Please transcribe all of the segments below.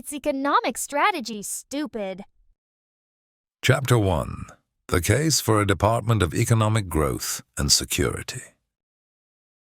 It's economic strategy, stupid. Chapter 1. The Case for a Department of Economic Growth and Security.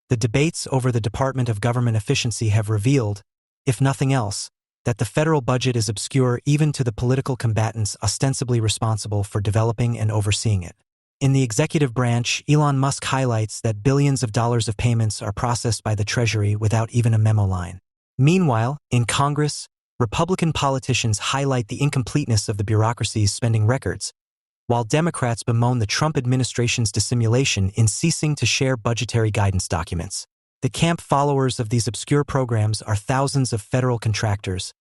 The debates over the Department of Government Efficiency have revealed, if nothing else, that the federal budget is obscure even to the political combatants ostensibly responsible for developing and overseeing it. In the executive branch, Elon Musk highlights that billions of dollars of payments are processed by the Treasury without even a memo line. Meanwhile, in Congress, Republican politicians highlight the incompleteness of the bureaucracy's spending records, while Democrats bemoan the Trump administration's dissimulation in ceasing to share budgetary guidance documents. The camp followers of these obscure programs are thousands of federal contractors,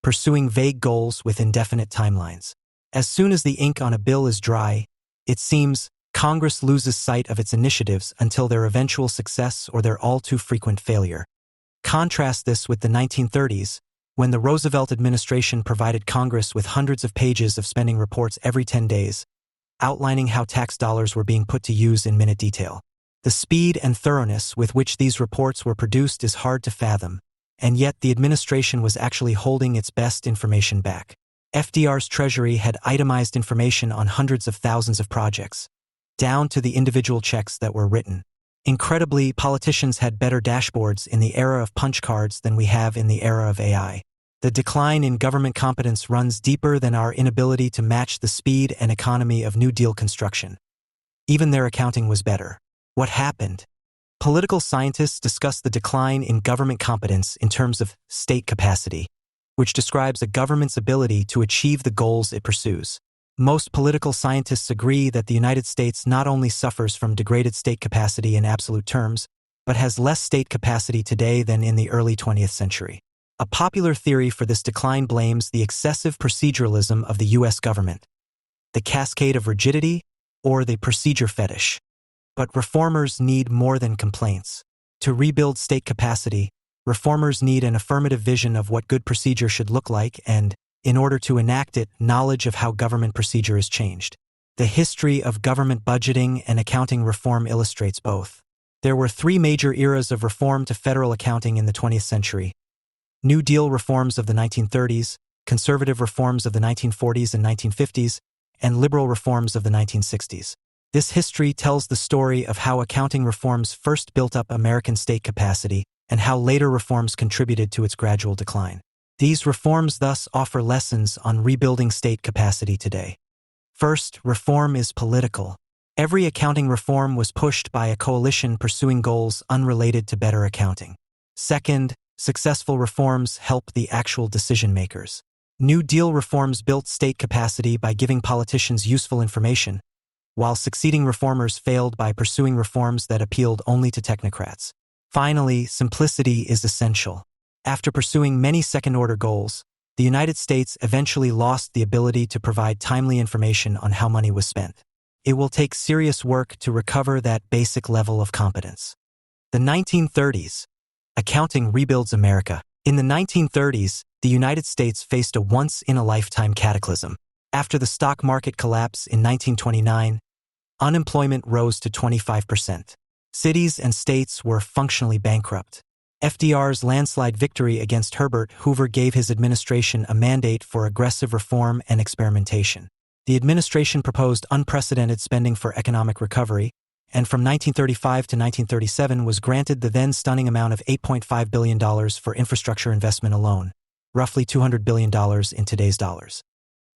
pursuing vague goals with indefinite timelines. As soon as the ink on a bill is dry, it seems Congress loses sight of its initiatives until their eventual success or their all-too-frequent failure. Contrast this with the 1930s, when the Roosevelt administration provided Congress with hundreds of pages of spending reports every 10 days, outlining how tax dollars were being put to use in minute detail. The speed and thoroughness with which these reports were produced is hard to fathom, and yet the administration was actually holding its best information back. FDR's Treasury had itemized information on hundreds of thousands of projects, down to the individual checks that were written. Incredibly, politicians had better dashboards in the era of punch cards than we have in the era of AI. The decline in government competence runs deeper than our inability to match the speed and economy of New Deal construction. Even their accounting was better. What happened? Political scientists discuss the decline in government competence in terms of state capacity, which describes a government's ability to achieve the goals it pursues. Most political scientists agree that the United States not only suffers from degraded state capacity in absolute terms, but has less state capacity today than in the early 20th century. A popular theory for this decline blames the excessive proceduralism of the U.S. government, the cascade of rigidity, or the procedure fetish. But reformers need more than complaints. To rebuild state capacity, reformers need an affirmative vision of what good procedure should look like and, in order to enact it, knowledge of how government procedure is changed. The history of government budgeting and accounting reform illustrates both. There were three major eras of reform to federal accounting in the 20th century: New Deal reforms of the 1930s, conservative reforms of the 1940s and 1950s, and liberal reforms of the 1960s. This history tells the story of how accounting reforms first built up American state capacity and how later reforms contributed to its gradual decline. These reforms thus offer lessons on rebuilding state capacity today. First, reform is political. Every accounting reform was pushed by a coalition pursuing goals unrelated to better accounting. Second, successful reforms help the actual decision-makers. New Deal reforms built state capacity by giving politicians useful information, while succeeding reformers failed by pursuing reforms that appealed only to technocrats. Finally, simplicity is essential. After pursuing many second-order goals, the United States eventually lost the ability to provide timely information on how money was spent. It will take serious work to recover that basic level of competence. The 1930s. Accounting rebuilds America. In the 1930s, the United States faced a once-in-a-lifetime cataclysm. After the stock market collapse in 1929, unemployment rose to 25%. Cities and states were functionally bankrupt. FDR's landslide victory against Herbert Hoover gave his administration a mandate for aggressive reform and experimentation. The administration proposed unprecedented spending for economic recovery, and from 1935 to 1937 was granted the then stunning amount of $8.5 billion for infrastructure investment alone, roughly $200 billion in today's dollars.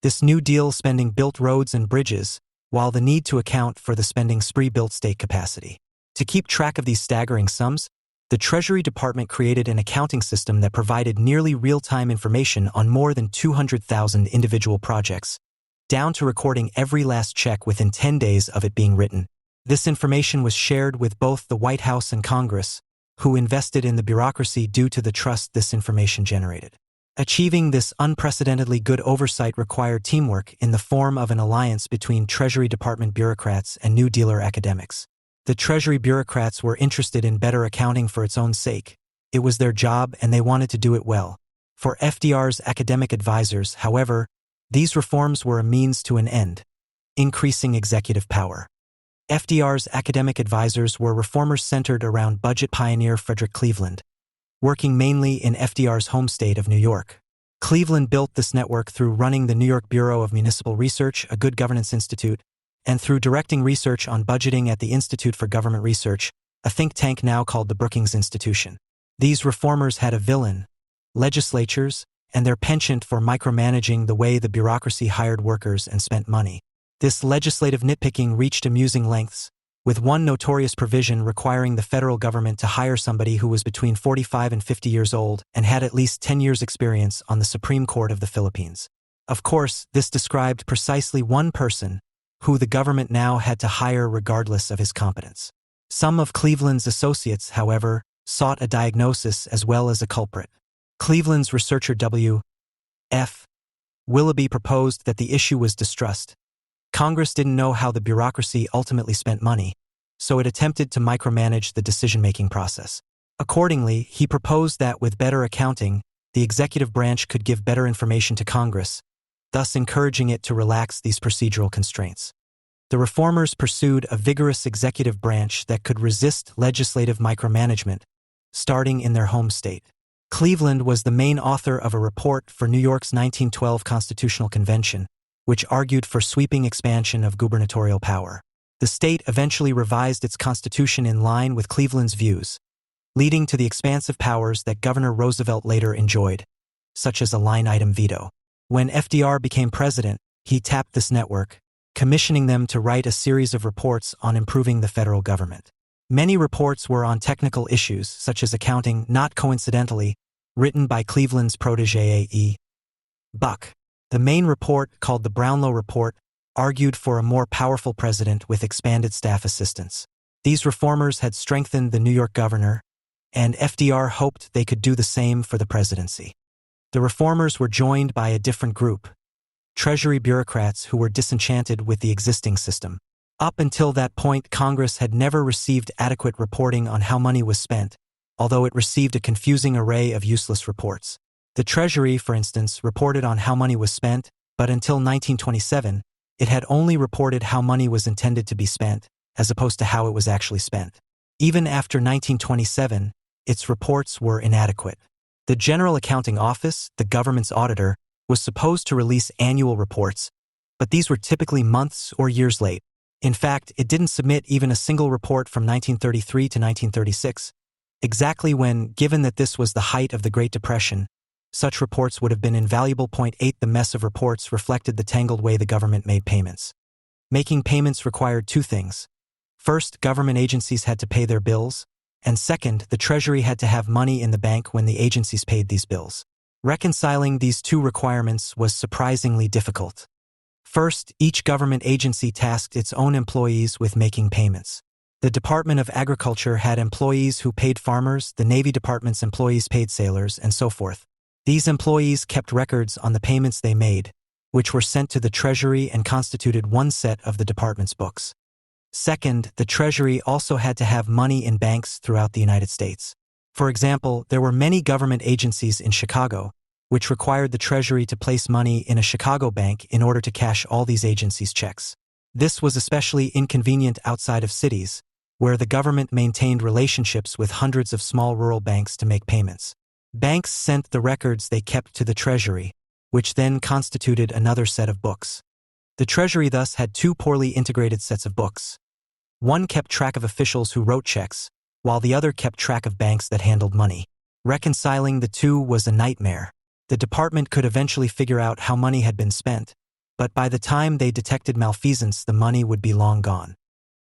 This New Deal spending built roads and bridges, while the need to account for the spending spree built state capacity. To keep track of these staggering sums, the Treasury Department created an accounting system that provided nearly real-time information on more than 200,000 individual projects, down to recording every last check within 10 days of it being written. This information was shared with both the White House and Congress, who invested in the bureaucracy due to the trust this information generated. Achieving this unprecedentedly good oversight required teamwork in the form of an alliance between Treasury Department bureaucrats and New Dealer academics. The Treasury bureaucrats were interested in better accounting for its own sake. It was their job and they wanted to do it well. For FDR's academic advisors, however, these reforms were a means to an end, increasing executive power. FDR's academic advisors were reformers centered around budget pioneer Frederick Cleveland, working mainly in FDR's home state of New York. Cleveland built this network through running the New York Bureau of Municipal Research, a good governance institute, and through directing research on budgeting at the Institute for Government Research, a think tank now called the Brookings Institution. These reformers had a villain: legislatures, and their penchant for micromanaging the way the bureaucracy hired workers and spent money. This legislative nitpicking reached amusing lengths, with one notorious provision requiring the federal government to hire somebody who was between 45 and 50 years old and had at least 10 years' experience on the Supreme Court of the Philippines. Of course, this described precisely one person who the government now had to hire regardless of his competence. Some of Cleveland's associates, however, sought a diagnosis as well as a culprit. Cleveland's researcher W.F. Willoughby proposed that the issue was distrust. Congress didn't know how the bureaucracy ultimately spent money, so it attempted to micromanage the decision-making process. Accordingly, he proposed that with better accounting, the executive branch could give better information to Congress, thus encouraging it to relax these procedural constraints. The reformers pursued a vigorous executive branch that could resist legislative micromanagement, starting in their home state. Cleveland was the main author of a report for New York's 1912 Constitutional Convention, which argued for sweeping expansion of gubernatorial power. The state eventually revised its constitution in line with Cleveland's views, leading to the expansive powers that Governor Roosevelt later enjoyed, such as a line-item veto. When FDR became president, he tapped this network, commissioning them to write a series of reports on improving the federal government. Many reports were on technical issues, such as accounting, not coincidentally, written by Cleveland's protege A.E. Buck. The main report, called the Brownlow Report, argued for a more powerful president with expanded staff assistance. These reformers had strengthened the New York governor, and FDR hoped they could do the same for the presidency. The reformers were joined by a different group: Treasury bureaucrats who were disenchanted with the existing system. Up until that point, Congress had never received adequate reporting on how money was spent, although it received a confusing array of useless reports. The Treasury, for instance, reported on how money was spent, but until 1927, it had only reported how money was intended to be spent, as opposed to how it was actually spent. Even after 1927, its reports were inadequate. The General Accounting Office, the government's auditor, was supposed to release annual reports, but these were typically months or years late. In fact, it didn't submit even a single report from 1933 to 1936, exactly when, given that this was the height of the Great Depression, such reports would have been invaluable. 8. The mess of reports reflected the tangled way the government made payments. Making payments required two things. First, government agencies had to pay their bills, and second, the Treasury had to have money in the bank when the agencies paid these bills. Reconciling these two requirements was surprisingly difficult. First, each government agency tasked its own employees with making payments. The Department of Agriculture had employees who paid farmers, the Navy Department's employees paid sailors, and so forth. These employees kept records on the payments they made, which were sent to the Treasury and constituted one set of the department's books. Second, the Treasury also had to have money in banks throughout the United States. For example, there were many government agencies in Chicago, which required the Treasury to place money in a Chicago bank in order to cash all these agencies' checks. This was especially inconvenient outside of cities, where the government maintained relationships with hundreds of small rural banks to make payments. Banks sent the records they kept to the Treasury, which then constituted another set of books. The Treasury thus had two poorly integrated sets of books. One kept track of officials who wrote checks, while the other kept track of banks that handled money. Reconciling the two was a nightmare. The department could eventually figure out how money had been spent, but by the time they detected malfeasance, the money would be long gone.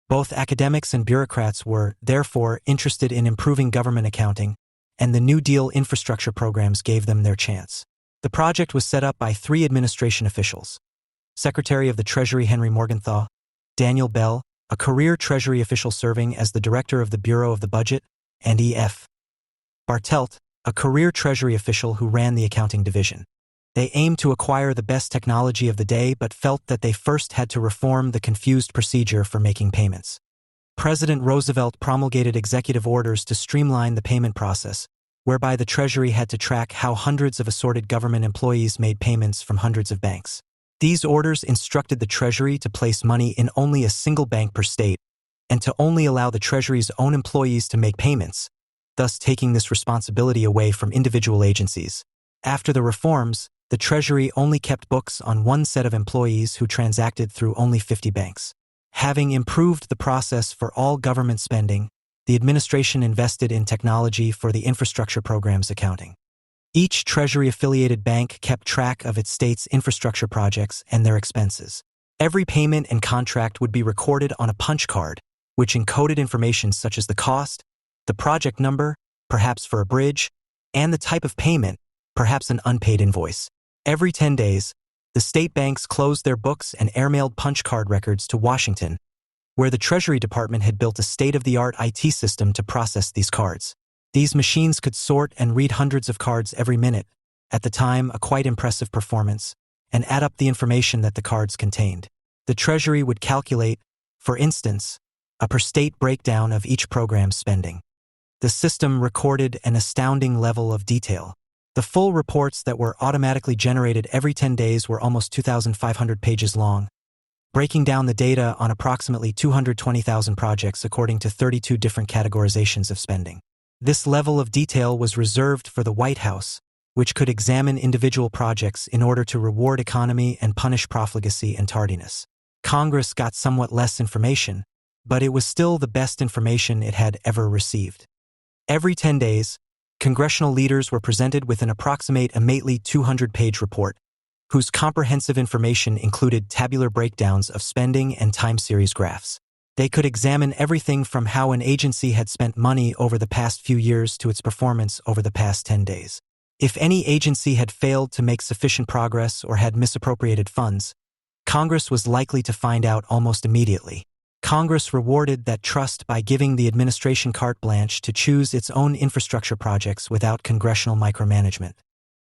Both academics and bureaucrats were, therefore, interested in improving government accounting, and the New Deal infrastructure programs gave them their chance. The project was set up by three administration officials: Secretary of the Treasury Henry Morgenthau, Daniel Bell, a career Treasury official serving as the director of the Bureau of the Budget, and E.F. Bartelt, a career Treasury official who ran the accounting division. They aimed to acquire the best technology of the day but felt that they first had to reform the confused procedure for making payments. President Roosevelt promulgated executive orders to streamline the payment process, whereby the Treasury had to track how hundreds of assorted government employees made payments from hundreds of banks. These orders instructed the Treasury to place money in only a single bank per state, and to only allow the Treasury's own employees to make payments, thus taking this responsibility away from individual agencies. After the reforms, the Treasury only kept books on one set of employees who transacted through only 50 banks. Having improved the process for all government spending, the administration invested in technology for the infrastructure program's accounting. Each Treasury-affiliated bank kept track of its state's infrastructure projects and their expenses. Every payment and contract would be recorded on a punch card, which encoded information such as the cost, the project number, perhaps for a bridge, and the type of payment, perhaps an unpaid invoice. Every 10 days, the state banks closed their books and airmailed punch card records to Washington, where the Treasury Department had built a state-of-the-art IT system to process these cards. These machines could sort and read hundreds of cards every minute, at the time a quite impressive performance, and add up the information that the cards contained. The Treasury would calculate, for instance, a per-state breakdown of each program's spending. The system recorded an astounding level of detail. The full reports that were automatically generated every 10 days were almost 2,500 pages long, breaking down the data on approximately 220,000 projects according to 32 different categorizations of spending. This level of detail was reserved for the White House, which could examine individual projects in order to reward economy and punish profligacy and tardiness. Congress got somewhat less information, but it was still the best information it had ever received. Every 10 days, congressional leaders were presented with an approximately 200-page report, whose comprehensive information included tabular breakdowns of spending and time series graphs. They could examine everything from how an agency had spent money over the past few years to its performance over the past 10 days. If any agency had failed to make sufficient progress or had misappropriated funds, Congress was likely to find out almost immediately. Congress rewarded that trust by giving the administration carte blanche to choose its own infrastructure projects without congressional micromanagement.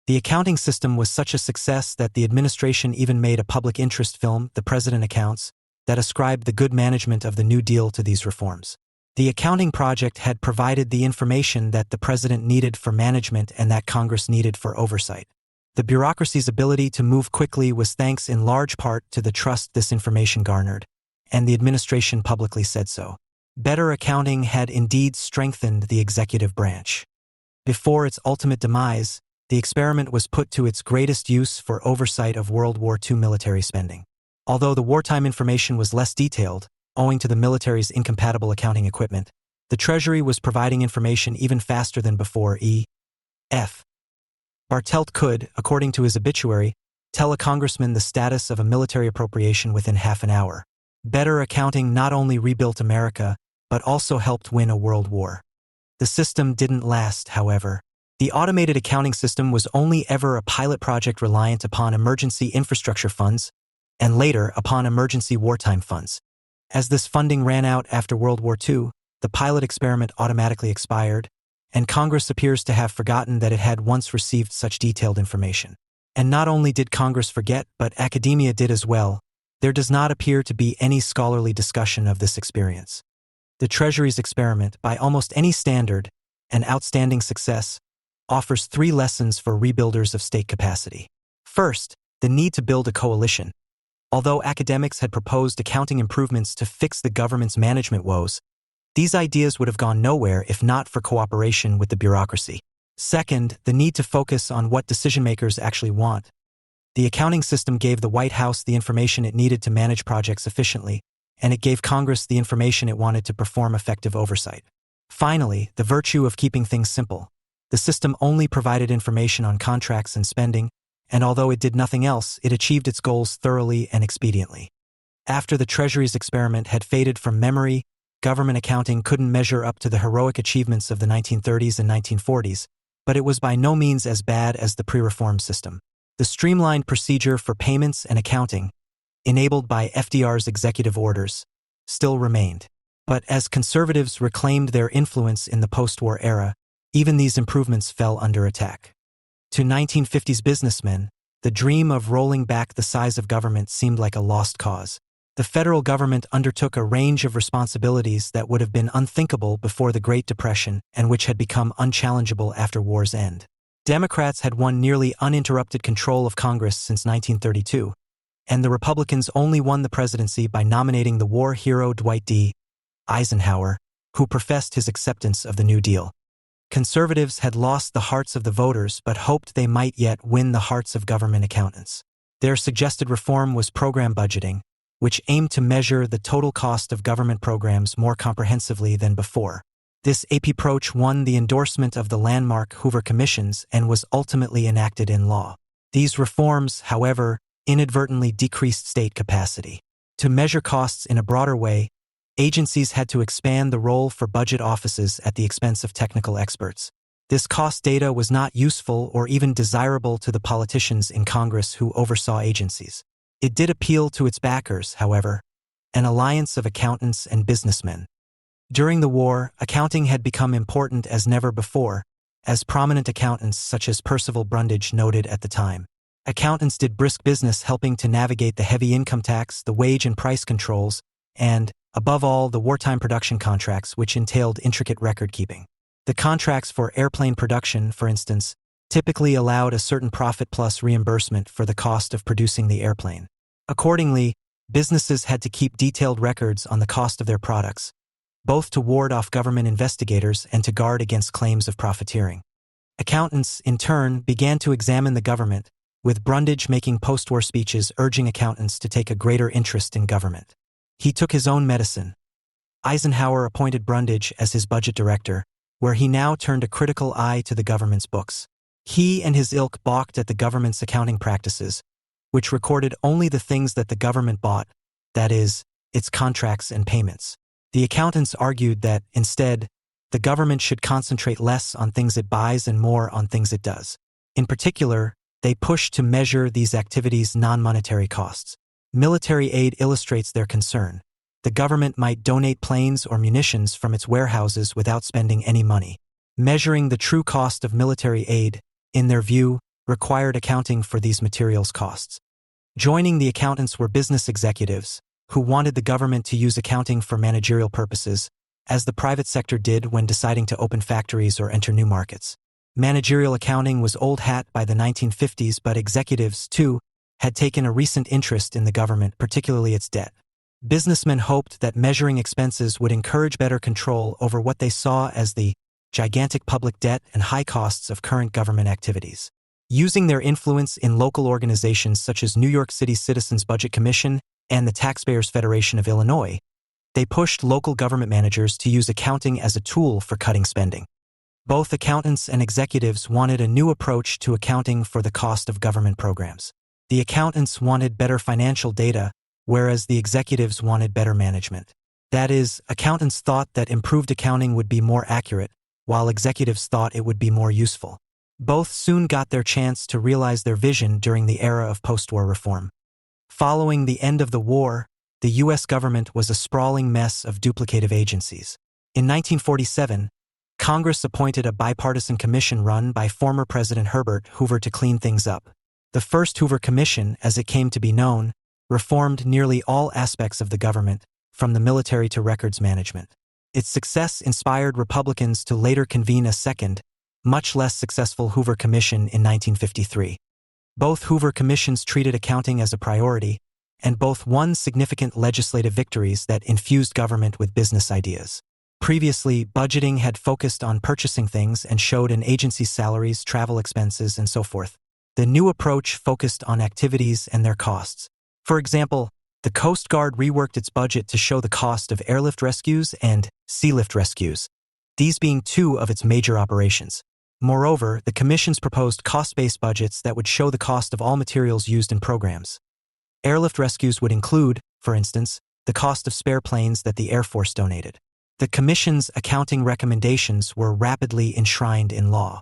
The accounting system was such a success that the administration even made a public interest film, The President Accounts, that ascribed the good management of the New Deal to these reforms. The accounting project had provided the information that the president needed for management and that Congress needed for oversight. The bureaucracy's ability to move quickly was thanks in large part to the trust this information garnered, and the administration publicly said so. Better accounting had indeed strengthened the executive branch. Before its ultimate demise, the experiment was put to its greatest use for oversight of World War II military spending. Although the wartime information was less detailed, owing to the military's incompatible accounting equipment, the Treasury was providing information even faster than before. E.F. Bartelt could, according to his obituary, tell a congressman the status of a military appropriation within half an hour. Better accounting not only rebuilt America, but also helped win a world war. The system didn't last, however. The automated accounting system was only ever a pilot project reliant upon emergency infrastructure funds, and later upon emergency wartime funds. As this funding ran out after World War II, the pilot experiment automatically expired, and Congress appears to have forgotten that it had once received such detailed information. And not only did Congress forget, but academia did as well. There does not appear to be any scholarly discussion of this experience. The Treasury's experiment, by almost any standard, an outstanding success, offers 3 lessons for rebuilders of state capacity. First, the need to build a coalition. Although academics had proposed accounting improvements to fix the government's management woes, these ideas would have gone nowhere if not for cooperation with the bureaucracy. Second, the need to focus on what decision-makers actually want. The accounting system gave the White House the information it needed to manage projects efficiently, and it gave Congress the information it wanted to perform effective oversight. Finally, the virtue of keeping things simple. The system only provided information on contracts and spending, and although it did nothing else, it achieved its goals thoroughly and expediently. After the Treasury's experiment had faded from memory, government accounting couldn't measure up to the heroic achievements of the 1930s and 1940s, but it was by no means as bad as the pre-reform system. The streamlined procedure for payments and accounting, enabled by FDR's executive orders, still remained. But as conservatives reclaimed their influence in the post-war era, even these improvements fell under attack. To 1950s businessmen, the dream of rolling back the size of government seemed like a lost cause. The federal government undertook a range of responsibilities that would have been unthinkable before the Great Depression and which had become unchallengeable after war's end. Democrats had won nearly uninterrupted control of Congress since 1932, and the Republicans only won the presidency by nominating the war hero Dwight D. Eisenhower, who professed his acceptance of the New Deal. Conservatives had lost the hearts of the voters but hoped they might yet win the hearts of government accountants. Their suggested reform was program budgeting, which aimed to measure the total cost of government programs more comprehensively than before. This approach won the endorsement of the landmark Hoover Commissions and was ultimately enacted in law. These reforms, however, inadvertently decreased state capacity. To measure costs in a broader way, agencies had to expand the role for budget offices at the expense of technical experts. This cost data was not useful or even desirable to the politicians in Congress who oversaw agencies. It did appeal to its backers, however, an alliance of accountants and businessmen. During the war, accounting had become important as never before, as prominent accountants such as Percival Brundage noted at the time. Accountants did brisk business helping to navigate the heavy income tax, the wage and price controls, and, above all, the wartime production contracts which entailed intricate record-keeping. The contracts for airplane production, for instance, typically allowed a certain profit plus reimbursement for the cost of producing the airplane. Accordingly, businesses had to keep detailed records on the cost of their products, both to ward off government investigators and to guard against claims of profiteering. Accountants, in turn, began to examine the government, with Brundage making post-war speeches urging accountants to take a greater interest in government. He took his own medicine. Eisenhower appointed Brundage as his budget director, where he now turned a critical eye to the government's books. He and his ilk balked at the government's accounting practices, which recorded only the things that the government bought, that is, its contracts and payments. The accountants argued that, instead, the government should concentrate less on things it buys and more on things it does. In particular, they pushed to measure these activities' non-monetary costs. Military aid illustrates their concern. The government might donate planes or munitions from its warehouses without spending any money. Measuring the true cost of military aid, in their view, required accounting for these materials' costs. Joining the accountants were business executives, who wanted the government to use accounting for managerial purposes, as the private sector did when deciding to open factories or enter new markets. Managerial accounting was old hat by the 1950s, but executives, too, had taken a recent interest in the government, particularly its debt. Businessmen hoped that measuring expenses would encourage better control over what they saw as the gigantic public debt and high costs of current government activities. Using their influence in local organizations such as New York City Citizens Budget Commission and the Taxpayers Federation of Illinois, they pushed local government managers to use accounting as a tool for cutting spending. Both accountants and executives wanted a new approach to accounting for the cost of government programs. The accountants wanted better financial data, whereas the executives wanted better management. That is, accountants thought that improved accounting would be more accurate, while executives thought it would be more useful. Both soon got their chance to realize their vision during the era of post-war reform. Following the end of the war, the U.S. government was a sprawling mess of duplicative agencies. In 1947, Congress appointed a bipartisan commission run by former President Herbert Hoover to clean things up. The first Hoover Commission, as it came to be known, reformed nearly all aspects of the government, from the military to records management. Its success inspired Republicans to later convene a second, much less successful Hoover Commission in 1953. Both Hoover Commissions treated accounting as a priority, and both won significant legislative victories that infused government with business ideas. Previously, budgeting had focused on purchasing things and showed an agency's salaries, travel expenses, and so forth. The new approach focused on activities and their costs. For example, the Coast Guard reworked its budget to show the cost of airlift rescues and sealift rescues, these being two of its major operations. Moreover, the commissions proposed cost-based budgets that would show the cost of all materials used in programs. Airlift rescues would include, for instance, the cost of spare planes that the Air Force donated. The Commission's accounting recommendations were rapidly enshrined in law.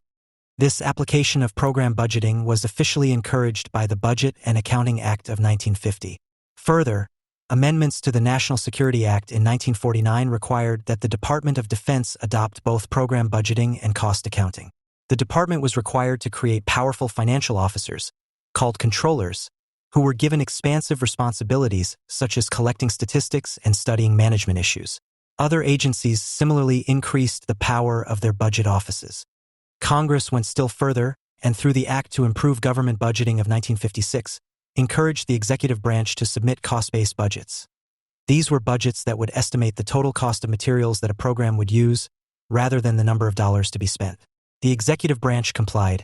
This application of program budgeting was officially encouraged by the Budget and Accounting Act of 1950. Further, amendments to the National Security Act in 1949 required that the Department of Defense adopt both program budgeting and cost accounting. The department was required to create powerful financial officers, called controllers, who were given expansive responsibilities such as collecting statistics and studying management issues. Other agencies similarly increased the power of their budget offices. Congress went still further, and through the Act to Improve Government Budgeting of 1956, encouraged the executive branch to submit cost-based budgets. These were budgets that would estimate the total cost of materials that a program would use, rather than the number of dollars to be spent. The executive branch complied.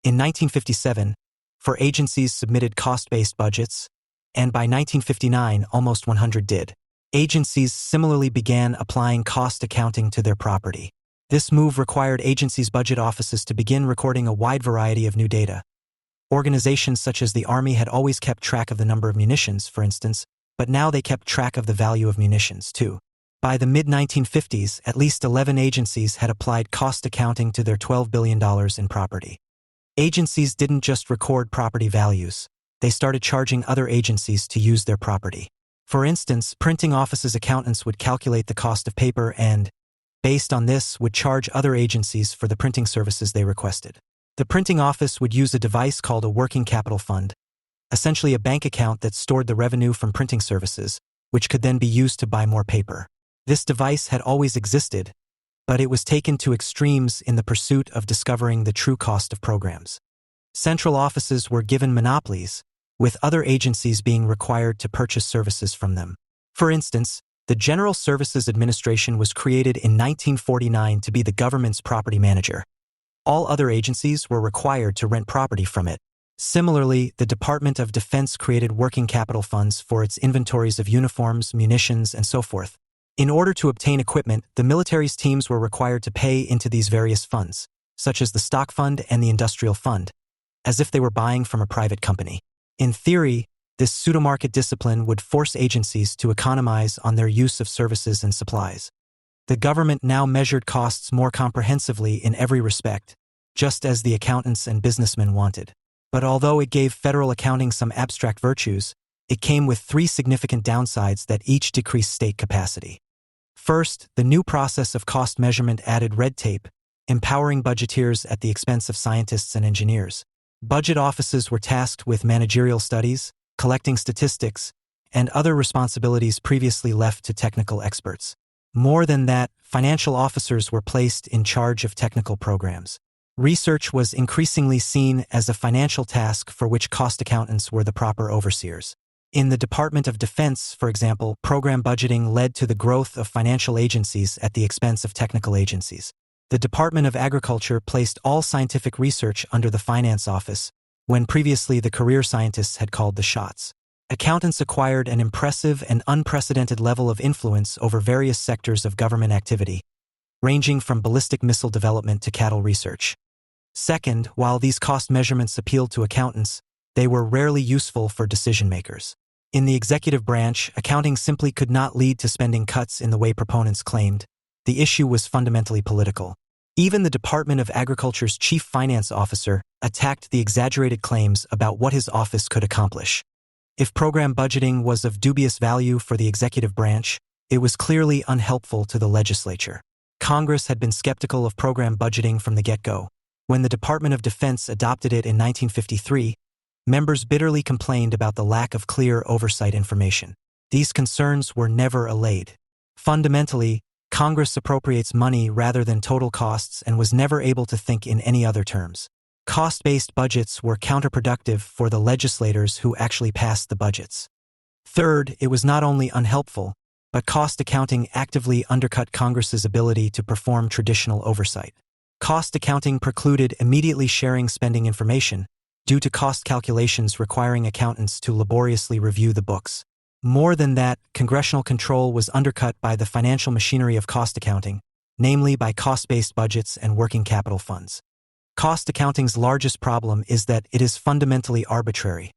In 1957, four agencies submitted cost-based budgets, and by 1959, almost 100 did. Agencies similarly began applying cost accounting to their property. This move required agencies' budget offices to begin recording a wide variety of new data. Organizations such as the Army had always kept track of the number of munitions, for instance, but now they kept track of the value of munitions, too. By the mid-1950s, at least 11 agencies had applied cost accounting to their $12 billion in property. Agencies didn't just record property values. They started charging other agencies to use their property. For instance, printing offices' accountants would calculate the cost of paper and, based on this, would charge other agencies for the printing services they requested. The printing office would use a device called a working capital fund, essentially a bank account that stored the revenue from printing services, which could then be used to buy more paper. This device had always existed, but it was taken to extremes in the pursuit of discovering the true cost of programs. Central offices were given monopolies, with other agencies being required to purchase services from them. For instance, the General Services Administration was created in 1949 to be the government's property manager. All other agencies were required to rent property from it. Similarly, the Department of Defense created working capital funds for its inventories of uniforms, munitions, and so forth. In order to obtain equipment, the military's teams were required to pay into these various funds, such as the Stock Fund and the Industrial Fund, as if they were buying from a private company. In theory, this pseudo-market discipline would force agencies to economize on their use of services and supplies. The government now measured costs more comprehensively in every respect, just as the accountants and businessmen wanted. But although it gave federal accounting some abstract virtues, it came with three significant downsides that each decreased state capacity. First, the new process of cost measurement added red tape, empowering budgeteers at the expense of scientists and engineers. Budget offices were tasked with managerial studies, collecting statistics, and other responsibilities previously left to technical experts. More than that, financial officers were placed in charge of technical programs. Research was increasingly seen as a financial task for which cost accountants were the proper overseers. In the Department of Defense, for example, program budgeting led to the growth of financial agencies at the expense of technical agencies. The Department of Agriculture placed all scientific research under the Finance Office, when previously the career scientists had called the shots. Accountants acquired an impressive and unprecedented level of influence over various sectors of government activity, ranging from ballistic missile development to cattle research. Second, while these cost measurements appealed to accountants, they were rarely useful for decision-makers. In the executive branch, accounting simply could not lead to spending cuts in the way proponents claimed. The issue was fundamentally political. Even the Department of Agriculture's chief finance officer attacked the exaggerated claims about what his office could accomplish. If program budgeting was of dubious value for the executive branch, it was clearly unhelpful to the legislature. Congress had been skeptical of program budgeting from the get-go. When the Department of Defense adopted it in 1953, members bitterly complained about the lack of clear oversight information. These concerns were never allayed. Fundamentally, Congress appropriates money rather than total costs and was never able to think in any other terms. Cost-based budgets were counterproductive for the legislators who actually passed the budgets. Third, it was not only unhelpful, but cost accounting actively undercut Congress's ability to perform traditional oversight. Cost accounting precluded immediately sharing spending information, due to cost calculations requiring accountants to laboriously review the books. More than that, congressional control was undercut by the financial machinery of cost accounting, namely by cost-based budgets and working capital funds. Cost accounting's largest problem is that it is fundamentally arbitrary.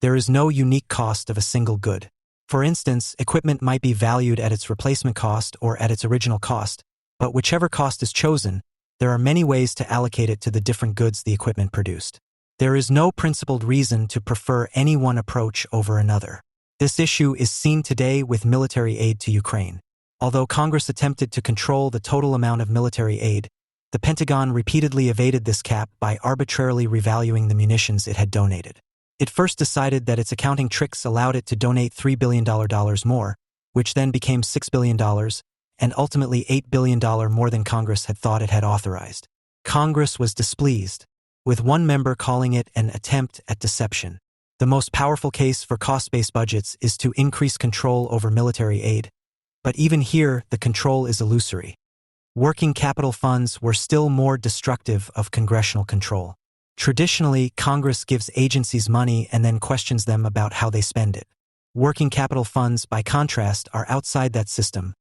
There is no unique cost of a single good. For instance, equipment might be valued at its replacement cost or at its original cost, but whichever cost is chosen, there are many ways to allocate it to the different goods the equipment produced. There is no principled reason to prefer any one approach over another. This issue is seen today with military aid to Ukraine. Although Congress attempted to control the total amount of military aid, the Pentagon repeatedly evaded this cap by arbitrarily revaluing the munitions it had donated. It first decided that its accounting tricks allowed it to donate $3 billion more, which then became $6 billion, and ultimately $8 billion more than Congress had thought it had authorized. Congress was displeased, with one member calling it an attempt at deception. The most powerful case for cost-based budgets is to increase control over military aid, but even here, the control is illusory. Working capital funds were still more destructive of congressional control. Traditionally, Congress gives agencies money and then questions them about how they spend it. Working capital funds, by contrast, are outside that system.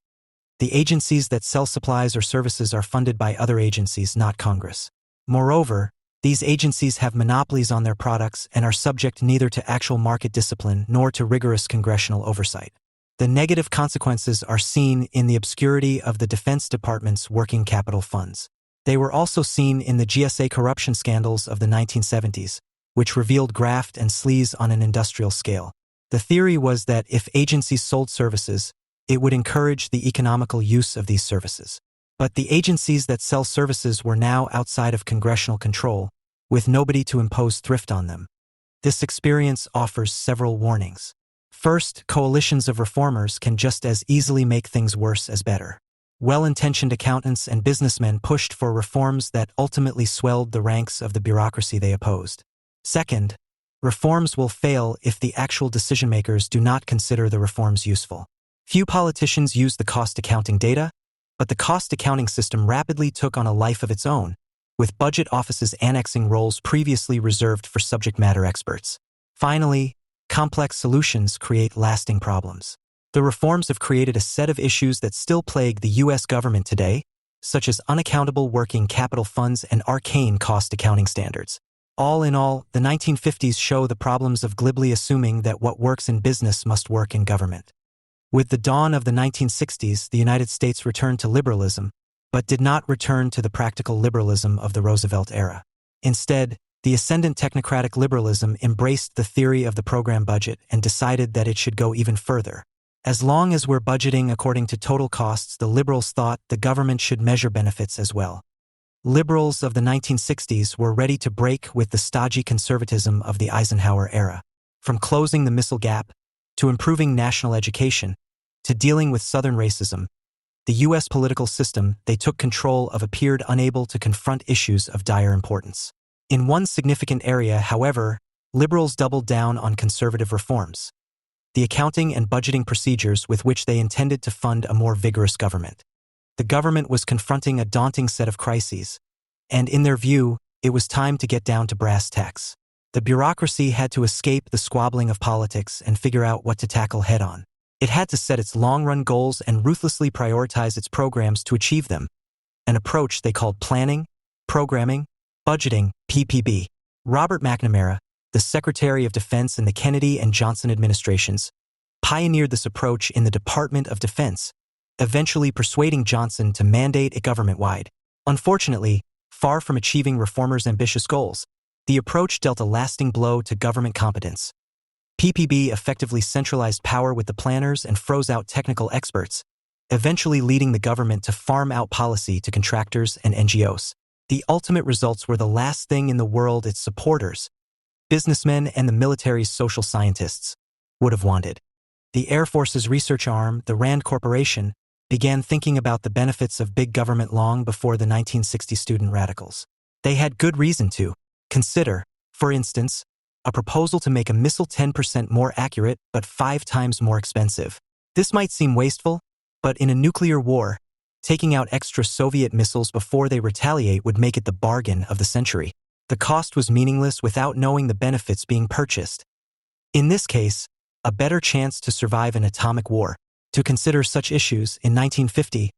The agencies that sell supplies or services are funded by other agencies, not Congress. Moreover, these agencies have monopolies on their products and are subject neither to actual market discipline nor to rigorous congressional oversight. The negative consequences are seen in the obscurity of the Defense Department's working capital funds. They were also seen in the GSA corruption scandals of the 1970s, which revealed graft and sleaze on an industrial scale. The theory was that if agencies sold services, it would encourage the economical use of these services. But the agencies that sell services were now outside of congressional control, with nobody to impose thrift on them. This experience offers several warnings. First, coalitions of reformers can just as easily make things worse as better. Well-intentioned accountants and businessmen pushed for reforms that ultimately swelled the ranks of the bureaucracy they opposed. Second, reforms will fail if the actual decision-makers do not consider the reforms useful. Few politicians use the cost accounting data, but the cost accounting system rapidly took on a life of its own, with budget offices annexing roles previously reserved for subject matter experts. Finally, complex solutions create lasting problems. The reforms have created a set of issues that still plague the U.S. government today, such as unaccountable working capital funds and arcane cost accounting standards. All in all, the 1950s show the problems of glibly assuming that what works in business must work in government. With the dawn of the 1960s, the United States returned to liberalism, but did not return to the practical liberalism of the Roosevelt era. Instead, the ascendant technocratic liberalism embraced the theory of the program budget and decided that it should go even further. As long as we're budgeting according to total costs, the liberals thought the government should measure benefits as well. Liberals of the 1960s were ready to break with the stodgy conservatism of the Eisenhower era. From closing the missile gap, to improving national education, to dealing with Southern racism, the U.S. political system they took control of appeared unable to confront issues of dire importance. In one significant area, however, liberals doubled down on conservative reforms: the accounting and budgeting procedures with which they intended to fund a more vigorous government. The government was confronting a daunting set of crises, and in their view, it was time to get down to brass tacks. The bureaucracy had to escape the squabbling of politics and figure out what to tackle head-on. It had to set its long-run goals and ruthlessly prioritize its programs to achieve them, an approach they called planning, programming, budgeting, PPB. Robert McNamara, the Secretary of Defense in the Kennedy and Johnson administrations, pioneered this approach in the Department of Defense, eventually persuading Johnson to mandate it government-wide. Unfortunately, far from achieving reformers' ambitious goals, the approach dealt a lasting blow to government competence. PPB effectively centralized power with the planners and froze out technical experts, eventually leading the government to farm out policy to contractors and NGOs. The ultimate results were the last thing in the world its supporters, businessmen and the military's social scientists, would have wanted. The Air Force's research arm, the RAND Corporation, began thinking about the benefits of big government long before the 1960 student radicals. They had good reason to. Consider, for instance, a proposal to make a missile 10% more accurate but 5 times more expensive. This might seem wasteful, but in a nuclear war, taking out extra Soviet missiles before they retaliate would make it the bargain of the century. The cost was meaningless without knowing the benefits being purchased. In this case, a better chance to survive an atomic war. To consider such issues, in 1950,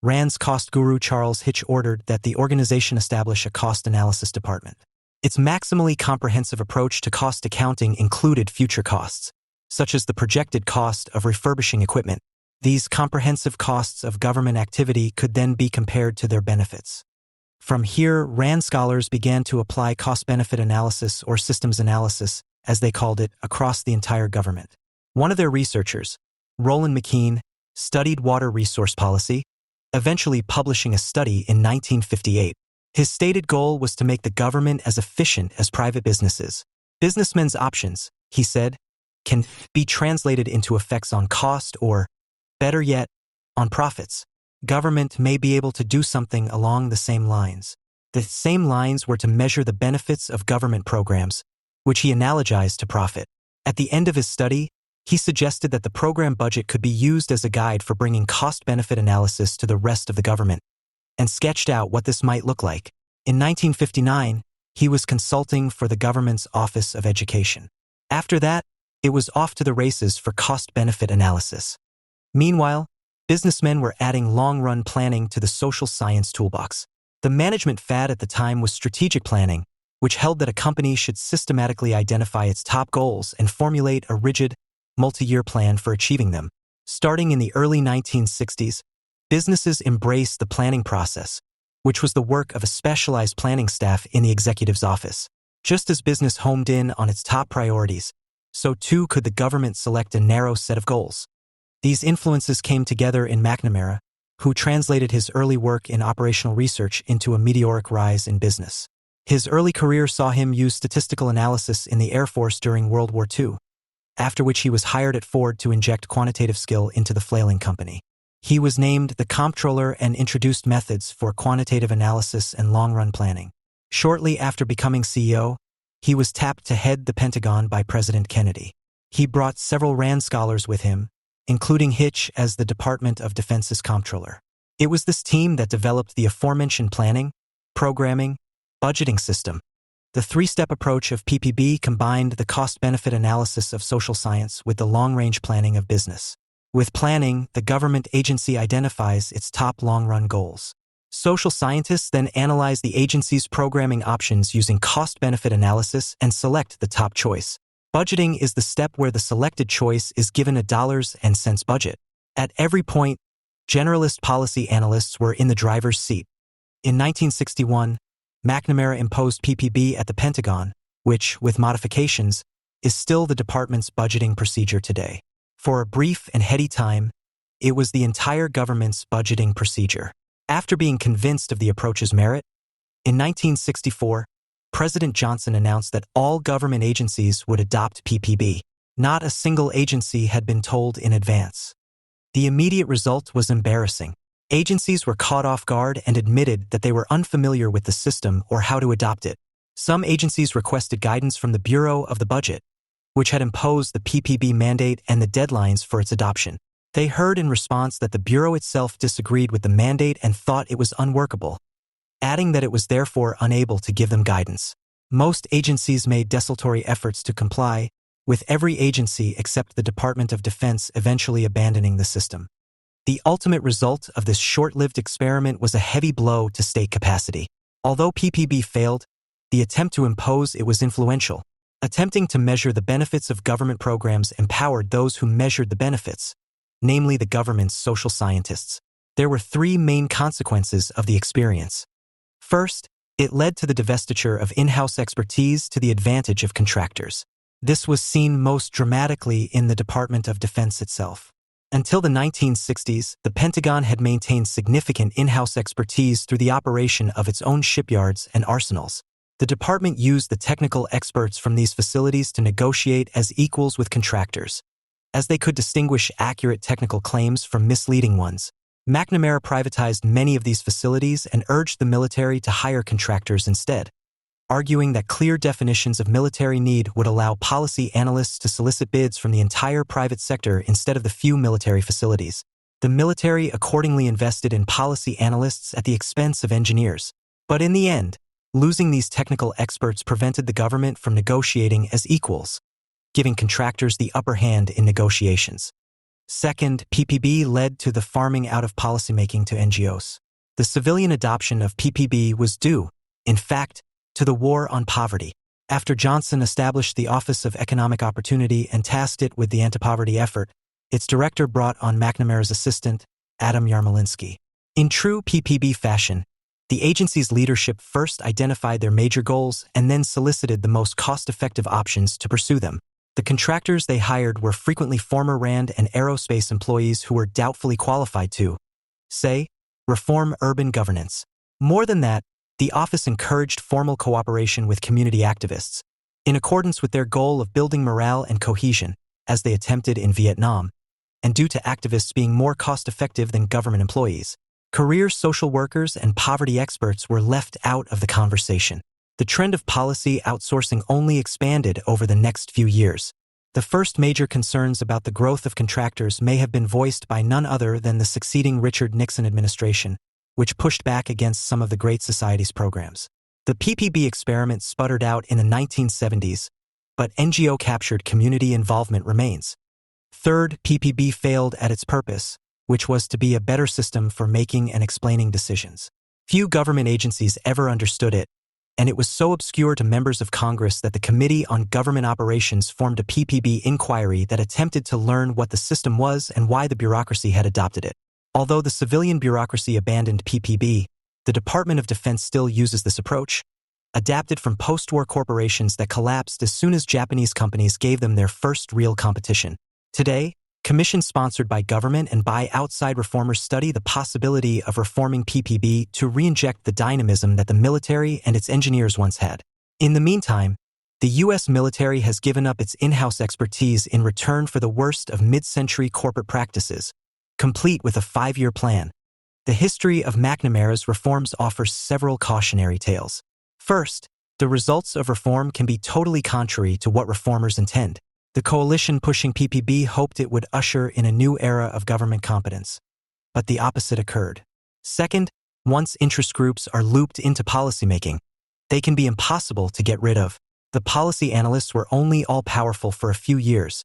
RAND's cost guru Charles Hitch ordered that the organization establish a cost analysis department. Its maximally comprehensive approach to cost accounting included future costs, such as the projected cost of refurbishing equipment. These comprehensive costs of government activity could then be compared to their benefits. From here, RAND scholars began to apply cost-benefit analysis or systems analysis, as they called it, across the entire government. One of their researchers, Roland McKean, studied water resource policy, eventually publishing a study in 1958. His stated goal was to make the government as efficient as private businesses. Businessmen's options, he said, can be translated into effects on cost or, better yet, on profits. Government may be able to do something along the same lines. The same lines were to measure the benefits of government programs, which he analogized to profit. At the end of his study, he suggested that the program budget could be used as a guide for bringing cost-benefit analysis to the rest of the government. and sketched out what this might look like. In 1959, he was consulting for the government's Office of Education. After that, it was off to the races for cost-benefit analysis. Meanwhile, businessmen were adding long-run planning to the social science toolbox. The management fad at the time was strategic planning, which held that a company should systematically identify its top goals and formulate a rigid, multi-year plan for achieving them. Starting in the early 1960s, businesses embraced the planning process, which was the work of a specialized planning staff in the executive's office. Just as business homed in on its top priorities, so too could the government select a narrow set of goals. These influences came together in McNamara, who translated his early work in operational research into a meteoric rise in business. His early career saw him use statistical analysis in the Air Force during World War II, after which he was hired at Ford to inject quantitative skill into the flailing company. He was named the comptroller and introduced methods for quantitative analysis and long-run planning. Shortly after becoming CEO, he was tapped to head the Pentagon by President Kennedy. He brought several RAND scholars with him, including Hitch as the Department of Defense's comptroller. It was this team that developed the aforementioned planning, programming, budgeting system. The three-step approach of PPB combined the cost-benefit analysis of social science with the long-range planning of business. With planning, the government agency identifies its top long-run goals. Social scientists then analyze the agency's programming options using cost-benefit analysis and select the top choice. Budgeting is the step where the selected choice is given a dollars and cents budget. At every point, generalist policy analysts were in the driver's seat. In 1961, McNamara imposed PPB at the Pentagon, which, with modifications, is still the department's budgeting procedure today. For a brief and heady time, it was the entire government's budgeting procedure. After being convinced of the approach's merit, in 1964, President Johnson announced that all government agencies would adopt PPB. Not a single agency had been told in advance. The immediate result was embarrassing. Agencies were caught off guard and admitted that they were unfamiliar with the system or how to adopt it. Some agencies requested guidance from the Bureau of the Budget, which had imposed the PPB mandate and the deadlines for its adoption. They heard in response that the Bureau itself disagreed with the mandate and thought it was unworkable, adding that it was therefore unable to give them guidance. Most agencies made desultory efforts to comply, with every agency except the Department of Defense eventually abandoning the system. The ultimate result of this short-lived experiment was a heavy blow to state capacity. Although PPB failed, the attempt to impose it was influential. Attempting to measure the benefits of government programs empowered those who measured the benefits, namely the government's social scientists. There were three main consequences of the experience. First, it led to the divestiture of in-house expertise to the advantage of contractors. This was seen most dramatically in the Department of Defense itself. Until the 1960s, the Pentagon had maintained significant in-house expertise through the operation of its own shipyards and arsenals. The department used the technical experts from these facilities to negotiate as equals with contractors, as they could distinguish accurate technical claims from misleading ones. McNamara privatized many of these facilities and urged the military to hire contractors instead, arguing that clear definitions of military need would allow policy analysts to solicit bids from the entire private sector instead of the few military facilities. The military accordingly invested in policy analysts at the expense of engineers. But in the end, losing these technical experts prevented the government from negotiating as equals, giving contractors the upper hand in negotiations. Second, PPB led to the farming out of policymaking to NGOs. The civilian adoption of PPB was due, in fact, to the war on poverty. After Johnson established the Office of Economic Opportunity and tasked it with the anti-poverty effort, its director brought on McNamara's assistant, Adam Yarmolinsky. In true PPB fashion, the agency's leadership first identified their major goals and then solicited the most cost-effective options to pursue them. The contractors they hired were frequently former RAND and aerospace employees who were doubtfully qualified to, say, reform urban governance. More than that, the office encouraged formal cooperation with community activists, in accordance with their goal of building morale and cohesion, as they attempted in Vietnam, and due to activists being more cost-effective than government employees. Career social workers and poverty experts were left out of the conversation. The trend of policy outsourcing only expanded over the next few years. The first major concerns about the growth of contractors may have been voiced by none other than the succeeding Richard Nixon administration, which pushed back against some of the Great Society's programs. The PPB experiment sputtered out in the 1970s, but NGO-captured community involvement remains. Third, PPB failed at its purpose, which was to be a better system for making and explaining decisions. Few government agencies ever understood it, and it was so obscure to members of Congress that the Committee on Government Operations formed a PPB inquiry that attempted to learn what the system was and why the bureaucracy had adopted it. Although the civilian bureaucracy abandoned PPB, the Department of Defense still uses this approach, adapted from post-war corporations that collapsed as soon as Japanese companies gave them their first real competition. Today, commissions sponsored by government and by outside reformers study the possibility of reforming PPB to re-inject the dynamism that the military and its engineers once had. In the meantime, the U.S. military has given up its in-house expertise in return for the worst of mid-century corporate practices, complete with a 5-year plan. The history of McNamara's reforms offers several cautionary tales. First, the results of reform can be totally contrary to what reformers intend. The coalition pushing PPB hoped it would usher in a new era of government competence, but the opposite occurred. Second, once interest groups are looped into policymaking, they can be impossible to get rid of. The policy analysts were only all-powerful for a few years,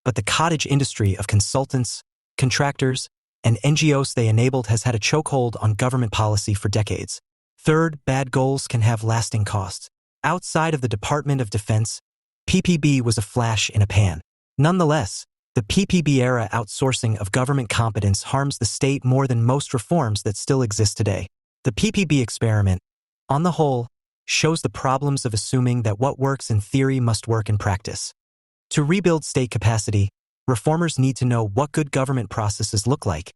but the cottage industry of consultants, contractors, and NGOs they enabled has had a chokehold on government policy for decades. Third, bad goals can have lasting costs. Outside of the Department of Defense, PPB was a flash in a pan. Nonetheless, the PPB-era outsourcing of government competence harms the state more than most reforms that still exist today. The PPB experiment, on the whole, shows the problems of assuming that what works in theory must work in practice. To rebuild state capacity, reformers need to know what good government processes look like,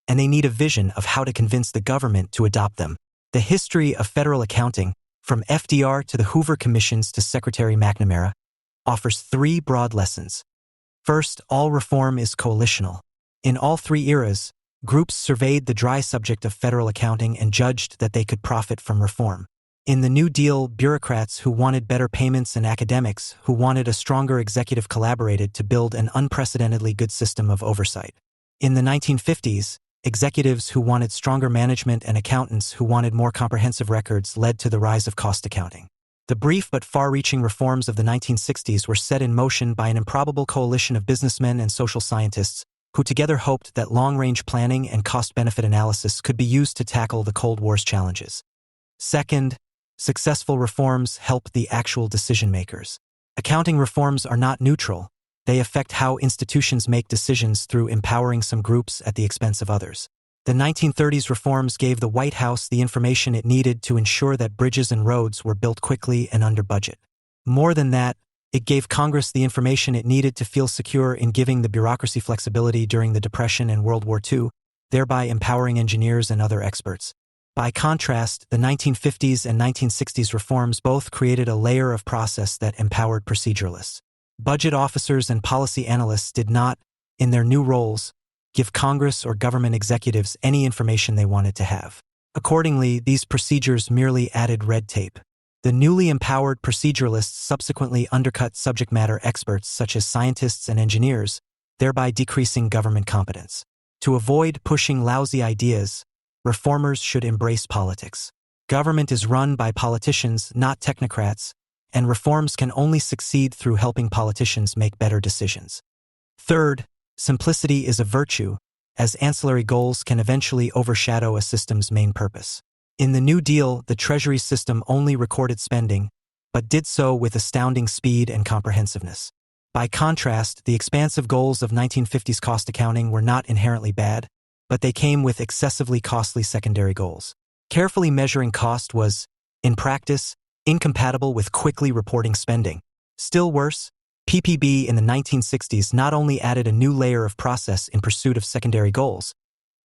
and they need a vision of how to convince the government to adopt them. The history of federal accounting, from FDR to the Hoover Commissions to Secretary McNamara, offers 3 broad lessons. First, all reform is coalitional. In all 3 eras, groups surveyed the dry subject of federal accounting and judged that they could profit from reform. In the New Deal, bureaucrats who wanted better payments and academics who wanted a stronger executive collaborated to build an unprecedentedly good system of oversight. In the 1950s, executives who wanted stronger management and accountants who wanted more comprehensive records led to the rise of cost accounting. The brief but far-reaching reforms of the 1960s were set in motion by an improbable coalition of businessmen and social scientists who together hoped that long-range planning and cost-benefit analysis could be used to tackle the Cold War's challenges. Second, successful reforms help the actual decision-makers. Accounting reforms are not neutral. They affect how institutions make decisions through empowering some groups at the expense of others. The 1930s reforms gave the White House the information it needed to ensure that bridges and roads were built quickly and under budget. More than that, it gave Congress the information it needed to feel secure in giving the bureaucracy flexibility during the Depression and World War II, thereby empowering engineers and other experts. By contrast, the 1950s and 1960s reforms both created a layer of process that empowered proceduralists. Budget officers and policy analysts did not, in their new roles, give Congress or government executives any information they wanted to have. Accordingly, these procedures merely added red tape. The newly empowered proceduralists subsequently undercut subject matter experts such as scientists and engineers, thereby decreasing government competence. To avoid pushing lousy ideas, reformers should embrace politics. Government is run by politicians, not technocrats, and reforms can only succeed through helping politicians make better decisions. Third, simplicity is a virtue, as ancillary goals can eventually overshadow a system's main purpose. In the New Deal, the Treasury system only recorded spending, but did so with astounding speed and comprehensiveness. By contrast, the expansive goals of 1950s cost accounting were not inherently bad, but they came with excessively costly secondary goals. Carefully measuring cost was, in practice, incompatible with quickly reporting spending. Still worse, PPB in the 1960s not only added a new layer of process in pursuit of secondary goals,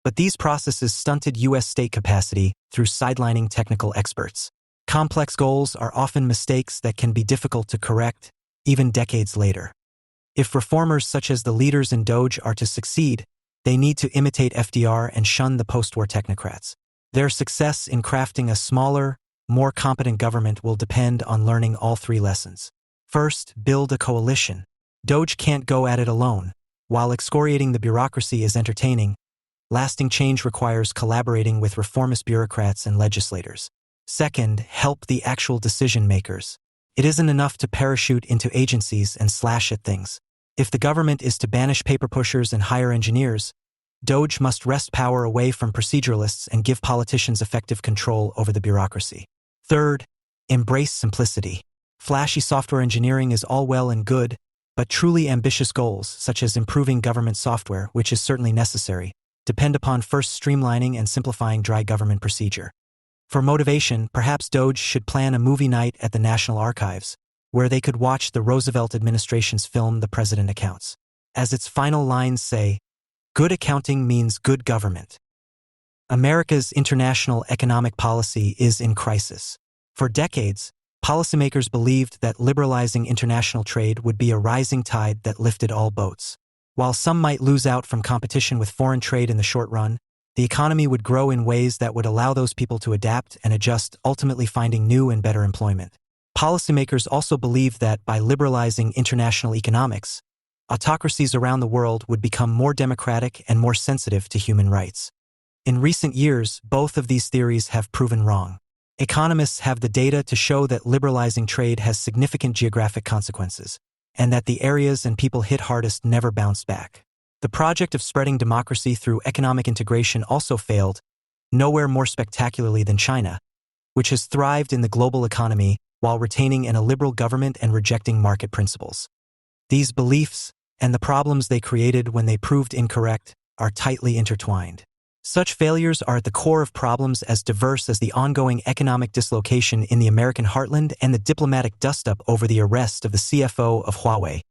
but these processes stunted U.S. state capacity through sidelining technical experts. Complex goals are often mistakes that can be difficult to correct, even decades later. If reformers such as the leaders in DOGE are to succeed, they need to imitate FDR and shun the post-war technocrats. Their success in crafting a smaller, more competent government will depend on learning all 3 lessons. First, build a coalition. DOGE can't go at it alone. While excoriating the bureaucracy is entertaining, lasting change requires collaborating with reformist bureaucrats and legislators. Second, help the actual decision makers. It isn't enough to parachute into agencies and slash at things. If the government is to banish paper pushers and hire engineers, DOGE must wrest power away from proceduralists and give politicians effective control over the bureaucracy. Third, embrace simplicity. Flashy software engineering is all well and good, but truly ambitious goals, such as improving government software, which is certainly necessary, depend upon first streamlining and simplifying dry government procedure. For motivation, perhaps DOGE should plan a movie night at the National Archives, where they could watch the Roosevelt administration's film The President Accounts. As its final lines say, "Good accounting means good government." America's international economic policy is in crisis. For decades, policymakers believed that liberalizing international trade would be a rising tide that lifted all boats. While some might lose out from competition with foreign trade in the short run, the economy would grow in ways that would allow those people to adapt and adjust, ultimately finding new and better employment. Policymakers also believed that by liberalizing international economics, autocracies around the world would become more democratic and more sensitive to human rights. In recent years, both of these theories have proven wrong. Economists have the data to show that liberalizing trade has significant geographic consequences, and that the areas and people hit hardest never bounced back. The project of spreading democracy through economic integration also failed, nowhere more spectacularly than China, which has thrived in the global economy while retaining an illiberal government and rejecting market principles. These beliefs, and the problems they created when they proved incorrect, are tightly intertwined. Such failures are at the core of problems as diverse as the ongoing economic dislocation in the American heartland and the diplomatic dust-up over the arrest of the CFO of Huawei,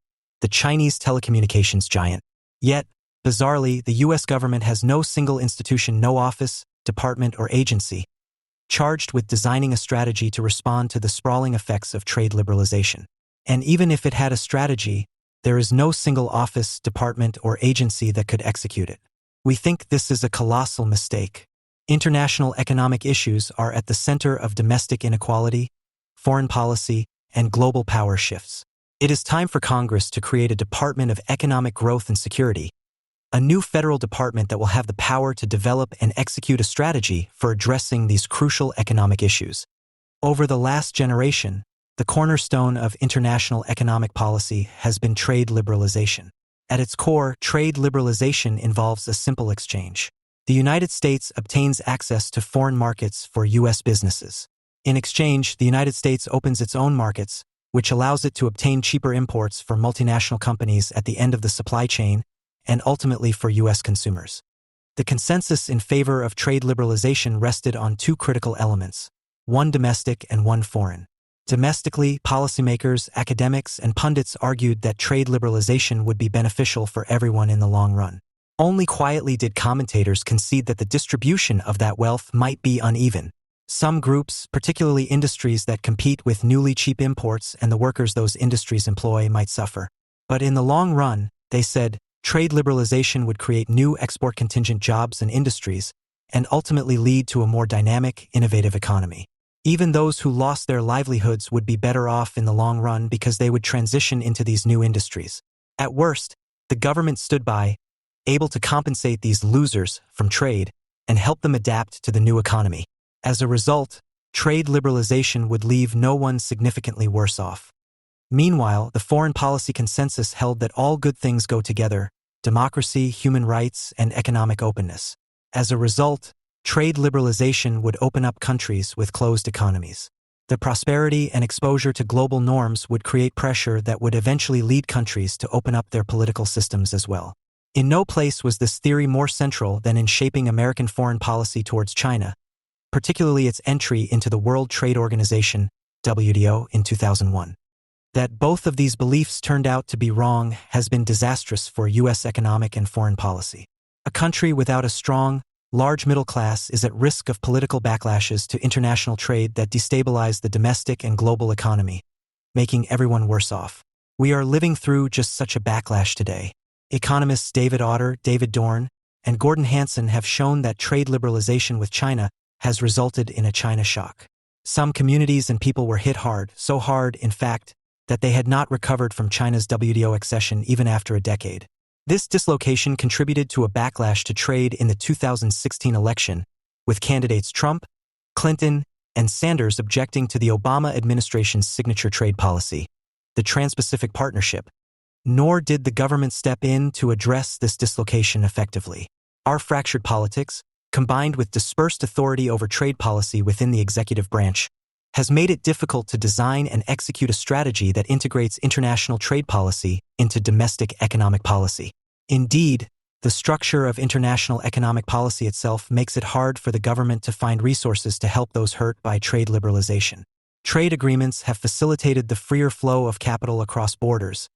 the Chinese telecommunications giant. Yet, bizarrely, the U.S. government has no single institution, no office, department, or agency charged with designing a strategy to respond to the sprawling effects of trade liberalization. And even if it had a strategy, there is no single office, department, or agency that could execute it. We think this is a colossal mistake. International economic issues are at the center of domestic inequality, foreign policy, and global power shifts. It is time for Congress to create a Department of Economic Growth and Security, a new federal department that will have the power to develop and execute a strategy for addressing these crucial economic issues. Over the last generation, the cornerstone of international economic policy has been trade liberalization. At its core, trade liberalization involves a simple exchange. The United States obtains access to foreign markets for U.S. businesses. In exchange, the United States opens its own markets, which allows it to obtain cheaper imports for multinational companies at the end of the supply chain and ultimately for U.S. consumers. The consensus in favor of trade liberalization rested on two critical elements, one domestic and one foreign. Domestically, policymakers, academics, and pundits argued that trade liberalization would be beneficial for everyone in the long run. Only quietly did commentators concede that the distribution of that wealth might be uneven. Some groups, particularly industries that compete with newly cheap imports and the workers those industries employ, might suffer. But in the long run, they said, trade liberalization would create new export contingent jobs and industries and ultimately lead to a more dynamic, innovative economy. Even those who lost their livelihoods would be better off in the long run because they would transition into these new industries. At worst, the government stood by, able to compensate these losers from trade and help them adapt to the new economy. As a result, trade liberalization would leave no one significantly worse off. Meanwhile, the foreign policy consensus held that all good things go together: democracy, human rights, and economic openness. As a result, trade liberalization would open up countries with closed economies. The prosperity and exposure to global norms would create pressure that would eventually lead countries to open up their political systems as well. In no place was this theory more central than in shaping American foreign policy towards China, particularly its entry into the World Trade Organization, WTO, in 2001. That both of these beliefs turned out to be wrong has been disastrous for U.S. economic and foreign policy. A country without a strong, large middle class is at risk of political backlashes to international trade that destabilize the domestic and global economy, making everyone worse off. We are living through just such a backlash today. Economists David Autor, David Dorn, and Gordon Hanson have shown that trade liberalization with China has resulted in a China shock. Some communities and people were hit hard, so hard, in fact, that they had not recovered from China's WTO accession even after a decade. This dislocation contributed to a backlash to trade in the 2016 election, with candidates Trump, Clinton, and Sanders objecting to the Obama administration's signature trade policy, the Trans-Pacific Partnership. Nor did the government step in to address this dislocation effectively. Our fractured politics, combined with dispersed authority over trade policy within the executive branch, has made it difficult to design and execute a strategy that integrates international trade policy into domestic economic policy. Indeed, the structure of international economic policy itself makes it hard for the government to find resources to help those hurt by trade liberalization. Trade agreements have facilitated the freer flow of capital across borders,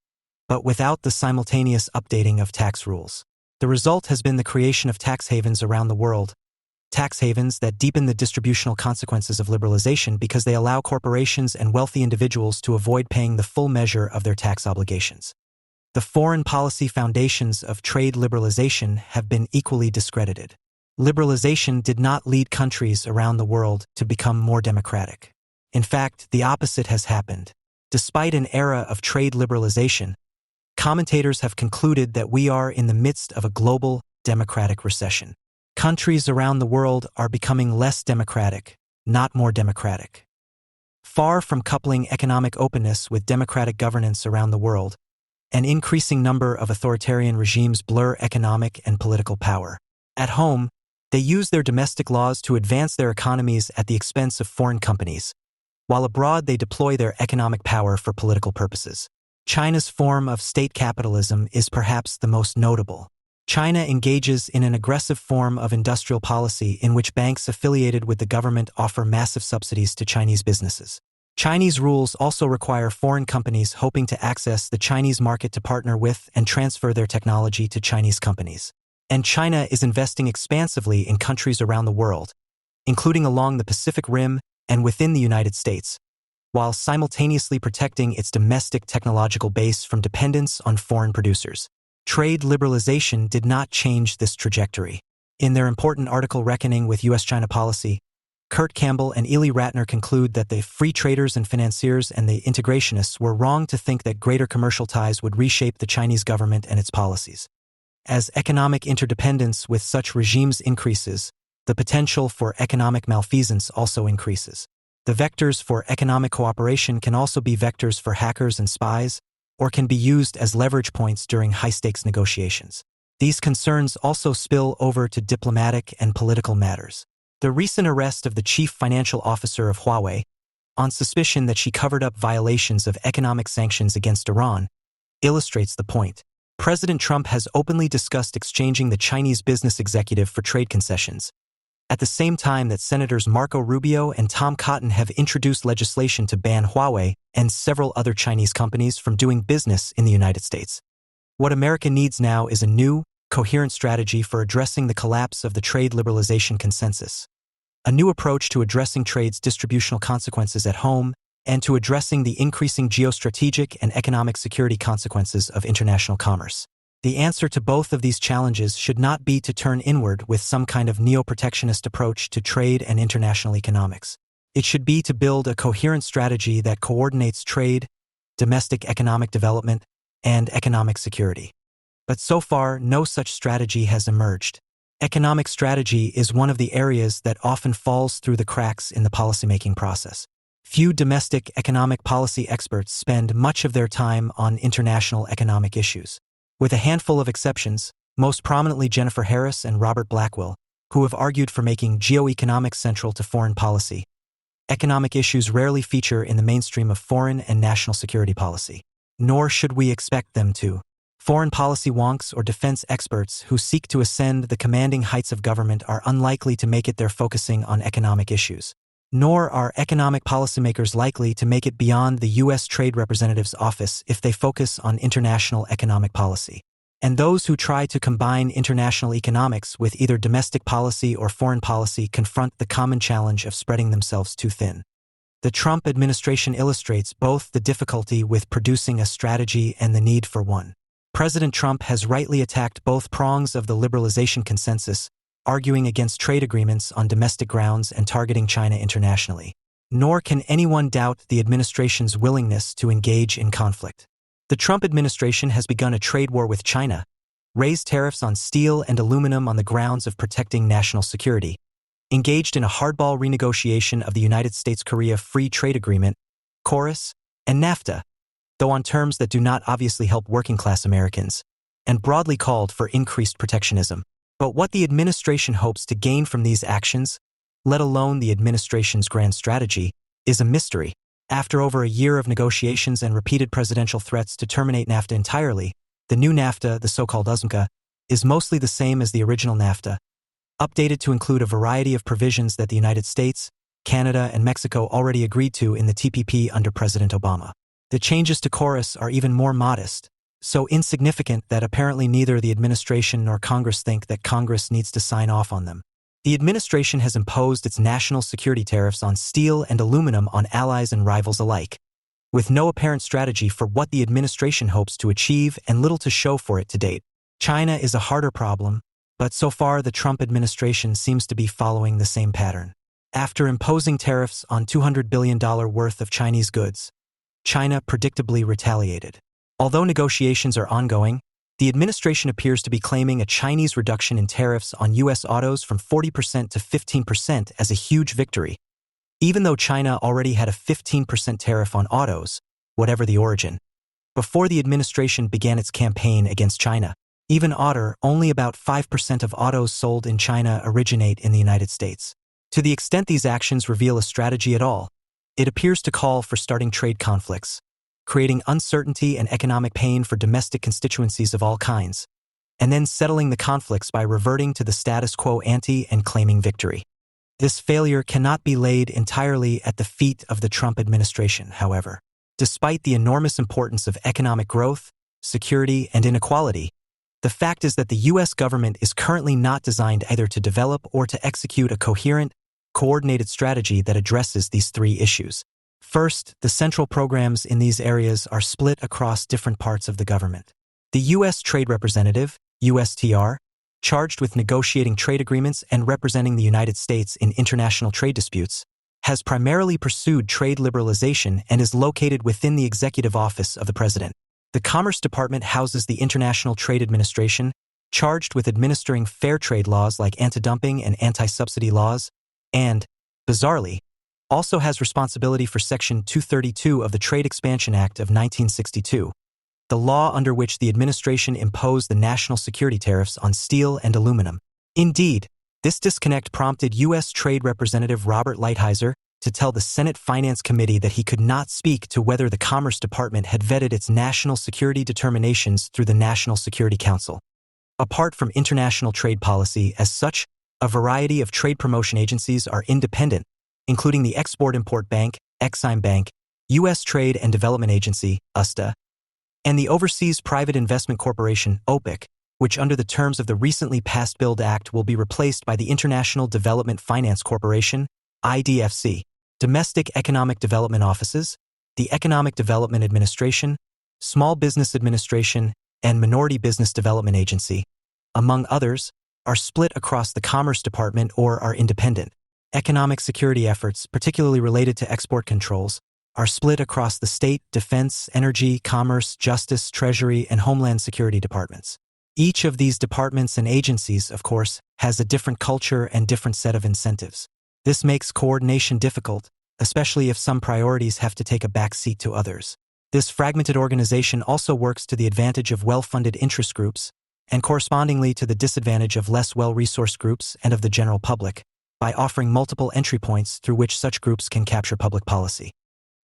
but without the simultaneous updating of tax rules. The result has been the creation of tax havens around the world, tax havens that deepen the distributional consequences of liberalization because they allow corporations and wealthy individuals to avoid paying the full measure of their tax obligations. The foreign policy foundations of trade liberalization have been equally discredited. Liberalization did not lead countries around the world to become more democratic. In fact, the opposite has happened. Despite an era of trade liberalization, commentators have concluded that we are in the midst of a global democratic recession. Countries around the world are becoming less democratic, not more democratic. Far from coupling economic openness with democratic governance around the world, an increasing number of authoritarian regimes blur economic and political power. At home, they use their domestic laws to advance their economies at the expense of foreign companies, while abroad they deploy their economic power for political purposes. China's form of state capitalism is perhaps the most notable. China engages in an aggressive form of industrial policy in which banks affiliated with the government offer massive subsidies to Chinese businesses. Chinese rules also require foreign companies hoping to access the Chinese market to partner with and transfer their technology to Chinese companies. And China is investing expansively in countries around the world, including along the Pacific Rim and within the United States, while simultaneously protecting its domestic technological base from dependence on foreign producers. Trade liberalization did not change this trajectory. In their important article Reckoning with U.S.-China Policy, Kurt Campbell and Ely Ratner conclude that the free traders and financiers and the integrationists were wrong to think that greater commercial ties would reshape the Chinese government and its policies. As economic interdependence with such regimes increases, the potential for economic malfeasance also increases. The vectors for economic cooperation can also be vectors for hackers and spies, or can be used as leverage points during high-stakes negotiations. These concerns also spill over to diplomatic and political matters. The recent arrest of the chief financial officer of Huawei, on suspicion that she covered up violations of economic sanctions against Iran, illustrates the point. President Trump has openly discussed exchanging the Chinese business executive for trade concessions, at the same time that Senators Marco Rubio and Tom Cotton have introduced legislation to ban Huawei and several other Chinese companies from doing business in the United States. What America needs now is a new, coherent strategy for addressing the collapse of the trade liberalization consensus, a new approach to addressing trade's distributional consequences at home and to addressing the increasing geostrategic and economic security consequences of international commerce. The answer to both of these challenges should not be to turn inward with some kind of neo-protectionist approach to trade and international economics. It should be to build a coherent strategy that coordinates trade, domestic economic development, and economic security. But so far, no such strategy has emerged. Economic strategy is one of the areas that often falls through the cracks in the policymaking process. Few domestic economic policy experts spend much of their time on international economic issues. With a handful of exceptions, most prominently Jennifer Harris and Robert Blackwell, who have argued for making geoeconomics central to foreign policy, economic issues rarely feature in the mainstream of foreign and national security policy. Nor should we expect them to. Foreign policy wonks or defense experts who seek to ascend the commanding heights of government are unlikely to make it their focusing on economic issues. Nor are economic policymakers likely to make it beyond the U.S. Trade Representative's office if they focus on international economic policy. And those who try to combine international economics with either domestic policy or foreign policy confront the common challenge of spreading themselves too thin. The Trump administration illustrates both the difficulty with producing a strategy and the need for one. President Trump has rightly attacked both prongs of the liberalization consensus, arguing against trade agreements on domestic grounds and targeting China internationally. Nor can anyone doubt the administration's willingness to engage in conflict. The Trump administration has begun a trade war with China, raised tariffs on steel and aluminum on the grounds of protecting national security, engaged in a hardball renegotiation of the United States-Korea Free Trade Agreement, KORUS, and NAFTA, though on terms that do not obviously help working-class Americans, and broadly called for increased protectionism. But what the administration hopes to gain from these actions, let alone the administration's grand strategy, is a mystery. After over a year of negotiations and repeated presidential threats to terminate NAFTA entirely, the new NAFTA, the so-called USMCA, is mostly the same as the original NAFTA, updated to include a variety of provisions that the United States, Canada, and Mexico already agreed to in the TPP under President Obama. The changes to KORUS are even more modest, so insignificant that apparently neither the administration nor Congress think that Congress needs to sign off on them. The administration has imposed its national security tariffs on steel and aluminum on allies and rivals alike, with no apparent strategy for what the administration hopes to achieve and little to show for it to date. China is a harder problem, but so far the Trump administration seems to be following the same pattern. After imposing tariffs on $200 billion worth of Chinese goods, China predictably retaliated. Although negotiations are ongoing, the administration appears to be claiming a Chinese reduction in tariffs on U.S. autos from 40% to 15% as a huge victory, even though China already had a 15% tariff on autos, whatever the origin, before the administration began its campaign against China. Even odder, only about 5% of autos sold in China originate in the United States. To the extent these actions reveal a strategy at all, it appears to call for starting trade conflicts, creating uncertainty and economic pain for domestic constituencies of all kinds, and then settling the conflicts by reverting to the status quo ante and claiming victory. This failure cannot be laid entirely at the feet of the Trump administration, however. Despite the enormous importance of economic growth, security, and inequality, the fact is that the U.S. government is currently not designed either to develop or to execute a coherent, coordinated strategy that addresses these three issues. First, the central programs in these areas are split across different parts of the government. The U.S. Trade Representative, USTR, charged with negotiating trade agreements and representing the United States in international trade disputes, has primarily pursued trade liberalization and is located within the executive office of the president. The Commerce Department houses the International Trade Administration, charged with administering fair trade laws like anti-dumping and anti-subsidy laws, and, bizarrely, also has responsibility for Section 232 of the Trade Expansion Act of 1962, the law under which the administration imposed the national security tariffs on steel and aluminum. Indeed, this disconnect prompted U.S. Trade Representative Robert Lighthizer to tell the Senate Finance Committee that he could not speak to whether the Commerce Department had vetted its national security determinations through the National Security Council. Apart from international trade policy as such, a variety of trade promotion agencies are independent, including the Export-Import Bank, Exim Bank, U.S. Trade and Development Agency, USDA, and the Overseas Private Investment Corporation, OPIC, which under the terms of the recently passed BUILD Act will be replaced by the International Development Finance Corporation, IDFC. Domestic Economic Development Offices, the Economic Development Administration, Small Business Administration, and Minority Business Development Agency, among others, are split across the Commerce Department or are independent. Economic security efforts, particularly related to export controls, are split across the State, Defense, Energy, Commerce, Justice, Treasury, and Homeland Security departments. Each of these departments and agencies, of course, has a different culture and different set of incentives. This makes coordination difficult, especially if some priorities have to take a back seat to others. This fragmented organization also works to the advantage of well-funded interest groups, and correspondingly to the disadvantage of less well-resourced groups and of the general public, by offering multiple entry points through which such groups can capture public policy.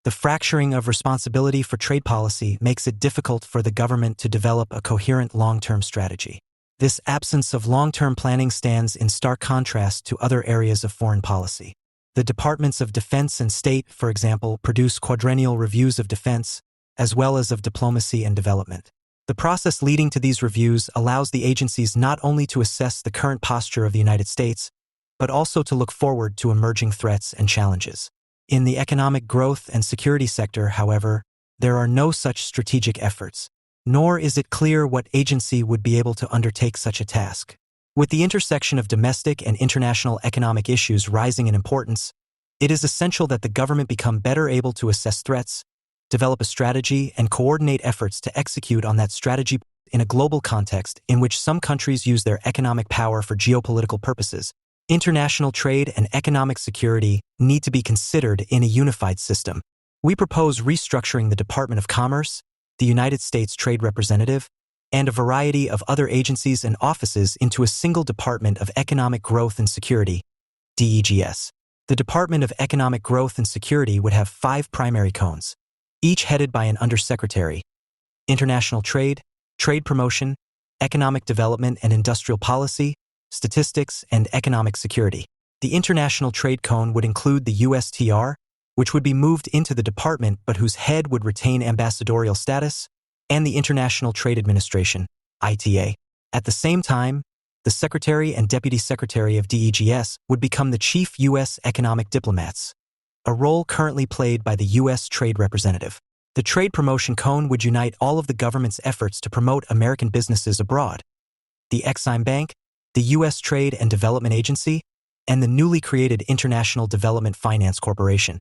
The fracturing of responsibility for trade policy makes it difficult for the government to develop a coherent long-term strategy. This absence of long-term planning stands in stark contrast to other areas of foreign policy. The Departments of Defense and State, for example, produce quadrennial reviews of defense, as well as of diplomacy and development. The process leading to these reviews allows the agencies not only to assess the current posture of the United States, but also to look forward to emerging threats and challenges. In the economic growth and security sector, however, there are no such strategic efforts, nor is it clear what agency would be able to undertake such a task. With the intersection of domestic and international economic issues rising in importance, it is essential that the government become better able to assess threats, develop a strategy, and coordinate efforts to execute on that strategy. in a global context in which some countries use their economic power for geopolitical purposes, international trade and economic security need to be considered in a unified system. We propose restructuring the Department of Commerce, the United States Trade Representative, and a variety of other agencies and offices into a single Department of Economic Growth and Security, DEGS. The Department of Economic Growth and Security would have 5 primary cones, each headed by an undersecretary: international trade, trade promotion, economic development and industrial policy, statistics, and economic security. The international trade cone would include the USTR, which would be moved into the department but whose head would retain ambassadorial status, and the International Trade Administration, ITA. At the same time, the Secretary and Deputy Secretary of DEGS would become the chief U.S. economic diplomats, a role currently played by the U.S. Trade Representative. The Trade Promotion Cone would unite all of the government's efforts to promote American businesses abroad: the Exim Bank, the U.S. Trade and Development Agency, and the newly created International Development Finance Corporation.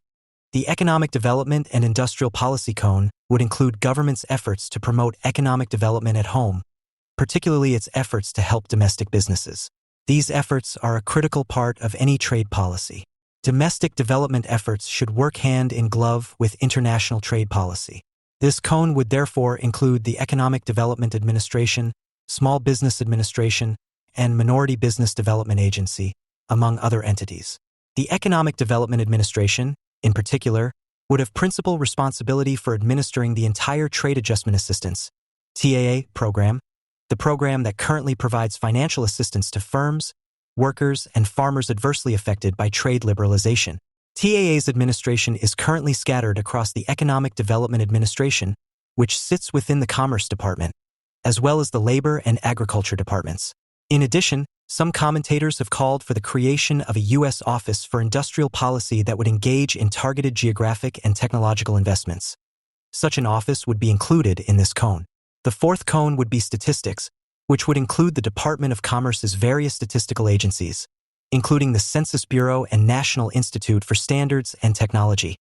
The Economic Development and Industrial Policy Cone would include government's efforts to promote economic development at home, particularly its efforts to help domestic businesses. These efforts are a critical part of any trade policy. Domestic development efforts should work hand in glove with international trade policy. This cone would therefore include the Economic Development Administration, Small Business Administration, and Minority Business Development Agency, among other entities. The Economic Development Administration, in particular, would have principal responsibility for administering the entire Trade Adjustment Assistance, TAA, program, the program that currently provides financial assistance to firms, workers, and farmers adversely affected by trade liberalization. TAA's administration is currently scattered across the Economic Development Administration, which sits within the Commerce Department, as well as the Labor and Agriculture Departments. In addition, some commentators have called for the creation of a U.S. Office for Industrial Policy that would engage in targeted geographic and technological investments. Such an office would be included in this cone. The 4th cone would be statistics, which would include the Department of Commerce's various statistical agencies, including the Census Bureau and National Institute for Standards and Technology.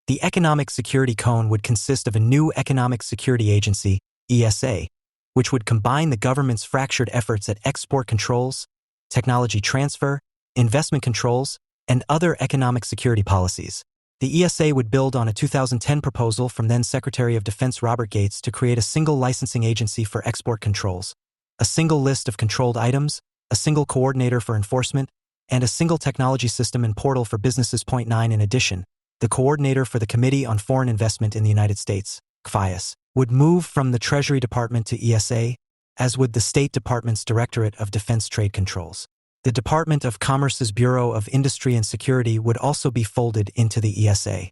The Economic Security Cone would consist of a new Economic Security Agency, ESA, which would combine the government's fractured efforts at export controls, technology transfer, investment controls, and other economic security policies. The ESA would build on a 2010 proposal from then Secretary of Defense Robert Gates to create a single licensing agency for export controls, a single list of controlled items, a single coordinator for enforcement, and a single technology system and portal for businesses. 9 In addition, the coordinator for the Committee on Foreign Investment in the United States, CFIUS, would move from the Treasury Department to ESA, as would the State Department's Directorate of Defense Trade Controls. The Department of Commerce's Bureau of Industry and Security would also be folded into the ESA.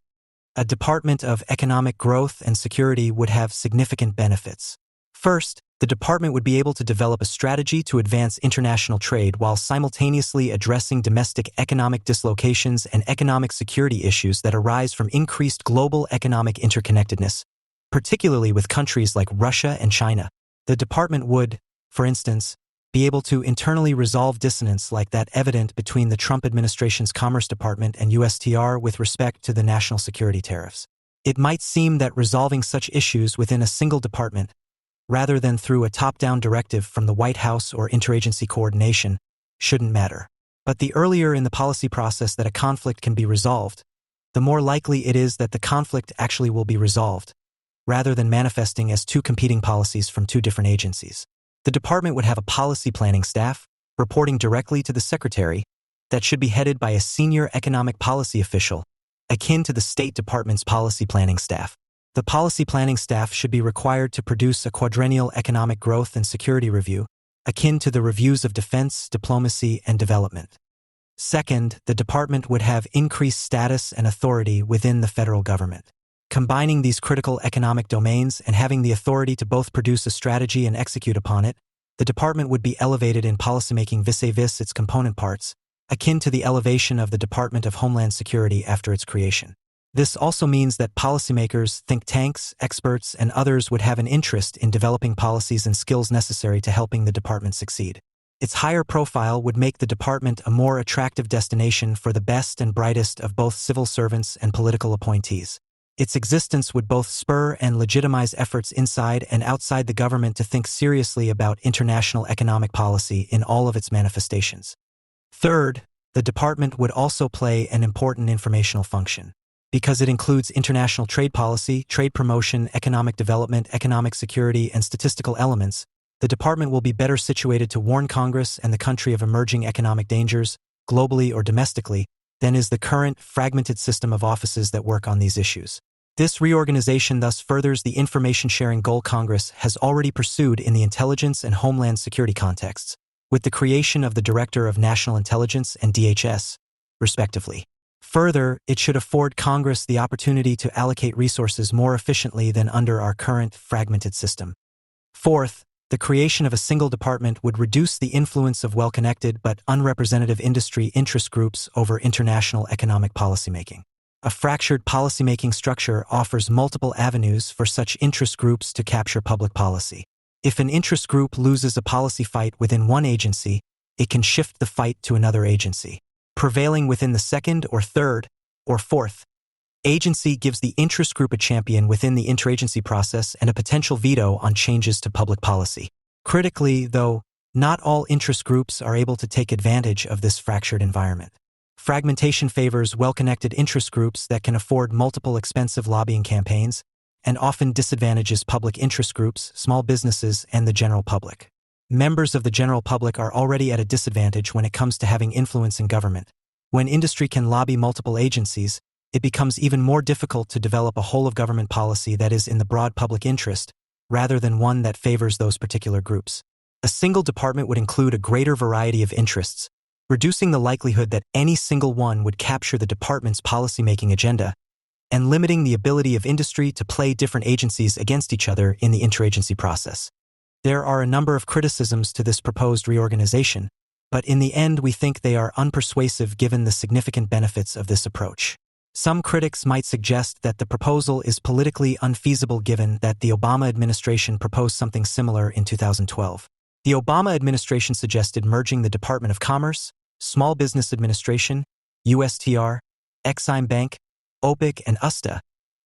A Department of Economic Growth and Security would have significant benefits. First, the department would be able to develop a strategy to advance international trade while simultaneously addressing domestic economic dislocations and economic security issues that arise from increased global economic interconnectedness, particularly with countries like Russia and China. The department would, for instance, be able to internally resolve dissonance like that evident between the Trump administration's Commerce Department and USTR with respect to the national security tariffs. It might seem that resolving such issues within a single department, rather than through a top-down directive from the White House or interagency coordination, shouldn't matter. But the earlier in the policy process that a conflict can be resolved, the more likely it is that the conflict actually will be resolved, rather than manifesting as 2 competing policies from 2 different agencies. The department would have a policy planning staff, reporting directly to the secretary, that should be headed by a senior economic policy official, akin to the State Department's policy planning staff. The policy planning staff should be required to produce a quadrennial economic growth and security review, akin to the reviews of defense, diplomacy, and development. Second, the department would have increased status and authority within the federal government. Combining these critical economic domains and having the authority to both produce a strategy and execute upon it, the department would be elevated in policymaking vis-a-vis its component parts, akin to the elevation of the Department of Homeland Security after its creation. This also means that policymakers, think tanks, experts, and others would have an interest in developing policies and skills necessary to helping the department succeed. Its higher profile would make the department a more attractive destination for the best and brightest of both civil servants and political appointees. Its existence would both spur and legitimize efforts inside and outside the government to think seriously about international economic policy in all of its manifestations. Third, the department would also play an important informational function. Because it includes international trade policy, trade promotion, economic development, economic security, and statistical elements, the department will be better situated to warn Congress and the country of emerging economic dangers, globally or domestically, than is the current fragmented system of offices that work on these issues. This reorganization thus furthers the information-sharing goal Congress has already pursued in the intelligence and homeland security contexts, with the creation of the Director of National Intelligence and DHS, respectively. Further, it should afford Congress the opportunity to allocate resources more efficiently than under our current fragmented system. Fourth, the creation of a single department would reduce the influence of well-connected but unrepresentative industry interest groups over international economic policymaking. A fractured policymaking structure offers multiple avenues for such interest groups to capture public policy. If an interest group loses a policy fight within one agency, it can shift the fight to another agency. Prevailing within the second or third or fourth agency gives the interest group a champion within the interagency process and a potential veto on changes to public policy. Critically, though, not all interest groups are able to take advantage of this fractured environment. Fragmentation favors well-connected interest groups that can afford multiple expensive lobbying campaigns and often disadvantages public interest groups, small businesses, and the general public. Members of the general public are already at a disadvantage when it comes to having influence in government. When industry can lobby multiple agencies, it becomes even more difficult to develop a whole-of-government policy that is in the broad public interest, rather than one that favors those particular groups. A single department would include a greater variety of interests, reducing the likelihood that any single one would capture the department's policymaking agenda, and limiting the ability of industry to play different agencies against each other in the interagency process. There are a number of criticisms to this proposed reorganization, but in the end we think they are unpersuasive given the significant benefits of this approach. Some critics might suggest that the proposal is politically unfeasible given that the Obama administration proposed something similar in 2012. The Obama administration suggested merging the Department of Commerce, Small Business Administration, USTR, Exim Bank, OPIC, and USTA,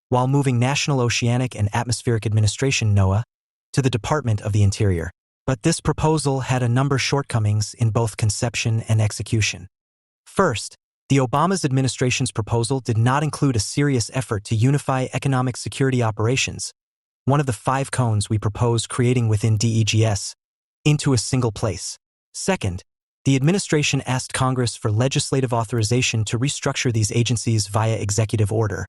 while moving National Oceanic and Atmospheric Administration NOAA to the Department of the Interior. But this proposal had a number of shortcomings in both conception and execution. First, the Obama's administration's proposal did not include a serious effort to unify economic security operations, one of the 5 cones we proposed creating within DEGS, into a single place. Second, the administration asked Congress for legislative authorization to restructure these agencies via executive order,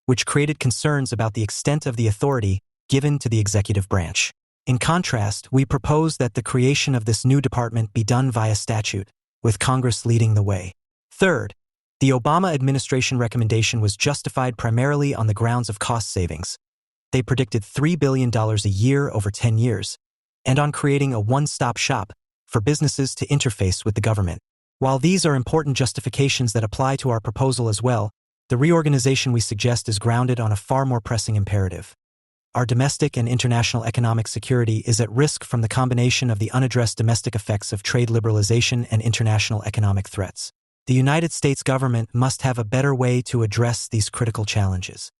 which created concerns about the extent of the authority given to the executive branch. In contrast, we proposed that the creation of this new department be done via statute, with Congress leading the way. Third, the Obama administration recommendation was justified primarily on the grounds of cost savings. They predicted $3 billion a year over 10 years, and on creating a one-stop shop for businesses to interface with the government. While these are important justifications that apply to our proposal as well, the reorganization we suggest is grounded on a far more pressing imperative. Our domestic and international economic security is at risk from the combination of the unaddressed domestic effects of trade liberalization and international economic threats. The United States government must have a better way to address these critical challenges.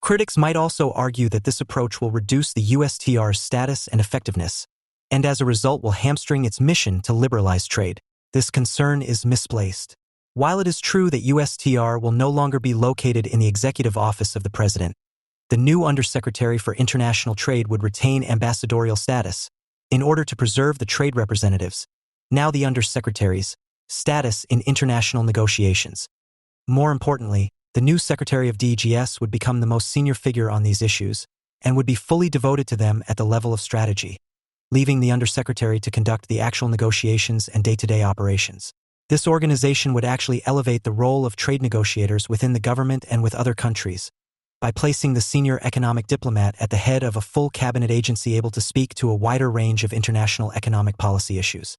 Critics might also argue that this approach will reduce the USTR's status and effectiveness, and as a result will hamstring its mission to liberalize trade. This concern is misplaced. While it is true that USTR will no longer be located in the executive office of the president, the new Undersecretary for International Trade would retain ambassadorial status in order to preserve the trade representatives, now the Undersecretary's, status in international negotiations. More importantly, the new Secretary of DGS would become the most senior figure on these issues and would be fully devoted to them at the level of strategy, leaving the Undersecretary to conduct the actual negotiations and day-to-day operations. This organization would actually elevate the role of trade negotiators within the government and with other countries, by placing the senior economic diplomat at the head of a full cabinet agency able to speak to a wider range of international economic policy issues.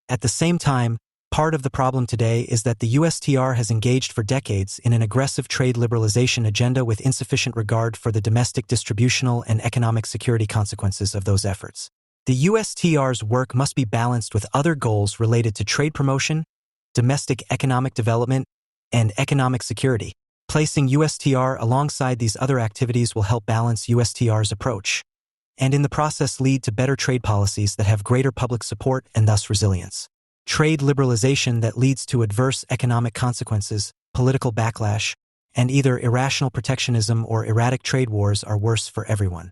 At the same time, part of the problem today is that the USTR has engaged for decades in an aggressive trade liberalization agenda with insufficient regard for the domestic distributional and economic security consequences of those efforts. The USTR's work must be balanced with other goals related to trade promotion, domestic economic development, and economic security. Placing USTR alongside these other activities will help balance USTR's approach, and in the process lead to better trade policies that have greater public support and thus resilience. Trade liberalization that leads to adverse economic consequences, political backlash, and either irrational protectionism or erratic trade wars are worse for everyone.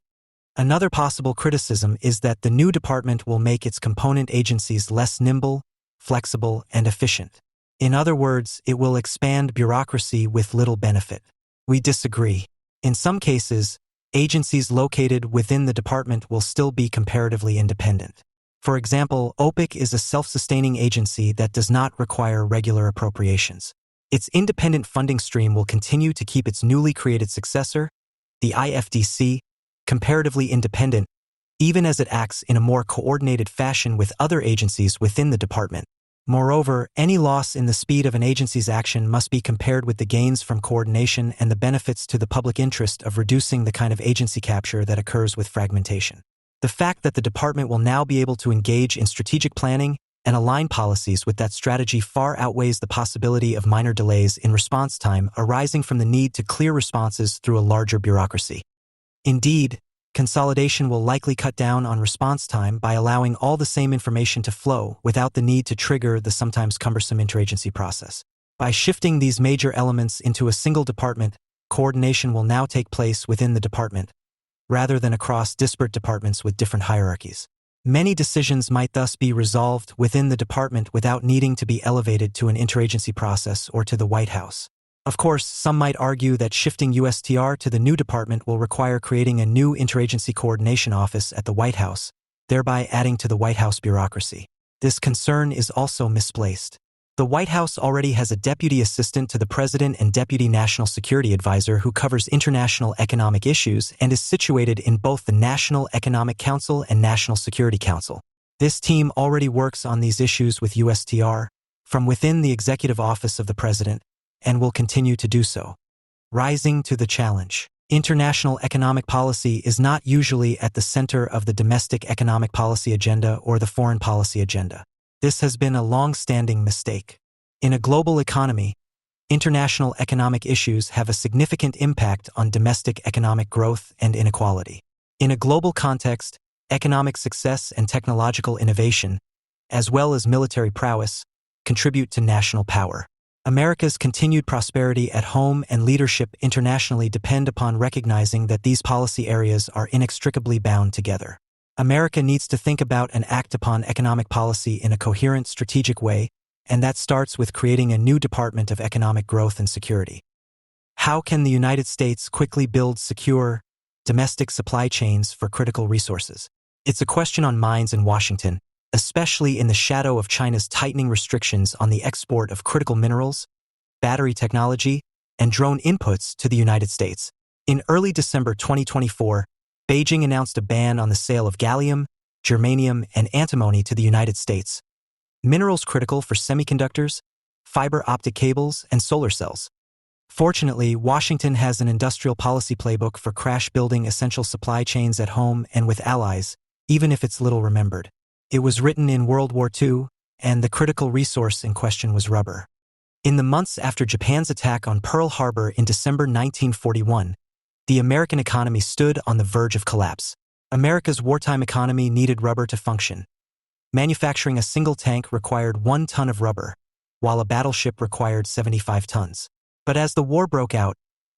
Another possible criticism is that the new department will make its component agencies less nimble, flexible, and efficient. In other words, it will expand bureaucracy with little benefit. We disagree. In some cases, agencies located within the department will still be comparatively independent. For example, OPIC is a self-sustaining agency that does not require regular appropriations. Its independent funding stream will continue to keep its newly created successor, the IFDC, comparatively independent, even as it acts in a more coordinated fashion with other agencies within the department. Moreover, any loss in the speed of an agency's action must be compared with the gains from coordination and the benefits to the public interest of reducing the kind of agency capture that occurs with fragmentation. The fact that the department will now be able to engage in strategic planning and align policies with that strategy far outweighs the possibility of minor delays in response time arising from the need to clear responses through a larger bureaucracy. Indeed, consolidation will likely cut down on response time by allowing all the same information to flow without the need to trigger the sometimes cumbersome interagency process. By shifting these major elements into a single department, coordination will now take place within the department, rather than across disparate departments with different hierarchies. Many decisions might thus be resolved within the department without needing to be elevated to an interagency process or to the White House. Of course, some might argue that shifting USTR to the new department will require creating a new interagency coordination office at the White House, thereby adding to the White House bureaucracy. This concern is also misplaced. The White House already has a deputy assistant to the president and deputy national security advisor who covers international economic issues and is situated in both the National Economic Council and National Security Council. This team already works on these issues with USTR from within the executive office of the president and will continue to do so. Rising to the challenge. International economic policy is not usually at the center of the domestic economic policy agenda or the foreign policy agenda. This has been a long-standing mistake. In a global economy, international economic issues have a significant impact on domestic economic growth and inequality. In a global context, economic success and technological innovation, as well as military prowess, contribute to national power. America's continued prosperity at home and leadership internationally depend upon recognizing that these policy areas are inextricably bound together. America needs to think about and act upon economic policy in a coherent, strategic way, and that starts with creating a new Department of Economic Growth and Security. How can the United States quickly build secure, domestic supply chains for critical resources? It's a question on minds in Washington, especially in the shadow of China's tightening restrictions on the export of critical minerals, battery technology, and drone inputs to the United States. In early December 2024, Beijing announced a ban on the sale of gallium, germanium, and antimony to the United States, minerals critical for semiconductors, fiber optic cables, and solar cells. Fortunately, Washington has an industrial policy playbook for crash-building essential supply chains at home and with allies, even if it's little remembered. It was written in World War II, and the critical resource in question was rubber. In the months after Japan's attack on Pearl Harbor in December 1941, the American economy stood on the verge of collapse. America's wartime economy needed rubber to function. Manufacturing a single tank required 1 ton of rubber, while a battleship required 75 tons. But as the war broke out,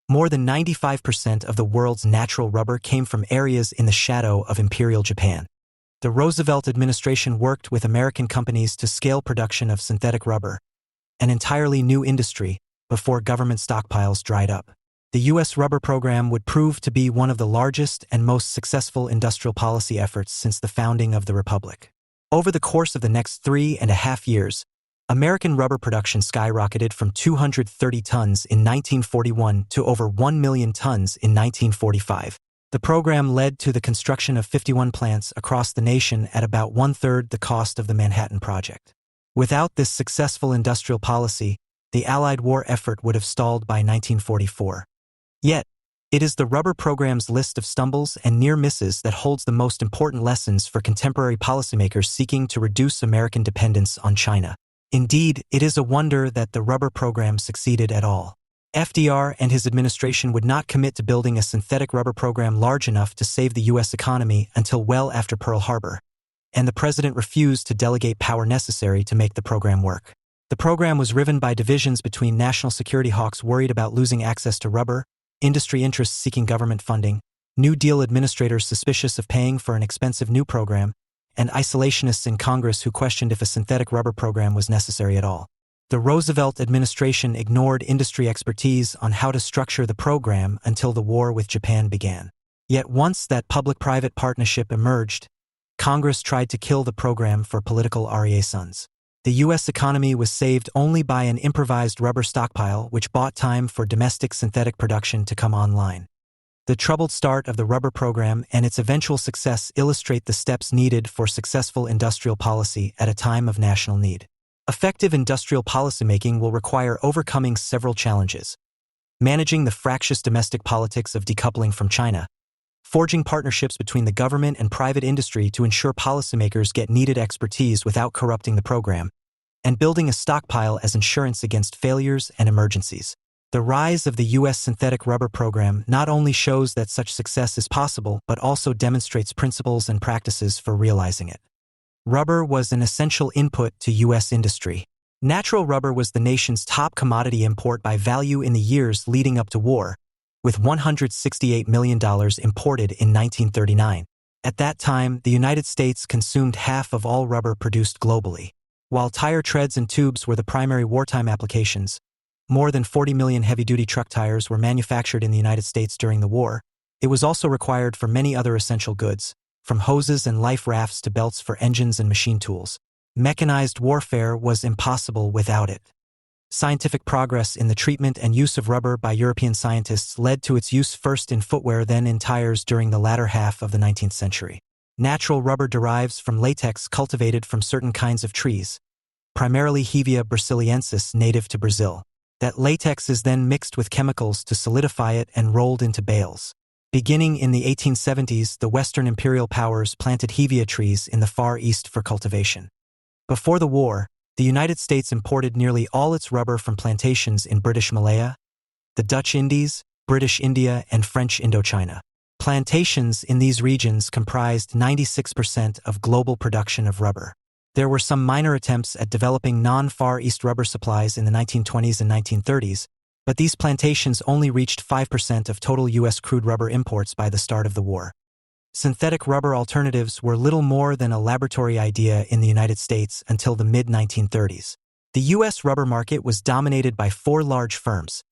more than 95% of the world's natural rubber came from areas in the shadow of Imperial Japan. The Roosevelt administration worked with American companies to scale production of synthetic rubber, an entirely new industry, before government stockpiles dried up. The U.S. rubber program would prove to be one of the largest and most successful industrial policy efforts since the founding of the Republic. Over the course of the next 3.5 years, American rubber production skyrocketed from 230 tons in 1941 to over 1 million tons in 1945. The program led to the construction of 51 plants across the nation at about 1/3 the cost of the Manhattan Project. Without this successful industrial policy, the Allied war effort would have stalled by 1944. Yet, it is the rubber program's list of stumbles and near misses that holds the most important lessons for contemporary policymakers seeking to reduce American dependence on China. Indeed, it is a wonder that the rubber program succeeded at all. FDR and his administration would not commit to building a synthetic rubber program large enough to save the U.S. economy until well after Pearl Harbor, and the president refused to delegate power necessary to make the program work. The program was riven by divisions between national security hawks worried about losing access to rubber, industry interests seeking government funding, New Deal administrators suspicious of paying for an expensive new program, and isolationists in Congress who questioned if a synthetic rubber program was necessary at all. The Roosevelt administration ignored industry expertise on how to structure the program until the war with Japan began. Yet once that public-private partnership emerged, Congress tried to kill the program for political reasons. The U.S. economy was saved only by an improvised rubber stockpile which bought time for domestic synthetic production to come online. The troubled start of the rubber program and its eventual success illustrate the steps needed for successful industrial policy at a time of national need. Effective industrial policymaking will require overcoming several challenges: managing the fractious domestic politics of decoupling from China, forging partnerships between the government and private industry to ensure policymakers get needed expertise without corrupting the program, and building a stockpile as insurance against failures and emergencies. The rise of the U.S. synthetic rubber program not only shows that such success is possible but also demonstrates principles and practices for realizing it. Rubber was an essential input to U.S. industry. Natural rubber was the nation's top commodity import by value in the years leading up to war, with $168 million imported in 1939. At that time, the United States consumed half of all rubber produced globally. While tire treads and tubes were the primary wartime applications, more than 40 million heavy-duty truck tires were manufactured in the United States during the war. It was also required for many other essential goods, from hoses and life rafts to belts for engines and machine tools. Mechanized warfare was impossible without it. Scientific progress in the treatment and use of rubber by European scientists led to its use first in footwear then in tires during the latter half of the 19th century. Natural rubber derives from latex cultivated from certain kinds of trees, primarily Hevea brasiliensis native to Brazil. That latex is then mixed with chemicals to solidify it and rolled into bales. Beginning in the 1870s, the Western imperial powers planted Hevea trees in the Far East for cultivation. Before the war, the United States imported nearly all its rubber from plantations in British Malaya, the Dutch Indies, British India, and French Indochina. Plantations in these regions comprised 96% of global production of rubber. There were some minor attempts at developing non-Far East rubber supplies in the 1920s and 1930s, but these plantations only reached 5% of total U.S. crude rubber imports by the start of the war. Synthetic rubber alternatives were little more than a laboratory idea in the United States until the mid-1930s. The U.S. rubber market was dominated by four large firms: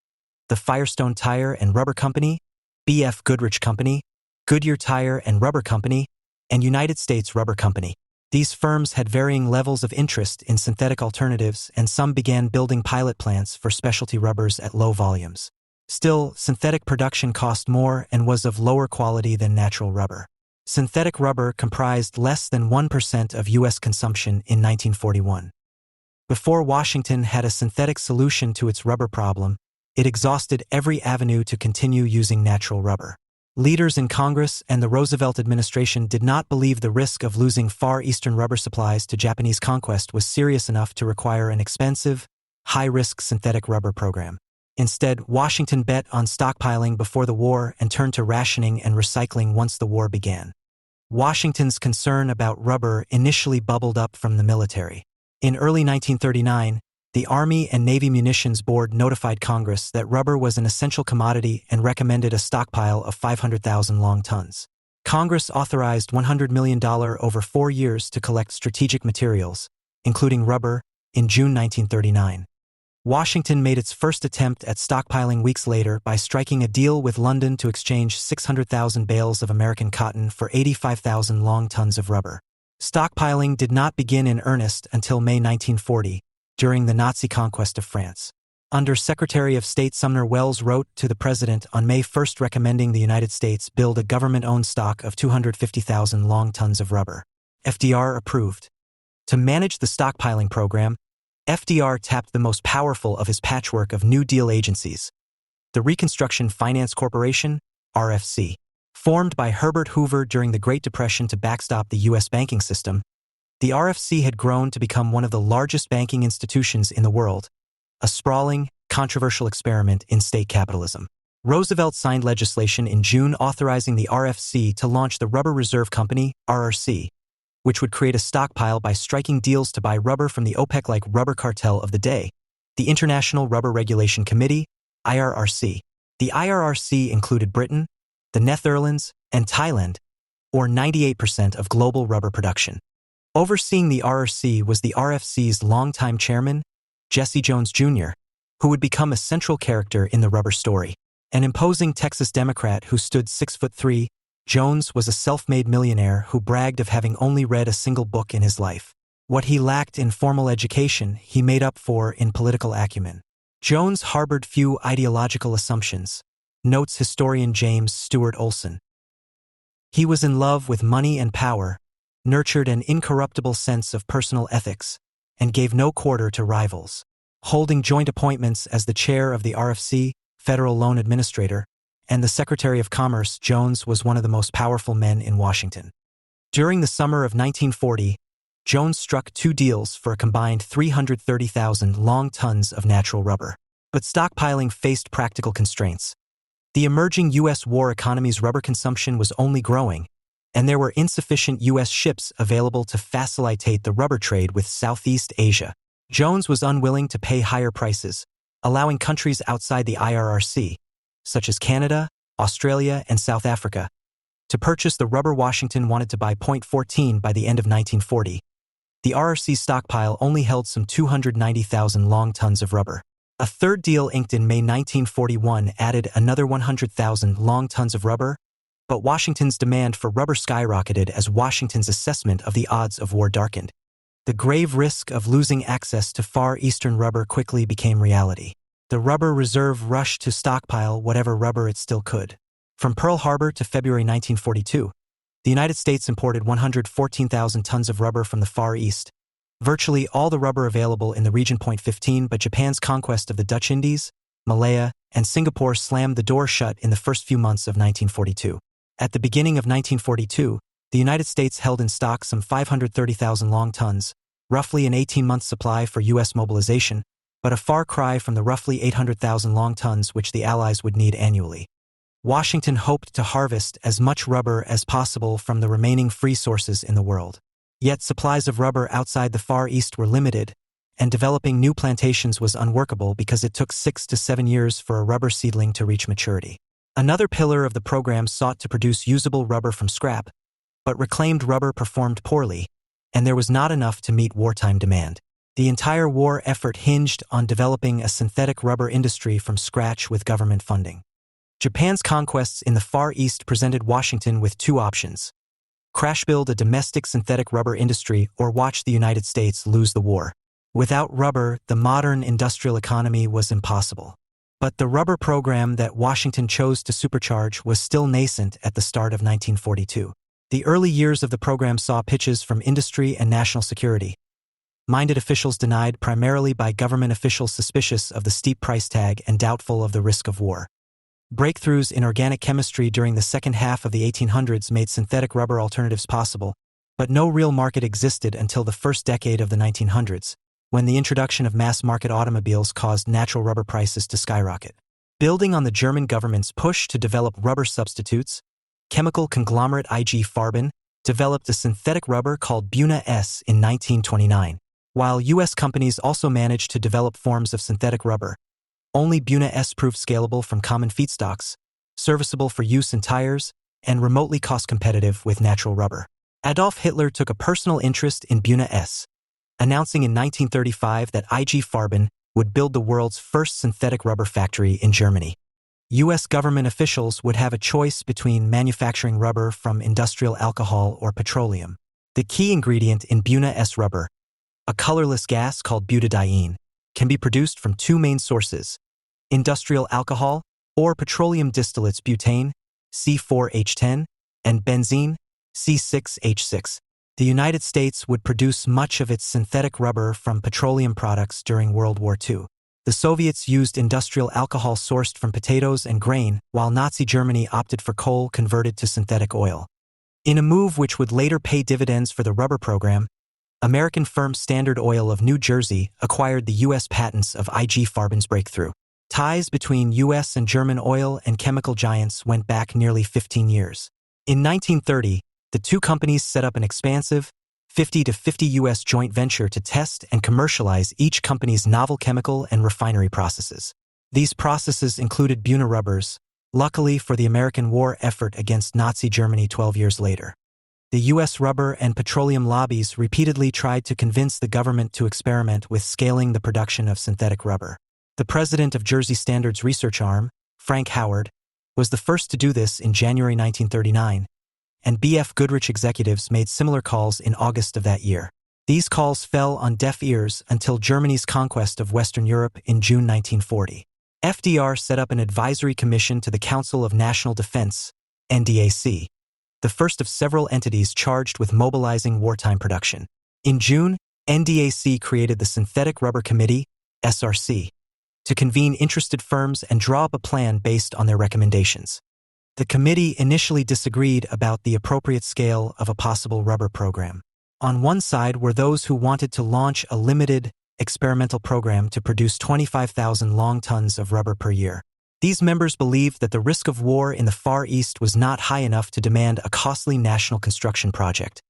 the Firestone Tire and Rubber Company, B.F. Goodrich Company, Goodyear Tire and Rubber Company, and United States Rubber Company. These firms had varying levels of interest in synthetic alternatives, and some began building pilot plants for specialty rubbers at low volumes. Still, synthetic production cost more and was of lower quality than natural rubber. Synthetic rubber comprised less than 1% of U.S. consumption in 1941. Before Washington had a synthetic solution to its rubber problem, it exhausted every avenue to continue using natural rubber. Leaders in Congress and the Roosevelt administration did not believe the risk of losing Far Eastern rubber supplies to Japanese conquest was serious enough to require an expensive, high-risk synthetic rubber program. Instead, Washington bet on stockpiling before the war and turned to rationing and recycling once the war began. Washington's concern about rubber initially bubbled up from the military. In early 1939, the Army and Navy Munitions Board notified Congress that rubber was an essential commodity and recommended a stockpile of 500,000 long tons. Congress authorized $100 million over 4 years to collect strategic materials, including rubber, in June 1939. Washington made its first attempt at stockpiling weeks later by striking a deal with London to exchange 600,000 bales of American cotton for 85,000 long tons of rubber. Stockpiling did not begin in earnest until May 1940, during the Nazi conquest of France. Under Secretary of State Sumner Welles wrote to the President on May 1 recommending the United States build a government-owned stock of 250,000 long tons of rubber. FDR approved. To manage the stockpiling program, FDR tapped the most powerful of his patchwork of New Deal agencies, the Reconstruction Finance Corporation, RFC. Formed by Herbert Hoover during the Great Depression to backstop the U.S. banking system, the RFC had grown to become one of the largest banking institutions in the world, a sprawling, controversial experiment in state capitalism. Roosevelt signed legislation in June authorizing the RFC to launch the Rubber Reserve Company, RRC, which would create a stockpile by striking deals to buy rubber from the OPEC-like rubber cartel of the day, the International Rubber Regulation Committee, IRRC. The IRRC included Britain, the Netherlands, and Thailand, or 98% of global rubber production. Overseeing the RRC was the RFC's longtime chairman, Jesse Jones Jr., who would become a central character in the rubber story. An imposing Texas Democrat who stood 6'3", Jones was a self-made millionaire who bragged of having only read a single book in his life. What he lacked in formal education, he made up for in political acumen. Jones harbored few ideological assumptions, notes historian James Stewart Olson. He was in love with money and power, nurtured an incorruptible sense of personal ethics, and gave no quarter to rivals. Holding joint appointments as the chair of the RFC, Federal Loan Administrator, and the Secretary of Commerce, Jones was one of the most powerful men in Washington. During the summer of 1940, Jones struck 2 deals for a combined 330,000 long tons of natural rubber. But stockpiling faced practical constraints. The emerging U.S. war economy's rubber consumption was only growing, and there were insufficient U.S. ships available to facilitate the rubber trade with Southeast Asia. Jones was unwilling to pay higher prices, allowing countries outside the IRRC, such as Canada, Australia, and South Africa, to purchase the rubber Washington wanted to buy. 14 By the end of 1940, the RRC stockpile only held some 290,000 long tons of rubber. A third deal inked in May 1941 added another 100,000 long tons of rubber, but Washington's demand for rubber skyrocketed as Washington's assessment of the odds of war darkened. The grave risk of losing access to Far Eastern rubber quickly became reality. The Rubber Reserve rushed to stockpile whatever rubber it still could. From Pearl Harbor to February 1942, the United States imported 114,000 tons of rubber from the Far East, virtually all the rubber available in the region. 15 But Japan's conquest of the Dutch Indies, Malaya, and Singapore slammed the door shut in the first few months of 1942. At the beginning of 1942, the United States held in stock some 530,000 long tons, roughly an 18-month supply for U.S. mobilization, but a far cry from the roughly 800,000 long tons which the Allies would need annually. Washington hoped to harvest as much rubber as possible from the remaining free sources in the world. Yet supplies of rubber outside the Far East were limited, and developing new plantations was unworkable because it took 6 to 7 years for a rubber seedling to reach maturity. Another pillar of the program sought to produce usable rubber from scrap, but reclaimed rubber performed poorly, and there was not enough to meet wartime demand. The entire war effort hinged on developing a synthetic rubber industry from scratch with government funding. Japan's conquests in the Far East presented Washington with 2 options: crash build a domestic synthetic rubber industry or watch the United States lose the war. Without rubber, the modern industrial economy was impossible. But the rubber program that Washington chose to supercharge was still nascent at the start of 1942. The early years of the program saw pitches from industry and national security. Minded officials denied, primarily by government officials suspicious of the steep price tag and doubtful of the risk of war. Breakthroughs in organic chemistry during the second half of the 1800s made synthetic rubber alternatives possible, but no real market existed until the first decade of the 1900s, when the introduction of mass-market automobiles caused natural rubber prices to skyrocket. Building on the German government's push to develop rubber substitutes, chemical conglomerate IG Farben developed a synthetic rubber called Buna S in 1929. While U.S. companies also managed to develop forms of synthetic rubber, only Buna S proved scalable from common feedstocks, serviceable for use in tires, and remotely cost-competitive with natural rubber. Adolf Hitler took a personal interest in Buna S, announcing in 1935 that IG Farben would build the world's first synthetic rubber factory in Germany. U.S. government officials would have a choice between manufacturing rubber from industrial alcohol or petroleum. The key ingredient in Buna S rubber, a colorless gas called butadiene, can be produced from 2 main sources: industrial alcohol, or petroleum distillates butane, C4H10, and benzene, C6H6. The United States would produce much of its synthetic rubber from petroleum products during World War II. The Soviets used industrial alcohol sourced from potatoes and grain, while Nazi Germany opted for coal converted to synthetic oil. In a move which would later pay dividends for the rubber program, American firm Standard Oil of New Jersey acquired the U.S. patents of IG Farben's breakthrough. Ties between U.S. and German oil and chemical giants went back nearly 15 years. In 1930, the two companies set up an expansive 50-50 U.S. joint venture to test and commercialize each company's novel chemical and refinery processes. These processes included Buna rubbers, luckily for the American war effort against Nazi Germany 12 years later. The U.S. rubber and petroleum lobbies repeatedly tried to convince the government to experiment with scaling the production of synthetic rubber. The president of Jersey Standard's research arm, Frank Howard, was the first to do this in January 1939, and B.F. Goodrich executives made similar calls in August of that year. These calls fell on deaf ears until Germany's conquest of Western Europe in June 1940. FDR set up an advisory commission to the Council of National Defense, NDAC, the first of several entities charged with mobilizing wartime production. In June, NDAC created the Synthetic Rubber Committee, SRC, to convene interested firms and draw up a plan based on their recommendations. The committee initially disagreed about the appropriate scale of a possible rubber program. On one side were those who wanted to launch a limited, experimental program to produce 25,000 long tons of rubber per year. These members believed that the risk of war in the Far East was not high enough to demand a costly national construction project,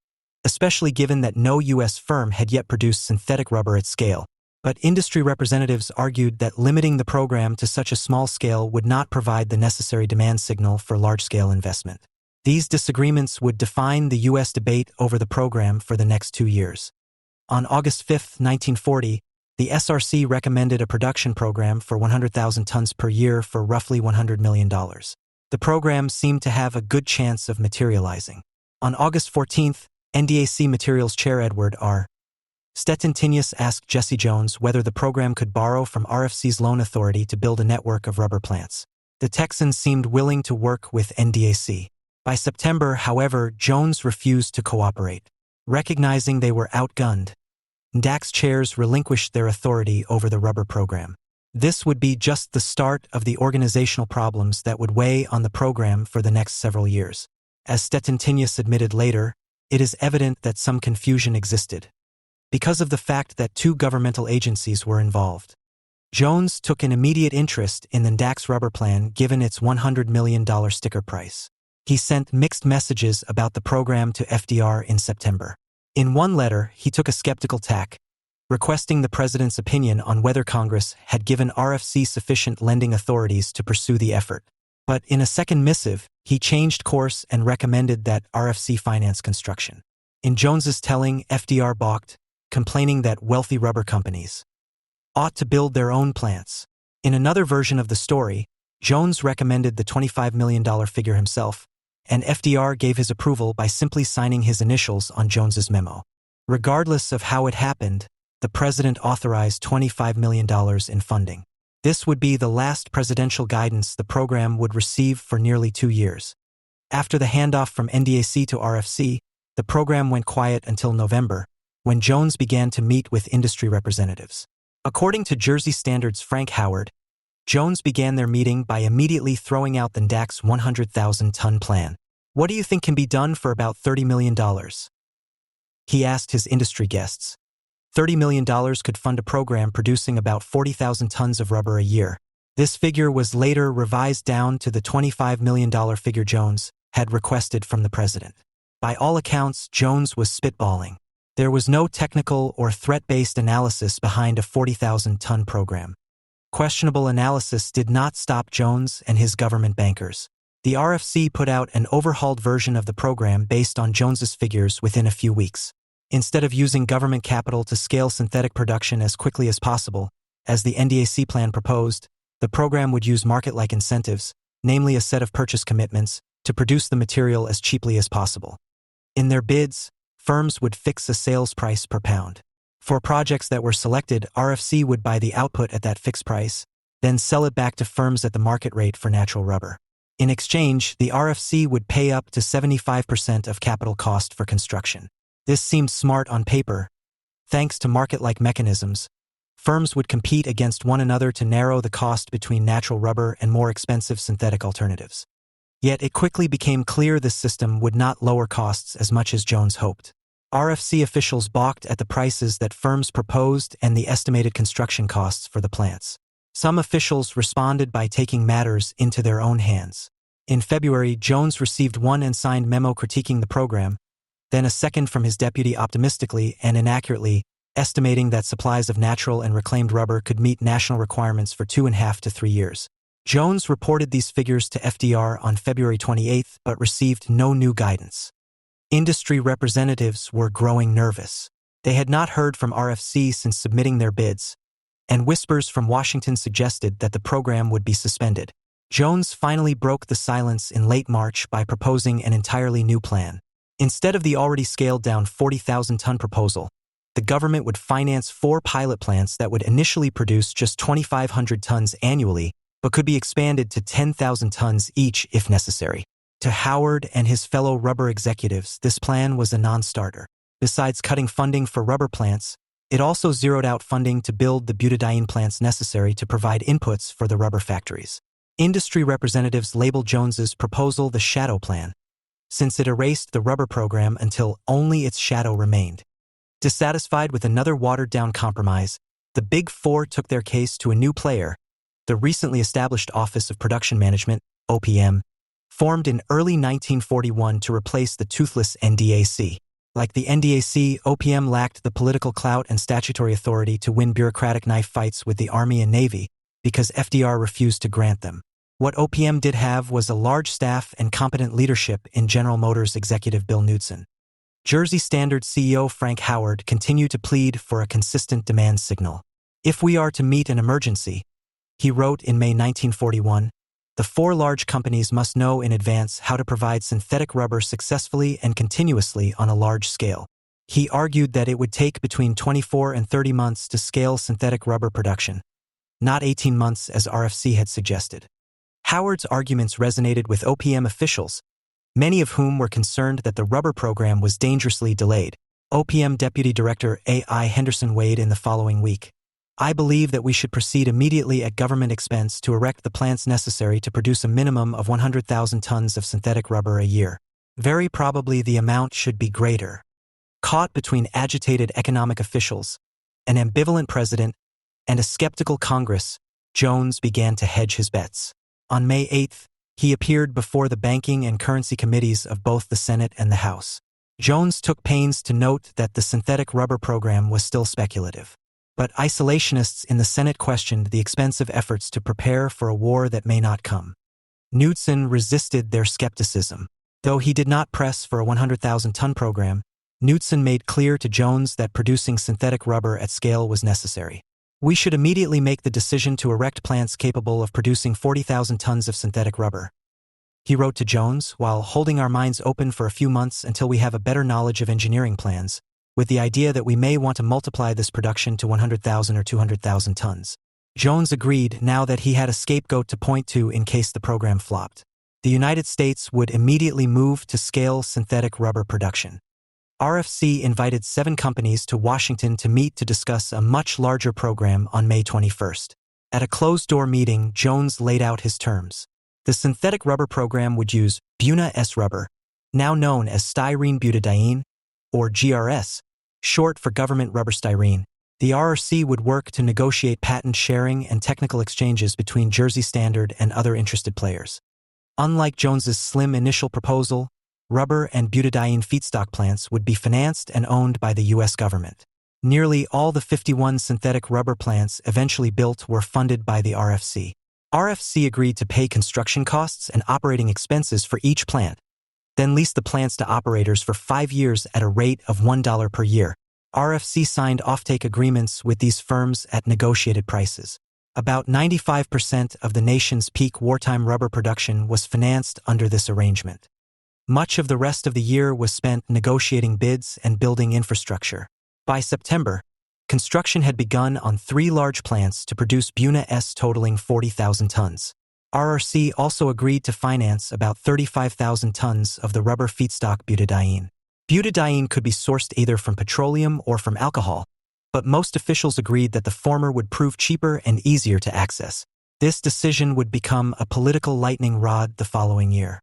especially given that no U.S. firm had yet produced synthetic rubber at scale. But industry representatives argued that limiting the program to such a small scale would not provide the necessary demand signal for large-scale investment. These disagreements would define the U.S. debate over the program for the next 2 years. On August 5, 1940, the SRC recommended a production program for 100,000 tons per year for roughly $100 million. The program seemed to have a good chance of materializing. On August 14, NDAC Materials Chair Edward R. Stettintinius asked Jesse Jones whether the program could borrow from RFC's loan authority to build a network of rubber plants. The Texans seemed willing to work with NDAC. By September, however, Jones refused to cooperate. Recognizing they were outgunned, NDAC's chairs relinquished their authority over the rubber program. This would be just the start of the organizational problems that would weigh on the program for the next several years. As Stettintinius admitted later, it is evident that some confusion existed, because of the fact that two governmental agencies were involved. Jones took an immediate interest in the NDAC's rubber plan given its $100 million sticker price. He sent mixed messages about the program to FDR in September. In one letter, he took a skeptical tack, requesting the president's opinion on whether Congress had given RFC sufficient lending authorities to pursue the effort. But in a second missive, he changed course and recommended that RFC finance construction. In Jones's telling, FDR balked, complaining that wealthy rubber companies ought to build their own plants. In another version of the story, Jones recommended the $25 million figure himself, and FDR gave his approval by simply signing his initials on Jones's memo. Regardless of how it happened, the president authorized $25 million in funding. This would be the last presidential guidance the program would receive for nearly 2 years. After the handoff from NDAC to RFC, the program went quiet until November, when Jones began to meet with industry representatives. According to Jersey Standard's Frank Howard, Jones began their meeting by immediately throwing out the NDAC's 100,000-ton plan. "What do you think can be done for about $30 million?" he asked his industry guests. $30 million could fund a program producing about 40,000 tons of rubber a year. This figure was later revised down to the $25 million figure Jones had requested from the president. By all accounts, Jones was spitballing. There was no technical or threat-based analysis behind a 40,000-ton program. Questionable analysis did not stop Jones and his government bankers. The RFC put out an overhauled version of the program based on Jones's figures within a few weeks. Instead of using government capital to scale synthetic production as quickly as possible, as the NDAC plan proposed, the program would use market-like incentives, namely a set of purchase commitments, to produce the material as cheaply as possible. In their bids, firms would fix a sales price per pound. For projects that were selected, RFC would buy the output at that fixed price, then sell it back to firms at the market rate for natural rubber. In exchange, the RFC would pay up to 75% of capital cost for construction. This seemed smart on paper. Thanks to market-like mechanisms, firms would compete against one another to narrow the cost between natural rubber and more expensive synthetic alternatives. Yet it quickly became clear this system would not lower costs as much as Jones hoped. RFC officials balked at the prices that firms proposed and the estimated construction costs for the plants. Some officials responded by taking matters into their own hands. In February, Jones received one unsigned memo critiquing the program, then a second from his deputy optimistically and inaccurately estimating that supplies of natural and reclaimed rubber could meet national requirements for 2.5 to 3 years. Jones reported these figures to FDR on February 28 but received no new guidance. Industry representatives were growing nervous. They had not heard from RFC since submitting their bids, and whispers from Washington suggested that the program would be suspended. Jones finally broke the silence in late March by proposing an entirely new plan. Instead of the already scaled-down 40,000-ton proposal, the government would finance 4 pilot plants that would initially produce just 2,500 tons annually, but could be expanded to 10,000 tons each if necessary. To Howard and his fellow rubber executives, this plan was a non-starter. Besides cutting funding for rubber plants, it also zeroed out funding to build the butadiene plants necessary to provide inputs for the rubber factories. Industry representatives labeled Jones's proposal the shadow plan, since it erased the rubber program until only its shadow remained. Dissatisfied with another watered-down compromise, the Big Four took their case to a new player, the recently established Office of Production Management, OPM, formed in early 1941 to replace the toothless NDAC. Like the NDAC, OPM lacked the political clout and statutory authority to win bureaucratic knife fights with the Army and Navy because FDR refused to grant them. What OPM did have was a large staff and competent leadership in General Motors executive Bill Knutson. Jersey Standard CEO Frank Howard continued to plead for a consistent demand signal. If we are to meet an emergency, he wrote in May 1941, the 4 large companies must know in advance how to provide synthetic rubber successfully and continuously on a large scale. He argued that it would take between 24 and 30 months to scale synthetic rubber production, not 18 months as RFC had suggested. Howard's arguments resonated with OPM officials, many of whom were concerned that the rubber program was dangerously delayed. OPM Deputy Director A.I. Henderson weighed in the following week. I believe that we should proceed immediately at government expense to erect the plants necessary to produce a minimum of 100,000 tons of synthetic rubber a year. Very probably the amount should be greater. Caught between agitated economic officials, an ambivalent president, and a skeptical Congress, Jones began to hedge his bets. On May 8, he appeared before the Banking and Currency Committees of both the Senate and the House. Jones took pains to note that the synthetic rubber program was still speculative. But isolationists in the Senate questioned the expensive efforts to prepare for a war that may not come. Knutson resisted their skepticism. Though he did not press for a 100,000-ton program, Knutson made clear to Jones that producing synthetic rubber at scale was necessary. We should immediately make the decision to erect plants capable of producing 40,000 tons of synthetic rubber, he wrote to Jones, while holding our minds open for a few months until we have a better knowledge of engineering plans, with the idea that we may want to multiply this production to 100,000 or 200,000 tons. Jones agreed now that he had a scapegoat to point to in case the program flopped. The United States would immediately move to scale synthetic rubber production. RFC invited 7 companies to Washington to meet to discuss a much larger program on May 21. At a closed-door meeting, Jones laid out his terms. The synthetic rubber program would use Buna-S rubber, now known as styrene butadiene, or GRS, short for government rubber styrene. The RRC would work to negotiate patent sharing and technical exchanges between Jersey Standard and other interested players. Unlike Jones's slim initial proposal, rubber and butadiene feedstock plants would be financed and owned by the U.S. government. Nearly all the 51 synthetic rubber plants eventually built were funded by the RFC. RFC agreed to pay construction costs and operating expenses for each plant, then leased the plants to operators for 5 years at a rate of $1 per year. RFC signed offtake agreements with these firms at negotiated prices. About 95% of the nation's peak wartime rubber production was financed under this arrangement. Much of the rest of the year was spent negotiating bids and building infrastructure. By September, construction had begun on 3 large plants to produce Buna-S totaling 40,000 tons. RRC also agreed to finance about 35,000 tons of the rubber feedstock butadiene. Butadiene could be sourced either from petroleum or from alcohol, but most officials agreed that the former would prove cheaper and easier to access. This decision would become a political lightning rod the following year.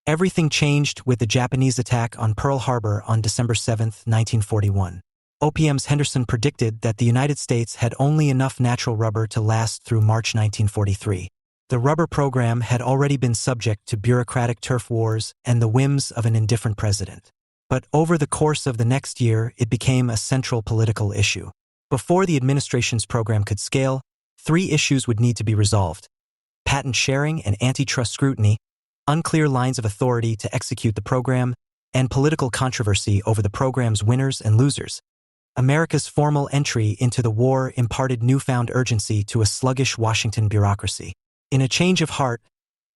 Everything changed with the Japanese attack on Pearl Harbor on December 7, 1941. OPM's Henderson predicted that the United States had only enough natural rubber to last through March 1943. The rubber program had already been subject to bureaucratic turf wars and the whims of an indifferent president. But over the course of the next year, it became a central political issue. Before the administration's program could scale, 3 issues would need to be resolved: patent sharing and antitrust scrutiny, unclear lines of authority to execute the program, and political controversy over the program's winners and losers. America's formal entry into the war imparted newfound urgency to a sluggish Washington bureaucracy. In a change of heart,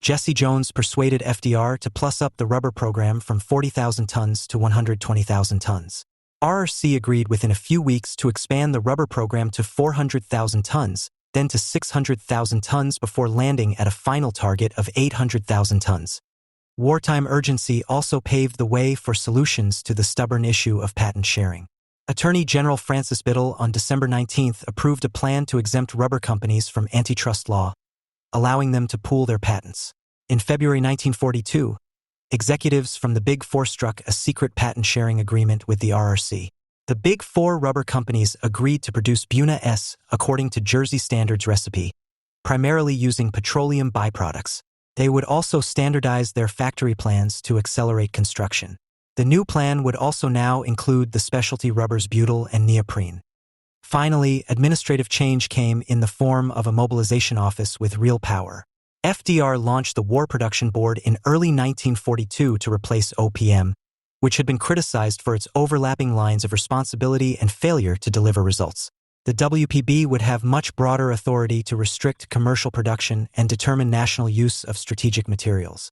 Jesse Jones persuaded FDR to plus up the rubber program from 40,000 tons to 120,000 tons. RRC agreed within a few weeks to expand the rubber program to 400,000 tons, then to 600,000 tons before landing at a final target of 800,000 tons. Wartime urgency also paved the way for solutions to the stubborn issue of patent sharing. Attorney General Francis Biddle on December 19 approved a plan to exempt rubber companies from antitrust law, allowing them to pool their patents. In February 1942, executives from the Big Four struck a secret patent sharing agreement with the RRC. The Big Four rubber companies agreed to produce Buna S according to Jersey Standard's recipe, primarily using petroleum byproducts. They would also standardize their factory plans to accelerate construction. The new plan would also now include the specialty rubbers butyl and neoprene. Finally, administrative change came in the form of a mobilization office with real power. FDR launched the War Production Board in early 1942 to replace OPM, which had been criticized for its overlapping lines of responsibility and failure to deliver results. The WPB would have much broader authority to restrict commercial production and determine national use of strategic materials.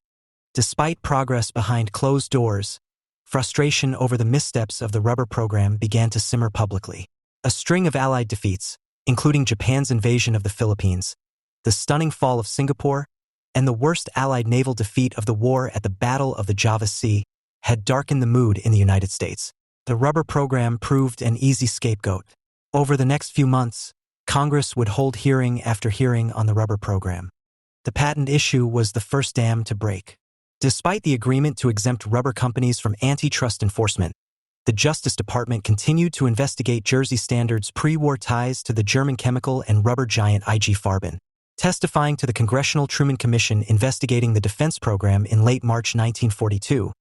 Despite progress behind closed doors, frustration over the missteps of the rubber program began to simmer publicly. A string of Allied defeats, including Japan's invasion of the Philippines, the stunning fall of Singapore, and the worst Allied naval defeat of the war at the Battle of the Java Sea, had darkened the mood in the United States. The rubber program proved an easy scapegoat. Over the next few months, Congress would hold hearing after hearing on the rubber program. The patent issue was the first dam to break. Despite the agreement to exempt rubber companies from antitrust enforcement, the Justice Department continued to investigate Jersey Standard's pre-war ties to the German chemical and rubber giant IG Farben. Testifying to the Congressional Truman Commission investigating the defense program in late March 1942,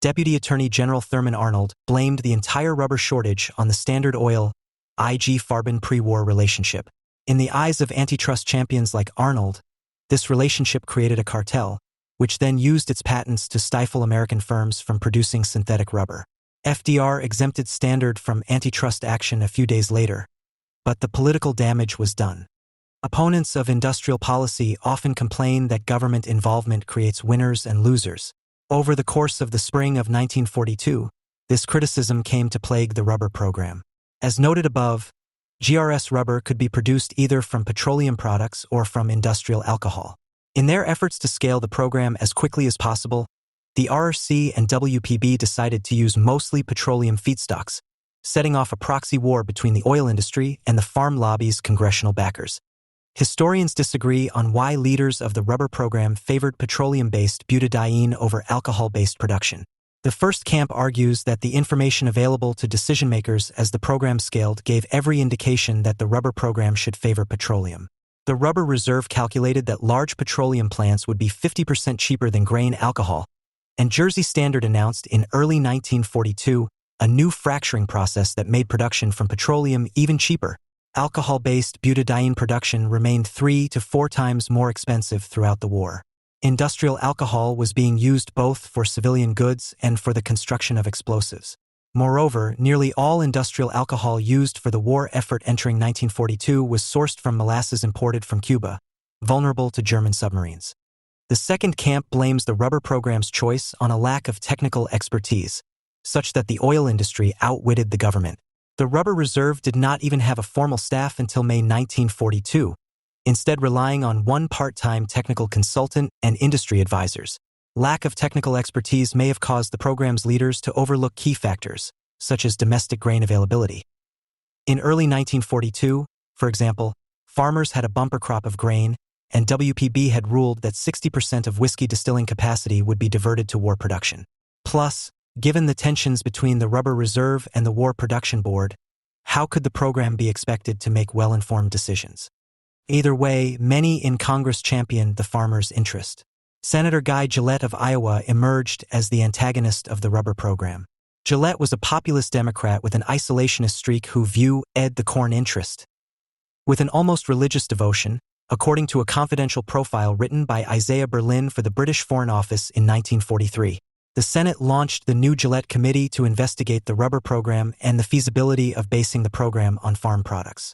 Deputy Attorney General Thurman Arnold blamed the entire rubber shortage on the Standard Oil IG Farben pre-war relationship. In the eyes of antitrust champions like Arnold, this relationship created a cartel, which then used its patents to stifle American firms from producing synthetic rubber. FDR exempted Standard from antitrust action a few days later, but the political damage was done. Opponents of industrial policy often complain that government involvement creates winners and losers. Over the course of the spring of 1942, this criticism came to plague the rubber program. As noted above, GRS rubber could be produced either from petroleum products or from industrial alcohol. In their efforts to scale the program as quickly as possible, the RRC and WPB decided to use mostly petroleum feedstocks, setting off a proxy war between the oil industry and the farm lobby's congressional backers. Historians disagree on why leaders of the rubber program favored petroleum-based butadiene over alcohol-based production. The first camp argues that the information available to decision-makers as the program scaled gave every indication that the rubber program should favor petroleum. The Rubber Reserve calculated that large petroleum plants would be 50% cheaper than grain alcohol, and Jersey Standard announced in early 1942 a new fracturing process that made production from petroleum even cheaper. Alcohol-based butadiene production remained 3 to 4 times more expensive throughout the war. Industrial alcohol was being used both for civilian goods and for the construction of explosives. Moreover, nearly all industrial alcohol used for the war effort entering 1942 was sourced from molasses imported from Cuba, vulnerable to German submarines. The second camp blames the rubber program's choice on a lack of technical expertise, such that the oil industry outwitted the government. The Rubber Reserve did not even have a formal staff until May 1942, instead relying on one part-time technical consultant and industry advisors. Lack of technical expertise may have caused the program's leaders to overlook key factors, such as domestic grain availability. In early 1942, for example, farmers had a bumper crop of grain, and WPB had ruled that 60% of whiskey distilling capacity would be diverted to war production. Plus, given the tensions between the Rubber Reserve and the War Production Board, how could the program be expected to make well-informed decisions? Either way, many in Congress championed the farmers' interest. Senator Guy Gillette of Iowa emerged as the antagonist of the rubber program. Gillette was a populist Democrat with an isolationist streak who viewed the corn interest with an almost religious devotion, according to a confidential profile written by Isaiah Berlin for the British Foreign Office in 1943. The Senate launched the new Gillette Committee to investigate the rubber program and the feasibility of basing the program on farm products.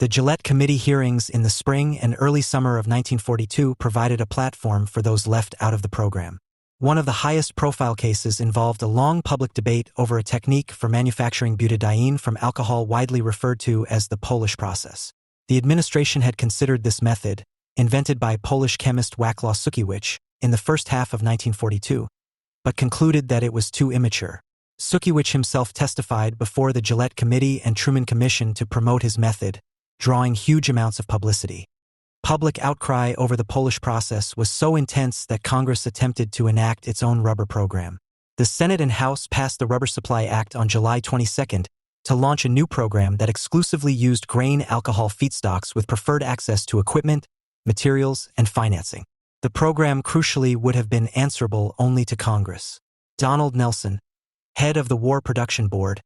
The Gillette Committee hearings in the spring and early summer of 1942 provided a platform for those left out of the program. One of the highest profile cases involved a long public debate over a technique for manufacturing butadiene from alcohol widely referred to as the Polish process. The administration had considered this method, invented by Polish chemist Wacław Sukiewicz, in the first half of 1942, but concluded that it was too immature. Sukiewicz himself testified before the Gillette Committee and Truman Commission to promote his method, drawing huge amounts of publicity. Public outcry over the Polish process was so intense that Congress attempted to enact its own rubber program. The Senate and House passed the Rubber Supply Act on July 22 to launch a new program that exclusively used grain alcohol feedstocks with preferred access to equipment, materials, and financing. The program crucially would have been answerable only to Congress. Donald Nelson, head of the War Production Board,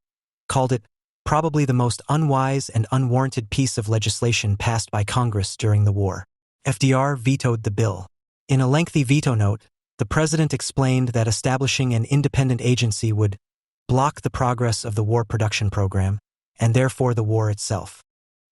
called it probably the most unwise and unwarranted piece of legislation passed by Congress during the war. FDR vetoed the bill. In a lengthy veto note, the president explained that establishing an independent agency would block the progress of the war production program, and therefore the war itself.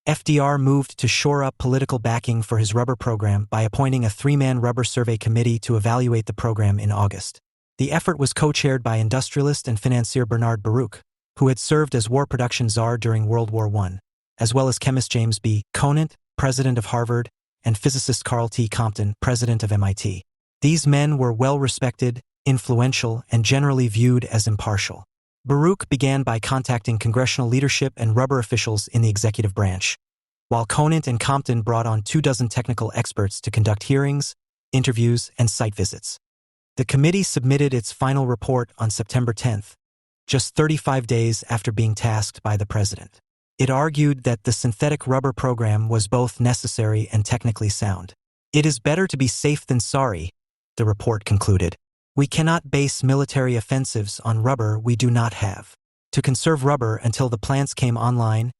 FDR moved to shore up political backing for his rubber program by appointing a three-man rubber survey committee to evaluate the program in August. The effort was co-chaired by industrialist and financier Bernard Baruch, who had served as war production czar during World War I, as well as chemist James B. Conant, president of Harvard, and physicist Carl T. Compton, president of MIT. These men were well-respected, influential, and generally viewed as impartial. Baruch began by contacting congressional leadership and rubber officials in the executive branch, while Conant and Compton brought on 24 technical experts to conduct hearings, interviews, and site visits. The committee submitted its final report on September 10, just 35 days after being tasked by the president. It argued that the synthetic rubber program was both necessary and technically sound. "It is better to be safe than sorry," the report concluded. "We cannot base military offensives on rubber we do not have." To conserve rubber until the plants came online,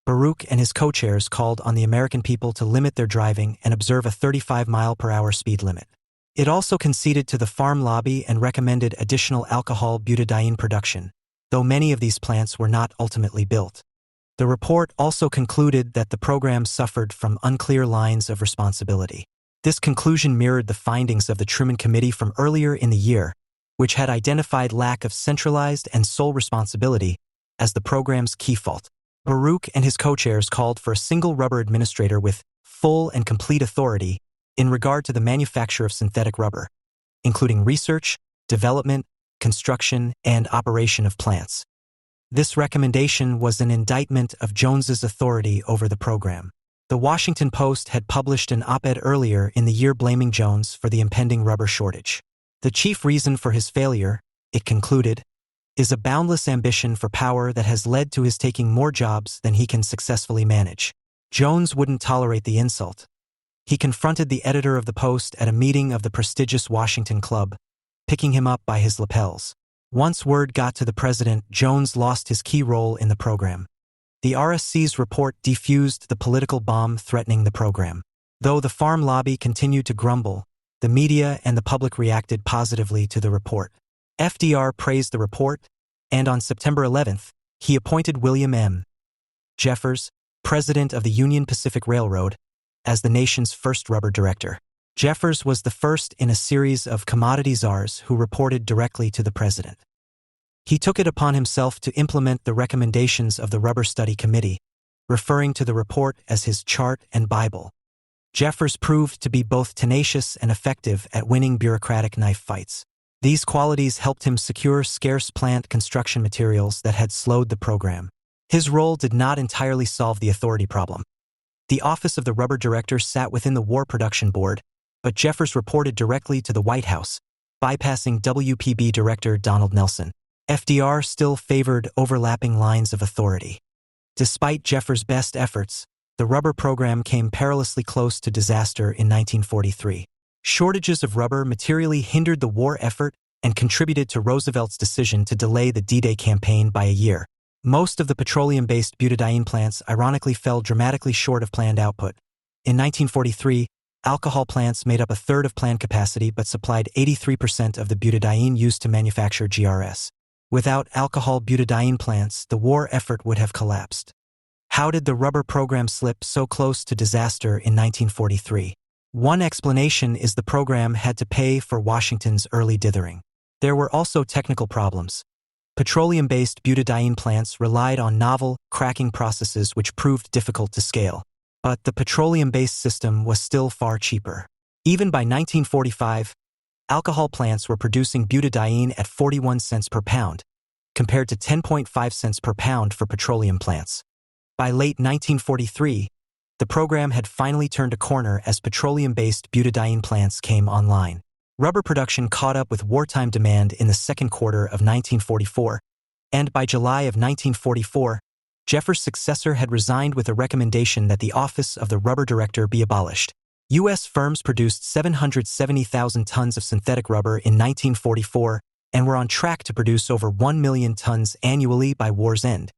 Baruch and his co-chairs called on the American people to limit their driving and observe a 35-mile-per-hour speed limit. It also conceded to the farm lobby and recommended additional alcohol butadiene production, though many of these plants were not ultimately built. The report also concluded that the program suffered from unclear lines of responsibility. This conclusion mirrored the findings of the Truman Committee from earlier in the year, which had identified lack of centralized and sole responsibility as the program's key fault. Baruch and his co-chairs called for a single rubber administrator with full and complete authority in regard to the manufacture of synthetic rubber, including research, development, construction, and operation of plants. This recommendation was an indictment of Jones's authority over the program. The Washington Post had published an op-ed earlier in the year blaming Jones for the impending rubber shortage. The chief reason for his failure, it concluded, is a boundless ambition for power that has led to his taking more jobs than he can successfully manage. Jones wouldn't tolerate the insult. He confronted the editor of the Post at a meeting of the prestigious Washington Club, picking him up by his lapels. Once word got to the president, Jones lost his key role in the program. The RSC's report defused the political bomb threatening the program. Though the farm lobby continued to grumble, the media and the public reacted positively to the report. FDR praised the report, and on September 11th, he appointed William M. Jeffers, president of the Union Pacific Railroad, as the nation's first rubber director. Jeffers was the first in a series of commodity czars who reported directly to the president. He took it upon himself to implement the recommendations of the Rubber Study Committee, referring to the report as his chart and Bible. Jeffers proved to be both tenacious and effective at winning bureaucratic knife fights. These qualities helped him secure scarce plant construction materials that had slowed the program. His role did not entirely solve the authority problem. The office of the rubber director sat within the War Production Board, but Jeffers reported directly to the White House, bypassing WPB Director Donald Nelson. FDR still favored overlapping lines of authority. Despite Jeffers' best efforts, the rubber program came perilously close to disaster in 1943. Shortages of rubber materially hindered the war effort and contributed to Roosevelt's decision to delay the D-Day campaign by a year. Most of the petroleum-based butadiene plants ironically fell dramatically short of planned output. In 1943, alcohol plants made up a third of planned capacity but supplied 83% of the butadiene used to manufacture GRS. Without alcohol butadiene plants, the war effort would have collapsed. How did the rubber program slip so close to disaster in 1943? One explanation is the program had to pay for Washington's early dithering. There were also technical problems. Petroleum-based butadiene plants relied on novel, cracking processes which proved difficult to scale. But the petroleum-based system was still far cheaper. Even by 1945, alcohol plants were producing butadiene at 41 cents per pound, compared to 10.5 cents per pound for petroleum plants. By late 1943, the program had finally turned a corner as petroleum-based butadiene plants came online. Rubber production caught up with wartime demand in the second quarter of 1944, and by July of 1944, Jeffers' successor had resigned with a recommendation that the office of the rubber director be abolished. U.S. firms produced 770,000 tons of synthetic rubber in 1944 and were on track to produce over 1 million tons annually by war's end.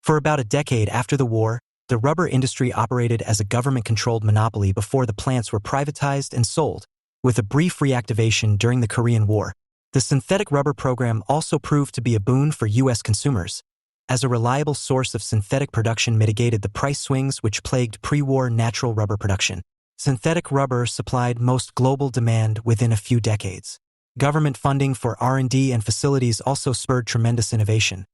For about a decade after the war, the rubber industry operated as a government-controlled monopoly before the plants were privatized and sold, with a brief reactivation during the Korean War. The synthetic rubber program also proved to be a boon for U.S. consumers, as a reliable source of synthetic production mitigated the price swings which plagued pre-war natural rubber production. Synthetic rubber supplied most global demand within a few decades. Government funding for R&D and facilities also spurred tremendous innovation.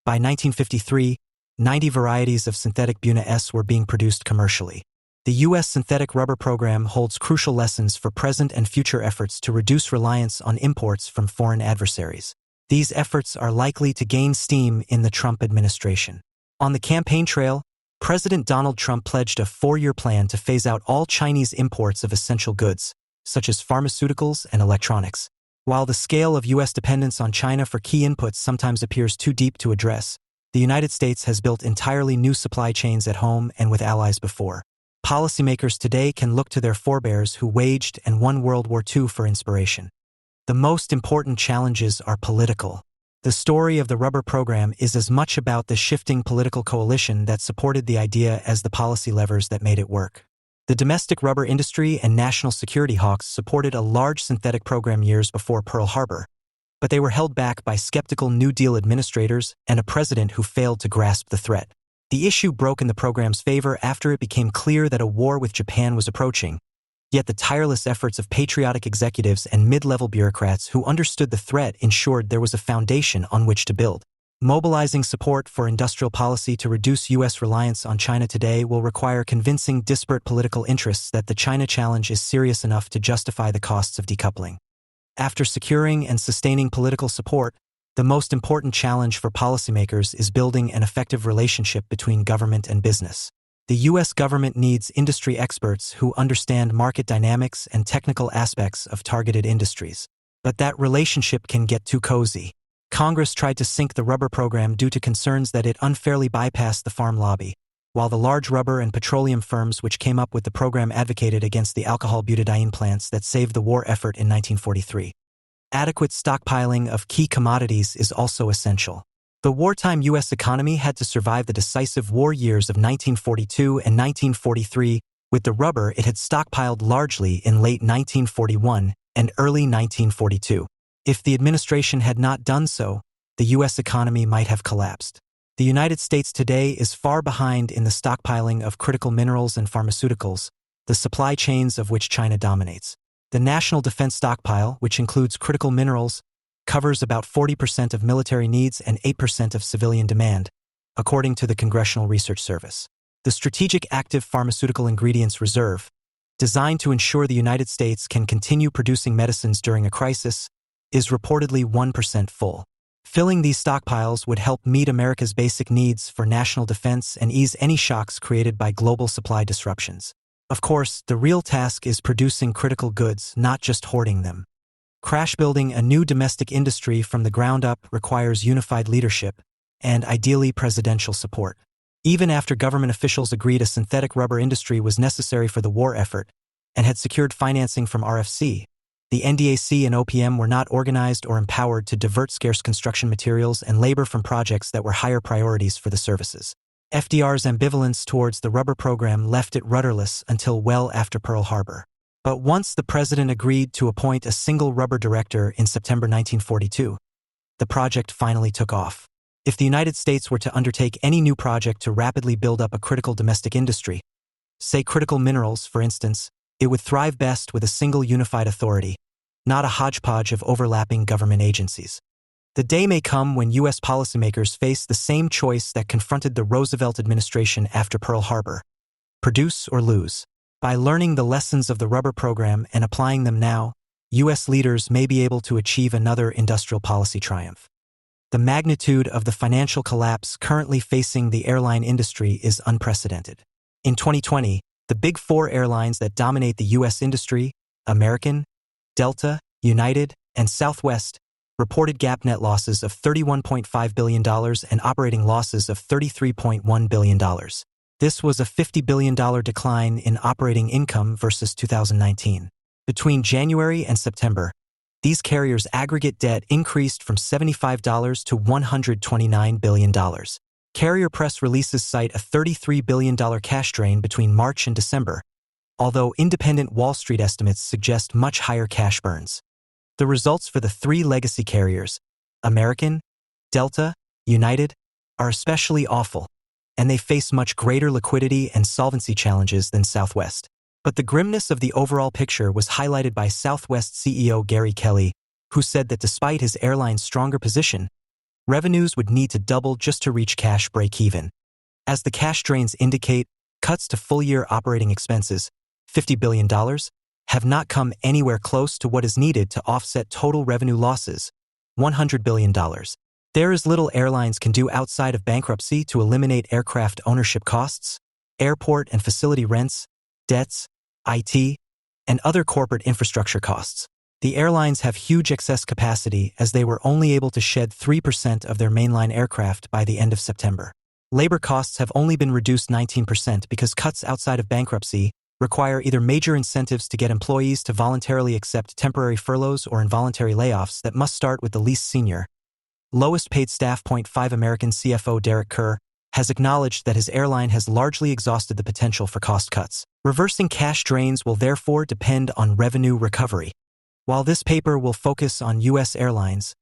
By 1953, 90 varieties of synthetic Buna S were being produced commercially. The U.S. synthetic rubber program holds crucial lessons for present and future efforts to reduce reliance on imports from foreign adversaries. These efforts are likely to gain steam in the Trump administration. On the campaign trail, President Donald Trump pledged a 4-year plan to phase out all Chinese imports of essential goods, such as pharmaceuticals and electronics. While the scale of U.S. dependence on China for key inputs sometimes appears too deep to address, the United States has built entirely new supply chains at home and with allies before. Policymakers today can look to their forebears who waged and won World War II for inspiration. The most important challenges are political. The story of the rubber program is as much about the shifting political coalition that supported the idea as the policy levers that made it work. The domestic rubber industry and national security hawks supported a large synthetic program years before Pearl Harbor, but they were held back by skeptical New Deal administrators and a president who failed to grasp the threat. The issue broke in the program's favor after it became clear that a war with Japan was approaching, yet the tireless efforts of patriotic executives and mid-level bureaucrats who understood the threat ensured there was a foundation on which to build. Mobilizing support for industrial policy to reduce U.S. reliance on China today will require convincing disparate political interests that the China challenge is serious enough to justify the costs of decoupling. After securing and sustaining political support, the most important challenge for policymakers is building an effective relationship between government and business. The U.S. government needs industry experts who understand market dynamics and technical aspects of targeted industries. But that relationship can get too cozy. Congress tried to sink the rubber program due to concerns that it unfairly bypassed the farm lobby, while the large rubber and petroleum firms which came up with the program advocated against the alcohol butadiene plants that saved the war effort in 1943. Adequate stockpiling of key commodities is also essential. The wartime U.S. economy had to survive the decisive war years of 1942 and 1943. With the rubber, it had stockpiled largely in late 1941 and early 1942. If the administration had not done so, the U.S. economy might have collapsed. The United States today is far behind in the stockpiling of critical minerals and pharmaceuticals, the supply chains of which China dominates. The National Defense Stockpile, which includes critical minerals, covers about 40% of military needs and 8% of civilian demand, according to the Congressional Research Service. The Strategic Active Pharmaceutical Ingredients Reserve, designed to ensure the United States can continue producing medicines during a crisis, is reportedly 1% full. Filling these stockpiles would help meet America's basic needs for national defense and ease any shocks created by global supply disruptions. Of course, the real task is producing critical goods, not just hoarding them. Crash building a new domestic industry from the ground up requires unified leadership and, ideally, presidential support. Even after government officials agreed a synthetic rubber industry was necessary for the war effort and had secured financing from RFC, the NDAC and OPM were not organized or empowered to divert scarce construction materials and labor from projects that were higher priorities for the services. FDR's ambivalence towards the rubber program left it rudderless until well after Pearl Harbor. But once the president agreed to appoint a single rubber director in September 1942, the project finally took off. If the United States were to undertake any new project to rapidly build up a critical domestic industry, say critical minerals, for instance, it would thrive best with a single unified authority, not a hodgepodge of overlapping government agencies. The day may come when U.S. policymakers face the same choice that confronted the Roosevelt administration after Pearl Harbor: produce or lose. By learning the lessons of the rubber program and applying them now, U.S. leaders may be able to achieve another industrial policy triumph. The magnitude of the financial collapse currently facing the airline industry is unprecedented. In 2020, the big four airlines that dominate the U.S. industry, American, Delta, United, and Southwest, reported GAAP net losses of $31.5 billion and operating losses of $33.1 billion. This was a $50 billion decline in operating income versus 2019. Between January and September, these carriers' aggregate debt increased from $75 to $129 billion. Carrier press releases cite a $33 billion cash drain between March and December, although independent Wall Street estimates suggest much higher cash burns. The results for the three legacy carriers, American, Delta, United, are especially awful, and they face much greater liquidity and solvency challenges than Southwest. But the grimness of the overall picture was highlighted by Southwest CEO Gary Kelly, who said that despite his airline's stronger position, revenues would need to double just to reach cash break-even. As the cash drains indicate, cuts to full-year operating expenses, $50 billion, have not come anywhere close to what is needed to offset total revenue losses, $100 billion. There is little airlines can do outside of bankruptcy to eliminate aircraft ownership costs, airport and facility rents, debts, IT, and other corporate infrastructure costs. The airlines have huge excess capacity as they were only able to shed 3% of their mainline aircraft by the end of September. Labor costs have only been reduced 19% because cuts outside of bankruptcy require either major incentives to get employees to voluntarily accept temporary furloughs or involuntary layoffs that must start with the least senior, lowest paid staff. 5 American CFO Derek Kerr has acknowledged that his airline has largely exhausted the potential for cost cuts. Reversing cash drains will therefore depend on revenue recovery. While this paper will focus on U.S. airlines,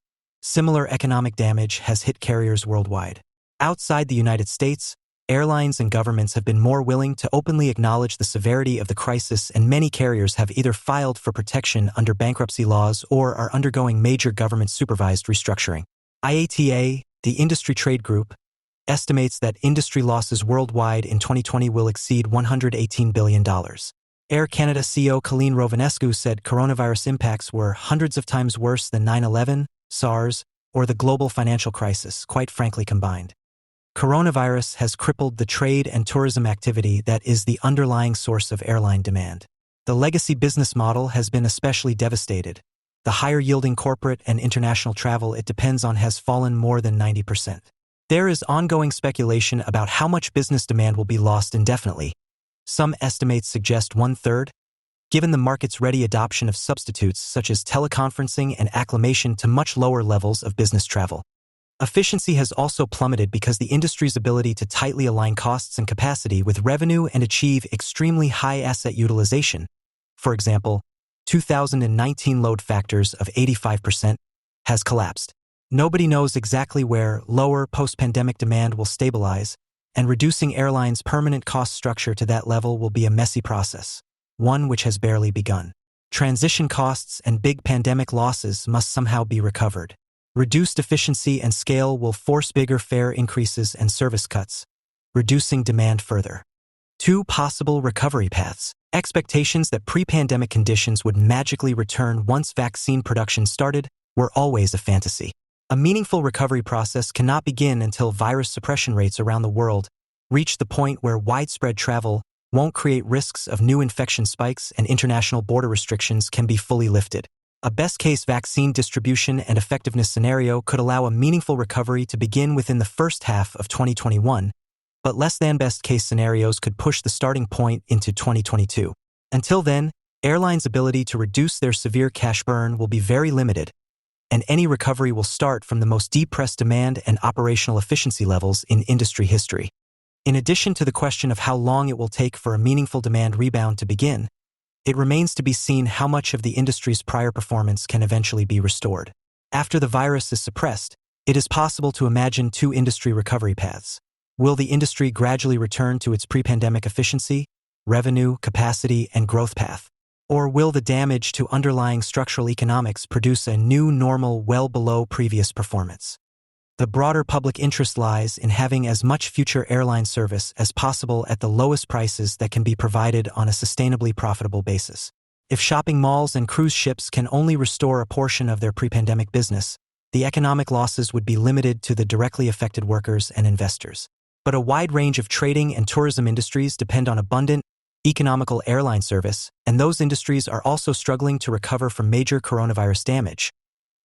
similar economic damage has hit carriers worldwide. Outside the United States, airlines and governments have been more willing to openly acknowledge the severity of the crisis, and many carriers have either filed for protection under bankruptcy laws or are undergoing major government-supervised restructuring. IATA, the industry trade group, estimates that industry losses worldwide in 2020 will exceed $118 billion. Air Canada CEO Colleen Rovanescu said coronavirus impacts were hundreds of times worse than 9/11, SARS, or the global financial crisis, quite frankly combined. Coronavirus has crippled the trade and tourism activity that is the underlying source of airline demand. The legacy business model has been especially devastated. The higher-yielding corporate and international travel it depends on has fallen more than 90%. There is ongoing speculation about how much business demand will be lost indefinitely. Some estimates suggest 1/3, given the market's ready adoption of substitutes such as teleconferencing and acclimation to much lower levels of business travel. Efficiency has also plummeted because the industry's ability to tightly align costs and capacity with revenue and achieve extremely high asset utilization, for example, 2019 load factors of 85%, has collapsed. Nobody knows exactly where lower post-pandemic demand will stabilize, and reducing airlines' permanent cost structure to that level will be a messy process, one which has barely begun. Transition costs and big pandemic losses must somehow be recovered. Reduced efficiency and scale will force bigger fare increases and service cuts, reducing demand further. 2 possible recovery paths. Expectations that pre-pandemic conditions would magically return once vaccine production started were always a fantasy. A meaningful recovery process cannot begin until virus suppression rates around the world reach the point where widespread travel won't create risks of new infection spikes and international border restrictions can be fully lifted. A best-case vaccine distribution and effectiveness scenario could allow a meaningful recovery to begin within the first half of 2021, but less-than best-case scenarios could push the starting point into 2022. Until then, airlines' ability to reduce their severe cash burn will be very limited, and any recovery will start from the most depressed demand and operational efficiency levels in industry history. In addition to the question of how long it will take for a meaningful demand rebound to begin, it remains to be seen how much of the industry's prior performance can eventually be restored. After the virus is suppressed, it is possible to imagine two industry recovery paths. Will the industry gradually return to its pre-pandemic efficiency, revenue, capacity, and growth path? Or will the damage to underlying structural economics produce a new normal well below previous performance? The broader public interest lies in having as much future airline service as possible at the lowest prices that can be provided on a sustainably profitable basis. If shopping malls and cruise ships can only restore a portion of their pre-pandemic business, the economic losses would be limited to the directly affected workers and investors. But a wide range of trading and tourism industries depend on abundant, economical airline service, and those industries are also struggling to recover from major coronavirus damage,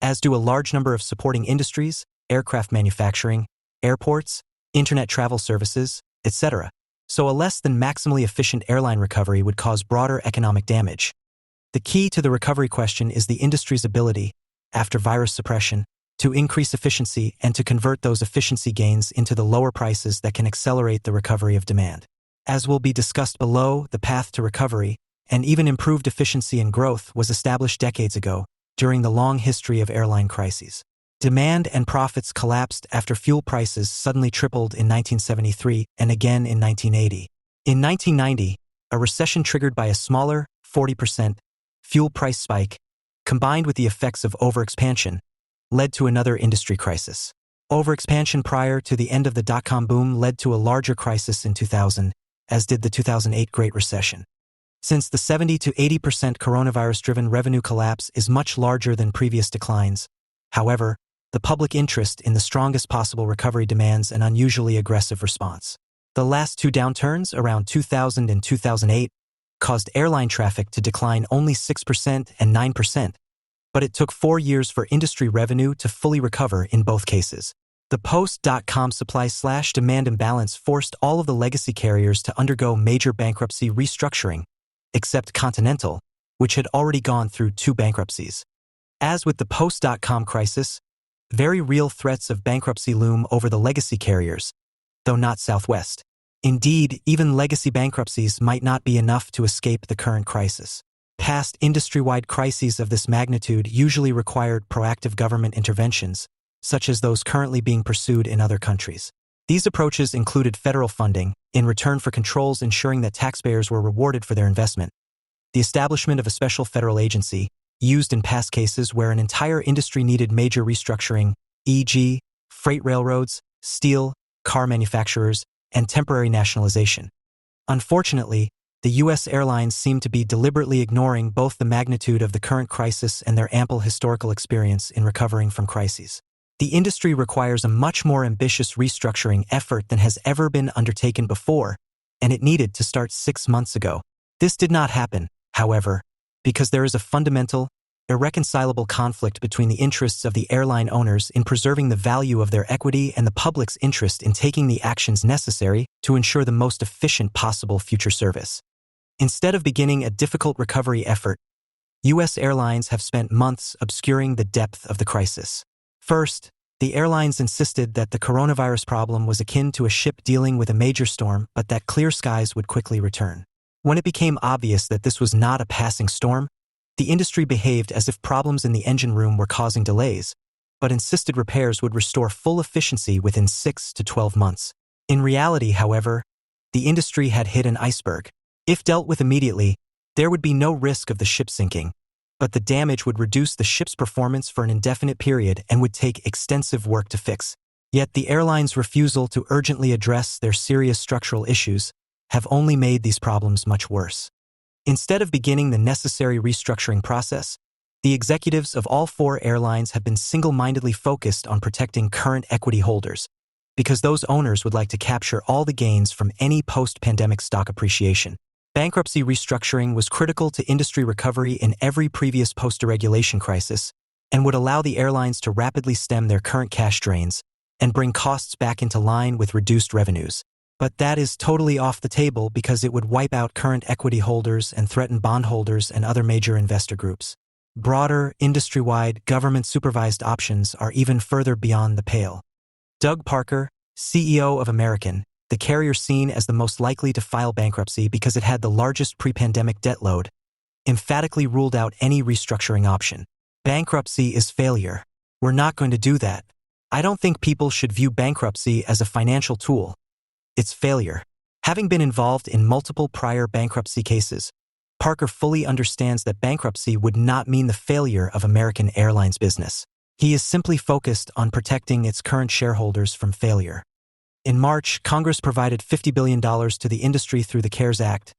as do a large number of supporting industries, aircraft manufacturing, airports, internet travel services, etc. So a less than maximally efficient airline recovery would cause broader economic damage. The key to the recovery question is the industry's ability, after virus suppression, to increase efficiency and to convert those efficiency gains into the lower prices that can accelerate the recovery of demand. As will be discussed below, the path to recovery, and even improved efficiency and growth, was established decades ago, during the long history of airline crises. Demand and profits collapsed after fuel prices suddenly tripled in 1973 and again in 1980. In 1990, a recession triggered by a smaller, 40%, fuel price spike, combined with the effects of overexpansion, led to another industry crisis. Overexpansion prior to the end of the dot-com boom led to a larger crisis in 2000, as did the 2008 Great Recession. Since the 70 to 80% coronavirus-driven revenue collapse is much larger than previous declines, however, the public interest in the strongest possible recovery demands an unusually aggressive response. The last two downturns, around 2000 and 2008, caused airline traffic to decline only 6% and 9%, but it took 4 years for industry revenue to fully recover in both cases. The post-dot-com supply/demand imbalance forced all of the legacy carriers to undergo major bankruptcy restructuring, except Continental, which had already gone through 2 bankruptcies. As with the post-dot-com crisis, very real threats of bankruptcy loom over the legacy carriers, though not Southwest. Indeed, even legacy bankruptcies might not be enough to escape the current crisis. Past industry-wide crises of this magnitude usually required proactive government interventions, such as those currently being pursued in other countries. These approaches included federal funding, in return for controls ensuring that taxpayers were rewarded for their investment, the establishment of a special federal agency, used in past cases where an entire industry needed major restructuring, e.g., freight railroads, steel, car manufacturers, and temporary nationalization. Unfortunately, the U.S. airlines seem to be deliberately ignoring both the magnitude of the current crisis and their ample historical experience in recovering from crises. The industry requires a much more ambitious restructuring effort than has ever been undertaken before, and it needed to start 6 months ago. This did not happen, however, because there is a fundamental, irreconcilable conflict between the interests of the airline owners in preserving the value of their equity and the public's interest in taking the actions necessary to ensure the most efficient possible future service. Instead of beginning a difficult recovery effort, U.S. airlines have spent months obscuring the depth of the crisis. First, the airlines insisted that the coronavirus problem was akin to a ship dealing with a major storm, but that clear skies would quickly return. When it became obvious that this was not a passing storm, the industry behaved as if problems in the engine room were causing delays, but insisted repairs would restore full efficiency within 6 to 12 months. In reality, however, the industry had hit an iceberg. If dealt with immediately, there would be no risk of the ship sinking, but the damage would reduce the ship's performance for an indefinite period and would take extensive work to fix. Yet the airline's refusal to urgently address their serious structural issues have only made these problems much worse. Instead of beginning the necessary restructuring process, the executives of all 4 airlines have been single-mindedly focused on protecting current equity holders, because those owners would like to capture all the gains from any post-pandemic stock appreciation. Bankruptcy restructuring was critical to industry recovery in every previous post-deregulation crisis and would allow the airlines to rapidly stem their current cash drains and bring costs back into line with reduced revenues. But that is totally off the table because it would wipe out current equity holders and threaten bondholders and other major investor groups. Broader, industry-wide, government-supervised options are even further beyond the pale. Doug Parker, CEO of American, the carrier seen as the most likely to file bankruptcy because it had the largest pre-pandemic debt load, emphatically ruled out any restructuring option. Bankruptcy is failure. We're not going to do that. I don't think people should view bankruptcy as a financial tool. It's failure. Having been involved in multiple prior bankruptcy cases, Parker fully understands that bankruptcy would not mean the failure of American Airlines business. He is simply focused on protecting its current shareholders from failure. In March, Congress provided $50 billion to the industry through the CARES Act,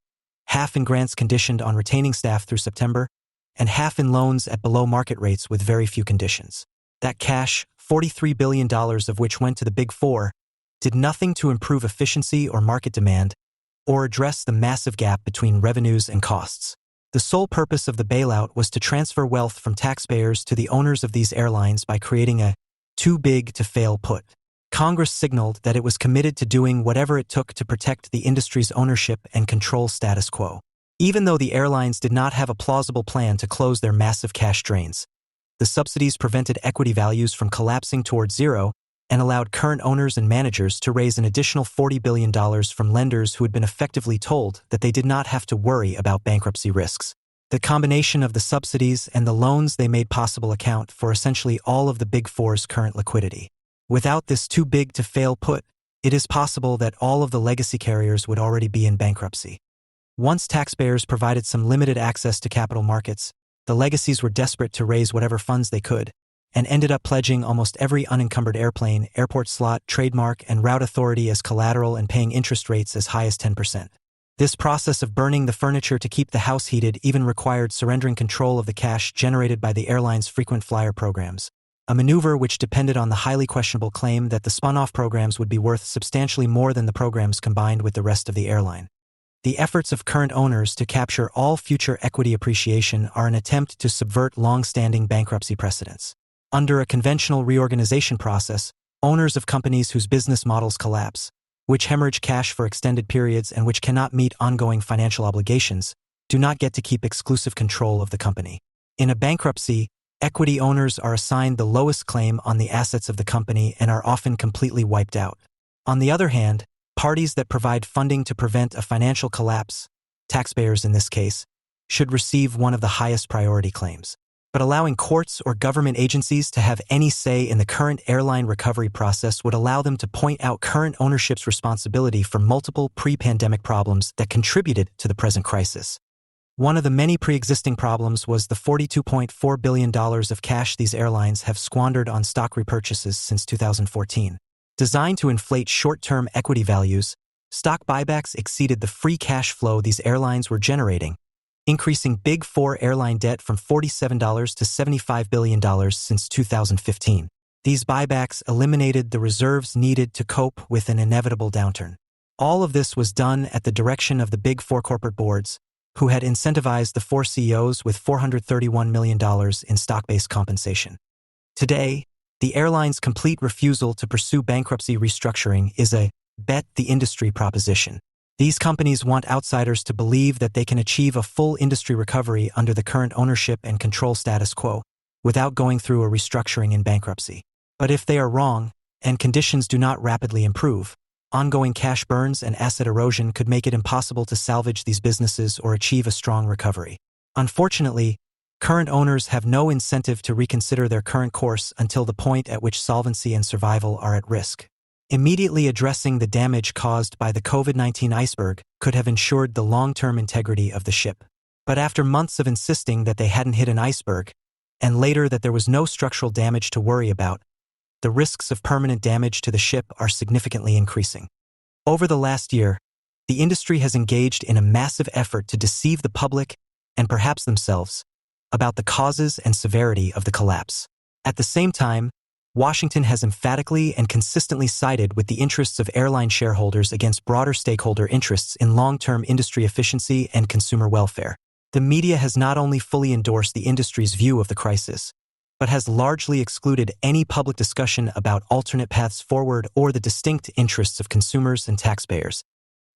half in grants conditioned on retaining staff through September, and half in loans at below market rates with very few conditions. That cash, $43 billion of which went to the Big Four, did nothing to improve efficiency or market demand, or address the massive gap between revenues and costs. The sole purpose of the bailout was to transfer wealth from taxpayers to the owners of these airlines by creating a too big to fail put. Congress signaled that it was committed to doing whatever it took to protect the industry's ownership and control status quo. Even though the airlines did not have a plausible plan to close their massive cash drains, the subsidies prevented equity values from collapsing towards zero and allowed current owners and managers to raise an additional $40 billion from lenders who had been effectively told that they did not have to worry about bankruptcy risks. The combination of the subsidies and the loans they made possible account for essentially all of the Big Four's current liquidity. Without this too big to fail put, it is possible that all of the legacy carriers would already be in bankruptcy. Once taxpayers provided some limited access to capital markets, the legacies were desperate to raise whatever funds they could, and ended up pledging almost every unencumbered airplane, airport slot, trademark, and route authority as collateral and paying interest rates as high as 10%. This process of burning the furniture to keep the house heated even required surrendering control of the cash generated by the airline's frequent flyer programs, a maneuver which depended on the highly questionable claim that the spun-off programs would be worth substantially more than the programs combined with the rest of the airline. The efforts of current owners to capture all future equity appreciation are an attempt to subvert long-standing bankruptcy precedents. Under a conventional reorganization process, owners of companies whose business models collapse, which hemorrhage cash for extended periods and which cannot meet ongoing financial obligations, do not get to keep exclusive control of the company. In a bankruptcy, equity owners are assigned the lowest claim on the assets of the company and are often completely wiped out. On the other hand, parties that provide funding to prevent a financial collapse, taxpayers in this case, should receive one of the highest priority claims. But allowing courts or government agencies to have any say in the current airline recovery process would allow them to point out current ownership's responsibility for multiple pre-pandemic problems that contributed to the present crisis. One of the many pre-existing problems was the $42.4 billion of cash these airlines have squandered on stock repurchases since 2014. Designed to inflate short-term equity values, stock buybacks exceeded the free cash flow these airlines were generating, increasing Big Four airline debt from $47 to $75 billion since 2015. These buybacks eliminated the reserves needed to cope with an inevitable downturn. All of this was done at the direction of the Big Four corporate boards, who had incentivized the four CEOs with $431 million in stock-based compensation. Today, the airline's complete refusal to pursue bankruptcy restructuring is a bet the industry proposition. These companies want outsiders to believe that they can achieve a full industry recovery under the current ownership and control status quo without going through a restructuring in bankruptcy. But if they are wrong, and conditions do not rapidly improve, ongoing cash burns and asset erosion could make it impossible to salvage these businesses or achieve a strong recovery. Unfortunately, current owners have no incentive to reconsider their current course until the point at which solvency and survival are at risk. Immediately addressing the damage caused by the COVID-19 iceberg could have ensured the long-term integrity of the ship. But after months of insisting that they hadn't hit an iceberg, and later that there was no structural damage to worry about, the risks of permanent damage to the ship are significantly increasing. Over the last year, the industry has engaged in a massive effort to deceive the public, and perhaps themselves, about the causes and severity of the collapse. At the same time, Washington has emphatically and consistently sided with the interests of airline shareholders against broader stakeholder interests in long-term industry efficiency and consumer welfare. The media has not only fully endorsed the industry's view of the crisis, but has largely excluded any public discussion about alternate paths forward or the distinct interests of consumers and taxpayers.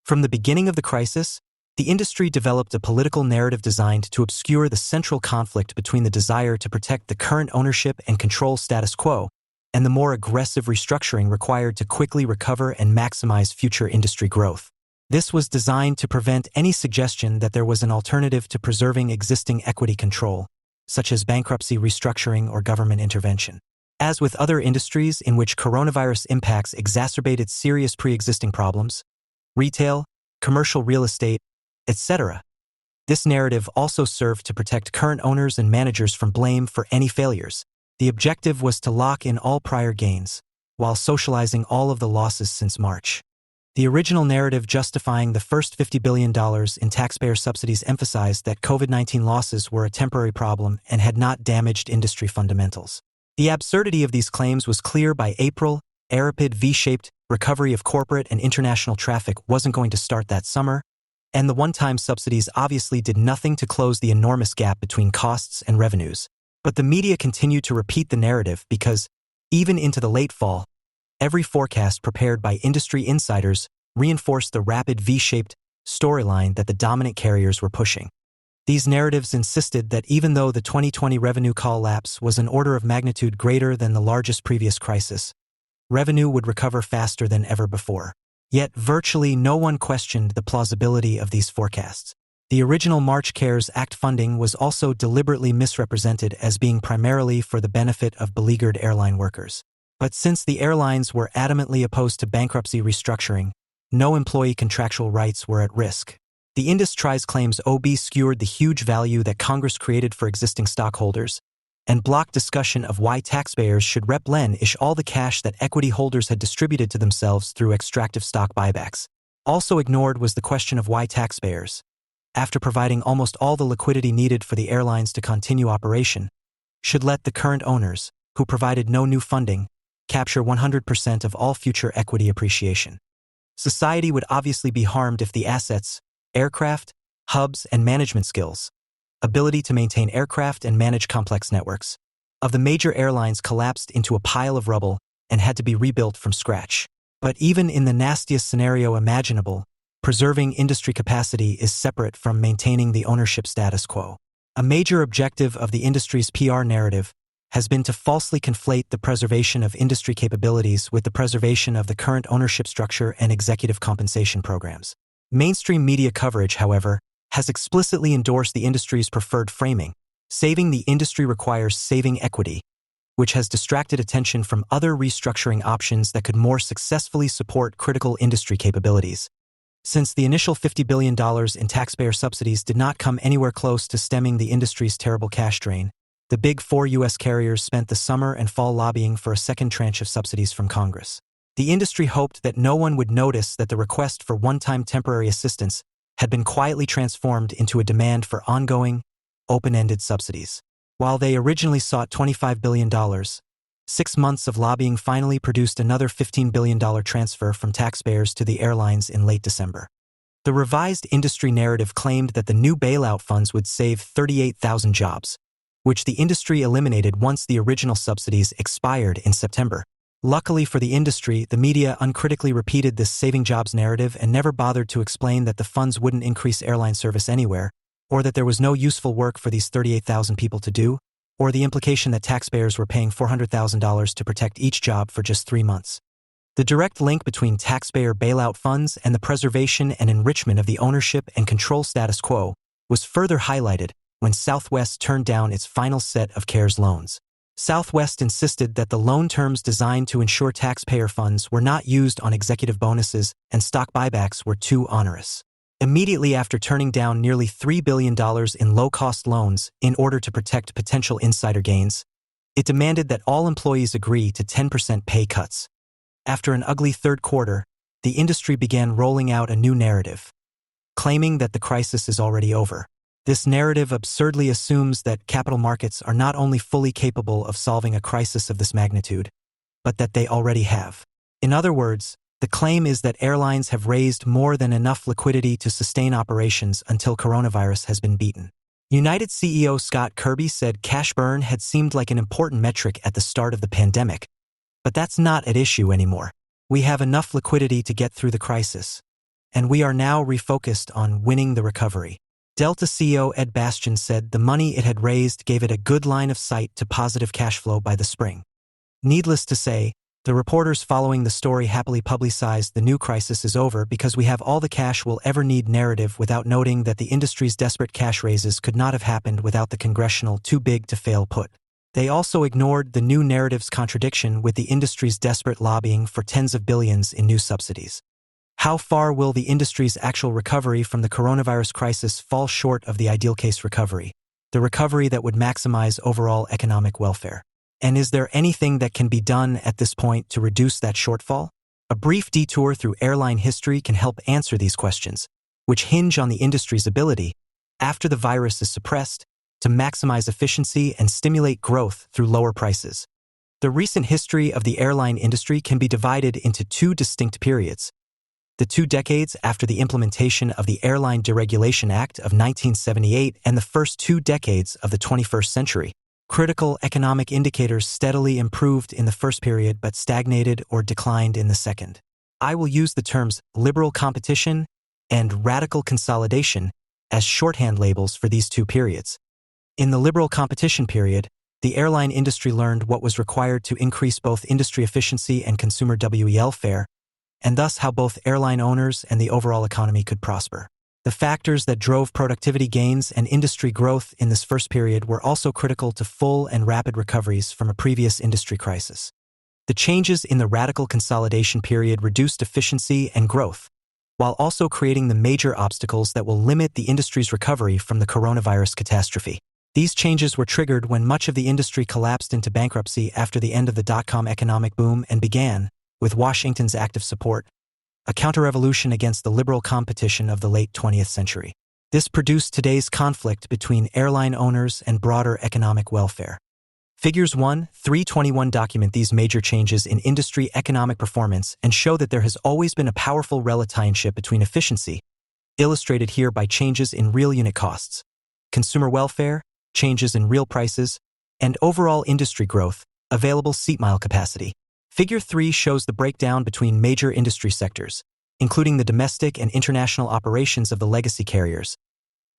From the beginning of the crisis, the industry developed a political narrative designed to obscure the central conflict between the desire to protect the current ownership and control status quo and the more aggressive restructuring required to quickly recover and maximize future industry growth. This was designed to prevent any suggestion that there was an alternative to preserving existing equity control, such as bankruptcy restructuring or government intervention. As with other industries in which coronavirus impacts exacerbated serious pre-existing problems, retail, commercial real estate, etc., this narrative also served to protect current owners and managers from blame for any failures. The objective was to lock in all prior gains, while socializing all of the losses since March. The original narrative justifying the first $50 billion in taxpayer subsidies emphasized that COVID-19 losses were a temporary problem and had not damaged industry fundamentals. The absurdity of these claims was clear by April. A rapid V-shaped recovery of corporate and international traffic wasn't going to start that summer, and the one-time subsidies obviously did nothing to close the enormous gap between costs and revenues. But the media continued to repeat the narrative because, even into the late fall, every forecast prepared by industry insiders reinforced the rapid V-shaped storyline that the dominant carriers were pushing. These narratives insisted that even though the 2020 revenue collapse was an order of magnitude greater than the largest previous crisis, revenue would recover faster than ever before. Yet virtually no one questioned the plausibility of these forecasts. The original March CARES Act funding was also deliberately misrepresented as being primarily for the benefit of beleaguered airline workers. But since the airlines were adamantly opposed to bankruptcy restructuring, no employee contractual rights were at risk. The industry's claims obscured the huge value that Congress created for existing stockholders and blocked discussion of why taxpayers should replenish all the cash that equity holders had distributed to themselves through extractive stock buybacks. Also ignored was the question of why taxpayers, after providing almost all the liquidity needed for the airlines to continue operation, should let the current owners, who provided no new funding, capture 100% of all future equity appreciation. Society would obviously be harmed if the assets, aircraft, hubs, and management skills, ability to maintain aircraft and manage complex networks, of the major airlines collapsed into a pile of rubble and had to be rebuilt from scratch. But even in the nastiest scenario imaginable, preserving industry capacity is separate from maintaining the ownership status quo. A major objective of the industry's PR narrative has been to falsely conflate the preservation of industry capabilities with the preservation of the current ownership structure and executive compensation programs. Mainstream media coverage, however, has explicitly endorsed the industry's preferred framing. Saving the industry requires saving equity, which has distracted attention from other restructuring options that could more successfully support critical industry capabilities. Since the initial $50 billion in taxpayer subsidies did not come anywhere close to stemming the industry's terrible cash drain, the big four U.S. carriers spent the summer and fall lobbying for a second tranche of subsidies from Congress. The industry hoped that no one would notice that the request for one-time temporary assistance had been quietly transformed into a demand for ongoing, open-ended subsidies. While they originally sought $25 billion, 6 months of lobbying finally produced another $15 billion transfer from taxpayers to the airlines in late December. The revised industry narrative claimed that the new bailout funds would save 38,000 jobs, which the industry eliminated once the original subsidies expired in September. Luckily for the industry, the media uncritically repeated this saving jobs narrative and never bothered to explain that the funds wouldn't increase airline service anywhere, or that there was no useful work for these 38,000 people to do, or the implication that taxpayers were paying $400,000 to protect each job for just 3 months. The direct link between taxpayer bailout funds and the preservation and enrichment of the ownership and control status quo was further highlighted when Southwest turned down its final set of CARES loans. Southwest insisted that the loan terms designed to ensure taxpayer funds were not used on executive bonuses and stock buybacks were too onerous. Immediately after turning down nearly $3 billion in low-cost loans in order to protect potential insider gains, it demanded that all employees agree to 10% pay cuts. After an ugly third quarter, the industry began rolling out a new narrative, claiming that the crisis is already over. This narrative absurdly assumes that capital markets are not only fully capable of solving a crisis of this magnitude, but that they already have. In other words, the claim is that airlines have raised more than enough liquidity to sustain operations until coronavirus has been beaten. United CEO Scott Kirby said cash burn had seemed like an important metric at the start of the pandemic, but that's not at issue anymore. We have enough liquidity to get through the crisis, and we are now refocused on winning the recovery. Delta CEO Ed Bastian said the money it had raised gave it a good line of sight to positive cash flow by the spring. Needless to say, the reporters following the story happily publicized the new crisis is over because we have all the cash we'll ever need narrative, without noting that the industry's desperate cash raises could not have happened without the congressional too big to fail put. They also ignored the new narrative's contradiction with the industry's desperate lobbying for tens of billions in new subsidies. How far will the industry's actual recovery from the coronavirus crisis fall short of the ideal case recovery, the recovery that would maximize overall economic welfare? And is there anything that can be done at this point to reduce that shortfall? A brief detour through airline history can help answer these questions, which hinge on the industry's ability, after the virus is suppressed, to maximize efficiency and stimulate growth through lower prices. The recent history of the airline industry can be divided into two distinct periods: the 2 decades after the implementation of the Airline Deregulation Act of 1978 and the first 2 decades of the 21st century. Critical economic indicators steadily improved in the first period but stagnated or declined in the second. I will use the terms liberal competition and radical consolidation as shorthand labels for these two periods. In the liberal competition period, the airline industry learned what was required to increase both industry efficiency and consumer welfare, and thus how both airline owners and the overall economy could prosper. The factors that drove productivity gains and industry growth in this first period were also critical to full and rapid recoveries from a previous industry crisis. The changes in the radical consolidation period reduced efficiency and growth, while also creating the major obstacles that will limit the industry's recovery from the coronavirus catastrophe. These changes were triggered when much of the industry collapsed into bankruptcy after the end of the dot-com economic boom and began, with Washington's active support, a counter-revolution against the liberal competition of the late 20th century. This produced today's conflict between airline owners and broader economic welfare. Figures 1-321 document these major changes in industry economic performance and show that there has always been a powerful relationship between efficiency, illustrated here by changes in real unit costs, consumer welfare, changes in real prices, and overall industry growth, available seat mile capacity. Figure 3 shows the breakdown between major industry sectors, including the domestic and international operations of the legacy carriers,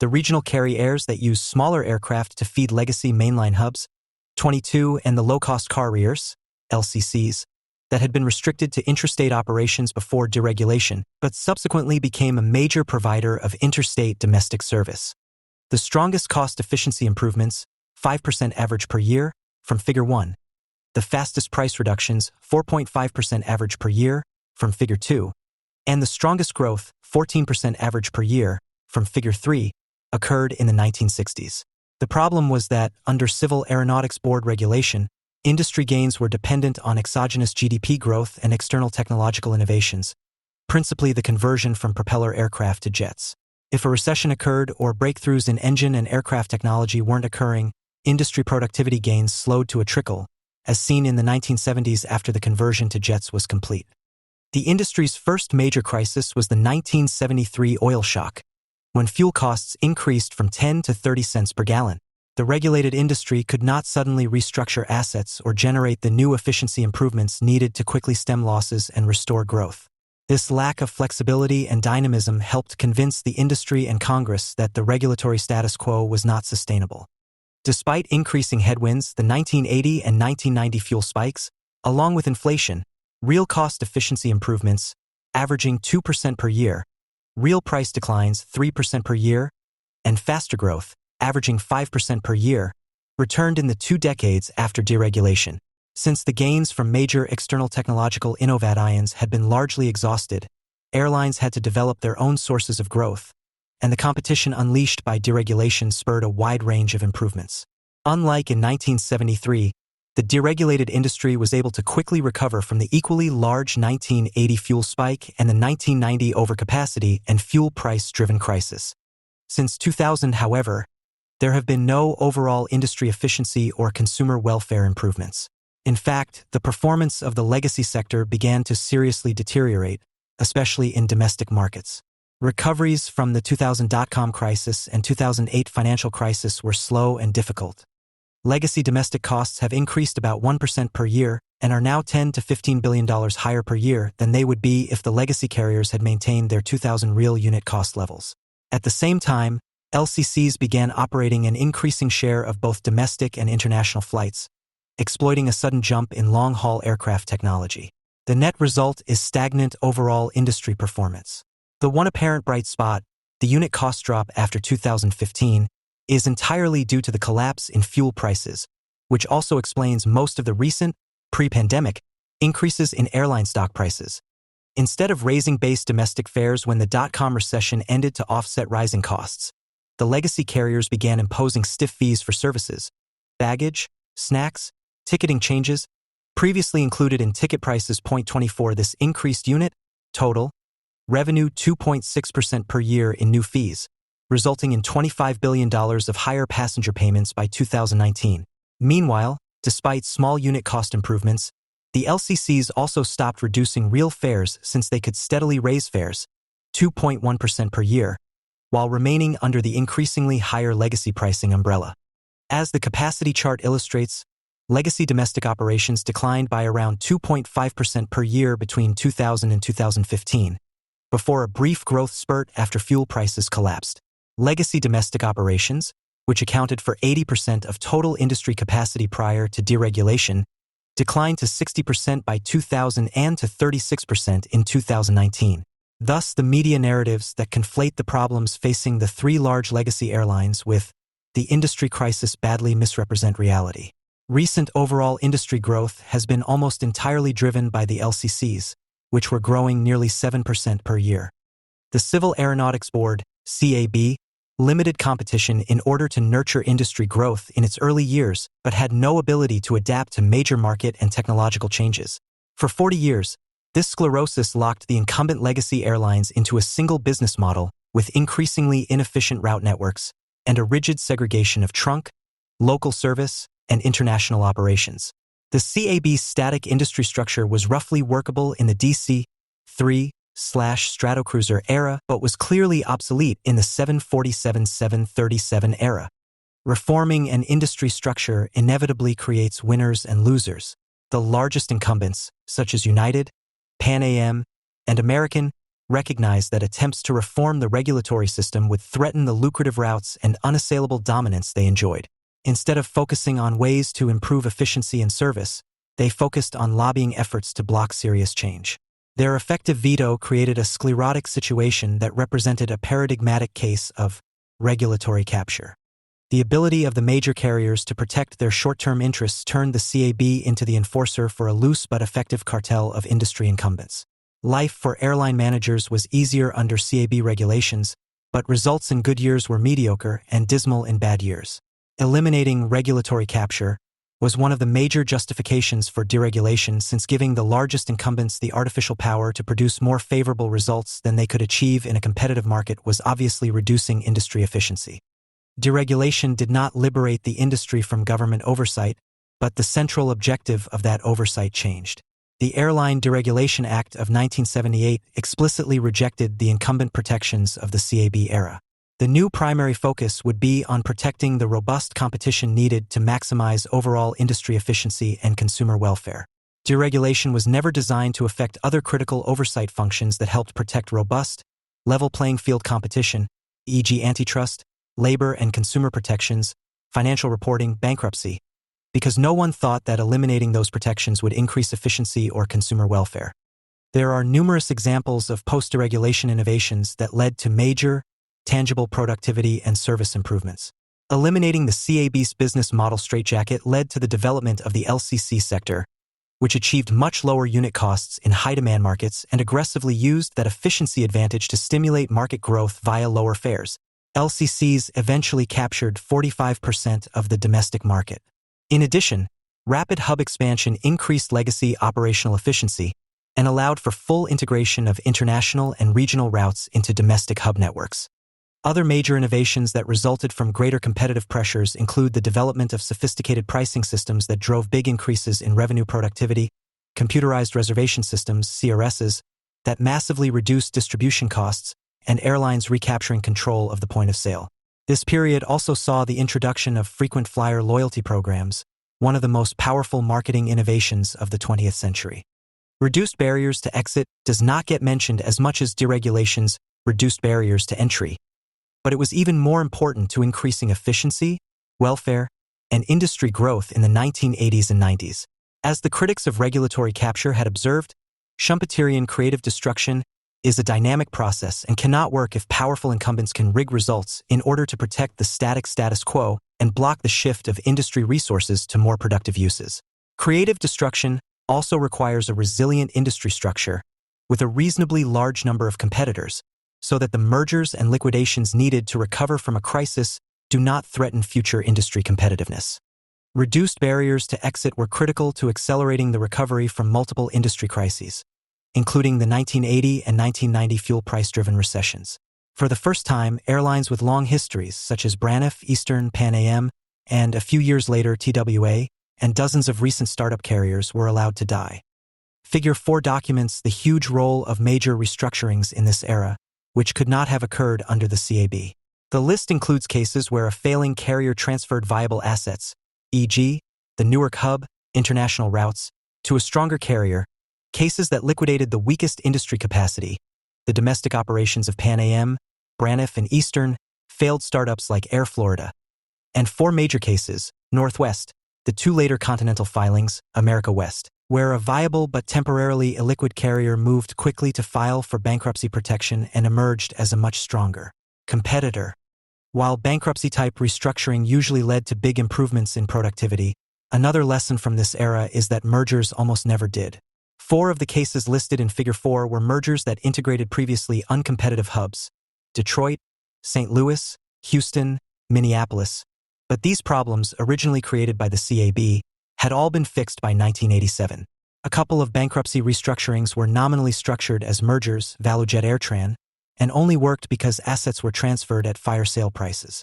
the regional carriers that use smaller aircraft to feed legacy mainline hubs, 22, and the low-cost carriers, LCCs, that had been restricted to intrastate operations before deregulation, but subsequently became a major provider of interstate domestic service. The strongest cost efficiency improvements, 5% average per year, from Figure 1. The fastest price reductions, 4.5% average per year, from Figure 2, and the strongest growth, 14% average per year, from Figure 3, occurred in the 1960s. The problem was that, under Civil Aeronautics Board regulation, industry gains were dependent on exogenous GDP growth and external technological innovations, principally the conversion from propeller aircraft to jets. If a recession occurred or breakthroughs in engine and aircraft technology weren't occurring, industry productivity gains slowed to a trickle, as seen in the 1970s after the conversion to jets was complete. The industry's first major crisis was the 1973 oil shock, when fuel costs increased from 10 to 30 cents per gallon. The regulated industry could not suddenly restructure assets or generate the new efficiency improvements needed to quickly stem losses and restore growth. This lack of flexibility and dynamism helped convince the industry and Congress that the regulatory status quo was not sustainable. Despite increasing headwinds, the 1980 and 1990 fuel spikes, along with inflation, real cost efficiency improvements, averaging 2% per year, real price declines 3% per year, and faster growth, averaging 5% per year, returned in the 2 decades after deregulation. Since the gains from major external technological innovations had been largely exhausted, airlines had to develop their own sources of growth, and the competition unleashed by deregulation spurred a wide range of improvements. Unlike in 1973, the deregulated industry was able to quickly recover from the equally large 1980 fuel spike and the 1990 overcapacity and fuel price-driven crisis. Since 2000, however, there have been no overall industry efficiency or consumer welfare improvements. In fact, the performance of the legacy sector began to seriously deteriorate, especially in domestic markets. Recoveries from the 2000 dot-com crisis and 2008 financial crisis were slow and difficult. Legacy domestic costs have increased about 1% per year and are now $10 to $15 billion higher per year than they would be if the legacy carriers had maintained their 2000 real unit cost levels. At the same time, LCCs began operating an increasing share of both domestic and international flights, exploiting a sudden jump in long-haul aircraft technology. The net result is stagnant overall industry performance. The one apparent bright spot, the unit cost drop after 2015, is entirely due to the collapse in fuel prices, which also explains most of the recent, pre-pandemic, increases in airline stock prices. Instead of raising base domestic fares when the dot-com recession ended to offset rising costs, the legacy carriers began imposing stiff fees for services, baggage, snacks, ticketing changes, previously included in ticket prices. 24 This increased unit, total, revenue 2.6% per year in new fees, resulting in $25 billion of higher passenger payments by 2019. Meanwhile, despite small unit cost improvements, the LCCs also stopped reducing real fares since they could steadily raise fares, 2.1% per year, while remaining under the increasingly higher legacy pricing umbrella. As the capacity chart illustrates, legacy domestic operations declined by around 2.5% per year between 2000 and 2015, before a brief growth spurt after fuel prices collapsed. Legacy domestic operations, which accounted for 80% of total industry capacity prior to deregulation, declined to 60% by 2000 and to 36% in 2019. Thus, the media narratives that conflate the problems facing the three large legacy airlines with the industry crisis badly misrepresent reality. Recent overall industry growth has been almost entirely driven by the LCCs, which were growing nearly 7% per year. The Civil Aeronautics Board, CAB, limited competition in order to nurture industry growth in its early years, but had no ability to adapt to major market and technological changes. For 40 years, this sclerosis locked the incumbent legacy airlines into a single business model with increasingly inefficient route networks and a rigid segregation of trunk, local service, and international operations. The CAB's static industry structure was roughly workable in the DC-3/Stratocruiser era, but was clearly obsolete in the 747-737 era. Reforming an industry structure inevitably creates winners and losers. The largest incumbents, such as United, Pan Am, and American, recognized that attempts to reform the regulatory system would threaten the lucrative routes and unassailable dominance they enjoyed. Instead of focusing on ways to improve efficiency and service, they focused on lobbying efforts to block serious change. Their effective veto created a sclerotic situation that represented a paradigmatic case of regulatory capture. The ability of the major carriers to protect their short-term interests turned the CAB into the enforcer for a loose but effective cartel of industry incumbents. Life for airline managers was easier under CAB regulations, but results in good years were mediocre and dismal in bad years. Eliminating regulatory capture was one of the major justifications for deregulation, since giving the largest incumbents the artificial power to produce more favorable results than they could achieve in a competitive market was obviously reducing industry efficiency. Deregulation did not liberate the industry from government oversight, but the central objective of that oversight changed. The Airline Deregulation Act of 1978 explicitly rejected the incumbent protections of the CAB era. The new primary focus would be on protecting the robust competition needed to maximize overall industry efficiency and consumer welfare. Deregulation was never designed to affect other critical oversight functions that helped protect robust, level playing field competition, e.g. antitrust, labor and consumer protections, financial reporting, bankruptcy, because no one thought that eliminating those protections would increase efficiency or consumer welfare. There are numerous examples of post-deregulation innovations that led to major, tangible productivity and service improvements. Eliminating the CAB's business model straitjacket led to the development of the LCC sector, which achieved much lower unit costs in high-demand markets and aggressively used that efficiency advantage to stimulate market growth via lower fares. LCCs eventually captured 45% of the domestic market. In addition, rapid hub expansion increased legacy operational efficiency and allowed for full integration of international and regional routes into domestic hub networks. Other major innovations that resulted from greater competitive pressures include the development of sophisticated pricing systems that drove big increases in revenue productivity, computerized reservation systems, CRSs, that massively reduced distribution costs, and airlines recapturing control of the point of sale. This period also saw the introduction of frequent flyer loyalty programs, one of the most powerful marketing innovations of the 20th century. Reduced barriers to exit does not get mentioned as much as deregulation's reduced barriers to entry, but it was even more important to increasing efficiency, welfare, and industry growth in the 1980s and 90s. As the critics of regulatory capture had observed, Schumpeterian creative destruction is a dynamic process and cannot work if powerful incumbents can rig results in order to protect the static status quo and block the shift of industry resources to more productive uses. Creative destruction also requires a resilient industry structure with a reasonably large number of competitors, so that the mergers and liquidations needed to recover from a crisis do not threaten future industry competitiveness. Reduced barriers to exit were critical to accelerating the recovery from multiple industry crises, including the 1980 and 1990 fuel price-driven recessions. For the first time, airlines with long histories such as Braniff, Eastern, Pan Am, and a few years later TWA, and dozens of recent startup carriers were allowed to die. Figure 4 documents the huge role of major restructurings in this era, which could not have occurred under the CAB. The list includes cases where a failing carrier transferred viable assets, e.g., the Newark hub, international routes, to a stronger carrier, cases that liquidated the weakest industry capacity, the domestic operations of Pan Am, Braniff, and Eastern, failed startups like Air Florida, and 4 major cases, Northwest, the 2 later Continental filings, America West, where a viable but temporarily illiquid carrier moved quickly to file for bankruptcy protection and emerged as a much stronger competitor. While bankruptcy-type restructuring usually led to big improvements in productivity, another lesson from this era is that mergers almost never did. 4 of the cases listed in Figure 4 were mergers that integrated previously uncompetitive hubs: Detroit, St. Louis, Houston, Minneapolis. But these problems, originally created by the CAB, had all been fixed by 1987. A couple of bankruptcy restructurings were nominally structured as mergers, ValueJet Airtran, and only worked because assets were transferred at fire sale prices.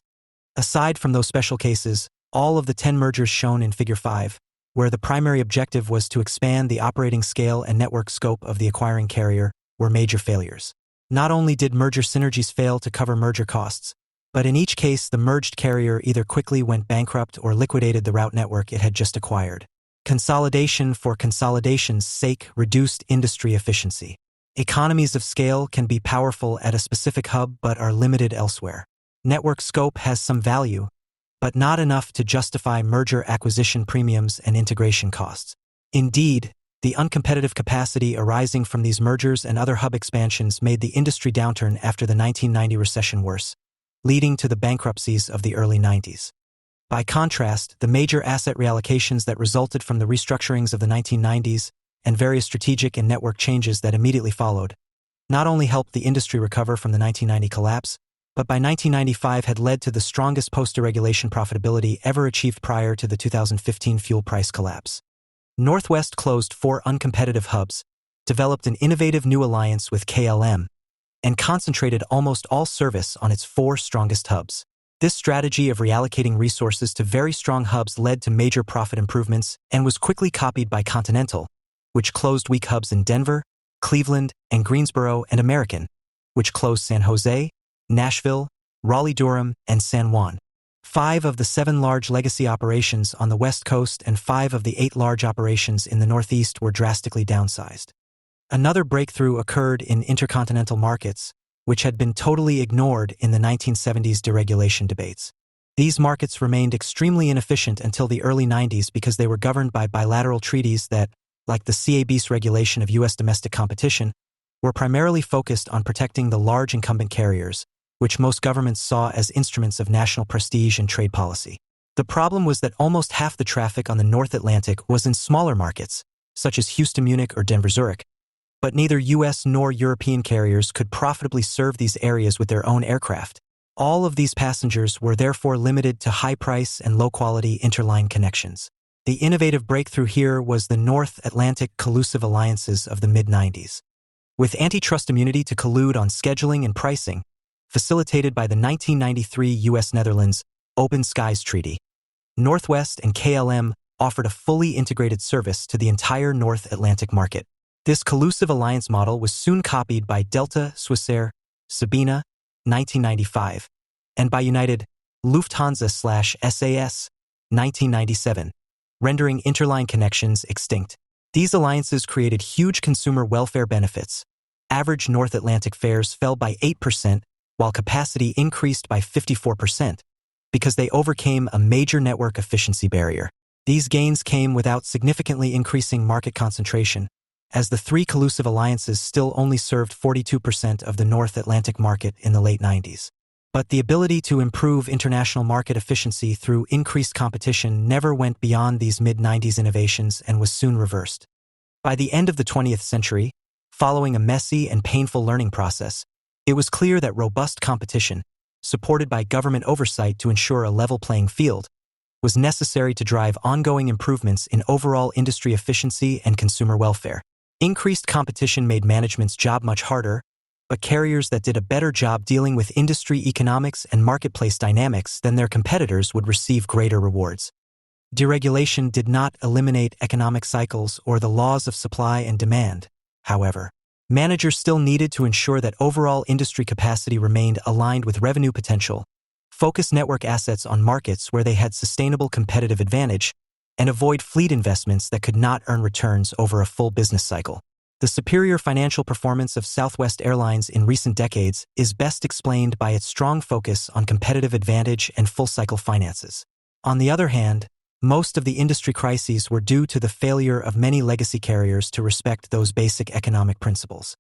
Aside from those special cases, all of the 10 mergers shown in Figure 5, where the primary objective was to expand the operating scale and network scope of the acquiring carrier, were major failures. Not only did merger synergies fail to cover merger costs, but in each case the merged carrier either quickly went bankrupt or liquidated the route network it had just acquired. Consolidation for consolidation's sake reduced industry efficiency. Economies of scale can be powerful at a specific hub but are limited elsewhere. Network scope has some value, but not enough to justify merger acquisition premiums and integration costs. Indeed, the uncompetitive capacity arising from these mergers and other hub expansions made the industry downturn after the 1990 recession worse, leading to the bankruptcies of the early 90s. By contrast, the major asset reallocations that resulted from the restructurings of the 1990s and various strategic and network changes that immediately followed not only helped the industry recover from the 1990 collapse, but by 1995 had led to the strongest post-deregulation profitability ever achieved prior to the 2015 fuel price collapse. Northwest closed 4 uncompetitive hubs, developed an innovative new alliance with KLM, and concentrated almost all service on its 4 strongest hubs. This strategy of reallocating resources to very strong hubs led to major profit improvements and was quickly copied by Continental, which closed weak hubs in Denver, Cleveland, and Greensboro, and American, which closed San Jose, Nashville, Raleigh-Durham, and San Juan. 5 of the 7 large legacy operations on the West Coast and 5 of the 8 large operations in the Northeast were drastically downsized. Another breakthrough occurred in intercontinental markets, which had been totally ignored in the 1970s deregulation debates. These markets remained extremely inefficient until the early 90s because they were governed by bilateral treaties that, like the CAB's regulation of U.S. domestic competition, were primarily focused on protecting the large incumbent carriers, which most governments saw as instruments of national prestige and trade policy. The problem was that almost half the traffic on the North Atlantic was in smaller markets, such as Houston, Munich, or Denver, Zurich, but neither U.S. nor European carriers could profitably serve these areas with their own aircraft. All of these passengers were therefore limited to high-price and low-quality interline connections. The innovative breakthrough here was the North Atlantic collusive alliances of the mid-90s. With antitrust immunity to collude on scheduling and pricing, facilitated by the 1993 U.S.-Netherlands Open Skies Treaty, Northwest and KLM offered a fully integrated service to the entire North Atlantic market. This collusive alliance model was soon copied by Delta, Swissair, Sabena, 1995, and by United Lufthansa/SAS, 1997, rendering interline connections extinct. These alliances created huge consumer welfare benefits. Average North Atlantic fares fell by 8%, while capacity increased by 54%, because they overcame a major network efficiency barrier. These gains came without significantly increasing market concentration, as the three collusive alliances still only served 42% of the North Atlantic market in the late 90s. But the ability to improve international market efficiency through increased competition never went beyond these mid-90s innovations and was soon reversed. By the end of the 20th century, following a messy and painful learning process, it was clear that robust competition, supported by government oversight to ensure a level playing field, was necessary to drive ongoing improvements in overall industry efficiency and consumer welfare. Increased competition made management's job much harder, but carriers that did a better job dealing with industry economics and marketplace dynamics than their competitors would receive greater rewards. Deregulation did not eliminate economic cycles or the laws of supply and demand, however. Managers still needed to ensure that overall industry capacity remained aligned with revenue potential, focus network assets on markets where they had sustainable competitive advantage, and avoid fleet investments that could not earn returns over a full business cycle. The superior financial performance of Southwest Airlines in recent decades is best explained by its strong focus on competitive advantage and full-cycle finances. On the other hand, most of the industry crises were due to the failure of many legacy carriers to respect those basic economic principles.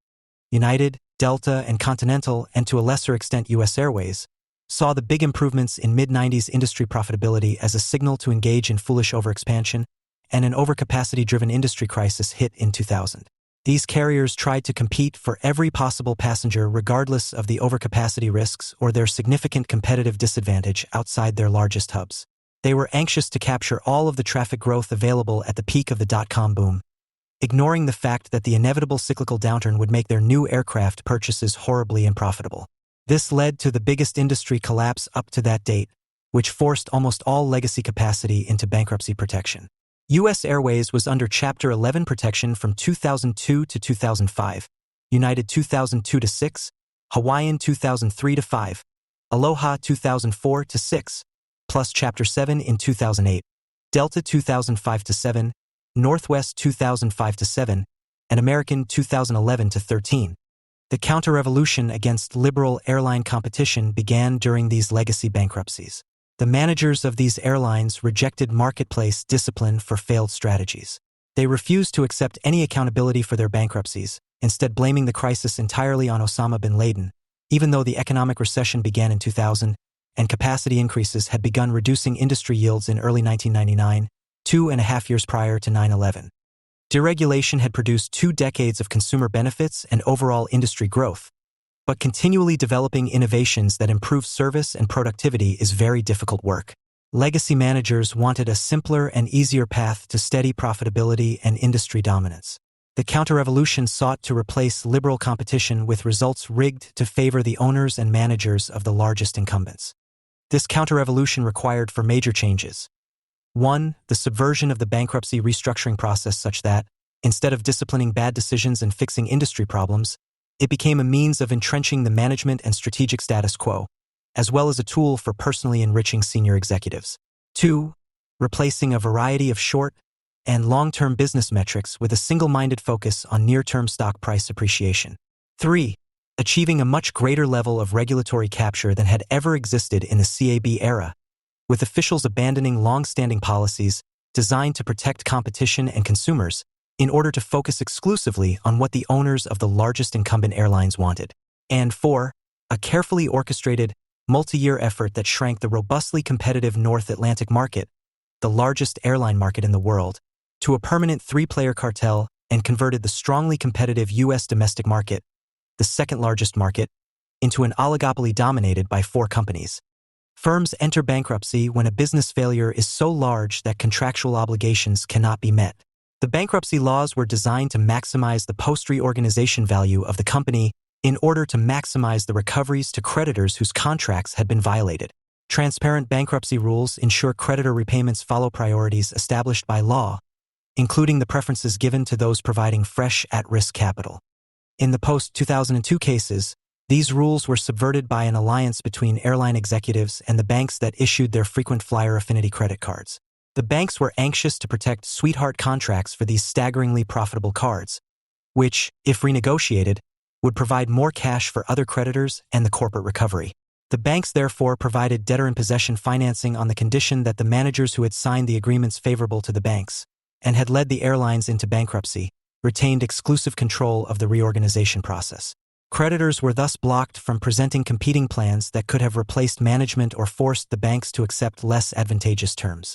United, Delta, and Continental, and to a lesser extent US Airways, saw the big improvements in mid-90s industry profitability as a signal to engage in foolish overexpansion, and an overcapacity-driven industry crisis hit in 2000. These carriers tried to compete for every possible passenger regardless of the overcapacity risks or their significant competitive disadvantage outside their largest hubs. They were anxious to capture all of the traffic growth available at the peak of the dot-com boom, ignoring the fact that the inevitable cyclical downturn would make their new aircraft purchases horribly unprofitable. This led to the biggest industry collapse up to that date, which forced almost all legacy capacity into bankruptcy protection. US Airways was under Chapter 11 protection from 2002 to 2005, United 2002 to 6, Hawaiian 2003 to 5, Aloha 2004 to 6, plus Chapter 7 in 2008, Delta 2005 to 7, Northwest 2005 to 7, and American 2011 to 13. The counter-revolution against liberal airline competition began during these legacy bankruptcies. The managers of these airlines rejected marketplace discipline for failed strategies. They refused to accept any accountability for their bankruptcies, instead blaming the crisis entirely on Osama bin Laden, even though the economic recession began in 2000 and capacity increases had begun reducing industry yields in early 1999, 2.5 years prior to 9/11. Deregulation had produced 2 decades of consumer benefits and overall industry growth, but continually developing innovations that improve service and productivity is very difficult work. Legacy managers wanted a simpler and easier path to steady profitability and industry dominance. The counter-revolution sought to replace liberal competition with results rigged to favor the owners and managers of the largest incumbents. This counter-revolution required 4 major changes. 1. The subversion of the bankruptcy restructuring process such that, instead of disciplining bad decisions and fixing industry problems, it became a means of entrenching the management and strategic status quo, as well as a tool for personally enriching senior executives. 2. Replacing a variety of short and long-term business metrics with a single-minded focus on near-term stock price appreciation. 3. Achieving a much greater level of regulatory capture than had ever existed in the CAB era, with officials abandoning long-standing policies designed to protect competition and consumers in order to focus exclusively on what the owners of the largest incumbent airlines wanted. And 4. A carefully orchestrated, multi-year effort that shrank the robustly competitive North Atlantic market, the largest airline market in the world, to a permanent 3-player cartel and converted the strongly competitive U.S. domestic market, the second-largest market, into an oligopoly dominated by 4 companies. Firms enter bankruptcy when a business failure is so large that contractual obligations cannot be met. The bankruptcy laws were designed to maximize the post-reorganization value of the company in order to maximize the recoveries to creditors whose contracts had been violated. Transparent bankruptcy rules ensure creditor repayments follow priorities established by law, including the preferences given to those providing fresh, at-risk capital. In the post-2002 cases, These rules were subverted by an alliance between airline executives and the banks that issued their frequent flyer affinity credit cards. The banks were anxious to protect sweetheart contracts for these staggeringly profitable cards, which, if renegotiated, would provide more cash for other creditors and the corporate recovery. The banks therefore provided debtor-in-possession financing on the condition that the managers who had signed the agreements favorable to the banks and had led the airlines into bankruptcy retained exclusive control of the reorganization process. Creditors were thus blocked from presenting competing plans that could have replaced management or forced the banks to accept less advantageous terms.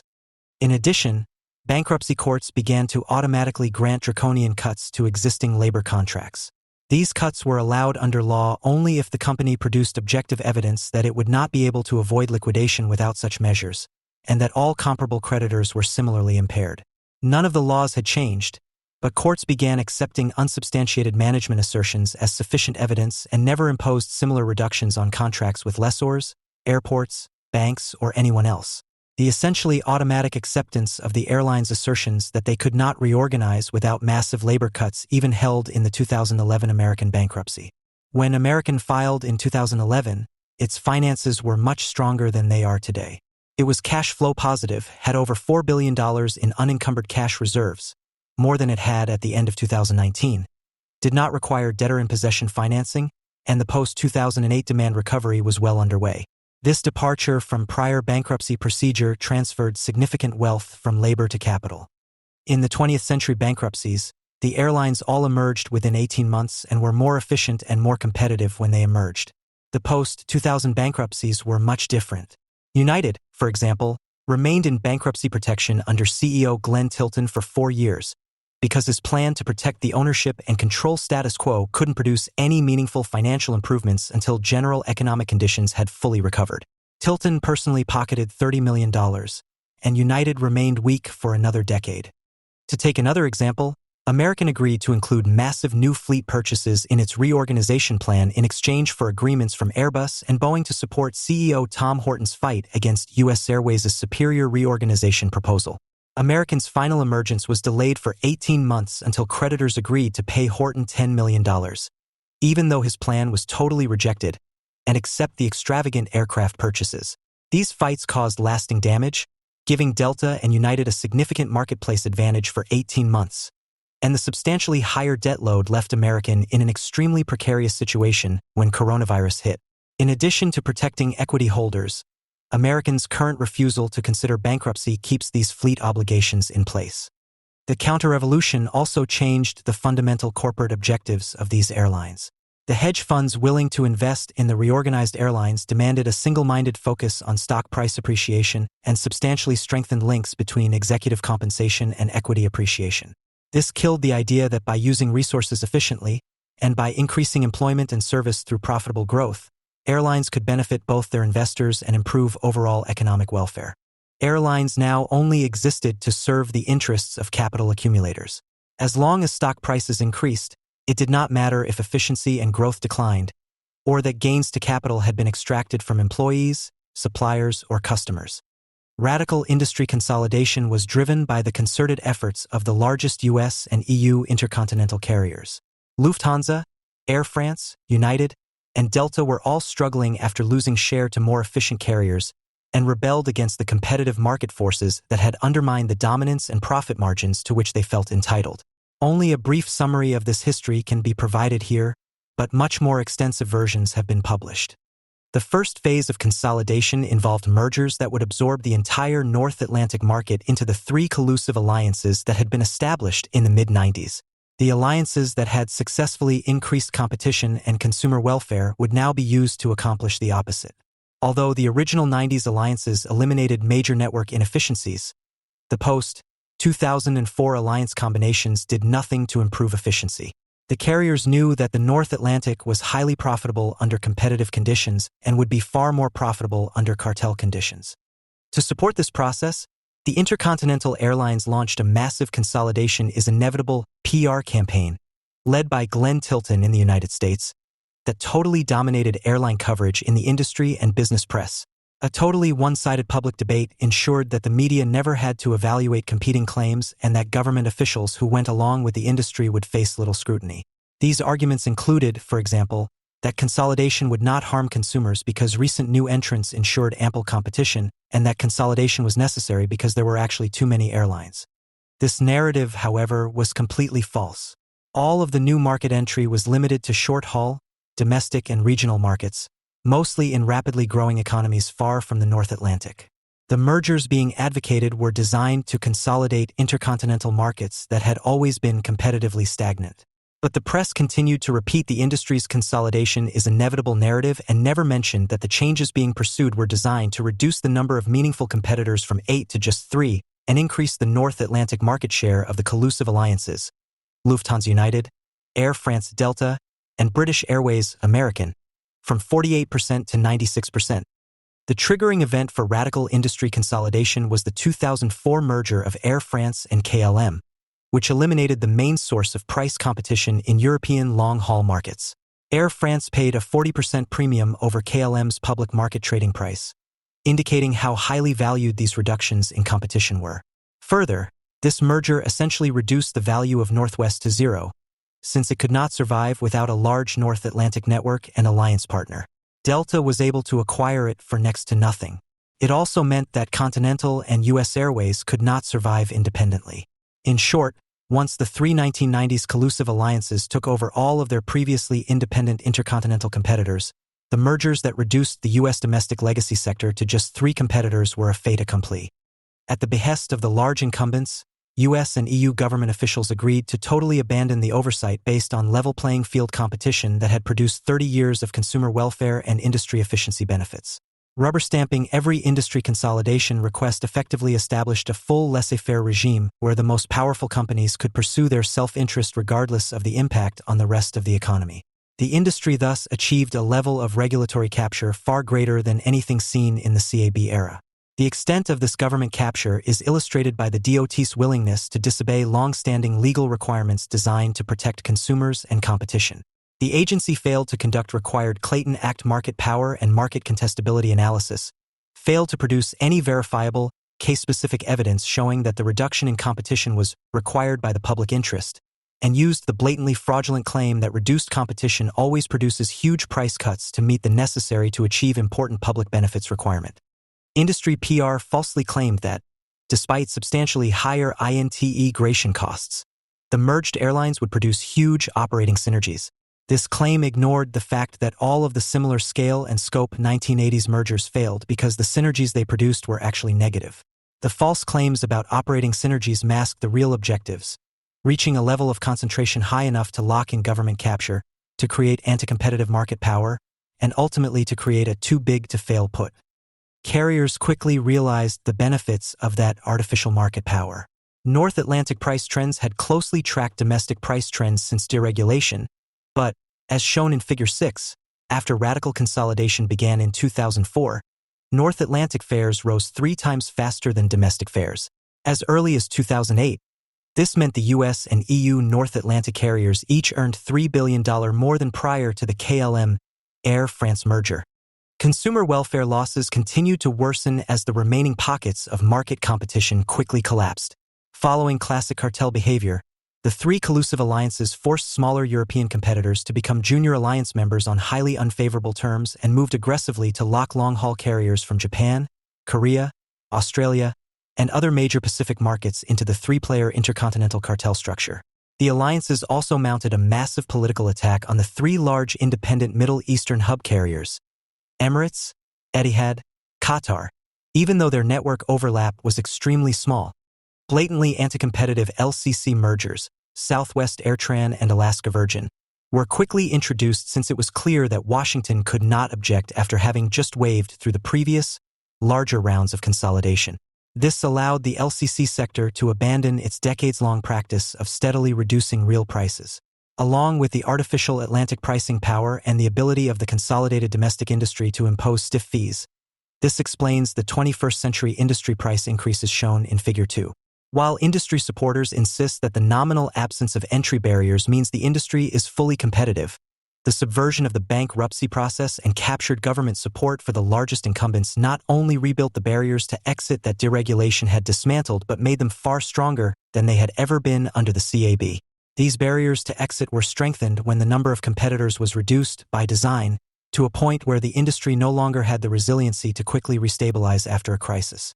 In addition, bankruptcy courts began to automatically grant draconian cuts to existing labor contracts. These cuts were allowed under law only if the company produced objective evidence that it would not be able to avoid liquidation without such measures, and that all comparable creditors were similarly impaired. None of the laws had changed, but courts began accepting unsubstantiated management assertions as sufficient evidence and never imposed similar reductions on contracts with lessors, airports, banks, or anyone else. The essentially automatic acceptance of the airlines' assertions that they could not reorganize without massive labor cuts even held in the 2011 American bankruptcy. When American filed in 2011, its finances were much stronger than they are today. It was cash flow positive, had over $4 billion in unencumbered cash reserves, more than it had at the end of 2019, did not require debtor-in-possession financing, and the post-2008 demand recovery was well underway. This departure from prior bankruptcy procedure transferred significant wealth from labor to capital. In the 20th century bankruptcies, the airlines all emerged within 18 months and were more efficient and more competitive when they emerged. The post-2000 bankruptcies were much different. United, for example, remained in bankruptcy protection under CEO Glenn Tilton for 4 years, because his plan to protect the ownership and control status quo couldn't produce any meaningful financial improvements until general economic conditions had fully recovered. Tilton personally pocketed $30 million, and United remained weak for another decade. To take another example, American agreed to include massive new fleet purchases in its reorganization plan in exchange for agreements from Airbus and Boeing to support CEO Tom Horton's fight against U.S. Airways' superior reorganization proposal. American's final emergence was delayed for 18 months until creditors agreed to pay Horton $10 million, even though his plan was totally rejected, and accept the extravagant aircraft purchases. These fights caused lasting damage, giving Delta and United a significant marketplace advantage for 18 months, and the substantially higher debt load left American in an extremely precarious situation when coronavirus hit. In addition to protecting equity holders, American's current refusal to consider bankruptcy keeps these fleet obligations in place. The counter-revolution also changed the fundamental corporate objectives of these airlines. The hedge funds willing to invest in the reorganized airlines demanded a single-minded focus on stock price appreciation and substantially strengthened links between executive compensation and equity appreciation. This killed the idea that by using resources efficiently, and by increasing employment and service through profitable growth, airlines could benefit both their investors and improve overall economic welfare. Airlines now only existed to serve the interests of capital accumulators. As long as stock prices increased, it did not matter if efficiency and growth declined, or that gains to capital had been extracted from employees, suppliers, or customers. Radical industry consolidation was driven by the concerted efforts of the largest U.S. and EU intercontinental carriers. Lufthansa, Air France, United, and Delta were all struggling after losing share to more efficient carriers and rebelled against the competitive market forces that had undermined the dominance and profit margins to which they felt entitled. Only a brief summary of this history can be provided here, but much more extensive versions have been published. The first phase of consolidation involved mergers that would absorb the entire North Atlantic market into the 3 collusive alliances that had been established in the mid-90s. The alliances that had successfully increased competition and consumer welfare would now be used to accomplish the opposite. Although the original 90s alliances eliminated major network inefficiencies, the post-2004 alliance combinations did nothing to improve efficiency. The carriers knew that the North Atlantic was highly profitable under competitive conditions and would be far more profitable under cartel conditions. To support this process, the Intercontinental Airlines launched a massive consolidation is inevitable PR campaign, led by Glenn Tilton in the United States, that totally dominated airline coverage in the industry and business press. A totally one-sided public debate ensured that the media never had to evaluate competing claims and that government officials who went along with the industry would face little scrutiny. These arguments included, for example, that consolidation would not harm consumers because recent new entrants ensured ample competition, and that consolidation was necessary because there were actually too many airlines. This narrative, however, was completely false. All of the new market entry was limited to short-haul, domestic and regional markets, mostly in rapidly growing economies far from the North Atlantic. The mergers being advocated were designed to consolidate intercontinental markets that had always been competitively stagnant. But the press continued to repeat the industry's consolidation is inevitable narrative and never mentioned that the changes being pursued were designed to reduce the number of meaningful competitors from 8 to just 3 and increase the North Atlantic market share of the collusive alliances, Lufthansa United, Air France Delta, and British Airways American, from 48% to 96%. The triggering event for radical industry consolidation was the 2004 merger of Air France and KLM, which eliminated the main source of price competition in European long-haul markets. Air France paid a 40% premium over KLM's public market trading price, indicating how highly valued these reductions in competition were. Further, this merger essentially reduced the value of Northwest to zero, since it could not survive without a large North Atlantic network and alliance partner. Delta was able to acquire it for next to nothing. It also meant that Continental and US Airways could not survive independently. In short, once the three 1990s collusive alliances took over all of their previously independent intercontinental competitors, the mergers that reduced the U.S. domestic legacy sector to just 3 competitors were a fait accompli. At the behest of the large incumbents, U.S. and EU government officials agreed to totally abandon the oversight based on level playing field competition that had produced 30 years of consumer welfare and industry efficiency benefits. Rubber stamping every industry consolidation request effectively established a full laissez-faire regime where the most powerful companies could pursue their self-interest regardless of the impact on the rest of the economy. The industry thus achieved a level of regulatory capture far greater than anything seen in the CAB era. The extent of this government capture is illustrated by the DOT's willingness to disobey long-standing legal requirements designed to protect consumers and competition. The agency failed to conduct required Clayton Act market power and market contestability analysis, failed to produce any verifiable, case-specific evidence showing that the reduction in competition was required by the public interest, and used the blatantly fraudulent claim that reduced competition always produces huge price cuts to meet the necessary to achieve important public benefits requirement. Industry PR falsely claimed that, despite substantially higher integration costs, the merged airlines would produce huge operating synergies. This claim ignored the fact that all of the similar scale and scope 1980s mergers failed because the synergies they produced were actually negative. The false claims about operating synergies masked the real objectives, reaching a level of concentration high enough to lock in government capture, to create anti-competitive market power, and ultimately to create a too-big-to-fail put. Carriers quickly realized the benefits of that artificial market power. North Atlantic price trends had closely tracked domestic price trends since deregulation, but, as shown in Figure 6, after radical consolidation began in 2004, North Atlantic fares rose 3 times faster than domestic fares. As early as 2008, this meant the US and EU North Atlantic carriers each earned $3 billion more than prior to the KLM Air France merger. Consumer welfare losses continued to worsen as the remaining pockets of market competition quickly collapsed. Following classic cartel behavior, the 3 collusive alliances forced smaller European competitors to become junior alliance members on highly unfavorable terms and moved aggressively to lock long-haul carriers from Japan, Korea, Australia, and other major Pacific markets into the 3-player intercontinental cartel structure. The alliances also mounted a massive political attack on the 3 large independent Middle Eastern hub carriers, Emirates, Etihad, Qatar, even though their network overlap was extremely small. Blatantly anti-competitive LCC mergers, Southwest Airtran and Alaska Virgin, were quickly introduced since it was clear that Washington could not object after having just waved through the previous, larger rounds of consolidation. This allowed the LCC sector to abandon its decades-long practice of steadily reducing real prices. Along with the artificial Atlantic pricing power and the ability of the consolidated domestic industry to impose stiff fees, this explains the 21st century industry price increases shown in Figure 2. While industry supporters insist that the nominal absence of entry barriers means the industry is fully competitive, the subversion of the bankruptcy process and captured government support for the largest incumbents not only rebuilt the barriers to exit that deregulation had dismantled but made them far stronger than they had ever been under the CAB. These barriers to exit were strengthened when the number of competitors was reduced, by design, to a point where the industry no longer had the resiliency to quickly restabilize after a crisis.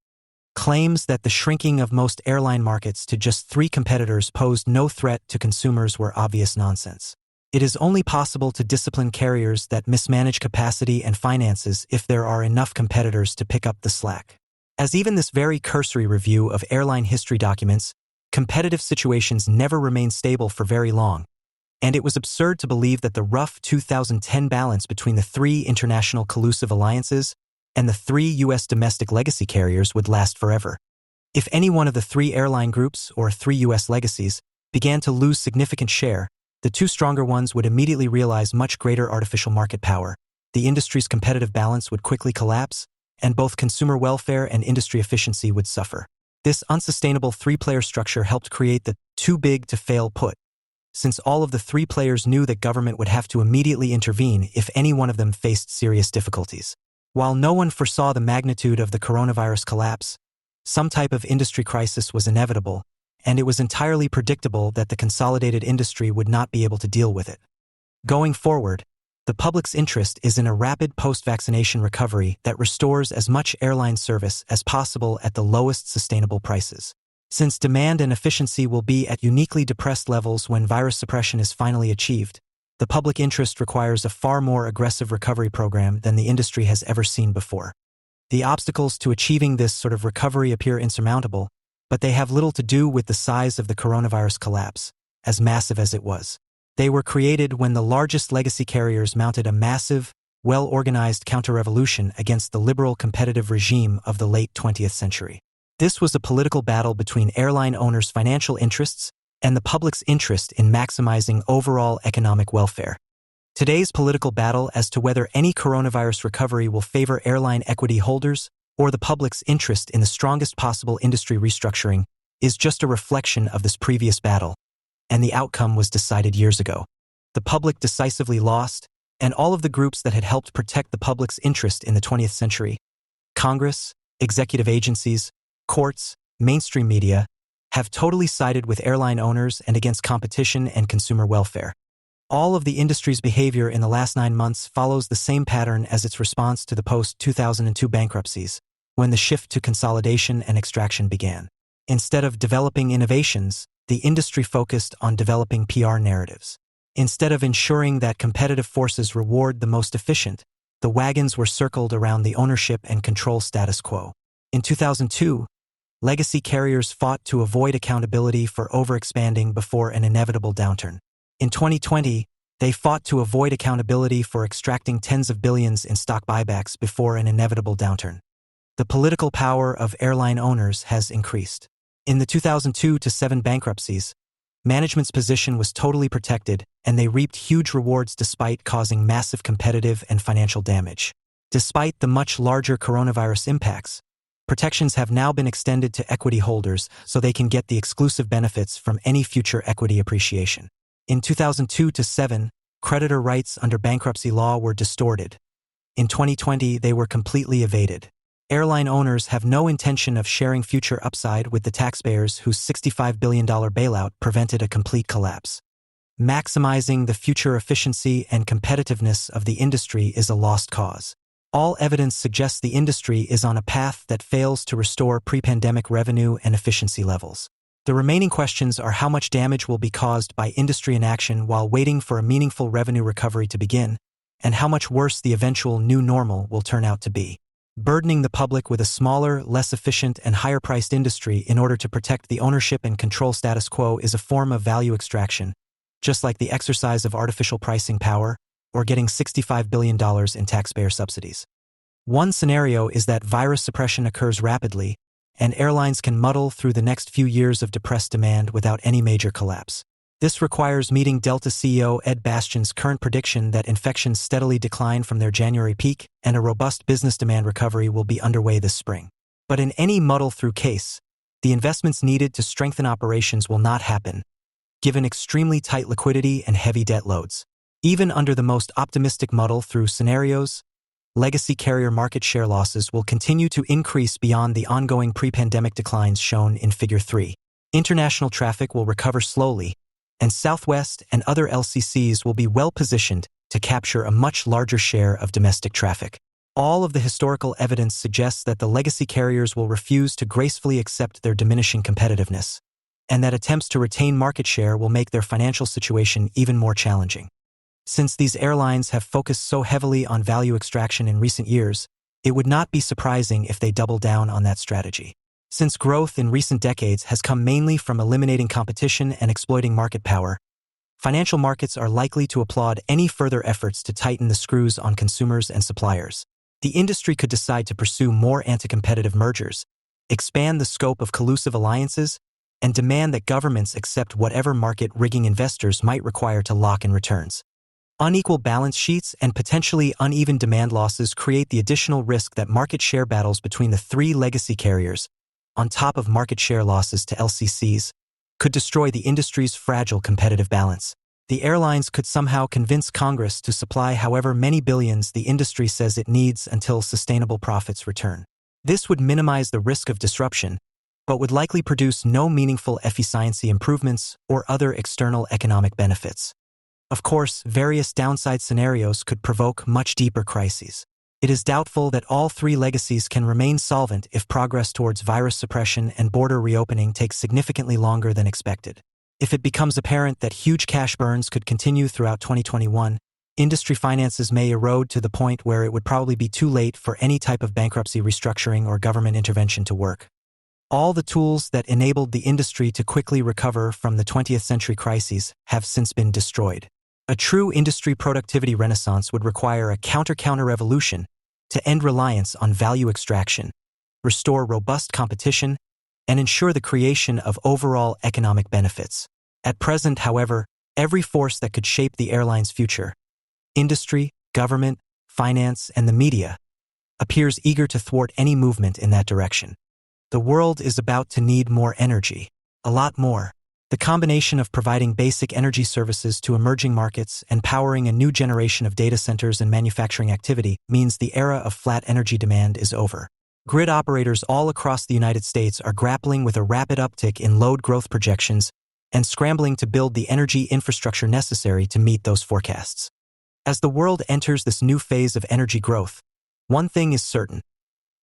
Claims that the shrinking of most airline markets to just 3 competitors posed no threat to consumers were obvious nonsense. It is only possible to discipline carriers that mismanage capacity and finances if there are enough competitors to pick up the slack. As even this very cursory review of airline history documents, competitive situations never remain stable for very long, and it was absurd to believe that the rough 2010 balance between the 3 international collusive alliances and the 3 U.S. domestic legacy carriers would last forever. If any one of the 3 airline groups, or 3 U.S. legacies, began to lose significant share, the 2 stronger ones would immediately realize much greater artificial market power, the industry's competitive balance would quickly collapse, and both consumer welfare and industry efficiency would suffer. This unsustainable 3-player structure helped create the too big to fail put, since all of the 3 players knew that government would have to immediately intervene if any one of them faced serious difficulties. While no one foresaw the magnitude of the coronavirus collapse, some type of industry crisis was inevitable, and it was entirely predictable that the consolidated industry would not be able to deal with it. Going forward, the public's interest is in a rapid post-vaccination recovery that restores as much airline service as possible at the lowest sustainable prices. Since demand and efficiency will be at uniquely depressed levels when virus suppression is finally achieved, the public interest requires a far more aggressive recovery program than the industry has ever seen before. The obstacles to achieving this sort of recovery appear insurmountable, but they have little to do with the size of the coronavirus collapse, as massive as it was. They were created when the largest legacy carriers mounted a massive, well-organized counter-revolution against the liberal competitive regime of the late 20th century. This was a political battle between airline owners' financial interests and the public's interest in maximizing overall economic welfare. Today's political battle as to whether any coronavirus recovery will favor airline equity holders or the public's interest in the strongest possible industry restructuring is just a reflection of this previous battle, and the outcome was decided years ago. The public decisively lost, and all of the groups that had helped protect the public's interest in the 20th century, Congress, executive agencies, courts, mainstream media, have totally sided with airline owners and against competition and consumer welfare. All of the industry's behavior in the last 9 months follows the same pattern as its response to the post-2002 bankruptcies, when the shift to consolidation and extraction began. Instead of developing innovations, the industry focused on developing PR narratives. Instead of ensuring that competitive forces reward the most efficient, the wagons were circled around the ownership and control status quo. In 2002, legacy carriers fought to avoid accountability for overexpanding before an inevitable downturn. In 2020, they fought to avoid accountability for extracting tens of billions in stock buybacks before an inevitable downturn. The political power of airline owners has increased. In the 2002-07 bankruptcies, management's position was totally protected, and they reaped huge rewards despite causing massive competitive and financial damage. Despite the much larger coronavirus impacts, protections have now been extended to equity holders so they can get the exclusive benefits from any future equity appreciation. In 2002-07, creditor rights under bankruptcy law were distorted. In 2020, they were completely evaded. Airline owners have no intention of sharing future upside with the taxpayers whose $65 billion bailout prevented a complete collapse. Maximizing the future efficiency and competitiveness of the industry is a lost cause. All evidence suggests the industry is on a path that fails to restore pre-pandemic revenue and efficiency levels. The remaining questions are how much damage will be caused by industry inaction while waiting for a meaningful revenue recovery to begin, and how much worse the eventual new normal will turn out to be. Burdening the public with a smaller, less efficient, and higher-priced industry in order to protect the ownership and control status quo is a form of value extraction, just like the exercise of artificial pricing power or getting $65 billion in taxpayer subsidies. One scenario is that virus suppression occurs rapidly, and airlines can muddle through the next few years of depressed demand without any major collapse. This requires meeting Delta CEO Ed Bastian's current prediction that infections steadily decline from their January peak and a robust business demand recovery will be underway this spring. But in any muddle-through case, the investments needed to strengthen operations will not happen, given extremely tight liquidity and heavy debt loads. Even under the most optimistic muddle-through scenarios, legacy carrier market share losses will continue to increase beyond the ongoing pre-pandemic declines shown in Figure 3. International traffic will recover slowly, and Southwest and other LCCs will be well positioned to capture a much larger share of domestic traffic. All of the historical evidence suggests that the legacy carriers will refuse to gracefully accept their diminishing competitiveness, and that attempts to retain market share will make their financial situation even more challenging. Since these airlines have focused so heavily on value extraction in recent years, it would not be surprising if they double down on that strategy. Since growth in recent decades has come mainly from eliminating competition and exploiting market power, financial markets are likely to applaud any further efforts to tighten the screws on consumers and suppliers. The industry could decide to pursue more anti-competitive mergers, expand the scope of collusive alliances, and demand that governments accept whatever market-rigging investors might require to lock in returns. Unequal balance sheets and potentially uneven demand losses create the additional risk that market share battles between the three legacy carriers, on top of market share losses to LCCs, could destroy the industry's fragile competitive balance. The airlines could somehow convince Congress to supply however many billions the industry says it needs until sustainable profits return. This would minimize the risk of disruption, but would likely produce no meaningful efficiency improvements or other external economic benefits. Of course, various downside scenarios could provoke much deeper crises. It is doubtful that all three legacies can remain solvent if progress towards virus suppression and border reopening takes significantly longer than expected. If it becomes apparent that huge cash burns could continue throughout 2021, industry finances may erode to the point where it would probably be too late for any type of bankruptcy restructuring or government intervention to work. All the tools that enabled the industry to quickly recover from the 20th century crises have since been destroyed. A true industry productivity renaissance would require a counter-counter revolution to end reliance on value extraction, restore robust competition, and ensure the creation of overall economic benefits. At present, however, every force that could shape the airline's future, industry, government, finance, and the media, appears eager to thwart any movement in that direction. The world is about to need more energy, a lot more. The combination of providing basic energy services to emerging markets and powering a new generation of data centers and manufacturing activity means the era of flat energy demand is over. Grid operators all across the United States are grappling with a rapid uptick in load growth projections and scrambling to build the energy infrastructure necessary to meet those forecasts. As the world enters this new phase of energy growth, one thing is certain: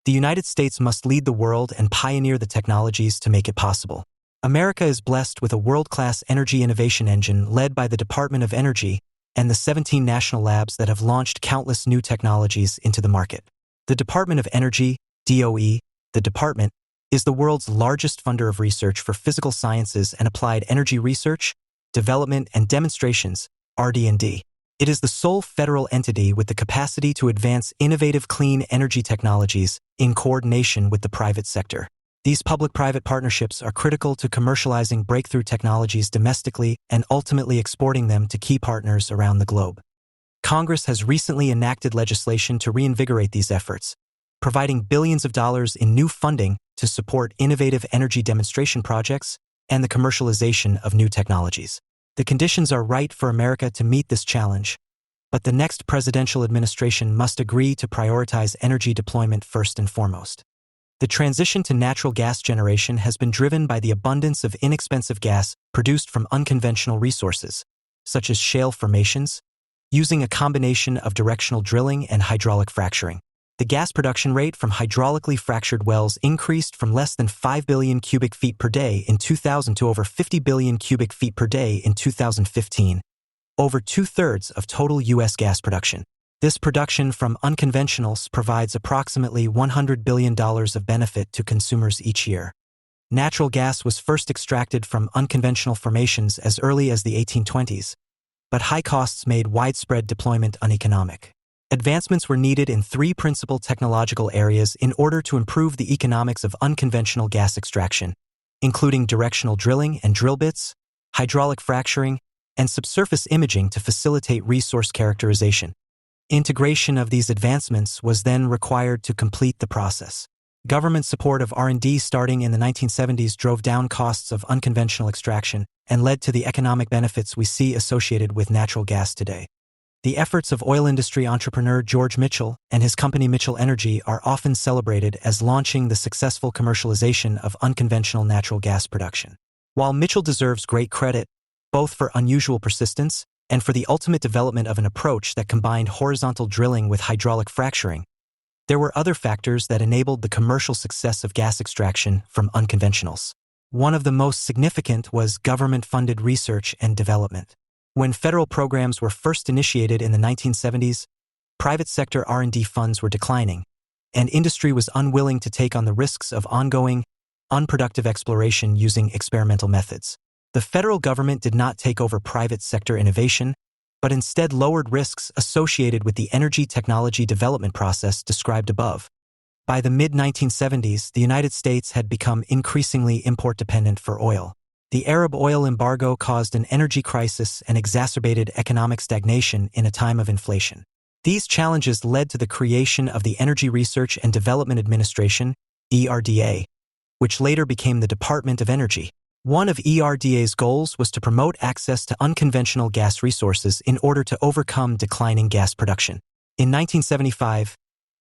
the United States must lead the world and pioneer the technologies to make it possible. America is blessed with a world-class energy innovation engine led by the Department of Energy and the 17 national labs that have launched countless new technologies into the market. The Department of Energy, DOE, the department, is the world's largest funder of research for physical sciences and applied energy research, development, and demonstrations, RD&D. It is the sole federal entity with the capacity to advance innovative clean energy technologies in coordination with the private sector. These public-private partnerships are critical to commercializing breakthrough technologies domestically and ultimately exporting them to key partners around the globe. Congress has recently enacted legislation to reinvigorate these efforts, providing billions of dollars in new funding to support innovative energy demonstration projects and the commercialization of new technologies. The conditions are right for America to meet this challenge, but the next presidential administration must agree to prioritize energy deployment first and foremost. The transition to natural gas generation has been driven by the abundance of inexpensive gas produced from unconventional resources, such as shale formations, using a combination of directional drilling and hydraulic fracturing. The gas production rate from hydraulically fractured wells increased from less than 5 billion cubic feet per day in 2000 to over 50 billion cubic feet per day in 2015, over two-thirds of total U.S. gas production. This production from unconventionals provides approximately $100 billion of benefit to consumers each year. Natural gas was first extracted from unconventional formations as early as the 1820s, but high costs made widespread deployment uneconomic. Advancements were needed in three principal technological areas in order to improve the economics of unconventional gas extraction, including directional drilling and drill bits, hydraulic fracturing, and subsurface imaging to facilitate resource characterization. Integration of these advancements was then required to complete the process. Government support of R&D starting in the 1970s drove down costs of unconventional extraction and led to the economic benefits we see associated with natural gas today. The efforts of oil industry entrepreneur George Mitchell and his company Mitchell Energy are often celebrated as launching the successful commercialization of unconventional natural gas production. While Mitchell deserves great credit, both for unusual persistence and for the ultimate development of an approach that combined horizontal drilling with hydraulic fracturing. There were other factors that enabled the commercial success of gas extraction from unconventionals. One of the most significant was government-funded research and development. When federal programs were first initiated in the 1970s, private sector R&D funds were declining, and industry was unwilling to take on the risks of ongoing, unproductive exploration using experimental methods. The federal government did not take over private sector innovation, but instead lowered risks associated with the energy technology development process described above. By the mid-1970s, the United States had become increasingly import-dependent for oil. The Arab oil embargo caused an energy crisis and exacerbated economic stagnation in a time of inflation. These challenges led to the creation of the Energy Research and Development Administration, ERDA, which later became the Department of Energy. One of ERDA's goals was to promote access to unconventional gas resources in order to overcome declining gas production. In 1975,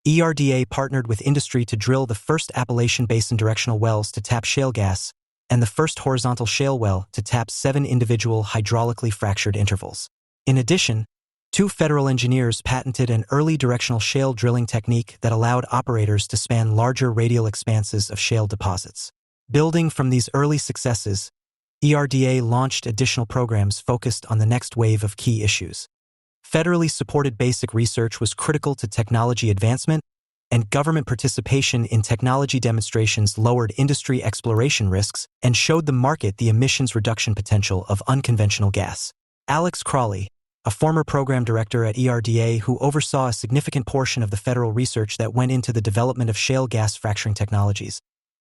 ERDA partnered with industry to drill the first Appalachian Basin directional wells to tap shale gas and the first horizontal shale well to tap 7 individual hydraulically fractured intervals. In addition, 2 federal engineers patented an early directional shale drilling technique that allowed operators to span larger radial expanses of shale deposits. Building from these early successes, ERDA launched additional programs focused on the next wave of key issues. Federally supported basic research was critical to technology advancement, and government participation in technology demonstrations lowered industry exploration risks and showed the market the emissions reduction potential of unconventional gas. Alex Crawley, a former program director at ERDA who oversaw a significant portion of the federal research that went into the development of shale gas fracturing technologies,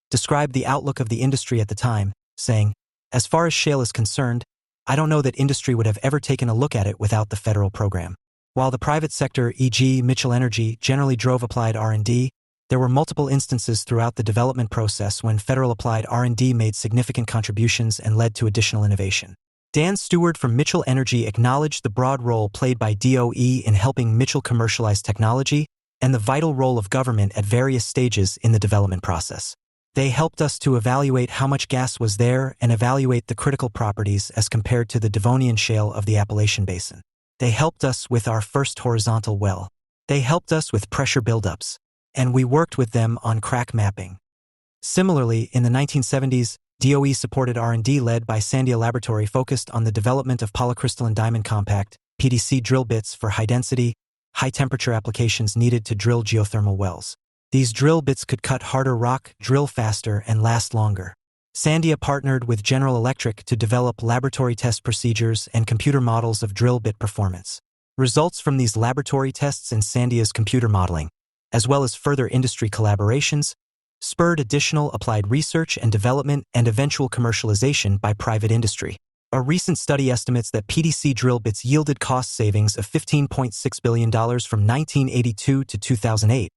described the outlook of the industry at the time, saying, "As far as shale is concerned, I don't know that industry would have ever taken a look at it without the federal program." While the private sector, e.g. Mitchell Energy, generally drove applied R&D, there were multiple instances throughout the development process when federal applied R&D made significant contributions and led to additional innovation. Dan Stewart from Mitchell Energy acknowledged the broad role played by DOE in helping Mitchell commercialize technology and the vital role of government at various stages in the development process. They helped us to evaluate how much gas was there and evaluate the critical properties as compared to the Devonian shale of the Appalachian Basin. They helped us with our first horizontal well. They helped us with pressure buildups, and we worked with them on crack mapping. Similarly, in the 1970s, DOE supported R&D led by Sandia Laboratory focused on the development of polycrystalline diamond compact, PDC drill bits for high-density, high-temperature applications needed to drill geothermal wells. These drill bits could cut harder rock, drill faster, and last longer. Sandia partnered with General Electric to develop laboratory test procedures and computer models of drill bit performance. Results from these laboratory tests and Sandia's computer modeling, as well as further industry collaborations, spurred additional applied research and development and eventual commercialization by private industry. A recent study estimates that PDC drill bits yielded cost savings of $15.6 billion from 1982 to 2008,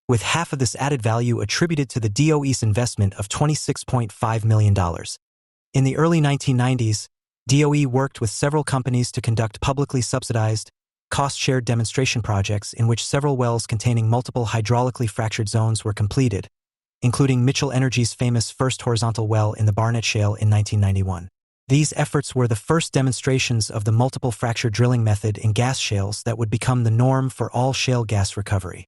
with half of this added value attributed to the DOE's investment of $26.5 million. In the early 1990s, DOE worked with several companies to conduct publicly subsidized, cost-shared demonstration projects in which several wells containing multiple hydraulically fractured zones were completed, including Mitchell Energy's famous first horizontal well in the Barnett Shale in 1991. These efforts were the first demonstrations of the multiple fracture drilling method in gas shales that would become the norm for all shale gas recovery.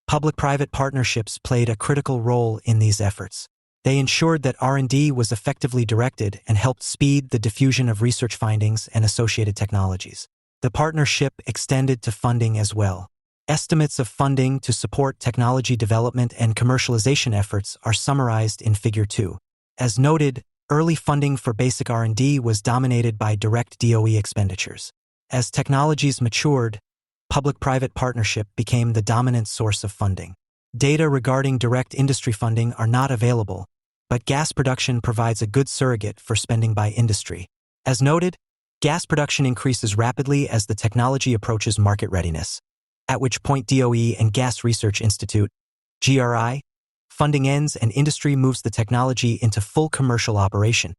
Public-private partnerships played a critical role in these efforts. They ensured that R&D was effectively directed and helped speed the diffusion of research findings and associated technologies. The partnership extended to funding as well. Estimates of funding to support technology development and commercialization efforts are summarized in Figure 2. As noted, early funding for basic R&D was dominated by direct DOE expenditures. As technologies matured, public-private partnership became the dominant source of funding. Data regarding direct industry funding are not available, but gas production provides a good surrogate for spending by industry. As noted, gas production increases rapidly as the technology approaches market readiness, at which point DOE and Gas Research Institute, GRI, funding ends and industry moves the technology into full commercial operation.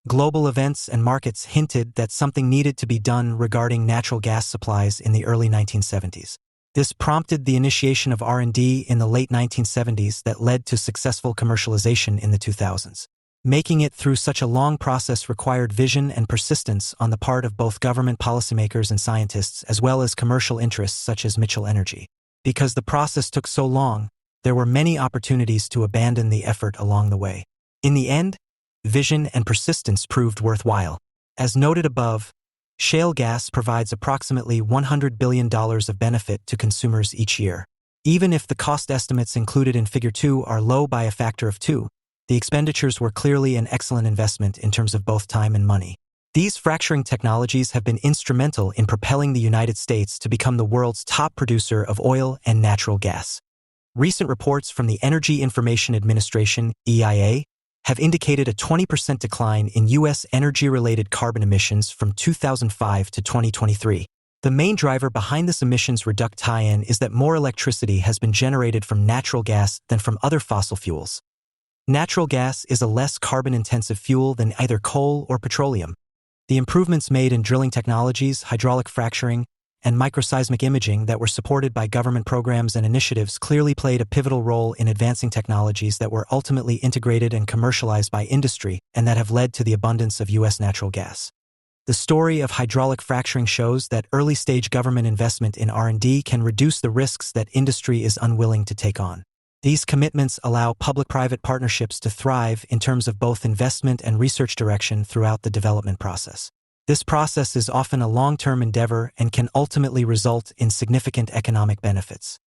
Global events and markets hinted that something needed to be done regarding natural gas supplies in the early 1970s. This prompted the initiation of R&D in the late 1970s that led to successful commercialization in the 2000s. Making it through such a long process required vision and persistence on the part of both government policymakers and scientists, as well as commercial interests such as Mitchell Energy. Because the process took so long, there were many opportunities to abandon the effort along the way. In the end, vision and persistence proved worthwhile. As noted above, shale gas provides approximately $100 billion of benefit to consumers each year. Even if the cost estimates included in Figure 2 are low by a factor of 2, the expenditures were clearly an excellent investment in terms of both time and money. These fracturing technologies have been instrumental in propelling the United States to become the world's top producer of oil and natural gas. Recent reports from the Energy Information Administration, EIA, have indicated a 20% decline in U.S. energy-related carbon emissions from 2005 to 2023. The main driver behind this emissions reduction tie-in is that more electricity has been generated from natural gas than from other fossil fuels. Natural gas is a less carbon-intensive fuel than either coal or petroleum. The improvements made in drilling technologies, hydraulic fracturing, and microseismic imaging that were supported by government programs and initiatives clearly played a pivotal role in advancing technologies that were ultimately integrated and commercialized by industry and that have led to the abundance of U.S. natural gas. The story of hydraulic fracturing shows that early-stage government investment in R&D can reduce the risks that industry is unwilling to take on. These commitments allow public-private partnerships to thrive in terms of both investment and research direction throughout the development process. This process is often a long-term endeavor and can ultimately result in significant economic benefits.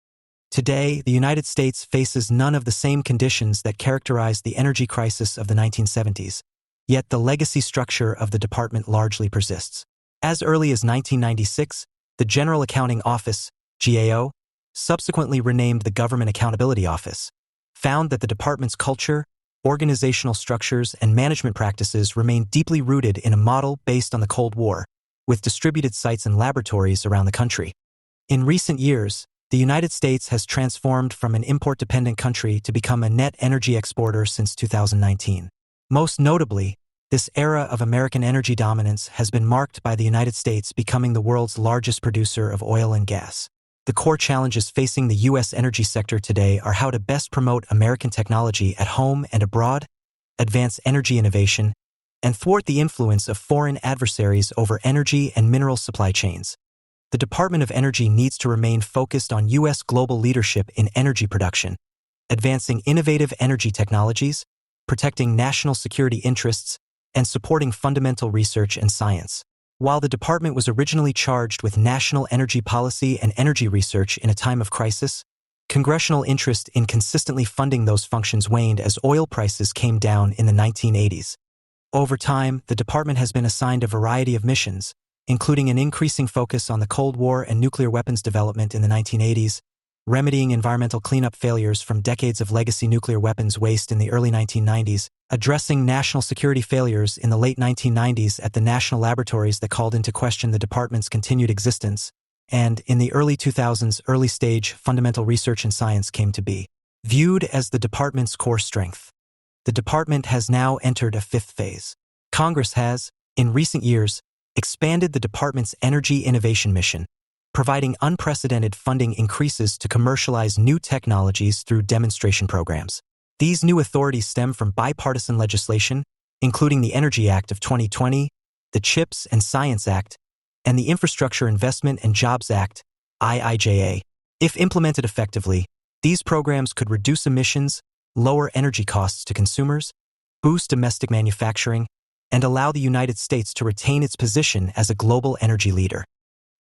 Today, the United States faces none of the same conditions that characterized the energy crisis of the 1970s, yet the legacy structure of the department largely persists. As early as 1996, the General Accounting Office, GAO, subsequently renamed the Government Accountability Office, found that the department's culture, organizational structures, and management practices remain deeply rooted in a model based on the Cold War, with distributed sites and laboratories around the country. In recent years, the United States has transformed from an import-dependent country to become a net energy exporter since 2019. Most notably, this era of American energy dominance has been marked by the United States becoming the world's largest producer of oil and gas. The core challenges facing the U.S. energy sector today are how to best promote American technology at home and abroad, advance energy innovation, and thwart the influence of foreign adversaries over energy and mineral supply chains. The Department of Energy needs to remain focused on U.S. global leadership in energy production, advancing innovative energy technologies, protecting national security interests, and supporting fundamental research and science. While the department was originally charged with national energy policy and energy research in a time of crisis, congressional interest in consistently funding those functions waned as oil prices came down in the 1980s. Over time, the department has been assigned a variety of missions, including an increasing focus on the Cold War and nuclear weapons development in the 1980s, remedying environmental cleanup failures from decades of legacy nuclear weapons waste in the early 1990s, addressing national security failures in the late 1990s at the national laboratories that called into question the department's continued existence, and in the early 2000s, early-stage fundamental research and science came to be. Viewed as the department's core strength, the department has now entered a fifth phase. Congress has, in recent years, expanded the department's energy innovation mission, providing unprecedented funding increases to commercialize new technologies through demonstration programs. These new authorities stem from bipartisan legislation, including the Energy Act of 2020, the CHIPS and Science Act, and the Infrastructure Investment and Jobs Act, IIJA. If implemented effectively, these programs could reduce emissions, lower energy costs to consumers, boost domestic manufacturing, and allow the United States to retain its position as a global energy leader.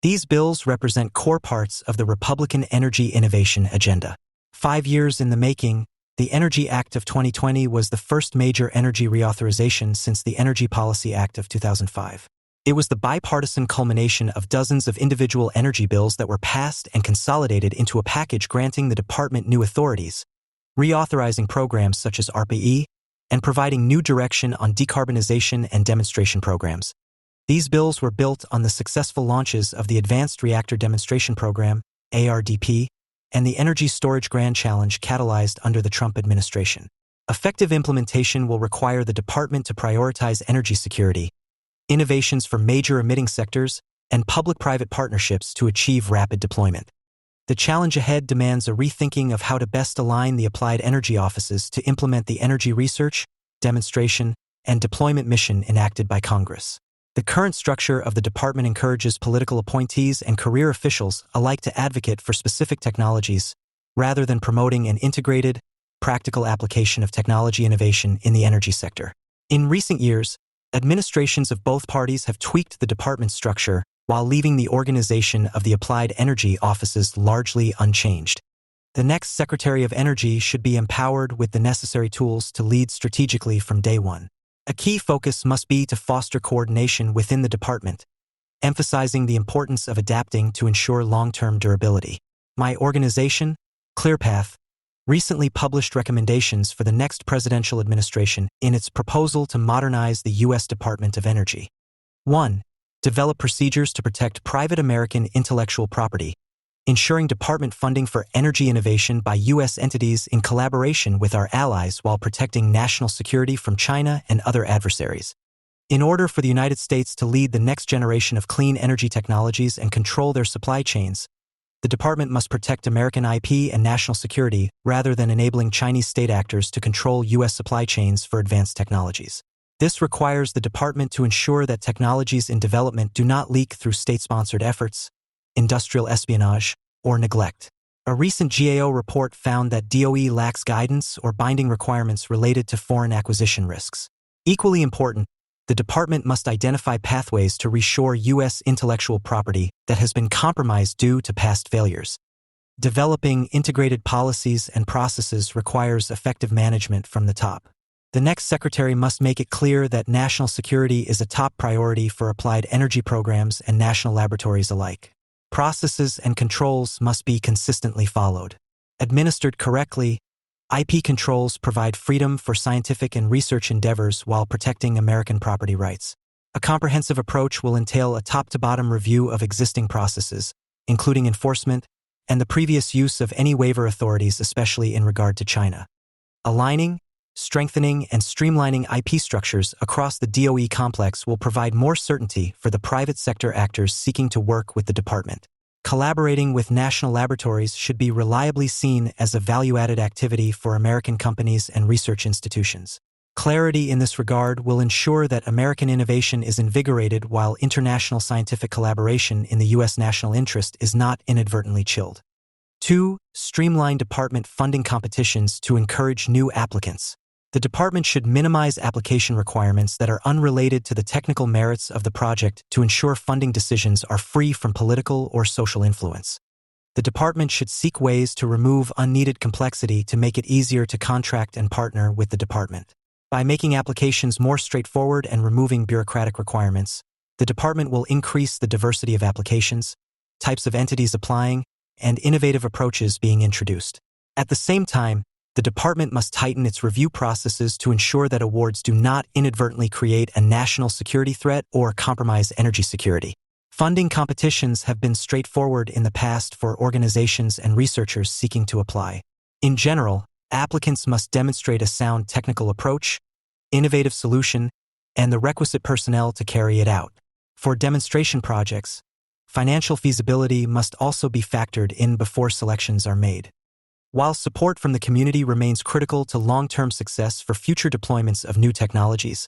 These bills represent core parts of the Republican energy innovation agenda. 5 years in the making, the Energy Act of 2020 was the first major energy reauthorization since the Energy Policy Act of 2005. It was the bipartisan culmination of dozens of individual energy bills that were passed and consolidated into a package granting the department new authorities, reauthorizing programs such as ARPA-E, and providing new direction on decarbonization and demonstration programs. These bills were built on the successful launches of the Advanced Reactor Demonstration Program, ARDP, and the Energy Storage Grand Challenge catalyzed under the Trump administration. Effective implementation will require the department to prioritize energy security, innovations for major emitting sectors, and public-private partnerships to achieve rapid deployment. The challenge ahead demands a rethinking of how to best align the applied energy offices to implement the energy research, demonstration, and deployment mission enacted by Congress. The current structure of the department encourages political appointees and career officials alike to advocate for specific technologies rather than promoting an integrated, practical application of technology innovation in the energy sector. In recent years, administrations of both parties have tweaked the department's structure while leaving the organization of the Applied Energy offices largely unchanged. The next Secretary of Energy should be empowered with the necessary tools to lead strategically from day one. A key focus must be to foster coordination within the department, emphasizing the importance of adapting to ensure long-term durability. My organization, ClearPath, recently published recommendations for the next presidential administration in its proposal to modernize the U.S. Department of Energy. 1. Develop procedures to protect private American intellectual property, ensuring department funding for energy innovation by U.S. entities in collaboration with our allies while protecting national security from China and other adversaries. In order for the United States to lead the next generation of clean energy technologies and control their supply chains, the department must protect American IP and national security rather than enabling Chinese state actors to control U.S. supply chains for advanced technologies. This requires the department to ensure that technologies in development do not leak through state-sponsored efforts, industrial espionage, or neglect. A recent GAO report found that DOE lacks guidance or binding requirements related to foreign acquisition risks. Equally important, the department must identify pathways to reshore U.S. intellectual property that has been compromised due to past failures. Developing integrated policies and processes requires effective management from the top. The next secretary must make it clear that national security is a top priority for applied energy programs and national laboratories alike. Processes and controls must be consistently followed. Administered correctly, IP controls provide freedom for scientific and research endeavors while protecting American property rights. A comprehensive approach will entail a top-to-bottom review of existing processes, including enforcement and the previous use of any waiver authorities, especially in regard to China. Aligning, strengthening, and streamlining IP structures across the DOE complex will provide more certainty for the private sector actors seeking to work with the department. Collaborating with national laboratories should be reliably seen as a value-added activity for American companies and research institutions. Clarity in this regard will ensure that American innovation is invigorated while international scientific collaboration in the U.S. national interest is not inadvertently chilled. 2. Streamline department funding competitions to encourage new applicants. The department should minimize application requirements that are unrelated to the technical merits of the project to ensure funding decisions are free from political or social influence. The department should seek ways to remove unneeded complexity to make it easier to contract and partner with the department. By making applications more straightforward and removing bureaucratic requirements, the department will increase the diversity of applications, types of entities applying, and innovative approaches being introduced. At the same time, the department must tighten its review processes to ensure that awards do not inadvertently create a national security threat or compromise energy security. Funding competitions have been straightforward in the past for organizations and researchers seeking to apply. In general, applicants must demonstrate a sound technical approach, innovative solution, and the requisite personnel to carry it out. For demonstration projects, financial feasibility must also be factored in before selections are made. While support from the community remains critical to long-term success for future deployments of new technologies,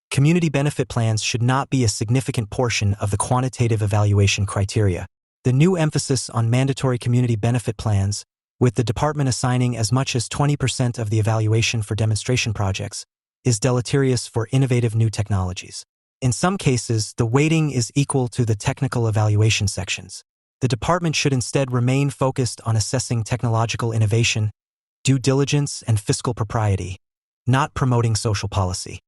community benefit plans should not be a significant portion of the quantitative evaluation criteria. The new emphasis on mandatory community benefit plans, with the department assigning as much as 20% of the evaluation for demonstration projects, is deleterious for innovative new technologies. In some cases, the weighting is equal to the technical evaluation sections. The department should instead remain focused on assessing technological innovation, due diligence, and fiscal propriety, not promoting social policy.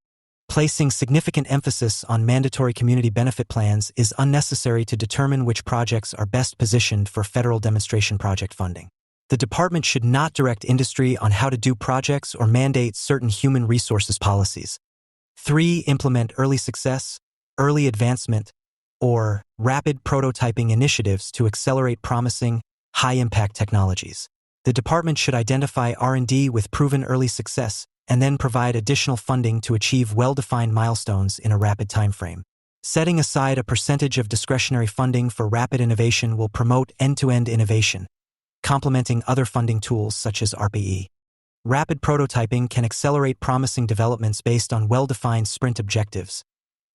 Placing significant emphasis on mandatory community benefit plans is unnecessary to determine which projects are best positioned for federal demonstration project funding. The department should not direct industry on how to do projects or mandate certain human resources policies. 3. Implement early success, early advancement, or rapid prototyping initiatives to accelerate promising, high-impact technologies. The department should identify R&D with proven early success and then provide additional funding to achieve well-defined milestones in a rapid timeframe. Setting aside a percentage of discretionary funding for rapid innovation will promote end-to-end innovation, complementing other funding tools such as RPE. Rapid prototyping can accelerate promising developments based on well-defined sprint objectives,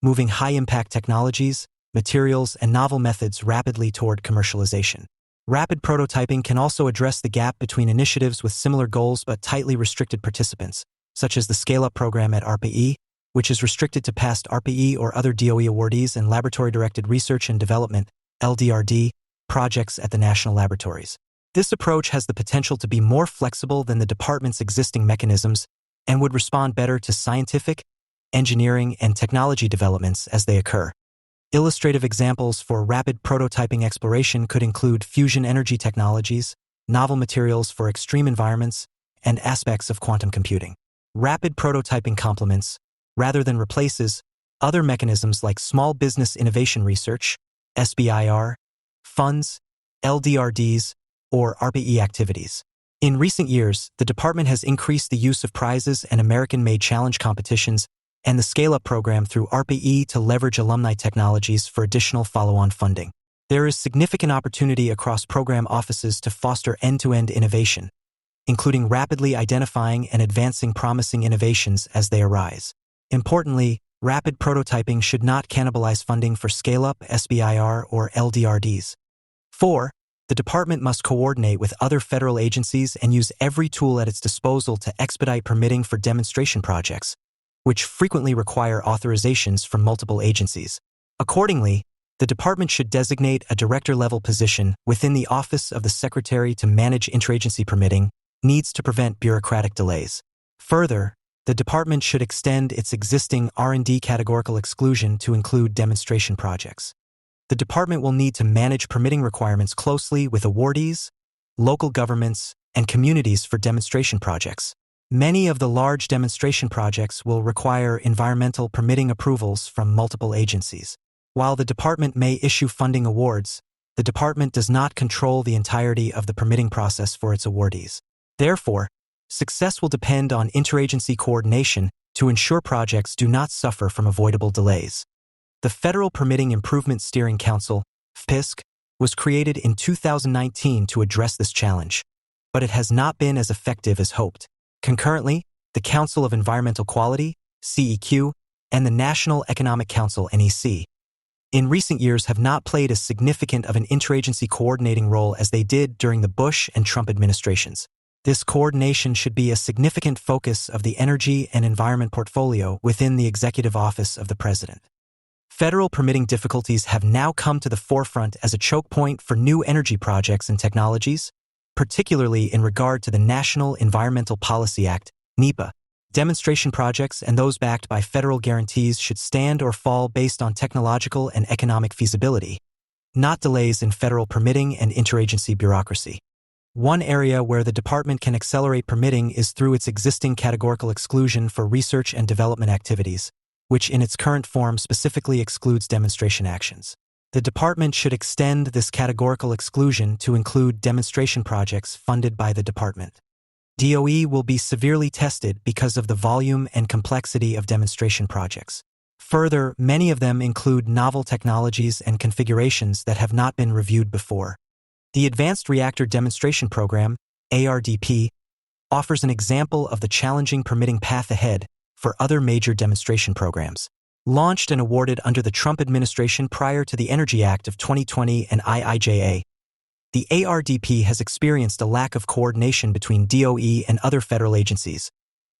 moving high-impact technologies, materials, and novel methods rapidly toward commercialization. Rapid prototyping can also address the gap between initiatives with similar goals but tightly restricted participants, such as the Scale-Up program at RPE, which is restricted to past RPE or other DOE awardees and Laboratory-Directed Research and Development, LDRD, projects at the national laboratories. This approach has the potential to be more flexible than the department's existing mechanisms and would respond better to scientific, engineering, and technology developments as they occur. Illustrative examples for rapid prototyping exploration could include fusion energy technologies, novel materials for extreme environments, and aspects of quantum computing. Rapid prototyping complements, rather than replaces, other mechanisms like Small Business Innovation Research, SBIR, funds, LDRDs, or RPE activities. In recent years, the department has increased the use of prizes and American-made challenge competitions and the Scale-Up program through RPE to leverage alumni technologies for additional follow-on funding. There is significant opportunity across program offices to foster end-to-end innovation, including rapidly identifying and advancing promising innovations as they arise. Importantly, rapid prototyping should not cannibalize funding for Scale-Up, SBIR, or LDRDs. 4. The department must coordinate with other federal agencies and use every tool at its disposal to expedite permitting for demonstration projects, which frequently require authorizations from multiple agencies. Accordingly, the department should designate a director-level position within the Office of the Secretary to manage interagency permitting needs to prevent bureaucratic delays. Further, the department should extend its existing R&D categorical exclusion to include demonstration projects. The department will need to manage permitting requirements closely with awardees, local governments, and communities for demonstration projects. Many of the large demonstration projects will require environmental permitting approvals from multiple agencies. While the department may issue funding awards, the department does not control the entirety of the permitting process for its awardees. Therefore, success will depend on interagency coordination to ensure projects do not suffer from avoidable delays. The Federal Permitting Improvement Steering Council, FPISC, was created in 2019 to address this challenge, but it has not been as effective as hoped. Concurrently, the Council of Environmental Quality, CEQ, and the National Economic Council, NEC, in recent years have not played as significant of an interagency coordinating role as they did during the Bush and Trump administrations. This coordination should be a significant focus of the energy and environment portfolio within the Executive Office of the President. Federal permitting difficulties have now come to the forefront as a choke point for new energy projects and technologies, particularly in regard to the National Environmental Policy Act, NEPA. Demonstration projects and those backed by federal guarantees should stand or fall based on technological and economic feasibility, not delays in federal permitting and interagency bureaucracy. One area where the department can accelerate permitting is through its existing categorical exclusion for research and development activities, which in its current form specifically excludes demonstration actions. The department should extend this categorical exclusion to include demonstration projects funded by the department. DOE will be severely tested because of the volume and complexity of demonstration projects. Further, many of them include novel technologies and configurations that have not been reviewed before. The Advanced Reactor Demonstration Program, ARDP, offers an example of the challenging permitting path ahead for other major demonstration programs. Launched and awarded under the Trump administration prior to the Energy Act of 2020 and IIJA, the ARDP has experienced a lack of coordination between DOE and other federal agencies,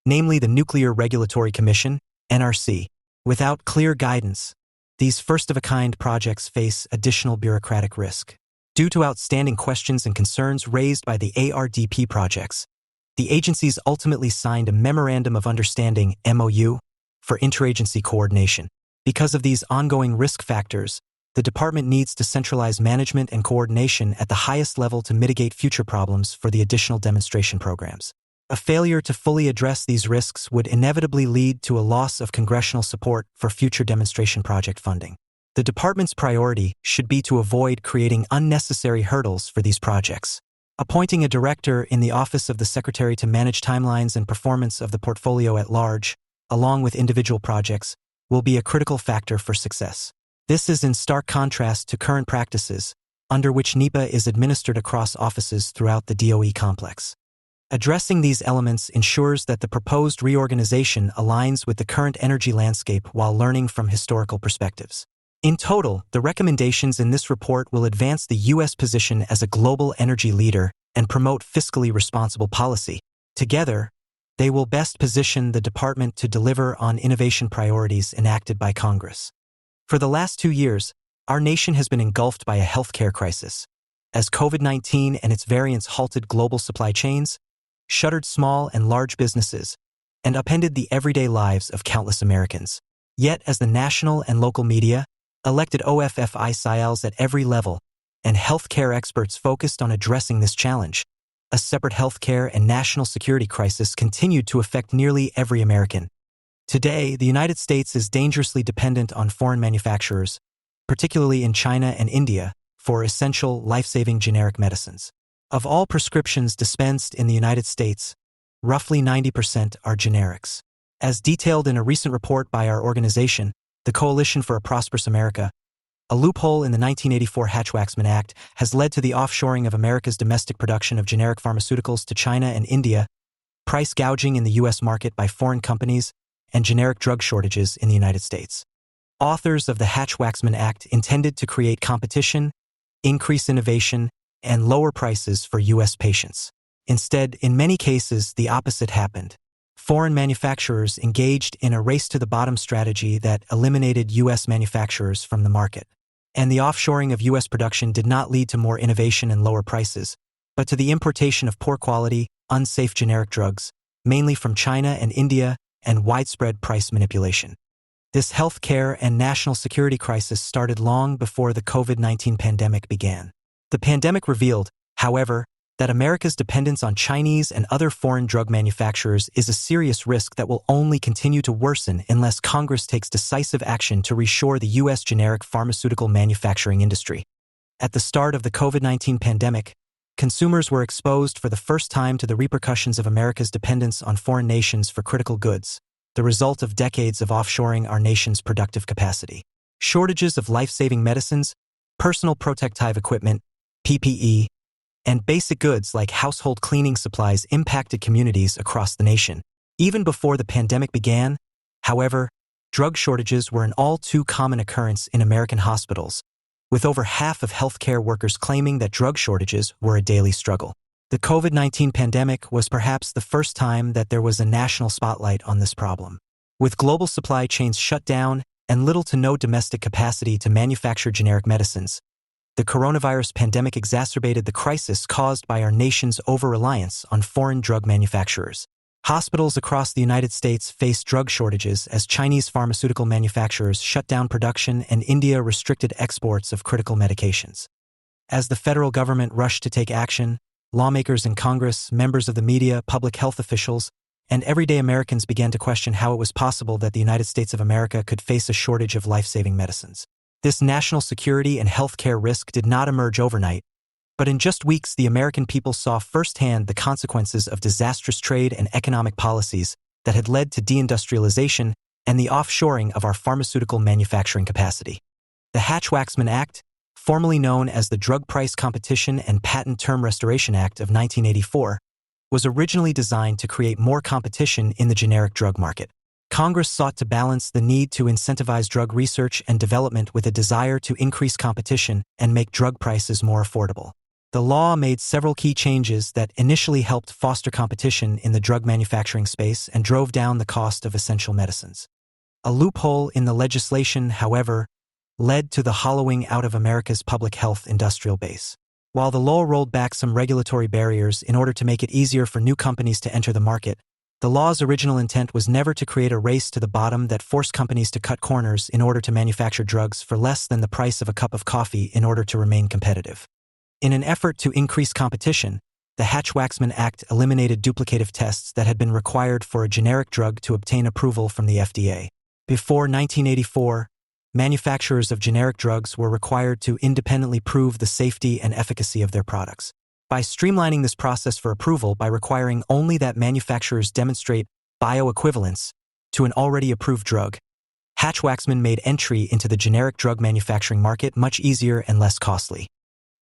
namely the Nuclear Regulatory Commission, NRC. Without clear guidance, these first-of-a-kind projects face additional bureaucratic risk. Due to outstanding questions and concerns raised by the ARDP projects, the agencies ultimately signed a Memorandum of Understanding, MOU, for interagency coordination. Because of these ongoing risk factors, the department needs to centralize management and coordination at the highest level to mitigate future problems for the additional demonstration programs. A failure to fully address these risks would inevitably lead to a loss of congressional support for future demonstration project funding. The department's priority should be to avoid creating unnecessary hurdles for these projects. Appointing a director in the Office of the Secretary to manage timelines and performance of the portfolio at large, along with individual projects, will be a critical factor for success. This is in stark contrast to current practices, under which NEPA is administered across offices throughout the DOE complex. Addressing these elements ensures that the proposed reorganization aligns with the current energy landscape while learning from historical perspectives. In total, the recommendations in this report will advance the U.S. position as a global energy leader and promote fiscally responsible policy. Together, they will best position the department to deliver on innovation priorities enacted by Congress. For the last 2 years, our nation has been engulfed by a healthcare crisis, as COVID-19 and its variants halted global supply chains, shuttered small and large businesses, and upended the everyday lives of countless Americans. Yet, as the national and local media, elected officials at every level, and healthcare experts focused on addressing this challenge, a separate healthcare and national security crisis continued to affect nearly every American. Today, the United States is dangerously dependent on foreign manufacturers, particularly in China and India, for essential, life-saving generic medicines. Of all prescriptions dispensed in the United States, roughly 90% are generics. As detailed in a recent report by our organization, the Coalition for a Prosperous America, a loophole in the 1984 Hatch-Waxman Act has led to the offshoring of America's domestic production of generic pharmaceuticals to China and India, price gouging in the U.S. market by foreign companies, and generic drug shortages in the United States. Authors of the Hatch-Waxman Act intended to create competition, increase innovation, and lower prices for U.S. patients. Instead, in many cases, the opposite happened. Foreign manufacturers engaged in a race-to-the-bottom strategy that eliminated U.S. manufacturers from the market. And the offshoring of U.S. production did not lead to more innovation and lower prices, but to the importation of poor-quality, unsafe generic drugs, mainly from China and India, and widespread price manipulation. This healthcare and national security crisis started long before the COVID-19 pandemic began. The pandemic revealed, however, that America's dependence on Chinese and other foreign drug manufacturers is a serious risk that will only continue to worsen unless Congress takes decisive action to reshore the U.S. generic pharmaceutical manufacturing industry. At the start of the COVID-19 pandemic, consumers were exposed for the first time to the repercussions of America's dependence on foreign nations for critical goods, the result of decades of offshoring our nation's productive capacity. Shortages of life-saving medicines, personal protective equipment, PPE, and basic goods like household cleaning supplies impacted communities across the nation. Even before the pandemic began, however, drug shortages were an all-too common occurrence in American hospitals, with over half of healthcare workers claiming that drug shortages were a daily struggle. The COVID-19 pandemic was perhaps the first time that there was a national spotlight on this problem. With global supply chains shut down and little to no domestic capacity to manufacture generic medicines, the coronavirus pandemic exacerbated the crisis caused by our nation's over-reliance on foreign drug manufacturers. Hospitals across the United States faced drug shortages as Chinese pharmaceutical manufacturers shut down production and India restricted exports of critical medications. As the federal government rushed to take action, lawmakers in Congress, members of the media, public health officials, and everyday Americans began to question how it was possible that the United States of America could face a shortage of life-saving medicines. This national security and healthcare risk did not emerge overnight, but in just weeks the American people saw firsthand the consequences of disastrous trade and economic policies that had led to deindustrialization and the offshoring of our pharmaceutical manufacturing capacity. The Hatch-Waxman Act, formerly known as the Drug Price Competition and Patent Term Restoration Act of 1984, was originally designed to create more competition in the generic drug market. Congress sought to balance the need to incentivize drug research and development with a desire to increase competition and make drug prices more affordable. The law made several key changes that initially helped foster competition in the drug manufacturing space and drove down the cost of essential medicines. A loophole in the legislation, however, led to the hollowing out of America's public health industrial base. While the law rolled back some regulatory barriers in order to make it easier for new companies to enter the market, the law's original intent was never to create a race to the bottom that forced companies to cut corners in order to manufacture drugs for less than the price of a cup of coffee in order to remain competitive. In an effort to increase competition, the Hatch-Waxman Act eliminated duplicative tests that had been required for a generic drug to obtain approval from the FDA. Before 1984, manufacturers of generic drugs were required to independently prove the safety and efficacy of their products. By streamlining this process for approval by requiring only that manufacturers demonstrate bioequivalence to an already approved drug, Hatch-Waxman made entry into the generic drug manufacturing market much easier and less costly.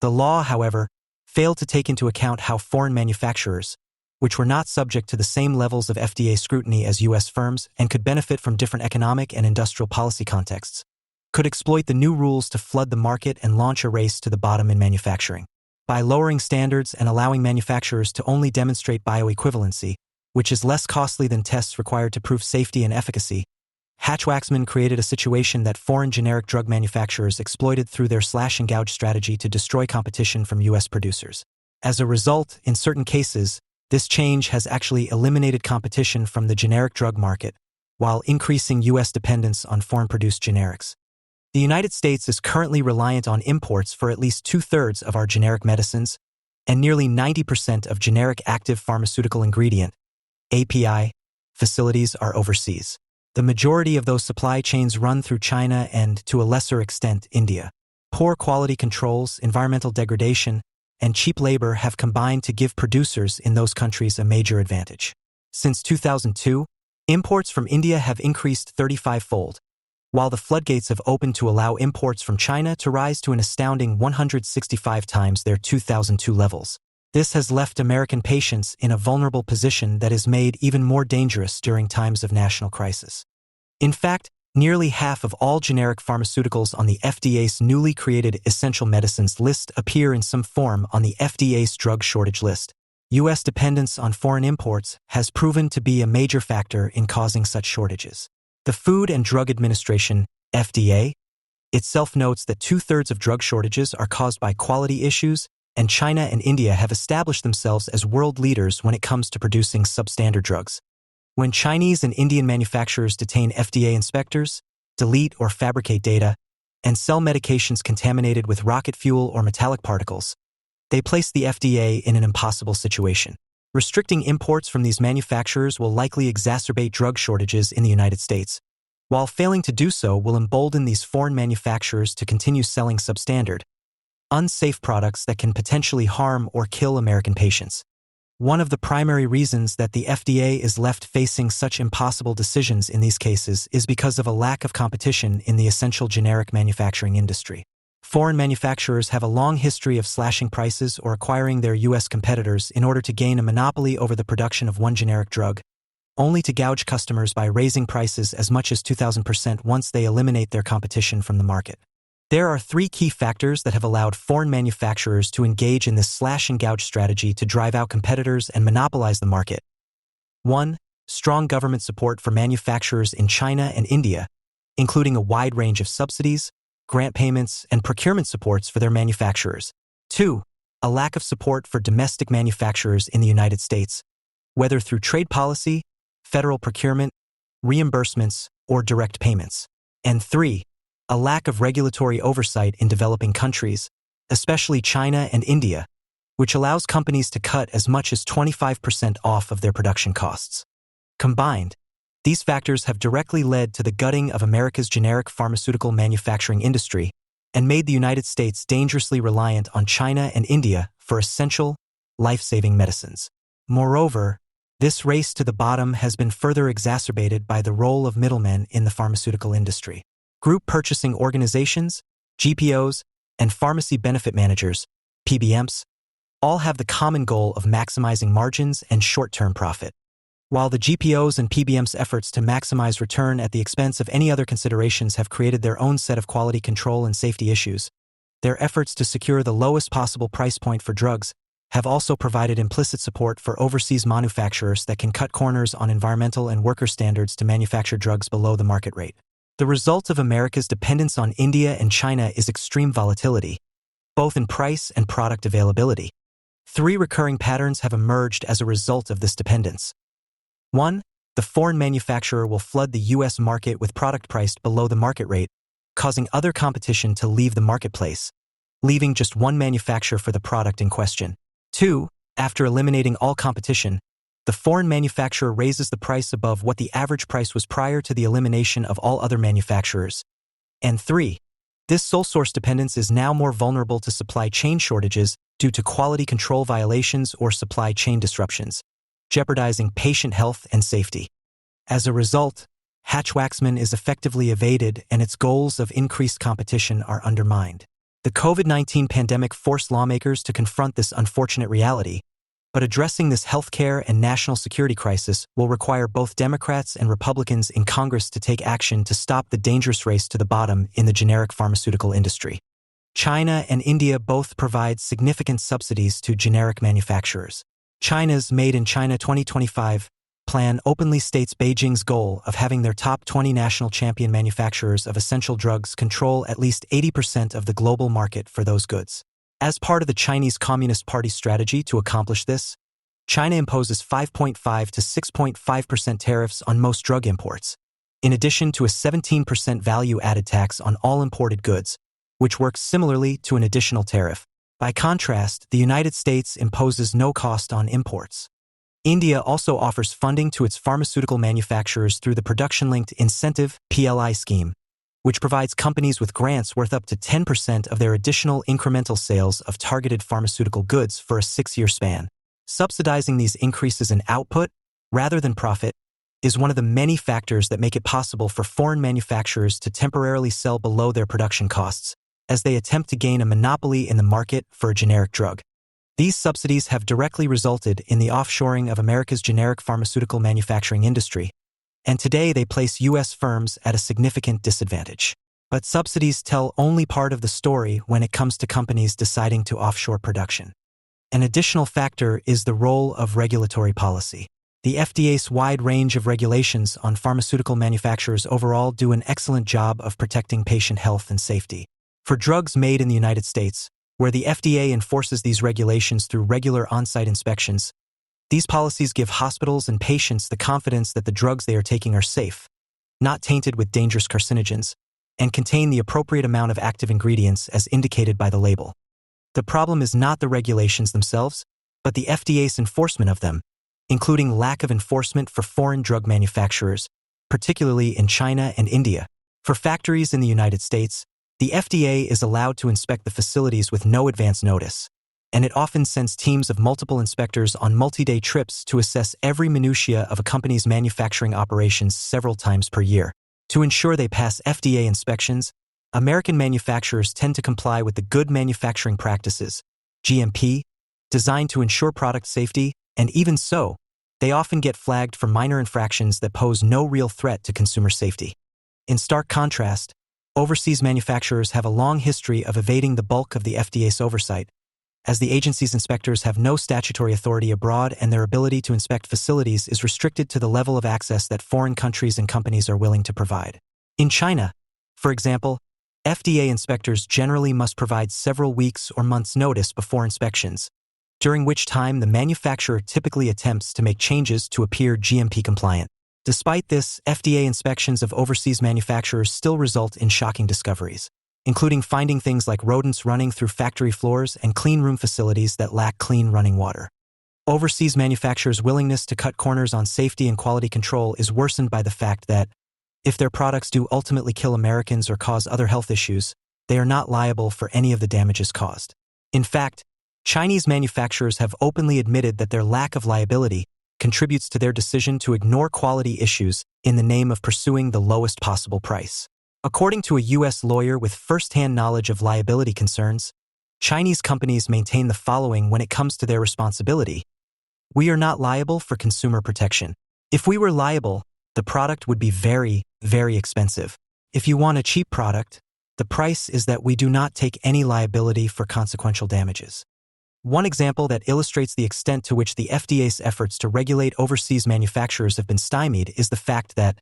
The law, however, failed to take into account how foreign manufacturers, which were not subject to the same levels of FDA scrutiny as U.S. firms and could benefit from different economic and industrial policy contexts, could exploit the new rules to flood the market and launch a race to the bottom in manufacturing. By lowering standards and allowing manufacturers to only demonstrate bioequivalency, which is less costly than tests required to prove safety and efficacy, Hatch-Waxman created a situation that foreign generic drug manufacturers exploited through their slash-and-gouge strategy to destroy competition from U.S. producers. As a result, in certain cases, this change has actually eliminated competition from the generic drug market, while increasing U.S. dependence on foreign-produced generics. The United States is currently reliant on imports for at least 2/3 of our generic medicines, and nearly 90% of generic active pharmaceutical ingredient, API, facilities are overseas. The majority of those supply chains run through China and, to a lesser extent, India. Poor quality controls, environmental degradation, and cheap labor have combined to give producers in those countries a major advantage. Since 2002, imports from India have increased 35-fold, while the floodgates have opened to allow imports from China to rise to an astounding 165 times their 2002 levels. This has left American patients in a vulnerable position that is made even more dangerous during times of national crisis. In fact, nearly half of all generic pharmaceuticals on the FDA's newly created Essential Medicines list appear in some form on the FDA's drug shortage list. U.S. dependence on foreign imports has proven to be a major factor in causing such shortages. The Food and Drug Administration, FDA, itself notes that 2/3 of drug shortages are caused by quality issues, and China and India have established themselves as world leaders when it comes to producing substandard drugs. When Chinese and Indian manufacturers detain FDA inspectors, delete or fabricate data, and sell medications contaminated with rocket fuel or metallic particles, they place the FDA in an impossible situation. Restricting imports from these manufacturers will likely exacerbate drug shortages in the United States, while failing to do so will embolden these foreign manufacturers to continue selling substandard, unsafe products that can potentially harm or kill American patients. One of the primary reasons that the FDA is left facing such impossible decisions in these cases is because of a lack of competition in the essential generic manufacturing industry. Foreign manufacturers have a long history of slashing prices or acquiring their U.S. competitors in order to gain a monopoly over the production of one generic drug, only to gouge customers by raising prices as much as 2,000% once they eliminate their competition from the market. There are 3 key factors that have allowed foreign manufacturers to engage in this slash-and-gouge strategy to drive out competitors and monopolize the market. 1. Strong government support for manufacturers in China and India, including a wide range of subsidies, grant payments, and procurement supports for their manufacturers. 2. A lack of support for domestic manufacturers in the United States, whether through trade policy, federal procurement, reimbursements, or direct payments. And 3. A lack of regulatory oversight in developing countries, especially China and India, which allows companies to cut as much as 25% off of their production costs. Combined, these factors have directly led to the gutting of America's generic pharmaceutical manufacturing industry and made the United States dangerously reliant on China and India for essential, life-saving medicines. Moreover, this race to the bottom has been further exacerbated by the role of middlemen in the pharmaceutical industry. Group purchasing organizations, GPOs, and pharmacy benefit managers, PBMs, all have the common goal of maximizing margins and short-term profit. While the GPOs and PBMs' efforts to maximize return at the expense of any other considerations have created their own set of quality control and safety issues, their efforts to secure the lowest possible price point for drugs have also provided implicit support for overseas manufacturers that can cut corners on environmental and worker standards to manufacture drugs below the market rate. The result of America's dependence on India and China is extreme volatility, both in price and product availability. 3 recurring patterns have emerged as a result of this dependence. 1. The foreign manufacturer will flood the U.S. market with product priced below the market rate, causing other competition to leave the marketplace, leaving just one manufacturer for the product in question. 2. After eliminating all competition, the foreign manufacturer raises the price above what the average price was prior to the elimination of all other manufacturers. And 3. This sole source dependence is now more vulnerable to supply chain shortages due to quality control violations or supply chain disruptions, jeopardizing patient health and safety. As a result, Hatch-Waxman is effectively evaded and its goals of increased competition are undermined. The COVID-19 pandemic forced lawmakers to confront this unfortunate reality, But addressing this healthcare and national security crisis will require both Democrats and Republicans in Congress to take action to stop the dangerous race to the bottom in the generic pharmaceutical industry. China and India both provide significant subsidies to generic manufacturers. China's Made in China 2025 plan openly states Beijing's goal of having their top 20 national champion manufacturers of essential drugs control at least 80% of the global market for those goods. As part of the Chinese Communist Party's strategy to accomplish this, China imposes 5.5 to 6.5% tariffs on most drug imports, in addition to a 17% value-added tax on all imported goods, which works similarly to an additional tariff. By contrast, the United States imposes no cost on imports. India also offers funding to its pharmaceutical manufacturers through the Production-Linked Incentive (PLI) scheme, which provides companies with grants worth up to 10% of their additional incremental sales of targeted pharmaceutical goods for a 6-year span. Subsidizing these increases in output, rather than profit, is one of the many factors that make it possible for foreign manufacturers to temporarily sell below their production costs, as they attempt to gain a monopoly in the market for a generic drug. These subsidies have directly resulted in the offshoring of America's generic pharmaceutical manufacturing industry, and today they place U.S. firms at a significant disadvantage. But subsidies tell only part of the story when it comes to companies deciding to offshore production. An additional factor is the role of regulatory policy. The FDA's wide range of regulations on pharmaceutical manufacturers overall do an excellent job of protecting patient health and safety. For drugs made in the United States, where the FDA enforces these regulations through regular on-site inspections, these policies give hospitals and patients the confidence that the drugs they are taking are safe, not tainted with dangerous carcinogens, and contain the appropriate amount of active ingredients as indicated by the label. The problem is not the regulations themselves, but the FDA's enforcement of them, including lack of enforcement for foreign drug manufacturers, particularly in China and India. For factories in the United States, the FDA is allowed to inspect the facilities with no advance notice, and it often sends teams of multiple inspectors on multi-day trips to assess every minutiae of a company's manufacturing operations several times per year. To ensure they pass FDA inspections, American manufacturers tend to comply with the Good Manufacturing Practices, GMP, designed to ensure product safety, and even so, they often get flagged for minor infractions that pose no real threat to consumer safety. In stark contrast, overseas manufacturers have a long history of evading the bulk of the FDA's oversight, as the agency's inspectors have no statutory authority abroad and their ability to inspect facilities is restricted to the level of access that foreign countries and companies are willing to provide. In China, for example, FDA inspectors generally must provide several weeks or months' notice before inspections, during which time the manufacturer typically attempts to make changes to appear GMP compliant. Despite this, FDA inspections of overseas manufacturers still result in shocking discoveries, including finding things like rodents running through factory floors and clean room facilities that lack clean running water. Overseas manufacturers' willingness to cut corners on safety and quality control is worsened by the fact that, if their products do ultimately kill Americans or cause other health issues, they are not liable for any of the damages caused. In fact, Chinese manufacturers have openly admitted that their lack of liability contributes to their decision to ignore quality issues in the name of pursuing the lowest possible price. According to a U.S. lawyer with first-hand knowledge of liability concerns, Chinese companies maintain the following when it comes to their responsibility. We are not liable for consumer protection. If we were liable, the product would be very, very expensive. If you want a cheap product, the price is that we do not take any liability for consequential damages. One example that illustrates the extent to which the FDA's efforts to regulate overseas manufacturers have been stymied is the fact that,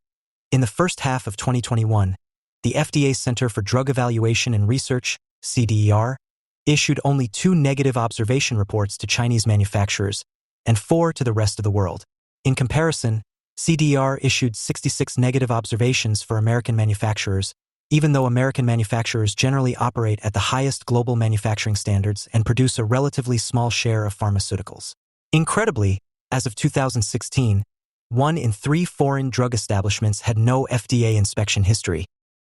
in the first half of 2021, the FDA Center for Drug Evaluation and Research, CDER, issued only 2 negative observation reports to Chinese manufacturers and 4 to the rest of the world. In comparison, CDER issued 66 negative observations for American manufacturers, even though American manufacturers generally operate at the highest global manufacturing standards and produce a relatively small share of pharmaceuticals. Incredibly, as of 2016, 1 in 3 foreign drug establishments had no FDA inspection history.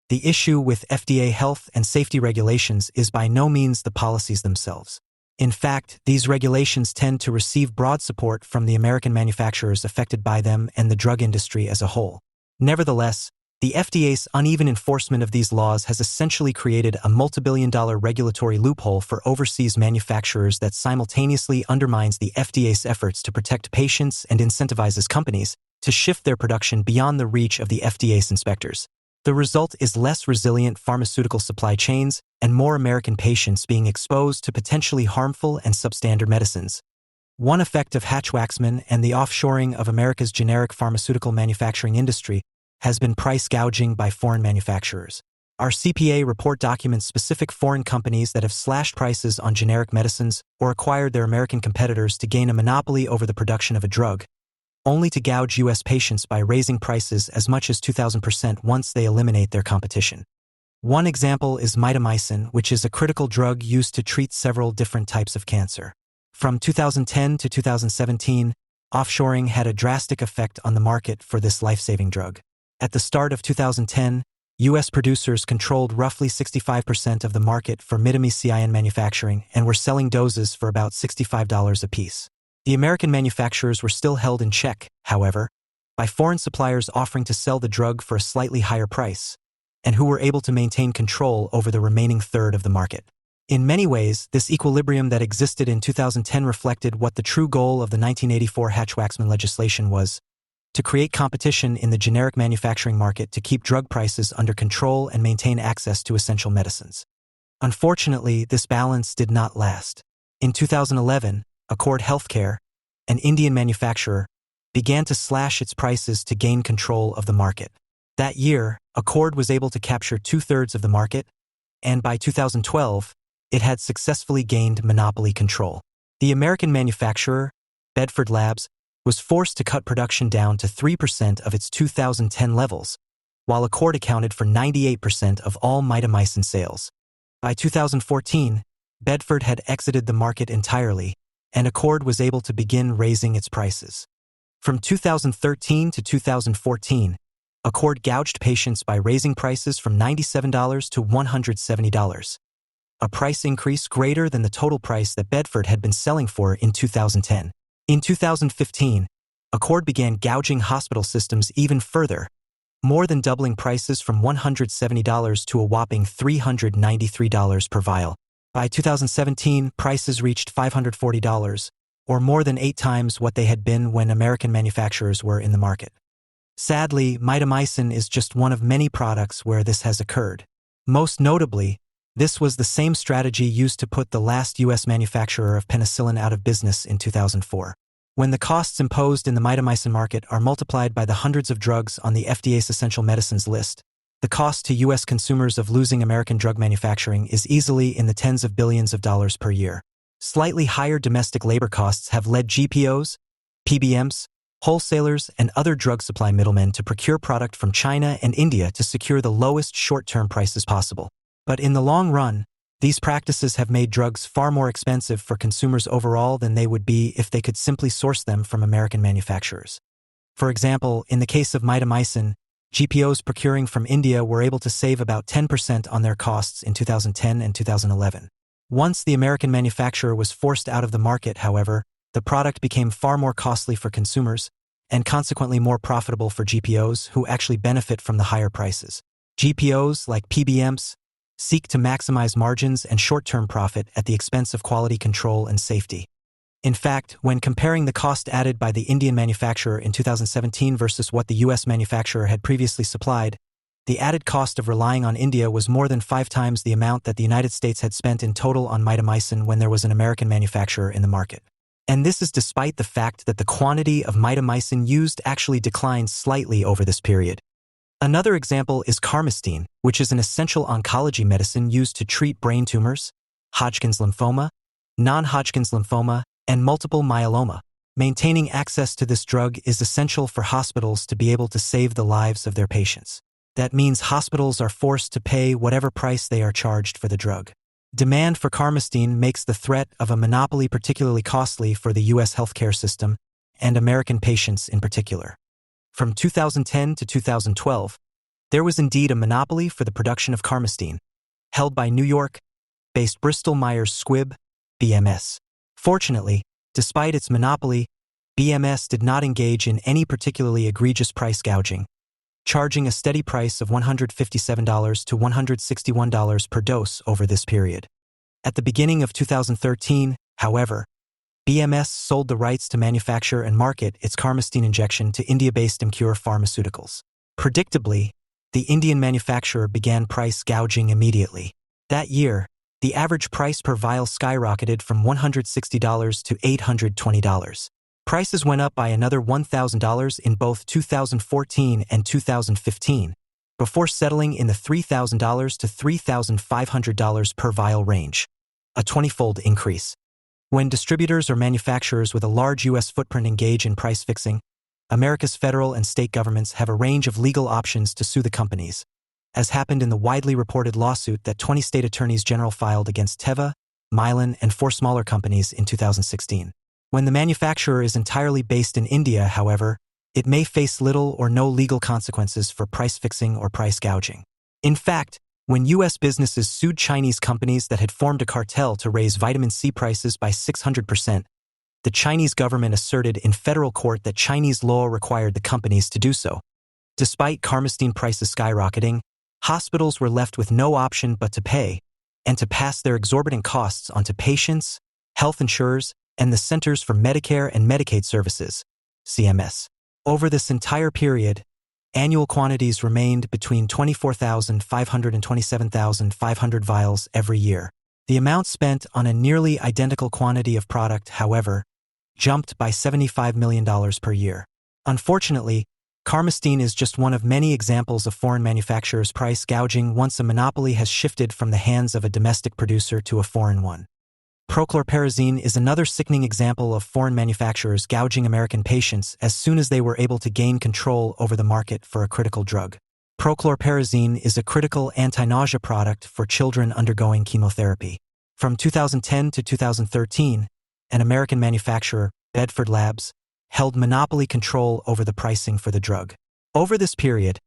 The issue with FDA health and safety regulations is by no means the policies themselves. In fact, these regulations tend to receive broad support from the American manufacturers affected by them and the drug industry as a whole. Nevertheless, The FDA's uneven enforcement of these laws has essentially created a multi-billion-dollar regulatory loophole for overseas manufacturers that simultaneously undermines the FDA's efforts to protect patients and incentivizes companies to shift their production beyond the reach of the FDA's inspectors. The result is less resilient pharmaceutical supply chains and more American patients being exposed to potentially harmful and substandard medicines. One effect of Hatch-Waxman and the offshoring of America's generic pharmaceutical manufacturing industry has been price gouging by foreign manufacturers. Our CPA report documents specific foreign companies that have slashed prices on generic medicines or acquired their American competitors to gain a monopoly over the production of a drug, only to gouge U.S. patients by raising prices as much as 2,000% once they eliminate their competition. One example is mitomycin, which is a critical drug used to treat several different types of cancer. From 2010 to 2017, offshoring had a drastic effect on the market for this life-saving drug. At the start of 2010, U.S. producers controlled roughly 65% of the market for mitomycin manufacturing and were selling doses for about $65 apiece. The American manufacturers were still held in check, however, by foreign suppliers offering to sell the drug for a slightly higher price, and who were able to maintain control over the remaining third of the market. In many ways, this equilibrium that existed in 2010 reflected what the true goal of the 1984 Hatch-Waxman legislation was: to create competition in the generic manufacturing market to keep drug prices under control and maintain access to essential medicines. Unfortunately, this balance did not last. In 2011, Accord Healthcare, an Indian manufacturer, began to slash its prices to gain control of the market. That year, Accord was able to capture 2/3 of the market, and by 2012, it had successfully gained monopoly control. The American manufacturer, Bedford Labs, was forced to cut production down to 3% of its 2010 levels, while Accord accounted for 98% of all mitomycin sales. By 2014, Bedford had exited the market entirely, and Accord was able to begin raising its prices. From 2013 to 2014, Accord gouged patients by raising prices from $97 to $170, a price increase greater than the total price that Bedford had been selling for in 2010. In 2015, Accord began gouging hospital systems even further, more than doubling prices from $170 to a whopping $393 per vial. By 2017, prices reached $540, or more than 8 times what they had been when American manufacturers were in the market. Sadly, mitomycin is just one of many products where this has occurred. Most notably, this was the same strategy used to put the last U.S. manufacturer of penicillin out of business in 2004. When the costs imposed in the mitomycin market are multiplied by the hundreds of drugs on the FDA's essential medicines list, the cost to U.S. consumers of losing American drug manufacturing is easily in the tens of billions of dollars per year. Slightly higher domestic labor costs have led GPOs, PBMs, wholesalers, and other drug supply middlemen to procure product from China and India to secure the lowest short-term prices possible. But in the long run, these practices have made drugs far more expensive for consumers overall than they would be if they could simply source them from American manufacturers. For example, in the case of mitomycin, GPOs procuring from India were able to save about 10% on their costs in 2010 and 2011. Once the American manufacturer was forced out of the market, however, the product became far more costly for consumers and consequently more profitable for GPOs who actually benefit from the higher prices. GPOs, like PBMs, seek to maximize margins and short-term profit at the expense of quality control and safety. In fact, when comparing the cost added by the Indian manufacturer in 2017 versus what the U.S. manufacturer had previously supplied, the added cost of relying on India was more than 5 times the amount that the United States had spent in total on mitomycin when there was an American manufacturer in the market. And this is despite the fact that the quantity of mitomycin used actually declined slightly over this period. Another example is carmustine, which is an essential oncology medicine used to treat brain tumors, Hodgkin's lymphoma, non-Hodgkin's lymphoma, and multiple myeloma. Maintaining access to this drug is essential for hospitals to be able to save the lives of their patients. That means hospitals are forced to pay whatever price they are charged for the drug. Demand for carmustine makes the threat of a monopoly particularly costly for the U.S. healthcare system and American patients in particular. From 2010 to 2012, there was indeed a monopoly for the production of carmustine, held by New York-based Bristol Myers Squibb, BMS. Fortunately, despite its monopoly, BMS did not engage in any particularly egregious price gouging, charging a steady price of $157 to $161 per dose over this period. At the beginning of 2013, however, BMS sold the rights to manufacture and market its Carmustine injection to India-based Emcure Pharmaceuticals. Predictably, the Indian manufacturer began price gouging immediately. That year, the average price per vial skyrocketed from $160 to $820. Prices went up by another $1,000 in both 2014 and 2015, before settling in the $3,000 to $3,500 per vial range, a 20-fold increase. When distributors or manufacturers with a large U.S. footprint engage in price fixing, America's federal and state governments have a range of legal options to sue the companies, as happened in the widely reported lawsuit that 20 state attorneys general filed against Teva, Mylan, and 4 smaller companies in 2016. When the manufacturer is entirely based in India, however, it may face little or no legal consequences for price fixing or price gouging. In fact, when U.S. businesses sued Chinese companies that had formed a cartel to raise vitamin C prices by 600%, the Chinese government asserted in federal court that Chinese law required the companies to do so. Despite Carmustine prices skyrocketing, hospitals were left with no option but to pay, and to pass their exorbitant costs onto patients, health insurers, and the Centers for Medicare and Medicaid Services, CMS. Over this entire period, annual quantities remained between 24,500 and 27,500 vials every year. The amount spent on a nearly identical quantity of product, however, jumped by $75 million per year. Unfortunately, Carmustine is just one of many examples of foreign manufacturers' price gouging once a monopoly has shifted from the hands of a domestic producer to a foreign one. Prochlorperazine is another sickening example of foreign manufacturers gouging American patients as soon as they were able to gain control over the market for a critical drug. Prochlorperazine is a critical anti-nausea product for children undergoing chemotherapy. From 2010 to 2013, an American manufacturer, Bedford Labs, held monopoly control over the pricing for the drug. Over this period,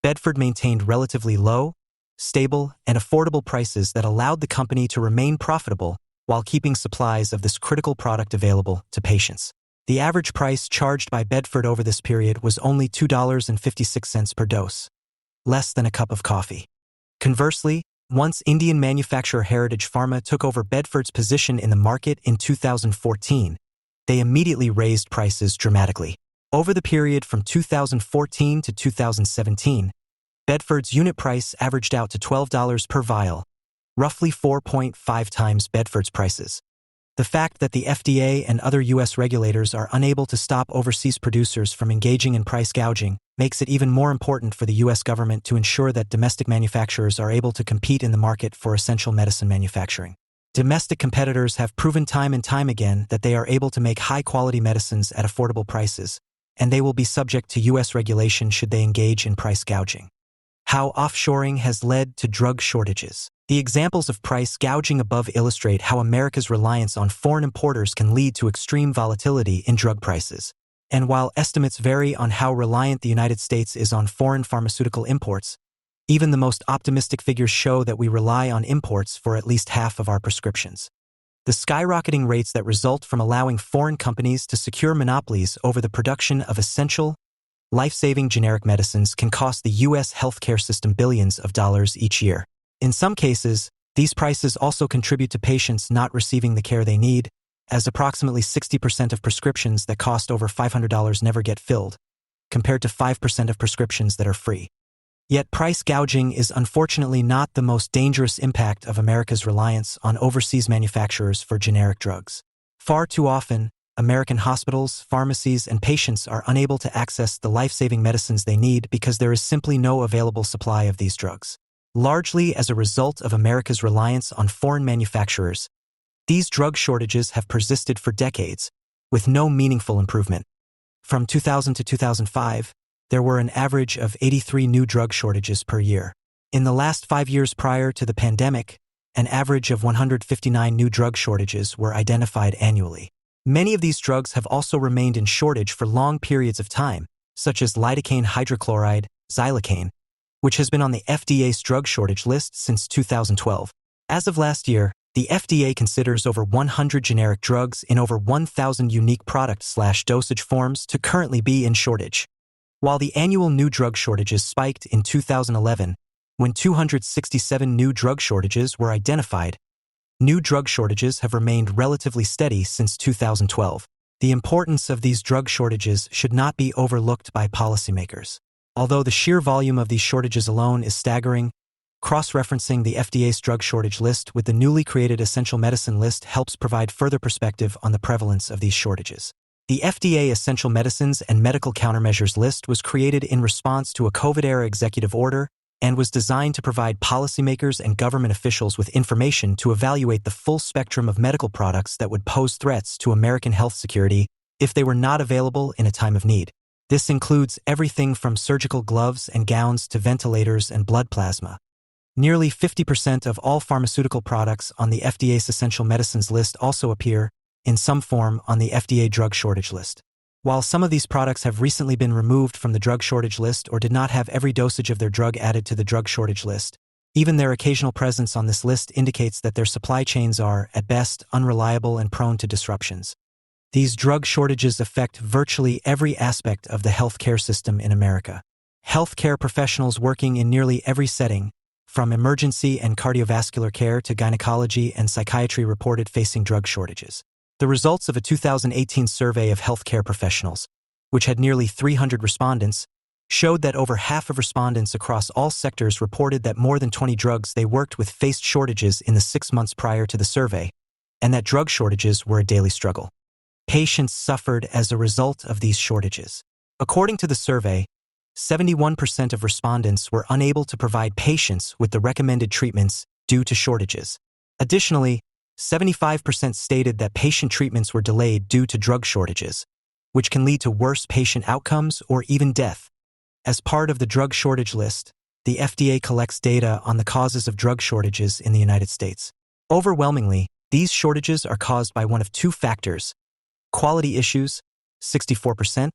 Bedford maintained relatively low, stable, and affordable prices that allowed the company to remain profitable while keeping supplies of this critical product available to patients. The average price charged by Bedford over this period was only $2.56 per dose, less than a cup of coffee. Conversely, once Indian manufacturer Heritage Pharma took over Bedford's position in the market in 2014, they immediately raised prices dramatically. Over the period from 2014 to 2017, Bedford's unit price averaged out to $12 per vial, roughly 4.5 times Bedford's prices. The fact that the FDA and other U.S. regulators are unable to stop overseas producers from engaging in price gouging makes it even more important for the U.S. government to ensure that domestic manufacturers are able to compete in the market for essential medicine manufacturing. Domestic competitors have proven time and time again that they are able to make high-quality medicines at affordable prices, and they will be subject to U.S. regulation should they engage in price gouging. How offshoring has led to drug shortages. The examples of price gouging above illustrate how America's reliance on foreign importers can lead to extreme volatility in drug prices. And while estimates vary on how reliant the United States is on foreign pharmaceutical imports, even the most optimistic figures show that we rely on imports for at least half of our prescriptions. The skyrocketing rates that result from allowing foreign companies to secure monopolies over the production of essential, life-saving generic medicines can cost the U.S. healthcare system billions of dollars each year. In some cases, these prices also contribute to patients not receiving the care they need, as approximately 60% of prescriptions that cost over $500 never get filled, compared to 5% of prescriptions that are free. Yet price gouging is unfortunately not the most dangerous impact of America's reliance on overseas manufacturers for generic drugs. Far too often, American hospitals, pharmacies, and patients are unable to access the life-saving medicines they need because there is simply no available supply of these drugs. Largely as a result of America's reliance on foreign manufacturers, these drug shortages have persisted for decades, with no meaningful improvement. From 2000 to 2005, there were an average of 83 new drug shortages per year. In the last 5 years prior to the pandemic, an average of 159 new drug shortages were identified annually. Many of these drugs have also remained in shortage for long periods of time, such as lidocaine hydrochloride, xylocaine, which has been on the FDA's drug shortage list since 2012. As of last year, the FDA considers over 100 generic drugs in over 1,000 unique product/dosage forms to currently be in shortage. While the annual new drug shortages spiked in 2011, when 267 new drug shortages were identified, new drug shortages have remained relatively steady since 2012. The importance of these drug shortages should not be overlooked by policymakers. Although the sheer volume of these shortages alone is staggering, cross-referencing the FDA's drug shortage list with the newly created essential medicine list helps provide further perspective on the prevalence of these shortages. The FDA Essential Medicines and Medical Countermeasures list was created in response to a COVID-era executive order and was designed to provide policymakers and government officials with information to evaluate the full spectrum of medical products that would pose threats to American health security if they were not available in a time of need. This includes everything from surgical gloves and gowns to ventilators and blood plasma. Nearly 50% of all pharmaceutical products on the FDA's Essential Medicines list also appear, in some form, on the FDA drug shortage list. While some of these products have recently been removed from the drug shortage list or did not have every dosage of their drug added to the drug shortage list, even their occasional presence on this list indicates that their supply chains are, at best, unreliable and prone to disruptions. These drug shortages affect virtually every aspect of the healthcare system in America. Healthcare professionals working in nearly every setting, from emergency and cardiovascular care to gynecology and psychiatry, reported facing drug shortages. The results of a 2018 survey of healthcare professionals, which had nearly 300 respondents, showed that over half of respondents across all sectors reported that more than 20 drugs they worked with faced shortages in the 6 months prior to the survey, and that drug shortages were a daily struggle. Patients suffered as a result of these shortages. According to the survey, 71% of respondents were unable to provide patients with the recommended treatments due to shortages. Additionally, 75% stated that patient treatments were delayed due to drug shortages, which can lead to worse patient outcomes or even death. As part of the drug shortage list, the FDA collects data on the causes of drug shortages in the United States. Overwhelmingly, these shortages are caused by one of two factors: quality issues, 64%,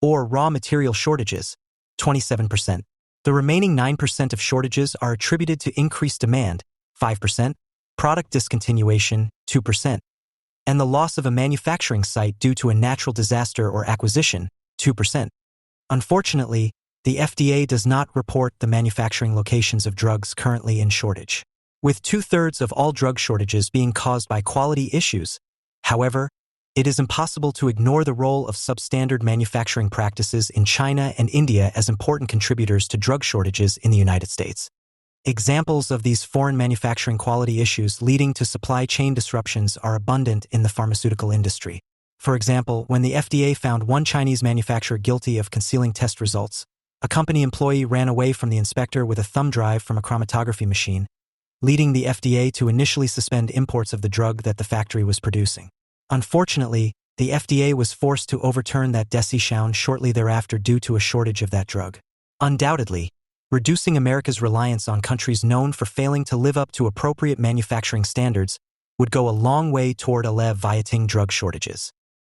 or raw material shortages, 27%. The remaining 9% of shortages are attributed to increased demand, 5%, product discontinuation, 2%, and the loss of a manufacturing site due to a natural disaster or acquisition, 2%. Unfortunately, the FDA does not report the manufacturing locations of drugs currently in shortage. With 2/3 of all drug shortages being caused by quality issues, however, it is impossible to ignore the role of substandard manufacturing practices in China and India as important contributors to drug shortages in the United States. Examples of these foreign manufacturing quality issues leading to supply chain disruptions are abundant in the pharmaceutical industry. For example, when the FDA found one Chinese manufacturer guilty of concealing test results, a company employee ran away from the inspector with a thumb drive from a chromatography machine, leading the FDA to initially suspend imports of the drug that the factory was producing. Unfortunately, the FDA was forced to overturn that decision shortly thereafter due to a shortage of that drug. Undoubtedly, reducing America's reliance on countries known for failing to live up to appropriate manufacturing standards would go a long way toward alleviating drug shortages.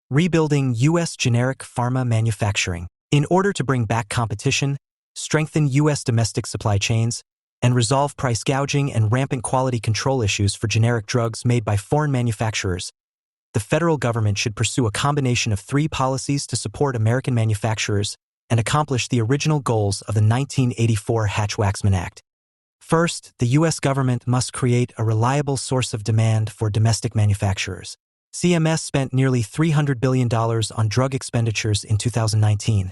Rebuilding U.S. generic pharma manufacturing. In order to bring back competition, strengthen U.S. domestic supply chains, and resolve price gouging and rampant quality control issues for generic drugs made by foreign manufacturers, the federal government should pursue a combination of 3 policies to support American manufacturers and accomplish the original goals of the 1984 Hatch-Waxman Act. First, the U.S. government must create a reliable source of demand for domestic manufacturers. CMS spent nearly $300 billion on drug expenditures in 2019,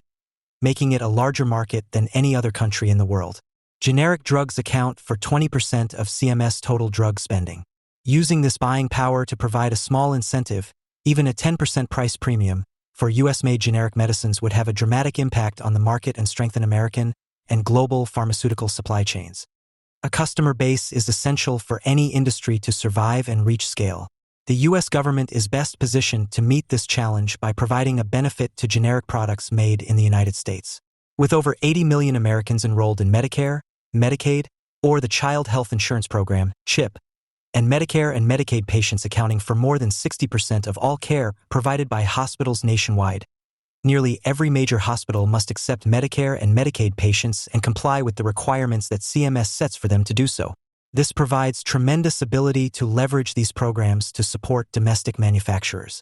making it a larger market than any other country in the world. Generic drugs account for 20% of CMS total drug spending. Using this buying power to provide a small incentive, even a 10% price premium, for U.S.-made generic medicines would have a dramatic impact on the market and strengthen American and global pharmaceutical supply chains. A customer base is essential for any industry to survive and reach scale. The U.S. government is best positioned to meet this challenge by providing a benefit to generic products made in the United States. With over 80 million Americans enrolled in Medicare, Medicaid, or the Child Health Insurance Program, CHIP, and Medicare and Medicaid patients accounting for more than 60% of all care provided by hospitals nationwide, nearly every major hospital must accept Medicare and Medicaid patients and comply with the requirements that CMS sets for them to do so. This provides tremendous ability to leverage these programs to support domestic manufacturers.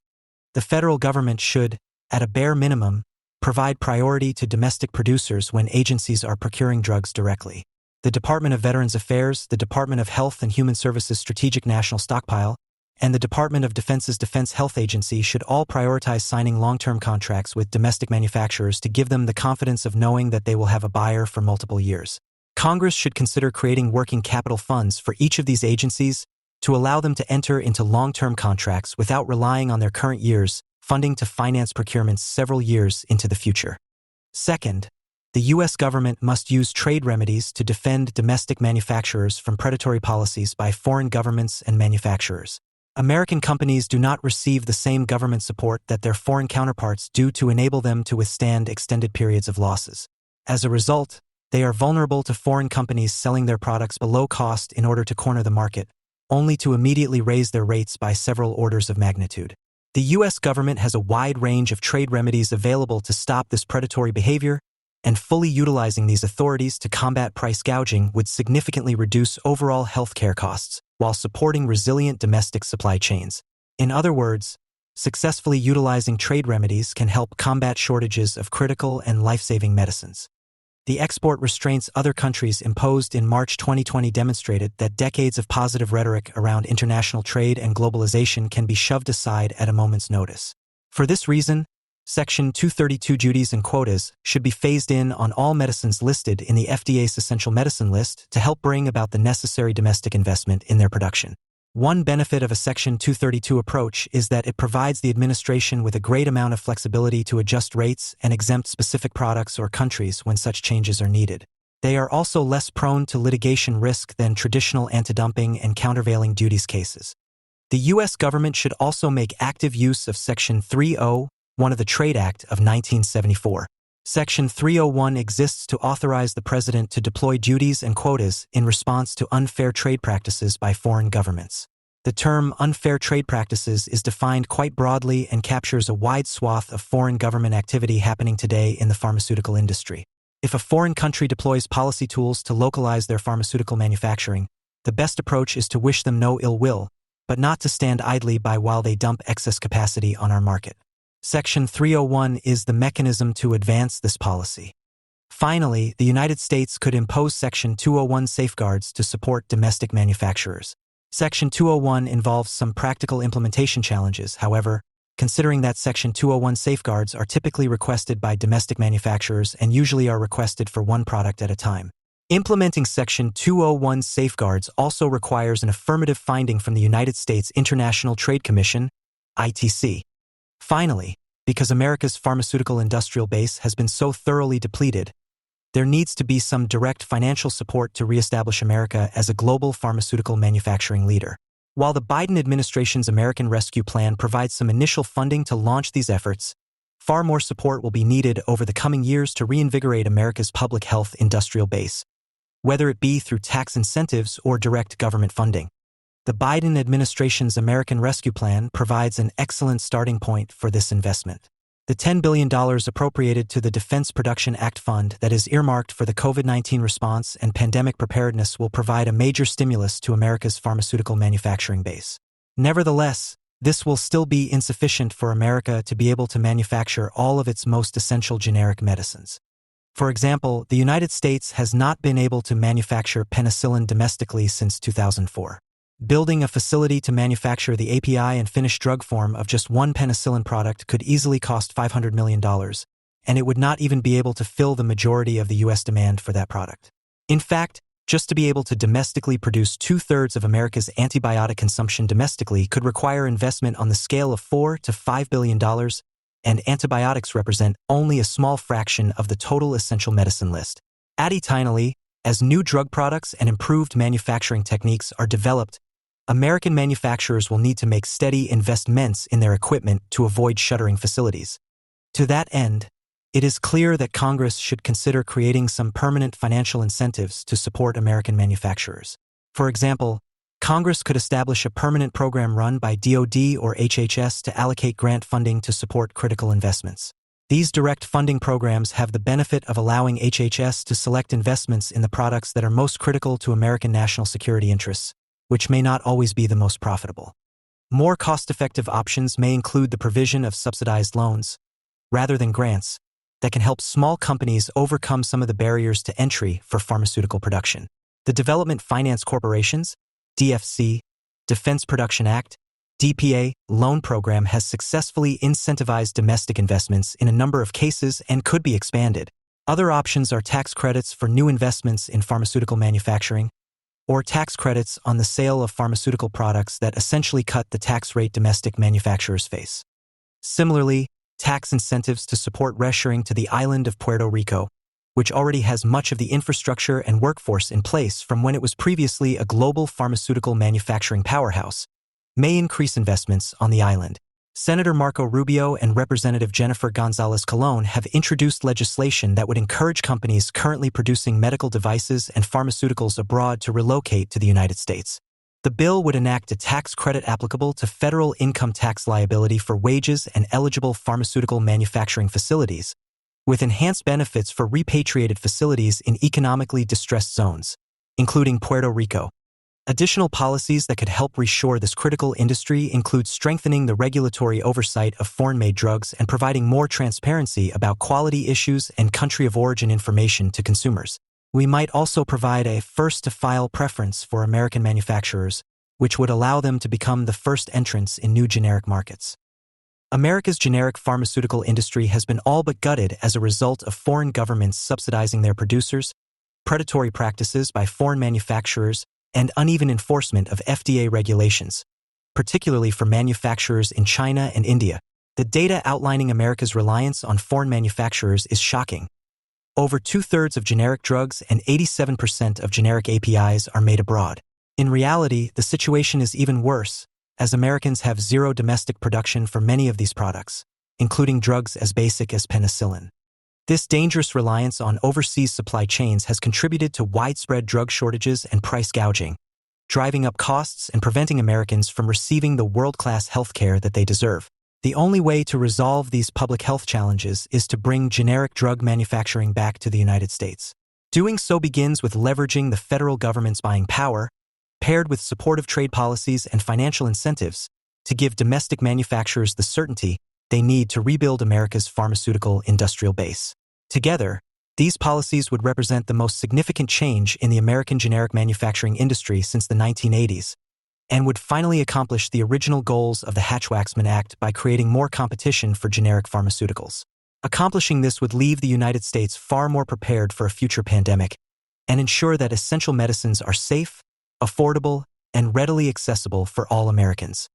The federal government should, at a bare minimum, provide priority to domestic producers when agencies are procuring drugs directly. The Department of Veterans Affairs, the Department of Health and Human Services Strategic National Stockpile, and the Department of Defense's Defense Health Agency should all prioritize signing long-term contracts with domestic manufacturers to give them the confidence of knowing that they will have a buyer for multiple years. Congress should consider creating working capital funds for each of these agencies to allow them to enter into long-term contracts without relying on their current year's funding to finance procurements several years into the future. Second, the U.S. government must use trade remedies to defend domestic manufacturers from predatory policies by foreign governments and manufacturers. American companies do not receive the same government support that their foreign counterparts do to enable them to withstand extended periods of losses. As a result, they are vulnerable to foreign companies selling their products below cost in order to corner the market, only to immediately raise their rates by several orders of magnitude. The U.S. government has a wide range of trade remedies available to stop this predatory behavior, and fully utilizing these authorities to combat price gouging would significantly reduce overall healthcare costs while supporting resilient domestic supply chains. In other words, successfully utilizing trade remedies can help combat shortages of critical and life-saving medicines. The export restraints other countries imposed in March 2020 demonstrated that decades of positive rhetoric around international trade and globalization can be shoved aside at a moment's notice. For this reason, Section 232 duties and quotas should be phased in on all medicines listed in the FDA's Essential Medicine List to help bring about the necessary domestic investment in their production. One benefit of a Section 232 approach is that it provides the administration with a great amount of flexibility to adjust rates and exempt specific products or countries when such changes are needed. They are also less prone to litigation risk than traditional anti-dumping and countervailing duties cases. The U.S. government should also make active use of Section 301 of the Trade Act of 1974. Section 301 exists to authorize the President to deploy duties and quotas in response to unfair trade practices by foreign governments. The term unfair trade practices is defined quite broadly and captures a wide swath of foreign government activity happening today in the pharmaceutical industry. If a foreign country deploys policy tools to localize their pharmaceutical manufacturing, the best approach is to wish them no ill will, but not to stand idly by while they dump excess capacity on our market. Section 301 is the mechanism to advance this policy. Finally, the United States could impose Section 201 safeguards to support domestic manufacturers. Section 201 involves some practical implementation challenges, however, considering that Section 201 safeguards are typically requested by domestic manufacturers and usually are requested for one product at a time. Implementing Section 201 safeguards also requires an affirmative finding from the United States International Trade Commission, ITC. Finally, because America's pharmaceutical industrial base has been so thoroughly depleted, there needs to be some direct financial support to reestablish America as a global pharmaceutical manufacturing leader. While the Biden administration's American Rescue Plan provides some initial funding to launch these efforts, far more support will be needed over the coming years to reinvigorate America's public health industrial base, whether it be through tax incentives or direct government funding. The Biden administration's American Rescue Plan provides an excellent starting point for this investment. The $10 billion appropriated to the Defense Production Act Fund that is earmarked for the COVID-19 response and pandemic preparedness will provide a major stimulus to America's pharmaceutical manufacturing base. Nevertheless, this will still be insufficient for America to be able to manufacture all of its most essential generic medicines. For example, the United States has not been able to manufacture penicillin domestically since 2004. Building a facility to manufacture the API and finished drug form of just one penicillin product could easily cost $500 million, and it would not even be able to fill the majority of the U.S. demand for that product. In fact, just to be able to domestically produce 2/3 of America's antibiotic consumption domestically could require investment on the scale of $4 to $5 billion, and antibiotics represent only a small fraction of the total essential medicine list. Additionally, as new drug products and improved manufacturing techniques are developed, American manufacturers will need to make steady investments in their equipment to avoid shuttering facilities. To that end, it is clear that Congress should consider creating some permanent financial incentives to support American manufacturers. For example, Congress could establish a permanent program run by DoD or HHS to allocate grant funding to support critical investments. These direct funding programs have the benefit of allowing HHS to select investments in the products that are most critical to American national security interests, which may not always be the most profitable. More cost-effective options may include the provision of subsidized loans, rather than grants, that can help small companies overcome some of the barriers to entry for pharmaceutical production. The Development Finance Corporation's DFC, Defense Production Act, DPA, loan program has successfully incentivized domestic investments in a number of cases and could be expanded. Other options are tax credits for new investments in pharmaceutical manufacturing, or tax credits on the sale of pharmaceutical products that essentially cut the tax rate domestic manufacturers face. Similarly, tax incentives to support reshoring to the island of Puerto Rico, which already has much of the infrastructure and workforce in place from when it was previously a global pharmaceutical manufacturing powerhouse, may increase investments on the island. Senator Marco Rubio and Representative Jennifer Gonzalez Colon have introduced legislation that would encourage companies currently producing medical devices and pharmaceuticals abroad to relocate to the United States. The bill would enact a tax credit applicable to federal income tax liability for wages and eligible pharmaceutical manufacturing facilities, with enhanced benefits for repatriated facilities in economically distressed zones, including Puerto Rico. Additional policies that could help reshore this critical industry include strengthening the regulatory oversight of foreign-made drugs and providing more transparency about quality issues and country of origin information to consumers. We might also provide a first-to-file preference for American manufacturers, which would allow them to become the first entrants in new generic markets. America's generic pharmaceutical industry has been all but gutted as a result of foreign governments subsidizing their producers, predatory practices by foreign manufacturers, and uneven enforcement of FDA regulations, particularly for manufacturers in China and India. The data outlining America's reliance on foreign manufacturers is shocking. Over 2/3 of generic drugs and 87% of generic APIs are made abroad. In reality, the situation is even worse, as Americans have zero domestic production for many of these products, including drugs as basic as penicillin. This dangerous reliance on overseas supply chains has contributed to widespread drug shortages and price gouging, driving up costs and preventing Americans from receiving the world-class health care that they deserve. The only way to resolve these public health challenges is to bring generic drug manufacturing back to the United States. Doing so begins with leveraging the federal government's buying power, paired with supportive trade policies and financial incentives, to give domestic manufacturers the certainty they need to rebuild America's pharmaceutical industrial base. Together, these policies would represent the most significant change in the American generic manufacturing industry since the 1980s, and would finally accomplish the original goals of the Hatch-Waxman Act by creating more competition for generic pharmaceuticals. Accomplishing this would leave the United States far more prepared for a future pandemic and ensure that essential medicines are safe, affordable, and readily accessible for all Americans.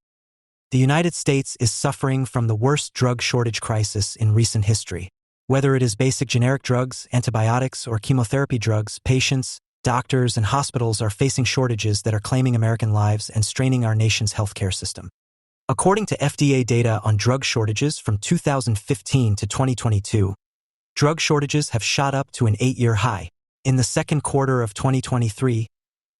The United States is suffering from the worst drug shortage crisis in recent history. Whether it is basic generic drugs, antibiotics, or chemotherapy drugs, patients, doctors, and hospitals are facing shortages that are claiming American lives and straining our nation's healthcare system. According to FDA data on drug shortages from 2015 to 2022, drug shortages have shot up to an 8-year high. In the second quarter of 2023,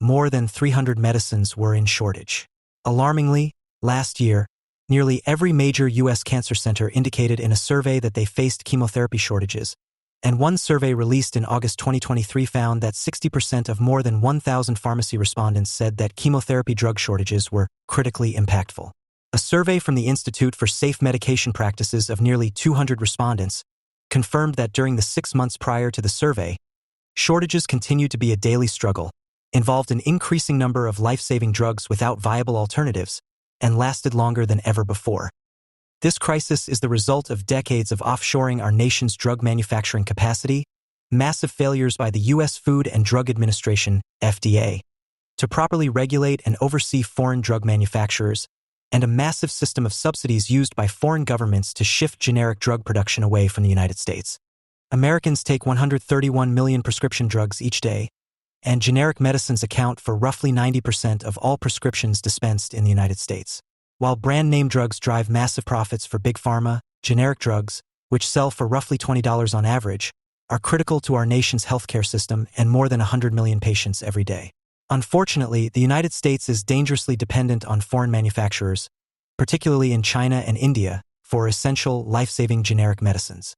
more than 300 medicines were in shortage. Alarmingly, last year, nearly every major U.S. cancer center indicated in a survey that they faced chemotherapy shortages, and one survey released in August 2023 found that 60% of more than 1,000 pharmacy respondents said that chemotherapy drug shortages were critically impactful. A survey from the Institute for Safe Medication Practices of nearly 200 respondents confirmed that during the 6 months prior to the survey, shortages continued to be a daily struggle, involved an increasing number of life-saving drugs without viable alternatives, and lasted longer than ever before. This crisis is the result of decades of offshoring our nation's drug manufacturing capacity, massive failures by the U.S. Food and Drug Administration, FDA, to properly regulate and oversee foreign drug manufacturers, and a massive system of subsidies used by foreign governments to shift generic drug production away from the United States. Americans take 131 million prescription drugs each day, and generic medicines account for roughly 90% of all prescriptions dispensed in the United States. While brand-name drugs drive massive profits for Big Pharma, generic drugs, which sell for roughly $20 on average, are critical to our nation's healthcare system and more than 100 million patients every day. Unfortunately, the United States is dangerously dependent on foreign manufacturers, particularly in China and India, for essential, life-saving generic medicines.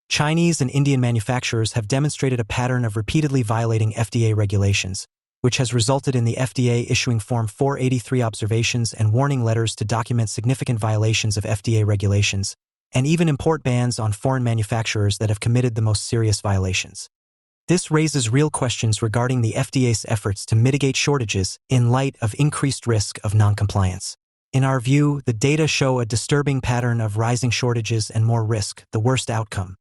Chinese and Indian manufacturers have demonstrated a pattern of repeatedly violating FDA regulations, which has resulted in the FDA issuing Form 483 observations and warning letters to document significant violations of FDA regulations, and even import bans on foreign manufacturers that have committed the most serious violations. This raises real questions regarding the FDA's efforts to mitigate shortages in light of increased risk of noncompliance. In our view, the data show a disturbing pattern of rising shortages and more risk, the worst outcome.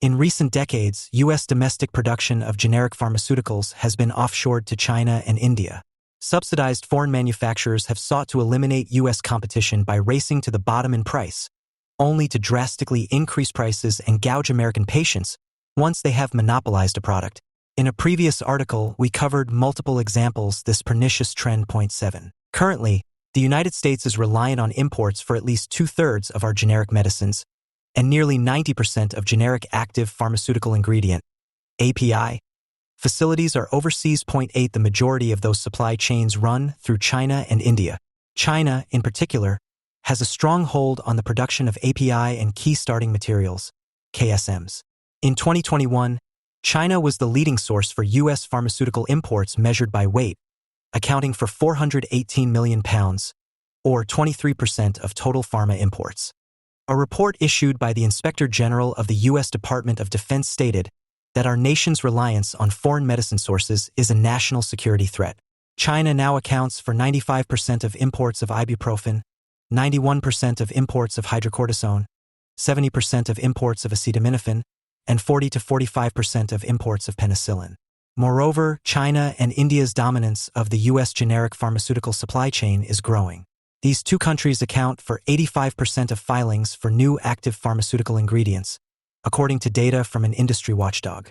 In recent decades, U.S. domestic production of generic pharmaceuticals has been offshored to China and India. Subsidized foreign manufacturers have sought to eliminate U.S. competition by racing to the bottom in price, only to drastically increase prices and gouge American patients once they have monopolized a product. In a previous article, we covered multiple examples this pernicious trend. Point 7. Currently, the United States is reliant on imports for at least 2/3 of our generic medicines and nearly 90% of generic active pharmaceutical ingredient, API, facilities are overseas. Point 8. The majority of those supply chains run through China and India. China, in particular, has a strong hold on the production of API and key starting materials, KSMs. In 2021, China was the leading source for U.S. pharmaceutical imports measured by weight, accounting for £418 million, or 23% of total pharma imports. A report issued by the Inspector General of the U.S. Department of Defense stated that our nation's reliance on foreign medicine sources is a national security threat. China now accounts for 95% of imports of ibuprofen, 91% of imports of hydrocortisone, 70% of imports of acetaminophen, and 40 to 45% of imports of penicillin. Moreover, China and India's dominance of the U.S. generic pharmaceutical supply chain is growing. These two countries account for 85% of filings for new active pharmaceutical ingredients, according to data from an industry watchdog.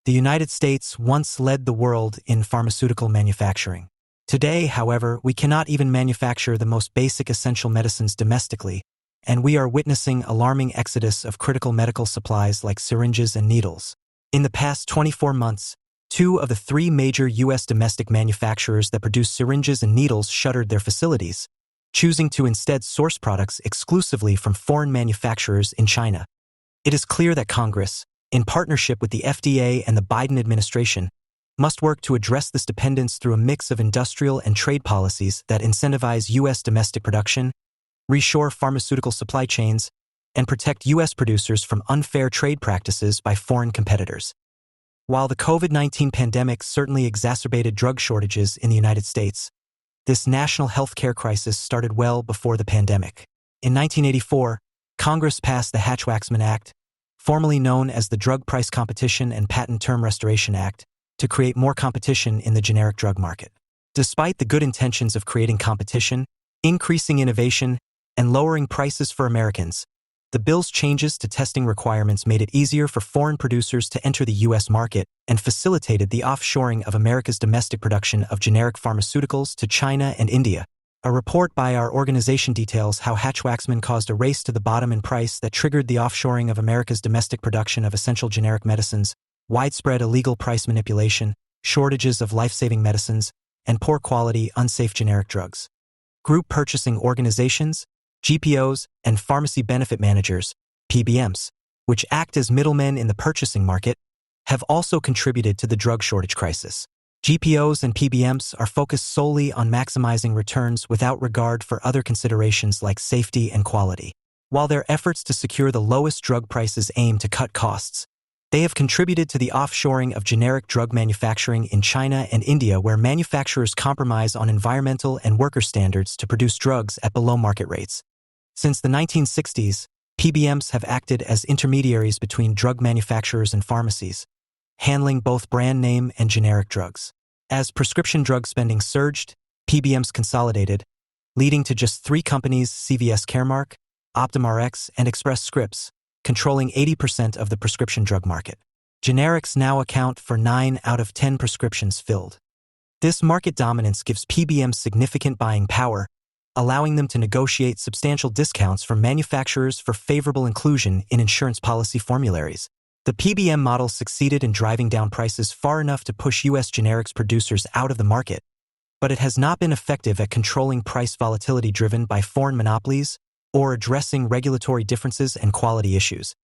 The United States once led the world in pharmaceutical manufacturing. Today, however, we cannot even manufacture the most basic essential medicines domestically, and we are witnessing alarming exodus of critical medical supplies like syringes and needles. In the past 24 months, 2 of the 3 major U.S. domestic manufacturers that produce syringes and needles shuttered their facilities, choosing to instead source products exclusively from foreign manufacturers in China. It is clear that Congress, in partnership with the FDA and the Biden administration, must work to address this dependence through a mix of industrial and trade policies that incentivize U.S. domestic production, reshore pharmaceutical supply chains, and protect U.S. producers from unfair trade practices by foreign competitors. While the COVID-19 pandemic certainly exacerbated drug shortages in the United States, this national healthcare crisis started well before the pandemic. In 1984, Congress passed the Hatch-Waxman Act, formerly known as the Drug Price Competition and Patent Term Restoration Act, to create more competition in the generic drug market. Despite the good intentions of creating competition, increasing innovation, and lowering prices for Americans, the bill's changes to testing requirements made it easier for foreign producers to enter the U.S. market and facilitated the offshoring of America's domestic production of generic pharmaceuticals to China and India. A report by our organization details how Hatch-Waxman caused a race to the bottom in price that triggered the offshoring of America's domestic production of essential generic medicines, widespread illegal price manipulation, shortages of life-saving medicines, and poor quality, unsafe generic drugs. Group purchasing organizations, GPOs, and pharmacy benefit managers, PBMs, which act as middlemen in the purchasing market, have also contributed to the drug shortage crisis. GPOs and PBMs are focused solely on maximizing returns without regard for other considerations like safety and quality. While their efforts to secure the lowest drug prices aim to cut costs, they have contributed to the offshoring of generic drug manufacturing in China and India, where manufacturers compromise on environmental and worker standards to produce drugs at below market rates. Since the 1960s, PBMs have acted as intermediaries between drug manufacturers and pharmacies, handling both brand name and generic drugs. As prescription drug spending surged, PBMs consolidated, leading to just 3 companies, CVS Caremark, OptumRx, and Express Scripts, controlling 80% of the prescription drug market. Generics now account for 9 out of 10 prescriptions filled. This market dominance gives PBMs significant buying power, allowing them to negotiate substantial discounts from manufacturers for favorable inclusion in insurance policy formularies. The PBM model succeeded in driving down prices far enough to push U.S. generics producers out of the market, but it has not been effective at controlling price volatility driven by foreign monopolies or addressing regulatory differences and quality issues.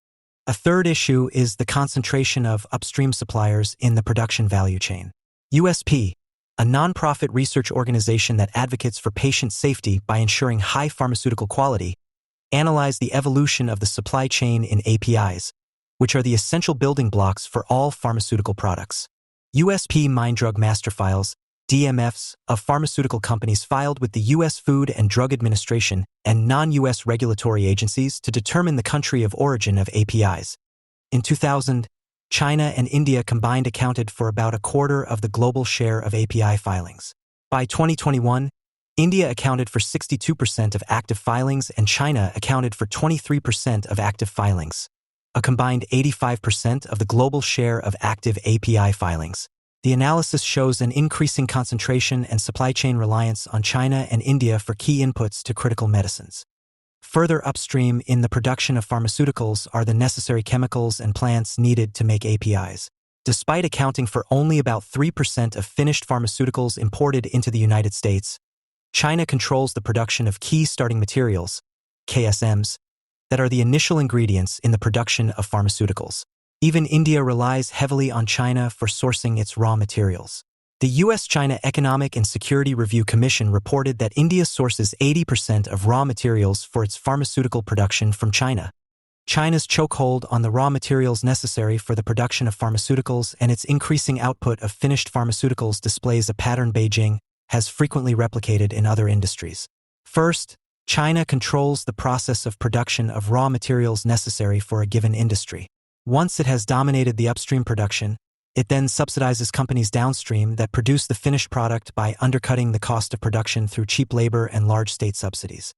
A third issue is the concentration of upstream suppliers in the production value chain. USP, a nonprofit research organization that advocates for patient safety by ensuring high pharmaceutical quality, analyze the evolution of the supply chain in APIs, which are the essential building blocks for all pharmaceutical products. USP Mine Drug Master Files, DMFs, of pharmaceutical companies filed with the U.S. Food and Drug Administration and non-U.S. regulatory agencies to determine the country of origin of APIs. In 2000, China and India combined accounted for about a quarter of the global share of API filings. By 2021, India accounted for 62% of active filings and China accounted for 23% of active filings, a combined 85% of the global share of active API filings. The analysis shows an increasing concentration and supply chain reliance on China and India for key inputs to critical medicines. Further upstream in the production of pharmaceuticals are the necessary chemicals and plants needed to make APIs. Despite accounting for only about 3% of finished pharmaceuticals imported into the United States, China controls the production of key starting materials, KSMs, that are the initial ingredients in the production of pharmaceuticals. Even India relies heavily on China for sourcing its raw materials. The U.S.-China Economic and Security Review Commission reported that India sources 80% of raw materials for its pharmaceutical production from China. China's chokehold on the raw materials necessary for the production of pharmaceuticals and its increasing output of finished pharmaceuticals displays a pattern Beijing has frequently replicated in other industries. First, China controls the process of production of raw materials necessary for a given industry. Once it has dominated the upstream production, it then subsidizes companies downstream that produce the finished product by undercutting the cost of production through cheap labor and large state subsidies.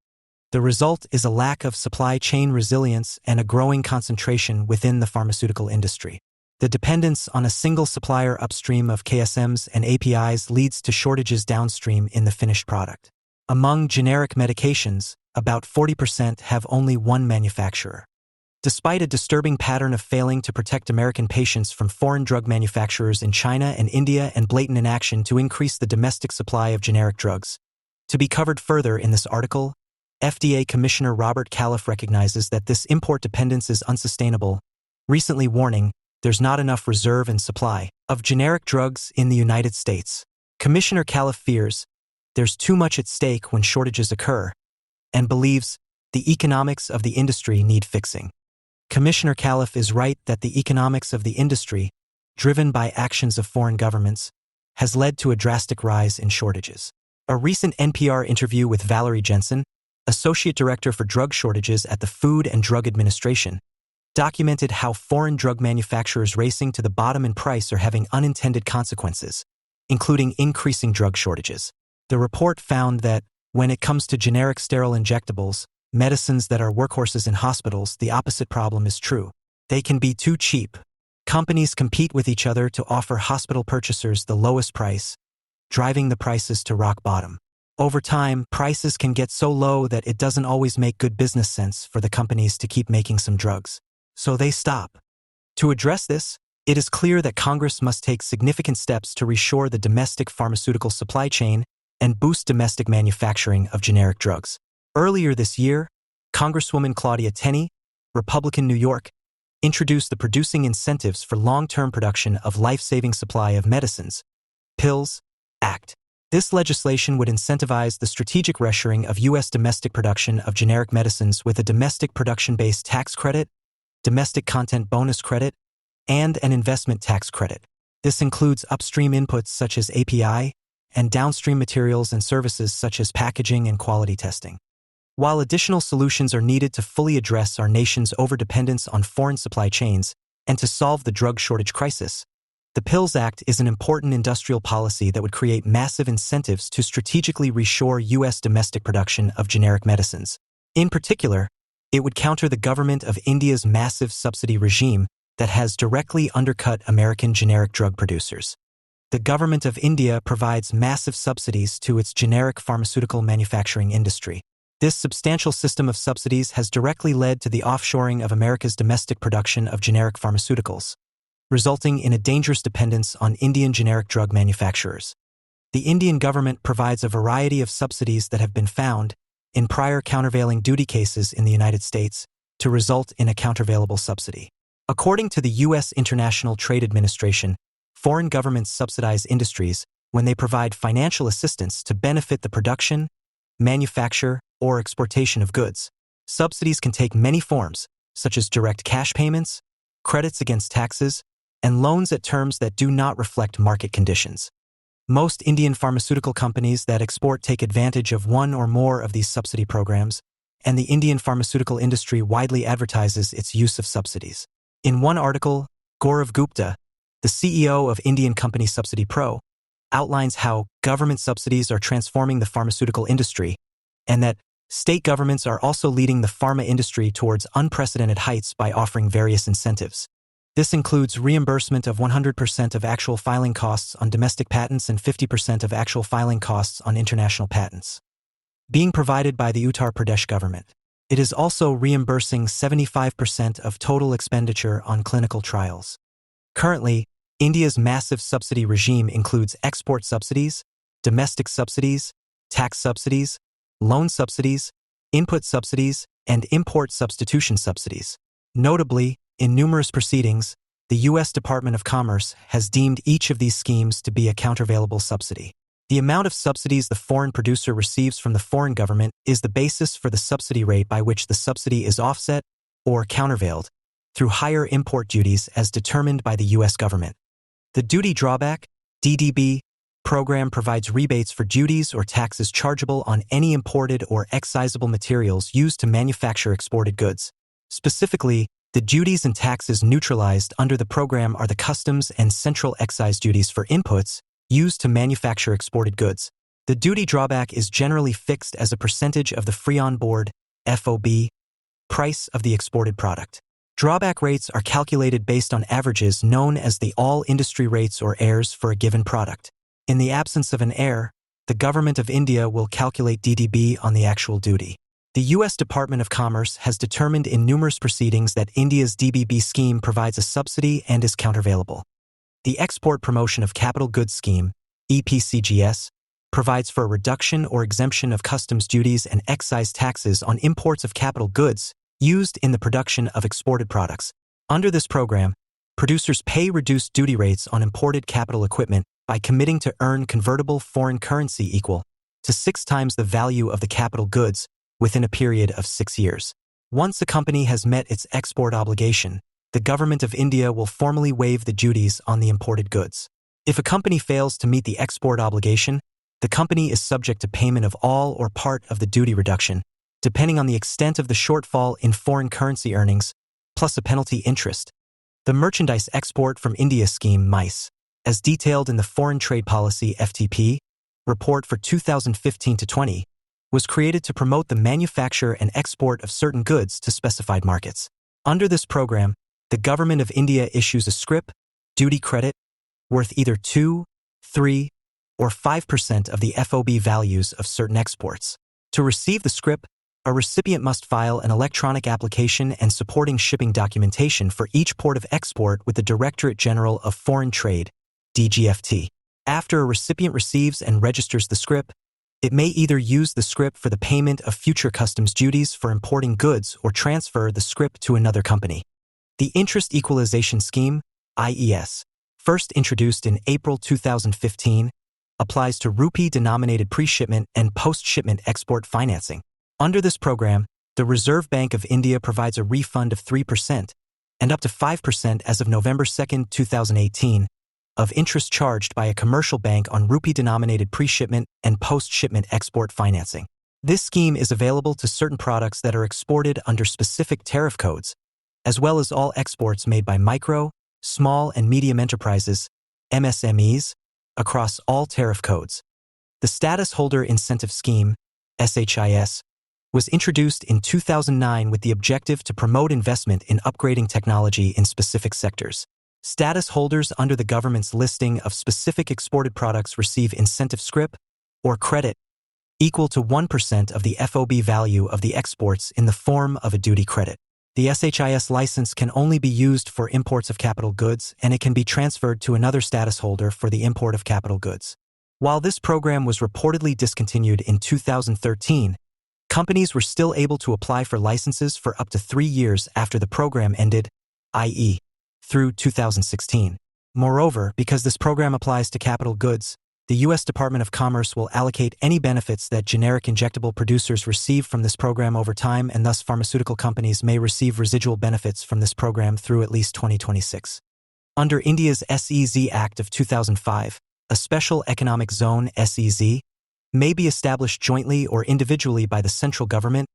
The result is a lack of supply chain resilience and a growing concentration within the pharmaceutical industry. The dependence on a single supplier upstream of KSMs and APIs leads to shortages downstream in the finished product. Among generic medications, about 40% have only one manufacturer. Despite a disturbing pattern of failing to protect American patients from foreign drug manufacturers in China and India and blatant inaction to increase the domestic supply of generic drugs. To be covered further in this article, FDA Commissioner Robert Califf recognizes that this import dependence is unsustainable, recently warning there's not enough reserve and supply of generic drugs in the United States. Commissioner Califf fears there's too much at stake when shortages occur and believes the economics of the industry need fixing. Commissioner Califf is right that the economics of the industry, driven by actions of foreign governments, has led to a drastic rise in shortages. A recent NPR interview with Valerie Jensen, Associate Director for Drug Shortages at the Food and Drug Administration, documented how foreign drug manufacturers racing to the bottom in price are having unintended consequences, including increasing drug shortages. The report found that, when it comes to generic sterile injectables, medicines that are workhorses in hospitals, the opposite problem is true. They can be too cheap. Companies compete with each other to offer hospital purchasers the lowest price, driving the prices to rock bottom. Over time, prices can get so low that it doesn't always make good business sense for the companies to keep making some drugs. So they stop. To address this, it is clear that Congress must take significant steps to reshore the domestic pharmaceutical supply chain and boost domestic manufacturing of generic drugs. Earlier this year, Congresswoman Claudia Tenney, Republican New York, introduced the Producing Incentives for Long-Term Production of Life-Saving Supply of Medicines, PILS, Act. This legislation would incentivize the strategic reshoring of U.S. domestic production of generic medicines with a domestic production-based tax credit, domestic content bonus credit, and an investment tax credit. This includes upstream inputs such as API and downstream materials and services such as packaging and quality testing. While additional solutions are needed to fully address our nation's overdependence on foreign supply chains and to solve the drug shortage crisis, the PILS Act is an important industrial policy that would create massive incentives to strategically reshore U.S. domestic production of generic medicines. In particular, it would counter the government of India's massive subsidy regime that has directly undercut American generic drug producers. The government of India provides massive subsidies to its generic pharmaceutical manufacturing industry. This substantial system of subsidies has directly led to the offshoring of America's domestic production of generic pharmaceuticals, resulting in a dangerous dependence on Indian generic drug manufacturers. The Indian government provides a variety of subsidies that have been found, in prior countervailing duty cases in the United States, to result in a countervailable subsidy. According to the U.S. International Trade Administration, foreign governments subsidize industries when they provide financial assistance to benefit the production, manufacture, or exportation of goods. Subsidies can take many forms, such as direct cash payments, credits against taxes, and loans at terms that do not reflect market conditions. Most Indian pharmaceutical companies that export take advantage of one or more of these subsidy programs, and the Indian pharmaceutical industry widely advertises its use of subsidies. In one article, Gaurav Gupta, the CEO of Indian company Subsidy Pro, outlines how government subsidies are transforming the pharmaceutical industry and that state governments are also leading the pharma industry towards unprecedented heights by offering various incentives. This includes reimbursement of 100% of actual filing costs on domestic patents and 50% of actual filing costs on international patents, being provided by the Uttar Pradesh government. It is also reimbursing 75% of total expenditure on clinical trials. Currently, India's massive subsidy regime includes export subsidies, domestic subsidies, tax subsidies, loan subsidies, input subsidies, and import substitution subsidies. Notably, in numerous proceedings, the U.S. Department of Commerce has deemed each of these schemes to be a countervailable subsidy. The amount of subsidies the foreign producer receives from the foreign government is the basis for the subsidy rate by which the subsidy is offset or countervailed through higher import duties as determined by the U.S. government. The Duty Drawback (DDB) program provides rebates for duties or taxes chargeable on any imported or excisable materials used to manufacture exported goods. Specifically, the duties and taxes neutralized under the program are the customs and central excise duties for inputs used to manufacture exported goods. The duty drawback is generally fixed as a percentage of the free on-board (FOB) price of the exported product. Drawback rates are calculated based on averages known as the all-industry rates or AIRs for a given product. In the absence of an AIR, the Government of India will calculate DDB on the actual duty. The U.S. Department of Commerce has determined in numerous proceedings that India's DBB scheme provides a subsidy and is countervailable. The Export Promotion of Capital Goods Scheme, EPCGS, provides for a reduction or exemption of customs duties and excise taxes on imports of capital goods used in the production of exported products. Under this program, producers pay reduced duty rates on imported capital equipment by committing to earn convertible foreign currency equal to 6 times the value of the capital goods within a period of 6 years. Once a company has met its export obligation, the Government of India will formally waive the duties on the imported goods. If a company fails to meet the export obligation, the company is subject to payment of all or part of the duty reduction, depending on the extent of the shortfall in foreign currency earnings, plus a penalty interest. The Merchandise Export from India Scheme (MICE), as detailed in the Foreign Trade Policy (FTP) report for 2015-20, was created to promote the manufacture and export of certain goods to specified markets. Under this program, the Government of India issues a scrip, duty credit, worth either 2, 3, or 5% of the FOB values of certain exports. To receive the scrip, a recipient must file an electronic application and supporting shipping documentation for each port of export with the Directorate General of Foreign Trade, DGFT. After a recipient receives and registers the scrip, it may either use the scrip for the payment of future customs duties for importing goods or transfer the scrip to another company. The Interest Equalization Scheme, IES, first introduced in April 2015, applies to rupee-denominated pre-shipment and post-shipment export financing. Under this program, the Reserve Bank of India provides a refund of 3% and up to 5% as of November 2, 2018, of interest charged by a commercial bank on rupee-denominated pre-shipment and post-shipment export financing. This scheme is available to certain products that are exported under specific tariff codes, as well as all exports made by micro, small, and medium enterprises, MSMEs, across all tariff codes. The Status Holder Incentive Scheme, SHIS, was introduced in 2009 with the objective to promote investment in upgrading technology in specific sectors. Status holders under the government's listing of specific exported products receive incentive scrip, or credit, equal to 1% of the FOB value of the exports in the form of a duty credit. The SHIS license can only be used for imports of capital goods, and it can be transferred to another status holder for the import of capital goods. While this program was reportedly discontinued in 2013, companies were still able to apply for licenses for up to 3 years after the program ended, i.e., through 2016. Moreover, because this program applies to capital goods, the U.S. Department of Commerce will allocate any benefits that generic injectable producers receive from this program over time, and thus pharmaceutical companies may receive residual benefits from this program through at least 2026. Under India's SEZ Act of 2005, a Special Economic Zone (SEZ) may be established jointly or individually by the central government,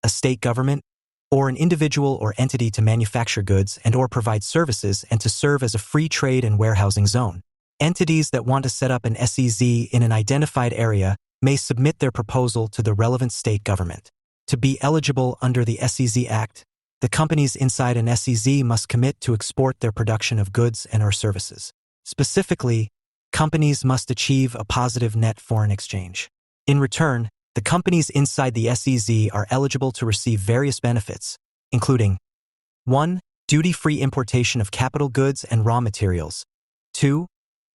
a state government, or an individual or entity to manufacture goods and/or provide services and to serve as a free trade and warehousing zone. Entities that want to set up an SEZ in an identified area may submit their proposal to the relevant state government. To be eligible under the SEZ Act, the companies inside an SEZ must commit to export their production of goods and/or services. Specifically, companies must achieve a positive net foreign exchange. In return, the companies inside the SEZ are eligible to receive various benefits, including 1. Duty-free importation of capital goods and raw materials. 2.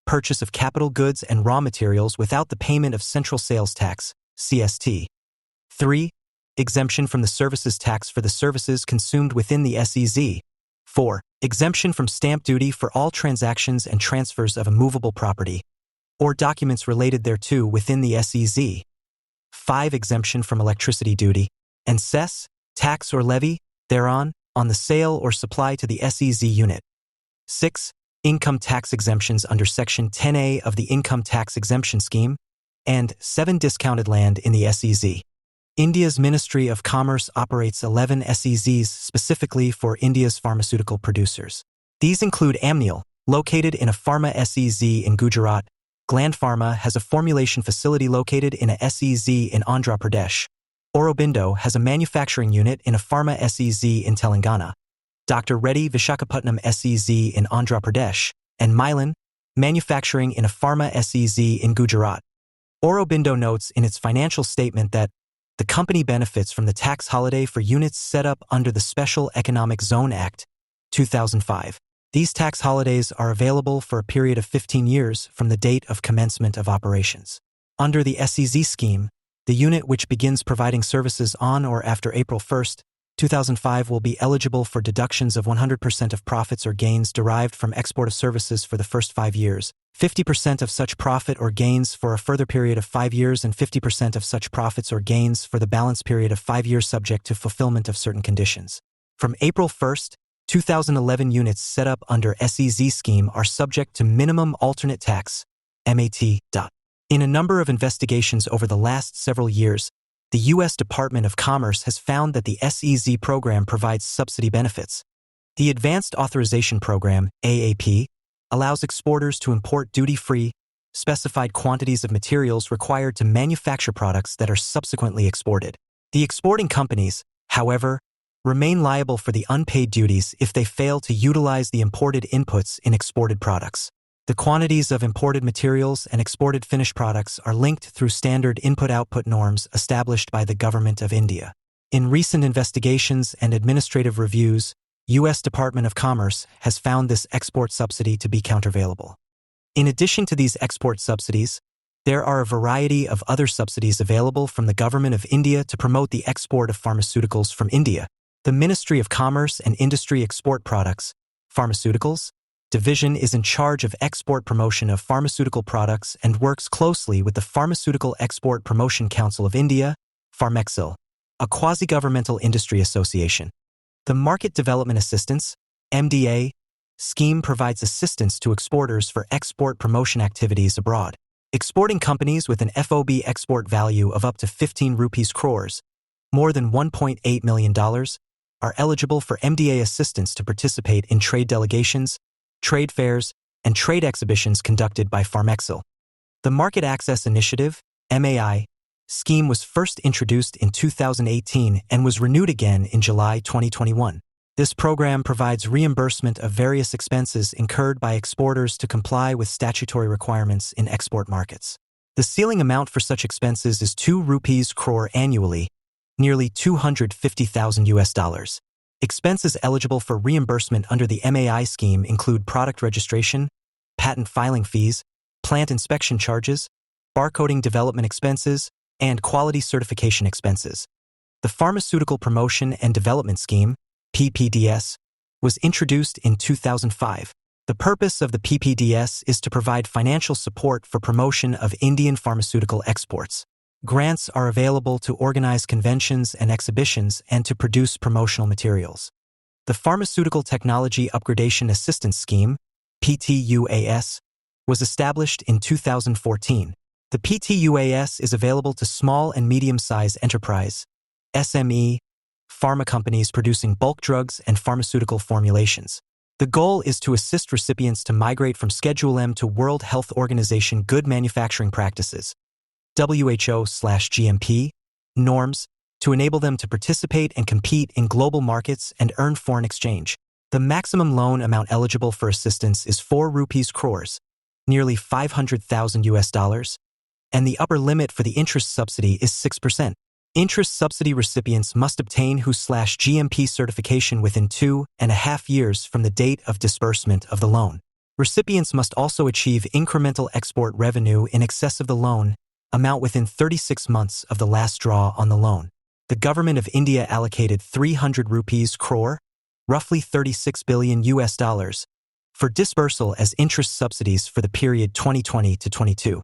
Purchase of capital goods and raw materials without the payment of Central Sales Tax, CST. 3. Exemption from the services tax for the services consumed within the SEZ. 4. Exemption from stamp duty for all transactions and transfers of immovable property or documents related thereto within the SEZ. 5. Exemption from electricity duty and cess, tax or levy thereon on the sale or supply to the SEZ unit. 6. Income tax exemptions under Section 10A of the Income Tax Exemption Scheme, and 7. Discounted land in the SEZ. India's Ministry of Commerce operates 11 SEZs specifically for India's pharmaceutical producers. These include Amneal, located in a pharma SEZ in Gujarat. Gland Pharma has a formulation facility located in a SEZ in Andhra Pradesh. Aurobindo has a manufacturing unit in a pharma SEZ in Telangana. Dr. Reddy Vishakhapatnam SEZ in Andhra Pradesh, and Mylan, manufacturing in a pharma SEZ in Gujarat. Aurobindo notes in its financial statement that the company benefits from the tax holiday for units set up under the Special Economic Zone Act, 2005. These tax holidays are available for a period of 15 years from the date of commencement of operations. Under the SEZ scheme, the unit which begins providing services on or after April 1, 2005 will be eligible for deductions of 100% of profits or gains derived from export of services for the first 5 years, 50% of such profit or gains for a further period of 5 years, and 50% of such profits or gains for the balance period of 5 years subject to fulfillment of certain conditions. From April 1, 2011 units set up under SEZ scheme are subject to minimum alternate tax, MAT. In a number of investigations over the last several years, the U.S. Department of Commerce has found that the SEZ program provides subsidy benefits. The Advanced Authorization Program, AAP, allows exporters to import duty-free, specified quantities of materials required to manufacture products that are subsequently exported. The exporting companies, however, remain liable for the unpaid duties if they fail to utilize the imported inputs in exported products. The quantities of imported materials and exported finished products are linked through standard input-output norms established by the Government of India. In recent investigations and administrative reviews, U.S. Department of Commerce has found this export subsidy to be countervailable. In addition to these export subsidies, there are a variety of other subsidies available from the Government of India to promote the export of pharmaceuticals from India. The Ministry of Commerce and Industry Export Products, Pharmaceuticals, Division is in charge of export promotion of pharmaceutical products and works closely with the Pharmaceutical Export Promotion Council of India, Pharmexil, a quasi-governmental industry association. The Market Development Assistance, MDA, scheme provides assistance to exporters for export promotion activities abroad. Exporting companies with an FOB export value of up to 15 rupees crores, more than $1.8 million, are eligible for MDA assistance to participate in trade delegations, trade fairs, and trade exhibitions conducted by Pharmexil. The Market Access Initiative, MAI, scheme was first introduced in 2018 and was renewed again in July 2021. This program provides reimbursement of various expenses incurred by exporters to comply with statutory requirements in export markets. The ceiling amount for such expenses is 2 rupees crore annually, nearly $250,000. Expenses eligible for reimbursement under the MAI scheme include product registration, patent filing fees, plant inspection charges, barcoding development expenses, and quality certification expenses. The Pharmaceutical Promotion and Development Scheme, PPDS, was introduced in 2005. The purpose of the PPDS is to provide financial support for promotion of Indian pharmaceutical exports. Grants are available to organize conventions and exhibitions and to produce promotional materials. The Pharmaceutical Technology Upgradation Assistance Scheme, PTUAS, was established in 2014. The PTUAS is available to small and medium-sized enterprise, SME, pharma companies producing bulk drugs and pharmaceutical formulations. The goal is to assist recipients to migrate from Schedule M to World Health Organization good manufacturing practices, WHO/GMP, norms, to enable them to participate and compete in global markets and earn foreign exchange. The maximum loan amount eligible for assistance is 4 rupees crores, nearly $500,000, and the upper limit for the interest subsidy is 6%. Interest subsidy recipients must obtain WHO/GMP certification within 2.5 years from the date of disbursement of the loan. Recipients must also achieve incremental export revenue in excess of the loan amount within 36 months of the last draw on the loan. The Government of India allocated 300 rupees crore, roughly $36 billion, for disbursal as interest subsidies for the period 2020 to 22.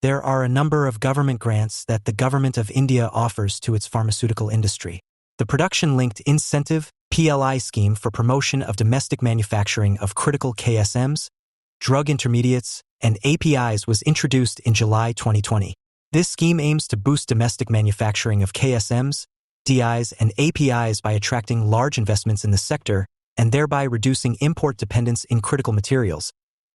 There are a number of government grants that the Government of India offers to its pharmaceutical industry. The Production-Linked Incentive (PLI) scheme for promotion of domestic manufacturing of critical KSMs, drug intermediates, and APIs was introduced in July 2020. This scheme aims to boost domestic manufacturing of KSMs, DIs, and APIs by attracting large investments in the sector and thereby reducing import dependence in critical materials,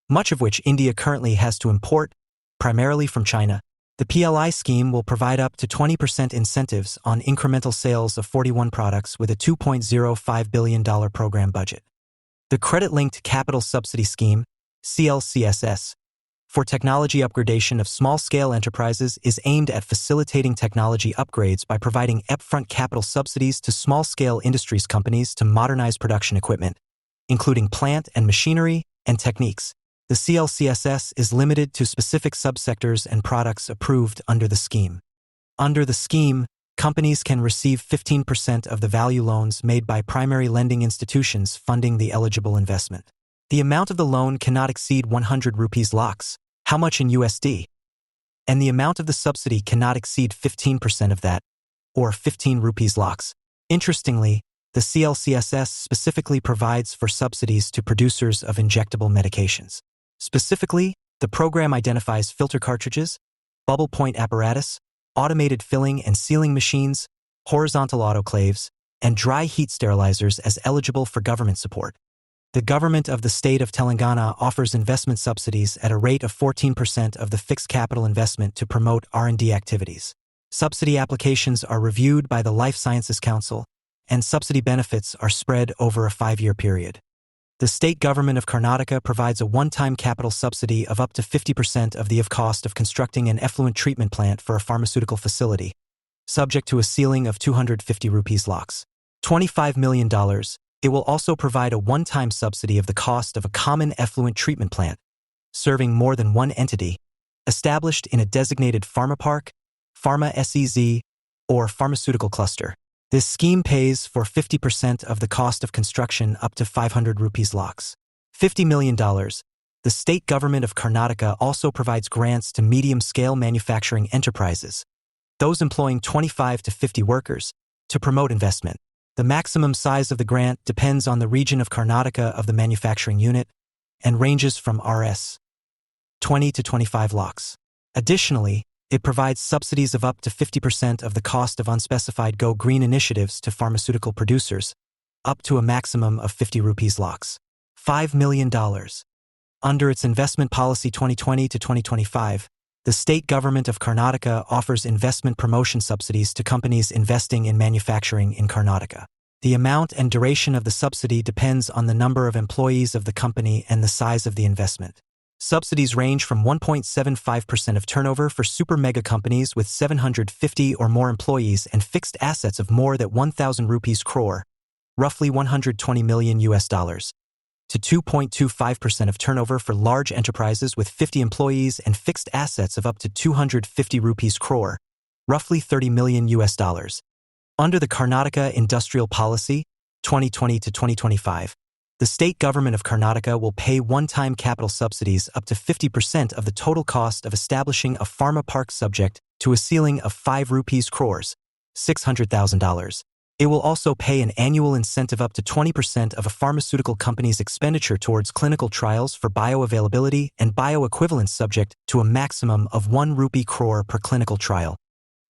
much of which India currently has to import, primarily from China. The PLI scheme will provide up to 20% incentives on incremental sales of 41 products with a $2.05 billion program budget. The Credit-Linked Capital Subsidy Scheme, CLCSS, for technology upgradation of small-scale enterprises is aimed at facilitating technology upgrades by providing upfront capital subsidies to small-scale industries companies to modernize production equipment, including plant and machinery and techniques. The CLCSS is limited to specific subsectors and products approved under the scheme. Under the scheme, companies can receive 15% of the value loans made by primary lending institutions funding the eligible investment. The amount of the loan cannot exceed 100 rupees lakhs, how much in USD? And the amount of the subsidy cannot exceed 15% of that, or 15 rupees lakhs. Interestingly, the CLCSS specifically provides for subsidies to producers of injectable medications. Specifically, the program identifies filter cartridges, bubble point apparatus, automated filling and sealing machines, horizontal autoclaves, and dry heat sterilizers as eligible for government support. The government of the state of Telangana offers investment subsidies at a rate of 14% of the fixed capital investment to promote R&D activities. Subsidy applications are reviewed by the Life Sciences Council, and subsidy benefits are spread over a 5-year period. The state government of Karnataka provides a one-time capital subsidy of up to 50% of the cost of constructing an effluent treatment plant for a pharmaceutical facility, subject to a ceiling of 250 rupees lakhs. $25 million. It will also provide a one-time subsidy of the cost of a common effluent treatment plant, serving more than one entity, established in a designated pharma park, pharma SEZ, or pharmaceutical cluster. This scheme pays for 50% of the cost of construction up to 500 rupees lakhs. $50 million. The state government of Karnataka also provides grants to medium-scale manufacturing enterprises, those employing 25 to 50 workers, to promote investment. The maximum size of the grant depends on the region of Karnataka of the manufacturing unit and ranges from Rs. 20 to 25 lakhs. Additionally, it provides subsidies of up to 50% of the cost of unspecified Go Green initiatives to pharmaceutical producers, up to a maximum of 50 rupees lakhs. $5 million. Under its Investment Policy 2020 to 2025, the state government of Karnataka offers investment promotion subsidies to companies investing in manufacturing in Karnataka. The amount and duration of the subsidy depends on the number of employees of the company and the size of the investment. Subsidies range from 1.75% of turnover for super mega companies with 750 or more employees and fixed assets of more than 1,000 rupees crore, roughly $120 million, to 2.25% of turnover for large enterprises with 50 employees and fixed assets of up to 250 rupees crore, roughly $30 million. Under the Karnataka Industrial Policy, 2020 to 2025, The state government of Karnataka will pay one-time capital subsidies up to 50% of the total cost of establishing a pharma park subject to a ceiling of 5 rupees crores, $600,000. It will also pay an annual incentive up to 20% of a pharmaceutical company's expenditure towards clinical trials for bioavailability and bioequivalence subject to a maximum of 1 rupee crore per clinical trial.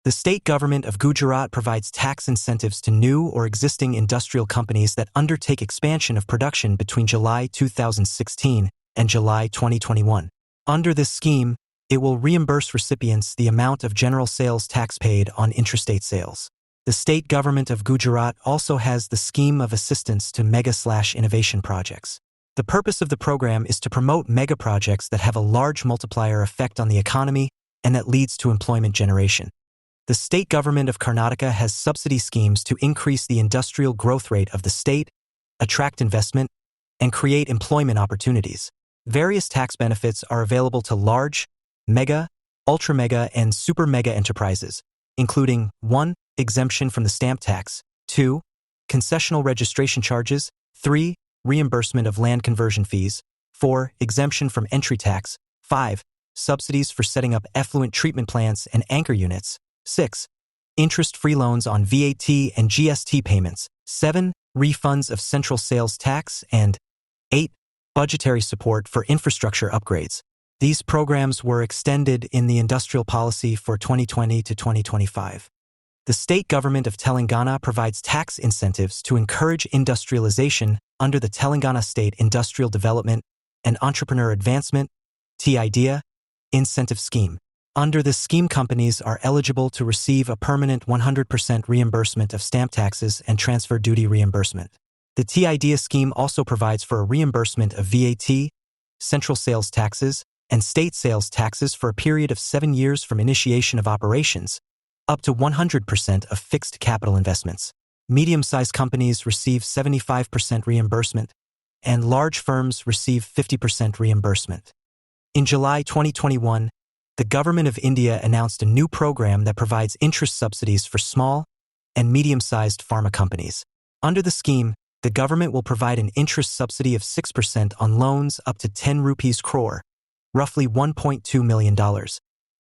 The state government of Gujarat provides tax incentives to new or existing industrial companies that undertake expansion of production between July 2016 and July 2021. Under this scheme, it will reimburse recipients the amount of general sales tax paid on intrastate sales. The state government of Gujarat also has the scheme of assistance to mega/innovation projects. The purpose of the program is to promote mega projects that have a large multiplier effect on the economy and that leads to employment generation. The state government of Karnataka has subsidy schemes to increase the industrial growth rate of the state, attract investment, and create employment opportunities. Various tax benefits are available to large, mega, ultra-mega, and super-mega enterprises, including 1. Exemption from the stamp tax, 2. Concessional registration charges, 3. Reimbursement of land conversion fees, 4. Exemption from entry tax, 5. Subsidies for setting up effluent treatment plants and anchor units, 6. Interest-free loans on VAT and GST payments, 7. Refunds of central sales tax, and 8. Budgetary support for infrastructure upgrades. These programs were extended in the industrial policy for 2020 to 2025. The state government of Telangana provides tax incentives to encourage industrialization under the Telangana State Industrial Development and Entrepreneur Advancement (TIDEA) incentive scheme. Under this scheme, companies are eligible to receive a permanent 100% reimbursement of stamp taxes and transfer duty reimbursement. The TIDEA scheme also provides for a reimbursement of VAT, central sales taxes, and state sales taxes for a period of 7 years from initiation of operations, up to 100% of fixed capital investments. Medium-sized companies receive 75% reimbursement, and large firms receive 50% reimbursement. In July 2021, the Government of India announced a new program that provides interest subsidies for small and medium-sized pharma companies. Under the scheme, the government will provide an interest subsidy of 6% on loans up to 10 rupees crore, roughly $1.2 million,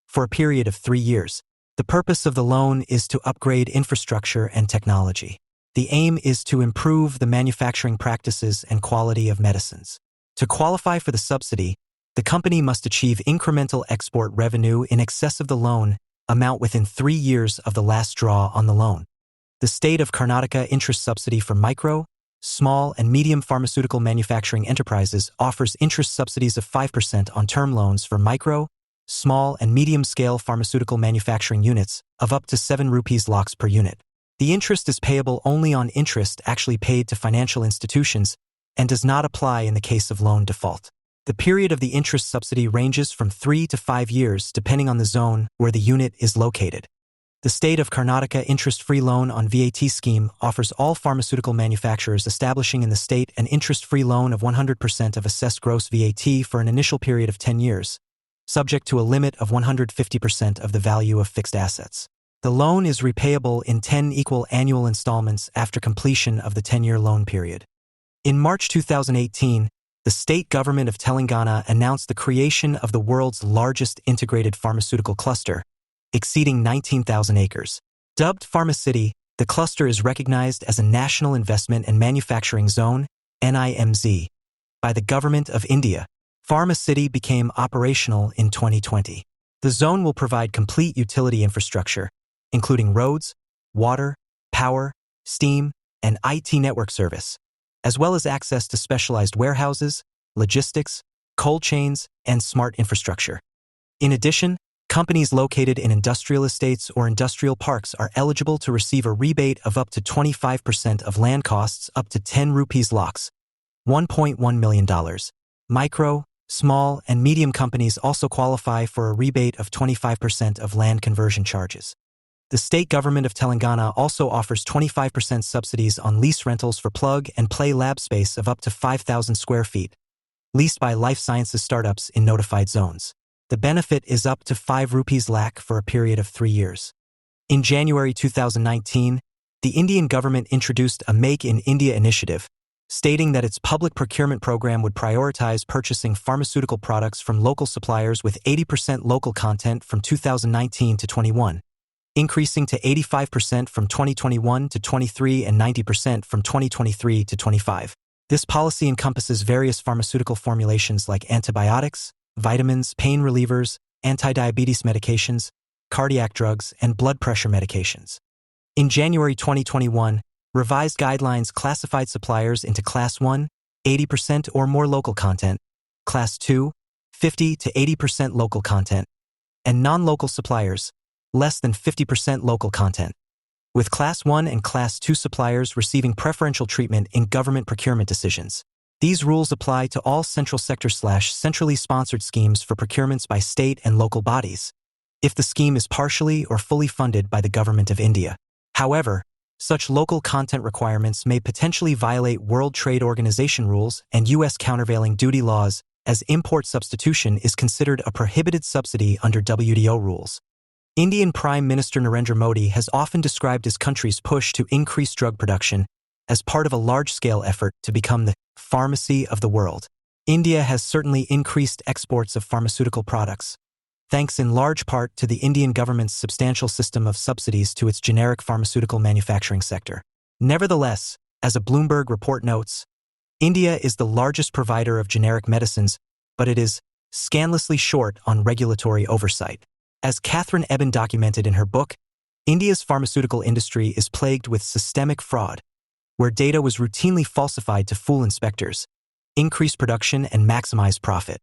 for a period of 3 years. The purpose of the loan is to upgrade infrastructure and technology. The aim is to improve the manufacturing practices and quality of medicines. To qualify for the subsidy, the company must achieve incremental export revenue in excess of the loan amount within 3 years of the last draw on the loan. The state of Karnataka interest subsidy for micro, small, and medium pharmaceutical manufacturing enterprises offers interest subsidies of 5% on term loans for micro, small, and medium-scale pharmaceutical manufacturing units of up to 7 rupees lakhs per unit. The interest is payable only on interest actually paid to financial institutions and does not apply in the case of loan default. The period of the interest subsidy ranges from 3 to 5 years depending on the zone where the unit is located. The state of Karnataka interest-free loan on VAT scheme offers all pharmaceutical manufacturers establishing in the state an interest-free loan of 100% of assessed gross VAT for an initial period of 10 years, subject to a limit of 150% of the value of fixed assets. The loan is repayable in 10 equal annual installments after completion of the 10-year loan period. In March 2018, the state government of Telangana announced the creation of the world's largest integrated pharmaceutical cluster, exceeding 19,000 acres. Dubbed Pharma City, the cluster is recognized as a National Investment and Manufacturing Zone, NIMZ, by the Government of India. Pharma City became operational in 2020. The zone will provide complete utility infrastructure, including roads, water, power, steam, and IT network service, as well as access to specialized warehouses, logistics, cold chains, and smart infrastructure. In addition, companies located in industrial estates or industrial parks are eligible to receive a rebate of up to 25% of land costs up to 10 rupees lakhs, $1.1 million. Micro, small, and medium companies also qualify for a rebate of 25% of land conversion charges. The state government of Telangana also offers 25% subsidies on lease rentals for plug-and-play lab space of up to 5,000 square feet, leased by life sciences startups in notified zones. The benefit is up to 5 rupees lakh for a period of 3 years. In January 2019, the Indian government introduced a Make in India initiative, stating that its public procurement program would prioritize purchasing pharmaceutical products from local suppliers with 80% local content from 2019 to 21, increasing to 85% from 2021 to 23 and 90% from 2023 to 25. This policy encompasses various pharmaceutical formulations like antibiotics, vitamins, pain relievers, anti-diabetes medications, cardiac drugs, and blood pressure medications. In January 2021, revised guidelines classified suppliers into Class 1, 80% or more local content, Class 2, 50 to 80% local content, and non-local suppliers, less than 50% local content, with Class 1 and Class 2 suppliers receiving preferential treatment in government procurement decisions. These rules apply to all central sector/centrally sponsored schemes for procurements by state and local bodies, if the scheme is partially or fully funded by the Government of India. However, such local content requirements may potentially violate World Trade Organization rules and U.S. countervailing duty laws, as import substitution is considered a prohibited subsidy under WTO rules. Indian Prime Minister Narendra Modi has often described his country's push to increase drug production as part of a large-scale effort to become the pharmacy of the world. India has certainly increased exports of pharmaceutical products, thanks in large part to the Indian government's substantial system of subsidies to its generic pharmaceutical manufacturing sector. Nevertheless, as a Bloomberg report notes, India is the largest provider of generic medicines, but it is scandalously short on regulatory oversight. As Catherine Eben documented in her book, India's pharmaceutical industry is plagued with systemic fraud, where data was routinely falsified to fool inspectors, increase production, and maximize profit.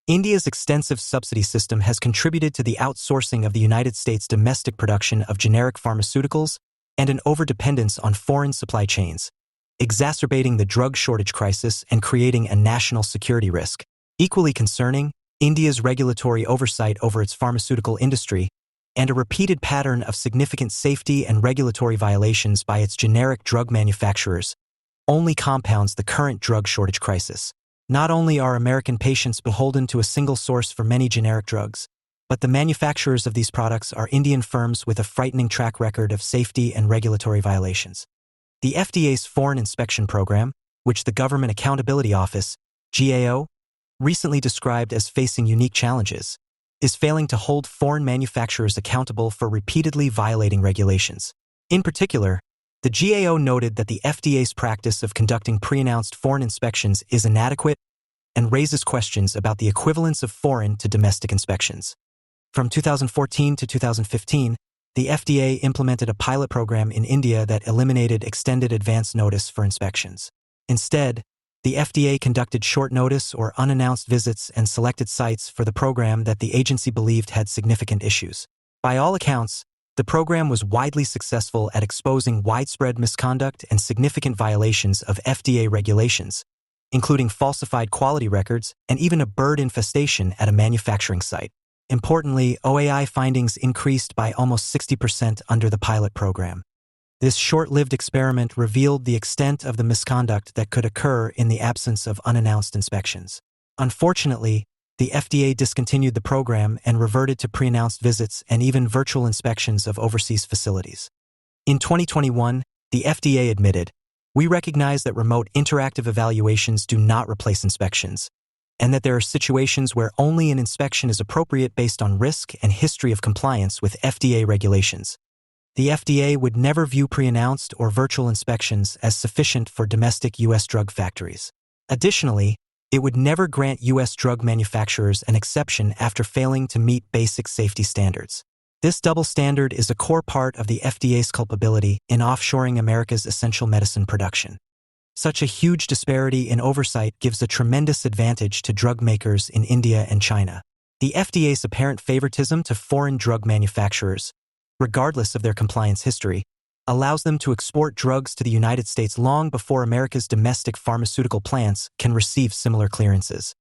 India's extensive subsidy system has contributed to the outsourcing of the United States' domestic production of generic pharmaceuticals and an overdependence on foreign supply chains, exacerbating the drug shortage crisis and creating a national security risk. Equally concerning, India's regulatory oversight over its pharmaceutical industry and a repeated pattern of significant safety and regulatory violations by its generic drug manufacturers only compounds the current drug shortage crisis. Not only are American patients beholden to a single source for many generic drugs, but the manufacturers of these products are Indian firms with a frightening track record of safety and regulatory violations. The FDA's Foreign Inspection Program, which the Government Accountability Office, GAO, recently described as facing unique challenges, is failing to hold foreign manufacturers accountable for repeatedly violating regulations. In particular, the GAO noted that the FDA's practice of conducting pre-announced foreign inspections is inadequate and raises questions about the equivalence of foreign to domestic inspections. From 2014 to 2015, the FDA implemented a pilot program in India that eliminated extended advance notice for inspections. Instead, the FDA conducted short notice or unannounced visits and selected sites for the program that the agency believed had significant issues. By all accounts, the program was widely successful at exposing widespread misconduct and significant violations of FDA regulations, including falsified quality records and even a bird infestation at a manufacturing site. Importantly, OAI findings increased by almost 60% under the pilot program. This short-lived experiment revealed the extent of the misconduct that could occur in the absence of unannounced inspections. Unfortunately, the FDA discontinued the program and reverted to pre-announced visits and even virtual inspections of overseas facilities. In 2021, the FDA admitted, "We recognize that remote interactive evaluations do not replace inspections, and that there are situations where only an inspection is appropriate based on risk and history of compliance with FDA regulations. The FDA would never view pre-announced or virtual inspections as sufficient for domestic U.S. drug factories. Additionally, it would never grant U.S. drug manufacturers an exception after failing to meet basic safety standards. This double standard is a core part of the FDA's culpability in offshoring America's essential medicine production. Such a huge disparity in oversight gives a tremendous advantage to drug makers in India and China. The FDA's apparent favoritism to foreign drug manufacturers, regardless of their compliance history, allows them to export drugs to the United States long before America's domestic pharmaceutical plants can receive similar clearances.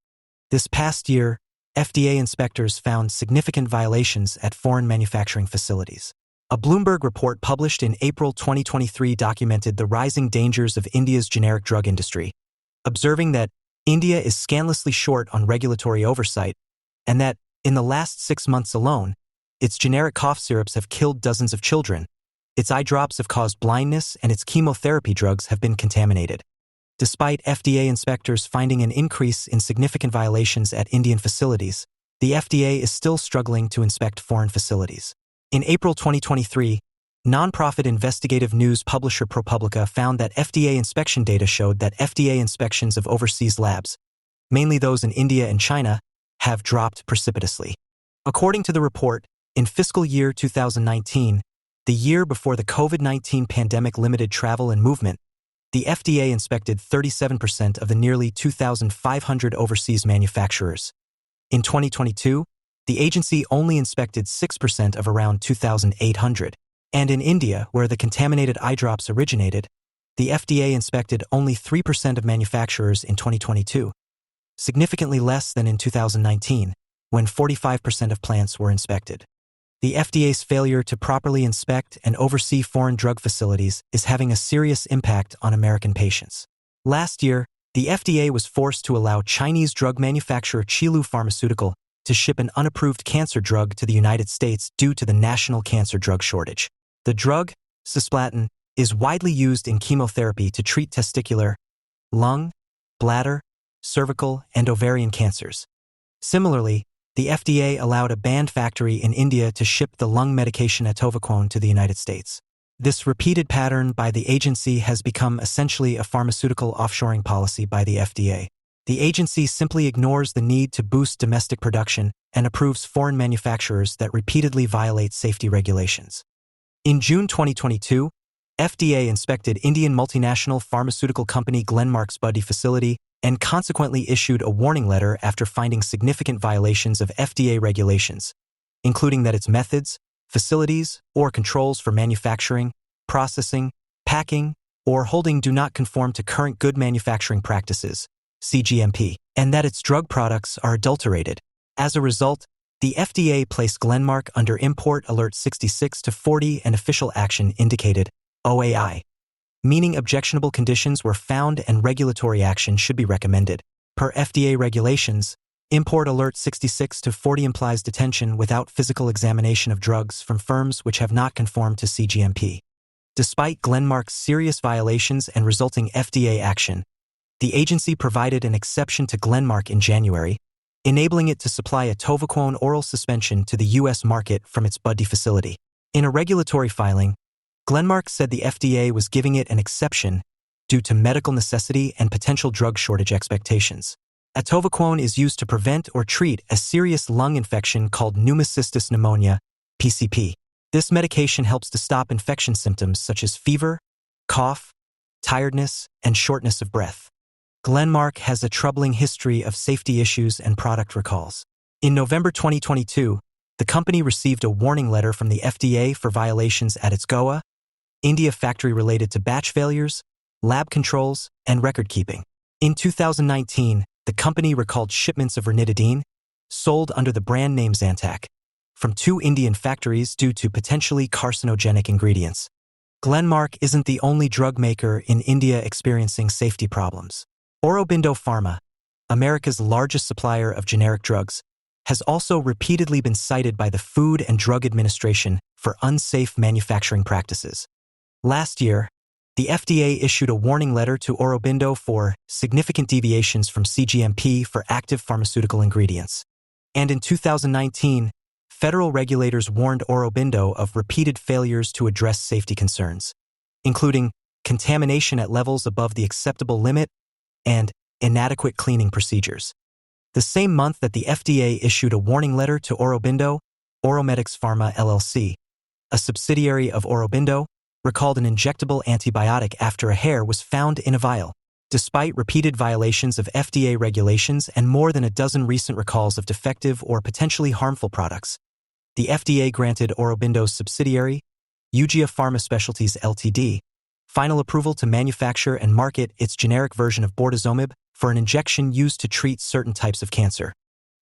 This past year, FDA inspectors found significant violations at foreign manufacturing facilities. A Bloomberg report published in April 2023 documented the rising dangers of India's generic drug industry, observing that India is scandalously short on regulatory oversight and that, in the last 6 months alone, its generic cough syrups have killed dozens of children, its eye drops have caused blindness, and its chemotherapy drugs have been contaminated. Despite FDA inspectors finding an increase in significant violations at Indian facilities, the FDA is still struggling to inspect foreign facilities. In April 2023, nonprofit investigative news publisher ProPublica found that FDA inspection data showed that FDA inspections of overseas labs, mainly those in India and China, have dropped precipitously. According to the report, in fiscal year 2019, the year before the COVID-19 pandemic limited travel and movement, the FDA inspected 37% of the nearly 2,500 overseas manufacturers. In 2022, the agency only inspected 6% of around 2,800. And in India, where the contaminated eye drops originated, the FDA inspected only 3% of manufacturers in 2022, significantly less than in 2019, when 45% of plants were inspected. The FDA's failure to properly inspect and oversee foreign drug facilities is having a serious impact on American patients. Last year, the FDA was forced to allow Chinese drug manufacturer Qilu Pharmaceutical to ship an unapproved cancer drug to the United States due to the national cancer drug shortage. The drug, cisplatin, is widely used in chemotherapy to treat testicular, lung, bladder, cervical, and ovarian cancers. Similarly, the FDA allowed a banned factory in India to ship the lung medication atovaquone to the United States. This repeated pattern by the agency has become essentially a pharmaceutical offshoring policy by the FDA. The agency simply ignores the need to boost domestic production and approves foreign manufacturers that repeatedly violate safety regulations. In June 2022, FDA inspected Indian multinational pharmaceutical company Glenmark's Buddi facility and consequently issued a warning letter after finding significant violations of FDA regulations, including that its methods, facilities, or controls for manufacturing, processing, packing, or holding do not conform to current good manufacturing practices, CGMP, and that its drug products are adulterated. As a result, the FDA placed Glenmark under Import Alert 66-40 and Official Action Indicated, OAI, meaning objectionable conditions were found and regulatory action should be recommended. Per FDA regulations, Import Alert 66-40 implies detention without physical examination of drugs from firms which have not conformed to CGMP. Despite Glenmark's serious violations and resulting FDA action, the agency provided an exception to Glenmark in January, enabling it to supply atovaquone oral suspension to the U.S. market from its Buddi facility. In a regulatory filing, Glenmark said the FDA was giving it an exception due to medical necessity and potential drug shortage expectations. Atovaquone is used to prevent or treat a serious lung infection called pneumocystis pneumonia, PCP. This medication helps to stop infection symptoms such as fever, cough, tiredness, and shortness of breath. Glenmark has a troubling history of safety issues and product recalls. In November 2022, the company received a warning letter from the FDA for violations at its Goa, India factory related to batch failures, lab controls, and record keeping. In 2019, the company recalled shipments of ranitidine, sold under the brand name Zantac, from 2 Indian factories due to potentially carcinogenic ingredients. Glenmark isn't the only drug maker in India experiencing safety problems. Aurobindo Pharma, America's largest supplier of generic drugs, has also repeatedly been cited by the Food and Drug Administration for unsafe manufacturing practices. Last year, the FDA issued a warning letter to Aurobindo for significant deviations from CGMP for active pharmaceutical ingredients. And in 2019, federal regulators warned Aurobindo of repeated failures to address safety concerns, including contamination at levels above the acceptable limit and inadequate cleaning procedures. The same month that the FDA issued a warning letter to Aurobindo, Auromedics Pharma LLC, a subsidiary of Aurobindo, recalled an injectable antibiotic after a hair was found in a vial. Despite repeated violations of FDA regulations and more than a dozen recent recalls of defective or potentially harmful products, the FDA granted Aurobindo's subsidiary, Eugia Pharma Specialties Ltd., final approval to manufacture and market its generic version of bortezomib for an injection used to treat certain types of cancer.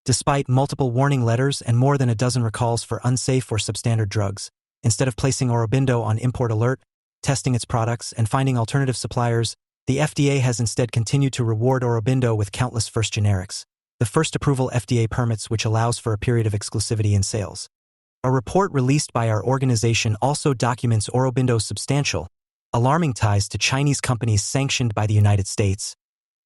Despite multiple warning letters and more than a dozen recalls for unsafe or substandard drugs, instead of placing Aurobindo on import alert, testing its products, and finding alternative suppliers, the FDA has instead continued to reward Aurobindo with countless first generics, the first approval FDA permits which allows for a period of exclusivity in sales. A report released by our organization also documents Aurobindo's substantial, alarming ties to Chinese companies sanctioned by the United States,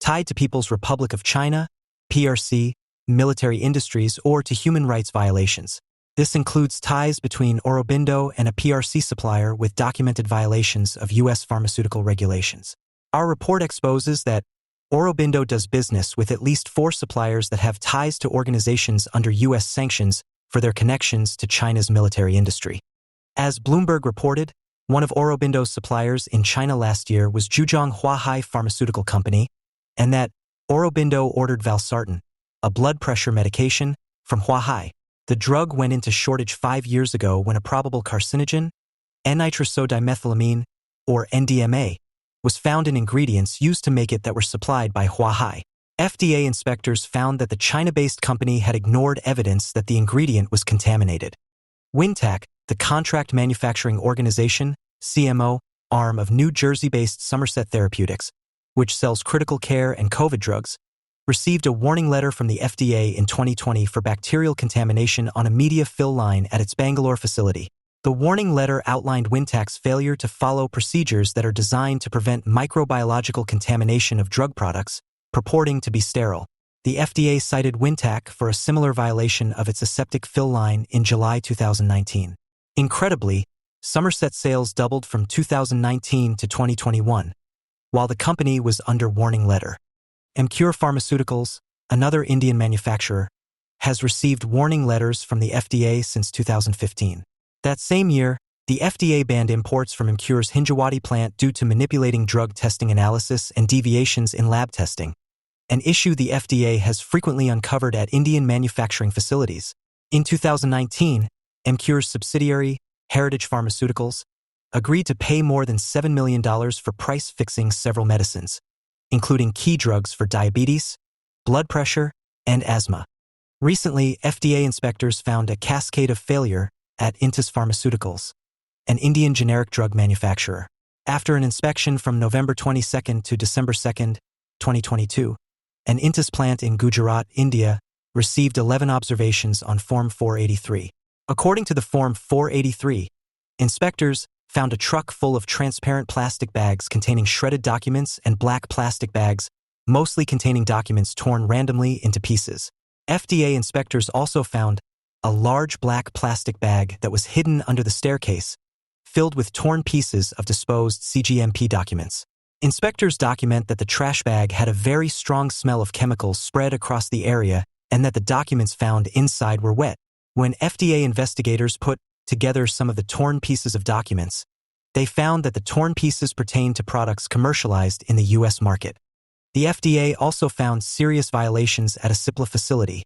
tied to People's Republic of China, PRC, military industries, or to human rights violations. This includes ties between Aurobindo and a PRC supplier with documented violations of U.S. pharmaceutical regulations. Our report exposes that Aurobindo does business with at least 4 suppliers that have ties to organizations under U.S. sanctions for their connections to China's military industry. As Bloomberg reported, one of Aurobindo's suppliers in China last year was Zhejiang Huahai Pharmaceutical Company, and that Aurobindo ordered Valsartan, a blood pressure medication, from Huahai. The drug went into shortage 5 years ago when a probable carcinogen, N-nitrosodimethylamine, or NDMA, was found in ingredients used to make it that were supplied by Huahai. FDA inspectors found that the China-based company had ignored evidence that the ingredient was contaminated. Wintac, the contract manufacturing organization, CMO, arm of New Jersey-based Somerset Therapeutics, which sells critical care and COVID drugs, received a warning letter from the FDA in 2020 for bacterial contamination on a media fill line at its Bangalore facility. The warning letter outlined Wintac's failure to follow procedures that are designed to prevent microbiological contamination of drug products, purporting to be sterile. The FDA cited Wintac for a similar violation of its aseptic fill line in July 2019. Incredibly, Somerset sales doubled from 2019 to 2021, while the company was under warning letter. Emcure Pharmaceuticals, another Indian manufacturer, has received warning letters from the FDA since 2015. That same year, the FDA banned imports from Emcure's Hinjawadi plant due to manipulating drug testing analysis and deviations in lab testing, an issue the FDA has frequently uncovered at Indian manufacturing facilities. In 2019, Emcure's subsidiary, Heritage Pharmaceuticals, agreed to pay more than $7 million for price-fixing several medicines, including key drugs for diabetes, blood pressure, and asthma. Recently, FDA inspectors found a cascade of failure at Intas Pharmaceuticals, an Indian generic drug manufacturer. After an inspection from November 22 to December 2, 2022, an Intas plant in Gujarat, India, received 11 observations on Form 483. According to the Form 483, inspectors found a truck full of transparent plastic bags containing shredded documents and black plastic bags, mostly containing documents torn randomly into pieces. FDA inspectors also found a large black plastic bag that was hidden under the staircase, filled with torn pieces of disposed CGMP documents. Inspectors document that the trash bag had a very strong smell of chemicals spread across the area and that the documents found inside were wet. When FDA investigators put together some of the torn pieces of documents, they found that the torn pieces pertained to products commercialized in the U.S. market. The FDA also found serious violations at a Cipla facility,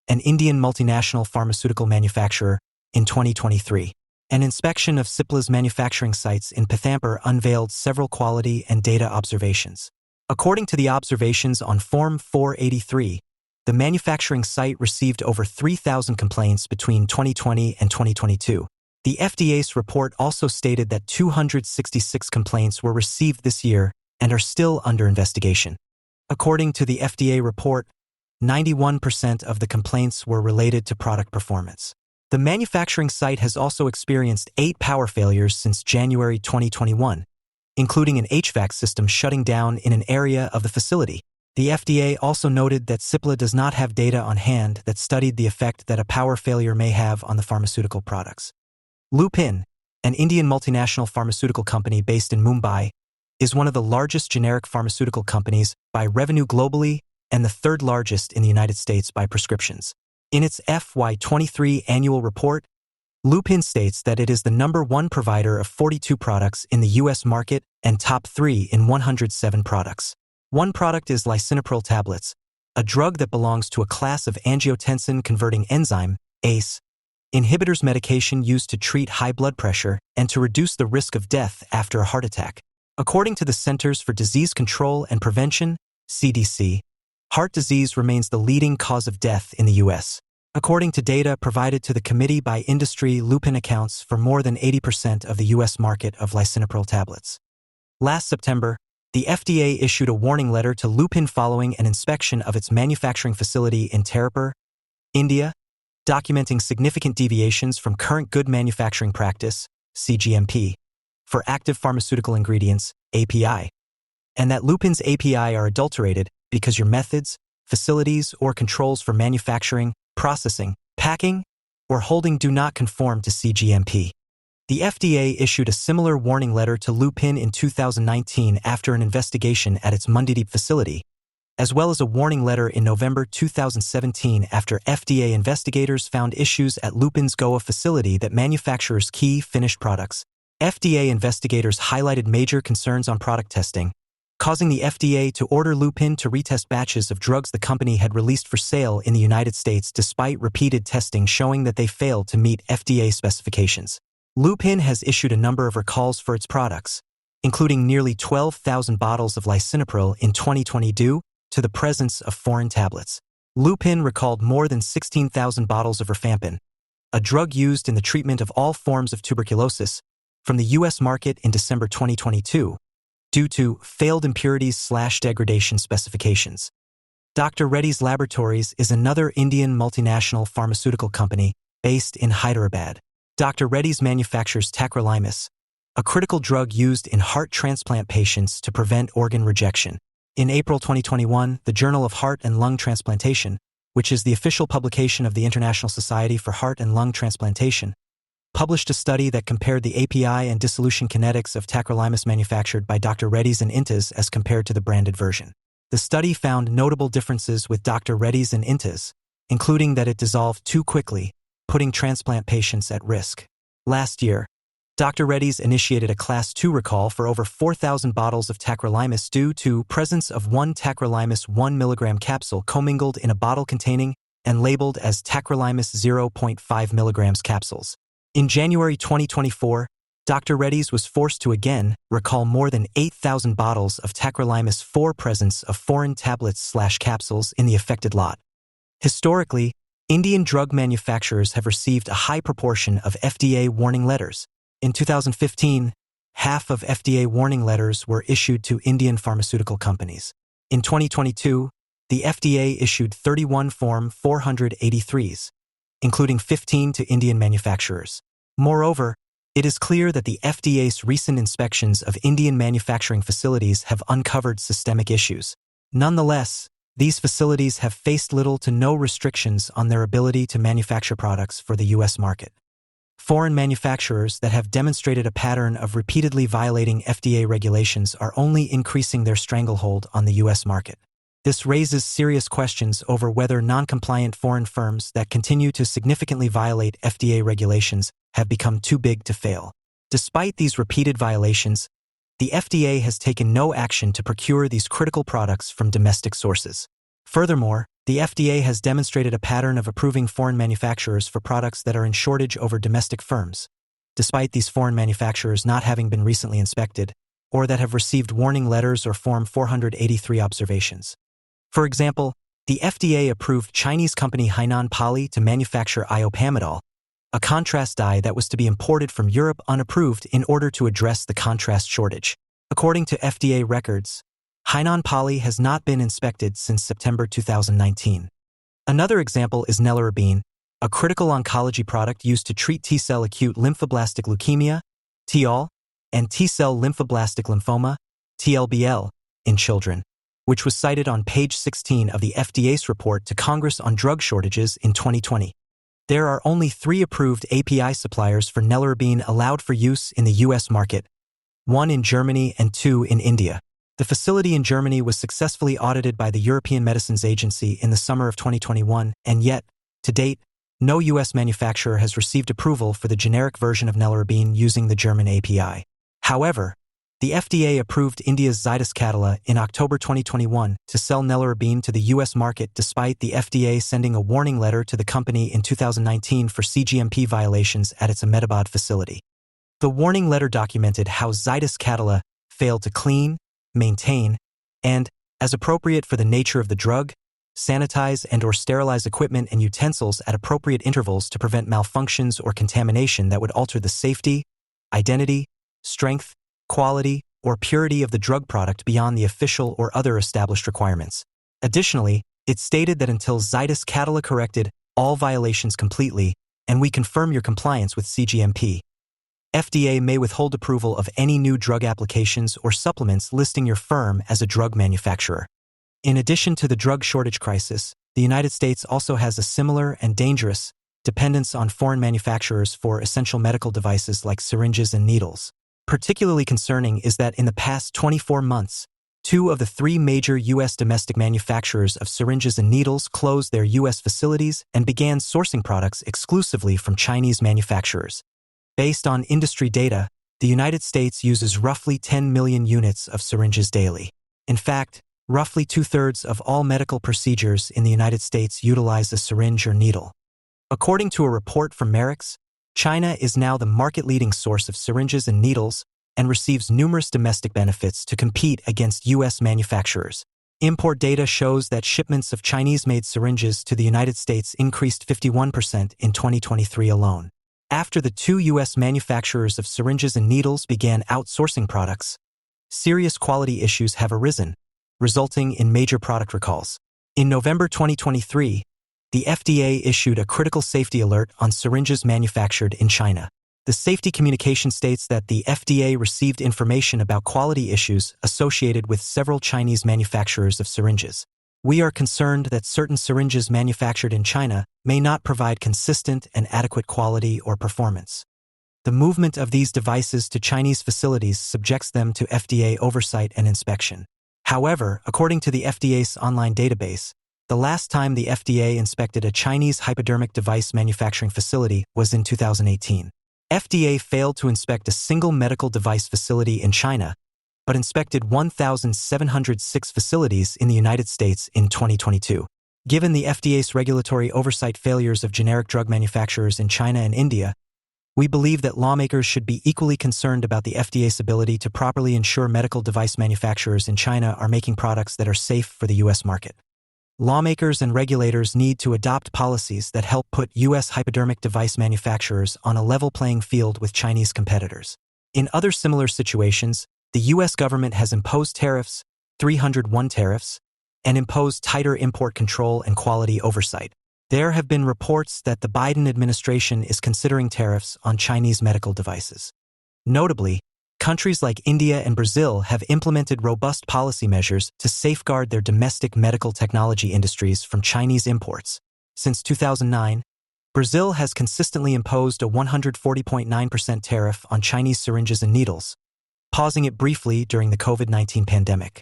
an Indian multinational pharmaceutical manufacturer, in 2023. An inspection of Cipla's manufacturing sites in Pithampur unveiled several quality and data observations. According to the observations on Form 483, the manufacturing site received over 3,000 complaints between 2020 and 2022. The FDA's report also stated that 266 complaints were received this year and are still under investigation. According to the FDA report, 91% of the complaints were related to product performance. The manufacturing site has also experienced 8 power failures since January 2021, including an HVAC system shutting down in an area of the facility. The FDA also noted that Cipla does not have data on hand that studied the effect that a power failure may have on the pharmaceutical products. Lupin, an Indian multinational pharmaceutical company based in Mumbai, is one of the largest generic pharmaceutical companies by revenue globally and the 3rd largest in the United States by prescriptions. In its FY23 annual report, Lupin states that it is the #1 provider of 42 products in the U.S. market and top 3 in 107 products. One product is lisinopril tablets, a drug that belongs to a class of angiotensin-converting enzyme, ACE, inhibitors medication used to treat high blood pressure and to reduce the risk of death after a heart attack. According to the Centers for Disease Control and Prevention, CDC, heart disease remains the leading cause of death in the U.S. According to data provided to the committee by industry, Lupin accounts for more than 80% of the U.S. market of lisinopril tablets. Last September, the FDA issued a warning letter to Lupin following an inspection of its manufacturing facility in Tirupur, India, documenting significant deviations from current good manufacturing practice, CGMP, for active pharmaceutical ingredients, API, and that lupins API are adulterated because your methods, facilities, or controls for manufacturing, processing, packing, or holding do not conform to CGMP. The FDA issued a similar warning letter to Lupin in 2019 after an investigation at its Mundideep facility, as well as a warning letter in November 2017 after FDA investigators found issues at Lupin's Goa facility that manufactures key finished products. FDA investigators highlighted major concerns on product testing, causing the FDA to order Lupin to retest batches of drugs the company had released for sale in the United States despite repeated testing showing that they failed to meet FDA specifications. Lupin has issued a number of recalls for its products, including nearly 12,000 bottles of lisinopril in 2020 due to the presence of foreign tablets. Lupin recalled more than 16,000 bottles of rifampin, a drug used in the treatment of all forms of tuberculosis, from the U.S. market in December 2022, due to failed impurities/degradation specifications. Dr. Reddy's Laboratories is another Indian multinational pharmaceutical company based in Hyderabad. Dr. Reddy's manufactures tacrolimus, a critical drug used in heart transplant patients to prevent organ rejection. In April 2021, the Journal of Heart and Lung Transplantation, which is the official publication of the International Society for Heart and Lung Transplantation, published a study that compared the API and dissolution kinetics of tacrolimus manufactured by Dr. Reddy's and Intas as compared to the branded version. The study found notable differences with Dr. Reddy's and Intas, including that it dissolved too quickly, putting transplant patients at risk. Last year, Dr. Reddy's initiated a Class 2 recall for over 4,000 bottles of tacrolimus due to presence of one tacrolimus 1 mg capsule commingled in a bottle containing and labeled as tacrolimus 0.5 mg capsules. In January 2024, Dr. Reddy's was forced to again recall more than 8,000 bottles of tacrolimus for presence of foreign tablets/capsules in the affected lot. Historically, Indian drug manufacturers have received a high proportion of FDA warning letters. In 2015, half of FDA warning letters were issued to Indian pharmaceutical companies. In 2022, the FDA issued 31 Form 483s, including 15 to Indian manufacturers. Moreover, it is clear that the FDA's recent inspections of Indian manufacturing facilities have uncovered systemic issues. Nonetheless, these facilities have faced little to no restrictions on their ability to manufacture products for the U.S. market. Foreign manufacturers that have demonstrated a pattern of repeatedly violating FDA regulations are only increasing their stranglehold on the U.S. market. This raises serious questions over whether non-compliant foreign firms that continue to significantly violate FDA regulations have become too big to fail. Despite these repeated violations, the FDA has taken no action to procure these critical products from domestic sources. Furthermore, the FDA has demonstrated a pattern of approving foreign manufacturers for products that are in shortage over domestic firms, despite these foreign manufacturers not having been recently inspected, or that have received warning letters or Form 483 observations. For example, the FDA approved Chinese company Hainan Poly to manufacture iopamidol, a contrast dye that was to be imported from Europe unapproved in order to address the contrast shortage. According to FDA records, Hainan Poly has not been inspected since September 2019. Another example is Nelarabine, a critical oncology product used to treat T-cell acute lymphoblastic leukemia, TLL, and T-cell lymphoblastic lymphoma, TLBL, in children, which was cited on page 16 of the FDA's report to Congress on drug shortages in 2020. There are only 3 approved API suppliers for Nelarabine allowed for use in the U.S. market, 1 in Germany and 2 in India. The facility in Germany was successfully audited by the European Medicines Agency in the summer of 2021, and yet, to date, no U.S. manufacturer has received approval for the generic version of Nelarabine using the German API. However, the FDA approved India's Zydus Cadila in October 2021 to sell Nelarabine to the U.S. market despite the FDA sending a warning letter to the company in 2019 for CGMP violations at its Ahmedabad facility. The warning letter documented how Zydus Cadila failed to clean, maintain, and, as appropriate for the nature of the drug, sanitize and/or sterilize equipment and utensils at appropriate intervals to prevent malfunctions or contamination that would alter the safety, identity, strength, quality, or purity of the drug product beyond the official or other established requirements. Additionally, it stated that until Zydus Cadila corrected all violations completely, and we confirm your compliance with CGMP, FDA may withhold approval of any new drug applications or supplements listing your firm as a drug manufacturer. In addition to the drug shortage crisis, the United States also has a similar and dangerous dependence on foreign manufacturers for essential medical devices like syringes and needles. Particularly concerning is that in the past 24 months, 2 of the 3 major U.S. domestic manufacturers of syringes and needles closed their U.S. facilities and began sourcing products exclusively from Chinese manufacturers. Based on industry data, the United States uses roughly 10 million units of syringes daily. In fact, roughly 2/3 of all medical procedures in the United States utilize a syringe or needle. According to a report from Merix, China is now the market-leading source of syringes and needles and receives numerous domestic benefits to compete against U.S. manufacturers. Import data shows that shipments of Chinese-made syringes to the United States increased 51% in 2023 alone. After the 2 U.S. manufacturers of syringes and needles began outsourcing products, serious quality issues have arisen, resulting in major product recalls. In November 2023, the FDA issued a critical safety alert on syringes manufactured in China. The safety communication states that the FDA received information about quality issues associated with several Chinese manufacturers of syringes. We are concerned that certain syringes manufactured in China may not provide consistent and adequate quality or performance. The movement of these devices to Chinese facilities subjects them to FDA oversight and inspection. However, according to the FDA's online database, the last time the FDA inspected a Chinese hypodermic device manufacturing facility was in 2018. FDA failed to inspect a single medical device facility in China, but inspected 1,706 facilities in the United States in 2022. Given the FDA's regulatory oversight failures of generic drug manufacturers in China and India, we believe that lawmakers should be equally concerned about the FDA's ability to properly ensure medical device manufacturers in China are making products that are safe for the U.S. market. Lawmakers and regulators need to adopt policies that help put U.S. hypodermic device manufacturers on a level playing field with Chinese competitors. In other similar situations, the U.S. government has imposed tariffs, 301 tariffs, and imposed tighter import control and quality oversight. There have been reports that the Biden administration is considering tariffs on Chinese medical devices. Notably, countries like India and Brazil have implemented robust policy measures to safeguard their domestic medical technology industries from Chinese imports. Since 2009, Brazil has consistently imposed a 140.9% tariff on Chinese syringes and needles, pausing it briefly during the COVID-19 pandemic.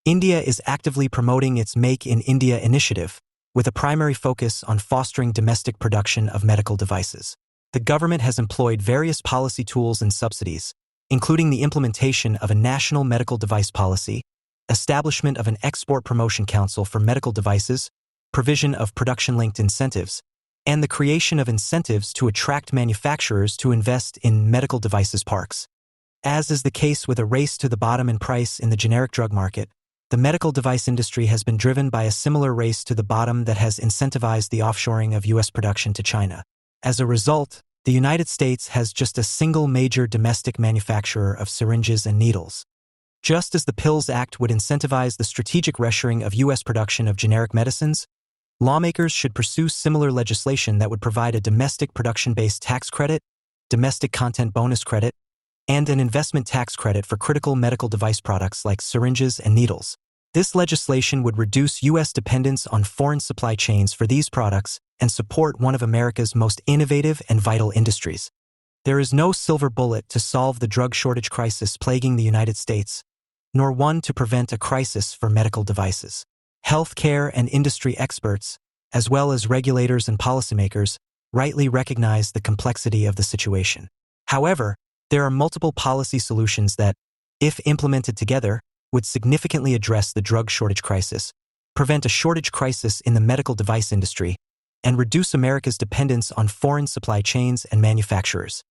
India is actively promoting its Make in India initiative, with a primary focus on fostering domestic production of medical devices. The government has employed various policy tools and subsidies, including the implementation of a national medical device policy, establishment of an export promotion council for medical devices, provision of production-linked incentives, and the creation of incentives to attract manufacturers to invest in medical devices parks. As is the case with a race to the bottom in price in the generic drug market, the medical device industry has been driven by a similar race to the bottom that has incentivized the offshoring of U.S. production to China. As a result, the United States has just a single major domestic manufacturer of syringes and needles. Just as the PILS Act would incentivize the strategic reshoring of U.S. production of generic medicines, lawmakers should pursue similar legislation that would provide a domestic production-based tax credit, domestic content bonus credit, and an investment tax credit for critical medical device products like syringes and needles. This legislation would reduce U.S. dependence on foreign supply chains for these products and support one of America's most innovative and vital industries. There is no silver bullet to solve the drug shortage crisis plaguing the United States, nor one to prevent a crisis for medical devices. Healthcare and industry experts, as well as regulators and policymakers, rightly recognize the complexity of the situation. However, there are multiple policy solutions that, if implemented together, would significantly address the drug shortage crisis, prevent a shortage crisis in the medical device industry, and reduce America's dependence on foreign supply chains and manufacturers.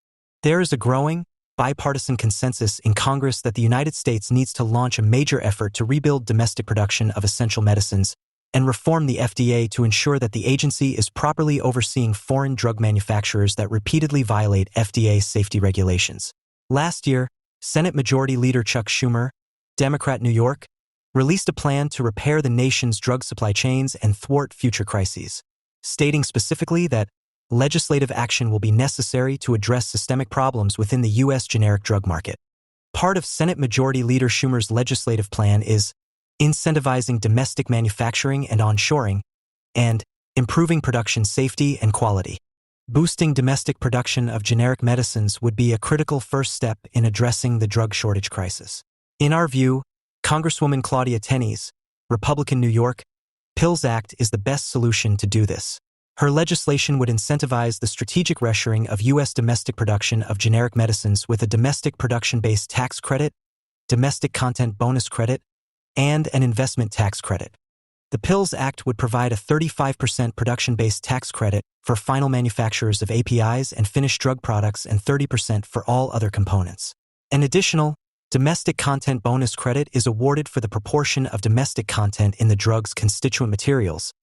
There is a growing, bipartisan consensus in Congress that the United States needs to launch a major effort to rebuild domestic production of essential medicines and reform the FDA to ensure that the agency is properly overseeing foreign drug manufacturers that repeatedly violate FDA safety regulations. Last year, Senate Majority Leader Chuck Schumer, Democrat New York, released a plan to repair the nation's drug supply chains and thwart future crises, stating specifically that legislative action will be necessary to address systemic problems within the U.S. generic drug market. Part of Senate Majority Leader Schumer's legislative plan is incentivizing domestic manufacturing and onshoring, and improving production safety and quality. Boosting domestic production of generic medicines would be a critical first step in addressing the drug shortage crisis. In our view, Congresswoman Claudia Tenney's, Republican New York, Pills Act is the best solution to do this. Her legislation would incentivize the strategic reshoring of U.S. domestic production of generic medicines with a domestic production-based tax credit, domestic content bonus credit, and an investment tax credit. The Pills Act would provide a 35% production-based tax credit for final manufacturers of APIs and finished drug products and 30% for all other components. An additional domestic content bonus credit is awarded for the proportion of domestic content in the drug's constituent materials,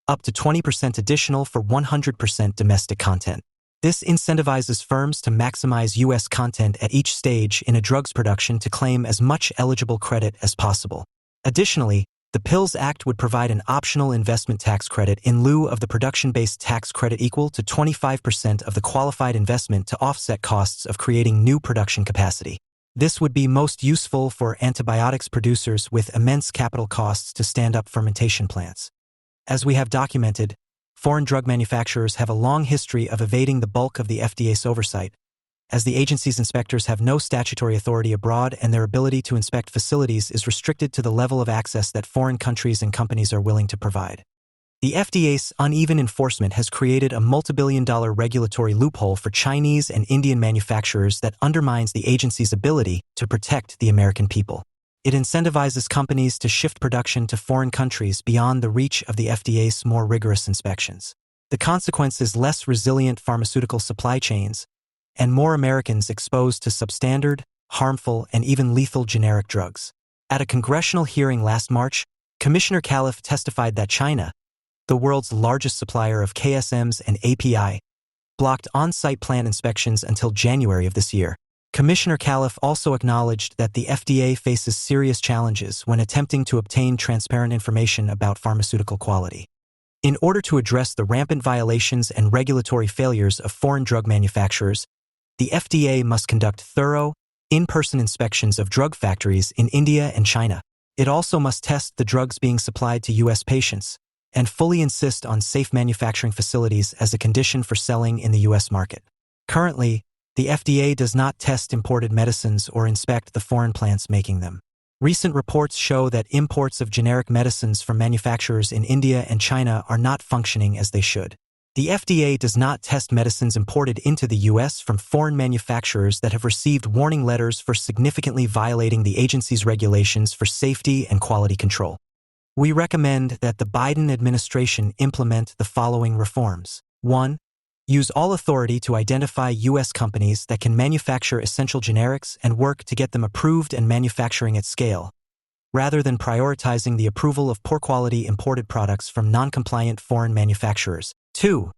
up to 20% additional for 100% domestic content. This incentivizes firms to maximize U.S. content at each stage in a drug's production to claim as much eligible credit as possible. Additionally, the Pills Act would provide an optional investment tax credit in lieu of the production-based tax credit equal to 25% of the qualified investment to offset costs of creating new production capacity. This would be most useful for antibiotics producers with immense capital costs to stand up fermentation plants. As we have documented, foreign drug manufacturers have a long history of evading the bulk of the FDA's oversight, as the agency's inspectors have no statutory authority abroad and their ability to inspect facilities is restricted to the level of access that foreign countries and companies are willing to provide. The FDA's uneven enforcement has created a multi-billion-dollar regulatory loophole for Chinese and Indian manufacturers that undermines the agency's ability to protect the American people. It incentivizes companies to shift production to foreign countries beyond the reach of the FDA's more rigorous inspections. The consequence is less resilient pharmaceutical supply chains, and more Americans exposed to substandard, harmful, and even lethal generic drugs. At a congressional hearing last March, Commissioner Califf testified that China, the world's largest supplier of KSMs and API, blocked on-site plant inspections until January of this year. Commissioner Califf also acknowledged that the FDA faces serious challenges when attempting to obtain transparent information about pharmaceutical quality. In order to address the rampant violations and regulatory failures of foreign drug manufacturers, the FDA must conduct thorough, in-person inspections of drug factories in India and China. It also must test the drugs being supplied to U.S. patients and fully insist on safe manufacturing facilities as a condition for selling in the U.S. market. Currently, the FDA does not test imported medicines or inspect the foreign plants making them. Recent reports show that imports of generic medicines from manufacturers in India and China are not functioning as they should. The FDA does not test medicines imported into the U.S. from foreign manufacturers that have received warning letters for significantly violating the agency's regulations for safety and quality control. We recommend that the Biden administration implement the following reforms. 1. Use all authority to identify U.S. companies that can manufacture essential generics and work to get them approved and manufacturing at scale, rather than prioritizing the approval of poor-quality imported products from non-compliant foreign manufacturers. 2.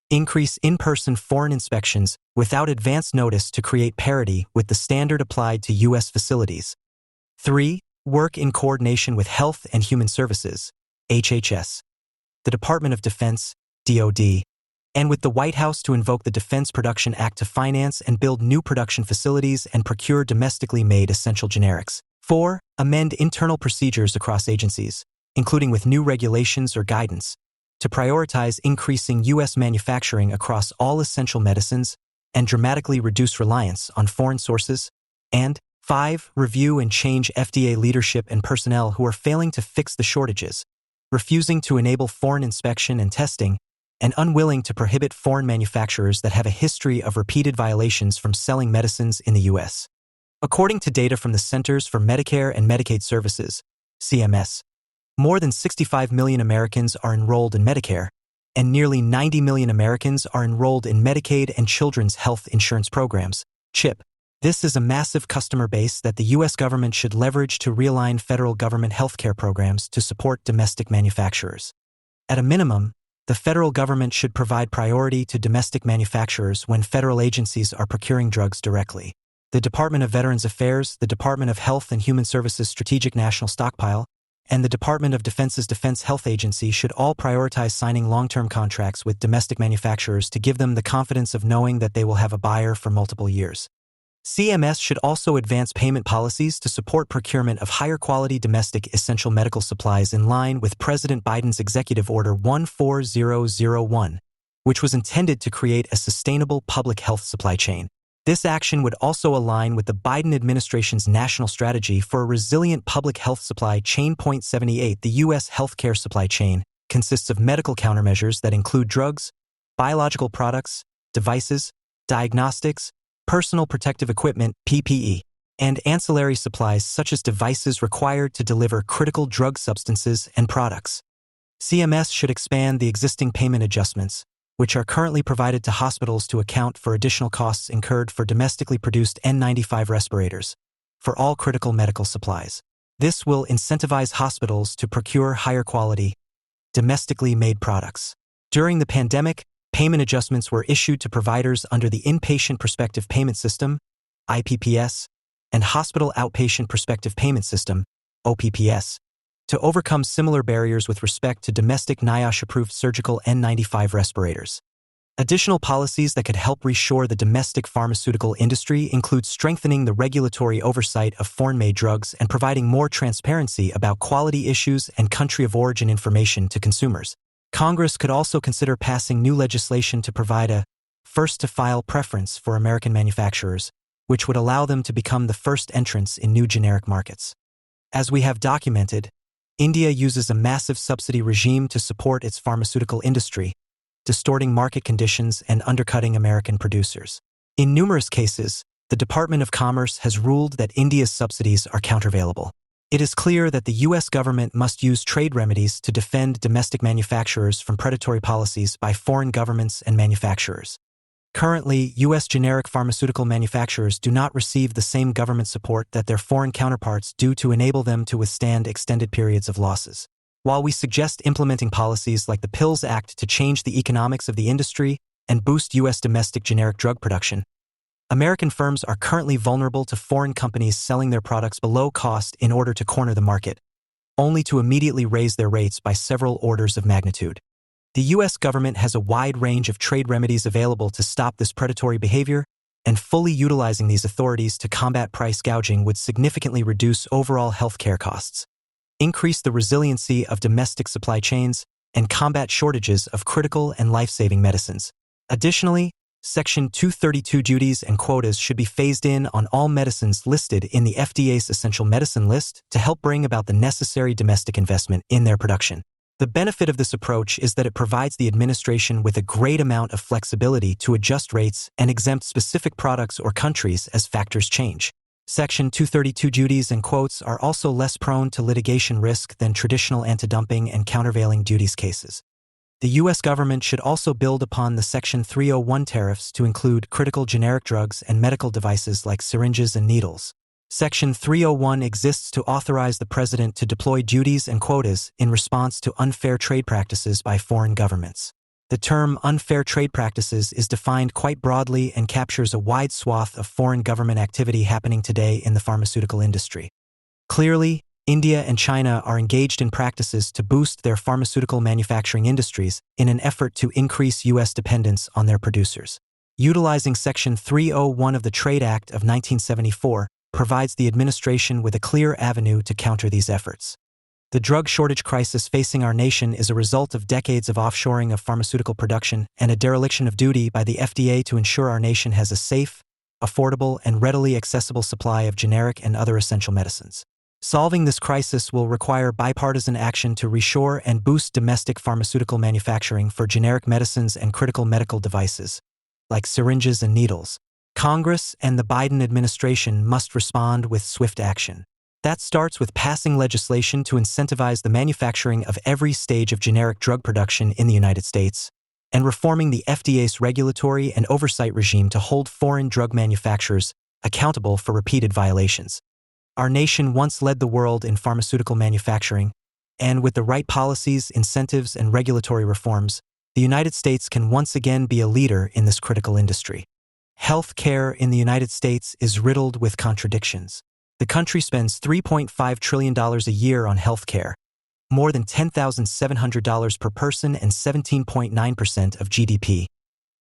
Increase in-person foreign inspections without advance notice to create parity with the standard applied to U.S. facilities. 3. Work in coordination with Health and Human Services, HHS, the Department of Defense, DoD, and with the White House to invoke the Defense Production Act to finance and build new production facilities and procure domestically made essential generics. 4. Amend internal procedures across agencies, including with new regulations or guidance, to prioritize increasing U.S. manufacturing across all essential medicines and dramatically reduce reliance on foreign sources. And 5. Review and change FDA leadership and personnel who are failing to fix the shortages, refusing to enable foreign inspection and testing, and unwilling to prohibit foreign manufacturers that have a history of repeated violations from selling medicines in the U.S. According to data from the Centers for Medicare and Medicaid Services, CMS, more than 65 million Americans are enrolled in Medicare, and nearly 90 million Americans are enrolled in Medicaid and Children's Health Insurance Programs, CHIP. This is a massive customer base that the U.S. government should leverage to realign federal government healthcare programs to support domestic manufacturers. At a minimum, the federal government should provide priority to domestic manufacturers when federal agencies are procuring drugs directly. The Department of Veterans Affairs, the Department of Health and Human Services Strategic National Stockpile, and the Department of Defense's Defense Health Agency should all prioritize signing long-term contracts with domestic manufacturers to give them the confidence of knowing that they will have a buyer for multiple years. CMS should also advance payment policies to support procurement of higher-quality domestic essential medical supplies in line with President Biden's Executive Order 14001, which was intended to create a sustainable public health supply chain. This action would also align with the Biden administration's national strategy for a resilient public health supply chain. 78 The U.S. healthcare supply chain consists of medical countermeasures that include drugs, biological products, devices, diagnostics, personal protective equipment (PPE), and ancillary supplies such as devices required to deliver critical drug substances and products. CMS should expand the existing payment adjustments, which are currently provided to hospitals to account for additional costs incurred for domestically produced N95 respirators for all critical medical supplies. This will incentivize hospitals to procure higher quality, domestically made products. During the pandemic, payment adjustments were issued to providers under the Inpatient Prospective Payment System, IPPS, and Hospital Outpatient Prospective Payment System, OPPS, to overcome similar barriers with respect to domestic NIOSH-approved surgical N95 respirators. Additional policies that could help reshore the domestic pharmaceutical industry include strengthening the regulatory oversight of foreign-made drugs and providing more transparency about quality issues and country of origin information to consumers. Congress could also consider passing new legislation to provide a first-to-file preference for American manufacturers, which would allow them to become the first entrants in new generic markets. As we have documented, India uses a massive subsidy regime to support its pharmaceutical industry, distorting market conditions and undercutting American producers. In numerous cases, the Department of Commerce has ruled that India's subsidies are countervailable. It is clear that the U.S. government must use trade remedies to defend domestic manufacturers from predatory policies by foreign governments and manufacturers. Currently, U.S. generic pharmaceutical manufacturers do not receive the same government support that their foreign counterparts do to enable them to withstand extended periods of losses. While we suggest implementing policies like the PILS Act to change the economics of the industry and boost U.S. domestic generic drug production, American firms are currently vulnerable to foreign companies selling their products below cost in order to corner the market, only to immediately raise their rates by several orders of magnitude. The U.S. government has a wide range of trade remedies available to stop this predatory behavior, and fully utilizing these authorities to combat price gouging would significantly reduce overall healthcare costs, increase the resiliency of domestic supply chains, and combat shortages of critical and life-saving medicines. Additionally, Section 232 duties and quotas should be phased in on all medicines listed in the FDA's essential medicine list to help bring about the necessary domestic investment in their production. The benefit of this approach is that it provides the administration with a great amount of flexibility to adjust rates and exempt specific products or countries as factors change. Section 232 duties and quotas are also less prone to litigation risk than traditional anti-dumping and countervailing duties cases. The U.S. government should also build upon the Section 301 tariffs to include critical generic drugs and medical devices like syringes and needles. Section 301 exists to authorize the president to deploy duties and quotas in response to unfair trade practices by foreign governments. The term unfair trade practices is defined quite broadly and captures a wide swath of foreign government activity happening today in the pharmaceutical industry. Clearly, India and China are engaged in practices to boost their pharmaceutical manufacturing industries in an effort to increase U.S. dependence on their producers. Utilizing Section 301 of the Trade Act of 1974, provides the administration with a clear avenue to counter these efforts. The drug shortage crisis facing our nation is a result of decades of offshoring of pharmaceutical production and a dereliction of duty by the FDA to ensure our nation has a safe, affordable, and readily accessible supply of generic and other essential medicines. Solving this crisis will require bipartisan action to reshore and boost domestic pharmaceutical manufacturing for generic medicines and critical medical devices, like syringes and needles. Congress and the Biden administration must respond with swift action. That starts with passing legislation to incentivize the manufacturing of every stage of generic drug production in the United States, and reforming the FDA's regulatory and oversight regime to hold foreign drug manufacturers accountable for repeated violations. Our nation once led the world in pharmaceutical manufacturing, and with the right policies, incentives, and regulatory reforms, the United States can once again be a leader in this critical industry. Health care in the United States is riddled with contradictions. The country spends $3.5 trillion a year on health care, more than $10,700 per person and 17.9% of GDP.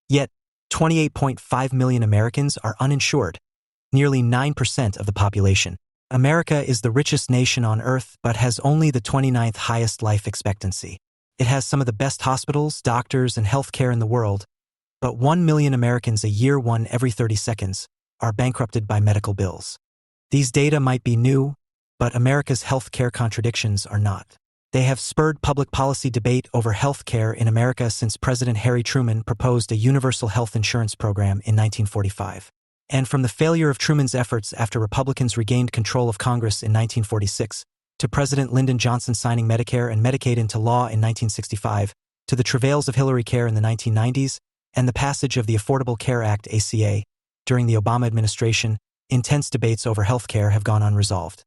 Yet, 28.5 million Americans are uninsured, nearly 9% of the population. America is the richest nation on earth but has only the 29th highest life expectancy. It has some of the best hospitals, doctors, and health care in the world, but 1 million Americans a year, one every 30 seconds, are bankrupted by medical bills. These data might be new, but America's health care contradictions are not. They have spurred public policy debate over health care in America since President Harry Truman proposed a universal health insurance program in 1945. And from the failure of Truman's efforts after Republicans regained control of Congress in 1946, to President Lyndon Johnson signing Medicare and Medicaid into law in 1965, to the travails of Hillary Care in the 1990s, and the passage of the Affordable Care Act ACA during the Obama administration, intense debates over health care have gone unresolved.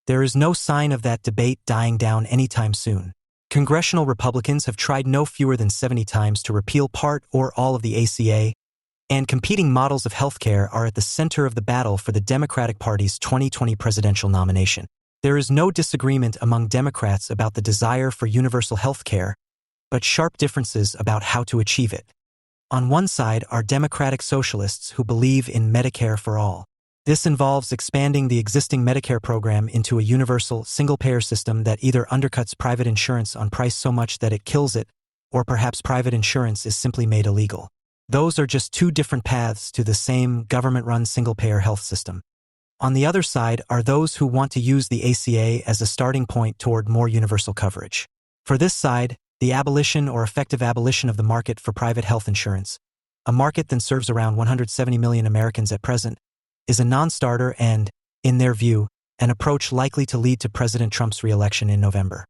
There is no sign of that debate dying down anytime soon. Congressional Republicans have tried no fewer than 70 times to repeal part or all of the ACA, and competing models of healthcare are at the center of the battle for the Democratic Party's 2020 presidential nomination. There is no disagreement among Democrats about the desire for universal health care, but sharp differences about how to achieve it. On one side are Democratic socialists who believe in Medicare for all. This involves expanding the existing Medicare program into a universal, single-payer system that either undercuts private insurance on price so much that it kills it, or perhaps private insurance is simply made illegal. Those are just two different paths to the same government-run single-payer health system. On the other side are those who want to use the ACA as a starting point toward more universal coverage. For this side, the abolition or effective abolition of the market for private health insurance, a market that serves around 170 million Americans at present, is a non-starter and, in their view, an approach likely to lead to President Trump's re-election in November.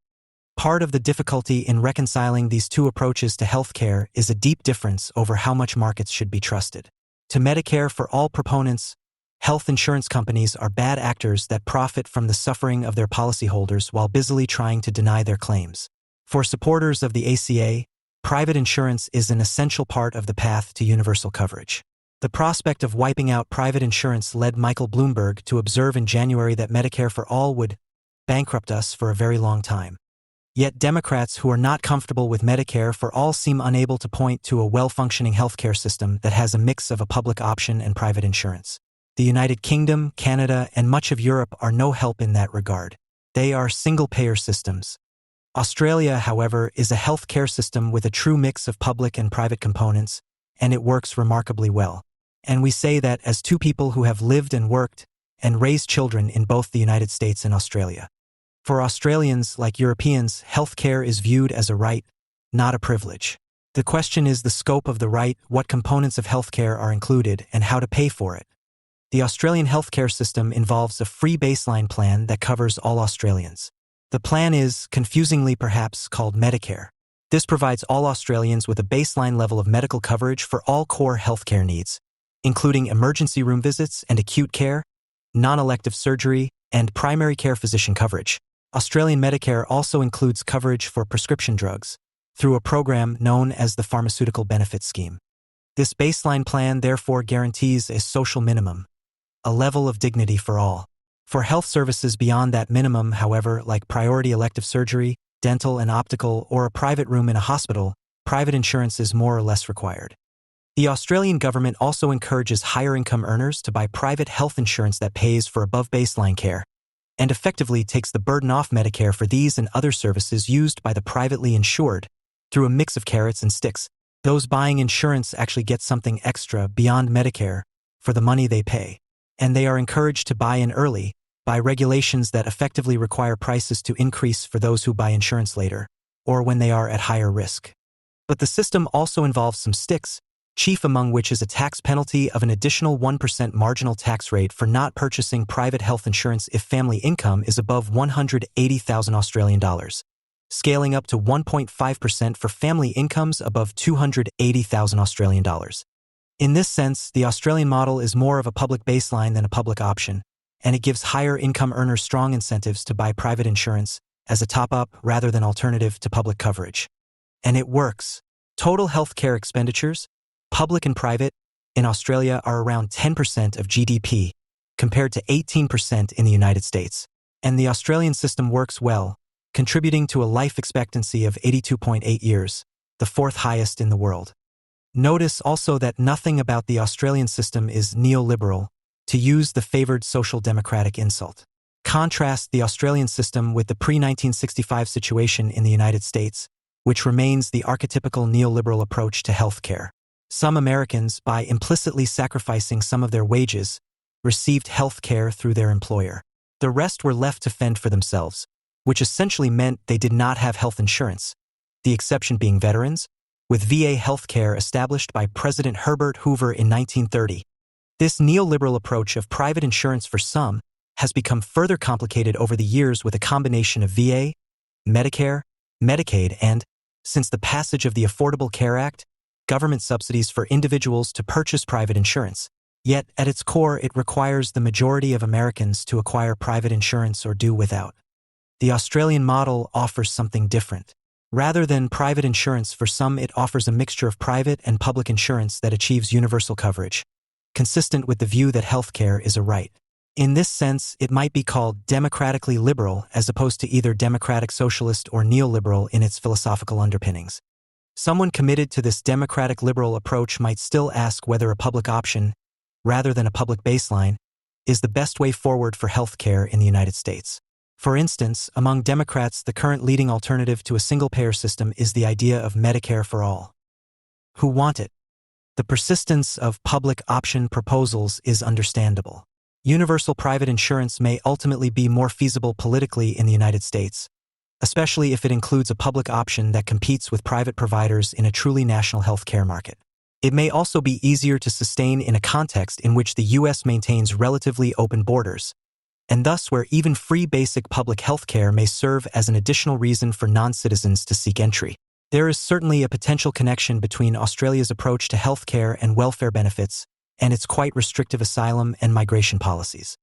Part of the difficulty in reconciling these two approaches to health care is a deep difference over how much markets should be trusted. To Medicare for all proponents, health insurance companies are bad actors that profit from the suffering of their policyholders while busily trying to deny their claims. For supporters of the ACA, private insurance is an essential part of the path to universal coverage. The prospect of wiping out private insurance led Michael Bloomberg to observe in January that Medicare for all would bankrupt us for a very long time. Yet Democrats who are not comfortable with Medicare for all seem unable to point to a well-functioning healthcare system that has a mix of a public option and private insurance. The United Kingdom, Canada, and much of Europe are no help in that regard. They are single-payer systems. Australia, however, is a healthcare system with a true mix of public and private components, and it works remarkably well. And we say that as two people who have lived and worked and raised children in both the United States and Australia. For Australians, like Europeans, healthcare is viewed as a right, not a privilege. The question is the scope of the right, what components of healthcare are included, and how to pay for it. The Australian healthcare system involves a free baseline plan that covers all Australians. The plan is, confusingly perhaps, called Medicare. This provides all Australians with a baseline level of medical coverage for all core healthcare needs, including emergency room visits and acute care, non-elective surgery, and primary care physician coverage. Australian Medicare also includes coverage for prescription drugs through a program known as the Pharmaceutical Benefit Scheme. This baseline plan therefore guarantees a social minimum, a level of dignity for all. For health services beyond that minimum, however, like priority elective surgery, dental and optical, or a private room in a hospital, private insurance is more or less required. The Australian government also encourages higher-income earners to buy private health insurance that pays for above-baseline care, and effectively takes the burden off Medicare for these and other services used by the privately insured through a mix of carrots and sticks. Those buying insurance actually get something extra beyond Medicare for the money they pay, and they are encouraged to buy in early by regulations that effectively require prices to increase for those who buy insurance later, or when they are at higher risk. But the system also involves some sticks, chief among which is a tax penalty of an additional 1% marginal tax rate for not purchasing private health insurance if family income is above 180,000 Australian dollars, scaling up to 1.5% for family incomes above 280,000 Australian dollars. In this sense, the Australian model is more of a public baseline than a public option, and it gives higher income earners strong incentives to buy private insurance as a top-up rather than alternative to public coverage. And it works. Total health care expenditures, public and private, in Australia are around 10% of GDP, compared to 18% in the United States. And the Australian system works well, contributing to a life expectancy of 82.8 years, the fourth highest in the world. Notice also that nothing about the Australian system is neoliberal, to use the favored social democratic insult. Contrast the Australian system with the pre-1965 situation in the United States, which remains the archetypical neoliberal approach to healthcare. Some Americans, by implicitly sacrificing some of their wages, received health care through their employer. The rest were left to fend for themselves, which essentially meant they did not have health insurance, the exception being veterans, with VA health care established by President Herbert Hoover in 1930. This neoliberal approach of private insurance for some has become further complicated over the years with a combination of VA, Medicare, Medicaid, and, since the passage of the Affordable Care Act, government subsidies for individuals to purchase private insurance. Yet, at its core, it requires the majority of Americans to acquire private insurance or do without. The Australian model offers something different. Rather than private insurance for some, it offers a mixture of private and public insurance that achieves universal coverage, consistent with the view that healthcare is a right. In this sense, it might be called democratically liberal as opposed to either democratic socialist or neoliberal in its philosophical underpinnings. Someone committed to this democratic liberal approach might still ask whether a public option, rather than a public baseline, is the best way forward for healthcare in the United States. For instance, among Democrats, the current leading alternative to a single-payer system is the idea of Medicare for all. Who want it? The persistence of public option proposals is understandable. Universal private insurance may ultimately be more feasible politically in the United States, especially if it includes a public option that competes with private providers in a truly national health care market. It may also be easier to sustain in a context in which the U.S. maintains relatively open borders, and thus where even free basic public health care may serve as an additional reason for non-citizens to seek entry. There is certainly a potential connection between Australia's approach to health care and welfare benefits and its quite restrictive asylum and migration policies.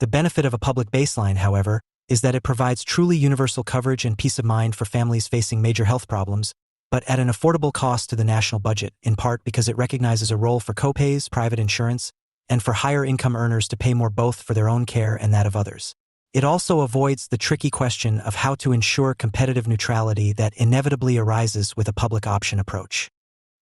The benefit of a public baseline, however, is that it provides truly universal coverage and peace of mind for families facing major health problems, but at an affordable cost to the national budget, in part because it recognizes a role for copays, private insurance, and for higher income earners to pay more both for their own care and that of others. It also avoids the tricky question of how to ensure competitive neutrality that inevitably arises with a public option approach.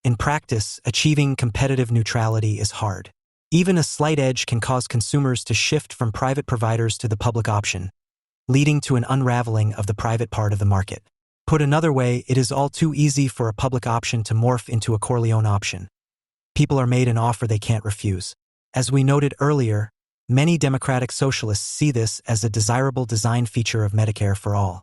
In practice, achieving competitive neutrality is hard. Even a slight edge can cause consumers to shift from private providers to the public option, leading to an unraveling of the private part of the market. Put another way, it is all too easy for a public option to morph into a Corleone option. People are made an offer they can't refuse. As we noted earlier, many democratic socialists see this as a desirable design feature of Medicare for all.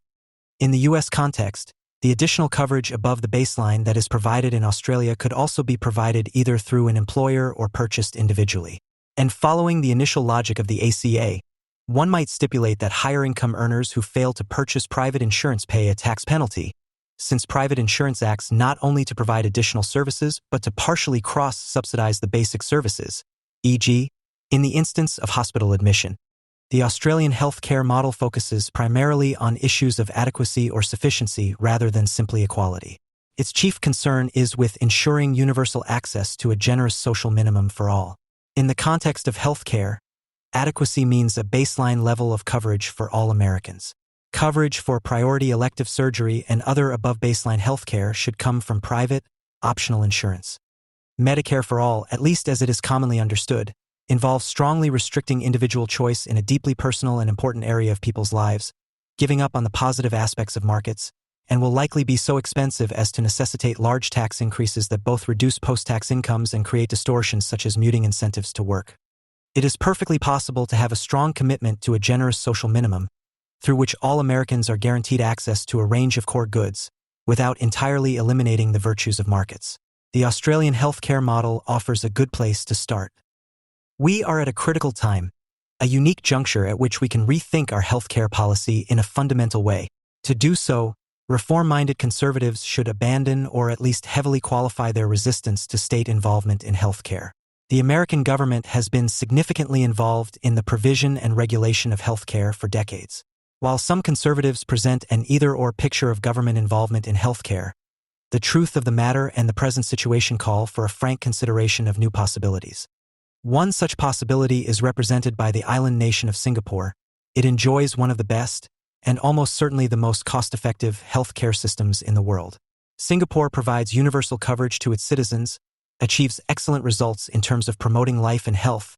In the U.S. context, the additional coverage above the baseline that is provided in Australia could also be provided either through an employer or purchased individually. And following the initial logic of the ACA, one might stipulate that higher income earners who fail to purchase private insurance pay a tax penalty, since private insurance acts not only to provide additional services but to partially cross-subsidize the basic services, e.g., in the instance of hospital admission. The Australian health care model focuses primarily on issues of adequacy or sufficiency rather than simply equality. Its chief concern is with ensuring universal access to a generous social minimum for all. In the context of health care, adequacy means a baseline level of coverage for all Americans. Coverage for priority elective surgery and other above-baseline health care should come from private, optional insurance. Medicare for all, at least as it is commonly understood, involves strongly restricting individual choice in a deeply personal and important area of people's lives, giving up on the positive aspects of markets, and will likely be so expensive as to necessitate large tax increases that both reduce post-tax incomes and create distortions such as muting incentives to work. It is perfectly possible to have a strong commitment to a generous social minimum, through which all Americans are guaranteed access to a range of core goods, without entirely eliminating the virtues of markets. The Australian healthcare model offers a good place to start. We are at a critical time, a unique juncture at which we can rethink our healthcare policy in a fundamental way. To do so, reform-minded conservatives should abandon or at least heavily qualify their resistance to state involvement in healthcare. The American government has been significantly involved in the provision and regulation of healthcare for decades. While some conservatives present an either-or picture of government involvement in healthcare, the truth of the matter and the present situation call for a frank consideration of new possibilities. One such possibility is represented by the island nation of Singapore. It enjoys one of the best, and almost certainly the most cost-effective, healthcare systems in the world. Singapore provides universal coverage to its citizens, achieves excellent results in terms of promoting life and health,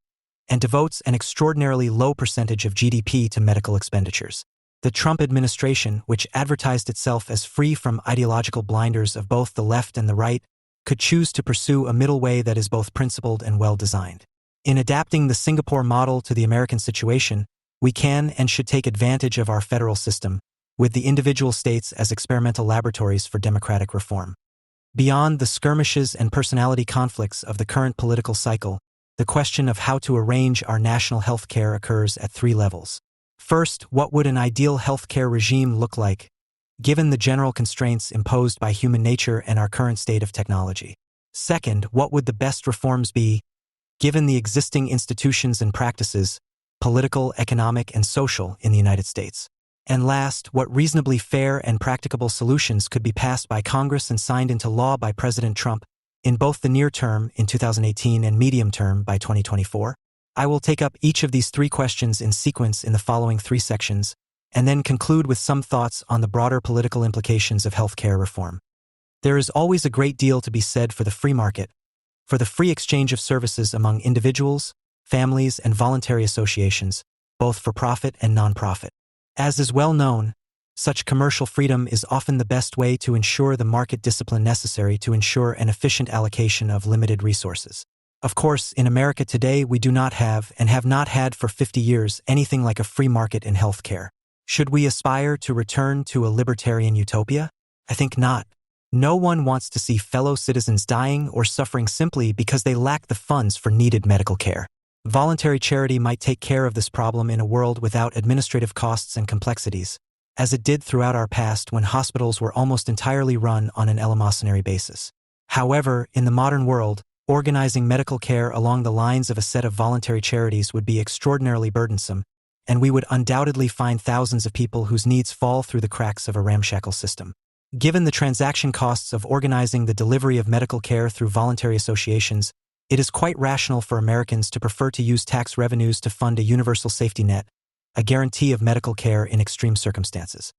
and devotes an extraordinarily low percentage of GDP to medical expenditures. The Trump administration, which advertised itself as free from ideological blinders of both the left and the right, could choose to pursue a middle way that is both principled and well-designed. In adapting the Singapore model to the American situation, we can and should take advantage of our federal system, with the individual states as experimental laboratories for democratic reform. Beyond the skirmishes and personality conflicts of the current political cycle, the question of how to arrange our national health care occurs at three levels. First, what would an ideal health care regime look like, given the general constraints imposed by human nature and our current state of technology? Second, what would the best reforms be, given the existing institutions and practices, political, economic, and social, in the United States? And last, what reasonably fair and practicable solutions could be passed by Congress and signed into law by President Trump in both the near term in 2018 and medium term by 2024? I will take up each of these three questions in sequence in the following three sections, and then conclude with some thoughts on the broader political implications of healthcare reform. There is always a great deal to be said for the free market, for the free exchange of services among individuals, families, and voluntary associations, both for profit and non-profit. As is well known, such commercial freedom is often the best way to ensure the market discipline necessary to ensure an efficient allocation of limited resources. Of course, in America today, we do not have, and have not had for 50 years, anything like a free market in healthcare. Should we aspire to return to a libertarian utopia? I think not. No one wants to see fellow citizens dying or suffering simply because they lack the funds for needed medical care. Voluntary charity might take care of this problem in a world without administrative costs and complexities, as it did throughout our past when hospitals were almost entirely run on an eleemosynary basis. However, in the modern world, organizing medical care along the lines of a set of voluntary charities would be extraordinarily burdensome, and we would undoubtedly find thousands of people whose needs fall through the cracks of a ramshackle system. Given the transaction costs of organizing the delivery of medical care through voluntary associations, it is quite rational for Americans to prefer to use tax revenues to fund a universal safety net, a guarantee of medical care in extreme circumstances.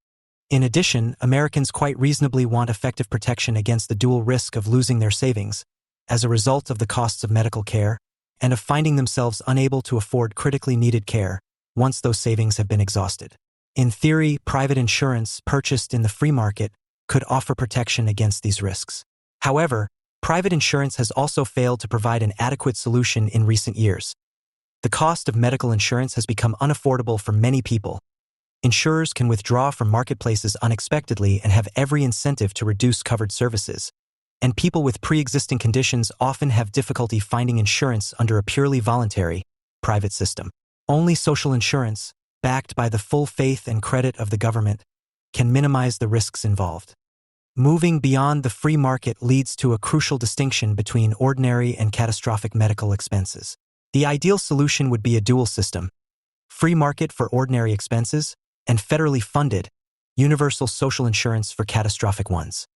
In addition, Americans quite reasonably want effective protection against the dual risk of losing their savings, as a result of the costs of medical care, and of finding themselves unable to afford critically needed care once those savings have been exhausted. In theory, private insurance purchased in the free market could offer protection against these risks. However, private insurance has also failed to provide an adequate solution in recent years. The cost of medical insurance has become unaffordable for many people. Insurers can withdraw from marketplaces unexpectedly and have every incentive to reduce covered services, and people with pre-existing conditions often have difficulty finding insurance under a purely voluntary, private system. Only social insurance, backed by the full faith and credit of the government, can minimize the risks involved. Moving beyond the free market leads to a crucial distinction between ordinary and catastrophic medical expenses. The ideal solution would be a dual system: free market for ordinary expenses and federally funded, universal social insurance for catastrophic ones.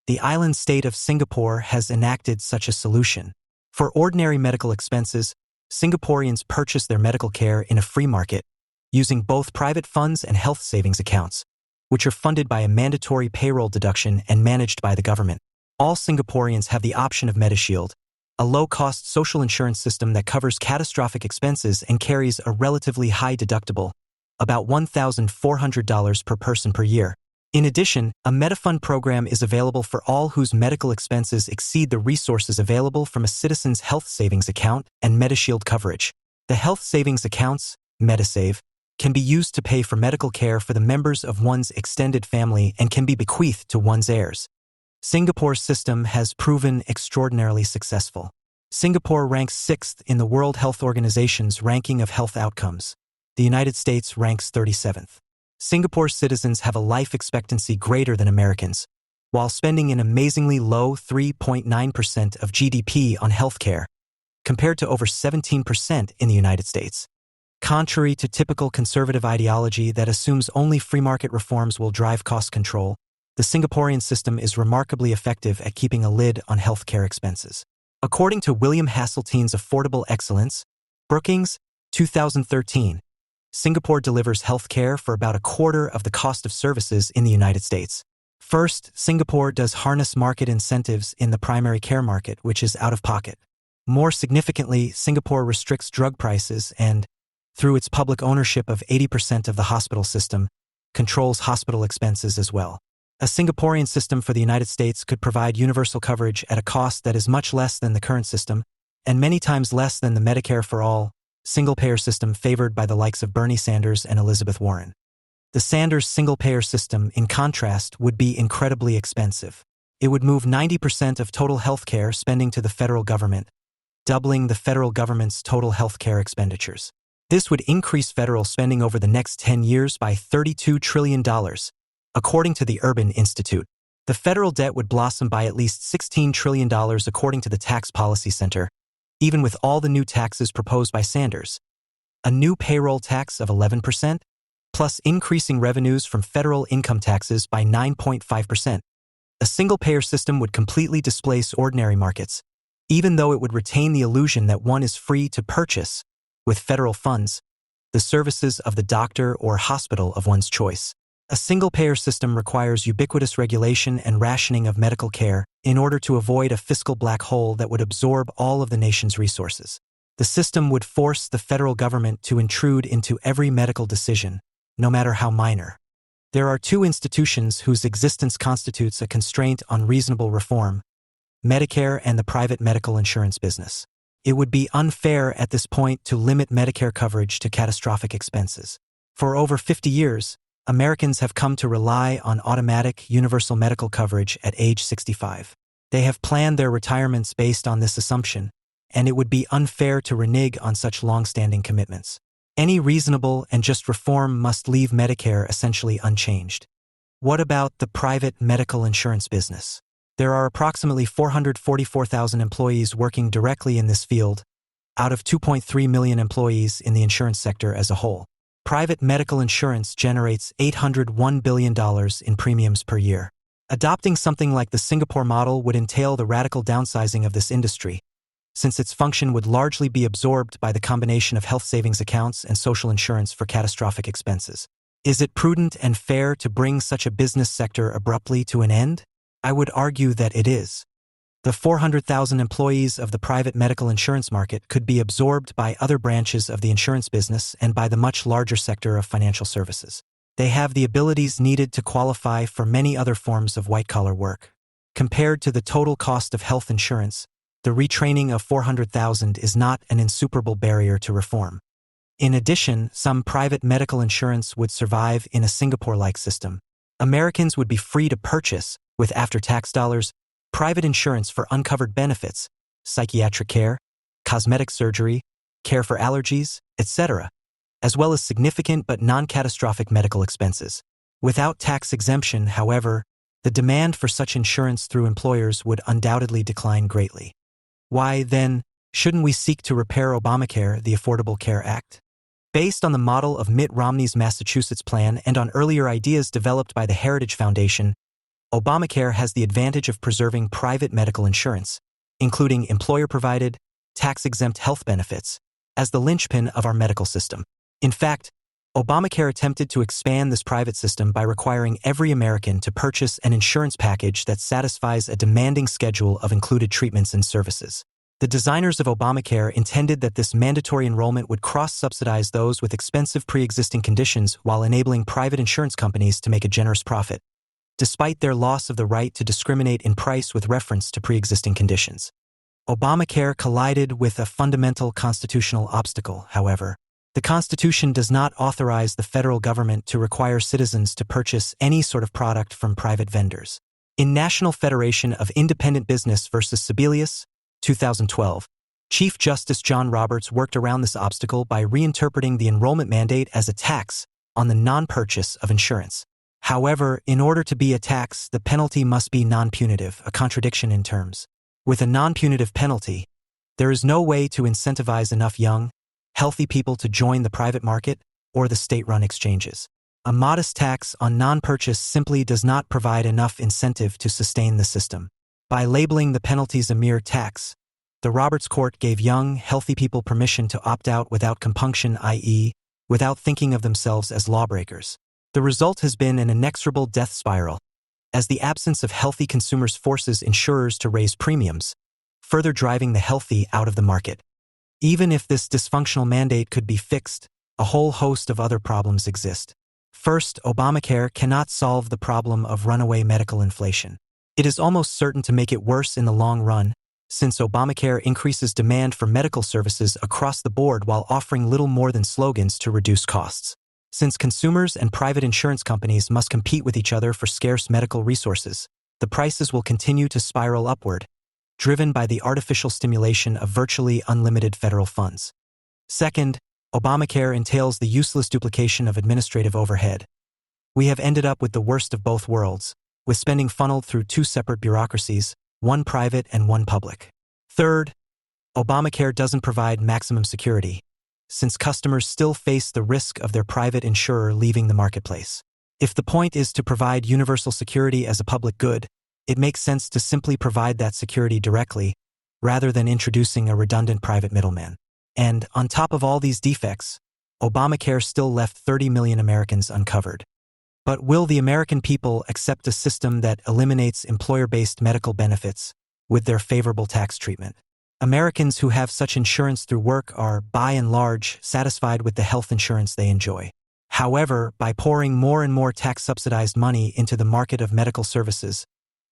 The island state of Singapore has enacted such a solution. For ordinary medical expenses, Singaporeans purchase their medical care in a free market, using both private funds and health savings accounts, which are funded by a mandatory payroll deduction and managed by the government. All Singaporeans have the option of MediShield, a low-cost social insurance system that covers catastrophic expenses and carries a relatively high deductible, about $1,400 per person per year. In addition, a MediFund program is available for all whose medical expenses exceed the resources available from a citizen's health savings account and MediShield coverage. The health savings accounts, MediSave, can be used to pay for medical care for the members of one's extended family and can be bequeathed to one's heirs. Singapore's system has proven extraordinarily successful. Singapore ranks 6th in the World Health Organization's ranking of health outcomes. The United States ranks 37th. Singapore's citizens have a life expectancy greater than Americans, while spending an amazingly low 3.9% of GDP on healthcare, compared to over 17% in the United States. Contrary to typical conservative ideology that assumes only free market reforms will drive cost control, the Singaporean system is remarkably effective at keeping a lid on healthcare expenses. According to William Hasseltine's Affordable Excellence, Brookings, 2013, Singapore delivers healthcare for about a quarter of the cost of services in the United States. First, Singapore does harness market incentives in the primary care market, which is out of pocket. More significantly, Singapore restricts drug prices and, through its public ownership of 80% of the hospital system, controls hospital expenses as well. A Singaporean system for the United States could provide universal coverage at a cost that is much less than the current system, and many times less than the Medicare for All, single-payer system favored by the likes of Bernie Sanders and Elizabeth Warren. The Sanders single-payer system, in contrast, would be incredibly expensive. It would move 90% of total healthcare spending to the federal government, doubling the federal government's total healthcare expenditures. This would increase federal spending over the next 10 years by $32 trillion. According to the Urban Institute, the federal debt would blossom by at least $16 trillion according to the Tax Policy Center, even with all the new taxes proposed by Sanders. A new payroll tax of 11%, plus increasing revenues from federal income taxes by 9.5%. A single-payer system would completely displace ordinary markets, even though it would retain the illusion that one is free to purchase, with federal funds, the services of the doctor or hospital of one's choice. A single-payer system requires ubiquitous regulation and rationing of medical care in order to avoid a fiscal black hole that would absorb all of the nation's resources. The system would force the federal government to intrude into every medical decision, no matter how minor. There are two institutions whose existence constitutes a constraint on reasonable reform: Medicare and the private medical insurance business. It would be unfair at this point to limit Medicare coverage to catastrophic expenses. For over 50 years, Americans have come to rely on automatic universal medical coverage at age 65. They have planned their retirements based on this assumption, and it would be unfair to renege on such long-standing commitments. Any reasonable and just reform must leave Medicare essentially unchanged. What about the private medical insurance business? There are approximately 444,000 employees working directly in this field, out of 2.3 million employees in the insurance sector as a whole. Private medical insurance generates $801 billion in premiums per year. Adopting something like the Singapore model would entail the radical downsizing of this industry, since its function would largely be absorbed by the combination of health savings accounts and social insurance for catastrophic expenses. Is it prudent and fair to bring such a business sector abruptly to an end? I would argue that it is. The 400,000 employees of the private medical insurance market could be absorbed by other branches of the insurance business and by the much larger sector of financial services. They have the abilities needed to qualify for many other forms of white-collar work. Compared to the total cost of health insurance, the retraining of 400,000 is not an insuperable barrier to reform. In addition, some private medical insurance would survive in a Singapore-like system. Americans would be free to purchase, with after-tax dollars, private insurance for uncovered benefits, psychiatric care, cosmetic surgery, care for allergies, etc., as well as significant but non-catastrophic medical expenses. Without tax exemption, however, the demand for such insurance through employers would undoubtedly decline greatly. Why, then, shouldn't we seek to repair Obamacare, the Affordable Care Act? Based on the model of Mitt Romney's Massachusetts plan and on earlier ideas developed by the Heritage Foundation, Obamacare has the advantage of preserving private medical insurance, including employer-provided, tax-exempt health benefits, as the linchpin of our medical system. In fact, Obamacare attempted to expand this private system by requiring every American to purchase an insurance package that satisfies a demanding schedule of included treatments and services. The designers of Obamacare intended that this mandatory enrollment would cross-subsidize those with expensive pre-existing conditions while enabling private insurance companies to make a generous profit, despite their loss of the right to discriminate in price with reference to pre-existing conditions. Obamacare collided with a fundamental constitutional obstacle, however. The Constitution does not authorize the federal government to require citizens to purchase any sort of product from private vendors. In National Federation of Independent Business versus Sebelius, 2012, Chief Justice John Roberts worked around this obstacle by reinterpreting the enrollment mandate as a tax on the non-purchase of insurance. However, in order to be a tax, the penalty must be non-punitive, a contradiction in terms. With a non-punitive penalty, there is no way to incentivize enough young, healthy people to join the private market or the state-run exchanges. A modest tax on non-purchase simply does not provide enough incentive to sustain the system. By labeling the penalties a mere tax, The Roberts Court gave young, healthy people permission to opt out without compunction, i.e., without thinking of themselves as lawbreakers. The result has been an inexorable death spiral, as the absence of healthy consumers forces insurers to raise premiums, further driving the healthy out of the market. Even if this dysfunctional mandate could be fixed, a whole host of other problems exist. First, Obamacare cannot solve the problem of runaway medical inflation. It is almost certain to make it worse in the long run, since Obamacare increases demand for medical services across the board while offering little more than slogans to reduce costs. Since consumers and private insurance companies must compete with each other for scarce medical resources, the prices will continue to spiral upward, driven by the artificial stimulation of virtually unlimited federal funds. Second, Obamacare entails the useless duplication of administrative overhead. We have ended up with the worst of both worlds, with spending funneled through two separate bureaucracies, one private and one public. Third, Obamacare doesn't provide maximum security, since customers still face the risk of their private insurer leaving the marketplace. If the point is to provide universal security as a public good, it makes sense to simply provide that security directly, rather than introducing a redundant private middleman. And, on top of all these defects, Obamacare still left 30 million Americans uncovered. But will the American people accept a system that eliminates employer-based medical benefits with their favorable tax treatment? Americans who have such insurance through work are, by and large, satisfied with the health insurance they enjoy. However, by pouring more and more tax-subsidized money into the market of medical services,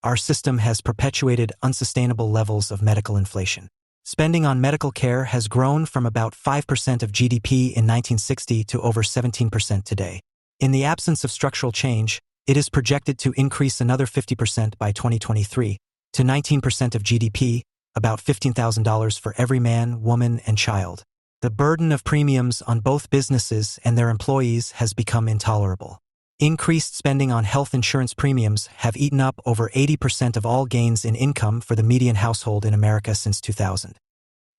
our system has perpetuated unsustainable levels of medical inflation. Spending on medical care has grown from about 5% of GDP in 1960 to over 17% today. In the absence of structural change, it is projected to increase another 50% by 2023, to 19% of GDP, about $15,000 for every man, woman, and child. The burden of premiums on both businesses and their employees has become intolerable. Increased spending on health insurance premiums have eaten up over 80% of all gains in income for the median household in America since 2000.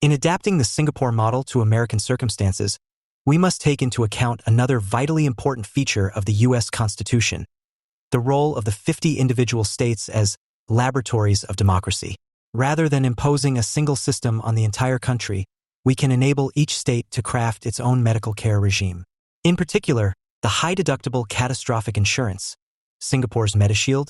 In adapting the Singapore model to American circumstances, we must take into account another vitally important feature of the U.S. Constitution, the role of the 50 individual states as laboratories of democracy. Rather than imposing a single system on the entire country, we can enable each state to craft its own medical care regime. In particular, the high-deductible catastrophic insurance, Singapore's MediShield,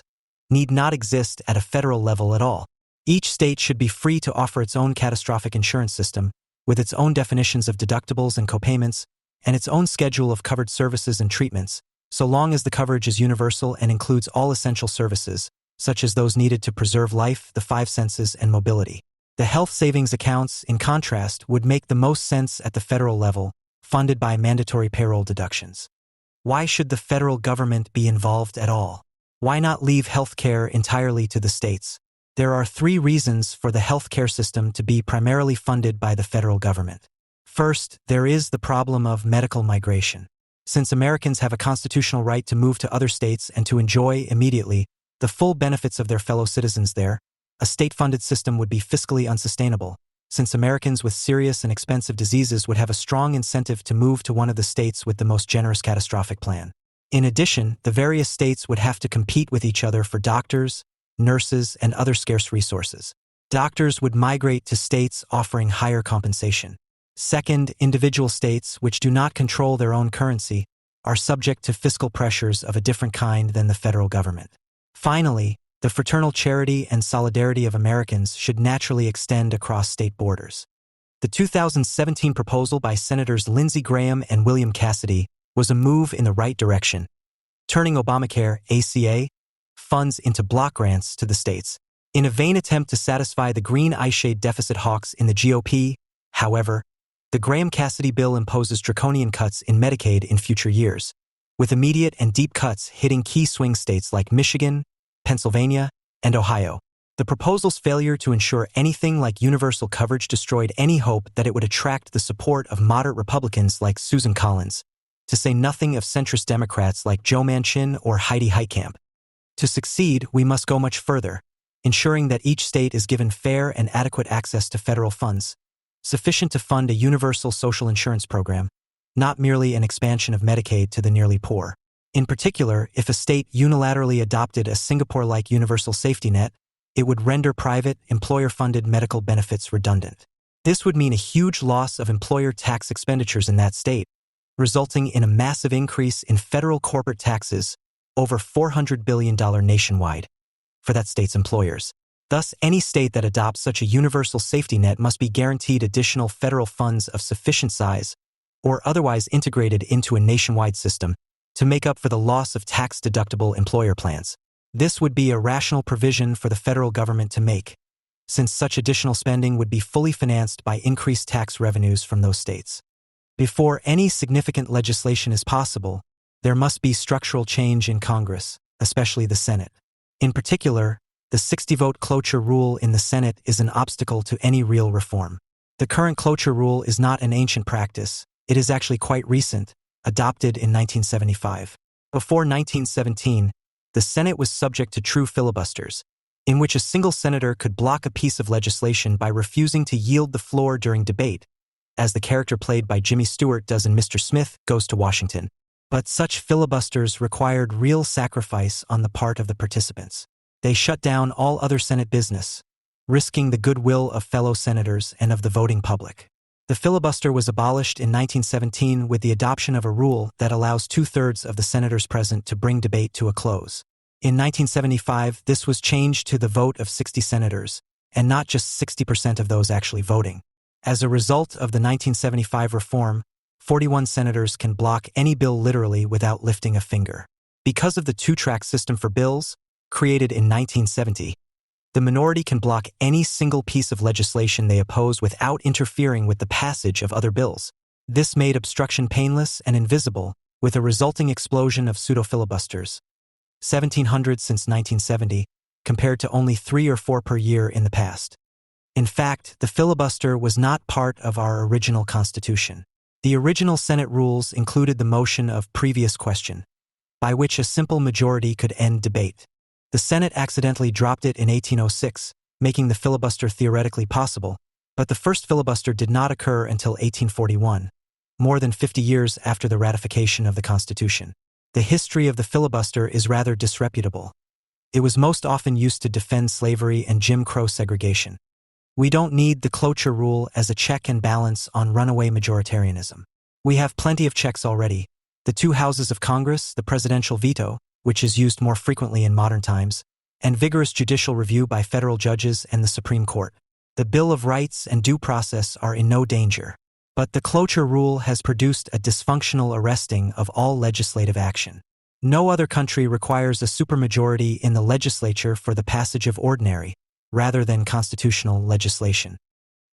need not exist at a federal level at all. Each state should be free to offer its own catastrophic insurance system, with its own definitions of deductibles and copayments, and its own schedule of covered services and treatments, so long as the coverage is universal and includes all essential services, such as those needed to preserve life, the five senses, and mobility. The health savings accounts, in contrast, would make the most sense at the federal level, funded by mandatory payroll deductions. Why should the federal government be involved at all? Why not leave health care entirely to the states? There are three reasons for the health care system to be primarily funded by the federal government. First, there is the problem of medical migration. Since Americans have a constitutional right to move to other states and to enjoy immediately the full benefits of their fellow citizens there, a state-funded system would be fiscally unsustainable, since Americans with serious and expensive diseases would have a strong incentive to move to one of the states with the most generous catastrophic plan. In addition, the various states would have to compete with each other for doctors, nurses, and other scarce resources. Doctors would migrate to states offering higher compensation. Second, individual states, which do not control their own currency, are subject to fiscal pressures of a different kind than the federal government. Finally, the fraternal charity and solidarity of Americans should naturally extend across state borders. The 2017 proposal by Senators Lindsey Graham and William Cassidy was a move in the right direction, turning Obamacare, ACA, funds into block grants to the states. In a vain attempt to satisfy the green eyeshade deficit hawks in the GOP, however, the Graham-Cassidy bill imposes draconian cuts in Medicaid in future years, with immediate and deep cuts hitting key swing states like Michigan, Pennsylvania, and Ohio. The proposal's failure to ensure anything like universal coverage destroyed any hope that it would attract the support of moderate Republicans like Susan Collins, to say nothing of centrist Democrats like Joe Manchin or Heidi Heitkamp. To succeed, we must go much further, ensuring that each state is given fair and adequate access to federal funds, sufficient to fund a universal social insurance program, not merely an expansion of Medicaid to the nearly poor. In particular, if a state unilaterally adopted a Singapore-like universal safety net, it would render private, employer-funded medical benefits redundant. This would mean a huge loss of employer tax expenditures in that state, resulting in a massive increase in federal corporate taxes, over $400 billion nationwide, for that state's employers. Thus, any state that adopts such a universal safety net must be guaranteed additional federal funds of sufficient size or otherwise integrated into a nationwide system to make up for the loss of tax-deductible employer plans. This would be a rational provision for the federal government to make, since such additional spending would be fully financed by increased tax revenues from those states. Before any significant legislation is possible, there must be structural change in Congress, especially the Senate. In particular, the 60-vote cloture rule in the Senate is an obstacle to any real reform. The current cloture rule is not an ancient practice. It is actually quite recent, adopted in 1975. Before 1917, the Senate was subject to true filibusters, in which a single senator could block a piece of legislation by refusing to yield the floor during debate, as the character played by Jimmy Stewart does in Mr. Smith Goes to Washington. But such filibusters required real sacrifice on the part of the participants. They shut down all other Senate business, risking the goodwill of fellow senators and of the voting public. The filibuster was abolished in 1917 with the adoption of a rule that allows 2/3 of the senators present to bring debate to a close. In 1975, this was changed to the vote of 60 senators, and not just 60% of those actually voting. As a result of the 1975 reform, 41 senators can block any bill literally without lifting a finger. Because of the two-track system for bills, created in 1970, the minority can block any single piece of legislation they oppose without interfering with the passage of other bills. This made obstruction painless and invisible, with a resulting explosion of pseudo-filibusters. 1,700 since 1970, compared to only 3 or 4 per year in the past. In fact, the filibuster was not part of our original Constitution. The original Senate rules included the motion of previous question, by which a simple majority could end debate. The Senate accidentally dropped it in 1806, making the filibuster theoretically possible, but the first filibuster did not occur until 1841, more than 50 years after the ratification of the Constitution. The history of the filibuster is rather disreputable. It was most often used to defend slavery and Jim Crow segregation. We don't need the cloture rule as a check and balance on runaway majoritarianism. We have plenty of checks already. The 2 houses of Congress, the presidential veto, which is used more frequently in modern times, and vigorous judicial review by federal judges and the Supreme Court. The Bill of Rights and due process are in no danger. But the cloture rule has produced a dysfunctional arresting of all legislative action. No other country requires a supermajority in the legislature for the passage of ordinary, rather than constitutional legislation.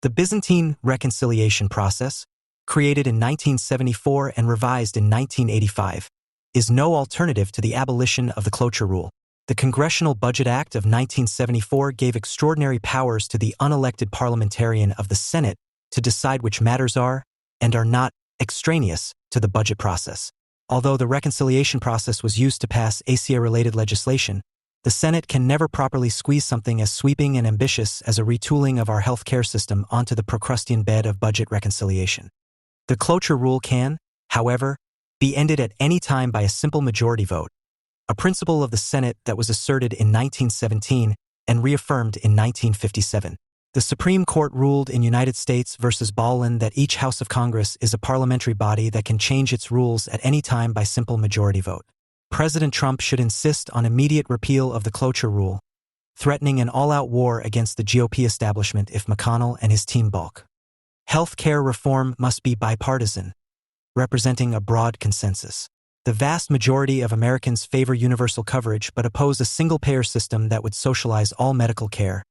The Byzantine reconciliation process, created in 1974 and revised in 1985, is no alternative to the abolition of the cloture rule. The Congressional Budget Act of 1974 gave extraordinary powers to the unelected parliamentarian of the Senate to decide which matters are and are not extraneous to the budget process. Although the reconciliation process was used to pass ACA-related legislation, the Senate can never properly squeeze something as sweeping and ambitious as a retooling of our health care system onto the Procrustean bed of budget reconciliation. The cloture rule can, however, be ended at any time by a simple majority vote, a principle of the Senate that was asserted in 1917 and reaffirmed in 1957. The Supreme Court ruled in United States v. Ballin that each House of Congress is a parliamentary body that can change its rules at any time by simple majority vote. President Trump should insist on immediate repeal of the cloture rule, threatening an all-out war against the GOP establishment if McConnell and his team balk. Health care reform must be bipartisan, representing a broad consensus. The vast majority of Americans favor universal coverage but oppose a single-payer system that would socialize all medical care,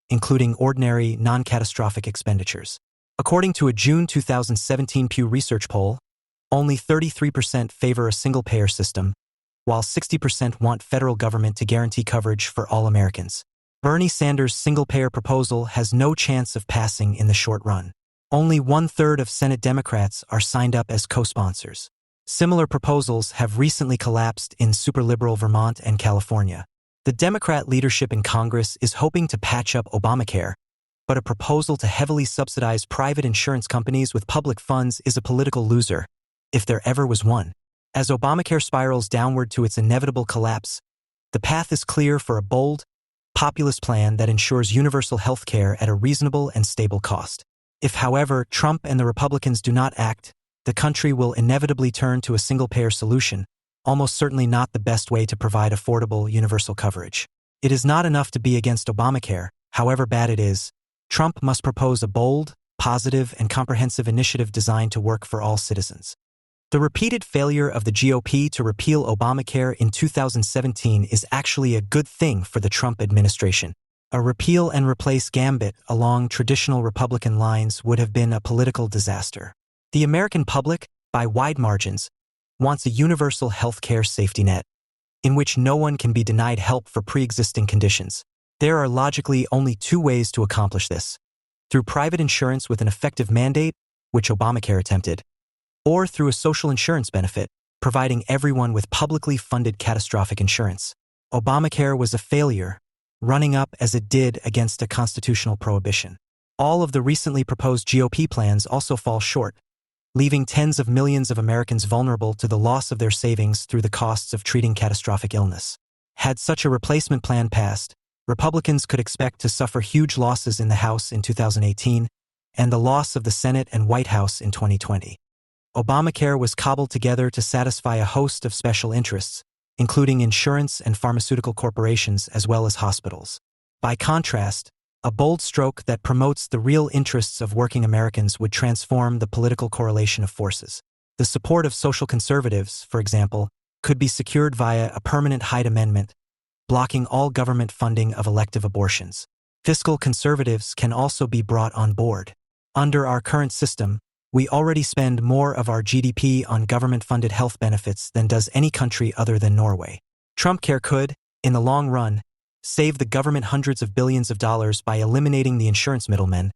including ordinary, non-catastrophic expenditures. According to a June 2017 Pew Research poll, only 33% favor a single-payer system, while 60% want federal government to guarantee coverage for all Americans. Bernie Sanders' single-payer proposal has no chance of passing in the short run. Only 1/3 of Senate Democrats are signed up as co-sponsors. Similar proposals have recently collapsed in super-liberal Vermont and California. The Democrat leadership in Congress is hoping to patch up Obamacare, but a proposal to heavily subsidize private insurance companies with public funds is a political loser, if there ever was one. As Obamacare spirals downward to its inevitable collapse, the path is clear for a bold, populist plan that ensures universal health care at a reasonable and stable cost. If, however, Trump and the Republicans do not act, the country will inevitably turn to a single-payer solution, almost certainly not the best way to provide affordable, universal coverage. It is not enough to be against Obamacare, however bad it is. Trump must propose a bold, positive, and comprehensive initiative designed to work for all citizens. The repeated failure of the GOP to repeal Obamacare in 2017 is actually a good thing for the Trump administration. A repeal and replace gambit along traditional Republican lines would have been a political disaster. The American public, by wide margins, wants a universal health care safety net, in which no one can be denied help for pre-existing conditions. There are logically only two ways to accomplish this: through private insurance with an effective mandate, which Obamacare attempted, or through a social insurance benefit, providing everyone with publicly funded catastrophic insurance. Obamacare was a failure, running up as it did against a constitutional prohibition. All of the recently proposed GOP plans also fall short, leaving tens of millions of Americans vulnerable to the loss of their savings through the costs of treating catastrophic illness. Had such a replacement plan passed, Republicans could expect to suffer huge losses in the House in 2018 and the loss of the Senate and White House in 2020. Obamacare was cobbled together to satisfy a host of special interests, including insurance and pharmaceutical corporations as well as hospitals. By contrast, a bold stroke that promotes the real interests of working Americans would transform the political correlation of forces. The support of social conservatives, for example, could be secured via a permanent Hyde Amendment, blocking all government funding of elective abortions. Fiscal conservatives can also be brought on board. Under our current system, we already spend more of our GDP on government-funded health benefits than does any country other than Norway. Trumpcare could, in the long run, save the government hundreds of billions of dollars by eliminating the insurance middlemen,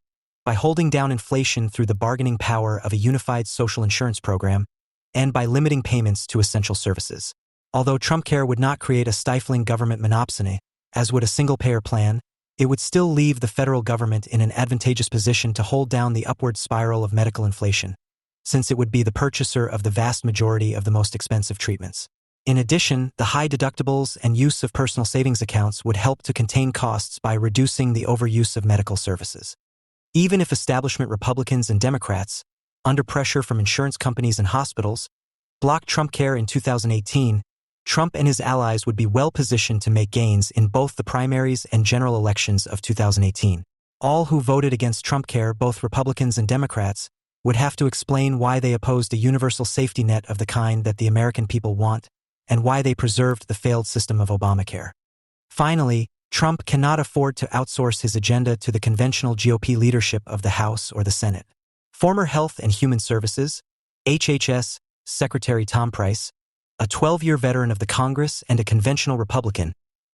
by holding down inflation through the bargaining power of a unified social insurance program, and by limiting payments to essential services. Although Trumpcare would not create a stifling government monopsony, as would a single-payer plan, it would still leave the federal government in an advantageous position to hold down the upward spiral of medical inflation, since it would be the purchaser of the vast majority of the most expensive treatments. In addition, the high deductibles and use of personal savings accounts would help to contain costs by reducing the overuse of medical services. Even if establishment Republicans and Democrats, under pressure from insurance companies and hospitals, blocked Trumpcare in 2018, Trump and his allies would be well positioned to make gains in both the primaries and general elections of 2018. All who voted against Trumpcare, both Republicans and Democrats, would have to explain why they opposed a universal safety net of the kind that the American people want, and why they preserved the failed system of Obamacare. Finally, Trump cannot afford to outsource his agenda to the conventional GOP leadership of the House or the Senate. Former Health and Human Services, HHS, Secretary Tom Price, a 12-year veteran of the Congress and a conventional Republican,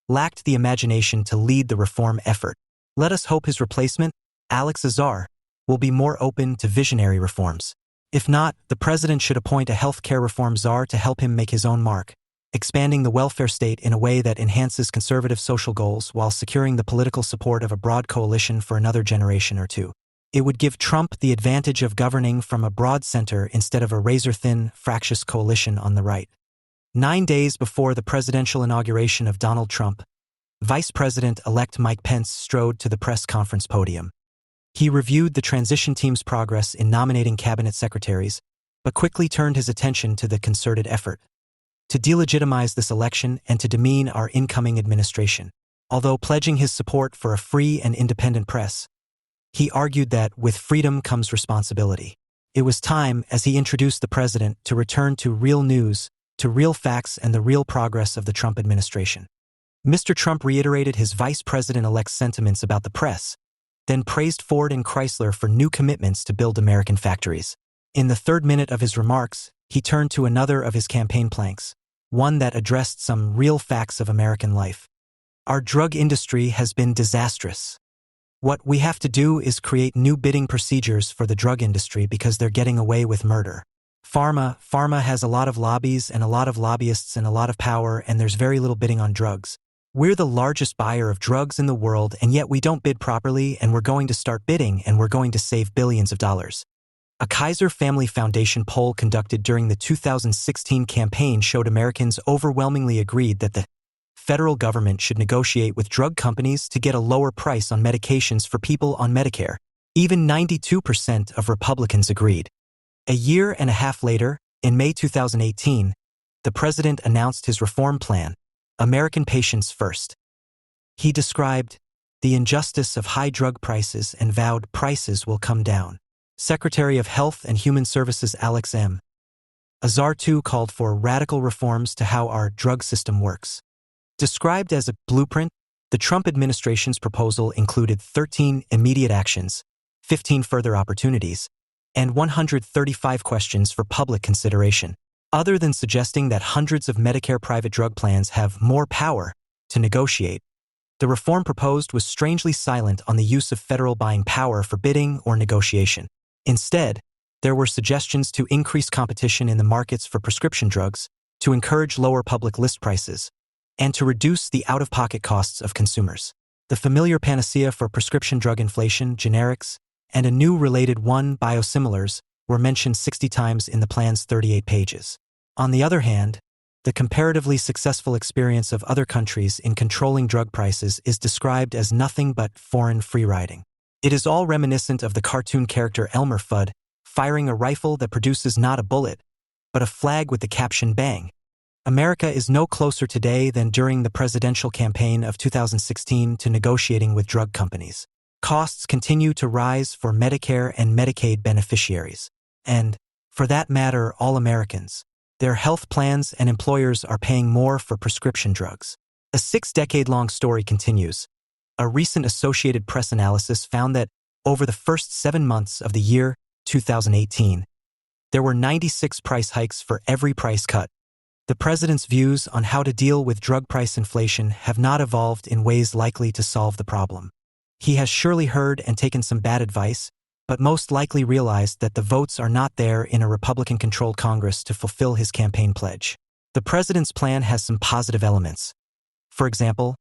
lacked the imagination to lead the reform effort. Let us hope his replacement, Alex Azar, will be more open to visionary reforms. If not, the president should appoint a health care reform czar to help him make his own mark, expanding the welfare state in a way that enhances conservative social goals while securing the political support of a broad coalition for another generation or two. It would give Trump the advantage of governing from a broad center instead of a razor-thin, fractious coalition on the right. 9 days before the presidential inauguration of Donald Trump, Vice President-elect Mike Pence strode to the press conference podium. He reviewed the transition team's progress in nominating cabinet secretaries, but quickly turned his attention to the concerted effort to delegitimize this election and to demean our incoming administration. Although pledging his support for a free and independent press, he argued that with freedom comes responsibility. It was time, as he introduced the president, to return to real news, to real facts and the real progress of the Trump administration. Mr. Trump reiterated his vice president-elect's sentiments about the press, then praised Ford and Chrysler for new commitments to build American factories. In the third minute of his remarks, he turned to another of his campaign planks, one that addressed some real facts of American life. Our drug industry has been disastrous. What we have to do is create new bidding procedures for the drug industry because they're getting away with murder. Pharma has a lot of lobbies and a lot of lobbyists and a lot of power, and there's very little bidding on drugs. We're the largest buyer of drugs in the world, and yet we don't bid properly, and we're going to start bidding, and we're going to save billions of dollars. A Kaiser Family Foundation poll conducted during the 2016 campaign showed Americans overwhelmingly agreed that the federal government should negotiate with drug companies to get a lower price on medications for people on Medicare. Even 92% of Republicans agreed. A year and a half later, in May 2018, the president announced his reform plan, American Patients First. He described the injustice of high drug prices and vowed prices will come down. Secretary of Health and Human Services Alex M. Azar too called for radical reforms to how our drug system works. Described as a blueprint, the Trump administration's proposal included 13 immediate actions, 15 further opportunities, and 135 questions for public consideration. Other than suggesting that hundreds of Medicare private drug plans have more power to negotiate, the reform proposed was strangely silent on the use of federal buying power for bidding or negotiation. Instead, there were suggestions to increase competition in the markets for prescription drugs, to encourage lower public list prices, and to reduce the out-of-pocket costs of consumers. The familiar panacea for prescription drug inflation, generics, and a new related one, biosimilars, were mentioned 60 times in the plan's 38 pages. On the other hand, the comparatively successful experience of other countries in controlling drug prices is described as nothing but foreign free-riding. It is all reminiscent of the cartoon character Elmer Fudd firing a rifle that produces not a bullet, but a flag with the caption "Bang." America is no closer today than during the presidential campaign of 2016 to negotiating with drug companies. Costs continue to rise for Medicare and Medicaid beneficiaries. And, for that matter, all Americans. Their health plans and employers are paying more for prescription drugs. A 6-decade-long story continues. A recent Associated Press analysis found that, over the first 7 months of the year 2018, there were 96 price hikes for every price cut. The president's views on how to deal with drug price inflation have not evolved in ways likely to solve the problem. He has surely heard and taken some bad advice, but most likely realized that the votes are not there in a Republican-controlled Congress to fulfill his campaign pledge. The president's plan has some positive elements. For example,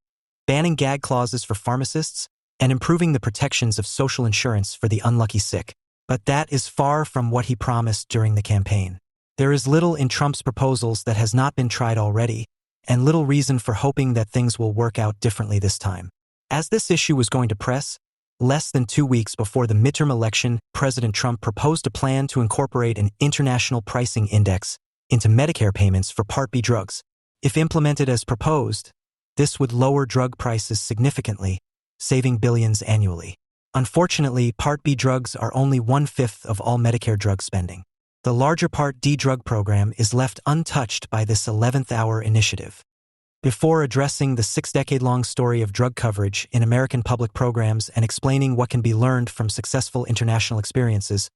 banning gag clauses for pharmacists and improving the protections of social insurance for the unlucky sick. But that is far from what he promised during the campaign. There is little in Trump's proposals that has not been tried already, and little reason for hoping that things will work out differently this time. As this issue was going to press, less than 2 weeks before the midterm election, President Trump proposed a plan to incorporate an international pricing index into Medicare payments for Part B drugs. If implemented as proposed, this would lower drug prices significantly, saving billions annually. Unfortunately, Part B drugs are only 1/5 of all Medicare drug spending. The larger Part D drug program is left untouched by this 11th-hour initiative. Before addressing the 6-decade-long story of drug coverage in American public programs and explaining what can be learned from successful international experiences,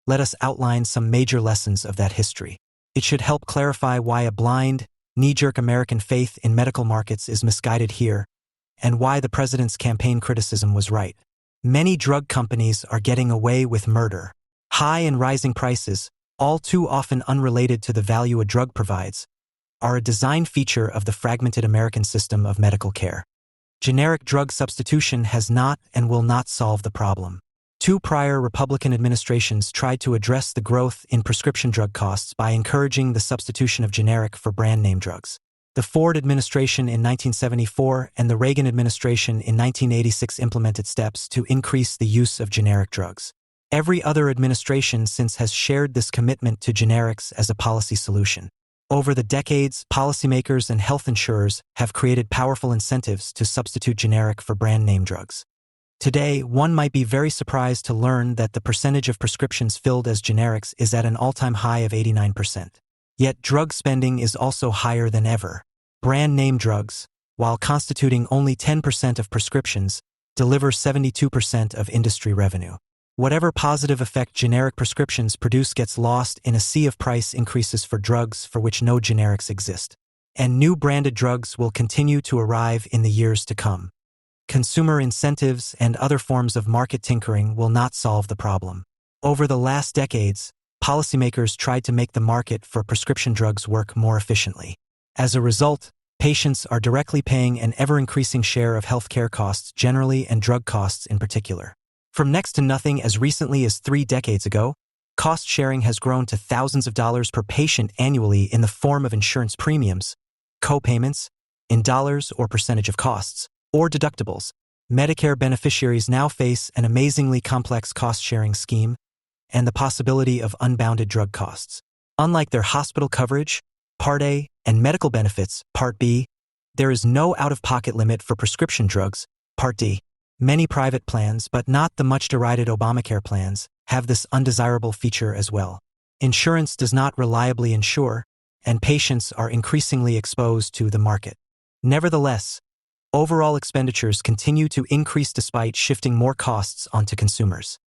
let us outline some major lessons of that history. It should help clarify why a blind, knee-jerk American faith in medical markets is misguided here, and why the president's campaign criticism was right. Many drug companies are getting away with murder. High and rising prices, all too often unrelated to the value a drug provides, are a design feature of the fragmented American system of medical care. Generic drug substitution has not and will not solve the problem. 2 prior Republican administrations tried to address the growth in prescription drug costs by encouraging the substitution of generic for brand-name drugs. The Ford administration in 1974 and the Reagan administration in 1986 implemented steps to increase the use of generic drugs. Every other administration since has shared this commitment to generics as a policy solution. Over the decades, policymakers and health insurers have created powerful incentives to substitute generic for brand-name drugs. Today, one might be very surprised to learn that the percentage of prescriptions filled as generics is at an all-time high of 89%. Yet drug spending is also higher than ever. Brand-name drugs, while constituting only 10% of prescriptions, deliver 72% of industry revenue. Whatever positive effect generic prescriptions produce gets lost in a sea of price increases for drugs for which no generics exist. And new branded drugs will continue to arrive in the years to come. Consumer incentives and other forms of market tinkering will not solve the problem. Over the last decades, policymakers tried to make the market for prescription drugs work more efficiently. As a result, patients are directly paying an ever-increasing share of healthcare costs generally and drug costs in particular. From next to nothing as recently as 3 decades ago, cost sharing has grown to thousands of dollars per patient annually in the form of insurance premiums, co-payments, in dollars or percentage of costs, or deductibles. Medicare beneficiaries now face an amazingly complex cost-sharing scheme and the possibility of unbounded drug costs. Unlike their hospital coverage, Part A, and medical benefits, Part B, there is no out-of-pocket limit for prescription drugs, Part D. Many private plans, but not the much-derided Obamacare plans, have this undesirable feature as well. Insurance does not reliably insure, and patients are increasingly exposed to the market. Nevertheless, overall expenditures continue to increase despite shifting more costs onto consumers.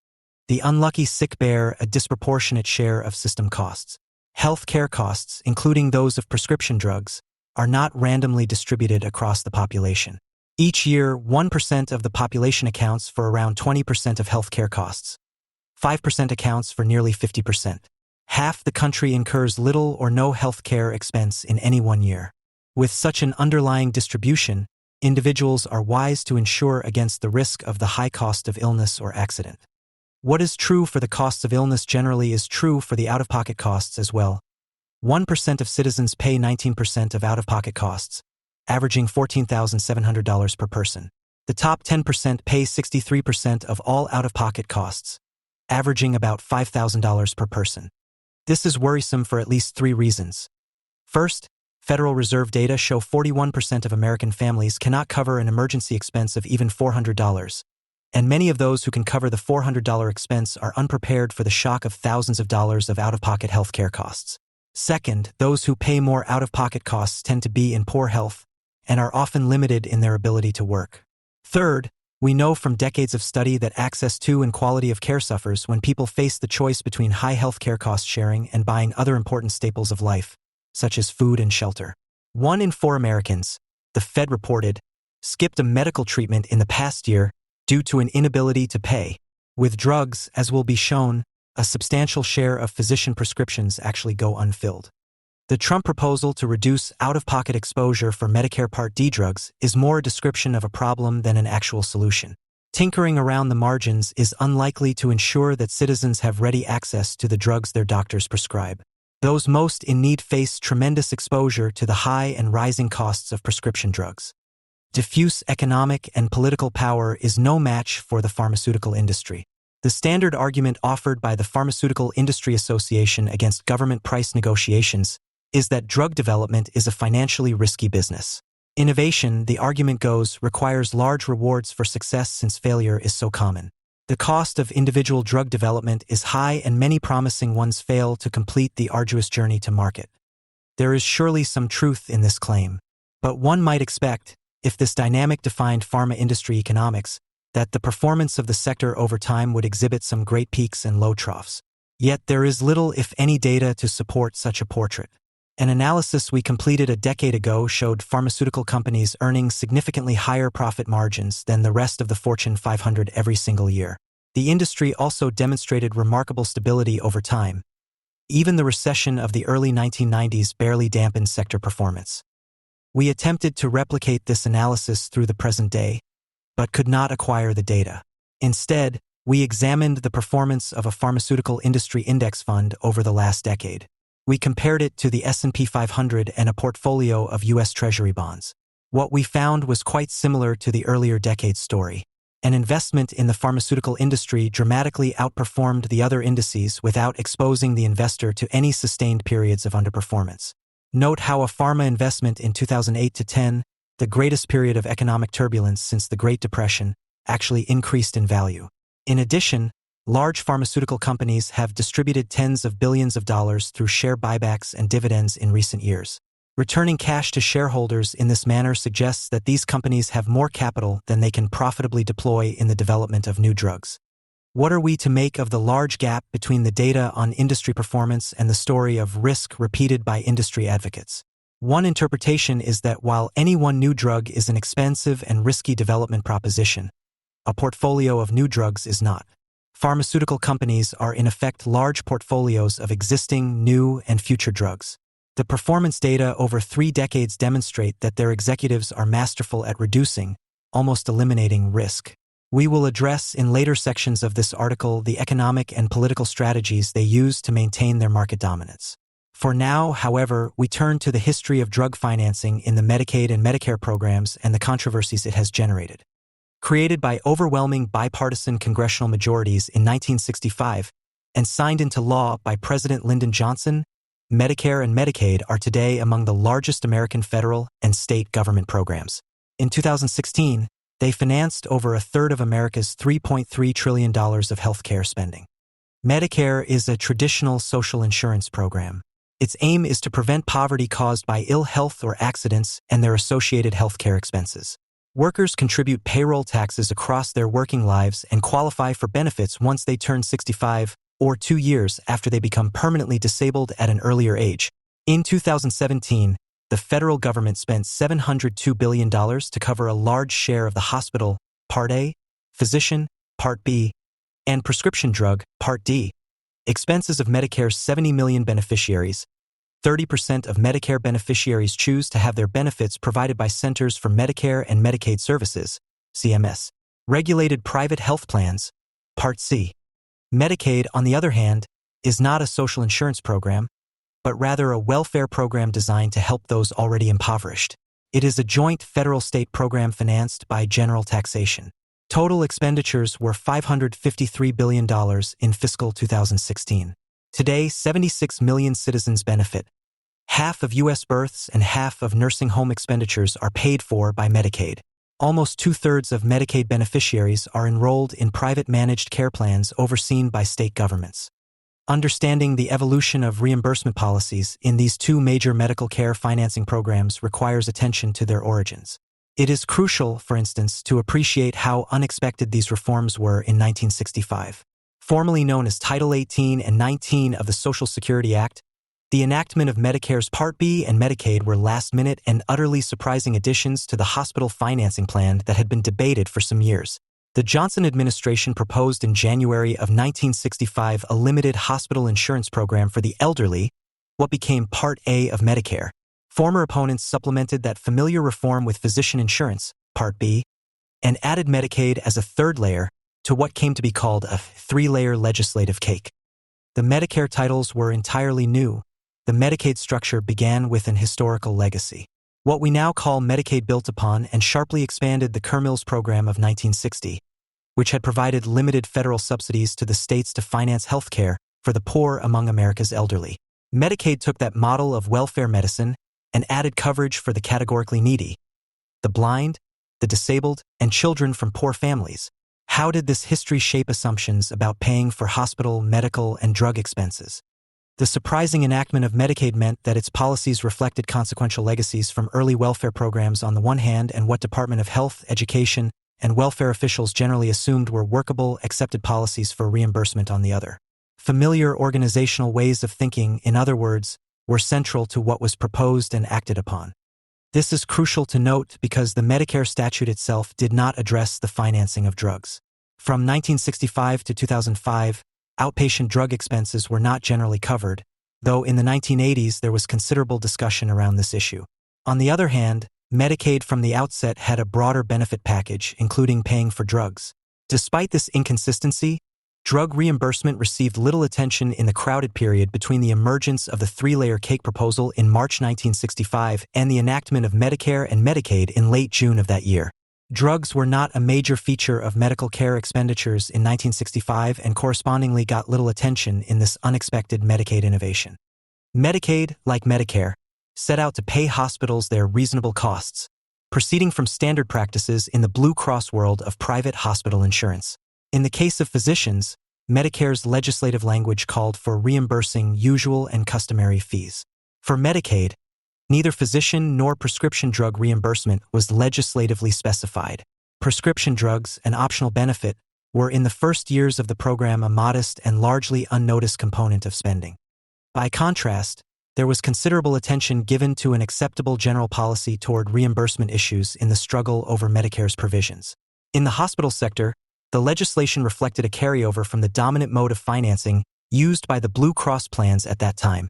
The unlucky sick bear a disproportionate share of system costs. Health care costs, including those of prescription drugs, are not randomly distributed across the population. Each year, 1% of the population accounts for around 20% of health care costs. 5% accounts for nearly 50%. Half the country incurs little or no health care expense in any one year. With such an underlying distribution, individuals are wise to insure against the risk of the high cost of illness or accident. What is true for the costs of illness generally is true for the out-of-pocket costs as well. 1% of citizens pay 19% of out-of-pocket costs, averaging $14,700 per person. The top 10% pay 63% of all out-of-pocket costs, averaging about $5,000 per person. This is worrisome for at least 3 reasons. First, Federal Reserve data show 41% of American families cannot cover an emergency expense of even $400, and many of those who can cover the $400 expense are unprepared for the shock of thousands of dollars of out-of-pocket health care costs. Second, those who pay more out-of-pocket costs tend to be in poor health and are often limited in their ability to work. Third, we know from decades of study that access to and quality of care suffers when people face the choice between high health care cost sharing and buying other important staples of life, such as food and shelter. 1 in 4 Americans, the Fed reported, skipped a medical treatment in the past year due to an inability to pay. With drugs, as will be shown, a substantial share of physician prescriptions actually go unfilled. The Trump proposal to reduce out-of-pocket exposure for Medicare Part D drugs is more a description of a problem than an actual solution. Tinkering around the margins is unlikely to ensure that citizens have ready access to the drugs their doctors prescribe. Those most in need face tremendous exposure to the high and rising costs of prescription drugs. Diffuse economic and political power is no match for the pharmaceutical industry. The standard argument offered by the Pharmaceutical Industry Association against government price negotiations is that drug development is a financially risky business. Innovation, the argument goes, requires large rewards for success since failure is so common. The cost of individual drug development is high and many promising ones fail to complete the arduous journey to market. There is surely some truth in this claim, but one might expect, if this dynamic defined pharma industry economics, that the performance of the sector over time would exhibit some great peaks and low troughs. Yet there is little, if any, data to support such a portrait. An analysis we completed a decade ago showed pharmaceutical companies earning significantly higher profit margins than the rest of the Fortune 500 every single year. The industry also demonstrated remarkable stability over time. Even the recession of the early 1990s barely dampened sector performance. We attempted to replicate this analysis through the present day, but could not acquire the data. Instead, we examined the performance of a pharmaceutical industry index fund over the last decade. We compared it to the S&P 500 and a portfolio of U.S. Treasury bonds. What we found was quite similar to the earlier decade's story. An investment in the pharmaceutical industry dramatically outperformed the other indices without exposing the investor to any sustained periods of underperformance. Note how a pharma investment in 2008 to 10, the greatest period of economic turbulence since the Great Depression, actually increased in value. In addition, large pharmaceutical companies have distributed tens of billions of dollars through share buybacks and dividends in recent years. Returning cash to shareholders in this manner suggests that these companies have more capital than they can profitably deploy in the development of new drugs. What are we to make of the large gap between the data on industry performance and the story of risk repeated by industry advocates? One interpretation is that while any one new drug is an expensive and risky development proposition, a portfolio of new drugs is not. Pharmaceutical companies are in effect large portfolios of existing, new, and future drugs. The performance data over 3 decades demonstrate that their executives are masterful at reducing, almost eliminating, risk. We will address in later sections of this article the economic and political strategies they use to maintain their market dominance. For now, however, we turn to the history of drug financing in the Medicaid and Medicare programs and the controversies it has generated. Created by overwhelming bipartisan congressional majorities in 1965 and signed into law by President Lyndon Johnson, Medicare and Medicaid are today among the largest American federal and state government programs. In 2016, they financed over a third of America's $3.3 trillion of healthcare spending. Medicare is a traditional social insurance program. Its aim is to prevent poverty caused by ill health or accidents and their associated healthcare expenses. Workers contribute payroll taxes across their working lives and qualify for benefits once they turn 65 or 2 years after they become permanently disabled at an earlier age. In 2017, the federal government spent $702 billion to cover a large share of the hospital, Part A, physician, Part B, and prescription drug, Part D, expenses of Medicare's 70 million beneficiaries. 30% of Medicare beneficiaries choose to have their benefits provided by Centers for Medicare and Medicaid Services, CMS, regulated private health plans, Part C. Medicaid, on the other hand, is not a social insurance program, but rather a welfare program designed to help those already impoverished. It is a joint federal-state program financed by general taxation. Total expenditures were $553 billion in fiscal 2016. Today, 76 million citizens benefit. Half of U.S. births and half of nursing home expenditures are paid for by Medicaid. Almost 2/3 of Medicaid beneficiaries are enrolled in private managed care plans overseen by state governments. Understanding the evolution of reimbursement policies in these two major medical care financing programs requires attention to their origins. It is crucial, for instance, to appreciate how unexpected these reforms were in 1965. Formerly known as Title 18 and 19 of the Social Security Act, the enactment of Medicare's Part B and Medicaid were last-minute and utterly surprising additions to the hospital financing plan that had been debated for some years. The Johnson administration proposed in January of 1965 a limited hospital insurance program for the elderly, what became Part A of Medicare. Former opponents supplemented that familiar reform with physician insurance, Part B, and added Medicaid as a third layer to what came to be called a three-layer legislative cake. The Medicare titles were entirely new. The Medicaid structure began with an historical legacy. What we now call Medicaid built upon and sharply expanded the Kerr-Mills program of 1960, which had provided limited federal subsidies to the states to finance health care for the poor among America's elderly. Medicaid took that model of welfare medicine and added coverage for the categorically needy, the blind, the disabled, and children from poor families. How did this history shape assumptions about paying for hospital, medical, and drug expenses? The surprising enactment of Medicaid meant that its policies reflected consequential legacies from early welfare programs on the one hand and what Department of Health, Education, and welfare officials generally assumed were workable, accepted policies for reimbursement on the other. Familiar organizational ways of thinking, in other words, were central to what was proposed and acted upon. This is crucial to note because the Medicare statute itself did not address the financing of drugs. From 1965 to 2005, outpatient drug expenses were not generally covered, though in the 1980s there was considerable discussion around this issue. On the other hand, Medicaid from the outset had a broader benefit package, including paying for drugs. Despite this inconsistency, drug reimbursement received little attention in the crowded period between the emergence of the three-layer cake proposal in March 1965 and the enactment of Medicare and Medicaid in late June of that year. Drugs were not a major feature of medical care expenditures in 1965 and correspondingly got little attention in this unexpected Medicaid innovation. Medicaid, like Medicare, set out to pay hospitals their reasonable costs, proceeding from standard practices in the Blue Cross world of private hospital insurance. In the case of physicians, Medicare's legislative language called for reimbursing usual and customary fees. For Medicaid, neither physician nor prescription drug reimbursement was legislatively specified. Prescription drugs, an optional benefit, were in the first years of the program a modest and largely unnoticed component of spending. By contrast, there was considerable attention given to an acceptable general policy toward reimbursement issues in the struggle over Medicare's provisions. In the hospital sector, the legislation reflected a carryover from the dominant mode of financing used by the Blue Cross plans at that time: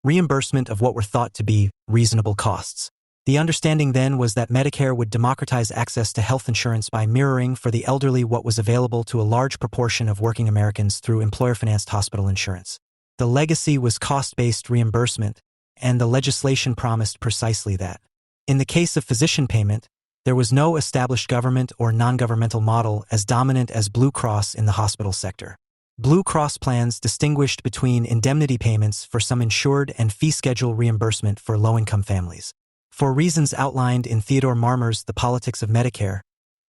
reimbursement of what were thought to be reasonable costs. The understanding then was that Medicare would democratize access to health insurance by mirroring for the elderly what was available to a large proportion of working Americans through employer-financed hospital insurance. The legacy was cost-based reimbursement, and the legislation promised precisely that. In the case of physician payment, there was no established government or non-governmental model as dominant as Blue Cross in the hospital sector. Blue Cross plans distinguished between indemnity payments for some insured and fee schedule reimbursement for low-income families. For reasons outlined in Theodore Marmer's The Politics of Medicare,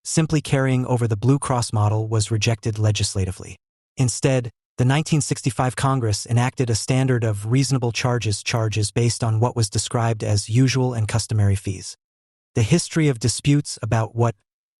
simply carrying over the Blue Cross model was rejected legislatively. Instead, the 1965 Congress enacted a standard of reasonable charges based on what was described as usual and customary fees. The history of disputes about what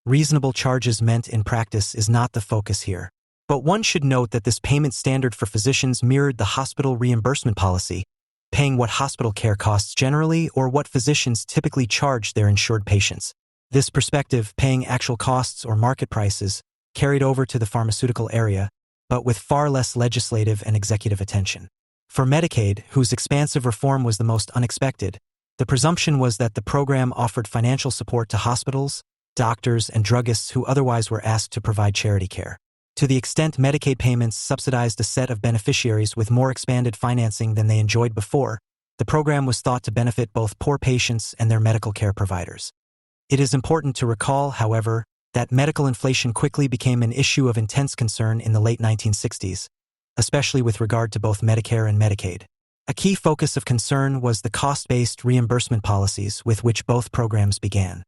reasonable charges meant in practice is not the focus here. But one should note that this payment standard for physicians mirrored the hospital reimbursement policy, paying what hospital care costs generally or what physicians typically charge their insured patients. This perspective, paying actual costs or market prices, carried over to the pharmaceutical area, but with far less legislative and executive attention. For Medicaid, whose expansive reform was the most unexpected, the presumption was that the program offered financial support to hospitals, doctors, and druggists who otherwise were asked to provide charity care. To the extent Medicaid payments subsidized a set of beneficiaries with more expanded financing than they enjoyed before, the program was thought to benefit both poor patients and their medical care providers. It is important to recall, however, that medical inflation quickly became an issue of intense concern in the late 1960s, especially with regard to both Medicare and Medicaid. A key focus of concern was the cost-based reimbursement policies with which both programs began.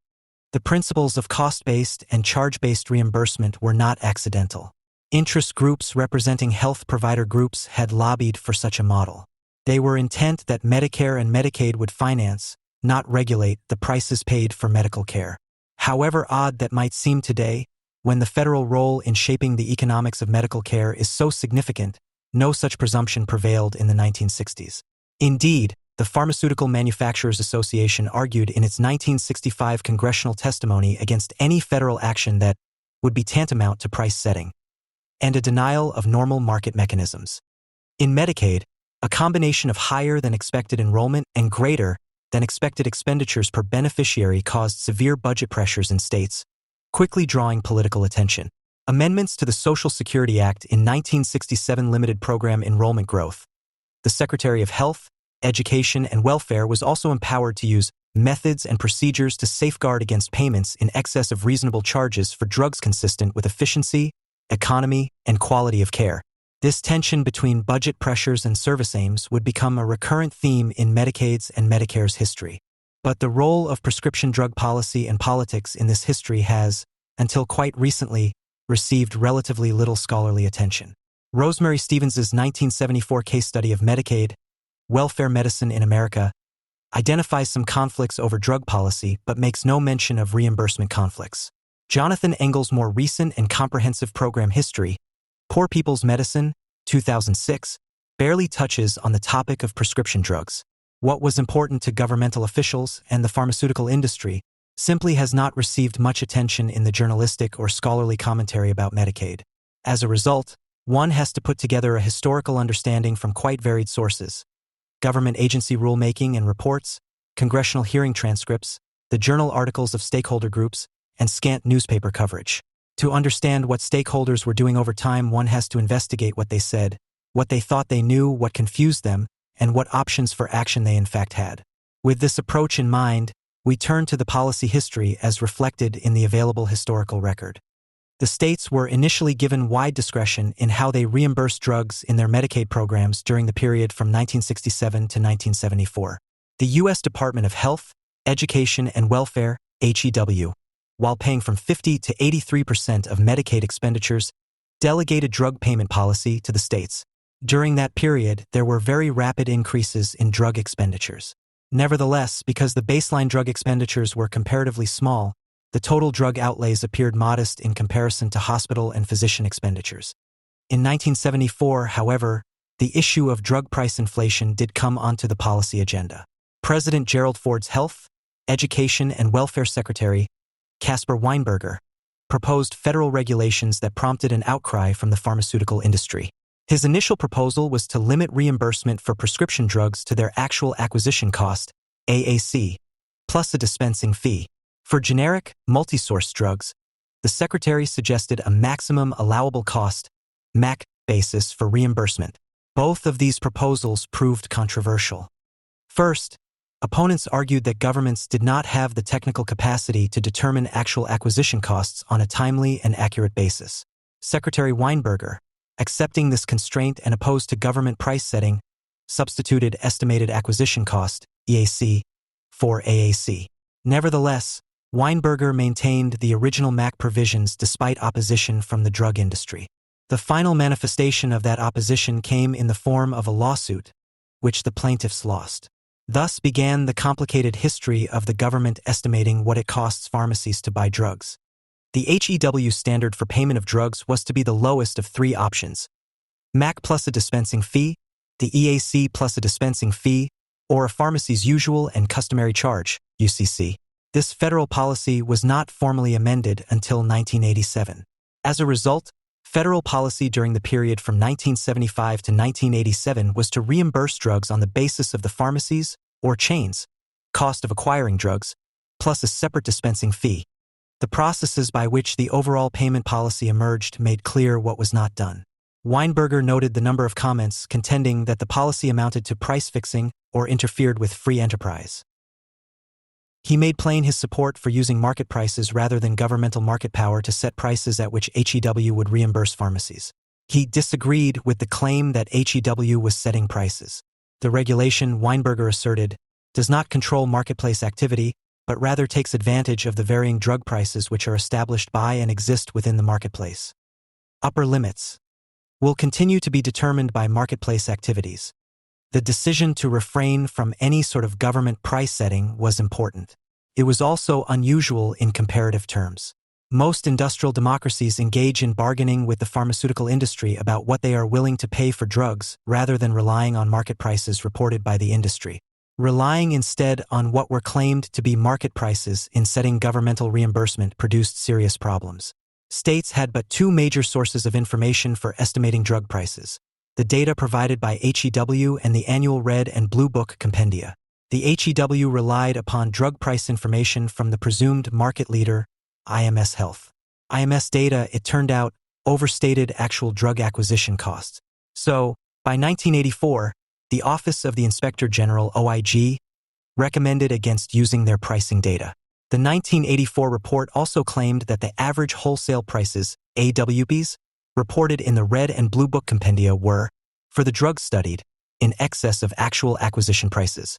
The principles of cost-based and charge-based reimbursement were not accidental. Interest groups representing health provider groups had lobbied for such a model. They were intent that Medicare and Medicaid would finance, not regulate, the prices paid for medical care. However odd that might seem today, when the federal role in shaping the economics of medical care is so significant, no such presumption prevailed in the 1960s. Indeed, the Pharmaceutical Manufacturers Association argued in its 1965 congressional testimony against any federal action that would be tantamount to price setting, and a denial of normal market mechanisms. In Medicaid, a combination of higher than expected enrollment and greater than expected expenditures per beneficiary caused severe budget pressures in states, quickly drawing political attention. Amendments to the Social Security Act in 1967 limited program enrollment growth. The Secretary of Health, Education, and Welfare was also empowered to use methods and procedures to safeguard against payments in excess of reasonable charges for drugs consistent with efficiency, economy, and quality of care. This tension between budget pressures and service aims would become a recurrent theme in Medicaid's and Medicare's history. But the role of prescription drug policy and politics in this history has, until quite recently, received relatively little scholarly attention. Rosemary Stevens's 1974 case study of Medicaid, Welfare Medicine in America, identifies some conflicts over drug policy but makes no mention of reimbursement conflicts. Jonathan Engel's more recent and comprehensive program history, Poor People's Medicine, 2006, barely touches on the topic of prescription drugs. What was important to governmental officials and the pharmaceutical industry simply has not received much attention in the journalistic or scholarly commentary about Medicaid. As a result, one has to put together a historical understanding from quite varied sources: government agency rulemaking and reports, congressional hearing transcripts, the journal articles of stakeholder groups, and scant newspaper coverage. To understand what stakeholders were doing over time, one has to investigate what they said, what they thought they knew, what confused them, and what options for action they in fact had. With this approach in mind, we turn to the policy history as reflected in the available historical record. The states were initially given wide discretion in how they reimbursed drugs in their Medicaid programs during the period from 1967 to 1974. The U.S. Department of Health, Education, and Welfare, HEW, while paying from 50 to 83% of Medicaid expenditures, delegated drug payment policy to the states. During that period, there were very rapid increases in drug expenditures. Nevertheless, because the baseline drug expenditures were comparatively small, the total drug outlays appeared modest in comparison to hospital and physician expenditures. In 1974, however, the issue of drug price inflation did come onto the policy agenda. President Gerald Ford's Health, Education, and Welfare Secretary, Caspar Weinberger, proposed federal regulations that prompted an outcry from the pharmaceutical industry. His initial proposal was to limit reimbursement for prescription drugs to their actual acquisition cost, AAC, plus a dispensing fee. For generic, multi-source drugs, the Secretary suggested a maximum allowable cost, MAC, basis for reimbursement. Both of these proposals proved controversial. First, opponents argued that governments did not have the technical capacity to determine actual acquisition costs on a timely and accurate basis. Secretary Weinberger, accepting this constraint and opposed to government price setting, substituted estimated acquisition cost, EAC, for AAC. Nevertheless, Weinberger maintained the original MAC provisions despite opposition from the drug industry. The final manifestation of that opposition came in the form of a lawsuit, which the plaintiffs lost. Thus began the complicated history of the government estimating what it costs pharmacies to buy drugs. The HEW standard for payment of drugs was to be the lowest of three options: MAC plus a dispensing fee, the EAC plus a dispensing fee, or a pharmacy's usual and customary charge, UCC. This federal policy was not formally amended until 1987. As a result, federal policy during the period from 1975 to 1987 was to reimburse drugs on the basis of the pharmacies, or chains, cost of acquiring drugs, plus a separate dispensing fee. The processes by which the overall payment policy emerged made clear what was not done. Weinberger noted the number of comments contending that the policy amounted to price fixing or interfered with free enterprise. He made plain his support for using market prices rather than governmental market power to set prices at which HEW would reimburse pharmacies. He disagreed with the claim that HEW was setting prices. The regulation, Weinberger asserted, does not control marketplace activity, but rather takes advantage of the varying drug prices which are established by and exist within the marketplace. Upper limits will continue to be determined by marketplace activities. The decision to refrain from any sort of government price setting was important. It was also unusual in comparative terms. Most industrial democracies engage in bargaining with the pharmaceutical industry about what they are willing to pay for drugs rather than relying on market prices reported by the industry. Relying instead on what were claimed to be market prices in setting governmental reimbursement produced serious problems. States had but two major sources of information for estimating drug prices: the data provided by HEW and the annual Red and Blue Book compendia. The HEW relied upon drug price information from the presumed market leader, IMS Health. IMS data, it turned out, overstated actual drug acquisition costs. So, by 1984, the Office of the Inspector General, OIG, recommended against using their pricing data. The 1984 report also claimed that the average wholesale prices, AWPs, reported in the Red and Blue Book compendia were, for the drugs studied, in excess of actual acquisition prices.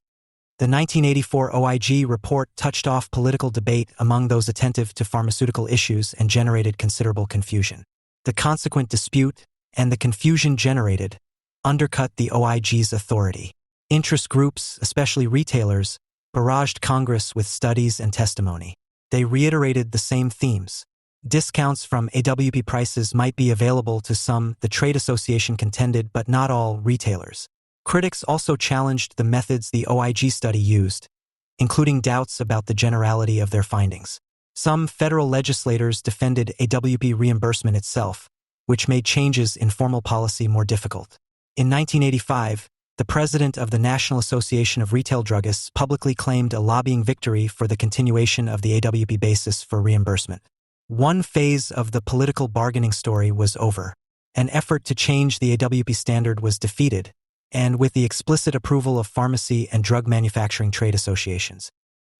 The 1984 OIG report touched off political debate among those attentive to pharmaceutical issues and generated considerable confusion. The consequent dispute, and the confusion generated, undercut the OIG's authority. Interest groups, especially retailers, barraged Congress with studies and testimony. They reiterated the same themes. Discounts from AWP prices might be available to some, the trade association contended, but not all retailers. Critics also challenged the methods the OIG study used, including doubts about the generality of their findings. Some federal legislators defended AWP reimbursement itself, which made changes in formal policy more difficult. In 1985, the president of the National Association of Retail Druggists publicly claimed a lobbying victory for the continuation of the AWP basis for reimbursement. One phase of the political bargaining story was over. An effort to change the AWP standard was defeated, and with the explicit approval of pharmacy and drug manufacturing trade associations.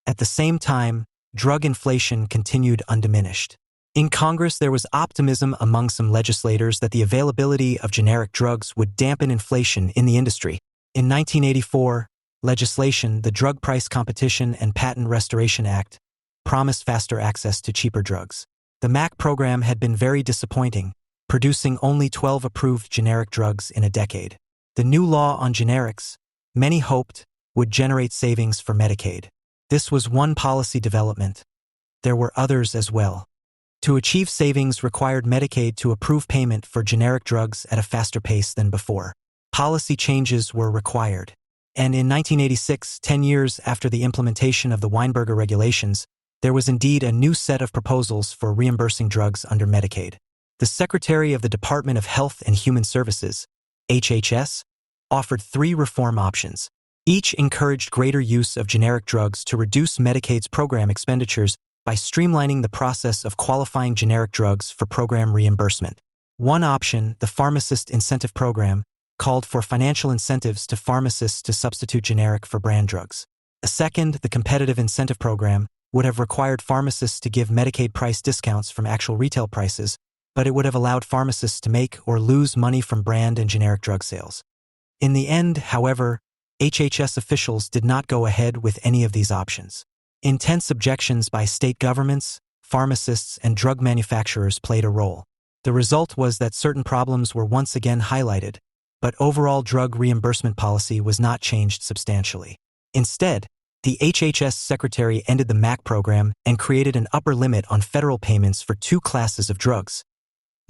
At the same time, drug inflation continued undiminished. In Congress, there was optimism among some legislators that the availability of generic drugs would dampen inflation in the industry. In 1984, legislation, the Drug Price Competition and Patent Restoration Act, promised faster access to cheaper drugs. The MAC program had been very disappointing, producing only 12 approved generic drugs in a decade. The new law on generics, many hoped, would generate savings for Medicaid. This was one policy development. There were others as well. To achieve savings required Medicaid to approve payment for generic drugs at a faster pace than before. Policy changes were required. And in 1986, 10 years after the implementation of the Weinberger regulations, there was indeed a new set of proposals for reimbursing drugs under Medicaid. The Secretary of the Department of Health and Human Services, HHS, offered three reform options. Each encouraged greater use of generic drugs to reduce Medicaid's program expenditures by streamlining the process of qualifying generic drugs for program reimbursement. One option, the Pharmacist Incentive Program, called for financial incentives to pharmacists to substitute generic for brand drugs. A second, the Competitive Incentive Program, would have required pharmacists to give Medicaid price discounts from actual retail prices, but it would have allowed pharmacists to make or lose money from brand and generic drug sales. In the end, however, HHS officials did not go ahead with any of these options. Intense objections by state governments, pharmacists, and drug manufacturers played a role. The result was that certain problems were once again highlighted, but overall drug reimbursement policy was not changed substantially. Instead, the HHS secretary ended the MAC program and created an upper limit on federal payments for two classes of drugs: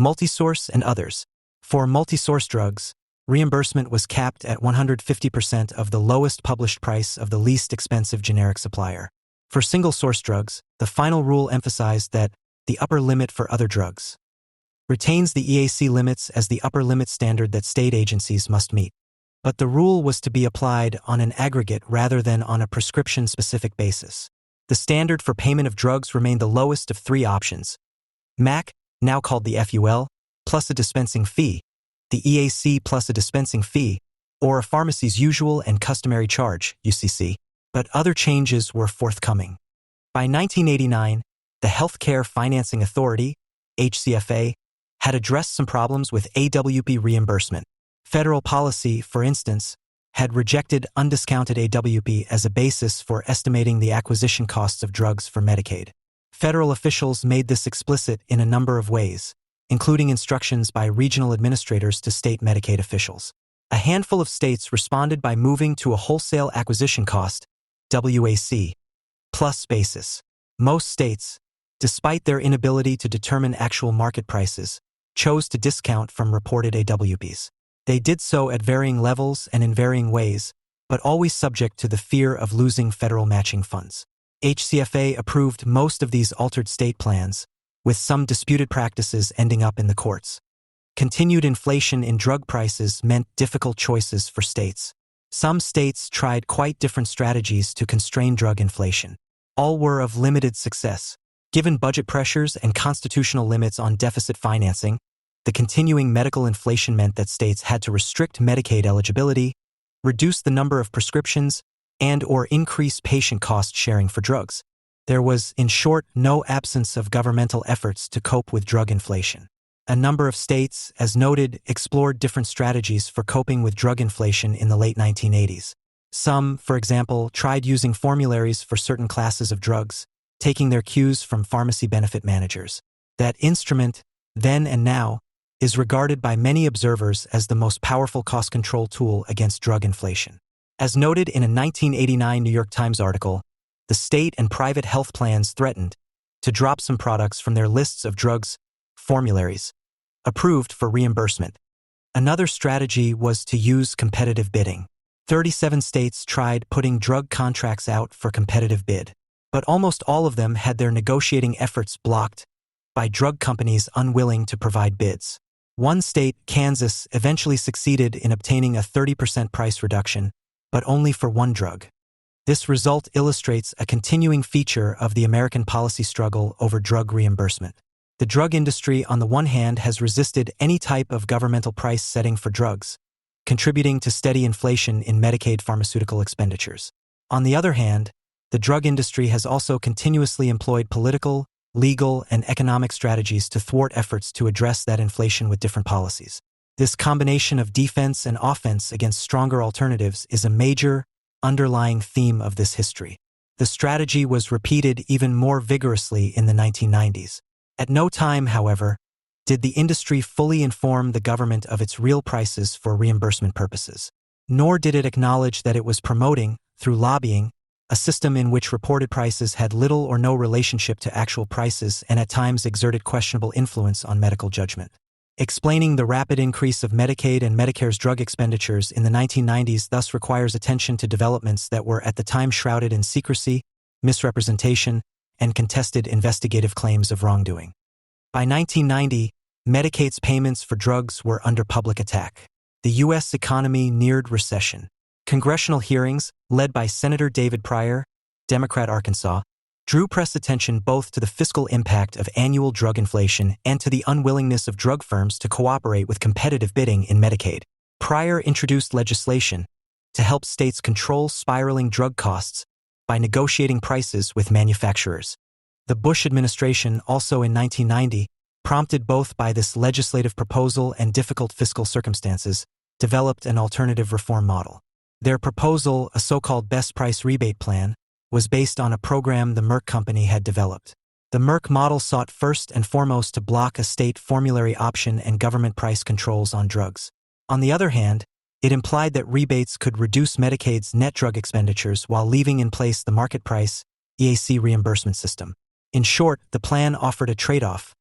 multi-source and others. For multi-source drugs, reimbursement was capped at 150% of the lowest published price of the least expensive generic supplier. For single-source drugs, the final rule emphasized that the upper limit for other drugs retains the EAC limits as the upper limit standard that state agencies must meet. But the rule was to be applied on an aggregate rather than on a prescription-specific basis. The standard for payment of drugs remained the lowest of three options: MAC, now called the FUL, plus a dispensing fee, the EAC plus a dispensing fee, or a pharmacy's usual and customary charge, UCC. But other changes were forthcoming. By 1989, the Healthcare Financing Authority, HCFA, had addressed some problems with AWP reimbursement. Federal policy, for instance, had rejected undiscounted AWP as a basis for estimating the acquisition costs of drugs for Medicaid. Federal officials made this explicit in a number of ways, including instructions by regional administrators to state Medicaid officials. A handful of states responded by moving to a wholesale acquisition cost, WAC, plus basis. Most states, despite their inability to determine actual market prices, chose to discount from reported AWPs. They did so at varying levels and in varying ways, but always subject to the fear of losing federal matching funds. HCFA approved most of these altered state plans, with some disputed practices ending up in the courts. Continued inflation in drug prices meant difficult choices for states. Some states tried quite different strategies to constrain drug inflation. All were of limited success. Given budget pressures and constitutional limits on deficit financing, the continuing medical inflation meant that states had to restrict Medicaid eligibility, reduce the number of prescriptions, and/or increase patient cost sharing for drugs. There was, in short, no absence of governmental efforts to cope with drug inflation. A number of states, as noted, explored different strategies for coping with drug inflation in the late 1980s. Some, for example, tried using formularies for certain classes of drugs, taking their cues from pharmacy benefit managers. That instrument, then and now, is regarded by many observers as the most powerful cost control tool against drug inflation. As noted in a 1989 New York Times article, the state and private health plans threatened to drop some products from their lists of drugs, formularies, approved for reimbursement. Another strategy was to use competitive bidding. 37 states tried putting drug contracts out for competitive bid, but almost all of them had their negotiating efforts blocked by drug companies unwilling to provide bids. One state, Kansas, eventually succeeded in obtaining a 30% price reduction, but only for one drug. This result illustrates a continuing feature of the American policy struggle over drug reimbursement. The drug industry, on the one hand, has resisted any type of governmental price setting for drugs, contributing to steady inflation in Medicaid pharmaceutical expenditures. On the other hand, the drug industry has also continuously employed political, legal, and economic strategies to thwart efforts to address that inflation with different policies. This combination of defense and offense against stronger alternatives is a major, underlying theme of this history. The strategy was repeated even more vigorously in the 1990s. At no time, however, did the industry fully inform the government of its real prices for reimbursement purposes. Nor did it acknowledge that it was promoting, through lobbying, a system in which reported prices had little or no relationship to actual prices and at times exerted questionable influence on medical judgment. Explaining the rapid increase of Medicaid and Medicare's drug expenditures in the 1990s thus requires attention to developments that were at the time shrouded in secrecy, misrepresentation, and contested investigative claims of wrongdoing. By 1990, Medicaid's payments for drugs were under public attack. The U.S. economy neared recession. Congressional hearings, led by Senator David Pryor, Democrat Arkansas, drew press attention both to the fiscal impact of annual drug inflation and to the unwillingness of drug firms to cooperate with competitive bidding in Medicaid. Pryor introduced legislation to help states control spiraling drug costs by negotiating prices with manufacturers. The Bush administration, also in 1990, prompted both by this legislative proposal and difficult fiscal circumstances, developed an alternative reform model. Their proposal, a so-called best price rebate plan, was based on a program the Merck Company had developed. The Merck model sought first and foremost to block a state formulary option and government price controls on drugs. On the other hand, it implied that rebates could reduce Medicaid's net drug expenditures while leaving in place the market price, EAC reimbursement system. In short, the plan offered a trade-off: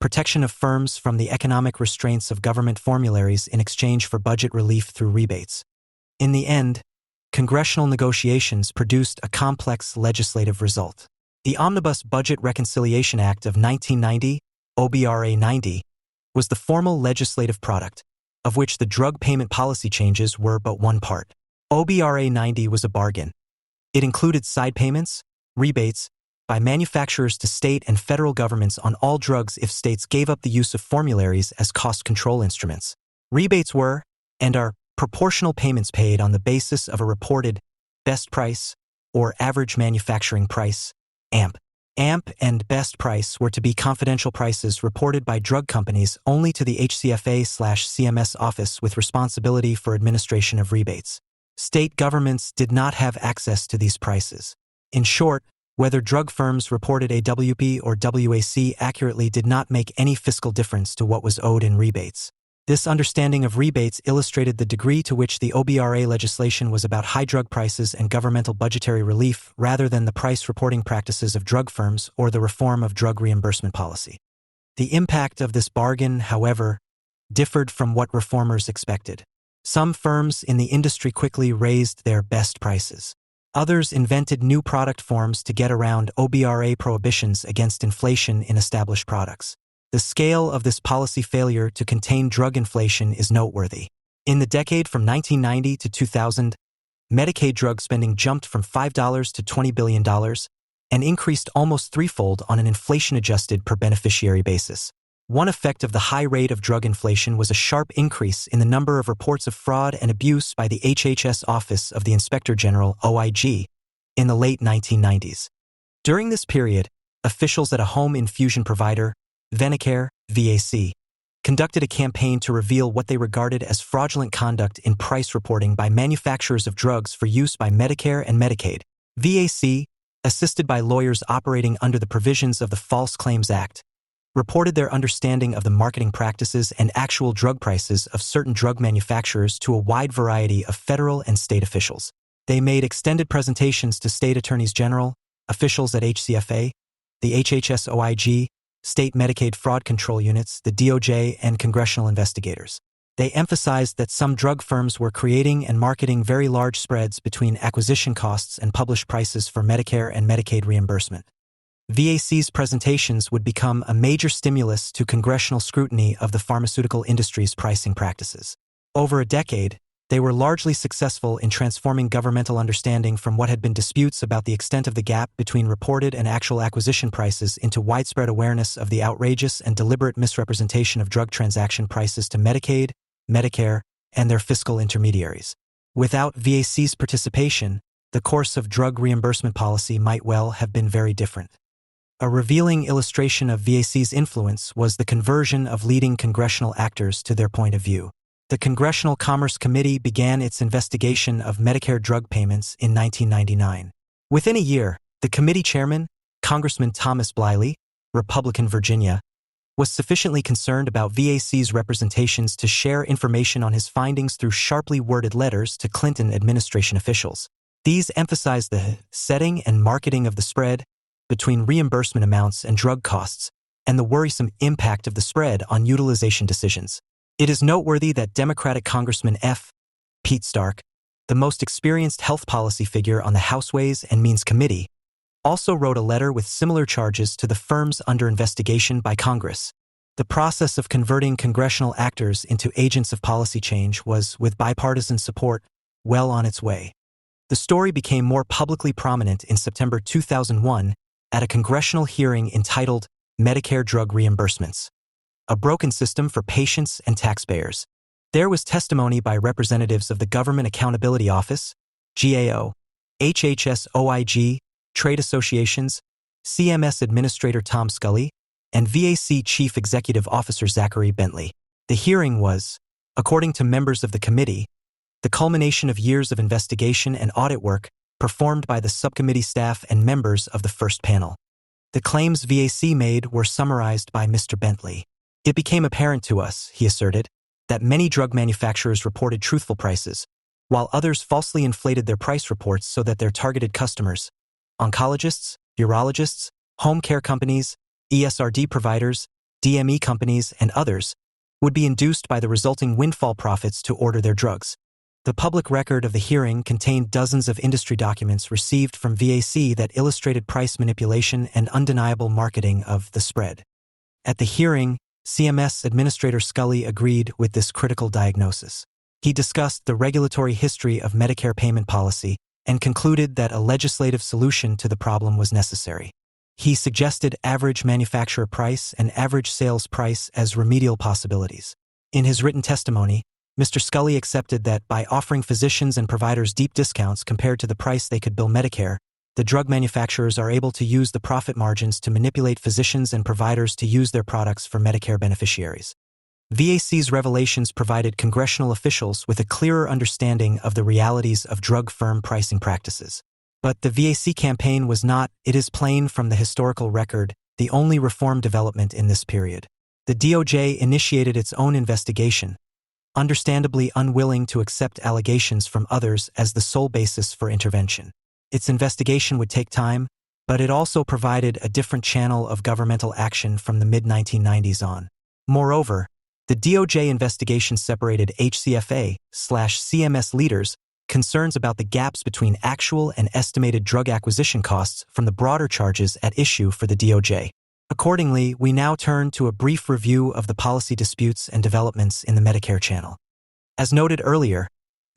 protection of firms from the economic restraints of government formularies in exchange for budget relief through rebates. In the end, congressional negotiations produced a complex legislative result. The Omnibus Budget Reconciliation Act of 1990, OBRA 90, was the formal legislative product, of which the drug payment policy changes were but one part. OBRA 90 was a bargain. It included side payments, rebates, by manufacturers to state and federal governments on all drugs if states gave up the use of formularies as cost control instruments. Rebates were, and are, proportional payments paid on the basis of a reported best price or average manufacturing price, AMP. AMP and best price were to be confidential prices reported by drug companies only to the HCFA/CMS office with responsibility for administration of rebates. State governments did not have access to these prices. In short, whether drug firms reported AWP or WAC accurately did not make any fiscal difference to what was owed in rebates. This understanding of rebates illustrated the degree to which the OBRA legislation was about high drug prices and governmental budgetary relief rather than the price reporting practices of drug firms or the reform of drug reimbursement policy. The impact of this bargain, however, differed from what reformers expected. Some firms in the industry quickly raised their best prices. Others invented new product forms to get around OBRA prohibitions against inflation in established products. The scale of this policy failure to contain drug inflation is noteworthy. In the decade from 1990 to 2000, Medicaid drug spending jumped from $5 to $20 billion and increased almost threefold on an inflation-adjusted per beneficiary basis. One effect of the high rate of drug inflation was a sharp increase in the number of reports of fraud and abuse by the HHS Office of the Inspector General, OIG, in the late 1990s. During this period, officials at a home infusion provider, Venacare, VAC, conducted a campaign to reveal what they regarded as fraudulent conduct in price reporting by manufacturers of drugs for use by Medicare and Medicaid. VAC, assisted by lawyers operating under the provisions of the False Claims Act, reported their understanding of the marketing practices and actual drug prices of certain drug manufacturers to a wide variety of federal and state officials. They made extended presentations to state attorneys general, officials at HCFA, the HHS OIG, state Medicaid fraud control units, the DOJ, and congressional investigators. They emphasized that some drug firms were creating and marketing very large spreads between acquisition costs and published prices for Medicare and Medicaid reimbursement. VAC's presentations would become a major stimulus to congressional scrutiny of the pharmaceutical industry's pricing practices. Over a decade, they were largely successful in transforming governmental understanding from what had been disputes about the extent of the gap between reported and actual acquisition prices into widespread awareness of the outrageous and deliberate misrepresentation of drug transaction prices to Medicaid, Medicare, and their fiscal intermediaries. Without VAC's participation, the course of drug reimbursement policy might well have been very different. A revealing illustration of VAC's influence was the conversion of leading congressional actors to their point of view. The Congressional Commerce Committee began its investigation of Medicare drug payments in 1999. Within a year, the committee chairman, Congressman Thomas Bliley, Republican Virginia, was sufficiently concerned about VAC's representations to share information on his findings through sharply worded letters to Clinton administration officials. These emphasized the setting and marketing of the spread between reimbursement amounts and drug costs, and the worrisome impact of the spread on utilization decisions. It is noteworthy that Democratic Congressman Pete Stark, the most experienced health policy figure on the House Ways and Means Committee, also wrote a letter with similar charges to the firms under investigation by Congress. The process of converting congressional actors into agents of policy change was, with bipartisan support, well on its way. The story became more publicly prominent in September 2001 at a congressional hearing entitled Medicare Drug Reimbursements: A Broken System for Patients and Taxpayers. There was testimony by representatives of the Government Accountability Office, GAO, HHS-OIG, trade associations, CMS Administrator Tom Scully, and VAC Chief Executive Officer Zachary Bentley. The hearing was, according to members of the committee, the culmination of years of investigation and audit work performed by the subcommittee staff and members of the first panel. The claims VAC made were summarized by Mr. Bentley. It became apparent to us, he asserted, that many drug manufacturers reported truthful prices, while others falsely inflated their price reports so that their targeted customers, oncologists, urologists, home care companies, ESRD providers, DME companies, and others, would be induced by the resulting windfall profits to order their drugs. The public record of the hearing contained dozens of industry documents received from VAC that illustrated price manipulation and undeniable marketing of the spread. At the hearing, CMS Administrator Scully agreed with this critical diagnosis. He discussed the regulatory history of Medicare payment policy and concluded that a legislative solution to the problem was necessary. He suggested average manufacturer price and average sales price as remedial possibilities. In his written testimony, Mr. Scully accepted that by offering physicians and providers deep discounts compared to the price they could bill Medicare, the drug manufacturers are able to use the profit margins to manipulate physicians and providers to use their products for Medicare beneficiaries. VAC's revelations provided congressional officials with a clearer understanding of the realities of drug firm pricing practices. But the VAC campaign was not, it is plain from the historical record, the only reform development in this period. The DOJ initiated its own investigation, understandably unwilling to accept allegations from others as the sole basis for intervention. Its investigation would take time, but it also provided a different channel of governmental action from the mid-1990s on. Moreover, the DOJ investigation separated HCFA/CMS leaders' concerns about the gaps between actual and estimated drug acquisition costs from the broader charges at issue for the DOJ. Accordingly, we now turn to a brief review of the policy disputes and developments in the Medicare channel. As noted earlier,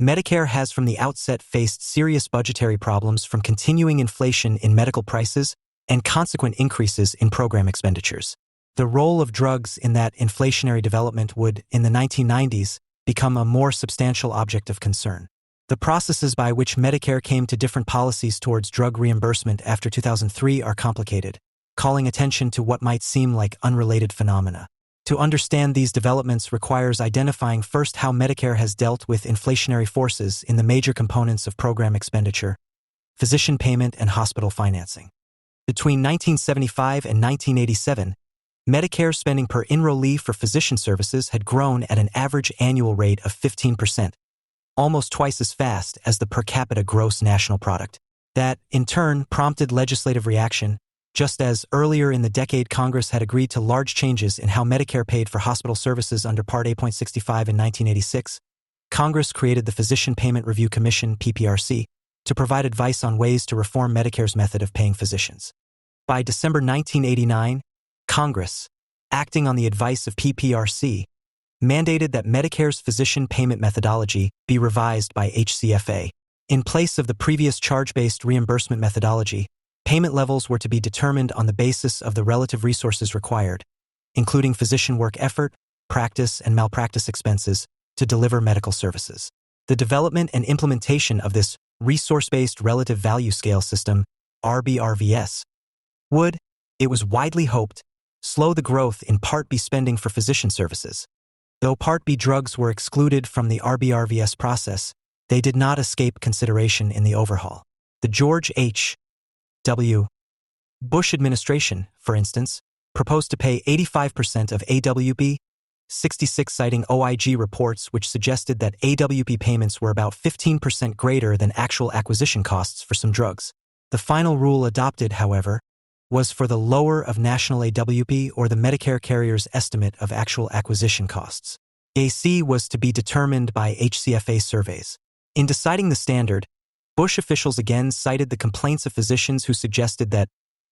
Medicare has from the outset faced serious budgetary problems from continuing inflation in medical prices and consequent increases in program expenditures. The role of drugs in that inflationary development would, in the 1990s, become a more substantial object of concern. The processes by which Medicare came to different policies towards drug reimbursement after 2003 are complicated, calling attention to what might seem like unrelated phenomena. To understand these developments requires identifying first how Medicare has dealt with inflationary forces in the major components of program expenditure, physician payment, and hospital financing. Between 1975 and 1987, Medicare spending per enrollee for physician services had grown at an average annual rate of 15%, almost twice as fast as the per capita gross national product. That, in turn, prompted legislative reaction, just as earlier in the decade Congress had agreed to large changes in how Medicare paid for hospital services under Part A.65 in 1986. Congress created the Physician Payment Review Commission, PPRC, to provide advice on ways to reform Medicare's method of paying physicians. By December 1989, Congress, acting on the advice of PPRC, mandated that Medicare's physician payment methodology be revised by HCFA. In place of the previous charge-based reimbursement methodology, payment levels were to be determined on the basis of the relative resources required, including physician work effort, practice, and malpractice expenses, to deliver medical services. The development and implementation of this resource-based relative value scale system, RBRVS, would, it was widely hoped, slow the growth in Part B spending for physician services. Though Part B drugs were excluded from the RBRVS process, they did not escape consideration in the overhaul. The George H. W. Bush administration, for instance, proposed to pay 85% of AWP, 66 citing OIG reports which suggested that AWP payments were about 15% greater than actual acquisition costs for some drugs. The final rule adopted, however, was for the lower of national AWP or the Medicare carrier's estimate of actual acquisition costs. AC was to be determined by HCFA surveys. In deciding the standard, Bush officials again cited the complaints of physicians who suggested that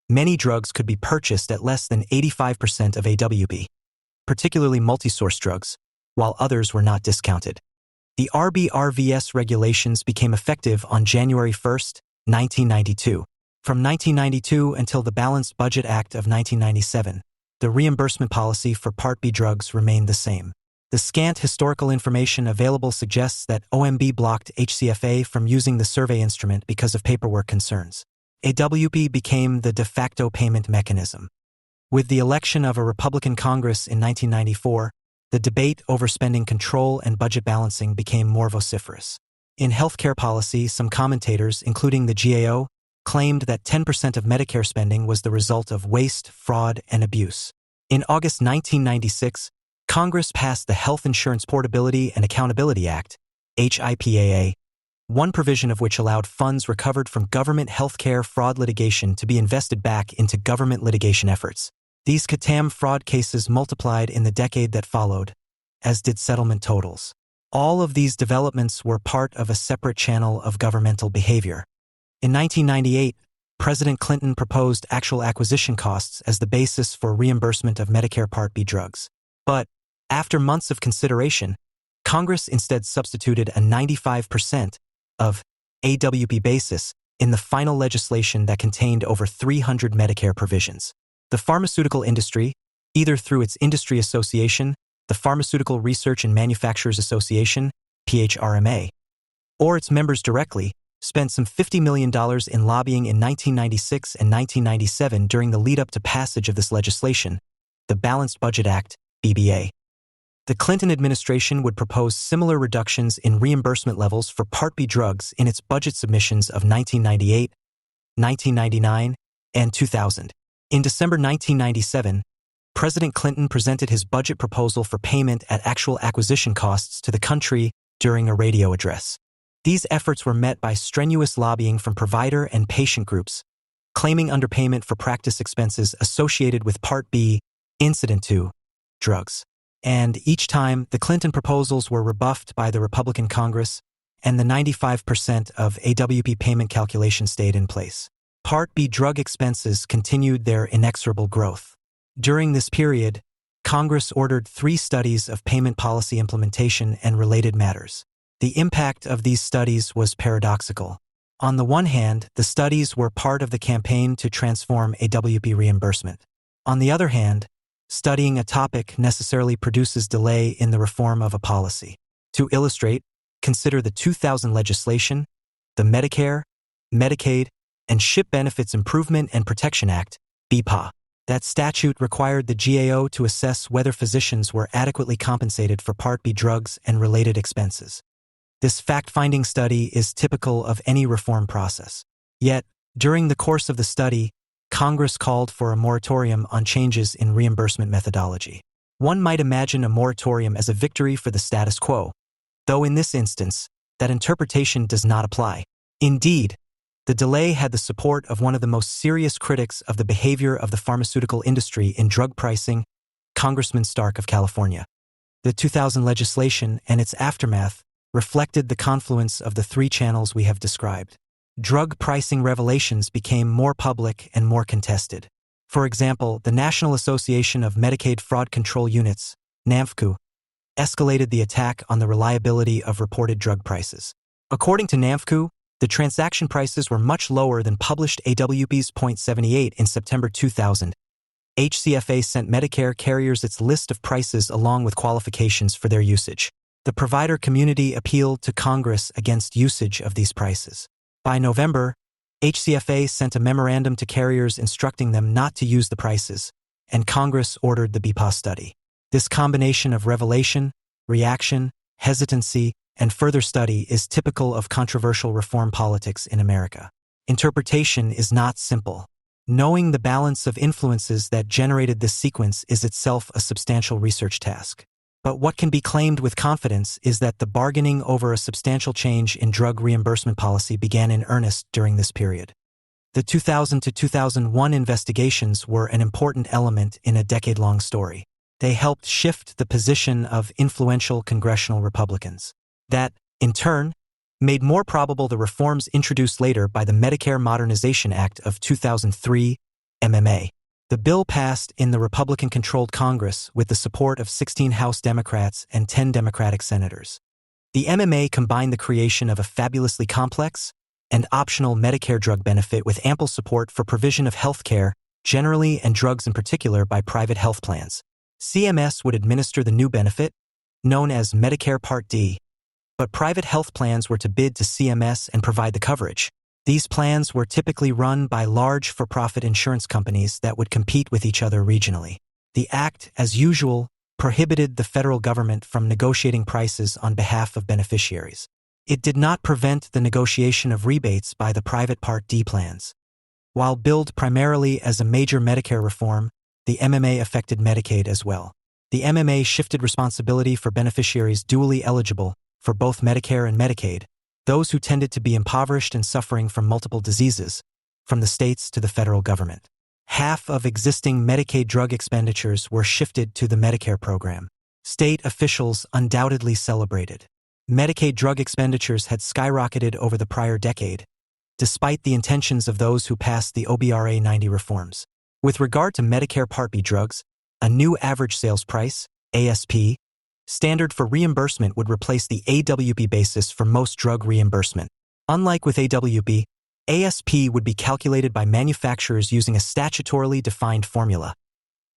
many drugs could be purchased at less than 85% of AWP, particularly multi-source drugs, while others were not discounted. The RBRVS regulations became effective on January 1, 1992. From 1992 until the Balanced Budget Act of 1997, the reimbursement policy for Part B drugs remained the same. The scant historical information available suggests that OMB blocked HCFA from using the survey instrument because of paperwork concerns. AWP became the de facto payment mechanism. With the election of a Republican Congress in 1994, the debate over spending control and budget balancing became more vociferous. In healthcare policy, some commentators, including the GAO, claimed that 10% of Medicare spending was the result of waste, fraud, and abuse. In August 1996, Congress passed the Health Insurance Portability and Accountability Act, HIPAA, one provision of which allowed funds recovered from government healthcare fraud litigation to be invested back into government litigation efforts. These CATAM fraud cases multiplied in the decade that followed, as did settlement totals. All of these developments were part of a separate channel of governmental behavior. In 1998, President Clinton proposed actual acquisition costs as the basis for reimbursement of Medicare Part B drugs. But, after months of consideration, Congress instead substituted a 95% of AWP basis in the final legislation that contained over 300 Medicare provisions. The pharmaceutical industry, either through its industry association, the Pharmaceutical Research and Manufacturers Association, PHRMA, or its members directly, spent some $50 million in lobbying in 1996 and 1997 during the lead-up to passage of this legislation, the Balanced Budget Act, BBA. The Clinton administration would propose similar reductions in reimbursement levels for Part B drugs in its budget submissions of 1998, 1999, and 2000. In December 1997, President Clinton presented his budget proposal for payment at actual acquisition costs to the country during a radio address. These efforts were met by strenuous lobbying from provider and patient groups, claiming underpayment for practice expenses associated with Part B, incident to drugs. And each time, the Clinton proposals were rebuffed by the Republican Congress, and the 95% of AWP payment calculation stayed in place. Part B drug expenses continued their inexorable growth. During this period, Congress ordered 3 studies of payment policy implementation and related matters. The impact of these studies was paradoxical. On the one hand, the studies were part of the campaign to transform AWP reimbursement. On the other hand, studying a topic necessarily produces delay in the reform of a policy. To illustrate, consider the 2000 legislation, the Medicare, Medicaid, and SHIP Benefits Improvement and Protection Act, BPA. That statute required the GAO to assess whether physicians were adequately compensated for Part B drugs and related expenses. This fact-finding study is typical of any reform process. Yet, during the course of the study, Congress called for a moratorium on changes in reimbursement methodology. One might imagine a moratorium as a victory for the status quo, though in this instance, that interpretation does not apply. Indeed, the delay had the support of one of the most serious critics of the behavior of the pharmaceutical industry in drug pricing, Congressman Stark of California. The 2000 legislation and its aftermath reflected the confluence of the 3 channels we have described. Drug pricing revelations became more public and more contested. For example, the National Association of Medicaid Fraud Control Units, NAMFCU, escalated the attack on the reliability of reported drug prices. According to NAMFCU, the transaction prices were much lower than published AWP's .78 in September 2000. HCFA sent Medicare carriers its list of prices along with qualifications for their usage. The provider community appealed to Congress against usage of these prices. By November, HCFA sent a memorandum to carriers instructing them not to use the prices, and Congress ordered the BPA study. This combination of revelation, reaction, hesitancy, and further study is typical of controversial reform politics in America. Interpretation is not simple. Knowing the balance of influences that generated this sequence is itself a substantial research task. But what can be claimed with confidence is that the bargaining over a substantial change in drug reimbursement policy began in earnest during this period. The 2000 to 2001 investigations were an important element in a decade-long story. They helped shift the position of influential congressional Republicans. That, in turn, made more probable the reforms introduced later by the Medicare Modernization Act of 2003, MMA. The bill passed in the Republican-controlled Congress with the support of 16 House Democrats and 10 Democratic senators. The MMA combined the creation of a fabulously complex and optional Medicare drug benefit with ample support for provision of health care, generally and drugs in particular, by private health plans. CMS would administer the new benefit, known as Medicare Part D, but private health plans were to bid to CMS and provide the coverage. These plans were typically run by large for-profit insurance companies that would compete with each other regionally. The Act, as usual, prohibited the federal government from negotiating prices on behalf of beneficiaries. It did not prevent the negotiation of rebates by the private Part D plans. While billed primarily as a major Medicare reform, the MMA affected Medicaid as well. The MMA shifted responsibility for beneficiaries dually eligible for both Medicare and Medicaid, those who tended to be impoverished and suffering from multiple diseases, from the states to the federal government. Half of existing Medicaid drug expenditures were shifted to the Medicare program. State officials undoubtedly celebrated. Medicaid drug expenditures had skyrocketed over the prior decade, despite the intentions of those who passed the OBRA 90 reforms. With regard to Medicare Part B drugs, a new average sales price, ASP, standard for reimbursement would replace the AWP basis for most drug reimbursement. Unlike with AWP, ASP would be calculated by manufacturers using a statutorily defined formula.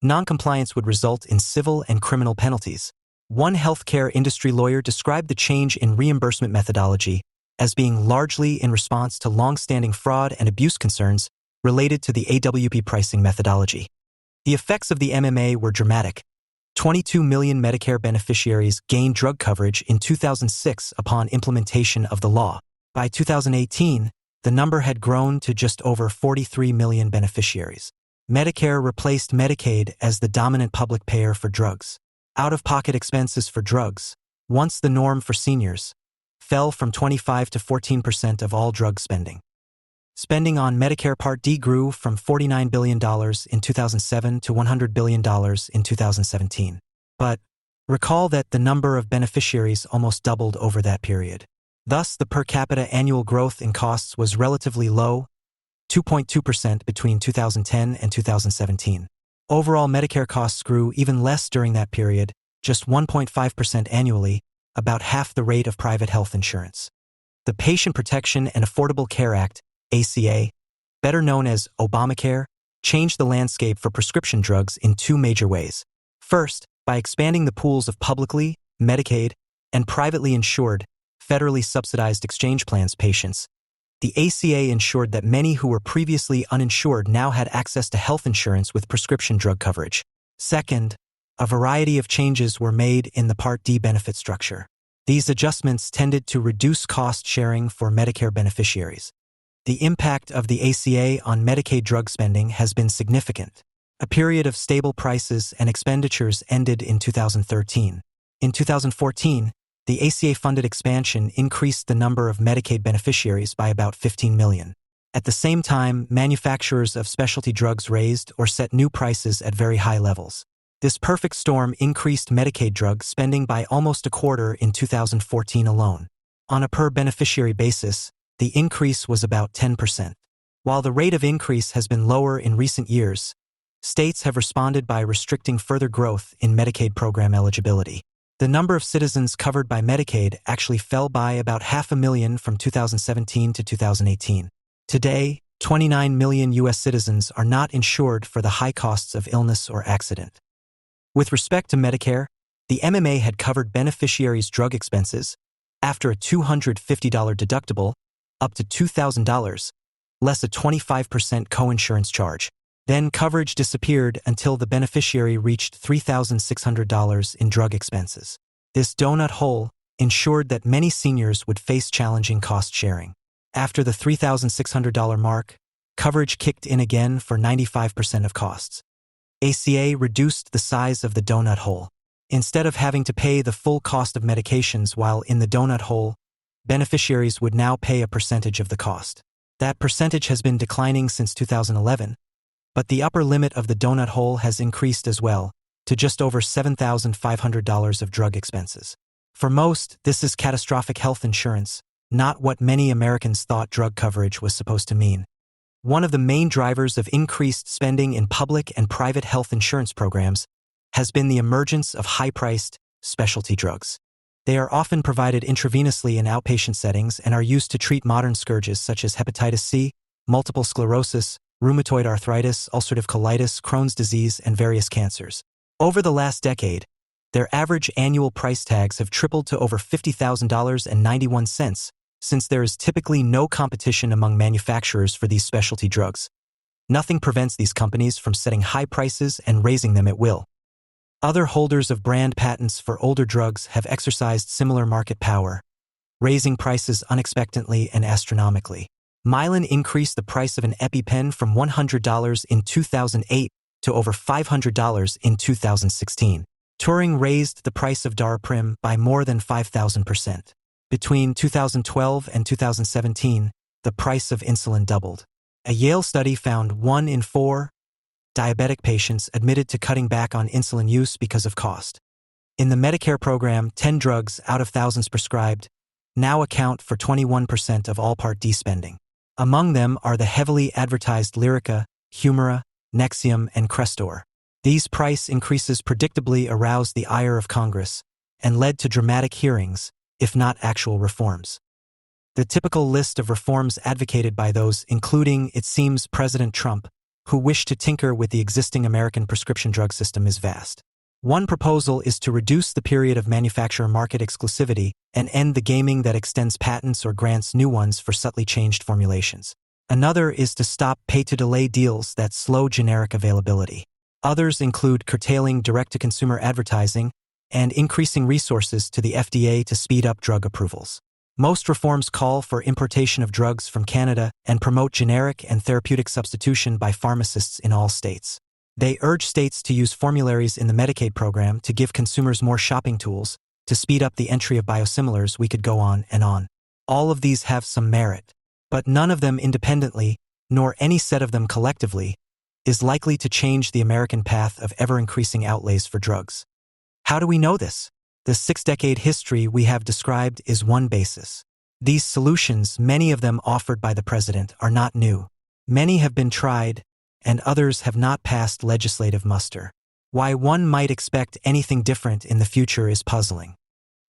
Noncompliance would result in civil and criminal penalties. One healthcare industry lawyer described the change in reimbursement methodology as being largely in response to long-standing fraud and abuse concerns related to the AWP pricing methodology. The effects of the MMA were dramatic. 22 million Medicare beneficiaries gained drug coverage in 2006 upon implementation of the law. By 2018, the number had grown to just over 43 million beneficiaries. Medicare replaced Medicaid as the dominant public payer for drugs. Out-of-pocket expenses for drugs, once the norm for seniors, fell from 25 to 14% of all drug spending. Spending on Medicare Part D grew from $49 billion in 2007 to $100 billion in 2017. But recall that the number of beneficiaries almost doubled over that period. Thus, the per capita annual growth in costs was relatively low, 2.2% between 2010 and 2017. Overall Medicare costs grew even less during that period, just 1.5% annually, about half the rate of private health insurance. The Patient Protection and Affordable Care Act, ACA, better known as Obamacare, changed the landscape for prescription drugs in two major ways. First, by expanding the pools of publicly, Medicaid, and privately insured, federally subsidized exchange plans patients, the ACA ensured that many who were previously uninsured now had access to health insurance with prescription drug coverage. Second, a variety of changes were made in the Part D benefit structure. These adjustments tended to reduce cost sharing for Medicare beneficiaries. The impact of the ACA on Medicaid drug spending has been significant. A period of stable prices and expenditures ended in 2013. In 2014, the ACA-funded expansion increased the number of Medicaid beneficiaries by about 15 million. At the same time, manufacturers of specialty drugs raised or set new prices at very high levels. This perfect storm increased Medicaid drug spending by almost a quarter in 2014 alone. On a per-beneficiary basis, the increase was about 10%. While the rate of increase has been lower in recent years, states have responded by restricting further growth in Medicaid program eligibility. The number of citizens covered by Medicaid actually fell by about 500,000 from 2017 to 2018. Today, 29 million U.S. citizens are not insured for the high costs of illness or accident. With respect to Medicare, the MMA had covered beneficiaries' drug expenses after a $250 deductible, up to $2,000, less a 25% co-insurance charge. Then coverage disappeared until the beneficiary reached $3,600 in drug expenses. This donut hole ensured that many seniors would face challenging cost sharing. After the $3,600 mark, coverage kicked in again for 95% of costs. ACA reduced the size of the donut hole. Instead of having to pay the full cost of medications while in the donut hole, beneficiaries would now pay a percentage of the cost. That percentage has been declining since 2011, but the upper limit of the donut hole has increased as well, to just over $7,500 of drug expenses. For most, this is catastrophic health insurance, not what many Americans thought drug coverage was supposed to mean. One of the main drivers of increased spending in public and private health insurance programs has been the emergence of high-priced specialty drugs. They are often provided intravenously in outpatient settings and are used to treat modern scourges such as hepatitis C, multiple sclerosis, rheumatoid arthritis, ulcerative colitis, Crohn's disease, and various cancers. Over the last decade, Their average annual price tags have tripled to over $50,091 since there is typically no competition among manufacturers for these specialty drugs. Nothing prevents these companies from setting high prices and raising them at will. Other holders of brand patents for older drugs have exercised similar market power, raising prices unexpectedly and astronomically. Mylan increased the price of an EpiPen from $100 in 2008 to over $500 in 2016. Turing raised the price of Daraprim by more than 5,000%. Between 2012 and 2017, the price of insulin doubled. A Yale study found 1 in 4 diabetic patients admitted to cutting back on insulin use because of cost. In the Medicare program, 10 drugs out of thousands prescribed now account for 21% of all Part D spending. Among them are the heavily advertised Lyrica, Humira, Nexium, and Crestor. These price increases predictably aroused the ire of Congress and led to dramatic hearings, if not actual reforms. The typical list of reforms advocated by those including, it seems, President Trump, who wish to tinker with the existing American prescription drug system is vast. One proposal is to reduce the period of manufacturer market exclusivity and end the gaming that extends patents or grants new ones for subtly changed formulations. Another is to stop pay-to-delay deals that slow generic availability. Others include curtailing direct-to-consumer advertising and increasing resources to the FDA to speed up drug approvals. Most reforms call for importation of drugs from Canada and promote generic and therapeutic substitution by pharmacists in all states. They urge states to use formularies in the Medicaid program to give consumers more shopping tools, to speed up the entry of biosimilars. We could go on and on. All of these have some merit, but none of them independently, nor any set of them collectively, is likely to change the American path of ever-increasing outlays for drugs. How do we know this? The 6-decade history we have described is one basis. These solutions, many of them offered by the president, are not new. Many have been tried, and others have not passed legislative muster. Why one might expect anything different in the future is puzzling.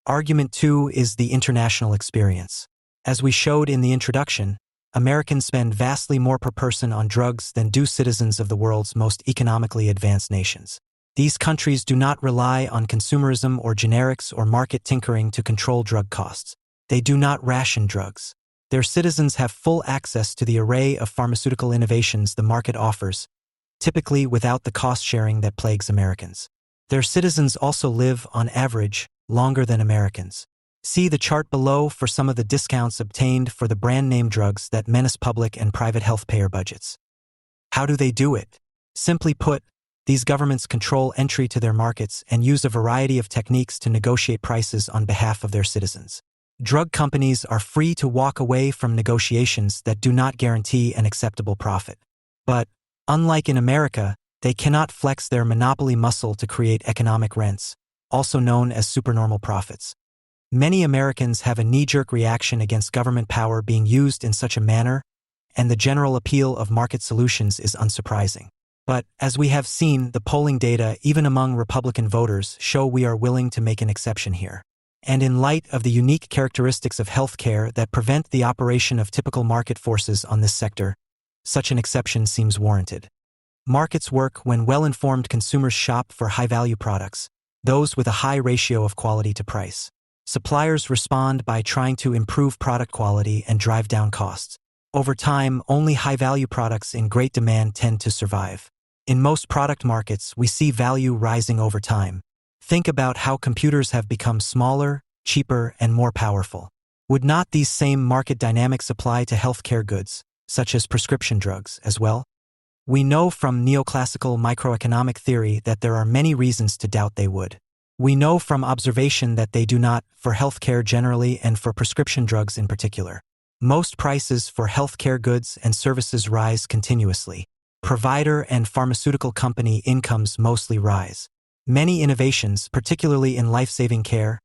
Argument 2 is the international experience. As we showed in the introduction, Americans spend vastly more per person on drugs than do citizens of the world's most economically advanced nations. These countries do not rely on consumerism or generics or market tinkering to control drug costs. They do not ration drugs. Their citizens have full access to the array of pharmaceutical innovations the market offers, typically without the cost-sharing that plagues Americans. Their citizens also live, on average, longer than Americans. See the chart below for some of the discounts obtained for the brand-name drugs that menace public and private health payer budgets. How do they do it? Simply put, these governments control entry to their markets and use a variety of techniques to negotiate prices on behalf of their citizens. Drug companies are free to walk away from negotiations that do not guarantee an acceptable profit. But, unlike in America, they cannot flex their monopoly muscle to create economic rents, also known as supernormal profits. Many Americans have a knee-jerk reaction against government power being used in such a manner, and the general appeal of market solutions is unsurprising. But, as we have seen, the polling data, even among Republican voters, show we are willing to make an exception here. And in light of the unique characteristics of healthcare that prevent the operation of typical market forces on this sector, such an exception seems warranted. Markets work when well-informed consumers shop for high-value products, those with a high ratio of quality to price. Suppliers respond by trying to improve product quality and drive down costs. Over time, only high-value products in great demand tend to survive. In most product markets, we see value rising over time. Think about how computers have become smaller, cheaper, and more powerful. Would not these same market dynamics apply to healthcare goods, such as prescription drugs, as well? We know from neoclassical microeconomic theory that there are many reasons to doubt they would. We know from observation that they do not, for healthcare generally and for prescription drugs in particular. Most prices for healthcare goods and services rise continuously. Provider and pharmaceutical company incomes mostly rise. Many innovations, particularly in life-saving care,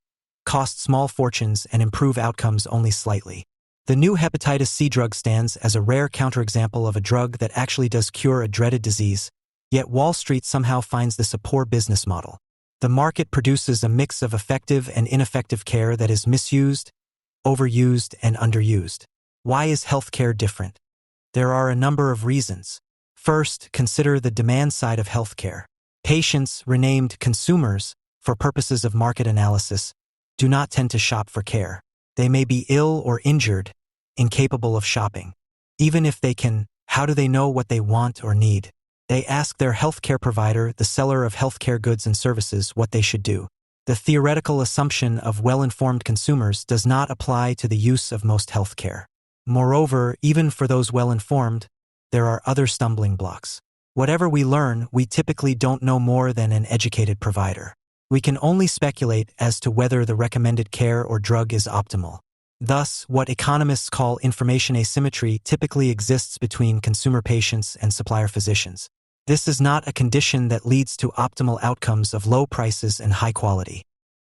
cost small fortunes and improve outcomes only slightly. The new hepatitis C drug stands as a rare counterexample of a drug that actually does cure a dreaded disease, yet Wall Street somehow finds this a poor business model. The market produces a mix of effective and ineffective care that is misused, overused, and underused. Why is healthcare different? There are a number of reasons. First, consider the demand side of healthcare. Patients, renamed consumers, for purposes of market analysis, do not tend to shop for care. They may be ill or injured, incapable of shopping. Even if they can, how do they know what they want or need? They ask their healthcare provider, the seller of healthcare goods and services, what they should do. The theoretical assumption of well-informed consumers does not apply to the use of most healthcare. Moreover, even for those well-informed, there are other stumbling blocks. Whatever we learn, we typically don't know more than an educated provider. We can only speculate as to whether the recommended care or drug is optimal. Thus, what economists call information asymmetry typically exists between consumer patients and supplier physicians. This is not a condition that leads to optimal outcomes of low prices and high quality.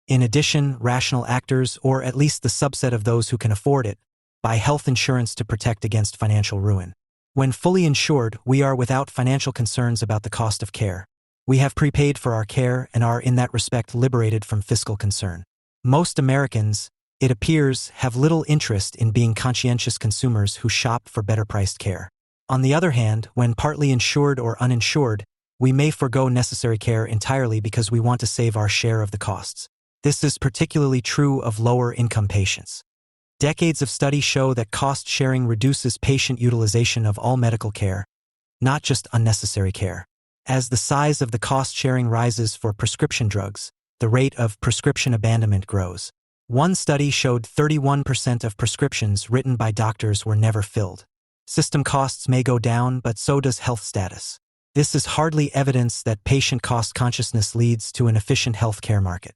In addition, rational actors, or at least the subset of those who can afford it, buy health insurance to protect against financial ruin. When fully insured, we are without financial concerns about the cost of care. We have prepaid for our care and are in that respect liberated from fiscal concern. Most Americans, it appears, have little interest in being conscientious consumers who shop for better-priced care. On the other hand, when partly insured or uninsured, we may forego necessary care entirely because we want to save our share of the costs. This is particularly true of lower-income patients. Decades of study show that cost-sharing reduces patient utilization of all medical care, not just unnecessary care. As the size of the cost-sharing rises for prescription drugs, the rate of prescription abandonment grows. One study showed 31% of prescriptions written by doctors were never filled. System costs may go down, but so does health status. This is hardly evidence that patient cost consciousness leads to an efficient healthcare market.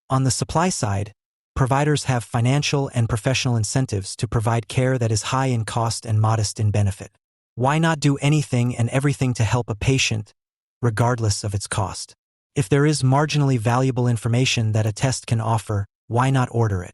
On the supply side, providers have financial and professional incentives to provide care that is high in cost and modest in benefit. Why not do anything and everything to help a patient, regardless of its cost? If there is marginally valuable information that a test can offer, why not order it?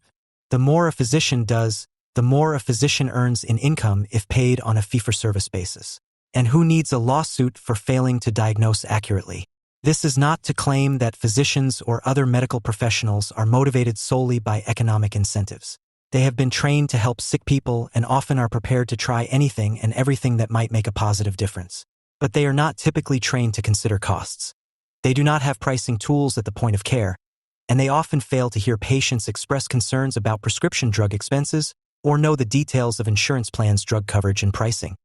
The more a physician does, the more a physician earns in income if paid on a fee-for-service basis. And who needs a lawsuit for failing to diagnose accurately? This is not to claim that physicians or other medical professionals are motivated solely by economic incentives. They have been trained to help sick people and often are prepared to try anything and everything that might make a positive difference. But they are not typically trained to consider costs. They do not have pricing tools at the point of care, and they often fail to hear patients express concerns about prescription drug expenses or know the details of insurance plans' drug coverage and pricing.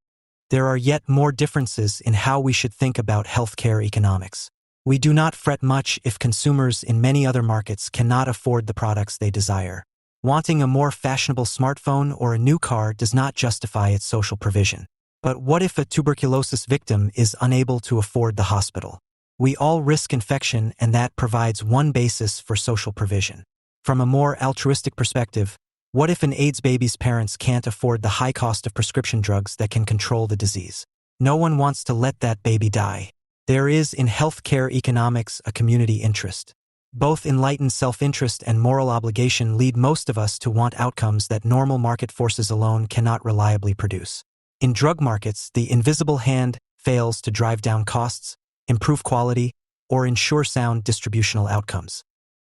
There are yet more differences in how we should think about healthcare economics. We do not fret much if consumers in many other markets cannot afford the products they desire. Wanting a more fashionable smartphone or a new car does not justify its social provision. But what if a tuberculosis victim is unable to afford the hospital? We all risk infection, and that provides one basis for social provision. From a more altruistic perspective, what if an AIDS baby's parents can't afford the high cost of prescription drugs that can control the disease? No one wants to let that baby die. There is in healthcare economics a community interest. Both enlightened self-interest and moral obligation lead most of us to want outcomes that normal market forces alone cannot reliably produce. In drug markets, the invisible hand fails to drive down costs, improve quality, or ensure sound distributional outcomes.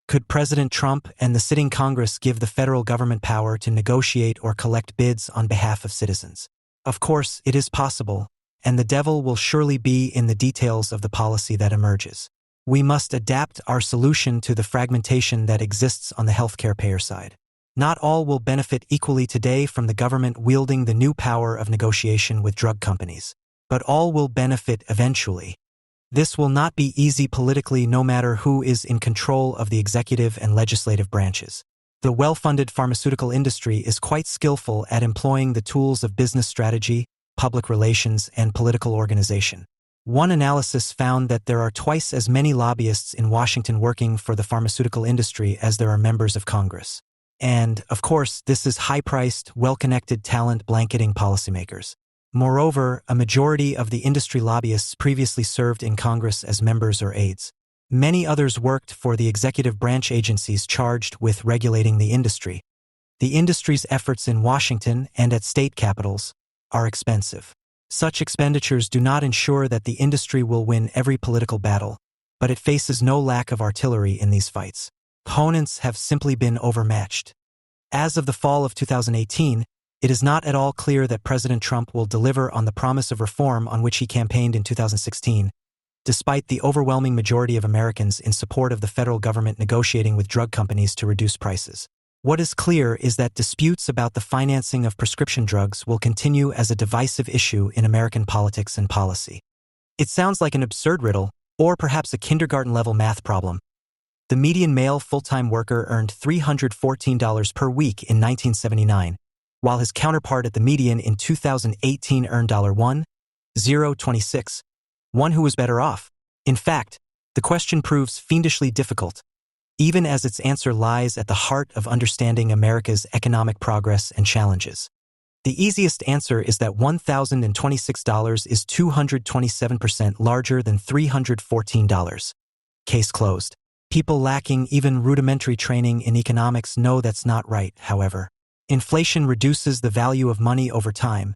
Could President Trump and the sitting Congress give the federal government power to negotiate or collect bids on behalf of citizens? Of course, it is possible, and the devil will surely be in the details of the policy that emerges. We must adapt our solution to the fragmentation that exists on the healthcare payer side. Not all will benefit equally today from the government wielding the new power of negotiation with drug companies, but all will benefit eventually. This will not be easy politically, no matter who is in control of the executive and legislative branches. The well-funded pharmaceutical industry is quite skillful at employing the tools of business strategy, public relations, and political organization. One analysis found that there are twice as many lobbyists in Washington working for the pharmaceutical industry as there are members of Congress. And, of course, this is high-priced, well-connected talent blanketing policymakers. Moreover, a majority of the industry lobbyists previously served in Congress as members or aides. Many others worked for the executive branch agencies charged with regulating the industry. The industry's efforts in Washington and at state capitals are expensive. Such expenditures do not ensure that the industry will win every political battle, but it faces no lack of artillery in these fights. Opponents have simply been overmatched. As of the fall of 2018, it is not at all clear that President Trump will deliver on the promise of reform on which he campaigned in 2016. despite the overwhelming majority of Americans in support of the federal government negotiating with drug companies to reduce prices. What is clear is that disputes about the financing of prescription drugs will continue as a divisive issue in American politics and policy. It sounds like an absurd riddle, or perhaps a kindergarten-level math problem. The median male full-time worker earned $314 per week in 1979, while his counterpart at the median in 2018 earned $1,026. One who was better off. In fact, the question proves fiendishly difficult, even as its answer lies at the heart of understanding America's economic progress and challenges. The easiest answer is that $1,026 is 227% larger than $314. Case closed. People lacking even rudimentary training in economics know that's not right, however. Inflation reduces the value of money over time,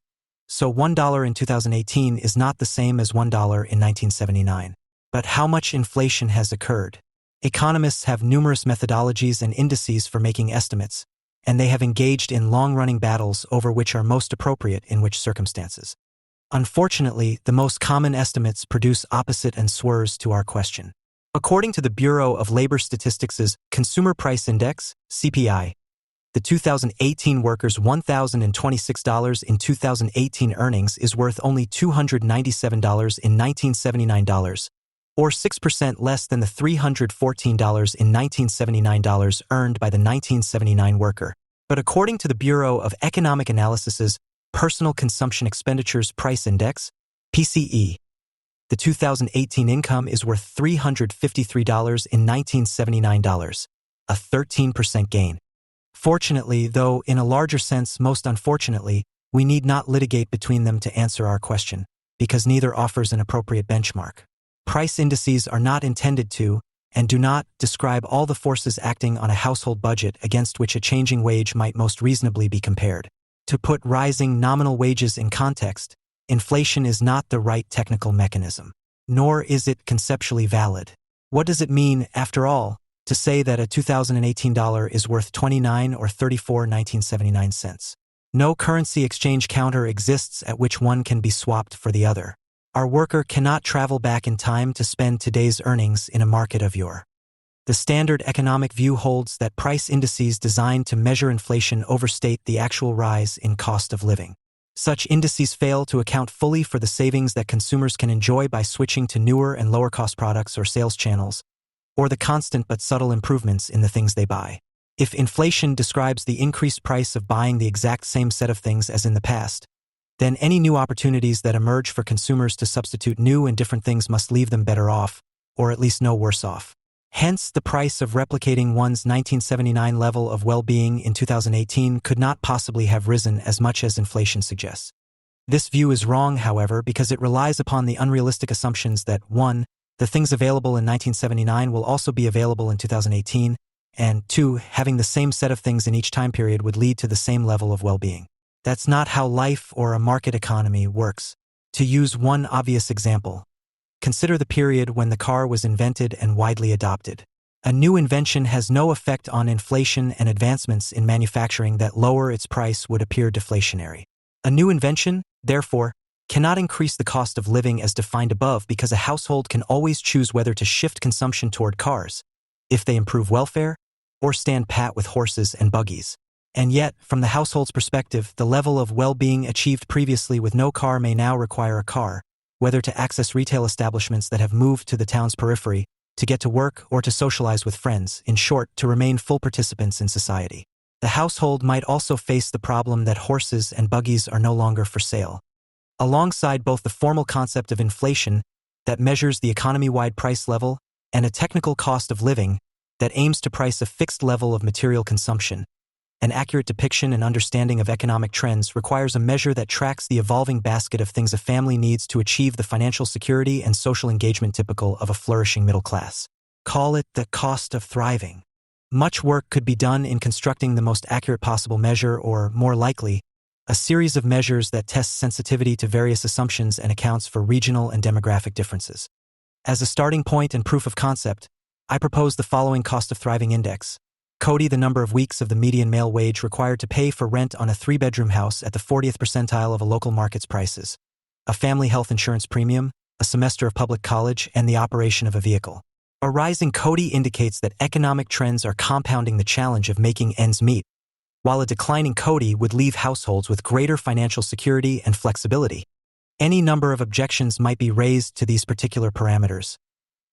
so $1 in 2018 is not the same as $1 in 1979. But how much inflation has occurred? Economists have numerous methodologies and indices for making estimates, and they have engaged in long-running battles over which are most appropriate in which circumstances. Unfortunately, the most common estimates produce opposite answers to our question. According to the Bureau of Labor Statistics' Consumer Price Index, CPI, the 2018 worker's $1,026 in 2018 earnings is worth only $297 in 1979 dollars, or 6% less than the $314 in 1979 dollars earned by the 1979 worker. But according to the Bureau of Economic Analysis's Personal Consumption Expenditures Price Index, PCE, the 2018 income is worth $353 in 1979 dollars, a 13% gain. Fortunately, though in a larger sense most unfortunately, we need not litigate between them to answer our question, because neither offers an appropriate benchmark. Price indices are not intended to, and do not, describe all the forces acting on a household budget against which a changing wage might most reasonably be compared. To put rising nominal wages in context, inflation is not the right technical mechanism, nor is it conceptually valid. What does it mean, after all, to say that a 2018 dollar is worth 29 or 34 1979 cents? No currency exchange counter exists at which one can be swapped for the other. Our worker cannot travel back in time to spend today's earnings in a market of yore. The standard economic view holds that price indices designed to measure inflation overstate the actual rise in cost of living. Such indices fail to account fully for the savings that consumers can enjoy by switching to newer and lower-cost products or sales channels, or the constant but subtle improvements in the things they buy. If inflation describes the increased price of buying the exact same set of things as in the past, then any new opportunities that emerge for consumers to substitute new and different things must leave them better off, or at least no worse off. Hence, the price of replicating one's 1979 level of well-being in 2018 could not possibly have risen as much as inflation suggests. This view is wrong, however, because it relies upon the unrealistic assumptions that 1. The things available in 1979 will also be available in 2018, and 2. Having the same set of things in each time period would lead to the same level of well-being. That's not how life or a market economy works. To use one obvious example, consider the period when the car was invented and widely adopted. A new invention has no effect on inflation, and advancements in manufacturing that lower its price would appear deflationary. A new invention, therefore, cannot increase the cost of living as defined above because a household can always choose whether to shift consumption toward cars, if they improve welfare, or stand pat with horses and buggies. And yet, from the household's perspective, the level of well-being achieved previously with no car may now require a car, whether to access retail establishments that have moved to the town's periphery, to get to work, or to socialize with friends, in short, to remain full participants in society. The household might also face the problem that horses and buggies are no longer for sale. Alongside both the formal concept of inflation that measures the economy-wide price level and a technical cost of living that aims to price a fixed level of material consumption, an accurate depiction and understanding of economic trends requires a measure that tracks the evolving basket of things a family needs to achieve the financial security and social engagement typical of a flourishing middle class. Call it the cost of thriving. Much work could be done in constructing the most accurate possible measure, or, more likely, a series of measures that test sensitivity to various assumptions and accounts for regional and demographic differences. As a starting point and proof of concept, I propose the following cost of thriving index. Cody, the number of weeks of the median male wage required to pay for rent on a 3-bedroom house at the 40th percentile of a local market's prices. A family health insurance premium, a semester of public college, and the operation of a vehicle. A rising CODI indicates that economic trends are compounding the challenge of making ends meet, while a declining CODI would leave households with greater financial security and flexibility. Any number of objections might be raised to these particular parameters.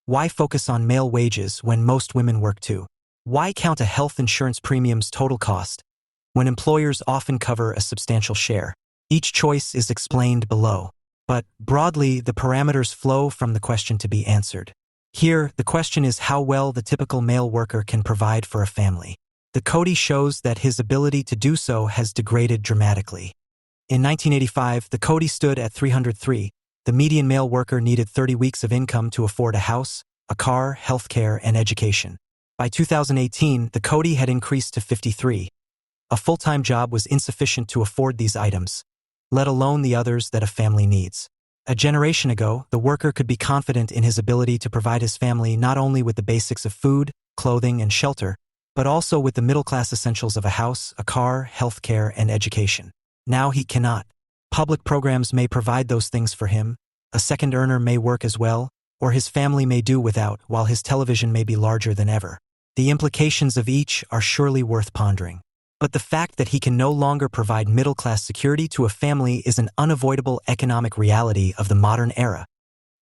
Why focus on male wages when most women work too? Why count a health insurance premium's total cost when employers often cover a substantial share? Each choice is explained below, but broadly, the parameters flow from the question to be answered. Here, the question is how well the typical male worker can provide for a family. The CODI shows that his ability to do so has degraded dramatically. In 1985, the CODI stood at 303. The median male worker needed 30 weeks of income to afford a house, a car, healthcare, and education. By 2018, the CODI had increased to 53. A full-time job was insufficient to afford these items, let alone the others that a family needs. A generation ago, the worker could be confident in his ability to provide his family not only with the basics of food, clothing, and shelter, but also with the middle-class essentials of a house, a car, healthcare, and education. Now he cannot. Public programs may provide those things for him, a second earner may work as well, or his family may do without, while his television may be larger than ever. The implications of each are surely worth pondering. But the fact that he can no longer provide middle-class security to a family is an unavoidable economic reality of the modern era.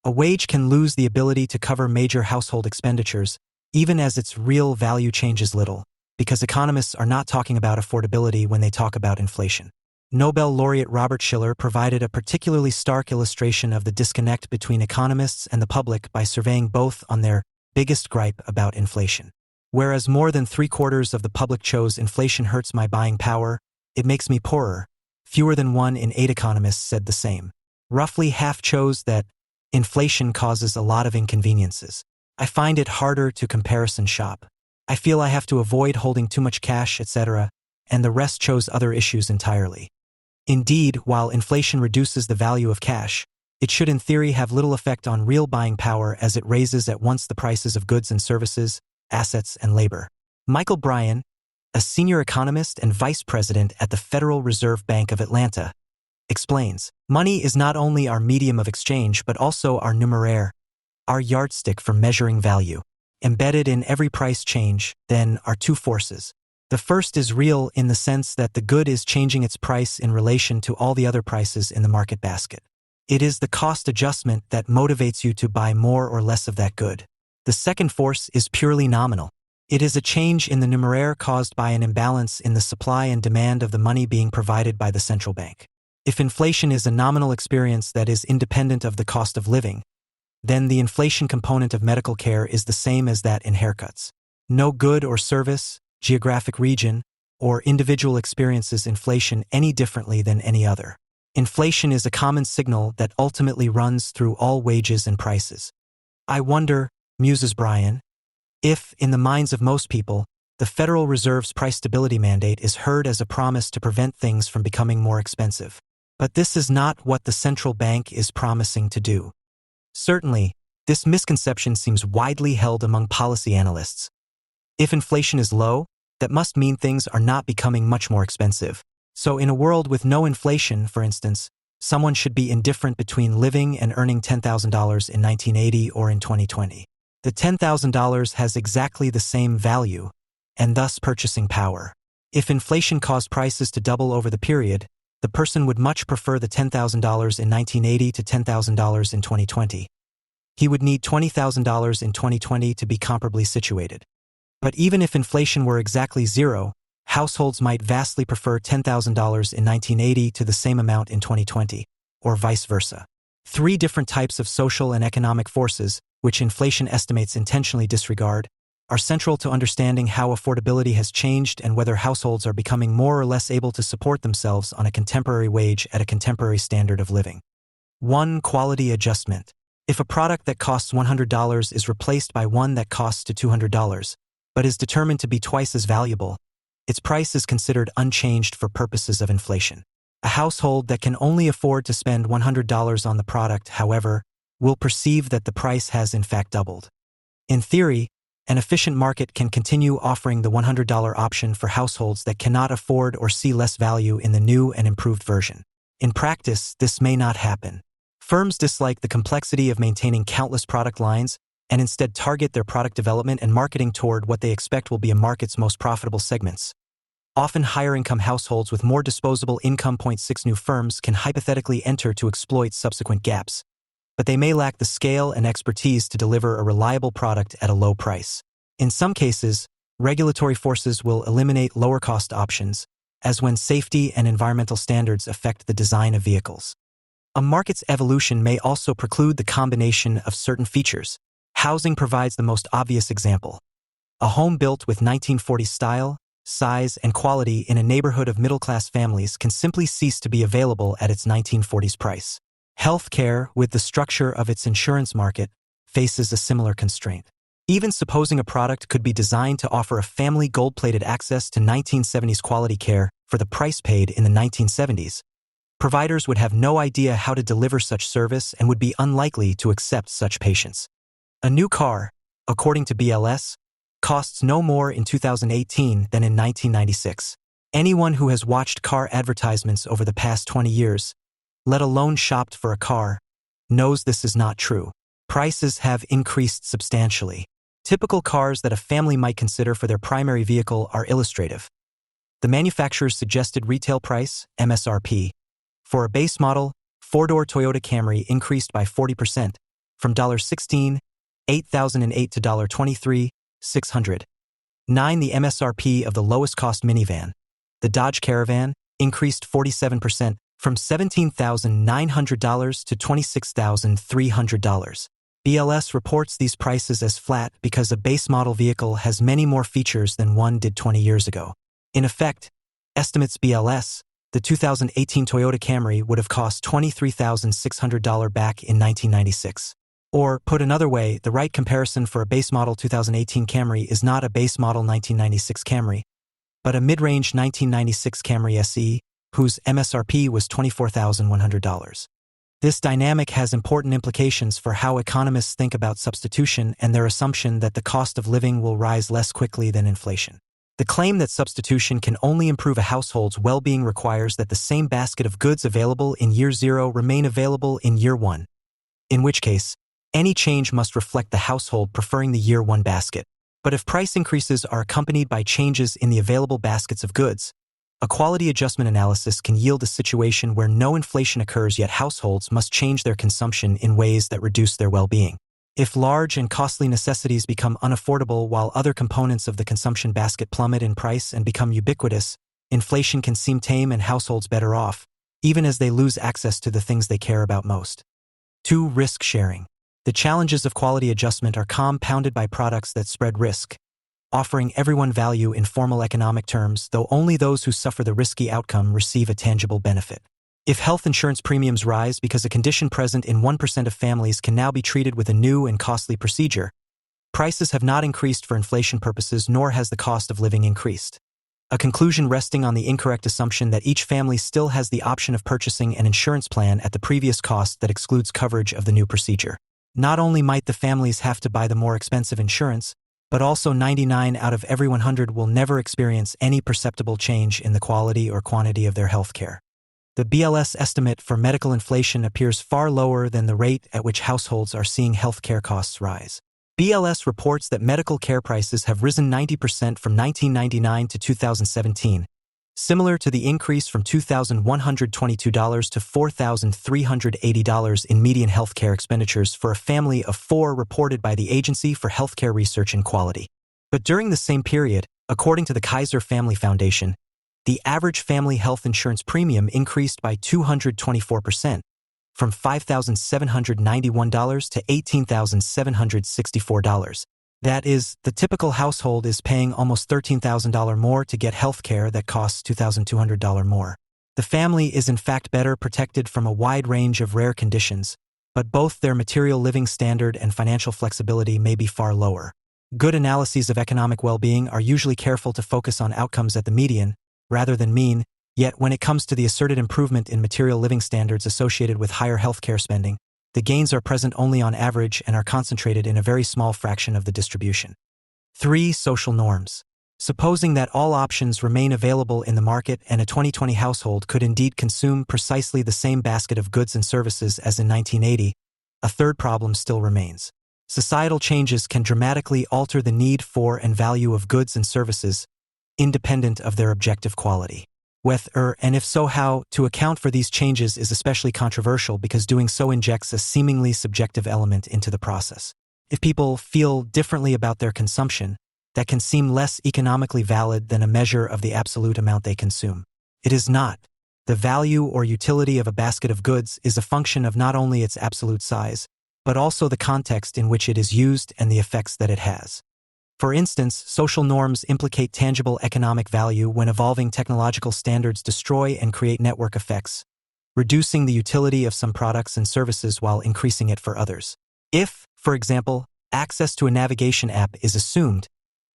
A wage can lose the ability to cover major household expenditures, even as its real value changes little, because economists are not talking about affordability when they talk about inflation. Nobel laureate Robert Shiller provided a particularly stark illustration of the disconnect between economists and the public by surveying both on their biggest gripe about inflation. Whereas more than 3/4 of the public chose inflation hurts my buying power, it makes me poorer, fewer than 1 in 8 economists said the same. Roughly half chose that inflation causes a lot of inconveniences. I find it harder to comparison shop. I feel I have to avoid holding too much cash, etc., and the rest chose other issues entirely. Indeed, while inflation reduces the value of cash, it should in theory have little effect on real buying power as it raises at once the prices of goods and services, assets, and labor. Michael Bryan, a senior economist and vice president at the Federal Reserve Bank of Atlanta, explains, money is not only our medium of exchange but also our numeraire, our yardstick for measuring value. Embedded in every price change, then, are two forces. The first is real in the sense that the good is changing its price in relation to all the other prices in the market basket. It is the cost adjustment that motivates you to buy more or less of that good. The second force is purely nominal. It is a change in the numeraire caused by an imbalance in the supply and demand of the money being provided by the central bank. If inflation is a nominal experience that is independent of the cost of living, then the inflation component of medical care is the same as that in haircuts. No good or service, geographic region, or individual experiences inflation any differently than any other. Inflation is a common signal that ultimately runs through all wages and prices. I wonder, muses Bryan, if, in the minds of most people, the Federal Reserve's price stability mandate is heard as a promise to prevent things from becoming more expensive. But this is not what the central bank is promising to do. Certainly, this misconception seems widely held among policy analysts. If inflation is low, that must mean things are not becoming much more expensive. So in a world with no inflation, for instance, someone should be indifferent between living and earning $10,000 in 1980 or in 2020. The $10,000 has exactly the same value, and thus purchasing power. If inflation caused prices to double over the period, the person would much prefer the $10,000 in 1980 to $10,000 in 2020. He would need $20,000 in 2020 to be comparably situated. But even if inflation were exactly zero, households might vastly prefer $10,000 in 1980 to the same amount in 2020, or vice versa. 3 different types of social and economic forces, which inflation estimates intentionally disregard, are central to understanding how affordability has changed and whether households are becoming more or less able to support themselves on a contemporary wage at a contemporary standard of living. 1. Quality adjustment. If a product that costs $100 is replaced by one that costs to $200, but is determined to be twice as valuable, its price is considered unchanged for purposes of inflation. A household that can only afford to spend $100 on the product, however, will perceive that the price has in fact doubled. In theory, an efficient market can continue offering the $100 option for households that cannot afford or see less value in the new and improved version. In practice, this may not happen. Firms dislike the complexity of maintaining countless product lines and instead target their product development and marketing toward what they expect will be a market's most profitable segments. Often higher-income households with more disposable income. 6 New firms can hypothetically enter to exploit subsequent gaps, but they may lack the scale and expertise to deliver a reliable product at a low price. In some cases, regulatory forces will eliminate lower-cost options, as when safety and environmental standards affect the design of vehicles. A market's evolution may also preclude the combination of certain features. Housing provides the most obvious example. A home built with 1940s style, size, and quality in a neighborhood of middle-class families can simply cease to be available at its 1940s price. Healthcare, with the structure of its insurance market, faces a similar constraint. Even supposing a product could be designed to offer a family gold-plated access to 1970s quality care for the price paid in the 1970s, providers would have no idea how to deliver such service and would be unlikely to accept such patients. A new car, according to BLS, costs no more in 2018 than in 1996. Anyone who has watched car advertisements over the past 20 years, let alone shopped for a car, knows this is not true. Prices have increased substantially. Typical cars that a family might consider for their primary vehicle are illustrative. The manufacturer's suggested retail price, MSRP, for a base model, 4-door Toyota Camry increased by 40%, from $16,808 to $23,600. 9. The MSRP of the lowest-cost minivan, the Dodge Caravan, increased 47%, from $17,900 to $26,300. BLS reports these prices as flat because a base model vehicle has many more features than one did 20 years ago. In effect, estimates BLS, the 2018 Toyota Camry would have cost $23,600 back in 1996. Or, put another way, the right comparison for a base model 2018 Camry is not a base model 1996 Camry, but a mid-range 1996 Camry SE, whose MSRP was $24,100. This dynamic has important implications for how economists think about substitution and their assumption that the cost of living will rise less quickly than inflation. The claim that substitution can only improve a household's well-being requires that the same basket of goods available in year 0 remain available in year 1, in which case, any change must reflect the household preferring the year 1 basket. But if price increases are accompanied by changes in the available baskets of goods, a quality adjustment analysis can yield a situation where no inflation occurs yet households must change their consumption in ways that reduce their well-being. If large and costly necessities become unaffordable while other components of the consumption basket plummet in price and become ubiquitous, inflation can seem tame and households better off, even as they lose access to the things they care about most. 2. Risk sharing. The challenges of quality adjustment are compounded by products that spread risk, offering everyone value in formal economic terms, though only those who suffer the risky outcome receive a tangible benefit. If health insurance premiums rise because a condition present in 1% of families can now be treated with a new and costly procedure, prices have not increased for inflation purposes, nor has the cost of living increased. A conclusion resting on the incorrect assumption that each family still has the option of purchasing an insurance plan at the previous cost that excludes coverage of the new procedure. Not only might the families have to buy the more expensive insurance, but also 99 out of every 100 will never experience any perceptible change in the quality or quantity of their health care. The BLS estimate for medical inflation appears far lower than the rate at which households are seeing health care costs rise. BLS reports that medical care prices have risen 90% from 1999 to 2017, similar to the increase from $2,122 to $4,380 in median health care expenditures for a family of 4 reported by the Agency for Healthcare Research and Quality. But during the same period, according to the Kaiser Family Foundation, the average family health insurance premium increased by 224%, from $5,791 to $18,764. That is, the typical household is paying almost $13,000 more to get health care that costs $2,200 more. The family is in fact better protected from a wide range of rare conditions, but both their material living standard and financial flexibility may be far lower. Good analyses of economic well-being are usually careful to focus on outcomes at the median, rather than mean, yet when it comes to the asserted improvement in material living standards associated with higher healthcare spending, the gains are present only on average and are concentrated in a very small fraction of the distribution. 3. Social norms. Supposing that all options remain available in the market and a 2020 household could indeed consume precisely the same basket of goods and services as in 1980, a third problem still remains. Societal changes can dramatically alter the need for and value of goods and services, independent of their objective quality. Whether, and if so how, to account for these changes is especially controversial because doing so injects a seemingly subjective element into the process. If people feel differently about their consumption, that can seem less economically valid than a measure of the absolute amount they consume. It is not. The value or utility of a basket of goods is a function of not only its absolute size, but also the context in which it is used and the effects that it has. For instance, social norms implicate tangible economic value when evolving technological standards destroy and create network effects, reducing the utility of some products and services while increasing it for others. If, for example, access to a navigation app is assumed,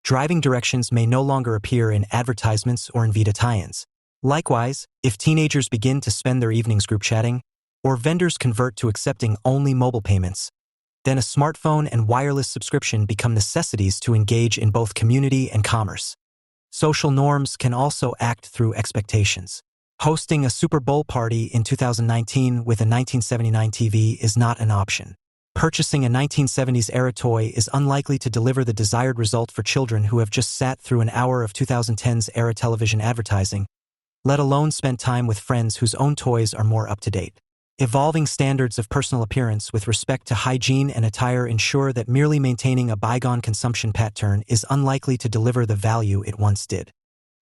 driving directions may no longer appear in advertisements or in Vita tie-ins. Likewise, if teenagers begin to spend their evenings group chatting, or vendors convert to accepting only mobile payments, then a smartphone and wireless subscription become necessities to engage in both community and commerce. Social norms can also act through expectations. Hosting a Super Bowl party in 2019 with a 1979 TV is not an option. Purchasing a 1970s-era toy is unlikely to deliver the desired result for children who have just sat through an hour of 2010s-era television advertising, let alone spent time with friends whose own toys are more up-to-date. Evolving standards of personal appearance with respect to hygiene and attire ensure that merely maintaining a bygone consumption pattern is unlikely to deliver the value it once did.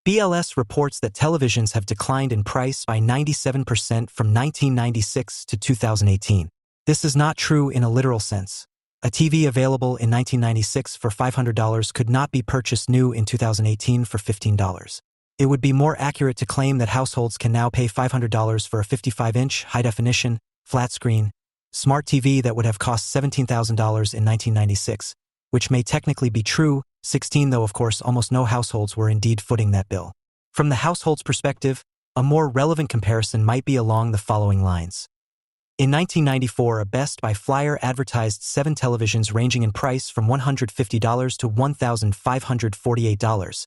BLS reports that televisions have declined in price by 97% from 1996 to 2018. This is not true in a literal sense. A TV available in 1996 for $500 could not be purchased new in 2018 for $15. It would be more accurate to claim that households can now pay $500 for a 55-inch, high-definition, flat-screen, smart TV that would have cost $17,000 in 1996, which may technically be true, 16 though of course almost no households were indeed footing that bill. From the household's perspective, a more relevant comparison might be along the following lines. In 1994, a Best Buy flyer advertised 7 televisions ranging in price from $150 to $1,548,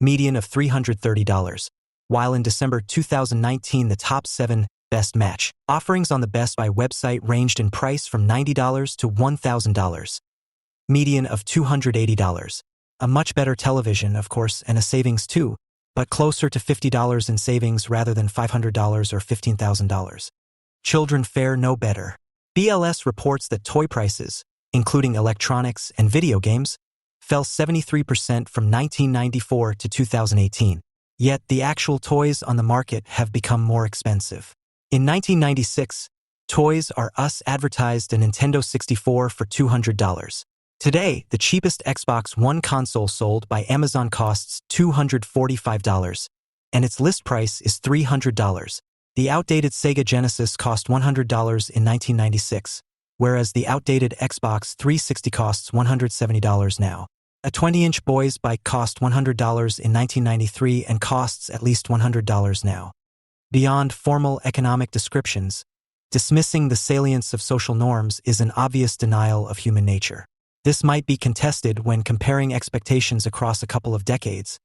median of $330, while in December 2019 the top 7 Best Match offerings on the Best Buy website ranged in price from $90 to $1,000, median of $280. A much better television, of course, and a savings too, but closer to $50 in savings rather than $500 or $15,000. Children fare no better. BLS reports that toy prices, including electronics and video games, fell 73% from 1994 to 2018, yet the actual toys on the market have become more expensive. In 1996, Toys R Us advertised a Nintendo 64 for $200. Today, the cheapest Xbox One console sold by Amazon costs $245, and its list price is $300. The outdated Sega Genesis cost $100 in 1996, whereas the outdated Xbox 360 costs $170 now. A 20-inch Boys bike cost $100 in 1993 and costs at least $100 now. Beyond formal economic descriptions, dismissing the salience of social norms is an obvious denial of human nature. This might be contested when comparing expectations across a couple of decades,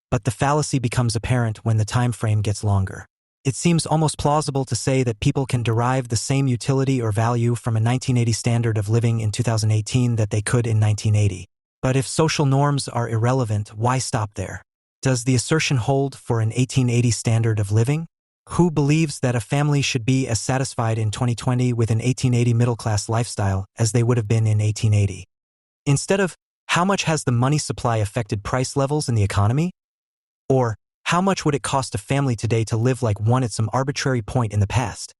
but the fallacy becomes apparent when the time frame gets longer. It seems almost plausible to say that people can derive the same utility or value from a 1980 standard of living in 2018 that they could in 1980. But if social norms are irrelevant, why stop there? Does the assertion hold for an 1880 standard of living? Who believes that a family should be as satisfied in 2020 with an 1880 middle-class lifestyle as they would have been in 1880? Instead of, how much has the money supply affected price levels in the economy? Or, how much would it cost a family today to live like one at some arbitrary point in the past?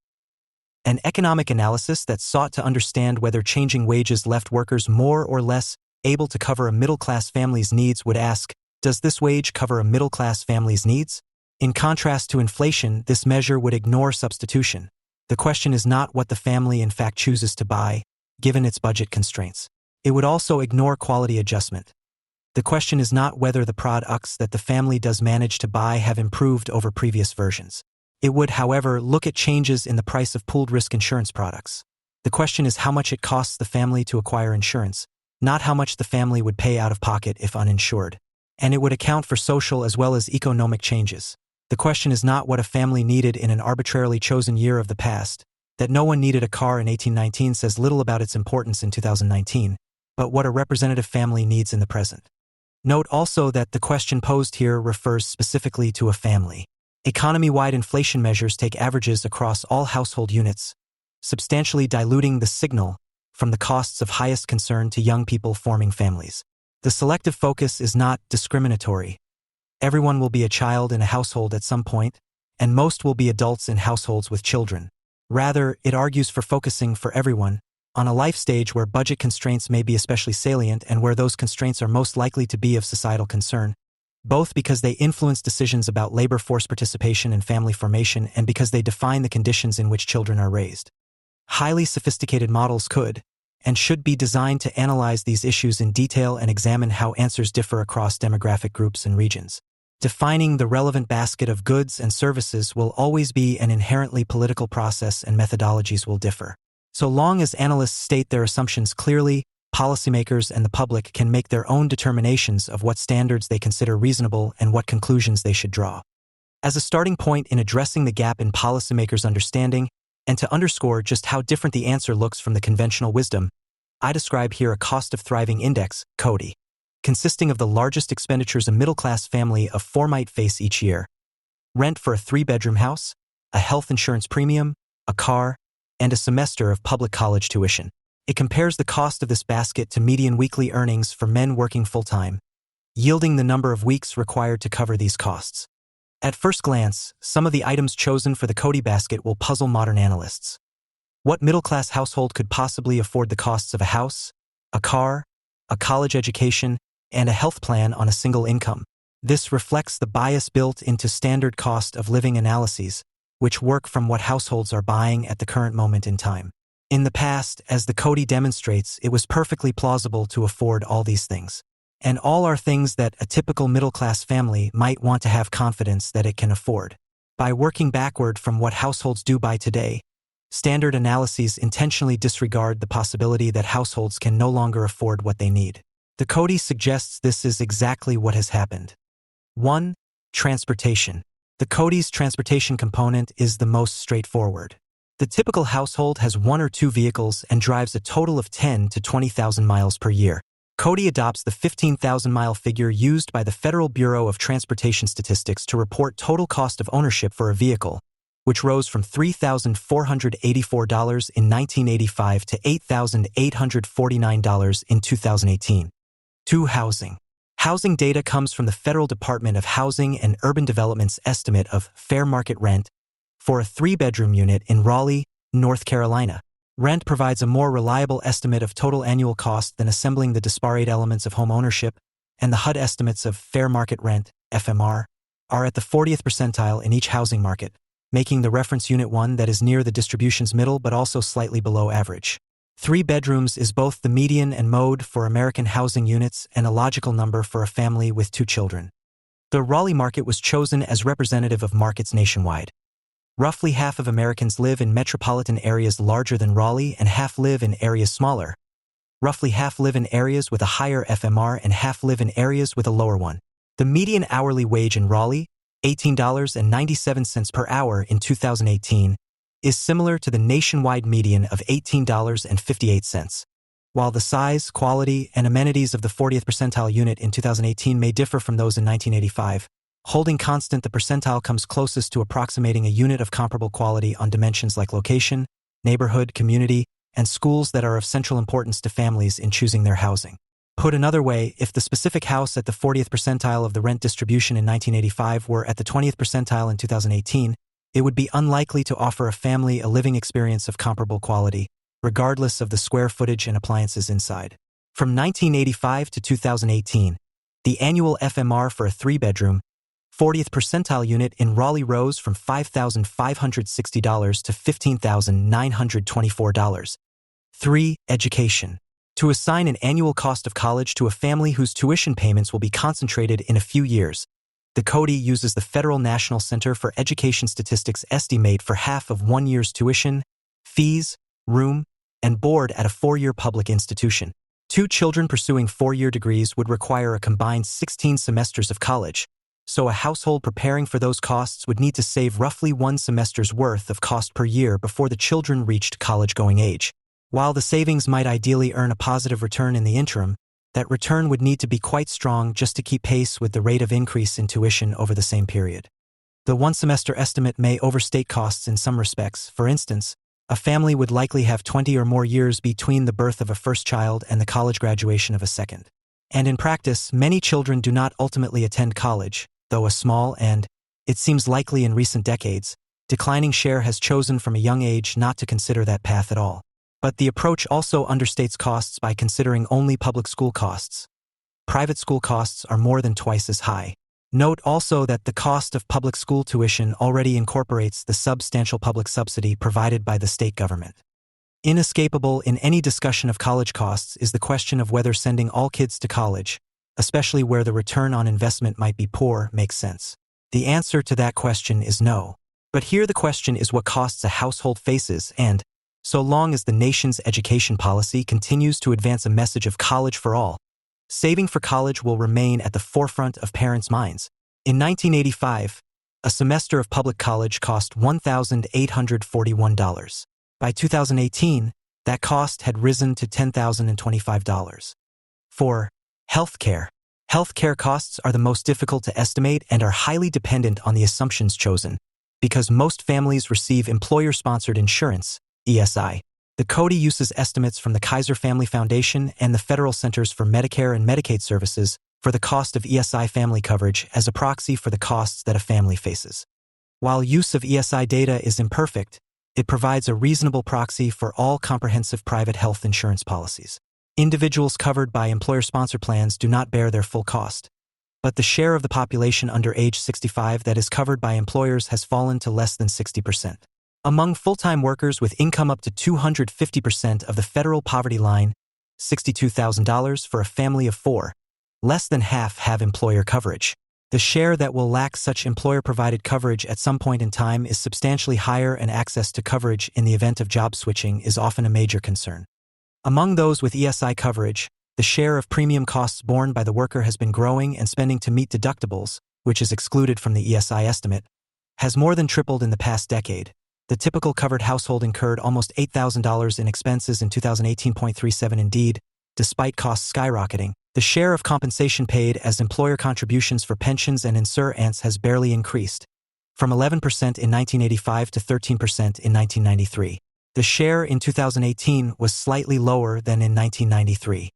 An economic analysis that sought to understand whether changing wages left workers more or less able to cover a middle-class family's needs would ask, does this wage cover a middle-class family's needs? In contrast to inflation, this measure would ignore substitution. The question is not what the family in fact chooses to buy, given its budget constraints. It would also ignore quality adjustment. The question is not whether the products that the family does manage to buy have improved over previous versions. It would, however, look at changes in the price of pooled risk insurance products. The question is how much it costs the family to acquire insurance, not how much the family would pay out of pocket if uninsured. and it would account for social as well as economic changes. The question is not what a family needed in an arbitrarily chosen year of the past. That no one needed a car in 1819 says little about its importance in 2019, but what a representative family needs in the present. Note also that the question posed here refers specifically to a family. Economy-wide inflation measures take averages across all household units, substantially diluting the signal from the costs of highest concern to young people forming families. The selective focus is not discriminatory. Everyone will be a child in a household at some point, and most will be adults in households with children. Rather, it argues for focusing for everyone on a life stage where budget constraints may be especially salient and where those constraints are most likely to be of societal concern, both because they influence decisions about labor force participation and family formation and because they define the conditions in which children are raised. Highly sophisticated models could and should be designed to analyze these issues in detail and examine how answers differ across demographic groups and regions. Defining the relevant basket of goods and services will always be an inherently political process, and methodologies will differ. So long as analysts state their assumptions clearly, policymakers and the public can make their own determinations of what standards they consider reasonable and what conclusions they should draw. As a starting point in addressing the gap in policymakers' understanding, and to underscore just how different the answer looks from the conventional wisdom, I describe here a cost of thriving index, COTI, consisting of the largest expenditures a middle-class family of four might face each year: rent for a 3-bedroom house, a health insurance premium, a car, and a semester of public college tuition. It compares the cost of this basket to median weekly earnings for men working full-time, yielding the number of weeks required to cover these costs. At first glance, some of the items chosen for the COTI basket will puzzle modern analysts. What middle-class household could possibly afford the costs of a house, a car, a college education, and a health plan on a single income? This reflects the bias built into standard cost of living analyses, which work from what households are buying at the current moment in time. In the past, as the COTI demonstrates, it was perfectly plausible to afford all these things. And all are things that a typical middle-class family might want to have confidence that it can afford. By working backward from what households do buy today, standard analyses intentionally disregard the possibility that households can no longer afford what they need. The COTI suggests this is exactly what has happened. 1. Transportation. The COTI's transportation component is the most straightforward. The typical household has 1 or 2 vehicles and drives a total of 10 to 20,000 miles per year. COTI adopts the 15,000-mile figure used by the Federal Bureau of Transportation Statistics to report total cost of ownership for a vehicle, which rose from $3,484 in 1985 to $8,849 in 2018. 2. Housing. Housing data comes from the Federal Department of Housing and Urban Development's estimate of fair market rent for a 3-bedroom unit in Raleigh, North Carolina. Rent provides a more reliable estimate of total annual cost than assembling the disparate elements of home ownership, and the HUD estimates of fair market rent, FMR, are at the 40th percentile in each housing market, making the reference unit one that is near the distribution's middle but also slightly below average. 3 bedrooms is both the median and mode for American housing units and a logical number for a family with 2 children. The Raleigh market was chosen as representative of markets nationwide. Roughly half of Americans live in metropolitan areas larger than Raleigh and half live in areas smaller. Roughly half live in areas with a higher FMR and half live in areas with a lower one. The median hourly wage in Raleigh, $18.97 per hour in 2018, is similar to the nationwide median of $18.58. While the size, quality, and amenities of the 40th percentile unit in 2018 may differ from those in 1985, holding constant, the percentile comes closest to approximating a unit of comparable quality on dimensions like location, neighborhood, community, and schools that are of central importance to families in choosing their housing. Put another way, if the specific house at the 40th percentile of the rent distribution in 1985 were at the 20th percentile in 2018, it would be unlikely to offer a family a living experience of comparable quality, regardless of the square footage and appliances inside. From 1985 to 2018, the annual FMR for a 3-bedroom, 40th percentile unit in Raleigh rose from $5,560 to $15,924. 3. Education. To assign an annual cost of college to a family whose tuition payments will be concentrated in a few years, the COTI uses the Federal National Center for Education Statistics estimate for half of 1 year's tuition, fees, room, and board at a 4-year public institution. Two children pursuing 4-year degrees would require a combined 16 semesters of college, so a household preparing for those costs would need to save roughly 1 semester's worth of cost per year before the children reached college-going age. While the savings might ideally earn a positive return in the interim, that return would need to be quite strong just to keep pace with the rate of increase in tuition over the same period. The one-semester estimate may overstate costs in some respects. For instance, a family would likely have 20 or more years between the birth of a first child and the college graduation of a second. And in practice, many children do not ultimately attend college, though a small and, it seems likely in recent decades, declining share has chosen from a young age not to consider that path at all. But the approach also understates costs by considering only public school costs. Private school costs are more than twice as high. Note also that the cost of public school tuition already incorporates the substantial public subsidy provided by the state government. Inescapable in any discussion of college costs is the question of whether sending all kids to college, especially where the return on investment might be poor, makes sense. The answer to that question is no. But here the question is what costs a household faces, and, so long as the nation's education policy continues to advance a message of college for all, saving for college will remain at the forefront of parents' minds. In 1985, a semester of public college cost $1,841. By 2018, that cost had risen to $10,025. 4. Healthcare. Healthcare costs are the most difficult to estimate and are highly dependent on the assumptions chosen, because most families receive employer-sponsored insurance, ESI. The CODI uses estimates from the Kaiser Family Foundation and the Federal Centers for Medicare and Medicaid Services for the cost of ESI family coverage as a proxy for the costs that a family faces. While use of ESI data is imperfect, it provides a reasonable proxy for all comprehensive private health insurance policies. Individuals covered by employer-sponsored plans do not bear their full cost, but the share of the population under age 65 that is covered by employers has fallen to less than 60%. Among full-time workers with income up to 250% of the federal poverty line, $62,000 for a family of 4, less than half have employer coverage. The share that will lack such employer-provided coverage at some point in time is substantially higher, and access to coverage in the event of job switching is often a major concern. Among those with ESI coverage, the share of premium costs borne by the worker has been growing, and spending to meet deductibles, which is excluded from the ESI estimate, has more than tripled in the past decade. The typical covered household incurred almost $8,000 in expenses in 2018.37. Indeed, despite costs skyrocketing, the share of compensation paid as employer contributions for pensions and insurance has barely increased, from 11% in 1985 to 13% in 1993. The share in 2018 was slightly lower than in 1993.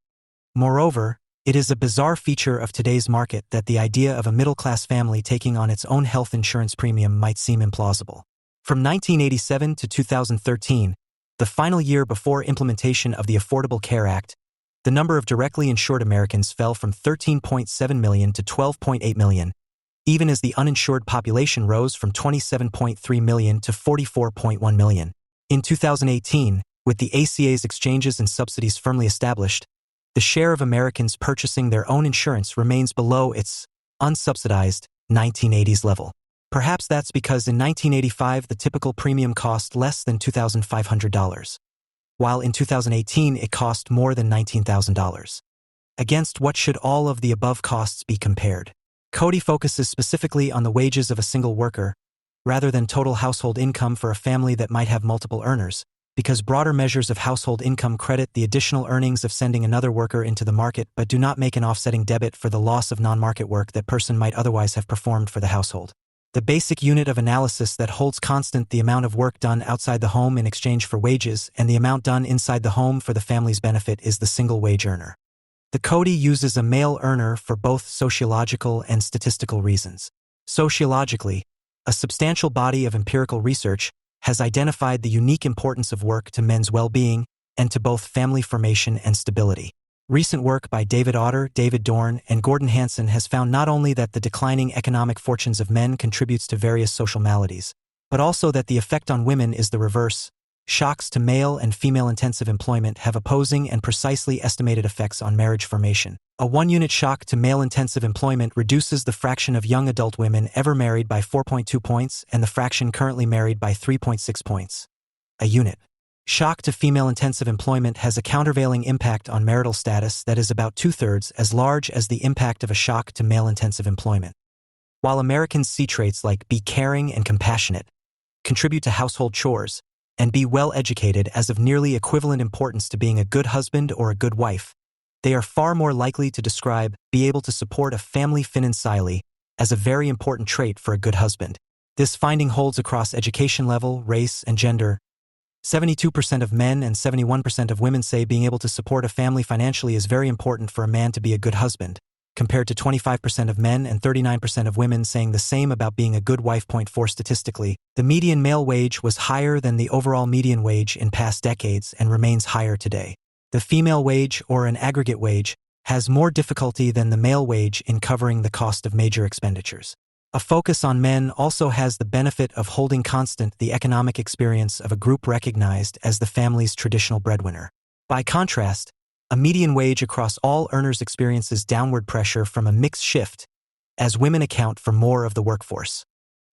Moreover, it is a bizarre feature of today's market that the idea of a middle-class family taking on its own health insurance premium might seem implausible. From 1987 to 2013, the final year before implementation of the Affordable Care Act, the number of directly insured Americans fell from 13.7 million to 12.8 million, even as the uninsured population rose from 27.3 million to 44.1 million. In 2018, with the ACA's exchanges and subsidies firmly established, the share of Americans purchasing their own insurance remains below its unsubsidized 1980s level. Perhaps that's because in 1985 the typical premium cost less than $2,500, while in 2018 it cost more than $19,000. Against what should all of the above costs be compared? CODI focuses specifically on the wages of a single worker, rather than total household income for a family that might have multiple earners, because broader measures of household income credit the additional earnings of sending another worker into the market but do not make an offsetting debit for the loss of non-market work that person might otherwise have performed for the household. The basic unit of analysis that holds constant the amount of work done outside the home in exchange for wages and the amount done inside the home for the family's benefit is the single wage earner. The CODI uses a male earner for both sociological and statistical reasons. Sociologically, a substantial body of empirical research has identified the unique importance of work to men's well-being and to both family formation and stability. Recent work by David Otter, David Dorn, and Gordon Hanson has found not only that the declining economic fortunes of men contributes to various social maladies, but also that the effect on women is the reverse. Shocks to male and female-intensive employment have opposing and precisely estimated effects on marriage formation. A one-unit shock to male-intensive employment reduces the fraction of young adult women ever married by 4.2 points and the fraction currently married by 3.6 points. A unit Shock to female-intensive employment has a countervailing impact on marital status that is about 2/3 as large as the impact of a shock to male-intensive employment. While Americans see traits like be caring and compassionate, contribute to household chores, and be well-educated as of nearly equivalent importance to being a good husband or a good wife, they are far more likely to describe be able to support a family financially as a very important trait for a good husband. This finding holds across education level, race, and gender. 72% of men and 71% of women say being able to support a family financially is very important for a man to be a good husband, compared to 25% of men and 39% of women saying the same about being a good wife. 4 Statistically, the median male wage was higher than the overall median wage in past decades and remains higher today. The female wage, or an aggregate wage, has more difficulty than the male wage in covering the cost of major expenditures. A focus on men also has the benefit of holding constant the economic experience of a group recognized as the family's traditional breadwinner. By contrast, a median wage across all earners experiences downward pressure from a mixed shift, as women account for more of the workforce.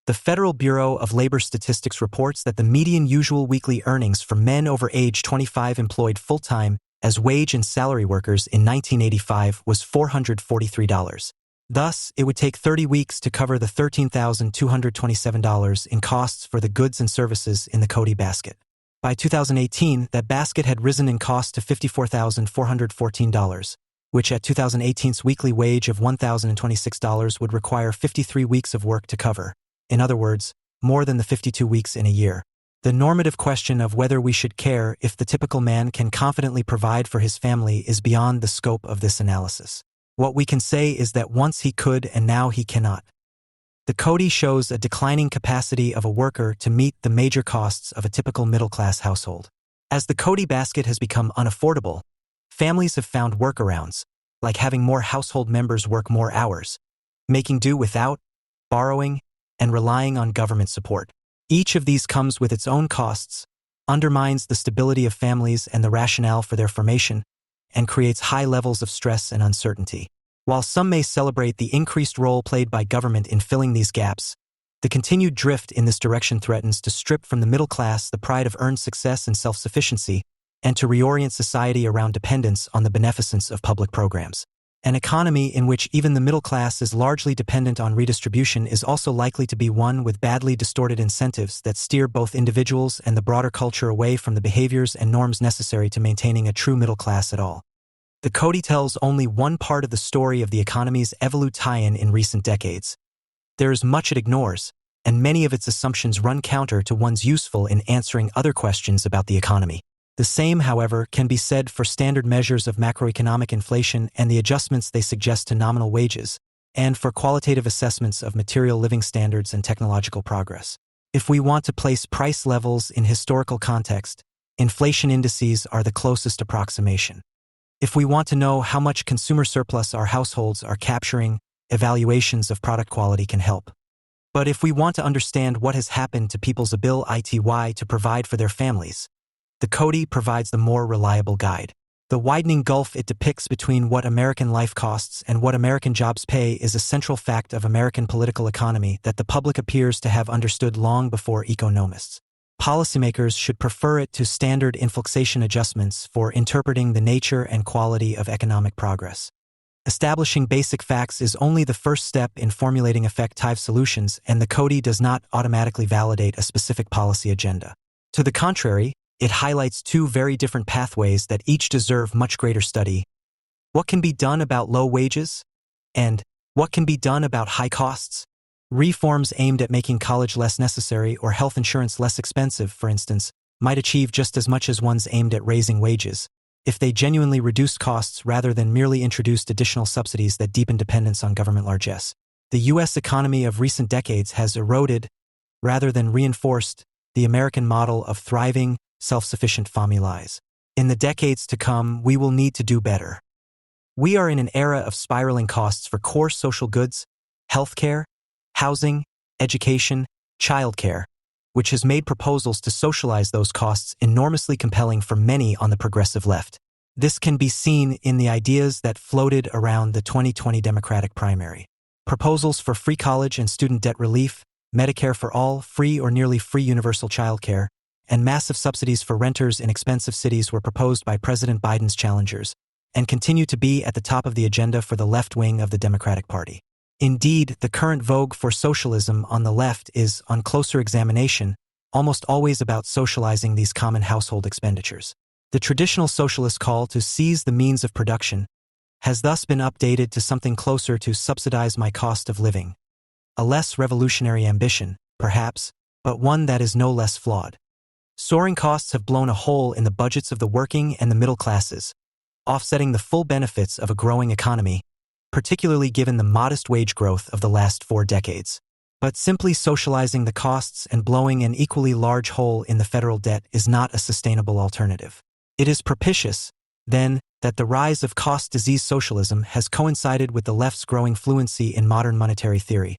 The Federal Bureau of Labor Statistics reports that the median usual weekly earnings for men over age 25 employed full-time as wage and salary workers in 1985 was $443. Thus, it would take 30 weeks to cover the $13,227 in costs for the goods and services in the Cody basket. By 2018, that basket had risen in cost to $54,414, which at 2018's weekly wage of $1,026 would require 53 weeks of work to cover. In other words, more than the 52 weeks in a year. The normative question of whether we should care if the typical man can confidently provide for his family is beyond the scope of this analysis. What we can say is that once he could and now he cannot. The Cody shows a declining capacity of a worker to meet the major costs of a typical middle-class household. As the Cody basket has become unaffordable, families have found workarounds, like having more household members work more hours, making do without, borrowing, and relying on government support. Each of these comes with its own costs, undermines the stability of families and the rationale for their formation, and creates high levels of stress and uncertainty. While some may celebrate the increased role played by government in filling these gaps, the continued drift in this direction threatens to strip from the middle class the pride of earned success and self-sufficiency, and to reorient society around dependence on the beneficence of public programs. An economy in which even the middle class is largely dependent on redistribution is also likely to be one with badly distorted incentives that steer both individuals and the broader culture away from the behaviors and norms necessary to maintaining a true middle class at all. The Cody tells only one part of the story of the economy's evolution in recent decades. There is much it ignores, and many of its assumptions run counter to one's useful in answering other questions about the economy. The same, however, can be said for standard measures of macroeconomic inflation and the adjustments they suggest to nominal wages, and for qualitative assessments of material living standards and technological progress. If we want to place price levels in historical context, inflation indices are the closest approximation. If we want to know how much consumer surplus our households are capturing, evaluations of product quality can help. But if we want to understand what has happened to people's ability to provide for their families, the Cody provides the more reliable guide. The widening gulf it depicts between what American life costs and what American jobs pay is a central fact of American political economy that the public appears to have understood long before economists. Policymakers should prefer it to standard inflation adjustments for interpreting the nature and quality of economic progress. Establishing basic facts is only the first step in formulating effective solutions, and the Cody does not automatically validate a specific policy agenda. To the contrary, it highlights two very different pathways that each deserve much greater study. What can be done about low wages? And what can be done about high costs? Reforms aimed at making college less necessary or health insurance less expensive, for instance, might achieve just as much as ones aimed at raising wages, if they genuinely reduced costs rather than merely introduced additional subsidies that deepen dependence on government largesse. The U.S. economy of recent decades has eroded, rather than reinforced, the American model of thriving, self-sufficient families. In the decades to come, we will need to do better. We are in an era of spiraling costs for core social goods, healthcare, housing, education, childcare, which has made proposals to socialize those costs enormously compelling for many on the progressive left. This can be seen in the ideas that floated around the 2020 Democratic primary. Proposals for free college and student debt relief, Medicare for all, free or nearly free universal childcare, and massive subsidies for renters in expensive cities were proposed by President Biden's challengers, and continue to be at the top of the agenda for the left wing of the Democratic Party. Indeed, the current vogue for socialism on the left is, on closer examination, almost always about socializing these common household expenditures. The traditional socialist call to seize the means of production has thus been updated to something closer to subsidize my cost of living. A less revolutionary ambition, perhaps, but one that is no less flawed. Soaring costs have blown a hole in the budgets of the working and the middle classes, offsetting the full benefits of a growing economy, particularly given the modest wage growth of the last 4 decades. But simply socializing the costs and blowing an equally large hole in the federal debt is not a sustainable alternative. It is propitious, then, that the rise of cost-disease socialism has coincided with the left's growing fluency in modern monetary theory,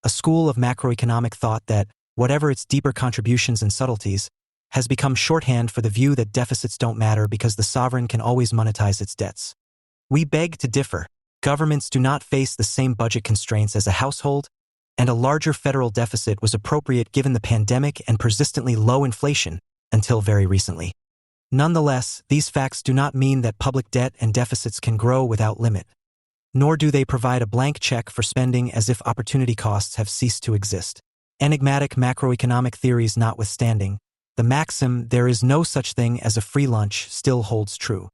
a school of macroeconomic thought that, whatever its deeper contributions and subtleties, has become shorthand for the view that deficits don't matter because the sovereign can always monetize its debts. We beg to differ. Governments do not face the same budget constraints as a household, and a larger federal deficit was appropriate given the pandemic and persistently low inflation until very recently. Nonetheless, these facts do not mean that public debt and deficits can grow without limit, nor do they provide a blank check for spending as if opportunity costs have ceased to exist. Enigmatic macroeconomic theories notwithstanding, the maxim "there is no such thing as a free lunch" still holds true.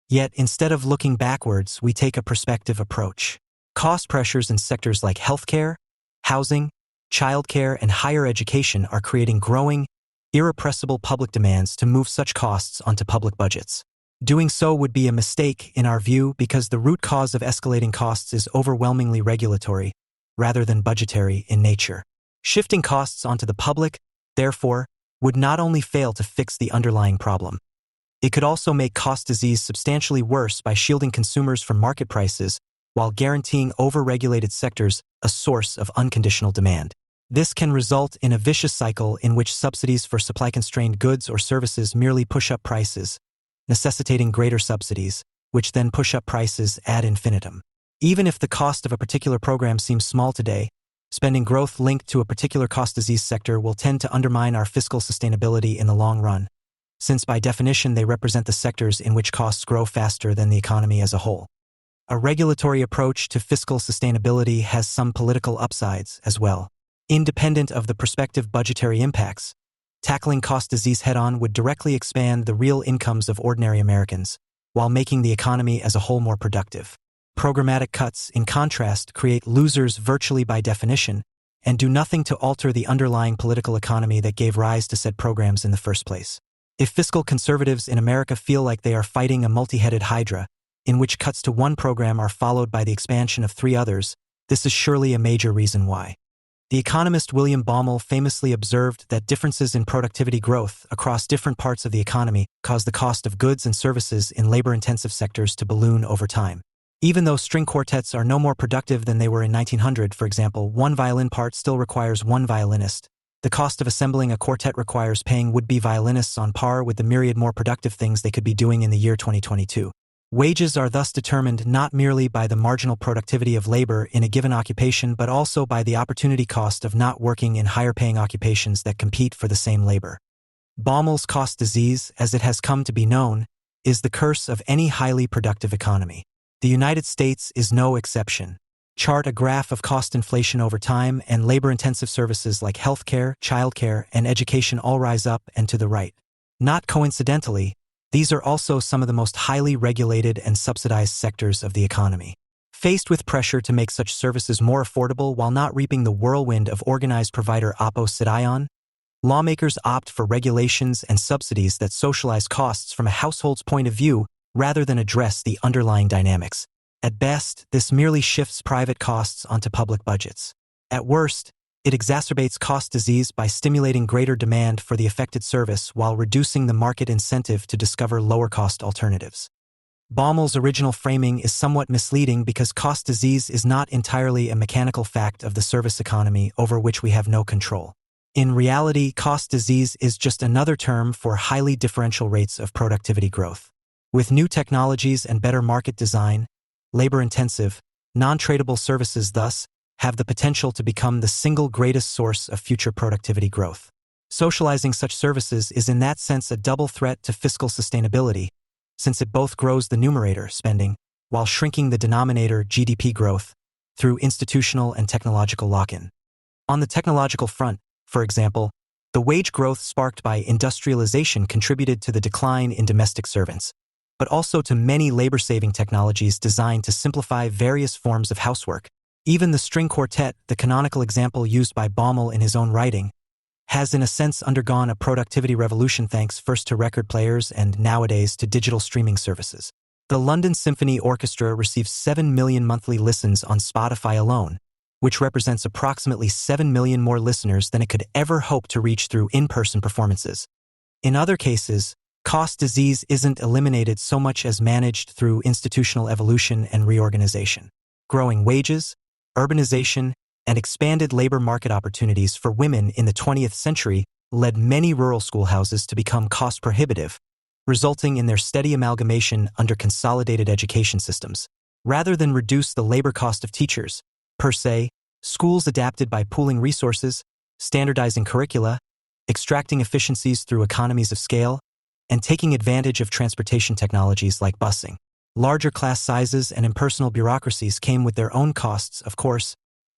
Yet, instead of looking backwards, we take a prospective approach. Cost pressures in sectors like healthcare, housing, childcare, and higher education are creating growing, irrepressible public demands to move such costs onto public budgets. Doing so would be a mistake, in our view, because the root cause of escalating costs is overwhelmingly regulatory, rather than budgetary in nature. Shifting costs onto the public, therefore, would not only fail to fix the underlying problem, it could also make cost disease substantially worse by shielding consumers from market prices while guaranteeing over-regulated sectors a source of unconditional demand. This can result in a vicious cycle in which subsidies for supply-constrained goods or services merely push up prices, necessitating greater subsidies, which then push up prices ad infinitum. Even if the cost of a particular program seems small today, spending growth linked to a particular cost disease sector will tend to undermine our fiscal sustainability in the long run, since by definition they represent the sectors in which costs grow faster than the economy as a whole. A regulatory approach to fiscal sustainability has some political upsides as well. Independent of the prospective budgetary impacts, tackling cost disease head-on would directly expand the real incomes of ordinary Americans, while making the economy as a whole more productive. Programmatic cuts, in contrast, create losers virtually by definition, and do nothing to alter the underlying political economy that gave rise to said programs in the first place. If fiscal conservatives in America feel like they are fighting a multi-headed hydra, in which cuts to one program are followed by the expansion of 3 others, this is surely a major reason why. The economist William Baumol famously observed that differences in productivity growth across different parts of the economy cause the cost of goods and services in labor-intensive sectors to balloon over time. Even though string quartets are no more productive than they were in 1900, for example, one violin part still requires one violinist. The cost of assembling a quartet requires paying would-be violinists on par with the myriad more productive things they could be doing in the year 2022. Wages are thus determined not merely by the marginal productivity of labor in a given occupation but also by the opportunity cost of not working in higher-paying occupations that compete for the same labor. Baumol's cost disease, as it has come to be known, is the curse of any highly productive economy. The United States is no exception. Chart a graph of cost inflation over time, and labor-intensive services like healthcare, childcare, and education all rise up and to the right. Not coincidentally, these are also some of the most highly regulated and subsidized sectors of the economy. Faced with pressure to make such services more affordable while not reaping the whirlwind of organized provider opposition, lawmakers opt for regulations and subsidies that socialize costs from a household's point of view rather than address the underlying dynamics. At best, this merely shifts private costs onto public budgets. At worst, it exacerbates cost disease by stimulating greater demand for the affected service while reducing the market incentive to discover lower-cost alternatives. Baumol's original framing is somewhat misleading because cost disease is not entirely a mechanical fact of the service economy over which we have no control. In reality, cost disease is just another term for highly differential rates of productivity growth. With new technologies and better market design, labor-intensive, non-tradable services thus have the potential to become the single greatest source of future productivity growth. Socializing such services is in that sense a double threat to fiscal sustainability, since it both grows the numerator, spending, while shrinking the denominator, GDP growth, through institutional and technological lock-in. On the technological front, for example, the wage growth sparked by industrialization contributed to the decline in domestic servants, but also to many labor-saving technologies designed to simplify various forms of housework. Even the string quartet, the canonical example used by Baumol in his own writing, has in a sense undergone a productivity revolution thanks first to record players and nowadays to digital streaming services. The London Symphony Orchestra receives 7 million monthly listens on Spotify alone, which represents approximately 7 million more listeners than it could ever hope to reach through in-person performances. In other cases, cost disease isn't eliminated so much as managed through institutional evolution and reorganization. Growing wages, urbanization, and expanded labor market opportunities for women in the 20th century led many rural schoolhouses to become cost-prohibitive, resulting in their steady amalgamation under consolidated education systems. Rather than reduce the labor cost of teachers, per se, schools adapted by pooling resources, standardizing curricula, extracting efficiencies through economies of scale, and taking advantage of transportation technologies like busing. Larger class sizes and impersonal bureaucracies came with their own costs, of course,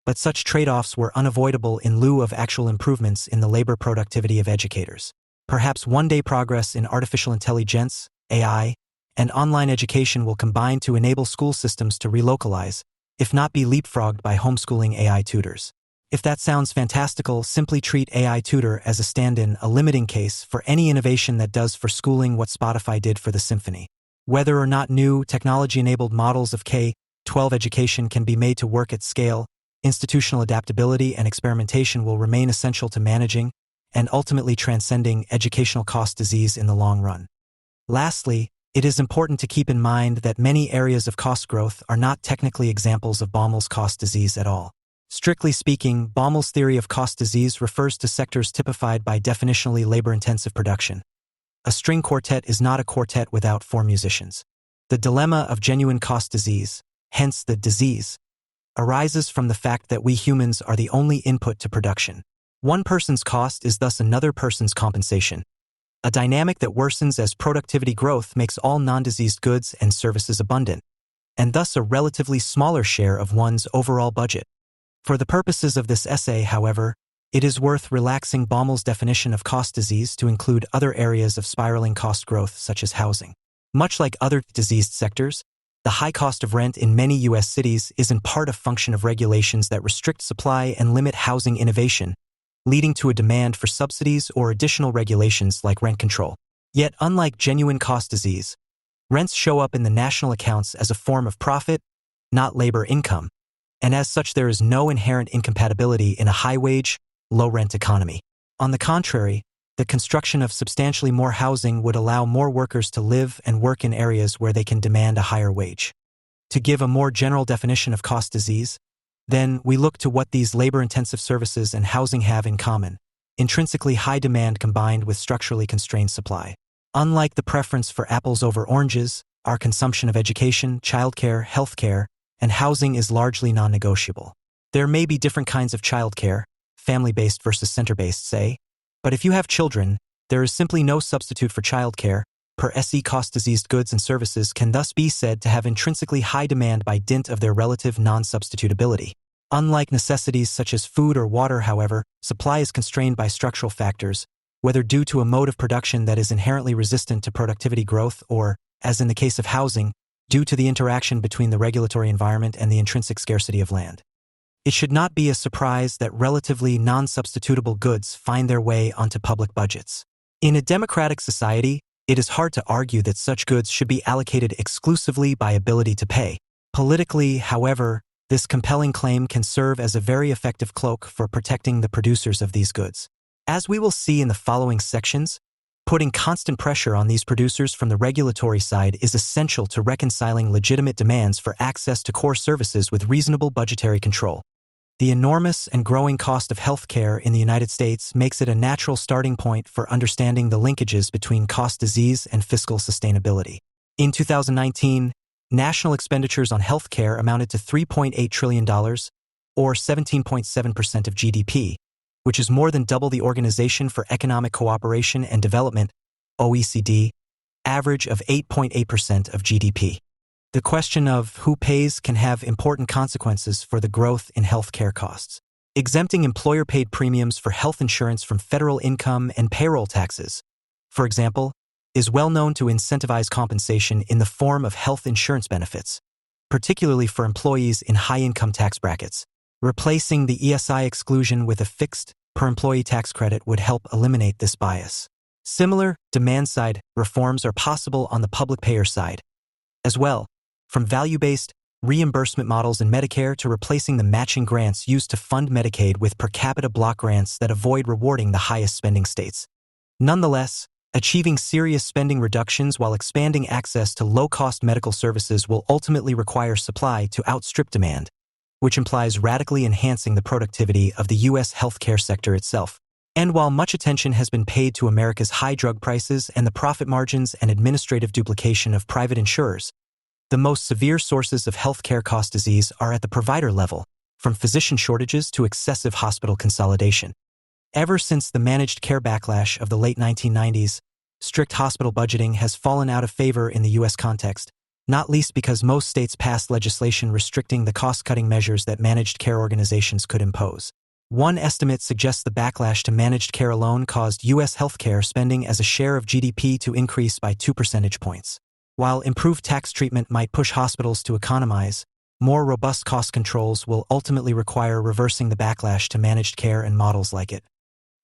but such trade-offs were unavoidable in lieu of actual improvements in the labor productivity of educators. Perhaps one-day progress in artificial intelligence, AI, and online education will combine to enable school systems to relocalize, if not be leapfrogged by homeschooling AI tutors. If that sounds fantastical, simply treat AI tutor as a stand-in, a limiting case for any innovation that does for schooling what Spotify did for the symphony. Whether or not new, technology-enabled models of K-12 education can be made to work at scale, institutional adaptability and experimentation will remain essential to managing and ultimately transcending educational cost disease in the long run. Lastly, it is important to keep in mind that many areas of cost growth are not technically examples of Baumol's cost disease at all. Strictly speaking, Baumol's theory of cost disease refers to sectors typified by definitionally labor-intensive production. A string quartet is not a quartet without 4 musicians. The dilemma of genuine cost disease, hence the disease, arises from the fact that we humans are the only input to production. One person's cost is thus another person's compensation, a dynamic that worsens as productivity growth makes all non-diseased goods and services abundant, and thus a relatively smaller share of one's overall budget. For the purposes of this essay, however, it is worth relaxing Baumol's definition of cost disease to include other areas of spiraling cost growth such as housing. Much like other diseased sectors, the high cost of rent in many U.S. cities is in part a function of regulations that restrict supply and limit housing innovation, leading to a demand for subsidies or additional regulations like rent control. Yet, unlike genuine cost disease, rents show up in the national accounts as a form of profit, not labor income, and as such there is no inherent incompatibility in a high-wage, low-rent economy. On the contrary, the construction of substantially more housing would allow more workers to live and work in areas where they can demand a higher wage. To give a more general definition of cost disease, then we look to what these labor-intensive services and housing have in common: intrinsically high demand combined with structurally constrained supply. Unlike the preference for apples over oranges, our consumption of education, childcare, healthcare, and housing is largely non-negotiable. There may be different kinds of childcare, family-based versus center-based, say, but if you have children, there is simply no substitute for childcare. Per se, cost-diseased goods and services can thus be said to have intrinsically high demand by dint of their relative non-substitutability. Unlike necessities such as food or water, however, supply is constrained by structural factors, whether due to a mode of production that is inherently resistant to productivity growth or, as in the case of housing, due to the interaction between the regulatory environment and the intrinsic scarcity of land. It should not be a surprise that relatively non-substitutable goods find their way onto public budgets. In a democratic society, it is hard to argue that such goods should be allocated exclusively by ability to pay. Politically, however, this compelling claim can serve as a very effective cloak for protecting the producers of these goods. As we will see in the following sections, putting constant pressure on these producers from the regulatory side is essential to reconciling legitimate demands for access to core services with reasonable budgetary control. The enormous and growing cost of healthcare in the United States makes it a natural starting point for understanding the linkages between cost disease and fiscal sustainability. In 2019, national expenditures on healthcare amounted to $3.8 trillion, or 17.7% of GDP, which is more than double the Organization for Economic Cooperation and Development, OECD, average of 8.8% of GDP. The question of who pays can have important consequences for the growth in healthcare costs. Exempting employer-paid premiums for health insurance from federal income and payroll taxes, for example, is well known to incentivize compensation in the form of health insurance benefits, particularly for employees in high-income tax brackets. Replacing the ESI exclusion with a fixed per-employee tax credit would help eliminate this bias. Similar demand-side reforms are possible on the public payer side as well, from value-based reimbursement models in Medicare to replacing the matching grants used to fund Medicaid with per capita block grants that avoid rewarding the highest spending states. Nonetheless, achieving serious spending reductions while expanding access to low-cost medical services will ultimately require supply to outstrip demand, which implies radically enhancing the productivity of the U.S. healthcare sector itself. And while much attention has been paid to America's high drug prices and the profit margins and administrative duplication of private insurers, the most severe sources of healthcare cost disease are at the provider level, from physician shortages to excessive hospital consolidation. Ever since the managed care backlash of the late 1990s, strict hospital budgeting has fallen out of favor in the U.S. context, not least because most states passed legislation restricting the cost-cutting measures that managed care organizations could impose. One estimate suggests the backlash to managed care alone caused U.S. healthcare spending as a share of GDP to increase by 2 percentage points. While improved tax treatment might push hospitals to economize, more robust cost controls will ultimately require reversing the backlash to managed care and models like it.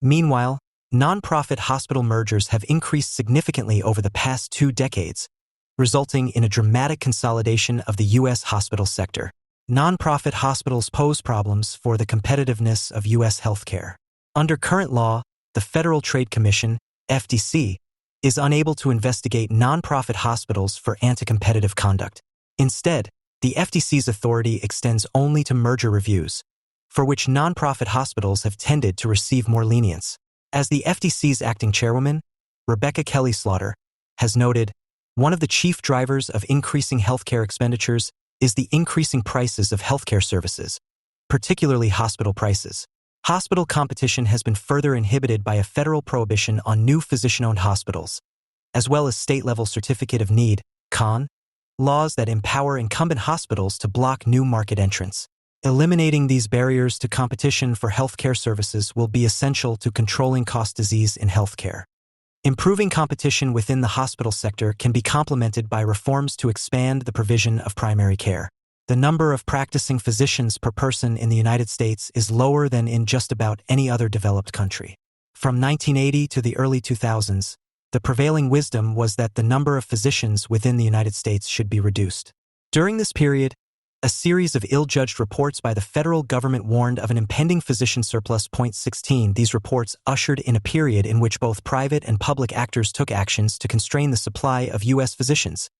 Meanwhile, nonprofit hospital mergers have increased significantly over the past 2 decades, resulting in a dramatic consolidation of the U.S. hospital sector. Nonprofit hospitals pose problems for the competitiveness of U.S. healthcare. Under current law, the Federal Trade Commission, FTC, is unable to investigate nonprofit hospitals for anti-competitive conduct. Instead, the FTC's authority extends only to merger reviews, for which nonprofit hospitals have tended to receive more lenience. As the FTC's acting chairwoman, Rebecca Kelly Slaughter, has noted, one of the chief drivers of increasing healthcare expenditures is the increasing prices of healthcare services, particularly hospital prices. Hospital competition has been further inhibited by a federal prohibition on new physician-owned hospitals, as well as state-level Certificate of Need (CON) laws that empower incumbent hospitals to block new market entrants. Eliminating these barriers to competition for healthcare services will be essential to controlling cost disease in healthcare. Improving competition within the hospital sector can be complemented by reforms to expand the provision of primary care. The number of practicing physicians per person in the United States is lower than in just about any other developed country. From 1980 to the early 2000s, the prevailing wisdom was that the number of physicians within the United States should be reduced. During this period, a series of ill-judged reports by the federal government warned of an impending physician surplus. 16. These reports ushered in a period in which both private and public actors took actions to constrain the supply of U.S. physicians,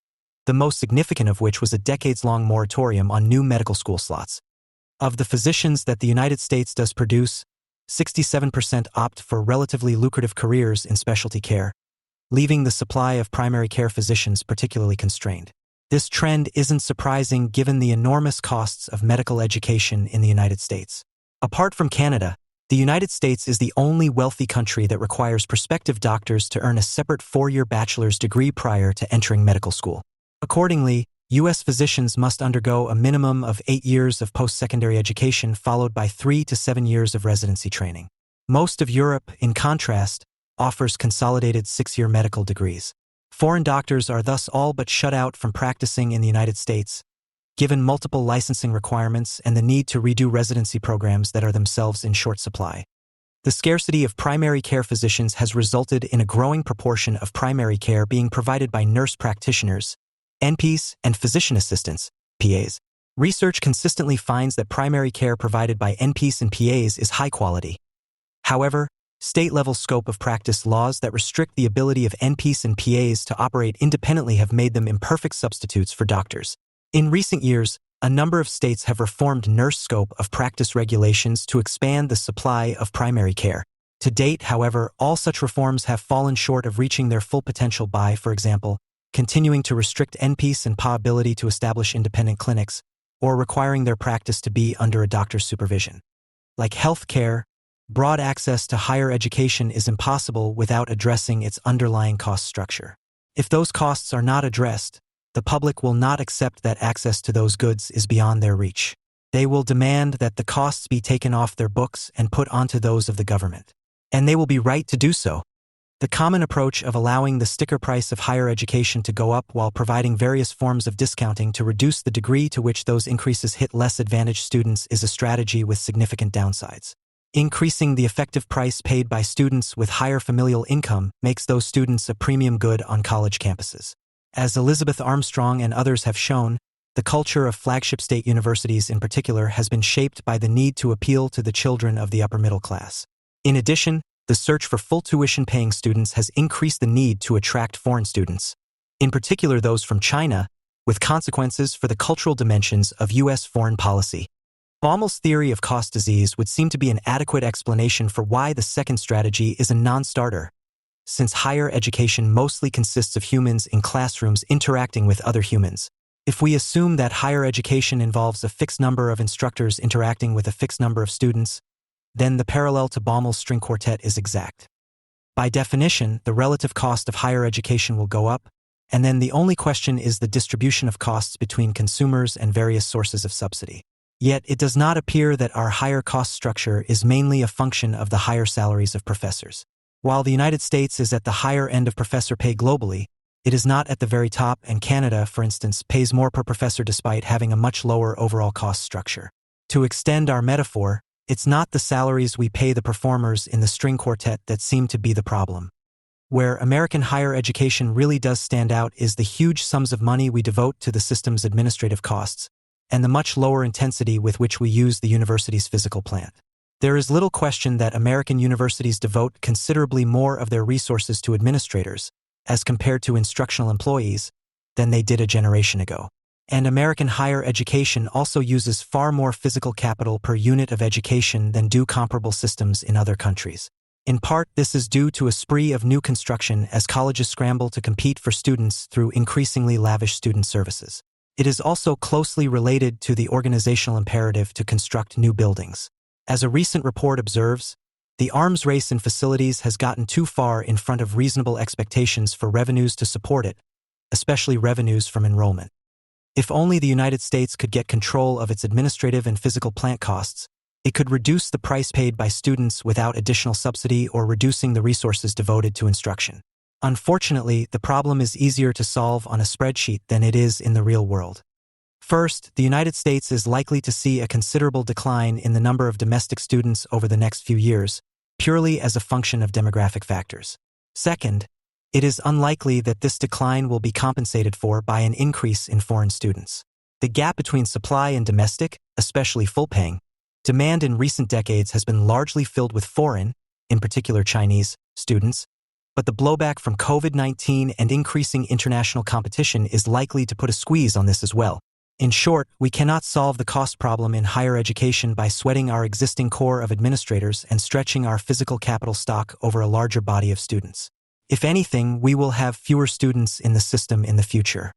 the most significant of which was a decades-long moratorium on new medical school slots. Of the physicians that the United States does produce, 67% opt for relatively lucrative careers in specialty care, leaving the supply of primary care physicians particularly constrained. This trend isn't surprising given the enormous costs of medical education in the United States. Apart from Canada, the United States is the only wealthy country that requires prospective doctors to earn a separate 4-year bachelor's degree prior to entering medical school. Accordingly, U.S. physicians must undergo a minimum of 8 years of post-secondary education followed by 3 to 7 years of residency training. Most of Europe, in contrast, offers consolidated 6-year medical degrees. Foreign doctors are thus all but shut out from practicing in the United States, given multiple licensing requirements and the need to redo residency programs that are themselves in short supply. The scarcity of primary care physicians has resulted in a growing proportion of primary care being provided by nurse practitioners, NPs, and physician assistants, PAs. Research consistently finds that primary care provided by NPs and PAs is high quality. However, state-level scope of practice laws that restrict the ability of NPs and PAs to operate independently have made them imperfect substitutes for doctors. In recent years, a number of states have reformed nurse scope of practice regulations to expand the supply of primary care. To date, however, all such reforms have fallen short of reaching their full potential by, for example, continuing to restrict NPs and PA ability to establish independent clinics, or requiring their practice to be under a doctor's supervision. Like health care, broad access to higher education is impossible without addressing its underlying cost structure. If those costs are not addressed, the public will not accept that access to those goods is beyond their reach. They will demand that the costs be taken off their books and put onto those of the government. And they will be right to do so. The common approach of allowing the sticker price of higher education to go up while providing various forms of discounting to reduce the degree to which those increases hit less advantaged students is a strategy with significant downsides. Increasing the effective price paid by students with higher familial income makes those students a premium good on college campuses. As Elizabeth Armstrong and others have shown, the culture of flagship state universities in particular has been shaped by the need to appeal to the children of the upper middle class. In addition, the search for full tuition-paying students has increased the need to attract foreign students, in particular those from China, with consequences for the cultural dimensions of U.S. foreign policy. Baumel's theory of cost disease would seem to be an adequate explanation for why the second strategy is a non-starter, since higher education mostly consists of humans in classrooms interacting with other humans. If we assume that higher education involves a fixed number of instructors interacting with a fixed number of students, then the parallel to Baumel's string quartet is exact. By definition, the relative cost of higher education will go up, and then the only question is the distribution of costs between consumers and various sources of subsidy. Yet it does not appear that our higher cost structure is mainly a function of the higher salaries of professors. While the United States is at the higher end of professor pay globally, it is not at the very top, and Canada, for instance, pays more per professor despite having a much lower overall cost structure. To extend our metaphor, it's not the salaries we pay the performers in the string quartet that seem to be the problem. Where American higher education really does stand out is the huge sums of money we devote to the system's administrative costs, and the much lower intensity with which we use the university's physical plant. There is little question that American universities devote considerably more of their resources to administrators, as compared to instructional employees, than they did a generation ago. And American higher education also uses far more physical capital per unit of education than do comparable systems in other countries. In part, this is due to a spree of new construction as colleges scramble to compete for students through increasingly lavish student services. It is also closely related to the organizational imperative to construct new buildings. As a recent report observes, the arms race in facilities has gotten too far in front of reasonable expectations for revenues to support it, especially revenues from enrollment. If only the United States could get control of its administrative and physical plant costs, it could reduce the price paid by students without additional subsidy or reducing the resources devoted to instruction. Unfortunately, the problem is easier to solve on a spreadsheet than it is in the real world. First, the United States is likely to see a considerable decline in the number of domestic students over the next few years, purely as a function of demographic factors. Second, it is unlikely that this decline will be compensated for by an increase in foreign students. The gap between supply and domestic, especially full-paying, demand in recent decades has been largely filled with foreign, in particular Chinese, students, but the blowback from COVID-19 and increasing international competition is likely to put a squeeze on this as well. In short, we cannot solve the cost problem in higher education by sweating our existing core of administrators and stretching our physical capital stock over a larger body of students. If anything, we will have fewer students in the system in the future.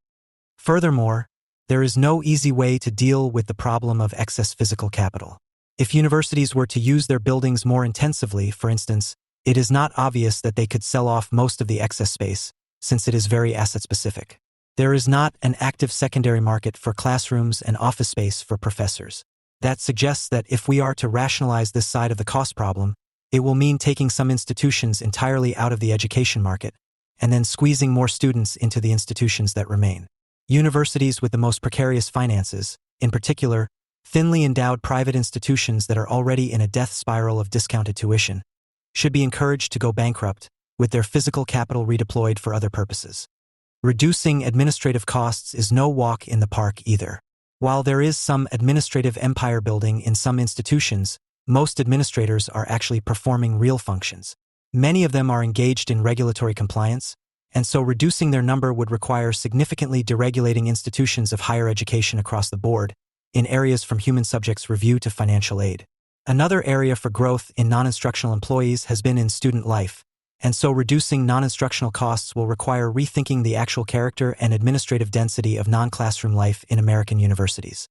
Furthermore, there is no easy way to deal with the problem of excess physical capital. If universities were to use their buildings more intensively, for instance, it is not obvious that they could sell off most of the excess space, since it is very asset-specific. There is not an active secondary market for classrooms and office space for professors. That suggests that if we are to rationalize this side of the cost problem, it will mean taking some institutions entirely out of the education market, and then squeezing more students into the institutions that remain. Universities with the most precarious finances, in particular, thinly endowed private institutions that are already in a death spiral of discounted tuition, should be encouraged to go bankrupt, with their physical capital redeployed for other purposes. Reducing administrative costs is no walk in the park either. While there is some administrative empire building in some institutions, most administrators are actually performing real functions. Many of them are engaged in regulatory compliance, and so reducing their number would require significantly deregulating institutions of higher education across the board, in areas from human subjects review to financial aid. Another area for growth in non-instructional employees has been in student life, and so reducing non-instructional costs will require rethinking the actual character and administrative density of non-classroom life in American universities.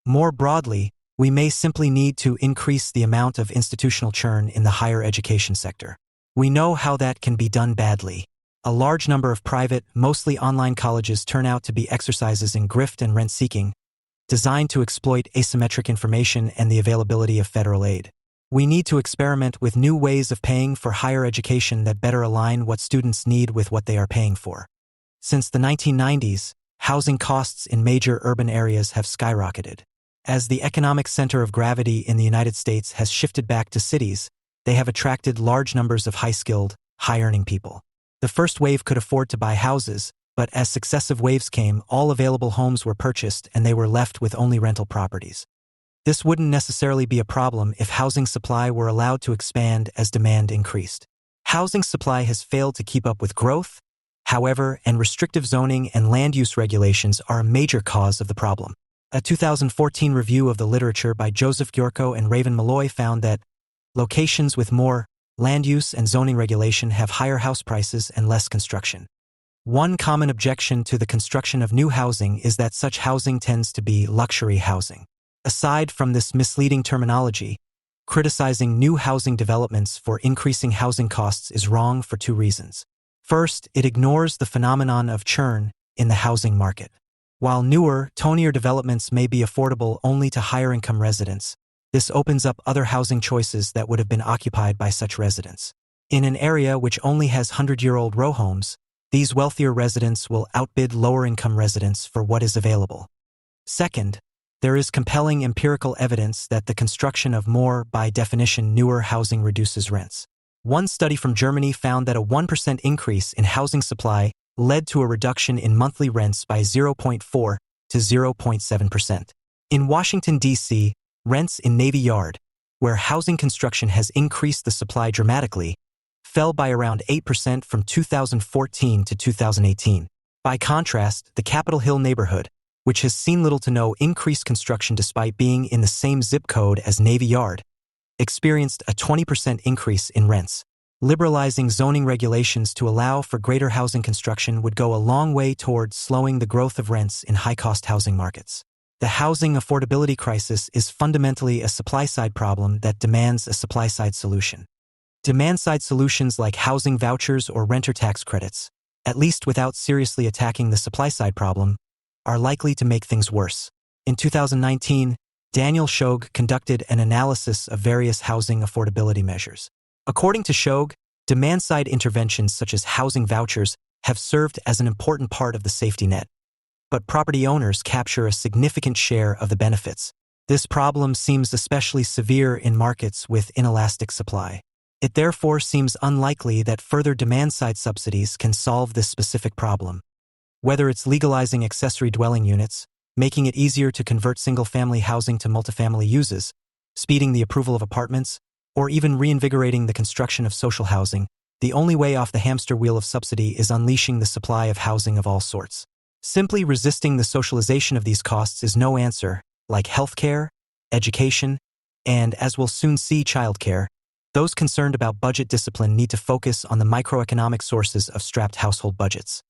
More broadly, We may simply need to increase the amount of institutional churn in the higher education sector. We know how that can be done badly. A large number of private, mostly online colleges turn out to be exercises in grift and rent-seeking, designed to exploit asymmetric information and the availability of federal aid. We need to experiment with new ways of paying for higher education that better align what students need with what they are paying for. Since the 1990s, housing costs in major urban areas have skyrocketed. As the economic center of gravity in the United States has shifted back to cities, they have attracted large numbers of high-skilled, high-earning people. The first wave could afford to buy houses, but as successive waves came, all available homes were purchased and they were left with only rental properties. This wouldn't necessarily be a problem if housing supply were allowed to expand as demand increased. Housing supply has failed to keep up with growth, however, and restrictive zoning and land use regulations are a major cause of the problem. A 2014 review of the literature by Joseph Giorco and Raven Malloy found that locations with more land use and zoning regulation have higher house prices and less construction. One common objection to the construction of new housing is that such housing tends to be luxury housing. Aside from this misleading terminology, criticizing new housing developments for increasing housing costs is wrong for two reasons. First, it ignores the phenomenon of churn in the housing market. While newer, tonier developments may be affordable only to higher-income residents, this opens up other housing choices that would have been occupied by such residents. In an area which only has 100-year-old row homes, these wealthier residents will outbid lower-income residents for what is available. Second, there is compelling empirical evidence that the construction of more, by definition, newer housing reduces rents. One study from Germany found that a 1% increase in housing supply led to a reduction in monthly rents by 0.4 to 0.7%. In Washington, D.C., rents in Navy Yard, where housing construction has increased the supply dramatically, fell by around 8% from 2014 to 2018. By contrast, the Capitol Hill neighborhood, which has seen little to no increased construction despite being in the same zip code as Navy Yard, experienced a 20% increase in rents. Liberalizing zoning regulations to allow for greater housing construction would go a long way towards slowing the growth of rents in high-cost housing markets. The housing affordability crisis is fundamentally a supply-side problem that demands a supply-side solution. Demand-side solutions like housing vouchers or renter tax credits, at least without seriously attacking the supply-side problem, are likely to make things worse. In 2019, Daniel Shog conducted an analysis of various housing affordability measures. According to Shog, demand-side interventions such as housing vouchers have served as an important part of the safety net. But property owners capture a significant share of the benefits. This problem seems especially severe in markets with inelastic supply. It therefore seems unlikely that further demand-side subsidies can solve this specific problem. Whether it's legalizing accessory dwelling units, making it easier to convert single-family housing to multifamily uses, speeding the approval of apartments, or even reinvigorating the construction of social housing, the only way off the hamster wheel of subsidy is unleashing the supply of housing of all sorts. Simply resisting the socialization of these costs is no answer, like healthcare, education, and, as we'll soon see, childcare. Those concerned about budget discipline need to focus on the microeconomic sources of strapped household budgets.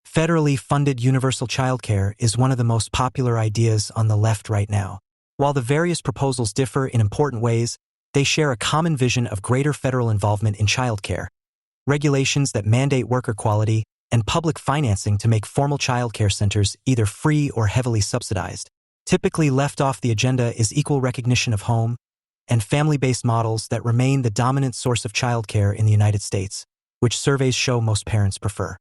Federally funded universal childcare is one of the most popular ideas on the left right now. While the various proposals differ in important ways, they share a common vision of greater federal involvement in childcare, regulations that mandate worker quality, and public financing to make formal childcare centers either free or heavily subsidized. Typically left off the agenda is equal recognition of home and family-based models that remain the dominant source of childcare in the United States, which surveys show most parents prefer.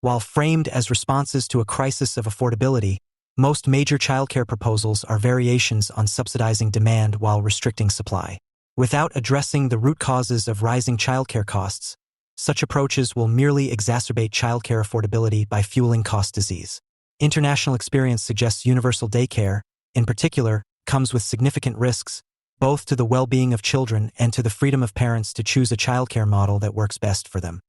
While framed as responses to a crisis of affordability, most major childcare proposals are variations on subsidizing demand while restricting supply. Without addressing the root causes of rising childcare costs, such approaches will merely exacerbate childcare affordability by fueling cost disease. International experience suggests universal daycare, in particular, comes with significant risks, both to the well-being of children and to the freedom of parents to choose a childcare model that works best for them.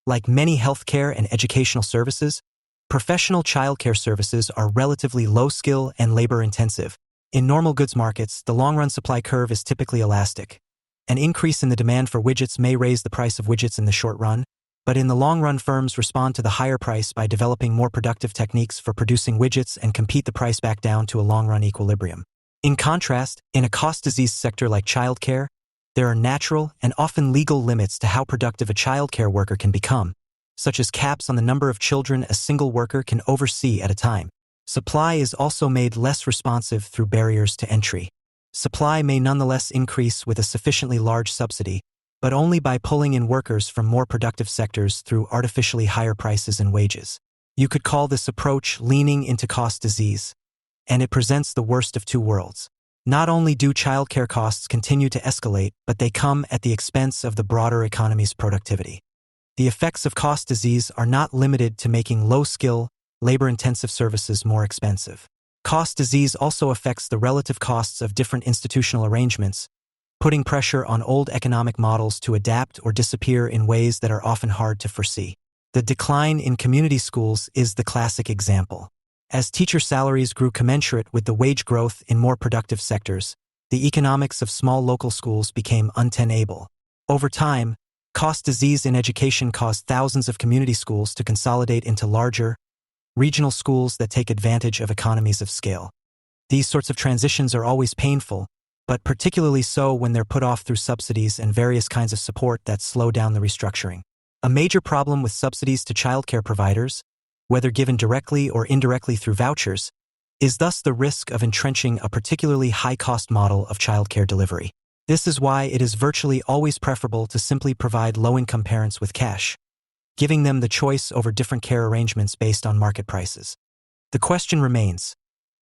Like many healthcare and educational services, professional childcare services are relatively low-skill and labor-intensive. In normal goods markets, the long-run supply curve is typically elastic. An increase in the demand for widgets may raise the price of widgets in the short run, but in the long run, firms respond to the higher price by developing more productive techniques for producing widgets and compete the price back down to a long-run equilibrium. In contrast, in a cost-diseased sector like childcare, there are natural and often legal limits to how productive a childcare worker can become, such as caps on the number of children a single worker can oversee at a time. Supply is also made less responsive through barriers to entry. Supply may nonetheless increase with a sufficiently large subsidy, but only by pulling in workers from more productive sectors through artificially higher prices and wages. You could call this approach leaning into cost disease, and it presents the worst of two worlds. Not only do childcare costs continue to escalate, but they come at the expense of the broader economy's productivity. The effects of cost disease are not limited to making low-skill, labor-intensive services more expensive. Cost disease also affects the relative costs of different institutional arrangements, putting pressure on old economic models to adapt or disappear in ways that are often hard to foresee. The decline in community schools is the classic example. As teacher salaries grew commensurate with the wage growth in more productive sectors, the economics of small local schools became untenable. Over time, cost disease in education caused thousands of community schools to consolidate into larger, regional schools that take advantage of economies of scale. These sorts of transitions are always painful, but particularly so when they're put off through subsidies and various kinds of support that slow down the restructuring. A major problem with subsidies to childcare providers, whether given directly or indirectly through vouchers, is thus the risk of entrenching a particularly high-cost model of childcare delivery. This is why it is virtually always preferable to simply provide low-income parents with cash, giving them the choice over different care arrangements based on market prices. The question remains,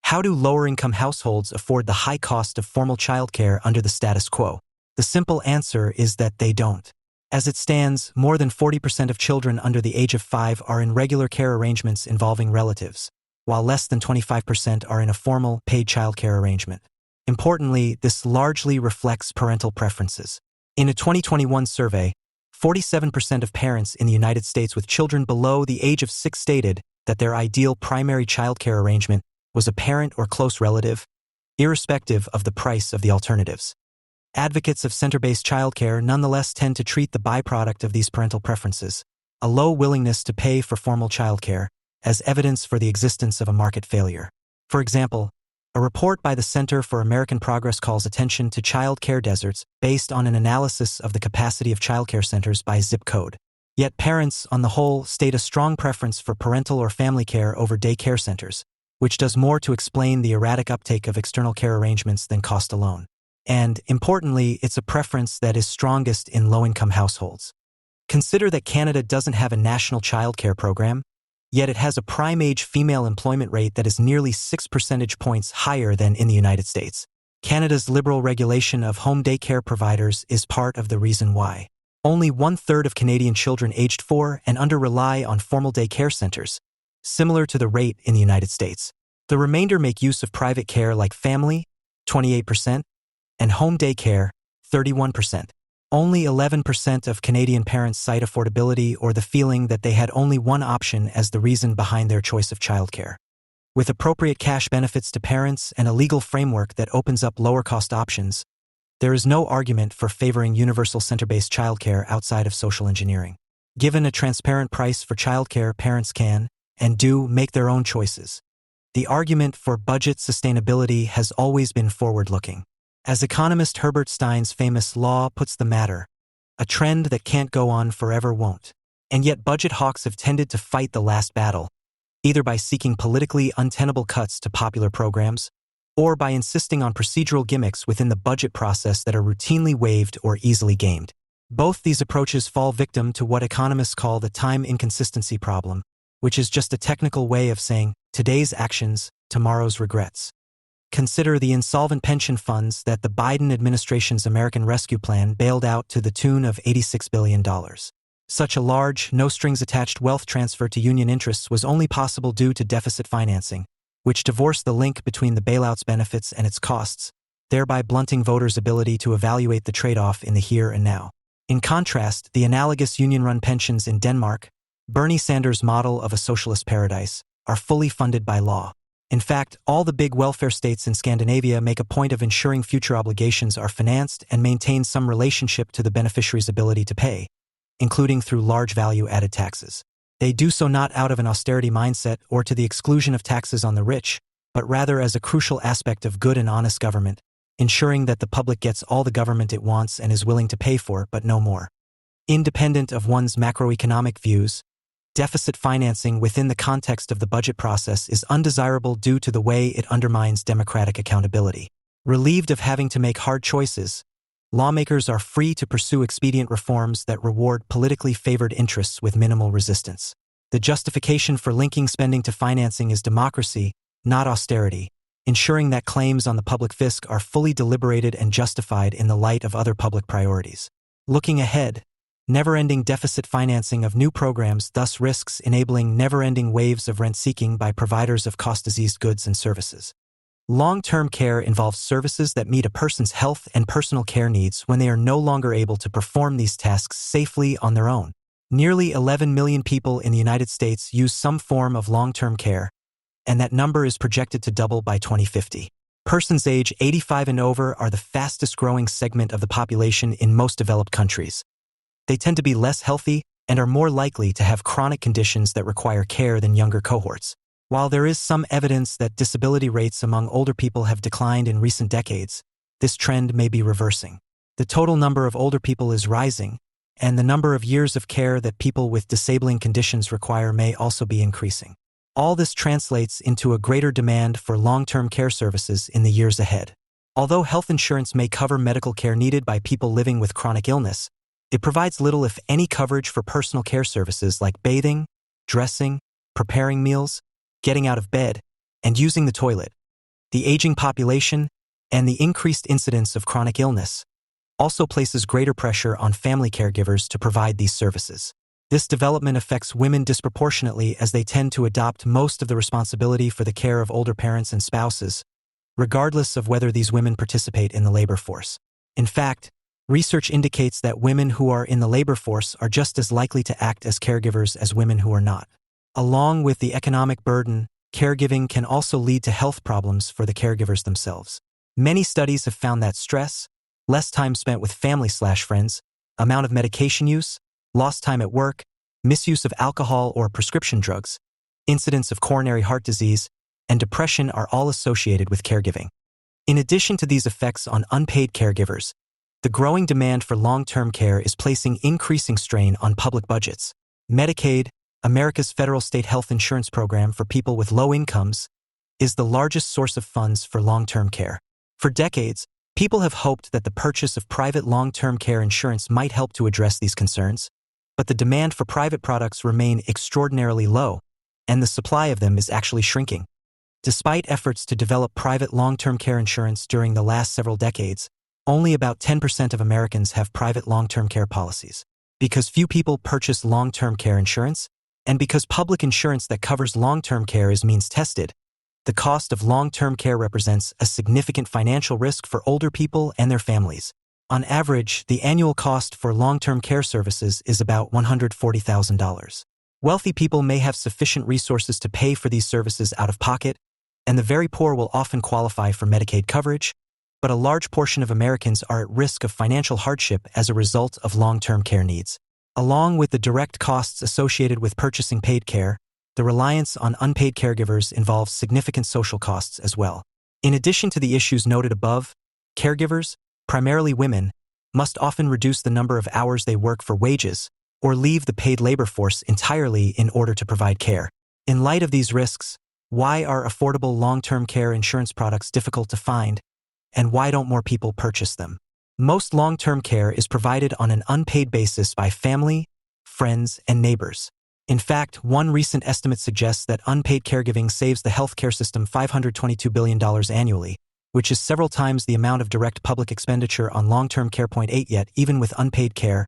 how do lower-income households afford the high cost of formal childcare under the status quo? The simple answer is that they don't. As it stands, more than 40% of children under the age of 5 are in regular care arrangements involving relatives, while less than 25% are in a formal, paid childcare arrangement. Importantly, this largely reflects parental preferences. In a 2021 survey, 47% of parents in the United States with children below the age of 6 stated that their ideal primary childcare arrangement was a parent or close relative, irrespective of the price of the alternatives. Advocates of center-based childcare nonetheless tend to treat the byproduct of these parental preferences, a low willingness to pay for formal childcare, as evidence for the existence of a market failure. For example, a report by the Center for American Progress calls attention to child care deserts based on an analysis of the capacity of childcare centers by zip code. Yet parents, on the whole, state a strong preference for parental or family care over day care centers, which does more to explain the erratic uptake of external care arrangements than cost alone. And, importantly, it's a preference that is strongest in low-income households. Consider that Canada doesn't have a national childcare program, yet it has a prime-age female employment rate that is nearly 6 percentage points higher than in the United States. Canada's liberal regulation of home daycare providers is part of the reason why. Only 1/3 of Canadian children aged 4 and under rely on formal daycare centers, similar to the rate in the United States. The remainder make use of private care like family, 28%, and home daycare, 31%. Only 11% of Canadian parents cite affordability or the feeling that they had only one option as the reason behind their choice of childcare. With appropriate cash benefits to parents and a legal framework that opens up lower-cost options, there is no argument for favoring universal center-based childcare outside of social engineering. Given a transparent price for childcare, parents can, and do, make their own choices. The argument for budget sustainability has always been forward-looking. As economist Herbert Stein's famous law puts the matter, a trend that can't go on forever won't. And yet budget hawks have tended to fight the last battle, either by seeking politically untenable cuts to popular programs, or by insisting on procedural gimmicks within the budget process that are routinely waived or easily gamed. Both these approaches fall victim to what economists call the time inconsistency problem, which is just a technical way of saying today's actions, tomorrow's regrets. Consider the insolvent pension funds that the Biden administration's American Rescue Plan bailed out to the tune of $86 billion. Such a large, no-strings-attached wealth transfer to union interests was only possible due to deficit financing, which divorced the link between the bailout's benefits and its costs, thereby blunting voters' ability to evaluate the trade-off in the here and now. In contrast, the analogous union-run pensions in Denmark, Bernie Sanders' model of a socialist paradise, are fully funded by law. In fact, all the big welfare states in Scandinavia make a point of ensuring future obligations are financed and maintain some relationship to the beneficiary's ability to pay, including through large value-added taxes. They do so not out of an austerity mindset or to the exclusion of taxes on the rich, but rather as a crucial aspect of good and honest government, ensuring that the public gets all the government it wants and is willing to pay for, but no more. Independent of one's macroeconomic views, deficit financing within the context of the budget process is undesirable due to the way it undermines democratic accountability. Relieved of having to make hard choices, lawmakers are free to pursue expedient reforms that reward politically favored interests with minimal resistance. The justification for linking spending to financing is democracy, not austerity, ensuring that claims on the public fisc are fully deliberated and justified in the light of other public priorities. Looking ahead, never-ending deficit financing of new programs thus risks enabling never-ending waves of rent-seeking by providers of cost-diseased goods and services. Long-term care involves services that meet a person's health and personal care needs when they are no longer able to perform these tasks safely on their own. Nearly 11 million people in the United States use some form of long-term care, and that number is projected to double by 2050. Persons age 85 and over are the fastest-growing segment of the population in most developed countries. They tend to be less healthy and are more likely to have chronic conditions that require care than younger cohorts. While there is some evidence that disability rates among older people have declined in recent decades, this trend may be reversing. The total number of older people is rising, and the number of years of care that people with disabling conditions require may also be increasing. All this translates into a greater demand for long-term care services in the years ahead. Although health insurance may cover medical care needed by people living with chronic illness, it provides little if any coverage for personal care services like bathing, dressing, preparing meals, getting out of bed, and using the toilet. The aging population and the increased incidence of chronic illness also places greater pressure on family caregivers to provide these services. This development affects women disproportionately as they tend to adopt most of the responsibility for the care of older parents and spouses, regardless of whether these women participate in the labor force. In fact, research indicates that women who are in the labor force are just as likely to act as caregivers as women who are not. Along with the economic burden, caregiving can also lead to health problems for the caregivers themselves. Many studies have found that stress, less time spent with family/friends, amount of medication use, lost time at work, misuse of alcohol or prescription drugs, incidence of coronary heart disease, and depression are all associated with caregiving. In addition to these effects on unpaid caregivers, the growing demand for long-term care is placing increasing strain on public budgets. Medicaid, America's federal state health insurance program for people with low incomes, is the largest source of funds for long-term care. For decades, people have hoped that the purchase of private long-term care insurance might help to address these concerns, but the demand for private products remain extraordinarily low, and the supply of them is actually shrinking. Despite efforts to develop private long-term care insurance during the last several decades, only about 10% of Americans have private long-term care policies. Because few people purchase long-term care insurance, and because public insurance that covers long-term care is means-tested, the cost of long-term care represents a significant financial risk for older people and their families. On average, the annual cost for long-term care services is about $140,000. Wealthy people may have sufficient resources to pay for these services out of pocket, and the very poor will often qualify for Medicaid coverage, but a large portion of Americans are at risk of financial hardship as a result of long-term care needs. Along with the direct costs associated with purchasing paid care, the reliance on unpaid caregivers involves significant social costs as well. In addition to the issues noted above, caregivers, primarily women, must often reduce the number of hours they work for wages or leave the paid labor force entirely in order to provide care. In light of these risks, why are affordable long-term care insurance products difficult to find, and why don't more people purchase them? Most long-term care is provided on an unpaid basis by family, friends, and neighbors. In fact, one recent estimate suggests that unpaid caregiving saves the healthcare system $522 billion annually, which is several times the amount of direct public expenditure on long-term care. 8 Yet, even with unpaid care,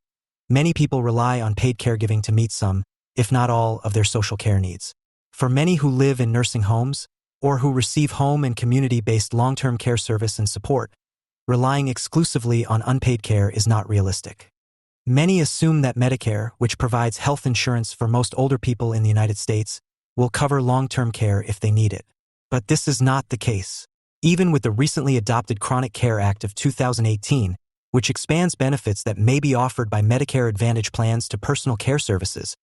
many people rely on paid caregiving to meet some, if not all, of their social care needs. For many who live in nursing homes, or who receive home and community-based long-term care service and support, relying exclusively on unpaid care is not realistic. Many assume that Medicare, which provides health insurance for most older people in the United States, will cover long-term care if they need it. But this is not the case. Even with the recently adopted Chronic Care Act of 2018, which expands benefits that may be offered by Medicare Advantage plans to personal care services,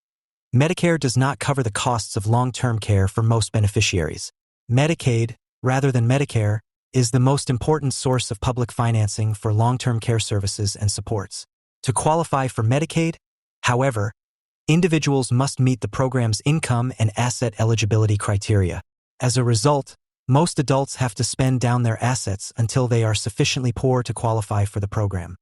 Medicare does not cover the costs of long-term care for most beneficiaries. Medicaid, rather than Medicare, is the most important source of public financing for long-term care services and supports. To qualify for Medicaid, however, individuals must meet the program's income and asset eligibility criteria. As a result, most adults have to spend down their assets until they are sufficiently poor to qualify for the program.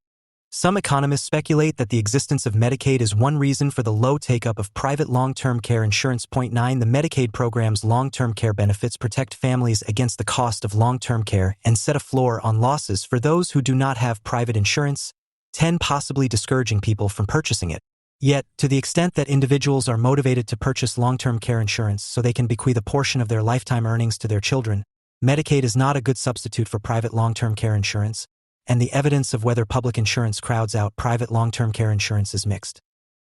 Some economists speculate that the existence of Medicaid is one reason for the low take-up of private long-term care insurance. 9. The Medicaid program's long-term care benefits protect families against the cost of long-term care and set a floor on losses for those who do not have private insurance, 10. Possibly discouraging people from purchasing it. Yet, to the extent that individuals are motivated to purchase long-term care insurance so they can bequeath a portion of their lifetime earnings to their children, Medicaid is not a good substitute for private long-term care insurance, and the evidence of whether public insurance crowds out private long-term care insurance is mixed.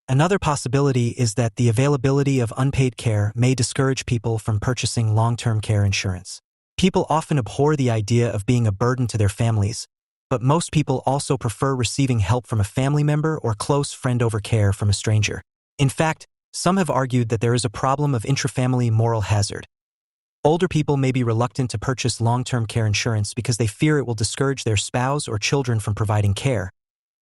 Another possibility is that the availability of unpaid care may discourage people from purchasing long-term care insurance. People often abhor the idea of being a burden to their families, but most people also prefer receiving help from a family member or close friend over care from a stranger. In fact, some have argued that there is a problem of intrafamily moral hazard. Older people may be reluctant to purchase long-term care insurance because they fear it will discourage their spouse or children from providing care,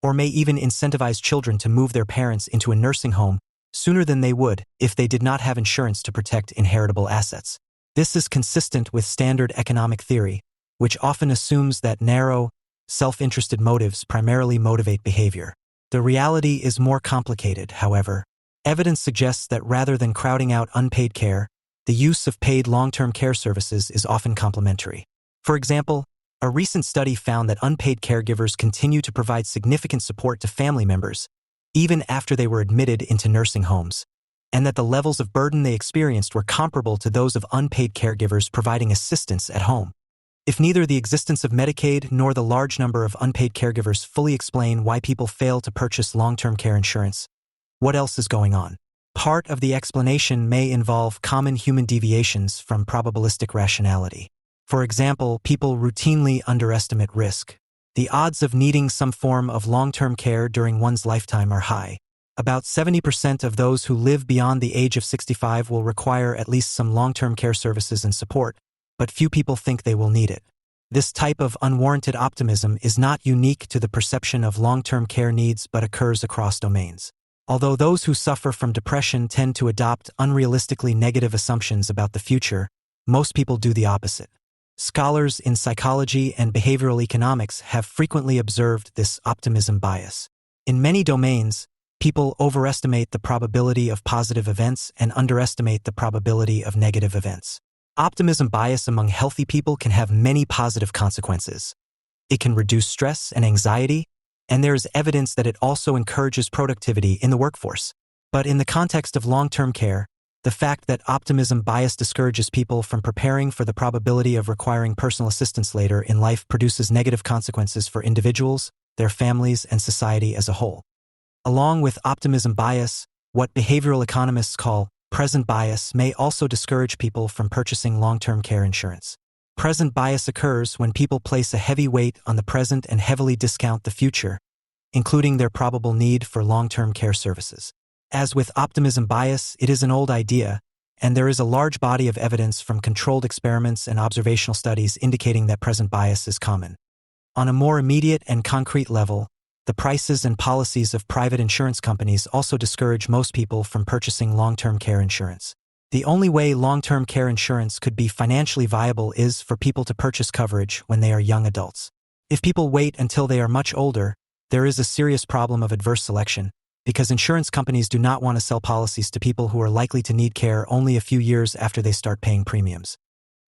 or may even incentivize children to move their parents into a nursing home sooner than they would if they did not have insurance to protect inheritable assets. This is consistent with standard economic theory, which often assumes that narrow, self-interested motives primarily motivate behavior. The reality is more complicated, however. Evidence suggests that rather than crowding out unpaid care, the use of paid long-term care services is often complementary. For example, a recent study found that unpaid caregivers continue to provide significant support to family members, even after they were admitted into nursing homes, and that the levels of burden they experienced were comparable to those of unpaid caregivers providing assistance at home. If neither the existence of Medicaid nor the large number of unpaid caregivers fully explain why people fail to purchase long-term care insurance, what else is going on? Part of the explanation may involve common human deviations from probabilistic rationality. For example, people routinely underestimate risk. The odds of needing some form of long-term care during one's lifetime are high. About 70% of those who live beyond the age of 65 will require at least some long-term care services and support, but few people think they will need it. This type of unwarranted optimism is not unique to the perception of long-term care needs but occurs across domains. Although those who suffer from depression tend to adopt unrealistically negative assumptions about the future, most people do the opposite. Scholars in psychology and behavioral economics have frequently observed this optimism bias. In many domains, people overestimate the probability of positive events and underestimate the probability of negative events. Optimism bias among healthy people can have many positive consequences. It can reduce stress and anxiety, and there is evidence that it also encourages productivity in the workforce. But in the context of long-term care, the fact that optimism bias discourages people from preparing for the probability of requiring personal assistance later in life produces negative consequences for individuals, their families, and society as a whole. Along with optimism bias, what behavioral economists call present bias may also discourage people from purchasing long-term care insurance. Present bias occurs when people place a heavy weight on the present and heavily discount the future, including their probable need for long-term care services. As with optimism bias, it is an old idea, and there is a large body of evidence from controlled experiments and observational studies indicating that present bias is common. On a more immediate and concrete level, the prices and policies of private insurance companies also discourage most people from purchasing long-term care insurance. The only way long-term care insurance could be financially viable is for people to purchase coverage when they are young adults. If people wait until they are much older, there is a serious problem of adverse selection, because insurance companies do not want to sell policies to people who are likely to need care only a few years after they start paying premiums.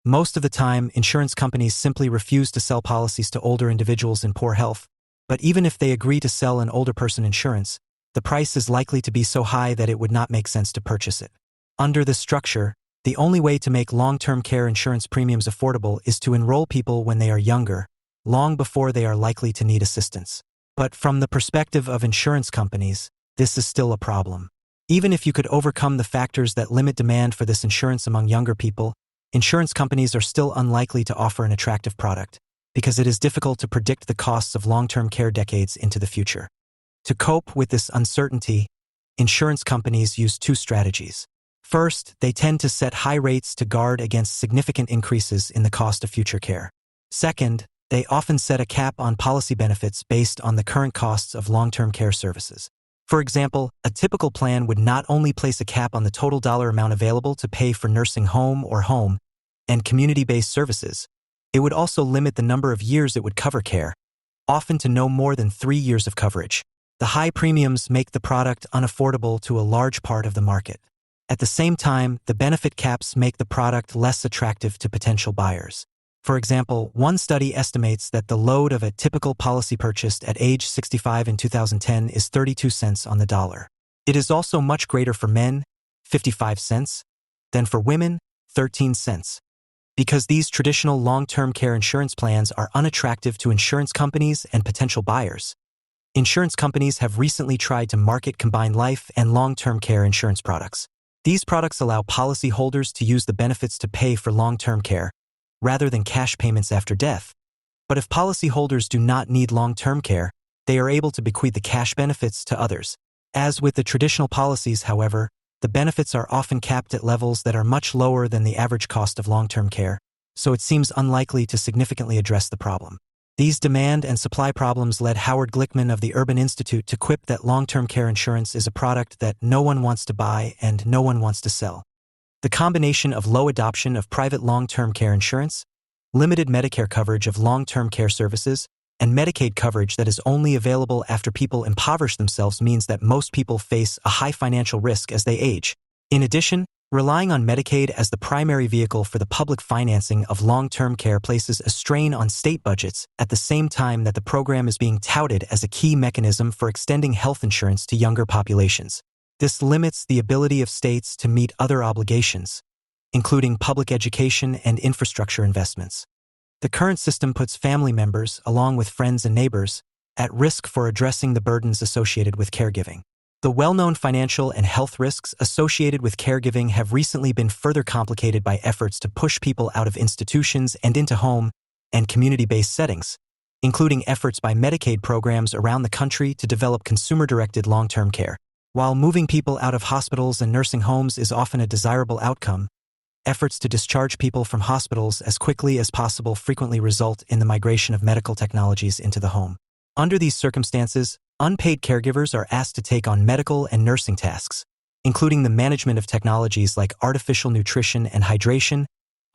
Most of the time, insurance companies simply refuse to sell policies to older individuals in poor health, but even if they agree to sell an older person insurance, the price is likely to be so high that it would not make sense to purchase it. Under this structure, the only way to make long-term care insurance premiums affordable is to enroll people when they are younger, long before they are likely to need assistance. But from the perspective of insurance companies, this is still a problem. Even if you could overcome the factors that limit demand for this insurance among younger people, insurance companies are still unlikely to offer an attractive product, because it is difficult to predict the costs of long-term care decades into the future. To cope with this uncertainty, insurance companies use two strategies. First, they tend to set high rates to guard against significant increases in the cost of future care. Second, they often set a cap on policy benefits based on the current costs of long-term care services. For example, a typical plan would not only place a cap on the total dollar amount available to pay for nursing home and community-based services, it would also limit the number of years it would cover care, often to no more than 3 years of coverage. The high premiums make the product unaffordable to a large part of the market. At the same time, the benefit caps make the product less attractive to potential buyers. For example, one study estimates that the load of a typical policy purchased at age 65 in 2010 is 32 cents on the dollar. It is also much greater for men, 55 cents, than for women, 13 cents. Because these traditional long-term care insurance plans are unattractive to insurance companies and potential buyers, insurance companies have recently tried to market combined life and long-term care insurance products. These products allow policyholders to use the benefits to pay for long-term care, rather than cash payments after death. But if policyholders do not need long-term care, they are able to bequeath the cash benefits to others. As with the traditional policies, however, the benefits are often capped at levels that are much lower than the average cost of long-term care, so it seems unlikely to significantly address the problem. These demand and supply problems led Howard Glickman of the Urban Institute to quip that long-term care insurance is a product that no one wants to buy and no one wants to sell. The combination of low adoption of private long-term care insurance, limited Medicare coverage of long-term care services, and Medicaid coverage that is only available after people impoverish themselves means that most people face a high financial risk as they age. In addition, relying on Medicaid as the primary vehicle for the public financing of long-term care places a strain on state budgets at the same time that the program is being touted as a key mechanism for extending health insurance to younger populations. This limits the ability of states to meet other obligations, including public education and infrastructure investments. The current system puts family members, along with friends and neighbors, at risk for addressing the burdens associated with caregiving. The well-known financial and health risks associated with caregiving have recently been further complicated by efforts to push people out of institutions and into home and community-based settings, including efforts by Medicaid programs around the country to develop consumer-directed long-term care. While moving people out of hospitals and nursing homes is often a desirable outcome, efforts to discharge people from hospitals as quickly as possible frequently result in the migration of medical technologies into the home. Under these circumstances, unpaid caregivers are asked to take on medical and nursing tasks, including the management of technologies like artificial nutrition and hydration,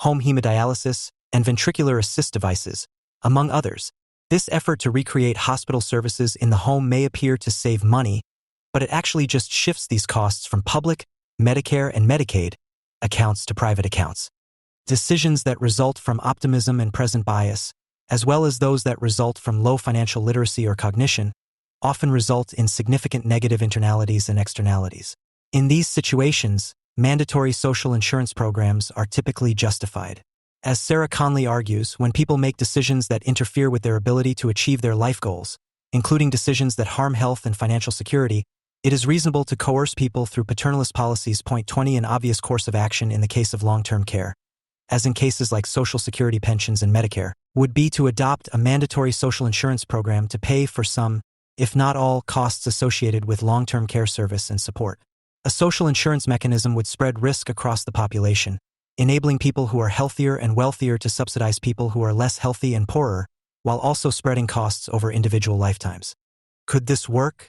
home hemodialysis, and ventricular assist devices, among others. This effort to recreate hospital services in the home may appear to save money, but it actually just shifts these costs from public, Medicare, and Medicaid accounts to private accounts. Decisions that result from optimism and present bias, as well as those that result from low financial literacy or cognition, often result in significant negative internalities and externalities. In these situations, mandatory social insurance programs are typically justified. As Sarah Conley argues, when people make decisions that interfere with their ability to achieve their life goals, including decisions that harm health and financial security, it is reasonable to coerce people through paternalist policies. Point 20. An obvious course of action in the case of long-term care, as in cases like Social Security pensions and Medicare, would be to adopt a mandatory social insurance program to pay for some, if not all, costs associated with long-term care service and support. A social insurance mechanism would spread risk across the population, enabling people who are healthier and wealthier to subsidize people who are less healthy and poorer, while also spreading costs over individual lifetimes. Could this work?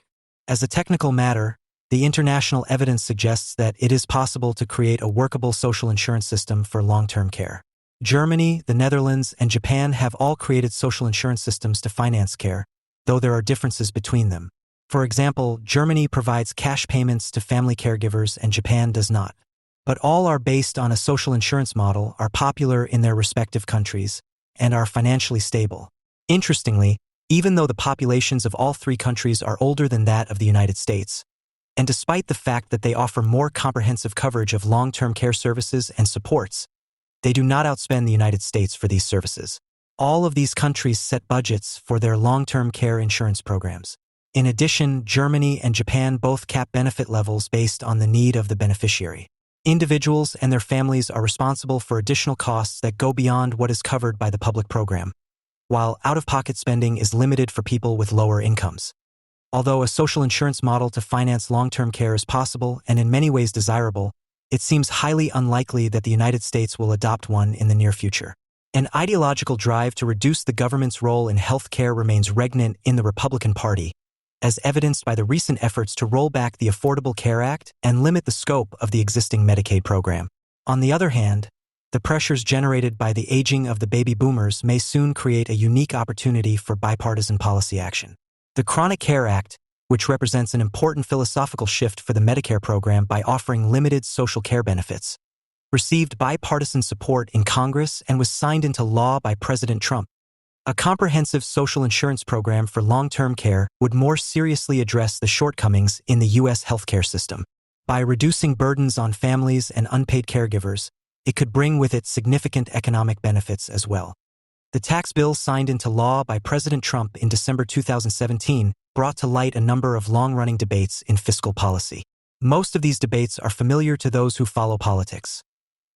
As a technical matter, the international evidence suggests that it is possible to create a workable social insurance system for long-term care. Germany, the Netherlands, and Japan have all created social insurance systems to finance care, though there are differences between them. For example, Germany provides cash payments to family caregivers and Japan does not. But all are based on a social insurance model, are popular in their respective countries, and are financially stable. Interestingly, even though the populations of all three countries are older than that of the United States, and despite the fact that they offer more comprehensive coverage of long-term care services and supports, they do not outspend the United States for these services. All of these countries set budgets for their long-term care insurance programs. In addition, Germany and Japan both cap benefit levels based on the need of the beneficiary. Individuals and their families are responsible for additional costs that go beyond what is covered by the public program, while out-of-pocket spending is limited for people with lower incomes. Although a social insurance model to finance long-term care is possible and in many ways desirable, it seems highly unlikely that the United States will adopt one in the near future. An ideological drive to reduce the government's role in health care remains regnant in the Republican Party, as evidenced by the recent efforts to roll back the Affordable Care Act and limit the scope of the existing Medicaid program. On the other hand, the pressures generated by the aging of the baby boomers may soon create a unique opportunity for bipartisan policy action. The Chronic Care Act, which represents an important philosophical shift for the Medicare program by offering limited social care benefits, received bipartisan support in Congress and was signed into law by President Trump. A comprehensive social insurance program for long-term care would more seriously address the shortcomings in the U.S. healthcare system. By reducing burdens on families and unpaid caregivers, it could bring with it significant economic benefits as well. The tax bill signed into law by President Trump in December 2017 brought to light a number of long-running debates in fiscal policy. Most of these debates are familiar to those who follow politics.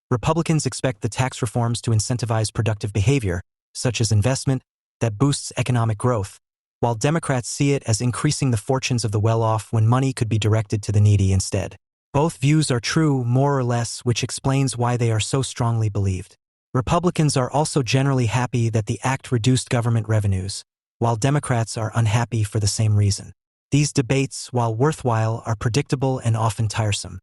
Republicans expect the tax reforms to incentivize productive behavior, such as investment, that boosts economic growth, while Democrats see it as increasing the fortunes of the well-off when money could be directed to the needy instead. Both views are true, more or less, which explains why they are so strongly believed. Republicans are also generally happy that the act reduced government revenues, while Democrats are unhappy for the same reason. These debates, while worthwhile, are predictable and often tiresome.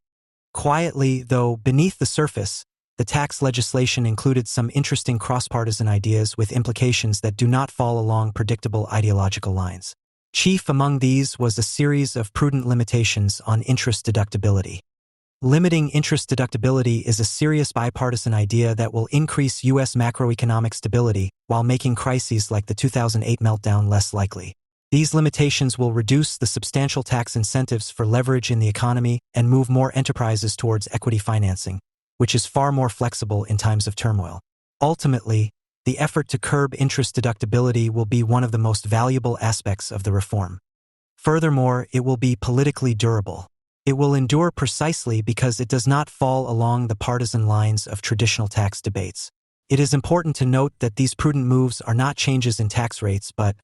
Quietly, though, beneath the surface, the tax legislation included some interesting cross-partisan ideas with implications that do not fall along predictable ideological lines. Chief among these was a series of prudent limitations on interest deductibility. Limiting interest deductibility is a serious bipartisan idea that will increase U.S. macroeconomic stability while making crises like the 2008 meltdown less likely. These limitations will reduce the substantial tax incentives for leverage in the economy and move more enterprises towards equity financing, which is far more flexible in times of turmoil. Ultimately, the effort to curb interest deductibility will be one of the most valuable aspects of the reform. Furthermore, it will be politically durable. It will endure precisely because it does not fall along the partisan lines of traditional tax debates. It is important to note that these prudent moves are not changes in tax rates, but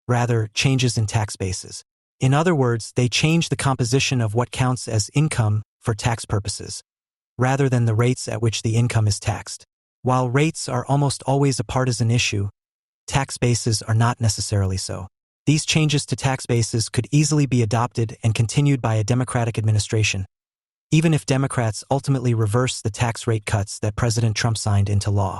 rather changes in tax bases. In other words, they change the composition of what counts as income for tax purposes, rather than the rates at which the income is taxed. While rates are almost always a partisan issue, tax bases are not necessarily so. These changes to tax bases could easily be adopted and continued by a Democratic administration, even if Democrats ultimately reverse the tax rate cuts that President Trump signed into law.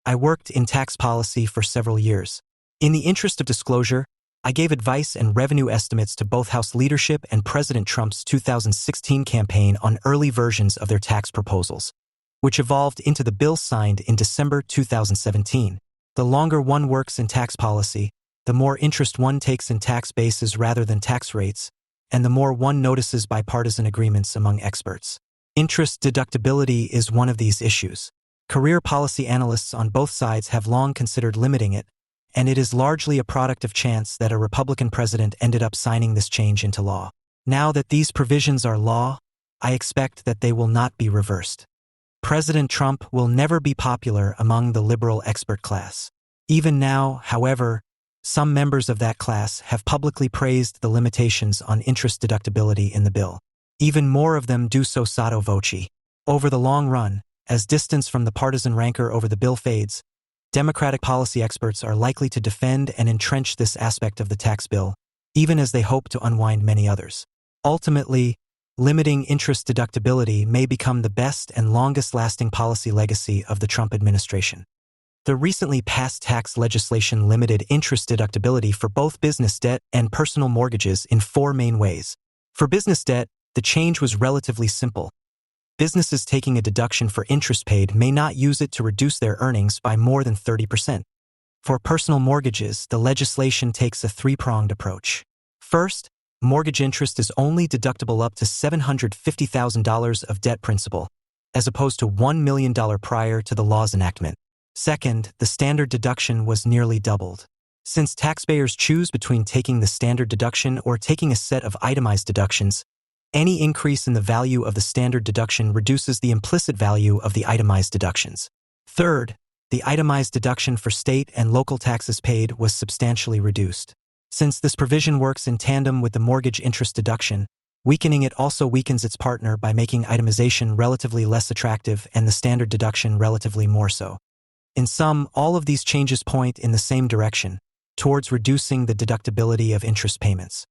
I worked in tax policy for several years. In the interest of disclosure, I gave advice and revenue estimates to both House leadership and President Trump's 2016 campaign on early versions of their tax proposals, which evolved into the bill signed in December 2017. The longer one works in tax policy, the more interest one takes in tax bases rather than tax rates, and the more one notices bipartisan agreements among experts. Interest deductibility is one of these issues. Career policy analysts on both sides have long considered limiting it, and it is largely a product of chance that a Republican president ended up signing this change into law. Now that these provisions are law, I expect that they will not be reversed. President Trump will never be popular among the liberal expert class. Even now, however, some members of that class have publicly praised the limitations on interest deductibility in the bill. Even more of them do so sotto voce. Over the long run, as distance from the partisan rancor over the bill fades, Democratic policy experts are likely to defend and entrench this aspect of the tax bill, even as they hope to unwind many others. Ultimately, limiting interest deductibility may become the best and longest-lasting policy legacy of the Trump administration. The recently passed tax legislation limited interest deductibility for both business debt and personal mortgages in 4 main ways. For business debt, the change was relatively simple. Businesses taking a deduction for interest paid may not use it to reduce their earnings by more than 30%. For personal mortgages, the legislation takes a 3-pronged approach. First, mortgage interest is only deductible up to $750,000 of debt principal, as opposed to $1 million prior to the law's enactment. Second, the standard deduction was nearly doubled. Since taxpayers choose between taking the standard deduction or taking a set of itemized deductions, any increase in the value of the standard deduction reduces the implicit value of the itemized deductions. Third, the itemized deduction for state and local taxes paid was substantially reduced. Since this provision works in tandem with the mortgage interest deduction, Weakening it also weakens its partner by making itemization relatively less attractive and the standard deduction relatively more so. In sum, all of these changes point in the same direction, towards reducing the deductibility of interest payments.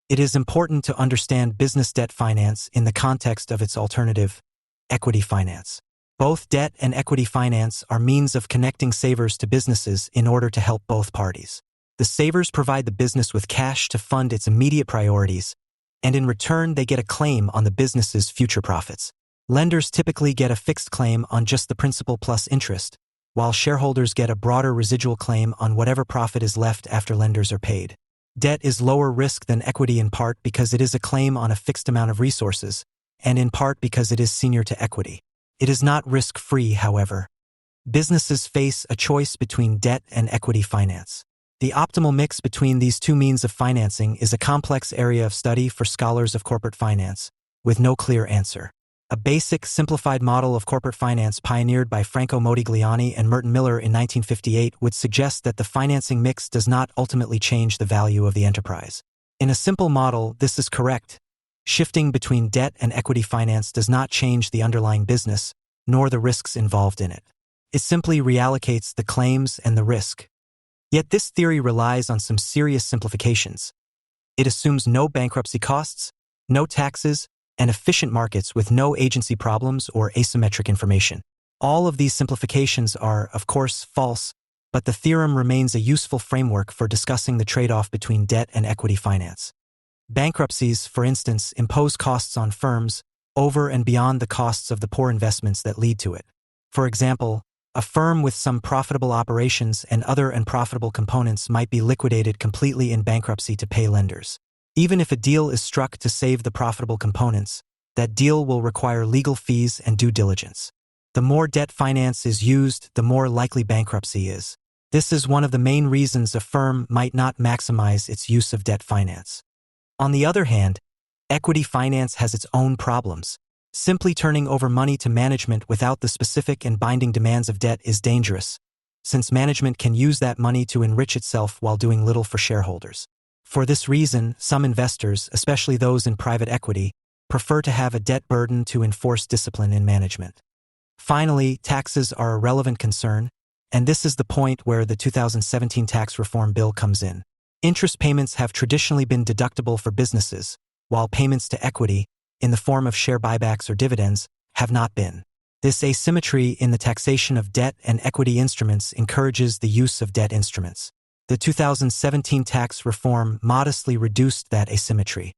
It is important to understand business debt finance in the context of its alternative, equity finance. Both debt and equity finance are means of connecting savers to businesses in order to help both parties. The savers provide the business with cash to fund its immediate priorities, and in return they get a claim on the business's future profits. Lenders typically get a fixed claim on just the principal plus interest, while shareholders get a broader residual claim on whatever profit is left after lenders are paid. Debt is lower risk than equity in part because it is a claim on a fixed amount of resources, and in part because it is senior to equity. It is not risk-free, however. Businesses face a choice between debt and equity finance. The optimal mix between these two means of financing is a complex area of study for scholars of corporate finance, with no clear answer. A basic, simplified model of corporate finance pioneered by Franco Modigliani and Merton Miller in 1958 would suggest that the financing mix does not ultimately change the value of the enterprise. In a simple model, this is correct. Shifting between debt and equity finance does not change the underlying business, nor the risks involved in it. It simply reallocates the claims and the risk. Yet this theory relies on some serious simplifications. It assumes no bankruptcy costs, no taxes, and efficient markets with no agency problems or asymmetric information. All of these simplifications are, of course, false, but the theorem remains a useful framework for discussing the trade-off between debt and equity finance. Bankruptcies, for instance, impose costs on firms over and beyond the costs of the poor investments that lead to it. For example, a firm with some profitable operations and other unprofitable components might be liquidated completely in bankruptcy to pay lenders. Even if a deal is struck to save the profitable components, that deal will require legal fees and due diligence. The more debt finance is used, the more likely bankruptcy is. This is one of the main reasons a firm might not maximize its use of debt finance. On the other hand, equity finance has its own problems. Simply turning over money to management without the specific and binding demands of debt is dangerous, since management can use that money to enrich itself while doing little for shareholders. For this reason, some investors, especially those in private equity, prefer to have a debt burden to enforce discipline in management. Finally, taxes are a relevant concern, and this is the point where the 2017 tax reform bill comes in. Interest payments have traditionally been deductible for businesses, while payments to equity, in the form of share buybacks or dividends, have not been. This asymmetry in the taxation of debt and equity instruments encourages the use of debt instruments. The 2017 tax reform modestly reduced that asymmetry.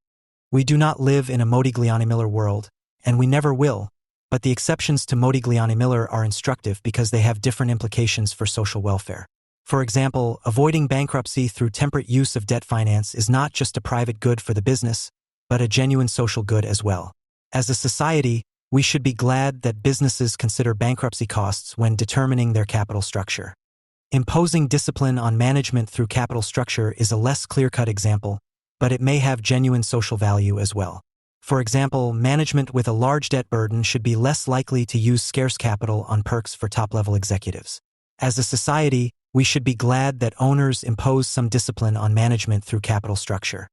We do not live in a Modigliani-Miller world, and we never will, but the exceptions to Modigliani-Miller are instructive because they have different implications for social welfare. For example, avoiding bankruptcy through temperate use of debt finance is not just a private good for the business, but a genuine social good as well. As a society, we should be glad that businesses consider bankruptcy costs when determining their capital structure. Imposing discipline on management through capital structure is a less clear-cut example, but it may have genuine social value as well. For example, management with a large debt burden should be less likely to use scarce capital on perks for top-level executives. As a society, we should be glad that owners impose some discipline on management through capital structure.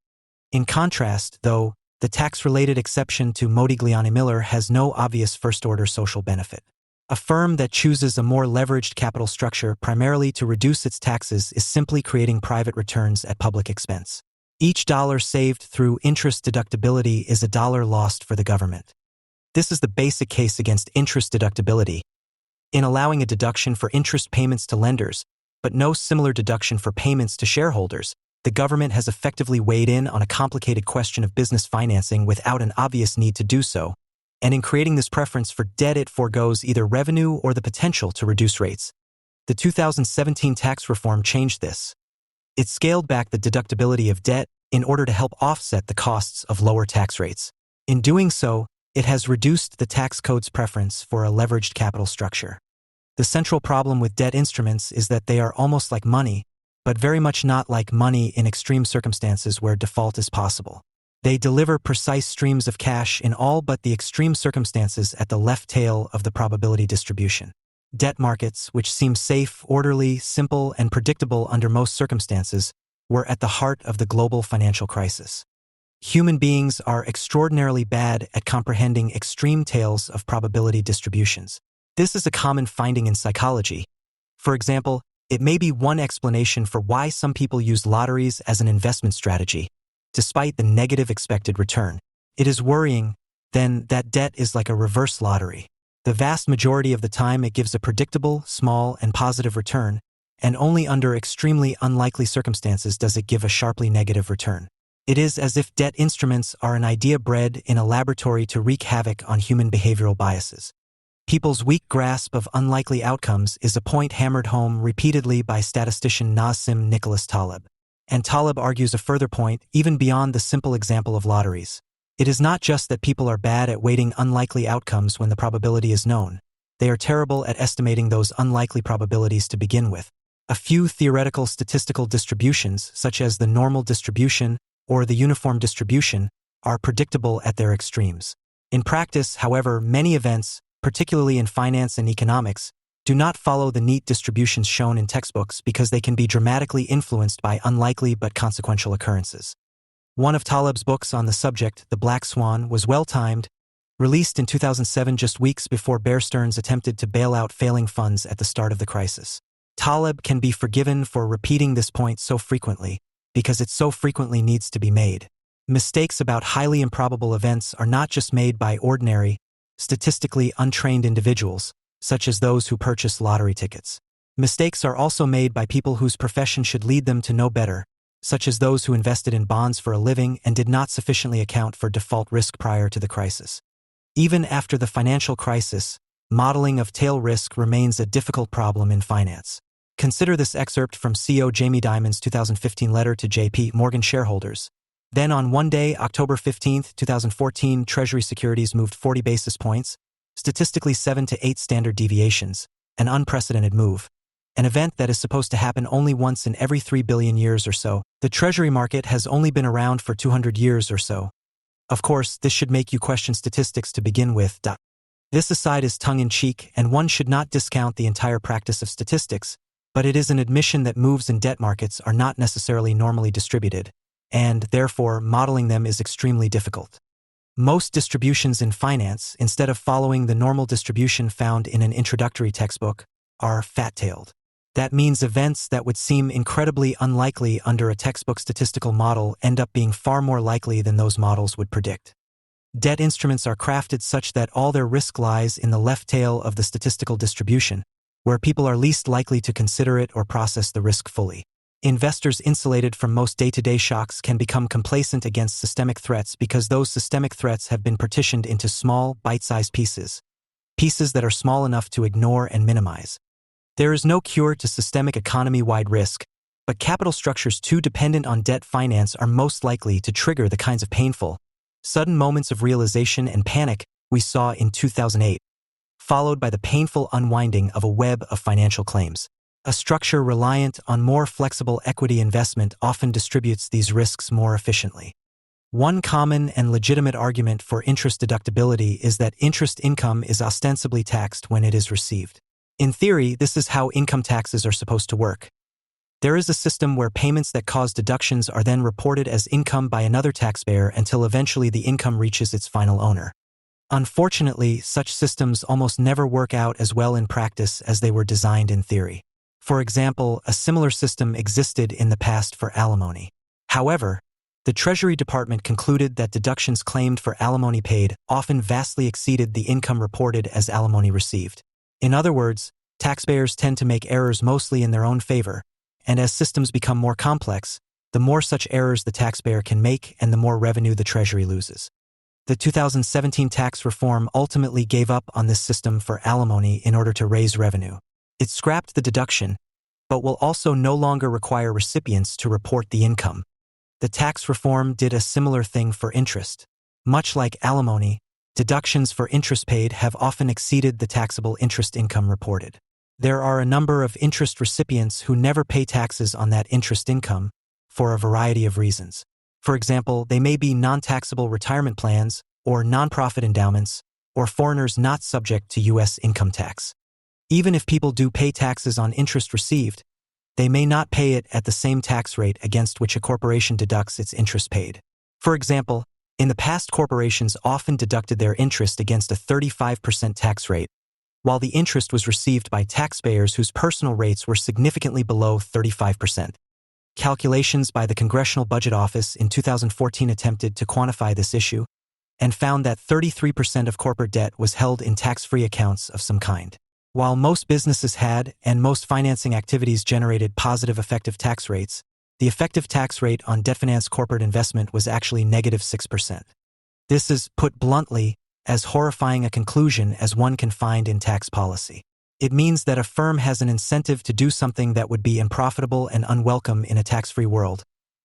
In contrast, though, the tax-related exception to Modigliani-Miller has no obvious first-order social benefit. A firm that chooses a more leveraged capital structure primarily to reduce its taxes is simply creating private returns at public expense. Each dollar saved through interest deductibility is a dollar lost for the government. This is the basic case against interest deductibility, in allowing a deduction for interest payments to lenders, but no similar deduction for payments to shareholders. The government has effectively weighed in on a complicated question of business financing without an obvious need to do so, and in creating this preference for debt it forgoes either revenue or the potential to reduce rates. The 2017 tax reform changed this. It scaled back the deductibility of debt in order to help offset the costs of lower tax rates. In doing so, it has reduced the tax code's preference for a leveraged capital structure. The central problem with debt instruments is that they are almost like money, but very much not like money in extreme circumstances where default is possible. They deliver precise streams of cash in all but the extreme circumstances at the left tail of the probability distribution. Debt markets, which seem safe, orderly, simple, and predictable under most circumstances, were at the heart of the global financial crisis. Human beings are extraordinarily bad at comprehending extreme tales of probability distributions. This is a common finding in psychology. For example, it may be one explanation for why some people use lotteries as an investment strategy, despite the negative expected return. It is worrying, then, that debt is like a reverse lottery. The vast majority of the time it gives a predictable, small, and positive return, and only under extremely unlikely circumstances does it give a sharply negative return. It is as if debt instruments are an idea bred in a laboratory to wreak havoc on human behavioral biases. People's weak grasp of unlikely outcomes is a point hammered home repeatedly by statistician Nassim Nicholas Taleb. And Taleb argues a further point, even beyond the simple example of lotteries. It is not just that people are bad at weighting unlikely outcomes when the probability is known. They are terrible at estimating those unlikely probabilities to begin with. A few theoretical statistical distributions, such as the normal distribution or the uniform distribution, are predictable at their extremes. In practice, however, many events, particularly in finance and economics, do not follow the neat distributions shown in textbooks because they can be dramatically influenced by unlikely but consequential occurrences. One of Taleb's books on the subject, The Black Swan, was well-timed, released in 2007 just weeks before Bear Stearns attempted to bail out failing funds at the start of the crisis. Taleb can be forgiven for repeating this point so frequently, because it so frequently needs to be made. Mistakes about highly improbable events are not just made by ordinary, statistically untrained individuals, such as those who purchase lottery tickets. Mistakes are also made by people whose profession should lead them to know better, such as those who invested in bonds for a living and did not sufficiently account for default risk prior to the crisis. Even after the financial crisis, modeling of tail risk remains a difficult problem in finance. Consider this excerpt from CEO Jamie Dimon's 2015 letter to J.P. Morgan shareholders. Then on one day, October 15, 2014, Treasury securities moved 40 basis points, statistically 7 to 8 standard deviations, an unprecedented move. An event that is supposed to happen only once in every 3 billion years or so. The Treasury market has only been around for 200 years or so. Of course, this should make you question statistics to begin with. This aside is tongue-in-cheek, and one should not discount the entire practice of statistics, but it is an admission that moves in debt markets are not necessarily normally distributed, and, therefore, modeling them is extremely difficult. Most distributions in finance, instead of following the normal distribution found in an introductory textbook, are fat-tailed. That means events that would seem incredibly unlikely under a textbook statistical model end up being far more likely than those models would predict. Debt instruments are crafted such that all their risk lies in the left tail of the statistical distribution, where people are least likely to consider it or process the risk fully. Investors insulated from most day-to-day shocks can become complacent against systemic threats because those systemic threats have been partitioned into small, bite-sized pieces that are small enough to ignore and minimize. There is no cure to systemic economy-wide risk, but capital structures too dependent on debt finance are most likely to trigger the kinds of painful, sudden moments of realization and panic we saw in 2008, followed by the painful unwinding of a web of financial claims. A structure reliant on more flexible equity investment often distributes these risks more efficiently. One common and legitimate argument for interest deductibility is that interest income is ostensibly taxed when it is received. In theory, this is how income taxes are supposed to work. There is a system where payments that cause deductions are then reported as income by another taxpayer until eventually the income reaches its final owner. Unfortunately, such systems almost never work out as well in practice as they were designed in theory. For example, a similar system existed in the past for alimony. However, the Treasury Department concluded that deductions claimed for alimony paid often vastly exceeded the income reported as alimony received. In other words, taxpayers tend to make errors mostly in their own favor, and as systems become more complex, the more such errors the taxpayer can make and the more revenue the Treasury loses. The 2017 tax reform ultimately gave up on this system for alimony in order to raise revenue. It scrapped the deduction, but will also no longer require recipients to report the income. The tax reform did a similar thing for interest. Much like alimony, deductions for interest paid have often exceeded the taxable interest income reported. There are a number of interest recipients who never pay taxes on that interest income for a variety of reasons. For example, they may be non-taxable retirement plans or nonprofit endowments or foreigners not subject to U.S. income tax. Even if people do pay taxes on interest received, they may not pay it at the same tax rate against which a corporation deducts its interest paid. For example, in the past, corporations often deducted their interest against a 35% tax rate, while the interest was received by taxpayers whose personal rates were significantly below 35%. Calculations by the Congressional Budget Office in 2014 attempted to quantify this issue and found that 33% of corporate debt was held in tax-free accounts of some kind. While most businesses had and most financing activities generated positive effective tax rates, the effective tax rate on debt-financed corporate investment was actually -6%. This is, put bluntly, as horrifying a conclusion as one can find in tax policy. It means that a firm has an incentive to do something that would be unprofitable and unwelcome in a tax-free world,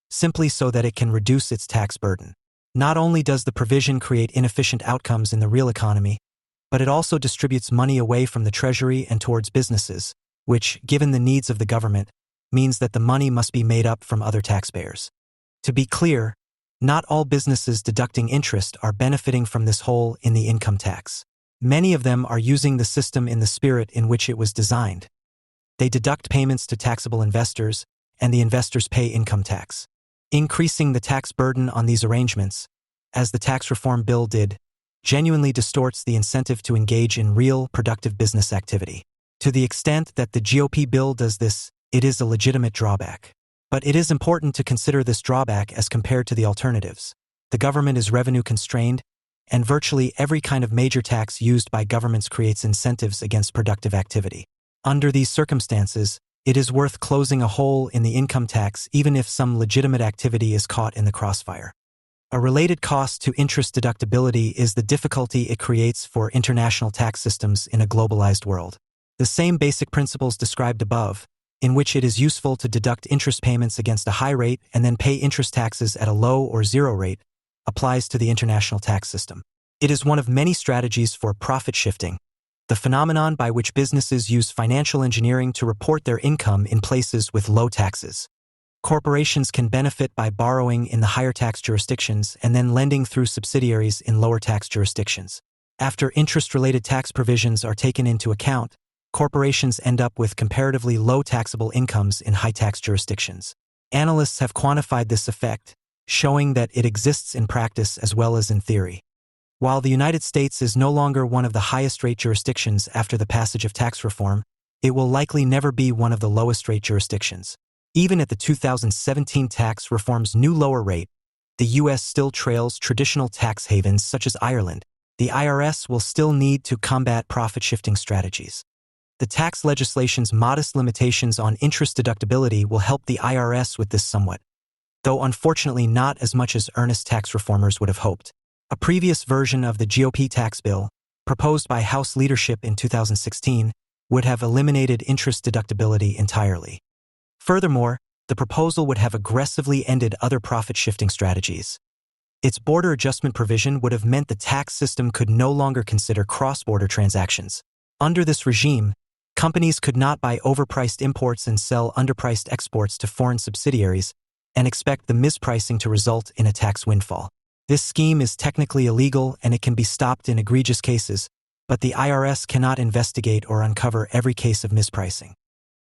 simply so that it can reduce its tax burden. Not only does the provision create inefficient outcomes in the real economy, but it also distributes money away from the Treasury and towards businesses, which, given the needs of the government, means that the money must be made up from other taxpayers. To be clear, not all businesses deducting interest are benefiting from this hole in the income tax. Many of them are using the system in the spirit in which it was designed. They deduct payments to taxable investors, and the investors pay income tax. Increasing the tax burden on these arrangements, as the tax reform bill did, genuinely distorts the incentive to engage in real, productive business activity. To the extent that the GOP bill does this, it is a legitimate drawback. But it is important to consider this drawback as compared to the alternatives. The government is revenue constrained, and virtually every kind of major tax used by governments creates incentives against productive activity. Under these circumstances, it is worth closing a hole in the income tax even if some legitimate activity is caught in the crossfire. A related cost to interest deductibility is the difficulty it creates for international tax systems in a globalized world. The same basic principles described above, in which it is useful to deduct interest payments against a high rate and then pay interest taxes at a low or zero rate, applies to the international tax system. It is one of many strategies for profit shifting, the phenomenon by which businesses use financial engineering to report their income in places with low taxes. Corporations can benefit by borrowing in the higher tax jurisdictions and then lending through subsidiaries in lower tax jurisdictions. After interest-related tax provisions are taken into account, corporations end up with comparatively low taxable incomes in high-tax jurisdictions. Analysts have quantified this effect, showing that it exists in practice as well as in theory. While the United States is no longer one of the highest-rate jurisdictions after the passage of tax reform, it will likely never be one of the lowest-rate jurisdictions. Even at the 2017 tax reform's new lower rate, the U.S. still trails traditional tax havens such as Ireland. The IRS will still need to combat profit-shifting strategies. The tax legislation's modest limitations on interest deductibility will help the IRS with this somewhat, though unfortunately not as much as earnest tax reformers would have hoped. A previous version of the GOP tax bill, proposed by House leadership in 2016, would have eliminated interest deductibility entirely. Furthermore, the proposal would have aggressively ended other profit-shifting strategies. Its border adjustment provision would have meant the tax system could no longer consider cross-border transactions. Under this regime, companies could not buy overpriced imports and sell underpriced exports to foreign subsidiaries and expect the mispricing to result in a tax windfall. This scheme is technically illegal and it can be stopped in egregious cases, but the IRS cannot investigate or uncover every case of mispricing.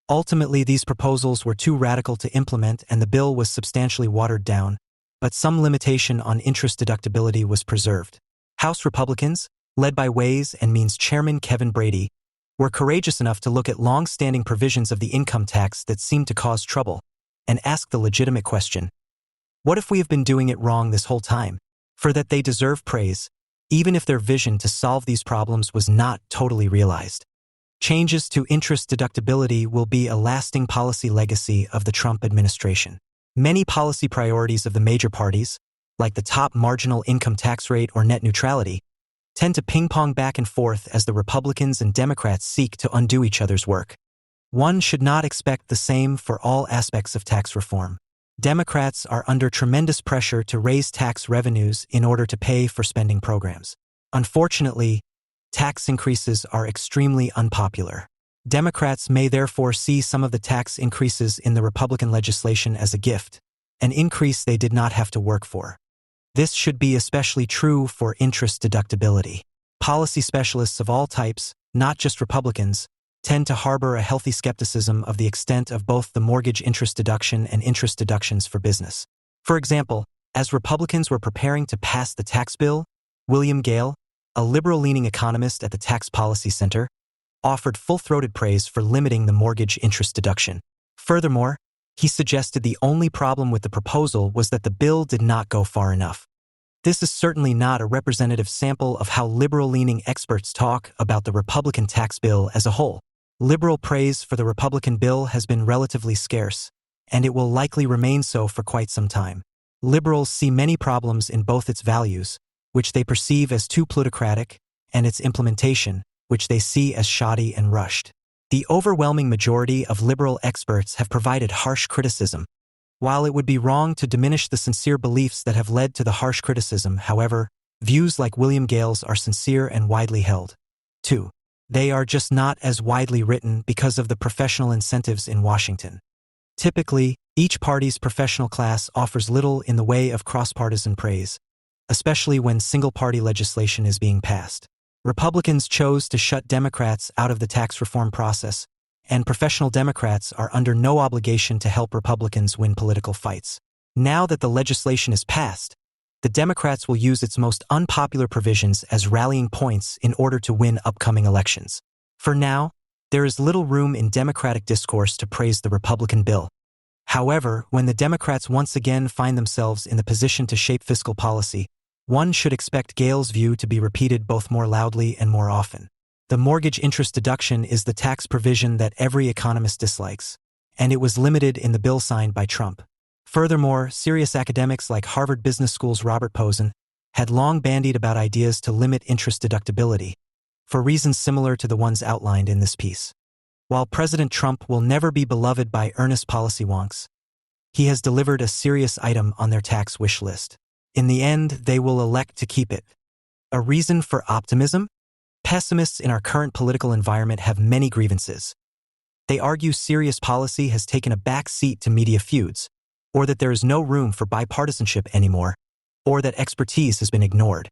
Ultimately, these proposals were too radical to implement and the bill was substantially watered down, but some limitation on interest deductibility was preserved. House Republicans, led by Ways and Means Chairman Kevin Brady, were courageous enough to look at long-standing provisions of the income tax that seemed to cause trouble and ask the legitimate question, what if we have been doing it wrong this whole time? For that they deserve praise, even if their vision to solve these problems was not totally realized. Changes to interest deductibility will be a lasting policy legacy of the Trump administration. Many policy priorities of the major parties, like the top marginal income tax rate or net neutrality, tend to ping-pong back and forth as the Republicans and Democrats seek to undo each other's work. One should not expect the same for all aspects of tax reform. Democrats are under tremendous pressure to raise tax revenues in order to pay for spending programs. Unfortunately, tax increases are extremely unpopular. Democrats may therefore see some of the tax increases in the Republican legislation as a gift, an increase they did not have to work for. This should be especially true for interest deductibility. Policy specialists of all types, not just Republicans, tend to harbor a healthy skepticism of the extent of both the mortgage interest deduction and interest deductions for business. For example, As Republicans were preparing to pass the tax bill, William Gale, a liberal-leaning economist at the Tax Policy Center, offered full-throated praise for limiting the mortgage interest deduction. Furthermore, he suggested the only problem with the proposal was that the bill did not go far enough. This is certainly not a representative sample of how liberal-leaning experts talk about the Republican tax bill as a whole. Liberal praise for the Republican bill has been relatively scarce, and it will likely remain so for quite some time. Liberals see many problems in both its values, which they perceive as too plutocratic, and its implementation, which they see as shoddy and rushed. The overwhelming majority of liberal experts have provided harsh criticism. While it would be wrong to diminish the sincere beliefs that have led to the harsh criticism, however, views like William Gale's are sincere and widely held. 2. They are just not as widely written because of the professional incentives in Washington. Typically, each party's professional class offers little in the way of cross-partisan praise, especially when single-party legislation is being passed. Republicans chose to shut Democrats out of the tax reform process, and professional Democrats are under no obligation to help Republicans win political fights. Now that the legislation is passed, the Democrats will use its most unpopular provisions as rallying points in order to win upcoming elections. For now, there is little room in Democratic discourse to praise the Republican bill. However, when the Democrats once again find themselves in the position to shape fiscal policy, one should expect Gale's view to be repeated both more loudly and more often. The mortgage interest deduction is the tax provision that every economist dislikes, and it was limited in the bill signed by Trump. Furthermore, serious academics like Harvard Business School's Robert Posen had long bandied about ideas to limit interest deductibility, for reasons similar to the ones outlined in this piece. While President Trump will never be beloved by earnest policy wonks, he has delivered a serious item on their tax wish list. In the end, they will elect to keep it. A reason for optimism? Pessimists in our current political environment have many grievances. They argue serious policy has taken a back seat to media feuds, or that there is no room for bipartisanship anymore, or that expertise has been ignored.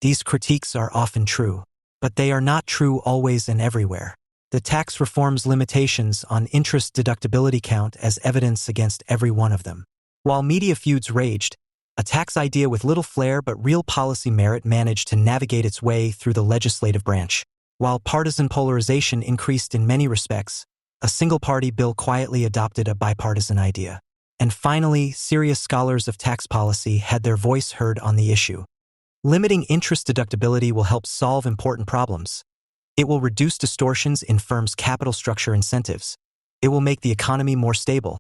These critiques are often true, but they are not true always and everywhere. The tax reform's limitations on interest deductibility count as evidence against every one of them. While media feuds raged, a tax idea with little flair but real policy merit managed to navigate its way through the legislative branch. While partisan polarization increased in many respects, a single-party bill quietly adopted a bipartisan idea. And finally, serious scholars of tax policy had their voice heard on the issue. Limiting interest deductibility will help solve important problems. It will reduce distortions in firms' capital structure incentives. It will make the economy more stable.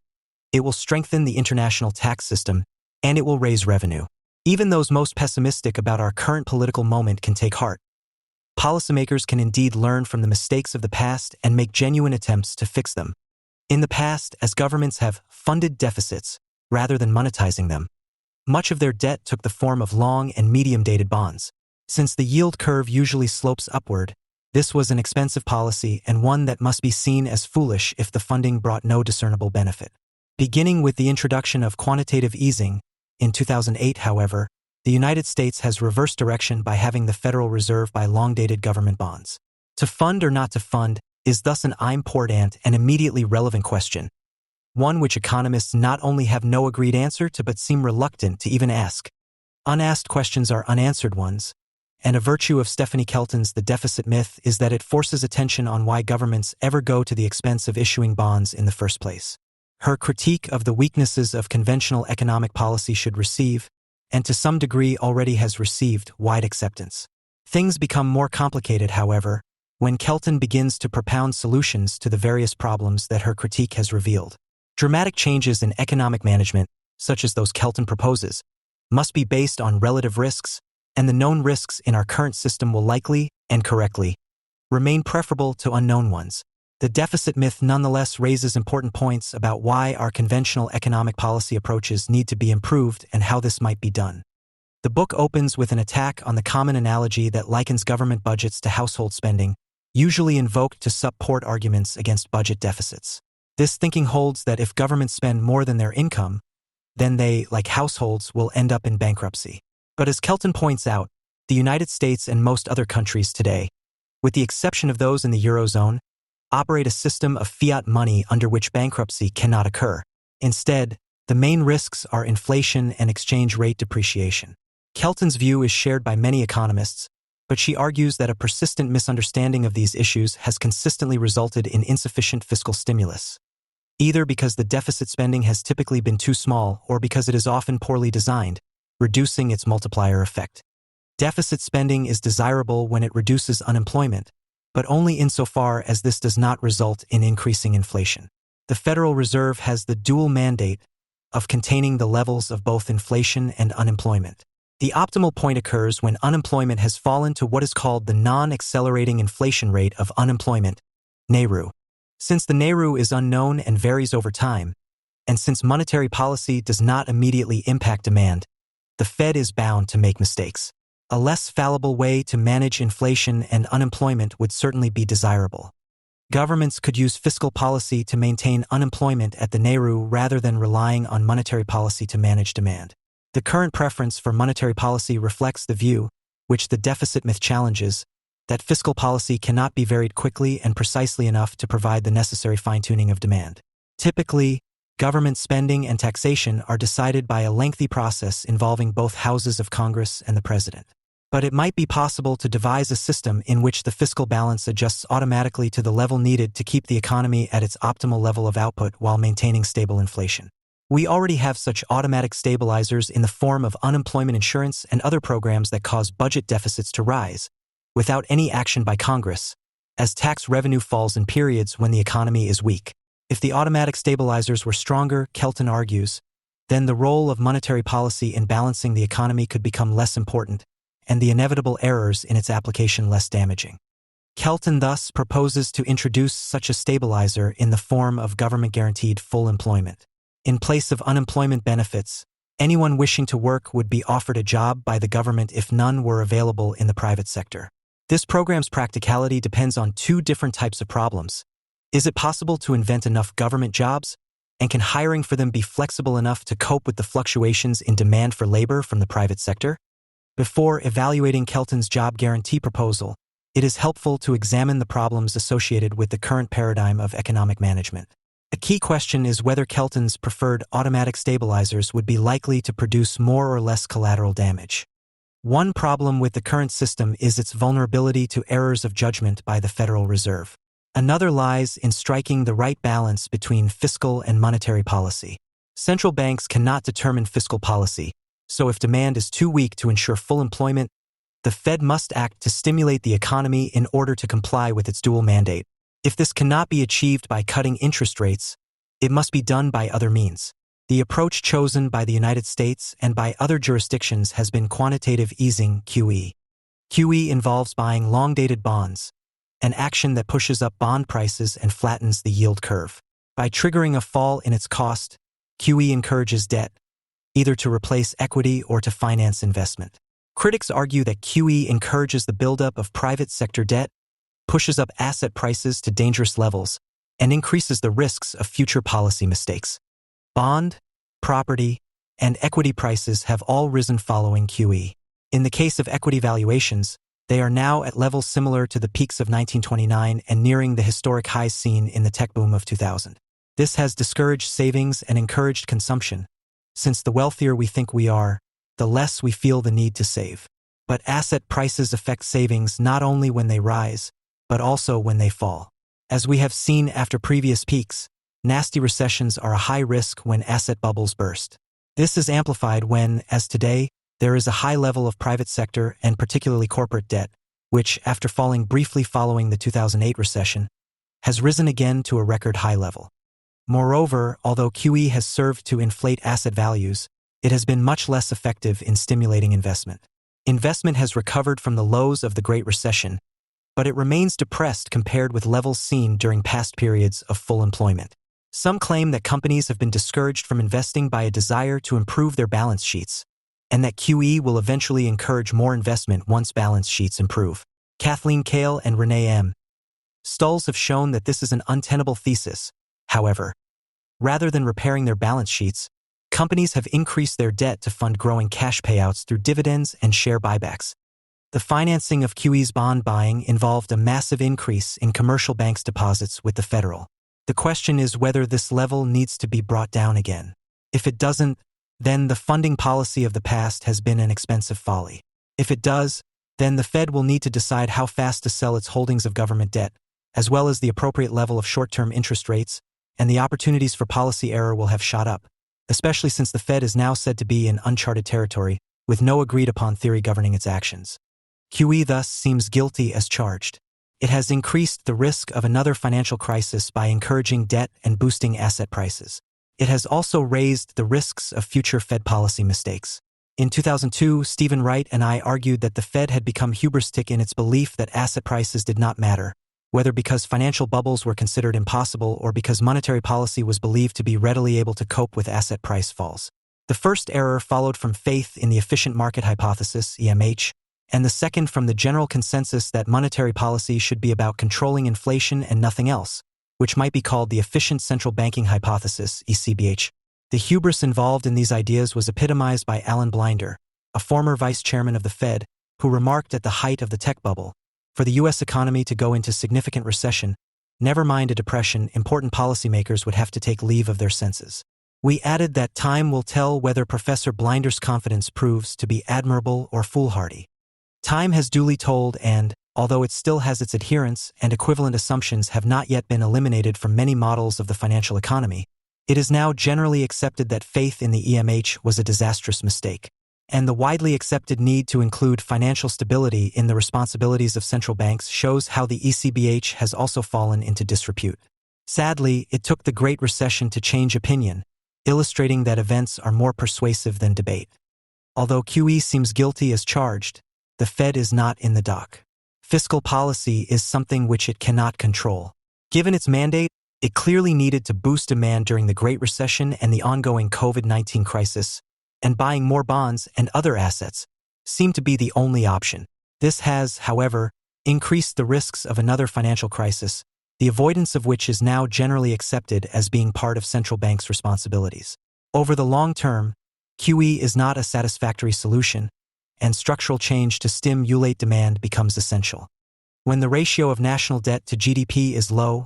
It will strengthen the international tax system, and it will raise revenue. Even those most pessimistic about our current political moment can take heart. Policymakers can indeed learn from the mistakes of the past and make genuine attempts to fix them. In the past, as governments have funded deficits rather than monetizing them, much of their debt took the form of long and medium-dated bonds. Since the yield curve usually slopes upward, this was an expensive policy and one that must be seen as foolish if the funding brought no discernible benefit. Beginning with the introduction of quantitative easing in 2008, however, the United States has reversed direction by having the Federal Reserve buy long-dated government bonds. To fund or not to fund is thus an important and immediately relevant question, one which economists not only have no agreed answer to but seem reluctant to even ask. Unasked questions are unanswered ones, and a virtue of Stephanie Kelton's The Deficit Myth is that it forces attention on why governments ever go to the expense of issuing bonds in the first place. Her critique of the weaknesses of conventional economic policy should receive, and to some degree already has received, wide acceptance. Things become more complicated, however, when Kelton begins to propound solutions to the various problems that her critique has revealed. Dramatic changes in economic management, such as those Kelton proposes, must be based on relative risks, and the known risks in our current system will likely, and correctly, remain preferable to unknown ones. The deficit myth nonetheless raises important points about why our conventional economic policy approaches need to be improved and how this might be done. The book opens with an attack on the common analogy that likens government budgets to household spending, usually invoked to support arguments against budget deficits. This thinking holds that if governments spend more than their income, then they, like households, will end up in bankruptcy. But as Kelton points out, the United States and most other countries today, with the exception of those in the Eurozone, operate a system of fiat money under which bankruptcy cannot occur. Instead, The main risks are inflation and exchange rate depreciation. Kelton's view is shared by many economists, but she argues that a persistent misunderstanding of these issues has consistently resulted in insufficient fiscal stimulus, either because the deficit spending has typically been too small or because it is often poorly designed, reducing its multiplier effect. Deficit spending is desirable when it reduces unemployment, but only insofar as this does not result in increasing inflation. The Federal Reserve has the dual mandate of containing the levels of both inflation and unemployment. The optimal point occurs when unemployment has fallen to what is called the non-accelerating inflation rate of unemployment, NAIRU. Since the NAIRU is unknown and varies over time, and since monetary policy does not immediately impact demand, the Fed is bound to make mistakes. A less fallible way to manage inflation and unemployment would certainly be desirable. Governments could use fiscal policy to maintain unemployment at the NAIRU rather than relying on monetary policy to manage demand. The current preference for monetary policy reflects the view, which the deficit myth challenges, that fiscal policy cannot be varied quickly and precisely enough to provide the necessary fine-tuning of demand. Typically, government spending and taxation are decided by a lengthy process involving both houses of Congress and the President. But it might be possible to devise a system in which the fiscal balance adjusts automatically to the level needed to keep the economy at its optimal level of output while maintaining stable inflation. We already have such automatic stabilizers in the form of unemployment insurance and other programs that cause budget deficits to rise, without any action by Congress, as tax revenue falls in periods when the economy is weak. If the automatic stabilizers were stronger, Kelton argues, then the role of monetary policy in balancing the economy could become less important, and the inevitable errors in its application less damaging. Kelton thus proposes to introduce such a stabilizer in the form of government-guaranteed full employment. In place of unemployment benefits, anyone wishing to work would be offered a job by the government if none were available in the private sector. This program's practicality depends on two different types of problems. Is it possible to invent enough government jobs? And can hiring for them be flexible enough to cope with the fluctuations in demand for labor from the private sector? Before evaluating Kelton's job guarantee proposal, it is helpful to examine the problems associated with the current paradigm of economic management. A key question is whether Kelton's preferred automatic stabilizers would be likely to produce more or less collateral damage. One problem with the current system is its vulnerability to errors of judgment by the Federal Reserve. Another lies in striking the right balance between fiscal and monetary policy. Central banks cannot determine fiscal policy, so if demand is too weak to ensure full employment, the Fed must act to stimulate the economy in order to comply with its dual mandate. If this cannot be achieved by cutting interest rates, it must be done by other means. The approach chosen by the United States and by other jurisdictions has been quantitative easing, QE. QE involves buying long-dated bonds, an action that pushes up bond prices and flattens the yield curve. By triggering a fall in its cost, QE encourages debt, either to replace equity or to finance investment. Critics argue that QE encourages the buildup of private sector debt, pushes up asset prices to dangerous levels, and increases the risks of future policy mistakes. Bond, property, and equity prices have all risen following QE. In the case of equity valuations, they are now at levels similar to the peaks of 1929 and nearing the historic highs seen in the tech boom of 2000. This has discouraged savings and encouraged consumption, since the wealthier we think we are, the less we feel the need to save. But asset prices affect savings not only when they rise, but also when they fall. As we have seen after previous peaks, nasty recessions are a high risk when asset bubbles burst. This is amplified when, as today, there is a high level of private sector and particularly corporate debt, which, after falling briefly following the 2008 recession, has risen again to a record high level. Moreover, although QE has served to inflate asset values, it has been much less effective in stimulating investment. Investment has recovered from the lows of the Great Recession, but it remains depressed compared with levels seen during past periods of full employment. Some claim that companies have been discouraged from investing by a desire to improve their balance sheets, and that QE will eventually encourage more investment once balance sheets improve. Kathleen Kale and Renee M. Stulls have shown that this is an untenable thesis. However, rather than repairing their balance sheets, companies have increased their debt to fund growing cash payouts through dividends and share buybacks. The financing of QE's bond buying involved a massive increase in commercial banks' deposits with the Federal. The question is whether this level needs to be brought down again. If it doesn't, then the funding policy of the past has been an expensive folly. If it does, then the Fed will need to decide how fast to sell its holdings of government debt, as well as the appropriate level of short-term interest rates, and the opportunities for policy error will have shot up, especially since the Fed is now said to be in uncharted territory, with no agreed-upon theory governing its actions. QE thus seems guilty as charged. It has increased the risk of another financial crisis by encouraging debt and boosting asset prices. It has also raised the risks of future Fed policy mistakes. In 2002, Stephen Wright and I argued that the Fed had become hubristic in its belief that asset prices did not matter, whether because financial bubbles were considered impossible or because monetary policy was believed to be readily able to cope with asset price falls. The first error followed from faith in the efficient market hypothesis, EMH, and the second from the general consensus that monetary policy should be about controlling inflation and nothing else, which might be called the efficient central banking hypothesis, ECBH. The hubris involved in these ideas was epitomized by Alan Blinder, a former vice chairman of the Fed, who remarked at the height of the tech bubble, for the U.S. economy to go into significant recession, never mind a depression, important policymakers would have to take leave of their senses. We added that time will tell whether Professor Blinder's confidence proves to be admirable or foolhardy. Time has duly told and, although it still has its adherents and equivalent assumptions have not yet been eliminated from many models of the financial economy, it is now generally accepted that faith in the EMH was a disastrous mistake, and the widely accepted need to include financial stability in the responsibilities of central banks shows how the ECBH has also fallen into disrepute. Sadly, it took the Great Recession to change opinion, illustrating that events are more persuasive than debate. Although QE seems guilty as charged, the Fed is not in the dock. Fiscal policy is something which it cannot control. Given its mandate, it clearly needed to boost demand during the Great Recession and the ongoing COVID-19 crisis, and buying more bonds and other assets seemed to be the only option. This has, however, increased the risks of another financial crisis, the avoidance of which is now generally accepted as being part of central banks' responsibilities. Over the long term, QE is not a satisfactory solution, and structural change to stimulate demand becomes essential. When the ratio of national debt to GDP is low,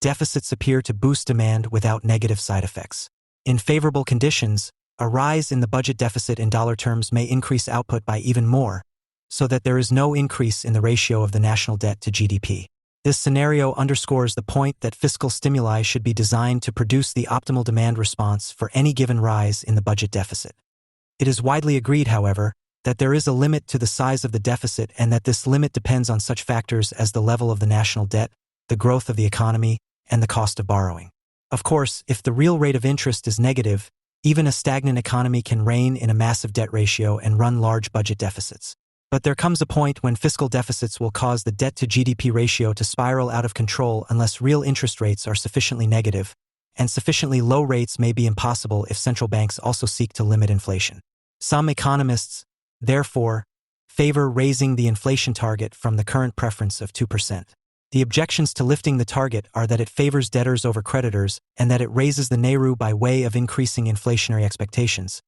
deficits appear to boost demand without negative side effects. In favorable conditions, a rise in the budget deficit in dollar terms may increase output by even more, so that there is no increase in the ratio of the national debt to GDP. This scenario underscores the point that fiscal stimuli should be designed to produce the optimal demand response for any given rise in the budget deficit. It is widely agreed, however, that there is a limit to the size of the deficit and that this limit depends on such factors as the level of the national debt, the growth of the economy, and the cost of borrowing. Of course, if the real rate of interest is negative, even a stagnant economy can rein in a massive debt ratio and run large budget deficits. But there comes a point when fiscal deficits will cause the debt-to-GDP ratio to spiral out of control unless real interest rates are sufficiently negative, and sufficiently low rates may be impossible if central banks also seek to limit inflation. Some economists, therefore, favor raising the inflation target from the current preference of 2%. The objections to lifting the target are that it favors debtors over creditors and that it raises the NAIRU by way of increasing inflationary expectations,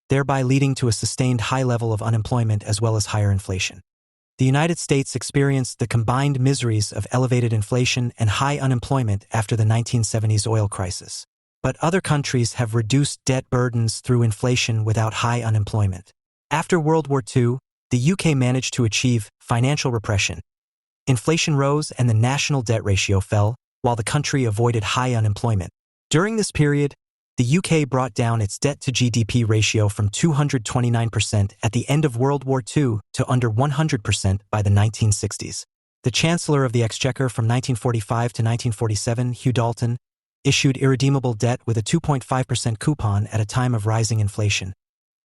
thereby leading to a sustained high level of unemployment as well as higher inflation. The United States experienced the combined miseries of elevated inflation and high unemployment after the 1970s oil crisis. But other countries have reduced debt burdens through inflation without high unemployment. After World War II, the UK managed to achieve financial repression. Inflation rose and the national debt ratio fell, while the country avoided high unemployment. During this period, the UK brought down its debt-to-GDP ratio from 229% at the end of World War II to under 100% by the 1960s. The Chancellor of the Exchequer from 1945 to 1947, Hugh Dalton, issued irredeemable debt with a 2.5% coupon at a time of rising inflation,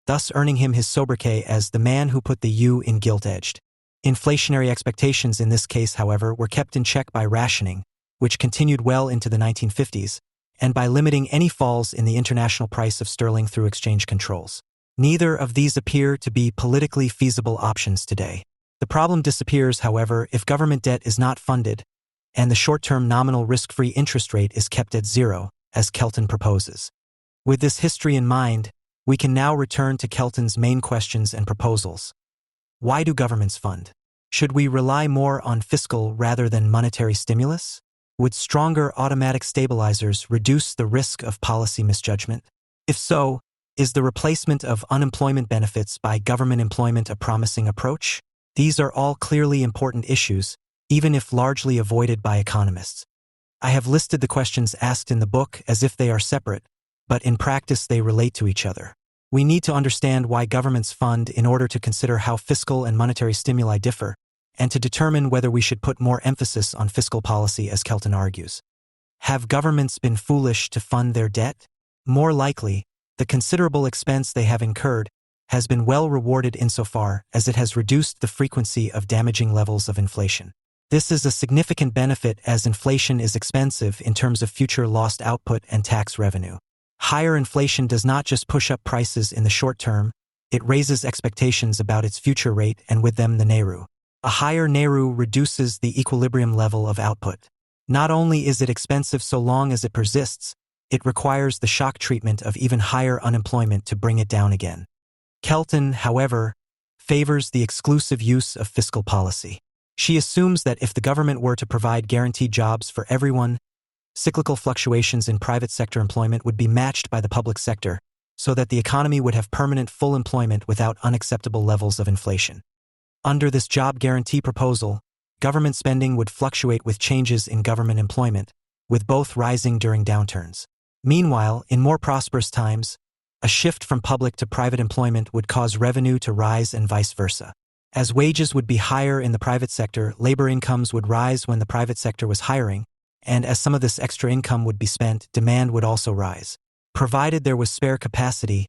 thus earning him his sobriquet as the man who put the U in gilt-edged. Inflationary expectations in this case, however, were kept in check by rationing, which continued well into the 1950s, and by limiting any falls in the international price of sterling through exchange controls. Neither of these appear to be politically feasible options today. The problem disappears, however, if government debt is not funded, and the short-term nominal risk-free interest rate is kept at zero, as Kelton proposes. With this history in mind, we can now return to Kelton's main questions and proposals. Why do governments fund? Should we rely more on fiscal rather than monetary stimulus? Would stronger automatic stabilizers reduce the risk of policy misjudgment? If so, is the replacement of unemployment benefits by government employment a promising approach? These are all clearly important issues, even if largely avoided by economists. I have listed the questions asked in the book as if they are separate, but in practice they relate to each other. We need to understand why governments fund in order to consider how fiscal and monetary stimuli differ, and to determine whether we should put more emphasis on fiscal policy, as Kelton argues. Have governments been foolish to fund their debt? More likely, the considerable expense they have incurred has been well rewarded insofar as it has reduced the frequency of damaging levels of inflation. This is a significant benefit as inflation is expensive in terms of future lost output and tax revenue. Higher inflation does not just push up prices in the short term, it raises expectations about its future rate and with them the NAIRU. A higher NAIRU reduces the equilibrium level of output. Not only is it expensive so long as it persists, it requires the shock treatment of even higher unemployment to bring it down again. Kelton, however, favors the exclusive use of fiscal policy. She assumes that if the government were to provide guaranteed jobs for everyone, cyclical fluctuations in private sector employment would be matched by the public sector, so that the economy would have permanent full employment without unacceptable levels of inflation. Under this job guarantee proposal, government spending would fluctuate with changes in government employment, with both rising during downturns. Meanwhile, in more prosperous times, a shift from public to private employment would cause revenue to rise and vice versa. As wages would be higher in the private sector, labor incomes would rise when the private sector was hiring, and as some of this extra income would be spent, demand would also rise. Provided there was spare capacity,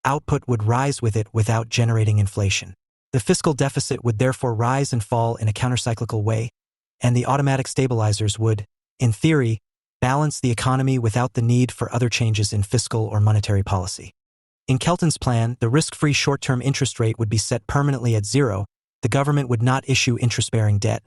output would rise with it without generating inflation. The fiscal deficit would therefore rise and fall in a countercyclical way, and the automatic stabilizers would, in theory, balance the economy without the need for other changes in fiscal or monetary policy. In Kelton's plan, the risk-free short-term interest rate would be set permanently at zero, the government would not issue interest-bearing debt,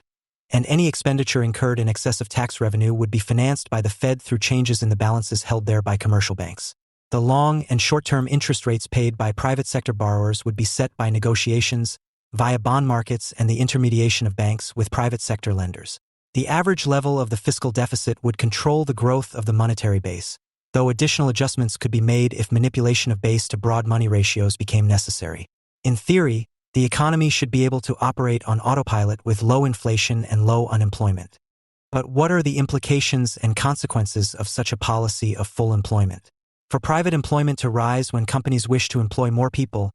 and any expenditure incurred in excess of tax revenue would be financed by the Fed through changes in the balances held there by commercial banks. The long and short-term interest rates paid by private sector borrowers would be set by negotiations, via bond markets and the intermediation of banks with private sector lenders. The average level of the fiscal deficit would control the growth of the monetary base, though additional adjustments could be made if manipulation of base to broad money ratios became necessary. In theory, the economy should be able to operate on autopilot with low inflation and low unemployment. But what are the implications and consequences of such a policy of full employment? For private employment to rise when companies wish to employ more people,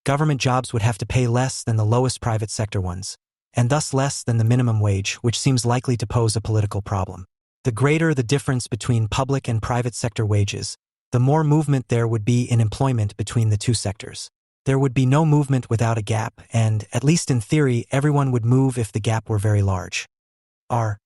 government jobs would have to pay less than the lowest private sector ones, and thus less than the minimum wage, which seems likely to pose a political problem. The greater the difference between public and private sector wages, the more movement there would be in employment between the two sectors. There would be no movement without a gap, and, at least in theory, everyone would move if the gap were very large. R.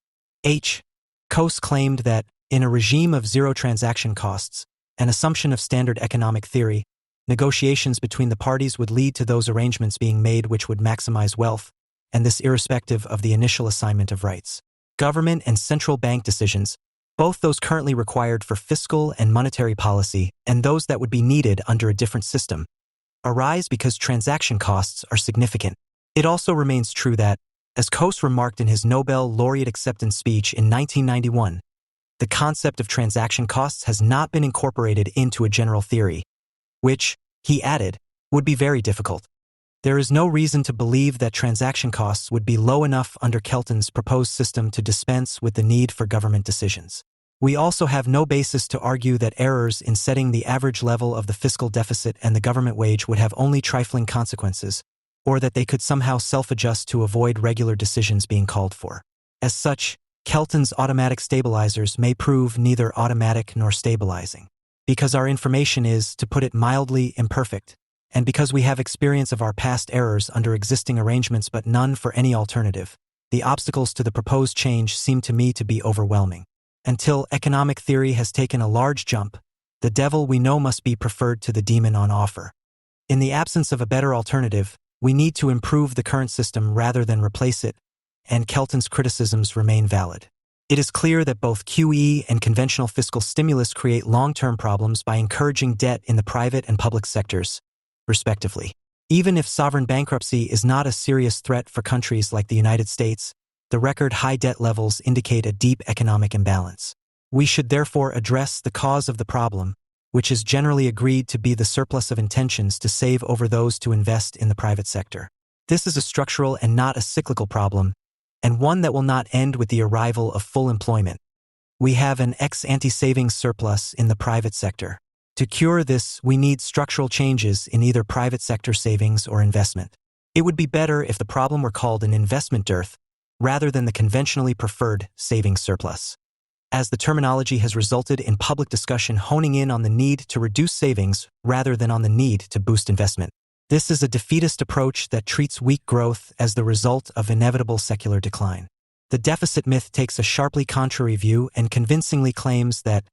H. Coase claimed that, in a regime of zero transaction costs, an assumption of standard economic theory, negotiations between the parties would lead to those arrangements being made which would maximize wealth, and this irrespective of the initial assignment of rights. Government and central bank decisions, both those currently required for fiscal and monetary policy and those that would be needed under a different system, arise because transaction costs are significant. It also remains true that, as Coase remarked in his Nobel laureate acceptance speech in 1991, the concept of transaction costs has not been incorporated into a general theory, which, he added, would be very difficult. There is no reason to believe that transaction costs would be low enough under Kelton's proposed system to dispense with the need for government decisions. We also have no basis to argue that errors in setting the average level of the fiscal deficit and the government wage would have only trifling consequences, or that they could somehow self-adjust to avoid regular decisions being called for. As such, Kelton's automatic stabilizers may prove neither automatic nor stabilizing. Because our information is, to put it mildly, imperfect, and because we have experience of our past errors under existing arrangements but none for any alternative, the obstacles to the proposed change seem to me to be overwhelming. Until economic theory has taken a large jump, the devil we know must be preferred to the demon on offer. In the absence of a better alternative, we need to improve the current system rather than replace it, and Kelton's criticisms remain valid. It is clear that both QE and conventional fiscal stimulus create long-term problems by encouraging debt in the private and public sectors, respectively. Even if sovereign bankruptcy is not a serious threat for countries like the United States, the record high debt levels indicate a deep economic imbalance. We should therefore address the cause of the problem, which is generally agreed to be the surplus of intentions to save over those to invest in the private sector. This is a structural and not a cyclical problem, and one that will not end with the arrival of full employment. We have an ex-ante savings surplus in the private sector. To cure this, we need structural changes in either private sector savings or investment. It would be better if the problem were called an investment dearth rather than the conventionally preferred savings surplus, as the terminology has resulted in public discussion honing in on the need to reduce savings rather than on the need to boost investment. This is a defeatist approach that treats weak growth as the result of inevitable secular decline. The deficit myth takes a sharply contrary view and convincingly claims that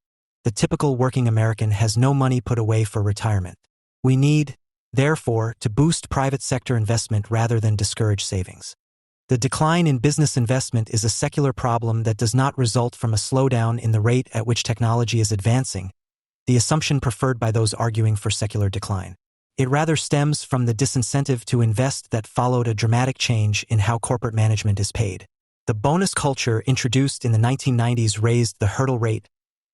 the typical working American has no money put away for retirement. We need, therefore, to boost private sector investment rather than discourage savings. The decline in business investment is a secular problem that does not result from a slowdown in the rate at which technology is advancing, the assumption preferred by those arguing for secular decline. It rather stems from the disincentive to invest that followed a dramatic change in how corporate management is paid. The bonus culture introduced in the 1990s raised the hurdle rate,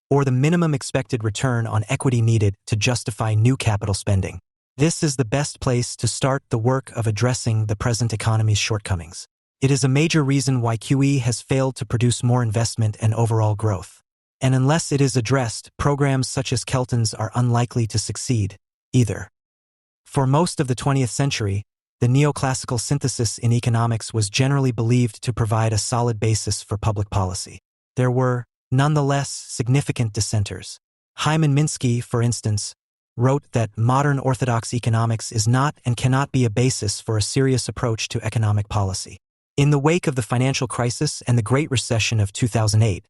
or the minimum expected return on equity needed to justify new capital spending. This is the best place to start the work of addressing the present economy's shortcomings. It is a major reason why QE has failed to produce more investment and overall growth. And unless it is addressed, programs such as Kelton's are unlikely to succeed, either. For most of the 20th century, the neoclassical synthesis in economics was generally believed to provide a solid basis for public policy. There were, nonetheless, significant dissenters. Hyman Minsky, for instance, wrote that modern orthodox economics is not and cannot be a basis for a serious approach to economic policy. In the wake of the financial crisis and the Great Recession of 2008,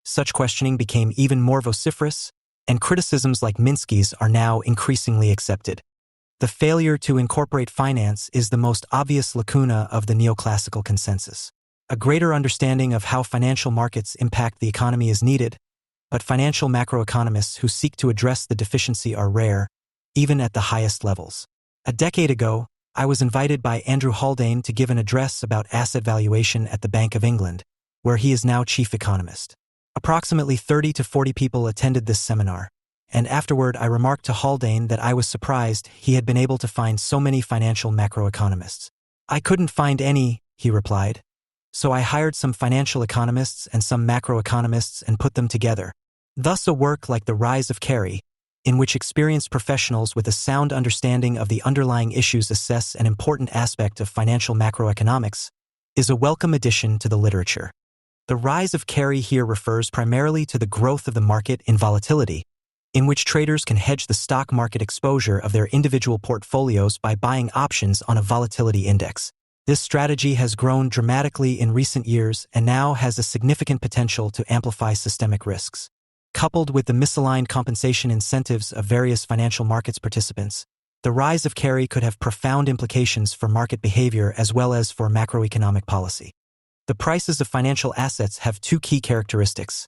such questioning became even more vociferous, and criticisms like Minsky's are now increasingly accepted. The failure to incorporate finance is the most obvious lacuna of the neoclassical consensus. A greater understanding of how financial markets impact the economy is needed, but financial macroeconomists who seek to address the deficiency are rare, even at the highest levels. A decade ago, I was invited by Andrew Haldane to give an address about asset valuation at the Bank of England, where he is now chief economist. Approximately 30 to 40 people attended this seminar, and afterward I remarked to Haldane that I was surprised he had been able to find so many financial macroeconomists. "I couldn't find any," he replied. "So I hired some financial economists and some macroeconomists and put them together." Thus a work like The Rise of Carey, in which experienced professionals with a sound understanding of the underlying issues assess an important aspect of financial macroeconomics, is a welcome addition to the literature. The rise of Carey here refers primarily to the growth of the market in volatility, in which traders can hedge the stock market exposure of their individual portfolios by buying options on a volatility index. This strategy has grown dramatically in recent years and now has a significant potential to amplify systemic risks. Coupled with the misaligned compensation incentives of various financial markets participants, the rise of Carey could have profound implications for market behavior as well as for macroeconomic policy. The prices of financial assets have two key characteristics: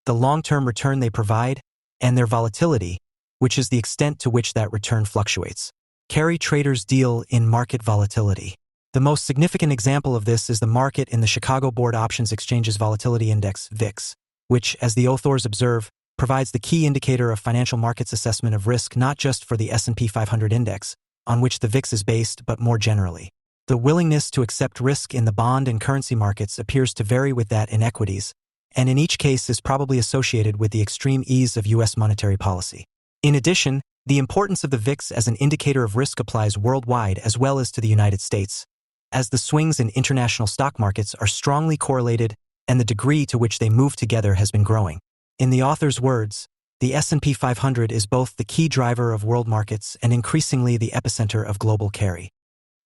the long-term return they provide and their volatility, which is the extent to which that return fluctuates. Carey traders deal in market volatility. The most significant example of this is the market in the Chicago Board Options Exchange's Volatility Index, VIX, which, as the authors observe, provides the key indicator of financial markets assessment of risk not just for the S&P 500 index, on which the VIX is based, but more generally. The willingness to accept risk in the bond and currency markets appears to vary with that in equities, and in each case is probably associated with the extreme ease of U.S. monetary policy. In addition, the importance of the VIX as an indicator of risk applies worldwide as well as to the United States, as the swings in international stock markets are strongly correlated and the degree to which they move together has been growing. In the author's words, the S&P 500 is both the key driver of world markets and increasingly the epicenter of global carry.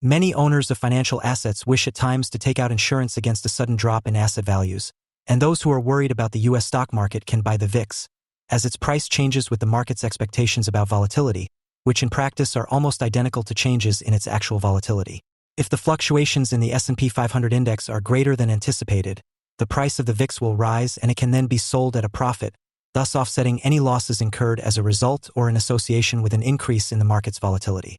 Many owners of financial assets wish at times to take out insurance against a sudden drop in asset values, and those who are worried about the U.S. stock market can buy the VIX, as its price changes with the market's expectations about volatility, which in practice are almost identical to changes in its actual volatility. If the fluctuations in the S&P 500 index are greater than anticipated, the price of the VIX will rise and it can then be sold at a profit, thus offsetting any losses incurred as a result or in association with an increase in the market's volatility.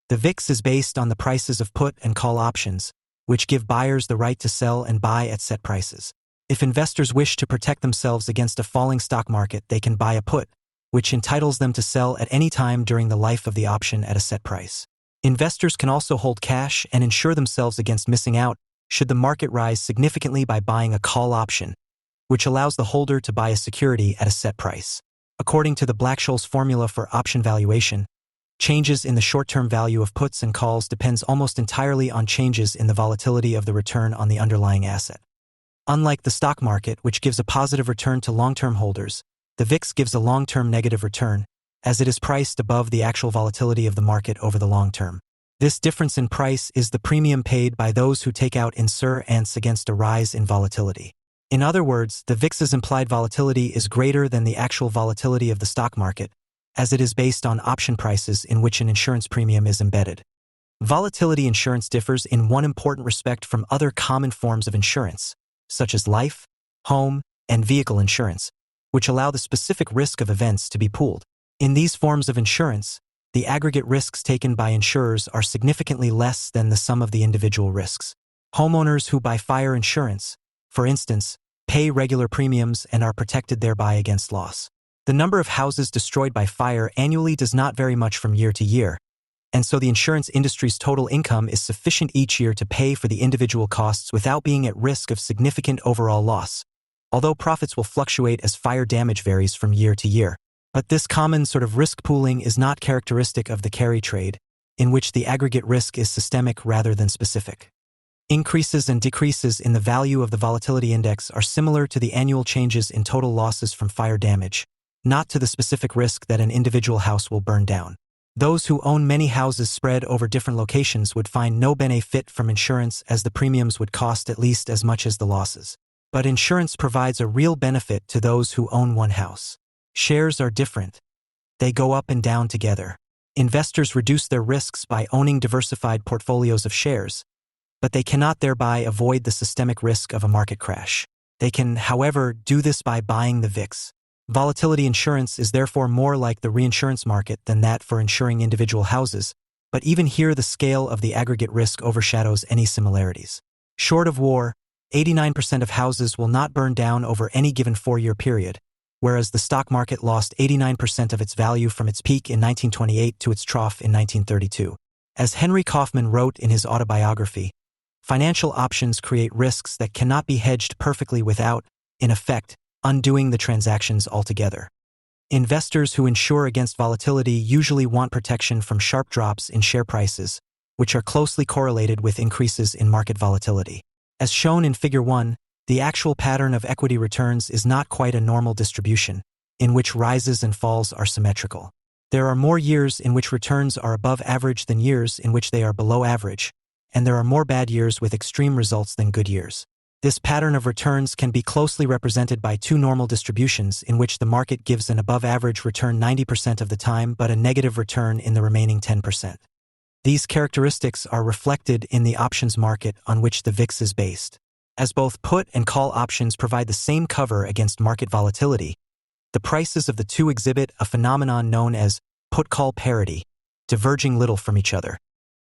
The VIX is based on the prices of put and call options, which give buyers the right to sell and buy at set prices. If investors wish to protect themselves against a falling stock market, they can buy a put, which entitles them to sell at any time during the life of the option at a set price. Investors can also hold cash and insure themselves against missing out should the market rise significantly by buying a call option, which allows the holder to buy a security at a set price. According to the Black-Scholes formula for option valuation, changes in the short-term value of puts and calls depends almost entirely on changes in the volatility of the return on the underlying asset. Unlike the stock market, which gives a positive return to long-term holders, the VIX gives a long-term negative return, as it is priced above the actual volatility of the market over the long term. This difference in price is the premium paid by those who take out insurance against a rise in volatility. In other words, the VIX's implied volatility is greater than the actual volatility of the stock market, as it is based on option prices in which an insurance premium is embedded. Volatility insurance differs in one important respect from other common forms of insurance, such as life, home, and vehicle insurance, which allow the specific risk of events to be pooled. In these forms of insurance, the aggregate risks taken by insurers are significantly less than the sum of the individual risks. Homeowners who buy fire insurance, for instance, pay regular premiums and are protected thereby against loss. The number of houses destroyed by fire annually does not vary much from year to year, and so the insurance industry's total income is sufficient each year to pay for the individual costs without being at risk of significant overall loss, although profits will fluctuate as fire damage varies from year to year. But this common sort of risk pooling is not characteristic of the carry trade, in which the aggregate risk is systemic rather than specific. Increases and decreases in the value of the volatility index are similar to the annual changes in total losses from fire damage, not to the specific risk that an individual house will burn down. Those who own many houses spread over different locations would find no benefit from insurance, as the premiums would cost at least as much as the losses. But insurance provides a real benefit to those who own one house. Shares are different. They go up and down together. Investors reduce their risks by owning diversified portfolios of shares, but they cannot thereby avoid the systemic risk of a market crash. They can, however, do this by buying the VIX. Volatility insurance is therefore more like the reinsurance market than that for insuring individual houses, but even here the scale of the aggregate risk overshadows any similarities. Short of war, 89% of houses will not burn down over any given 4-year period, whereas the stock market lost 89% of its value from its peak in 1928 to its trough in 1932. As Henry Kaufman wrote in his autobiography, financial options create risks that cannot be hedged perfectly without, in effect, undoing the transactions altogether. Investors who insure against volatility usually want protection from sharp drops in share prices, which are closely correlated with increases in market volatility. As shown in Figure 1, the actual pattern of equity returns is not quite a normal distribution, in which rises and falls are symmetrical. There are more years in which returns are above average than years in which they are below average, and there are more bad years with extreme results than good years. This pattern of returns can be closely represented by two normal distributions in which the market gives an above-average return 90% of the time but a negative return in the remaining 10%. These characteristics are reflected in the options market on which the VIX is based. As both put and call options provide the same cover against market volatility, the prices of the two exhibit a phenomenon known as put-call parity, diverging little from each other.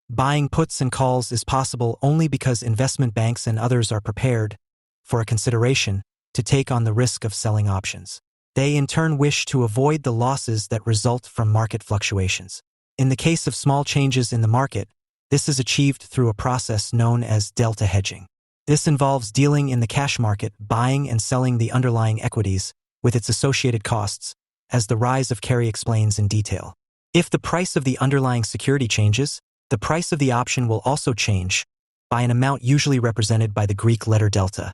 Buying puts and calls is possible only because investment banks and others are prepared, for a consideration, to take on the risk of selling options. They in turn wish to avoid the losses that result from market fluctuations. In the case of small changes in the market, this is achieved through a process known as delta hedging. This involves dealing in the cash market, buying and selling the underlying equities, with its associated costs, as the rise of carry explains in detail. If the price of the underlying security changes, the price of the option will also change, by an amount usually represented by the Greek letter delta.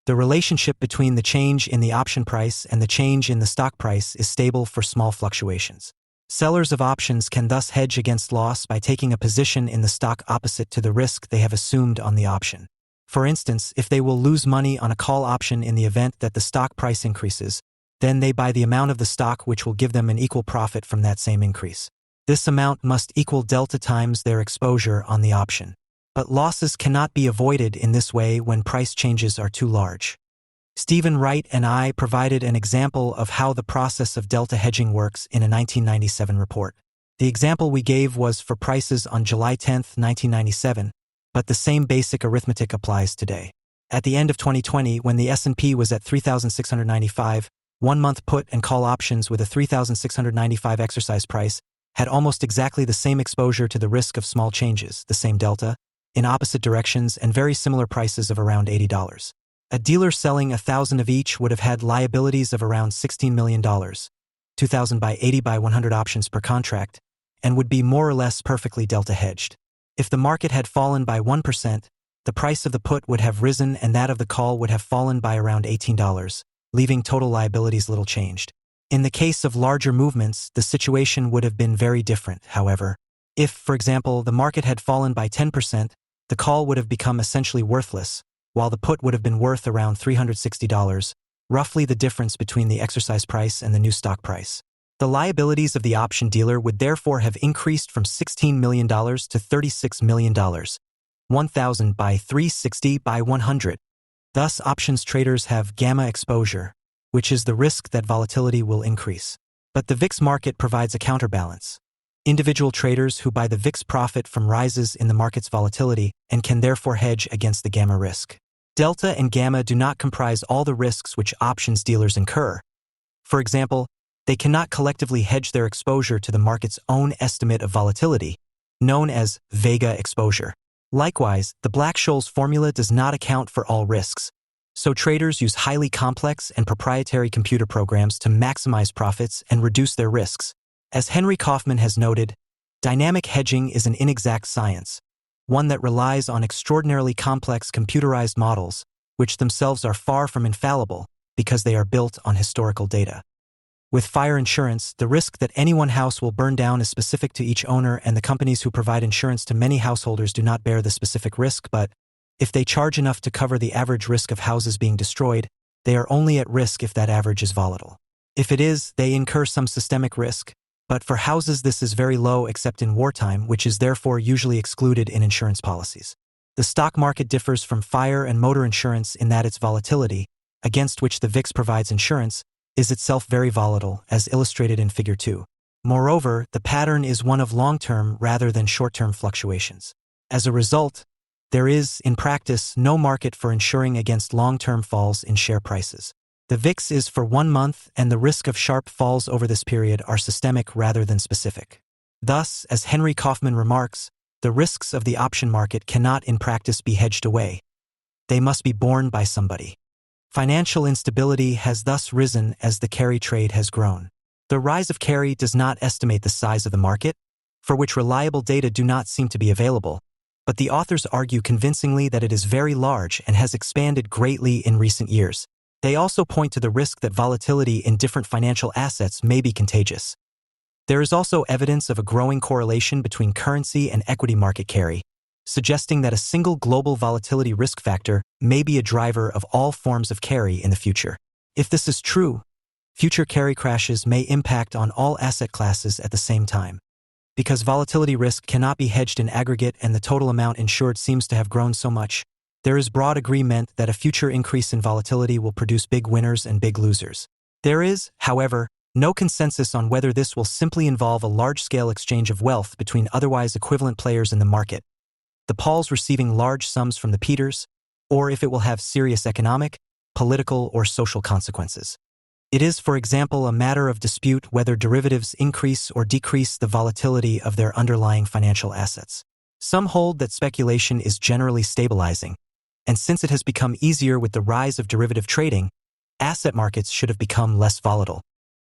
The relationship between the change in the option price and the change in the stock price is stable for small fluctuations. Sellers of options can thus hedge against loss by taking a position in the stock opposite to the risk they have assumed on the option. For instance, if they will lose money on a call option in the event that the stock price increases, then they buy the amount of the stock which will give them an equal profit from that same increase. This amount must equal delta times their exposure on the option. But losses cannot be avoided in this way when price changes are too large. Stephen Wright and I provided an example of how the process of delta hedging works in a 1997 report. The example we gave was for prices on July 10, 1997, but the same basic arithmetic applies today. At the end of 2020, when the S&P was at 3,695, 1-month put and call options with a 3,695 exercise price had almost exactly the same exposure to the risk of small changes, the same delta, in opposite directions and very similar prices of around $80. A dealer selling 1,000 of each would have had liabilities of around $16 million, 2,000 by 80 by 100 options per contract, and would be more or less perfectly delta hedged. If the market had fallen by 1%, the price of the put would have risen and that of the call would have fallen by around $18, leaving total liabilities little changed. In the case of larger movements, the situation would have been very different, however. If, for example, the market had fallen by 10%, the call would have become essentially worthless, while the put would have been worth around $360, roughly the difference between the exercise price and the new stock price. The liabilities of the option dealer would therefore have increased from $16 million to $36 million, 1,000 by 360 by 100. Thus, options traders have gamma exposure, which is the risk that volatility will increase. But the VIX market provides a counterbalance. Individual traders who buy the VIX profit from rises in the market's volatility and can therefore hedge against the gamma risk. Delta and gamma do not comprise all the risks which options dealers incur. For example, they cannot collectively hedge their exposure to the market's own estimate of volatility, known as vega exposure. Likewise, the Black-Scholes formula does not account for all risks, so traders use highly complex and proprietary computer programs to maximize profits and reduce their risks. As Henry Kaufman has noted, dynamic hedging is an inexact science, one that relies on extraordinarily complex computerized models, which themselves are far from infallible because they are built on historical data. With fire insurance, the risk that any one house will burn down is specific to each owner, and the companies who provide insurance to many householders do not bear the specific risk, but if they charge enough to cover the average risk of houses being destroyed, they are only at risk if that average is volatile. If it is, they incur some systemic risk, but for houses this is very low except in wartime, which is therefore usually excluded in insurance policies. The stock market differs from fire and motor insurance in that its volatility, against which the VIX provides insurance, is itself very volatile, as illustrated in Figure 2. Moreover, the pattern is one of long-term rather than short-term fluctuations. As a result, there is, in practice, no market for insuring against long-term falls in share prices. The VIX is for 1 month, and the risk of sharp falls over this period are systemic rather than specific. Thus, as Henry Kaufman remarks, the risks of the option market cannot in practice be hedged away. They must be borne by somebody. Financial instability has thus risen as the carry trade has grown. The rise of carry does not estimate the size of the market, for which reliable data do not seem to be available, but the authors argue convincingly that it is very large and has expanded greatly in recent years. They also point to the risk that volatility in different financial assets may be contagious. There is also evidence of a growing correlation between currency and equity market carry, suggesting that a single global volatility risk factor may be a driver of all forms of carry in the future. If this is true, future carry crashes may impact on all asset classes at the same time. Because volatility risk cannot be hedged in aggregate and the total amount insured seems to have grown so much, there is broad agreement that a future increase in volatility will produce big winners and big losers. There is, however, no consensus on whether this will simply involve a large-scale exchange of wealth between otherwise equivalent players in the market, the Pauls receiving large sums from the Peters, or if it will have serious economic, political, or social consequences. It is, for example, a matter of dispute whether derivatives increase or decrease the volatility of their underlying financial assets. Some hold that speculation is generally stabilizing, and since it has become easier with the rise of derivative trading, asset markets should have become less volatile.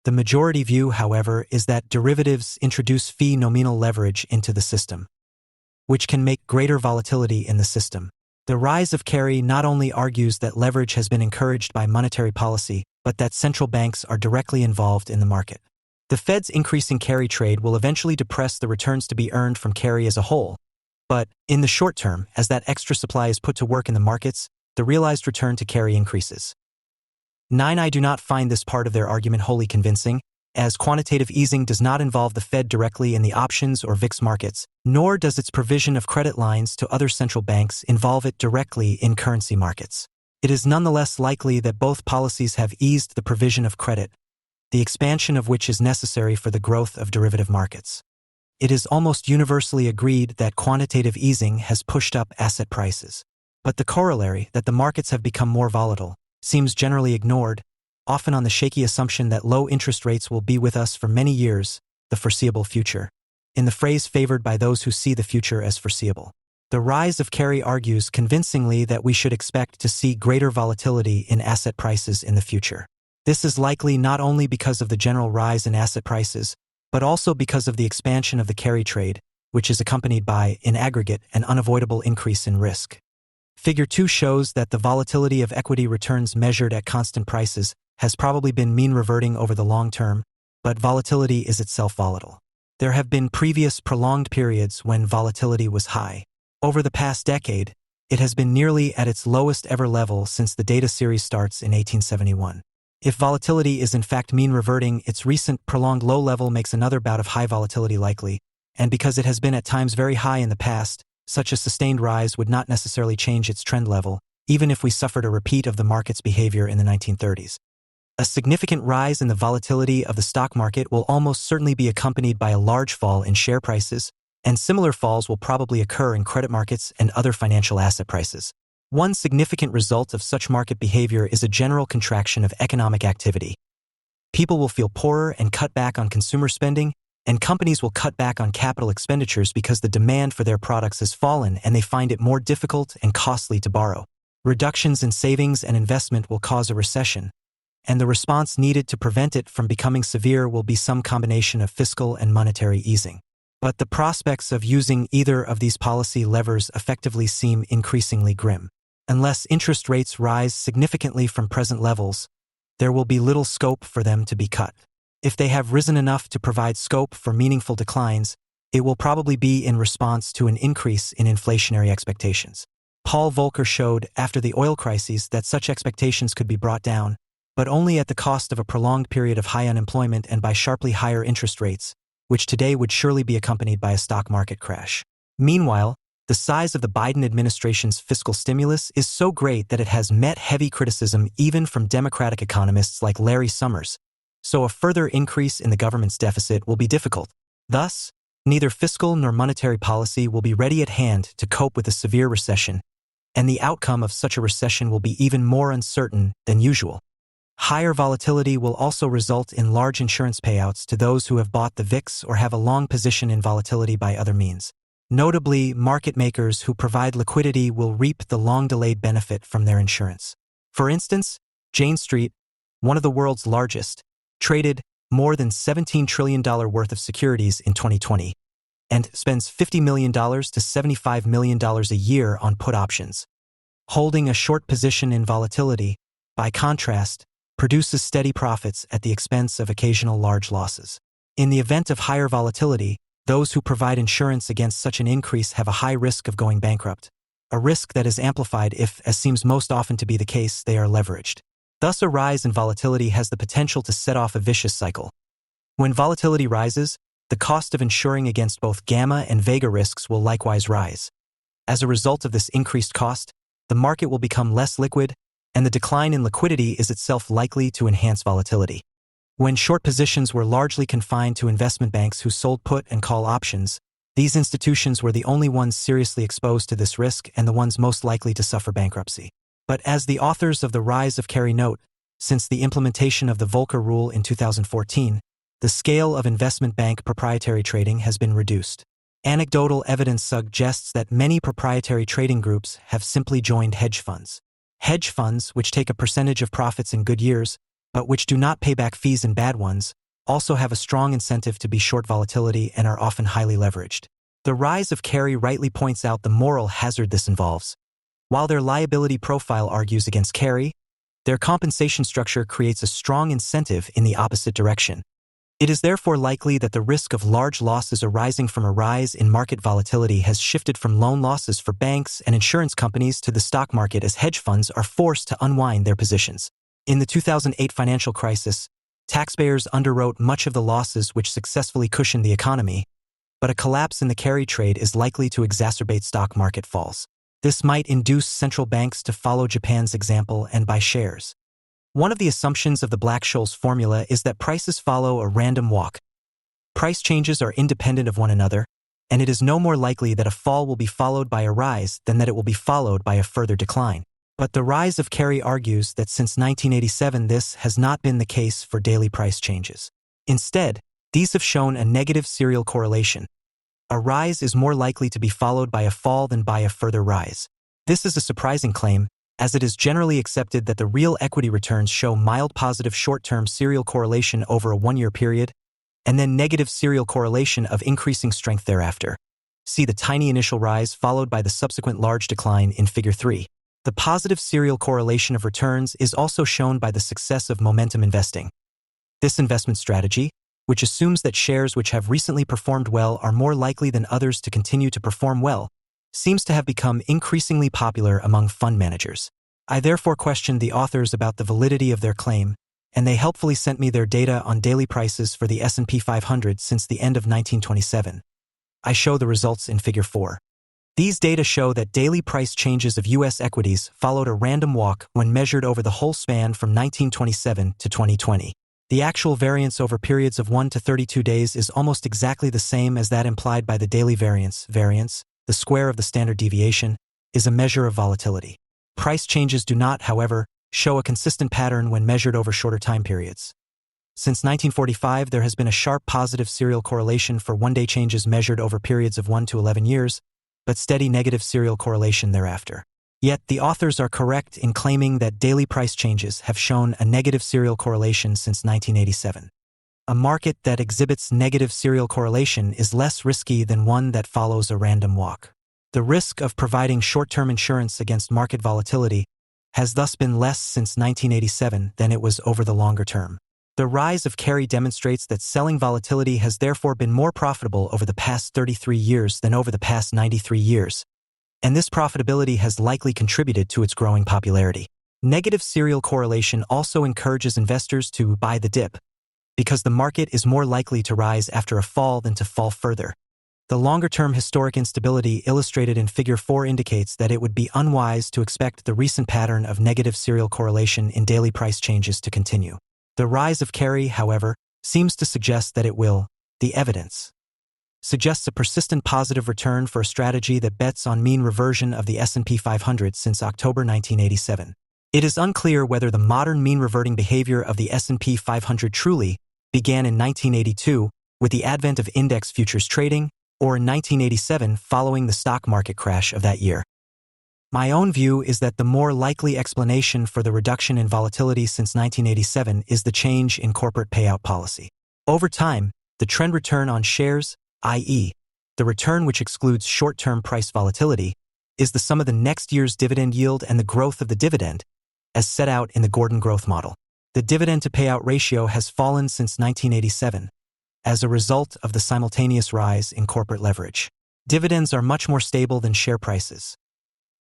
The majority view, however, is that derivatives introduce fee nominal leverage into the system, which can make greater volatility in the system. The rise of carry not only argues that leverage has been encouraged by monetary policy, but that central banks are directly involved in the market. The Fed's increasing carry trade will eventually depress the returns to be earned from carry as a whole, but in the short term, as that extra supply is put to work in the markets, the realized return to carry increases. 9. I do not find this part of their argument wholly convincing, as quantitative easing does not involve the Fed directly in the options or VIX markets, nor does its provision of credit lines to other central banks involve it directly in currency markets. It is nonetheless likely that both policies have eased the provision of credit, the expansion of which is necessary for the growth of derivative markets. It is almost universally agreed that quantitative easing has pushed up asset prices. But the corollary, that the markets have become more volatile, seems generally ignored, often on the shaky assumption that low interest rates will be with us for many years, the foreseeable future. In the phrase favored by those who see the future as foreseeable. The rise of carry argues convincingly that we should expect to see greater volatility in asset prices in the future. This is likely not only because of the general rise in asset prices, but also because of the expansion of the carry trade, which is accompanied by, in aggregate, an unavoidable increase in risk. Figure 2 shows that the volatility of equity returns measured at constant prices has probably been mean reverting over the long term, but volatility is itself volatile. There have been previous prolonged periods when volatility was high. Over the past decade, it has been nearly at its lowest ever level since the data series starts in 1871. If volatility is in fact mean reverting, its recent prolonged low level makes another bout of high volatility likely, and because it has been at times very high in the past, such a sustained rise would not necessarily change its trend level, even if we suffered a repeat of the market's behavior in the 1930s. A significant rise in the volatility of the stock market will almost certainly be accompanied by a large fall in share prices, and similar falls will probably occur in credit markets and other financial asset prices. One significant result of such market behavior is a general contraction of economic activity. People will feel poorer and cut back on consumer spending, and companies will cut back on capital expenditures because the demand for their products has fallen and they find it more difficult and costly to borrow. Reductions in savings and investment will cause a recession, and the response needed to prevent it from becoming severe will be some combination of fiscal and monetary easing. But the prospects of using either of these policy levers effectively seem increasingly grim. Unless interest rates rise significantly from present levels, there will be little scope for them to be cut. If they have risen enough to provide scope for meaningful declines, it will probably be in response to an increase in inflationary expectations. Paul Volcker showed after the oil crises that such expectations could be brought down, but only at the cost of a prolonged period of high unemployment and by sharply higher interest rates, which today would surely be accompanied by a stock market crash. Meanwhile, the size of the Biden administration's fiscal stimulus is so great that it has met heavy criticism even from Democratic economists like Larry Summers, so a further increase in the government's deficit will be difficult. Thus, neither fiscal nor monetary policy will be ready at hand to cope with a severe recession, and the outcome of such a recession will be even more uncertain than usual. Higher volatility will also result in large insurance payouts to those who have bought the VIX or have a long position in volatility by other means. Notably, market makers who provide liquidity will reap the long-delayed benefit from their insurance. For instance, Jane Street, one of the world's largest, traded more than $17 trillion worth of securities in 2020 and spends $50 million to $75 million a year on put options. Holding a short position in volatility, by contrast, produces steady profits at the expense of occasional large losses. In the event of higher volatility, those who provide insurance against such an increase have a high risk of going bankrupt, a risk that is amplified if, as seems most often to be the case, they are leveraged. Thus, a rise in volatility has the potential to set off a vicious cycle. When volatility rises, the cost of insuring against both gamma and vega risks will likewise rise. As a result of this increased cost, the market will become less liquid, and the decline in liquidity is itself likely to enhance volatility. When short positions were largely confined to investment banks who sold put and call options, these institutions were the only ones seriously exposed to this risk and the ones most likely to suffer bankruptcy. But as the authors of The Rise of Carry note, since the implementation of the Volcker Rule in 2014, the scale of investment bank proprietary trading has been reduced. Anecdotal evidence suggests that many proprietary trading groups have simply joined hedge funds. Hedge funds, which take a percentage of profits in good years, but which do not pay back fees in bad ones, also have a strong incentive to be short volatility and are often highly leveraged. The Rise of Carry rightly points out the moral hazard this involves. While their liability profile argues against carry, their compensation structure creates a strong incentive in the opposite direction. It is therefore likely that the risk of large losses arising from a rise in market volatility has shifted from loan losses for banks and insurance companies to the stock market as hedge funds are forced to unwind their positions. In the 2008 financial crisis, taxpayers underwrote much of the losses which successfully cushioned the economy, but a collapse in the carry trade is likely to exacerbate stock market falls. This might induce central banks to follow Japan's example and buy shares. One of the assumptions of the Black-Scholes formula is that prices follow a random walk. Price changes are independent of one another, and it is no more likely that a fall will be followed by a rise than that it will be followed by a further decline. But the rise of carry argues that since 1987 this has not been the case for daily price changes. Instead, these have shown a negative serial correlation. A rise is more likely to be followed by a fall than by a further rise. This is a surprising claim, as it is generally accepted that the real equity returns show mild positive short-term serial correlation over a one-year period, and then negative serial correlation of increasing strength thereafter. See the tiny initial rise followed by the subsequent large decline in Figure 3. The positive serial correlation of returns is also shown by the success of momentum investing. This investment strategy, which assumes that shares which have recently performed well are more likely than others to continue to perform well, seems to have become increasingly popular among fund managers. I therefore questioned the authors about the validity of their claim, and they helpfully sent me their data on daily prices for the S&P 500 since the end of 1927. I show the results in Figure 4. These data show that daily price changes of U.S. equities followed a random walk when measured over the whole span from 1927 to 2020. The actual variance over periods of 1 to 32 days is almost exactly the same as that implied by the daily variance. Variance, the square of the standard deviation, is a measure of volatility. Price changes do not, however, show a consistent pattern when measured over shorter time periods. Since 1945, there has been a sharp positive serial correlation for one-day changes measured over periods of 1 to 11 years, but steady negative serial correlation thereafter. Yet, the authors are correct in claiming that daily price changes have shown a negative serial correlation since 1987. A market that exhibits negative serial correlation is less risky than one that follows a random walk. The risk of providing short-term insurance against market volatility has thus been less since 1987 than it was over the longer term. The rise of carry demonstrates that selling volatility has therefore been more profitable over the past 33 years than over the past 93 years, and this profitability has likely contributed to its growing popularity. Negative serial correlation also encourages investors to buy the dip, because the market is more likely to rise after a fall than to fall further. The longer-term historic instability illustrated in Figure 4 indicates that it would be unwise to expect the recent pattern of negative serial correlation in daily price changes to continue. The rise of carry, however, seems to suggest that it will. The evidence suggests a persistent positive return for a strategy that bets on mean reversion of the S&P 500 since October 1987. It is unclear whether the modern mean reverting behavior of the S&P 500 truly began in 1982 with the advent of index futures trading, or in 1987 following the stock market crash of that year. My own view is that the more likely explanation for the reduction in volatility since 1987 is the change in corporate payout policy. Over time, the trend return on shares, i.e., the return which excludes short-term price volatility, is the sum of the next year's dividend yield and the growth of the dividend, as set out in the Gordon growth model. The dividend-to-payout ratio has fallen since 1987, as a result of the simultaneous rise in corporate leverage. Dividends are much more stable than share prices.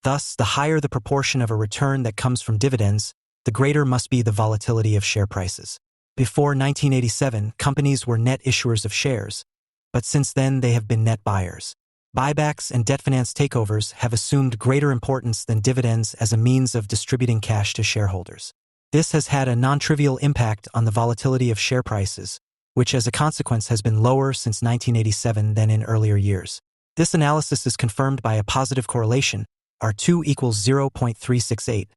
Thus, the higher the proportion of a return that comes from dividends, the greater must be the volatility of share prices. Before 1987, companies were net issuers of shares, but since then they have been net buyers. Buybacks and debt finance takeovers have assumed greater importance than dividends as a means of distributing cash to shareholders. This has had a non-trivial impact on the volatility of share prices, which as a consequence has been lower since 1987 than in earlier years. This analysis is confirmed by a positive correlation, R2 equals 0.368,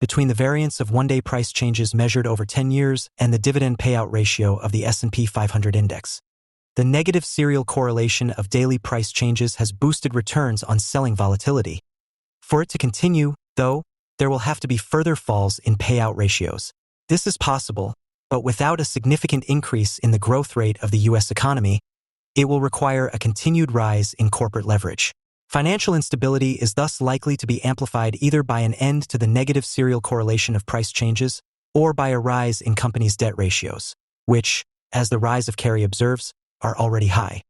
between the variance of one-day price changes measured over 10 years and the dividend payout ratio of the S&P 500 index. The negative serial correlation of daily price changes has boosted returns on selling volatility. For it to continue, though, there will have to be further falls in payout ratios. This is possible, but without a significant increase in the growth rate of the U.S. economy, it will require a continued rise in corporate leverage. Financial instability is thus likely to be amplified either by an end to the negative serial correlation of price changes or by a rise in companies' debt ratios, which, as the rise of carry observes, are already high.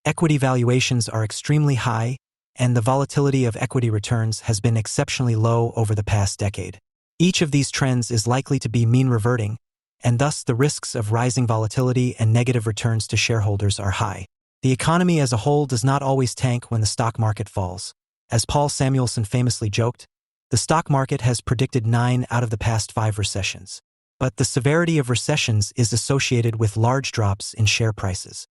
Equity valuations are extremely high, and the volatility of equity returns has been exceptionally low over the past decade. Each of these trends is likely to be mean reverting, and thus the risks of rising volatility and negative returns to shareholders are high. The economy as a whole does not always tank when the stock market falls. As Paul Samuelson famously joked, the stock market has predicted 9 out of the past 5 recessions. But the severity of recessions is associated with large drops in share prices.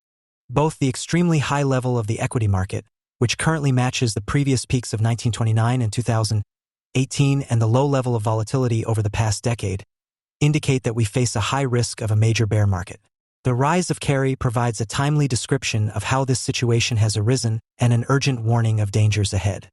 Both the extremely high level of the equity market, which currently matches the previous peaks of 1929 and 2000, 18, and the low level of volatility over the past decade indicate that we face a high risk of a major bear market. The rise of carry provides a timely description of how this situation has arisen and an urgent warning of dangers ahead.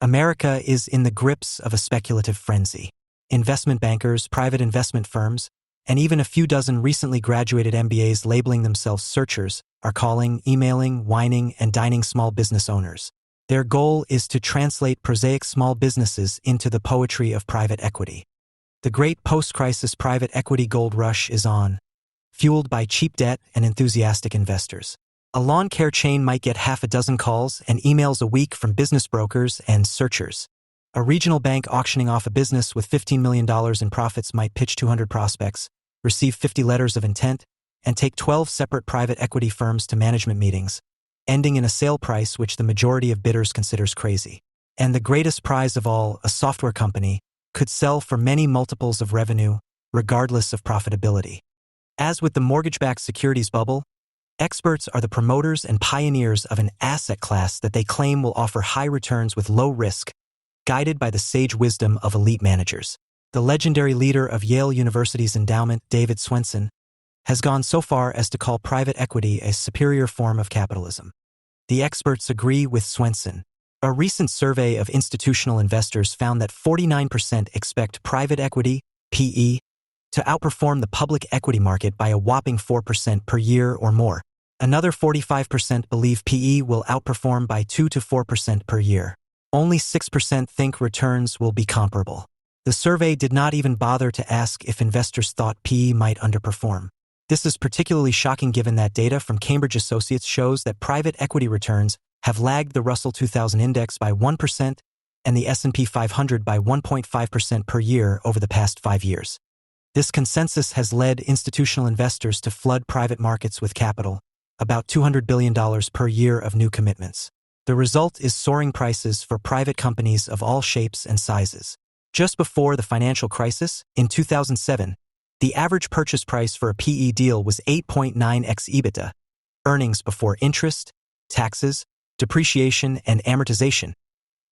America is in the grips of a speculative frenzy. Investment bankers, private investment firms, and even a few dozen recently graduated MBAs labeling themselves searchers are calling, emailing, whining, and dining small business owners. Their goal is to translate prosaic small businesses into the poetry of private equity. The great post-crisis private equity gold rush is on, fueled by cheap debt and enthusiastic investors. A lawn care chain might get half a dozen calls and emails a week from business brokers and searchers. A regional bank auctioning off a business with $15 million in profits might pitch 200 prospects, receive 50 letters of intent, and take 12 separate private equity firms to management meetings, ending in a sale price which the majority of bidders considers crazy. And the greatest prize of all, a software company, could sell for many multiples of revenue, regardless of profitability. As with the mortgage-backed securities bubble, experts are the promoters and pioneers of an asset class that they claim will offer high returns with low risk, guided by the sage wisdom of elite managers. The legendary leader of Yale University's endowment, David Swensen, has gone so far as to call private equity a superior form of capitalism. The experts agree with Swensen. A recent survey of institutional investors found that 49% expect private equity, PE, to outperform the public equity market by a whopping 4% per year or more. Another 45% believe PE will outperform by 2 to 4% per year. Only 6% think returns will be comparable. The survey did not even bother to ask if investors thought PE might underperform. This is particularly shocking given that data from Cambridge Associates shows that private equity returns have lagged the Russell 2000 index by 1% and the S&P 500 by 1.5% per year over the past 5 years. This consensus has led institutional investors to flood private markets with capital, about $200 billion per year of new commitments. The result is soaring prices for private companies of all shapes and sizes. Just before the financial crisis, in 2007, the average purchase price for a PE deal was 8.9x EBITDA, earnings before interest, taxes, depreciation, and amortization,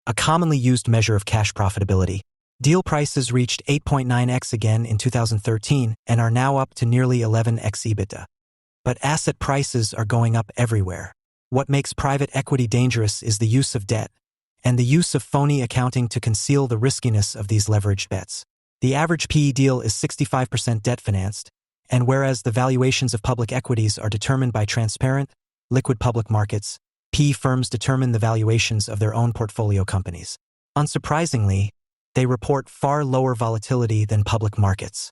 a commonly used measure of cash profitability. Deal prices reached 8.9x again in 2013 and are now up to nearly 11x EBITDA. But asset prices are going up everywhere. What makes private equity dangerous is the use of debt and the use of phony accounting to conceal the riskiness of these leveraged bets. The average PE deal is 65% debt financed, and whereas the valuations of public equities are determined by transparent, liquid public markets, PE firms determine the valuations of their own portfolio companies. Unsurprisingly, they report far lower volatility than public markets.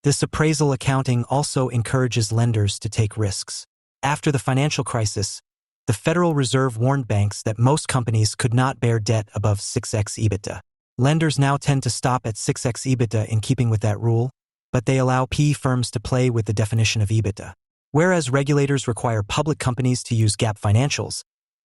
This appraisal accounting also encourages lenders to take risks. After the financial crisis, the Federal Reserve warned banks that most companies could not bear debt above 6x EBITDA. Lenders now tend to stop at 6x EBITDA in keeping with that rule, but they allow PE firms to play with the definition of EBITDA. Whereas regulators require public companies to use GAAP financials,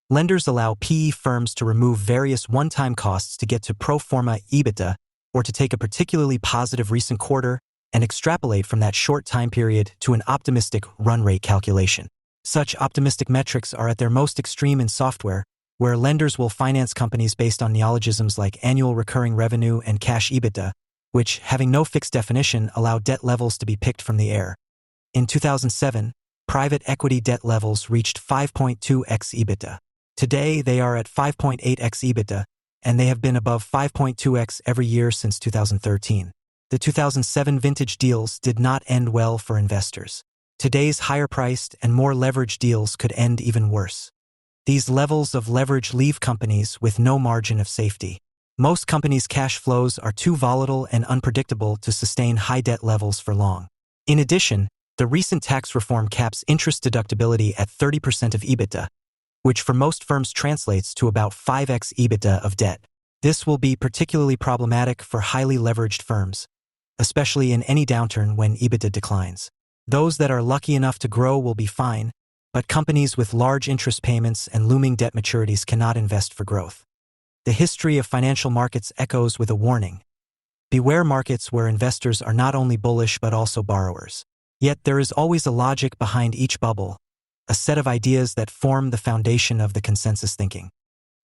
lenders allow PE firms to remove various one-time costs to get to pro forma EBITDA or to take a particularly positive recent quarter and extrapolate from that short time period to an optimistic run rate calculation. Such optimistic metrics are at their most extreme in software, where lenders will finance companies based on neologisms like annual recurring revenue and cash EBITDA, which, having no fixed definition, allow debt levels to be picked from the air. In 2007, private equity debt levels reached 5.2x EBITDA. Today, they are at 5.8x EBITDA, and they have been above 5.2x every year since 2013. The 2007 vintage deals did not end well for investors. Today's higher-priced and more leveraged deals could end even worse. These levels of leverage leave companies with no margin of safety. Most companies' cash flows are too volatile and unpredictable to sustain high debt levels for long. In addition, the recent tax reform caps interest deductibility at 30% of EBITDA, which for most firms translates to about 5x EBITDA of debt. This will be particularly problematic for highly leveraged firms, especially in any downturn when EBITDA declines. Those that are lucky enough to grow will be fine, but companies with large interest payments and looming debt maturities cannot invest for growth. The history of financial markets echoes with a warning. Beware markets where investors are not only bullish but also borrowers. Yet there is always a logic behind each bubble, a set of ideas that form the foundation of the consensus thinking.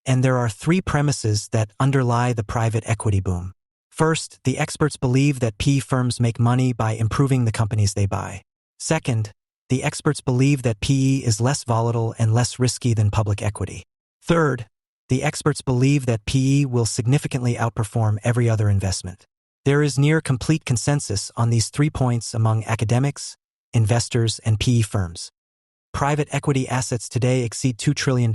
And there are three premises that underlie the private equity boom. First, the experts believe that PE firms make money by improving the companies they buy. Second, the experts believe that PE is less volatile and less risky than public equity. Third, the experts believe that PE will significantly outperform every other investment. There is near complete consensus on these 3 points among academics, investors, and PE firms. Private equity assets today exceed $2 trillion,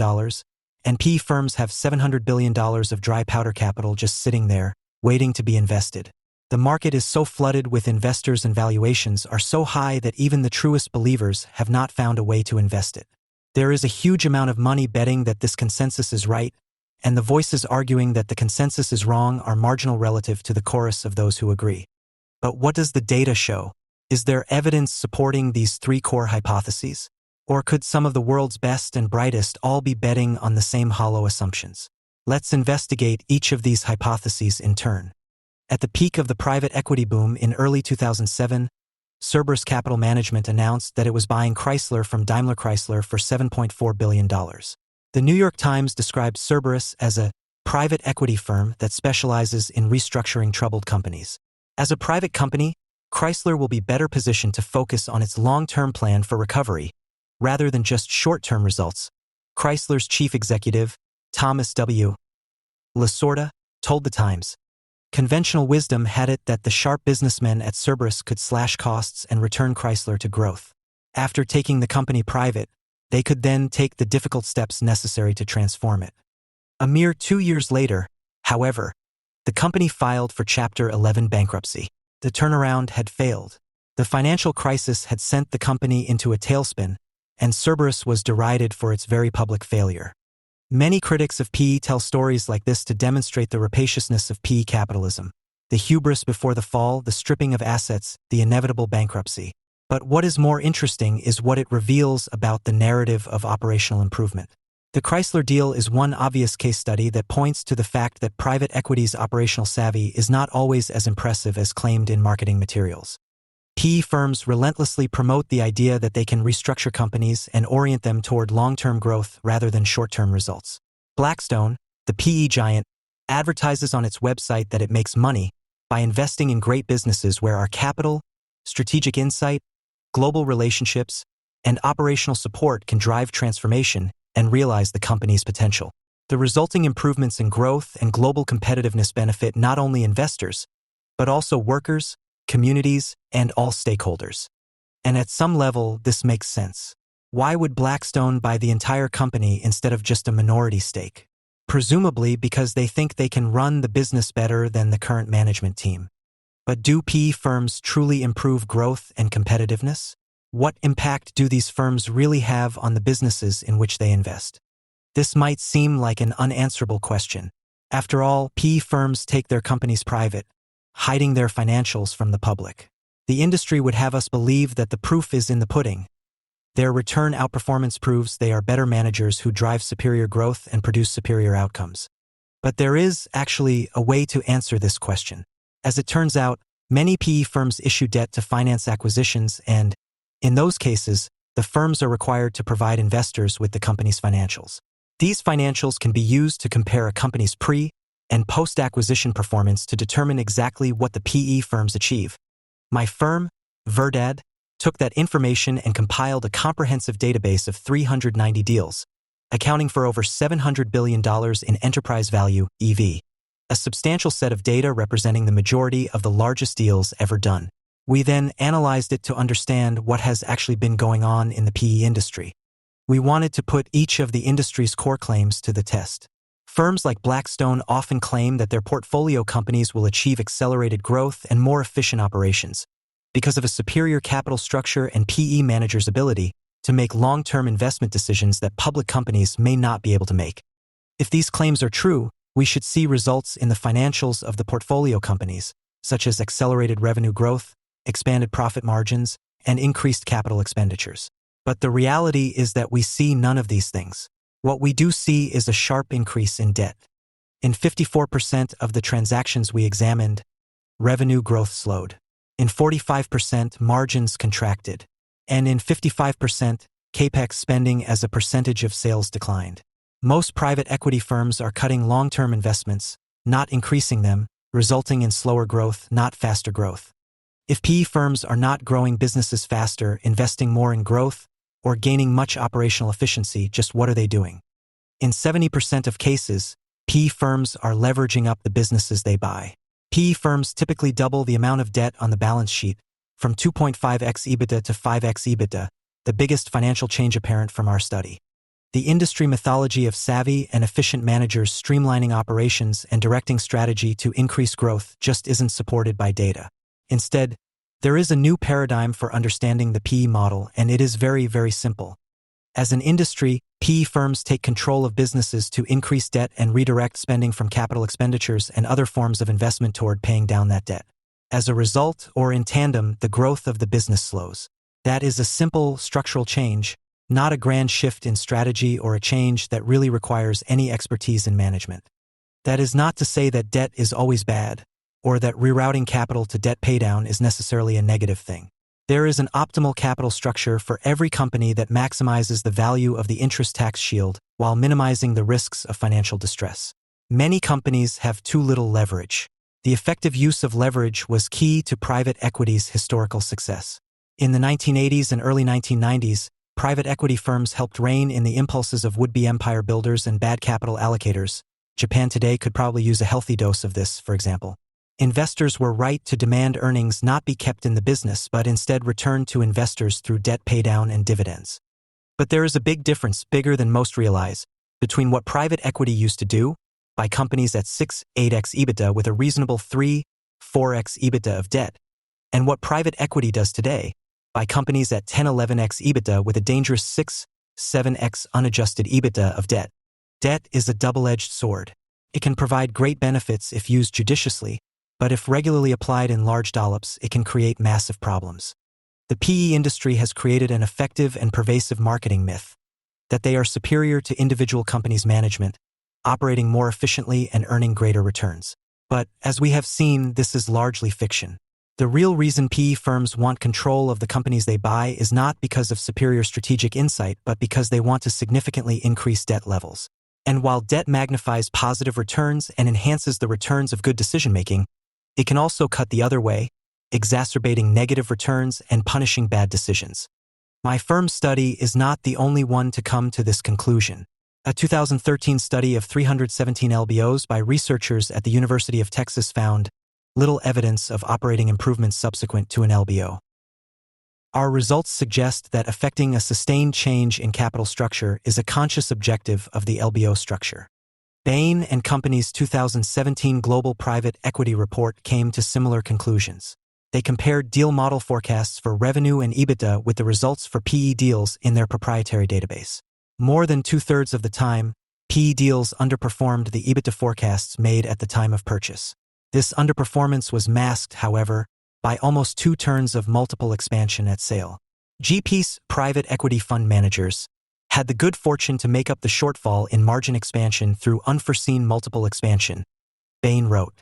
and PE firms have $700 billion of dry powder capital just sitting there, waiting to be invested. The market is so flooded with investors and valuations are so high that even the truest believers have not found a way to invest it. There is a huge amount of money betting that this consensus is right, and the voices arguing that the consensus is wrong are marginal relative to the chorus of those who agree. But what does the data show? Is there evidence supporting these three core hypotheses? Or could some of the world's best and brightest all be betting on the same hollow assumptions? Let's investigate each of these hypotheses in turn. At the peak of the private equity boom in early 2007, Cerberus Capital Management announced that it was buying Chrysler from Daimler Chrysler for $7.4 billion. The New York Times described Cerberus as a private equity firm that specializes in restructuring troubled companies. As a private company, Chrysler will be better positioned to focus on its long-term plan for recovery, rather than just short-term results. Chrysler's chief executive, Thomas W. Lasorda, told the Times, "Conventional wisdom had it that the sharp businessmen at Cerberus could slash costs and return Chrysler to growth. After taking the company private, they could then take the difficult steps necessary to transform it." A mere 2 years later, however, the company filed for Chapter 11 bankruptcy. The turnaround had failed. The financial crisis had sent the company into a tailspin, and Cerberus was derided for its very public failure. Many critics of PE tell stories like this to demonstrate the rapaciousness of PE capitalism. The hubris before the fall, the stripping of assets, the inevitable bankruptcy. But what is more interesting is what it reveals about the narrative of operational improvement. The Chrysler deal is one obvious case study that points to the fact that private equity's operational savvy is not always as impressive as claimed in marketing materials. PE firms relentlessly promote the idea that they can restructure companies and orient them toward long-term growth rather than short-term results. Blackstone, the PE giant, advertises on its website that it makes money by investing in great businesses where our capital, strategic insight, global relationships, and operational support can drive transformation and realize the company's potential. The resulting improvements in growth and global competitiveness benefit not only investors, but also workers, communities, and all stakeholders. And at some level, this makes sense. Why would Blackstone buy the entire company instead of just a minority stake? Presumably because they think they can run the business better than the current management team. But do PE firms truly improve growth and competitiveness? What impact do these firms really have on the businesses in which they invest? This might seem like an unanswerable question. After all, PE firms take their companies private, hiding their financials from the public. The industry would have us believe that the proof is in the pudding. Their return outperformance proves they are better managers who drive superior growth and produce superior outcomes. But there is actually a way to answer this question. As it turns out, many PE firms issue debt to finance acquisitions and, in those cases, the firms are required to provide investors with the company's financials. These financials can be used to compare a company's pre- and post-acquisition performance to determine exactly what the PE firms achieve. My firm, Verdad, took that information and compiled a comprehensive database of 390 deals, accounting for over $700 billion in enterprise value, EV. A substantial set of data representing the majority of the largest deals ever done. We then analyzed it to understand what has actually been going on in the PE industry. We wanted to put each of the industry's core claims to the test. Firms like Blackstone often claim that their portfolio companies will achieve accelerated growth and more efficient operations because of a superior capital structure and PE managers' ability to make long-term investment decisions that public companies may not be able to make. If these claims are true, we should see results in the financials of the portfolio companies, such as accelerated revenue growth, expanded profit margins, and increased capital expenditures. But the reality is that we see none of these things. What we do see is a sharp increase in debt. In 54% of the transactions we examined, revenue growth slowed. In 45%, margins contracted. And in 55%, CapEx spending as a percentage of sales declined. Most private equity firms are cutting long-term investments, not increasing them, resulting in slower growth, not faster growth. If PE firms are not growing businesses faster, investing more in growth, or gaining much operational efficiency, just what are they doing? In 70% of cases, PE firms are leveraging up the businesses they buy. PE firms typically double the amount of debt on the balance sheet, from 2.5x EBITDA to 5x EBITDA, the biggest financial change apparent from our study. The industry mythology of savvy and efficient managers streamlining operations and directing strategy to increase growth just isn't supported by data. Instead, there is a new paradigm for understanding the PE model, and it is very, very simple. As an industry, PE firms take control of businesses to increase debt and redirect spending from capital expenditures and other forms of investment toward paying down that debt. As a result, or in tandem, the growth of the business slows. That is a simple structural change, not a grand shift in strategy or a change that really requires any expertise in management. That is not to say that debt is always bad, or that rerouting capital to debt paydown is necessarily a negative thing. There is an optimal capital structure for every company that maximizes the value of the interest tax shield while minimizing the risks of financial distress. Many companies have too little leverage. The effective use of leverage was key to private equity's historical success. In the 1980s and early 1990s, private equity firms helped rein in the impulses of would-be empire builders and bad capital allocators. Japan today could probably use a healthy dose of this, for example. Investors were right to demand earnings not be kept in the business but instead returned to investors through debt paydown and dividends. But there is a big difference, bigger than most realize, between what private equity used to do, buy companies at 6, 8x EBITDA with a reasonable 3, 4x EBITDA of debt, and what private equity does today, buy companies at 10, 11x EBITDA with a dangerous 6, 7x unadjusted EBITDA of debt. Debt is a double-edged sword. It can provide great benefits if used judiciously, but if regularly applied in large dollops, it can create massive problems. The PE industry has created an effective and pervasive marketing myth that they are superior to individual companies' management, operating more efficiently and earning greater returns. But, as we have seen, this is largely fiction. The real reason PE firms want control of the companies they buy is not because of superior strategic insight, but because they want to significantly increase debt levels. And while debt magnifies positive returns and enhances the returns of good decision-making, it can also cut the other way, exacerbating negative returns and punishing bad decisions. My firm's study is not the only one to come to this conclusion. A 2013 study of 317 LBOs by researchers at the University of Texas found little evidence of operating improvements subsequent to an LBO. Our results suggest that effecting a sustained change in capital structure is a conscious objective of the LBO structure. Bain & Company's 2017 Global Private Equity Report came to similar conclusions. They compared deal model forecasts for revenue and EBITDA with the results for PE deals in their proprietary database. More than two-thirds of the time, PE deals underperformed the EBITDA forecasts made at the time of purchase. This underperformance was masked, however, by almost 2 turns of multiple expansion at sale. GP's private equity fund managers had the good fortune to make up the shortfall in margin expansion through unforeseen multiple expansion, Bain wrote.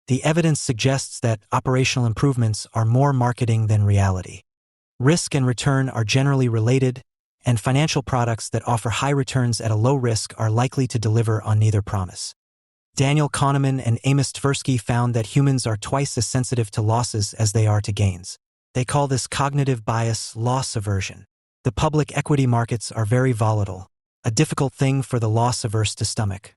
The evidence suggests that operational improvements are more marketing than reality. Risk and return are generally related, and financial products that offer high returns at a low risk are likely to deliver on neither promise. Daniel Kahneman and Amos Tversky found that humans are twice as sensitive to losses as they are to gains. They call this cognitive bias loss aversion. The public equity markets are very volatile, a difficult thing for the loss-averse to stomach.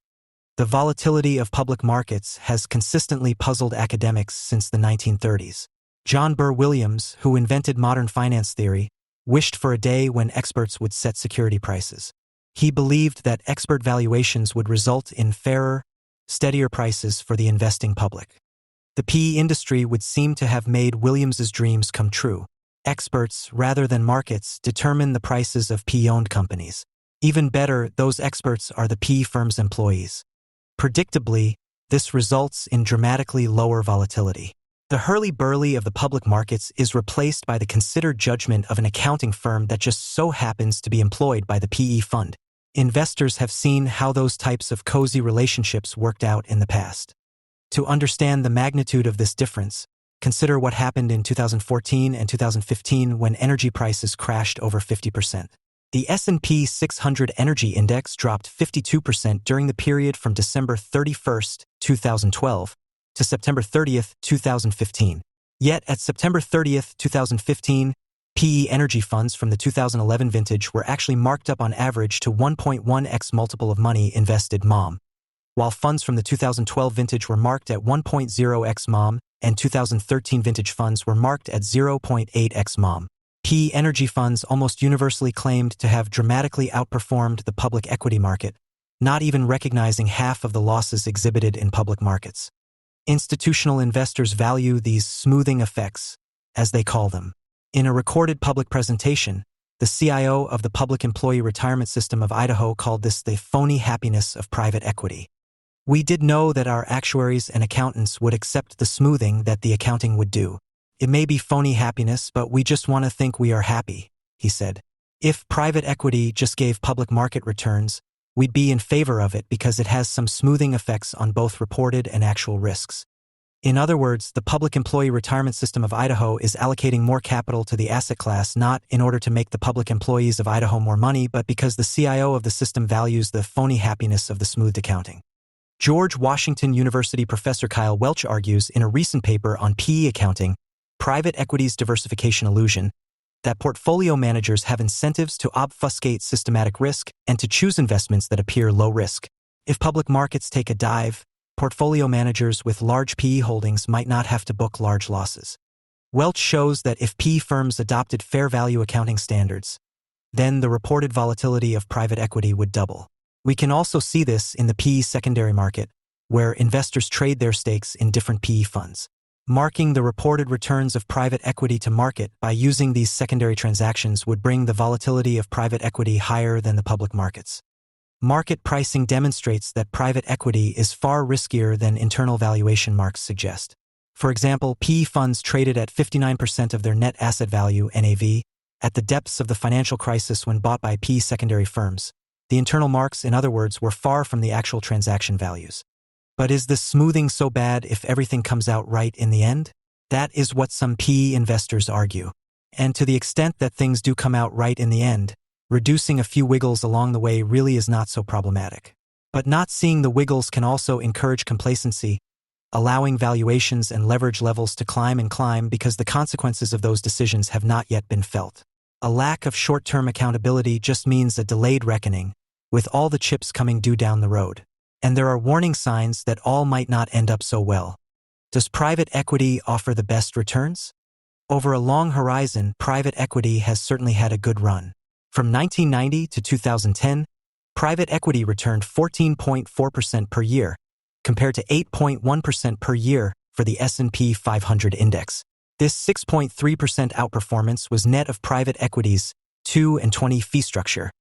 The volatility of public markets has consistently puzzled academics since the 1930s. John Burr Williams, who invented modern finance theory, wished for a day when experts would set security prices. He believed that expert valuations would result in fairer, steadier prices for the investing public. The PE industry would seem to have made Williams's dreams come true. Experts, rather than markets, determine the prices of PE-owned companies. Even better, those experts are the PE firm's employees. Predictably, this results in dramatically lower volatility. The hurly-burly of the public markets is replaced by the considered judgment of an accounting firm that just so happens to be employed by the PE fund. Investors have seen how those types of cozy relationships worked out in the past. To understand the magnitude of this difference, consider what happened in 2014 and 2015 when energy prices crashed over 50%. The S&P 600 Energy Index dropped 52% during the period from December 31, 2012 to September 30, 2015. Yet, at September 30, 2015, PE energy funds from the 2011 vintage were actually marked up on average to 1.1x multiple of money invested MOM, while funds from the 2012 vintage were marked at 1.0x MOM and 2013 vintage funds were marked at 0.8x MOM. PE energy funds almost universally claimed to have dramatically outperformed the public equity market, not even recognizing half of the losses exhibited in public markets. Institutional investors value these smoothing effects, as they call them. In a recorded public presentation, the CIO of the Public Employee Retirement System of Idaho called this the phony happiness of private equity. We did know that our actuaries and accountants would accept the smoothing that the accounting would do. It may be phony happiness, but we just want to think we are happy, he said. If private equity just gave public market returns, we'd be in favor of it because it has some smoothing effects on both reported and actual risks. In other words, the Public Employee Retirement System of Idaho is allocating more capital to the asset class not in order to make the public employees of Idaho more money, but because the CIO of the system values the phony happiness of the smoothed accounting. George Washington University professor Kyle Welch argues in a recent paper on PE accounting, Private Equity's Diversification Illusion, that portfolio managers have incentives to obfuscate systematic risk and to choose investments that appear low risk. If public markets take a dive, portfolio managers with large PE holdings might not have to book large losses. Welch shows that if PE firms adopted fair value accounting standards, then the reported volatility of private equity would double. We can also see this in the PE secondary market, where investors trade their stakes in different PE funds. Marking the reported returns of private equity to market by using these secondary transactions would bring the volatility of private equity higher than the public markets. Market pricing demonstrates that private equity is far riskier than internal valuation marks suggest. For example, PE funds traded at 59% of their net asset value (NAV) at the depths of the financial crisis when bought by PE secondary firms. The internal marks, in other words, were far from the actual transaction values. But is this smoothing so bad if everything comes out right in the end? That is what some PE investors argue. And to the extent that things do come out right in the end, reducing a few wiggles along the way really is not so problematic. But not seeing the wiggles can also encourage complacency, allowing valuations and leverage levels to climb and climb because the consequences of those decisions have not yet been felt. A lack of short-term accountability just means a delayed reckoning, with all the chips coming due down the road. And there are warning signs that all might not end up so well. Does private equity offer the best returns? Over a long horizon, private equity has certainly had a good run. From 1990 to 2010, private equity returned 14.4% per year, compared to 8.1% per year for the S&P 500 index. This 6.3% outperformance was net of private equity's 2 and 20 fee structure,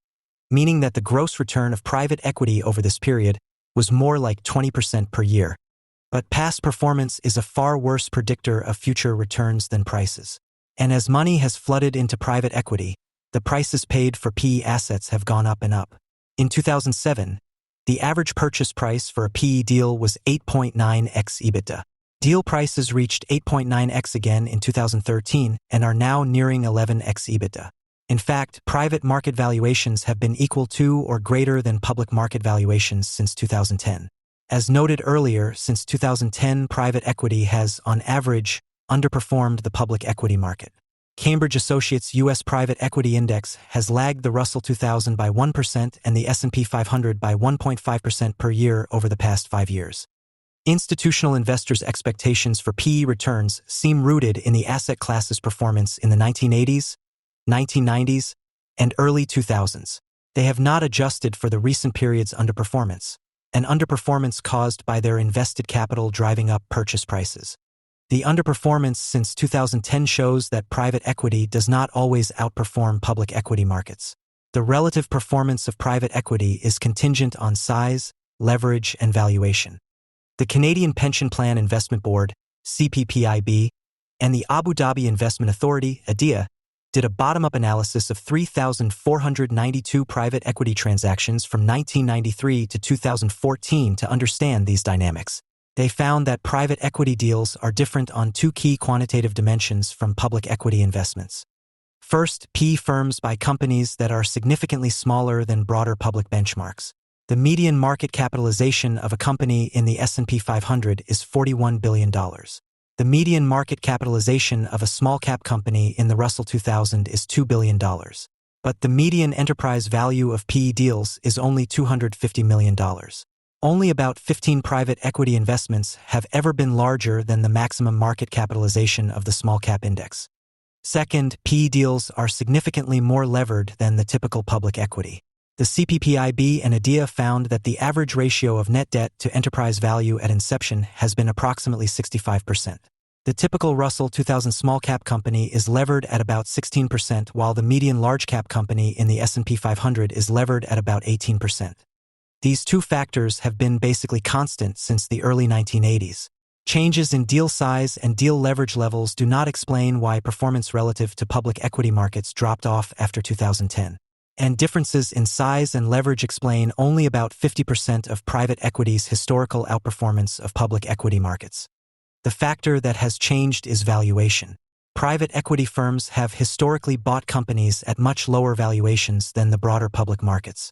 meaning that the gross return of private equity over this period was more like 20% per year. But past performance is a far worse predictor of future returns than prices. And as money has flooded into private equity, the prices paid for PE assets have gone up and up. In 2007, the average purchase price for a PE deal was 8.9x EBITDA. Deal prices reached 8.9x again in 2013 and are now nearing 11x EBITDA. In fact, private market valuations have been equal to or greater than public market valuations since 2010. As noted earlier, since 2010, private equity has, on average, underperformed the public equity market. Cambridge Associates' U.S. Private Equity Index has lagged the Russell 2000 by 1% and the S&P 500 by 1.5% per year over the past 5 years. Institutional investors' expectations for PE returns seem rooted in the asset class's performance in the 1980s, 1990s, and early 2000s. They have not adjusted for the recent period's underperformance, an underperformance caused by their invested capital driving up purchase prices. The underperformance since 2010 shows that private equity does not always outperform public equity markets. The relative performance of private equity is contingent on size, leverage, and valuation. The Canadian Pension Plan Investment Board, CPPIB, and the Abu Dhabi Investment Authority, ADIA, did a bottom-up analysis of 3,492 private equity transactions from 1993 to 2014 to understand these dynamics. They found that private equity deals are different on two key quantitative dimensions from public equity investments. First, PE firms buy companies that are significantly smaller than broader public benchmarks. The median market capitalization of a company in the S&P 500 is $41 billion. The median market capitalization of a small-cap company in the Russell 2000 is $2 billion. But the median enterprise value of PE deals is only $250 million. Only about 15 private equity investments have ever been larger than the maximum market capitalization of the small-cap index. Second, PE deals are significantly more levered than the typical public equity. The CPPIB and IDEA found that the average ratio of net debt to enterprise value at inception has been approximately 65%. The typical Russell 2000 small-cap company is levered at about 16%, while the median large-cap company in the S&P 500 is levered at about 18%. These two factors have been basically constant since the early 1980s. Changes in deal size and deal leverage levels do not explain why performance relative to public equity markets dropped off after 2010. And differences in size and leverage explain only about 50% of private equity's historical outperformance of public equity markets. The factor that has changed is valuation. Private equity firms have historically bought companies at much lower valuations than the broader public markets.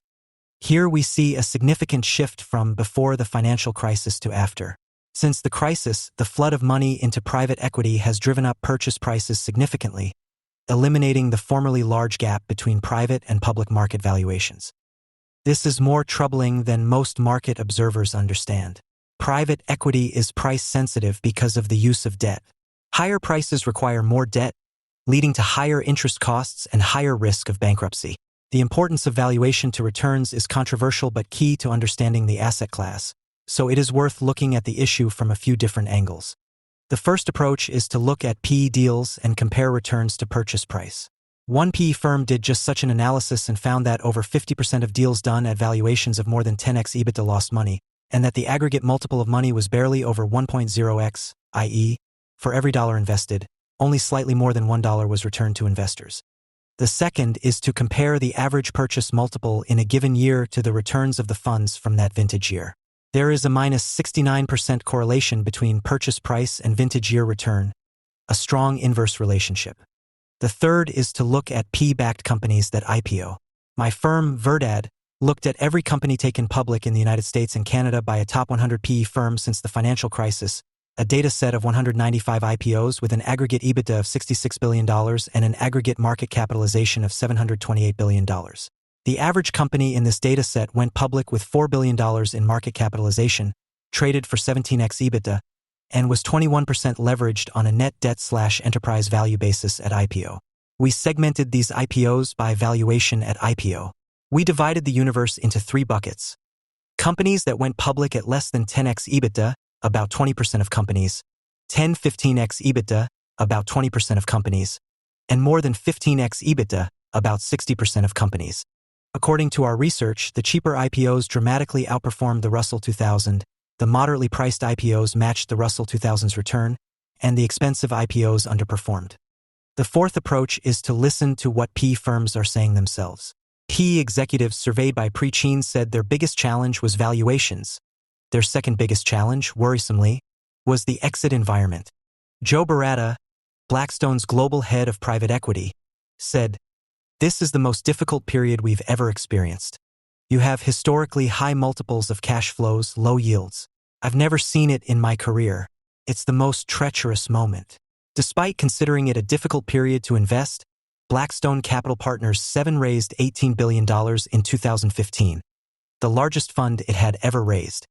Here we see a significant shift from before the financial crisis to after. Since the crisis, the flood of money into private equity has driven up purchase prices significantly, eliminating the formerly large gap between private and public market valuations. This is more troubling than most market observers understand. Private equity is price-sensitive because of the use of debt. Higher prices require more debt, leading to higher interest costs and higher risk of bankruptcy. The importance of valuation to returns is controversial but key to understanding the asset class, so it is worth looking at the issue from a few different angles. The first approach is to look at PE deals and compare returns to purchase price. One PE firm did just such an analysis and found that over 50% of deals done at valuations of more than 10x EBITDA lost money, and that the aggregate multiple of money was barely over 1.0x, i.e., for every dollar invested, only slightly more than $1 was returned to investors. The second is to compare the average purchase multiple in a given year to the returns of the funds from that vintage year. There is a -69% correlation between purchase price and vintage year return, a strong inverse relationship. The third is to look at PE-backed companies that IPO. My firm, Verdad, looked at every company taken public in the United States and Canada by a top 100 PE firm since the financial crisis, a data set of 195 IPOs with an aggregate EBITDA of $66 billion and an aggregate market capitalization of $728 billion. The average company in this data set went public with $4 billion in market capitalization, traded for 17x EBITDA, and was 21% leveraged on a net debt/enterprise value basis at IPO. We segmented these IPOs by valuation at IPO. We divided the universe into 3 buckets. Companies that went public at less than 10x EBITDA, about 20% of companies, 10-15x EBITDA, about 20% of companies, and more than 15x EBITDA, about 60% of companies. According to our research, the cheaper IPOs dramatically outperformed the Russell 2000, the moderately priced IPOs matched the Russell 2000's return, and the expensive IPOs underperformed. The fourth approach is to listen to what PE firms are saying themselves. PE executives surveyed by Prechein said their biggest challenge was valuations. Their second biggest challenge, worrisomely, was the exit environment. Joe Baratta, Blackstone's global head of private equity, said, "This is the most difficult period we've ever experienced. You have historically high multiples of cash flows, low yields. I've never seen it in my career. It's the most treacherous moment." Despite considering it a difficult period to invest, Blackstone Capital Partners VII raised $18 billion in 2015, the largest fund it had ever raised.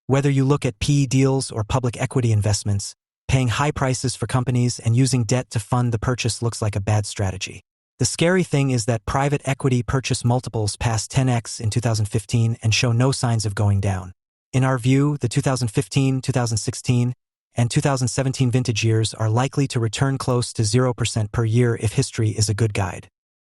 Whether you look at PE deals or public equity investments, paying high prices for companies and using debt to fund the purchase looks like a bad strategy. The scary thing is that private equity purchase multiples passed 10x in 2015 and show no signs of going down. In our view, the 2015, 2016, and 2017 vintage years are likely to return close to 0% per year if history is a good guide.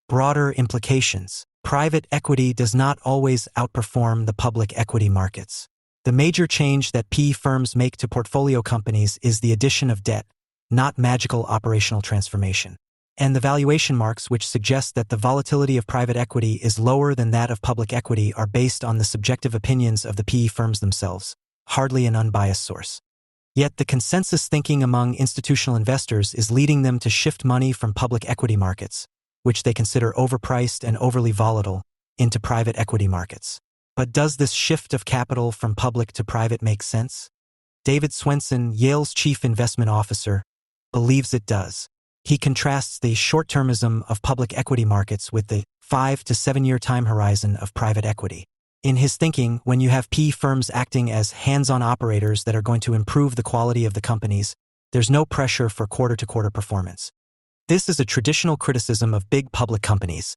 Broader implications. Private equity does not always outperform the public equity markets. The major change that PE firms make to portfolio companies is the addition of debt, not magical operational transformation. And the valuation marks which suggest that the volatility of private equity is lower than that of public equity are based on the subjective opinions of the PE firms themselves, hardly an unbiased source. Yet the consensus thinking among institutional investors is leading them to shift money from public equity markets, which they consider overpriced and overly volatile, into private equity markets. But does this shift of capital from public to private make sense? David Swensen, Yale's chief investment officer, believes it does. He contrasts the short-termism of public equity markets with the 5 to 7 year time horizon of private equity. In his thinking, when you have PE firms acting as hands-on operators that are going to improve the quality of the companies, there's no pressure for quarter-to-quarter performance. This is a traditional criticism of big public companies.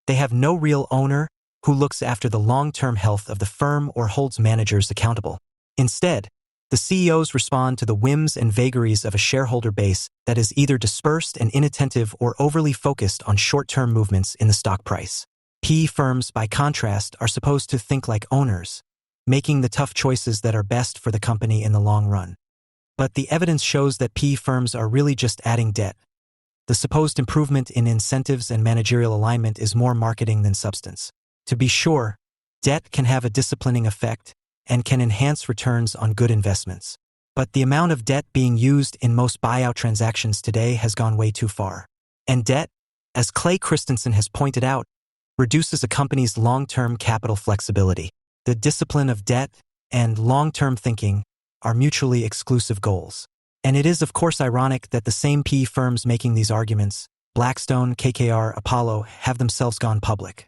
They have no real owner who looks after the long-term health of the firm or holds managers accountable. Instead, the CEOs respond to the whims and vagaries of a shareholder base that is either dispersed and inattentive or overly focused on short-term movements in the stock price. PE firms, by contrast, are supposed to think like owners, making the tough choices that are best for the company in the long run. But the evidence shows that PE firms are really just adding debt. The supposed improvement in incentives and managerial alignment is more marketing than substance. To be sure, debt can have a disciplining effect and can enhance returns on good investments. But the amount of debt being used in most buyout transactions today has gone way too far. And debt, as Clay Christensen has pointed out, reduces a company's long-term capital flexibility. The discipline of debt and long-term thinking are mutually exclusive goals. And it is of course ironic that the same PE firms making these arguments, Blackstone, KKR, Apollo, have themselves gone public.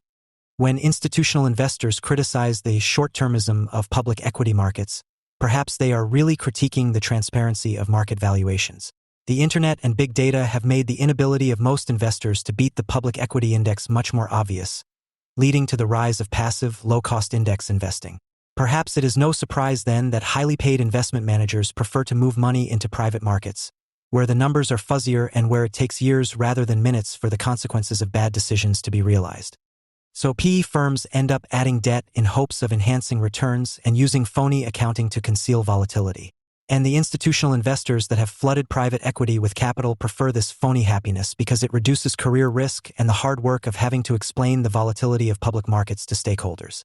When institutional investors criticize the short-termism of public equity markets, perhaps they are really critiquing the transparency of market valuations. The internet and big data have made the inability of most investors to beat the public equity index much more obvious, leading to the rise of passive, low-cost index investing. Perhaps it is no surprise then that highly paid investment managers prefer to move money into private markets, where the numbers are fuzzier and where it takes years rather than minutes for the consequences of bad decisions to be realized. So PE firms end up adding debt in hopes of enhancing returns and using phony accounting to conceal volatility. And the institutional investors that have flooded private equity with capital prefer this phony happiness because it reduces career risk and the hard work of having to explain the volatility of public markets to stakeholders.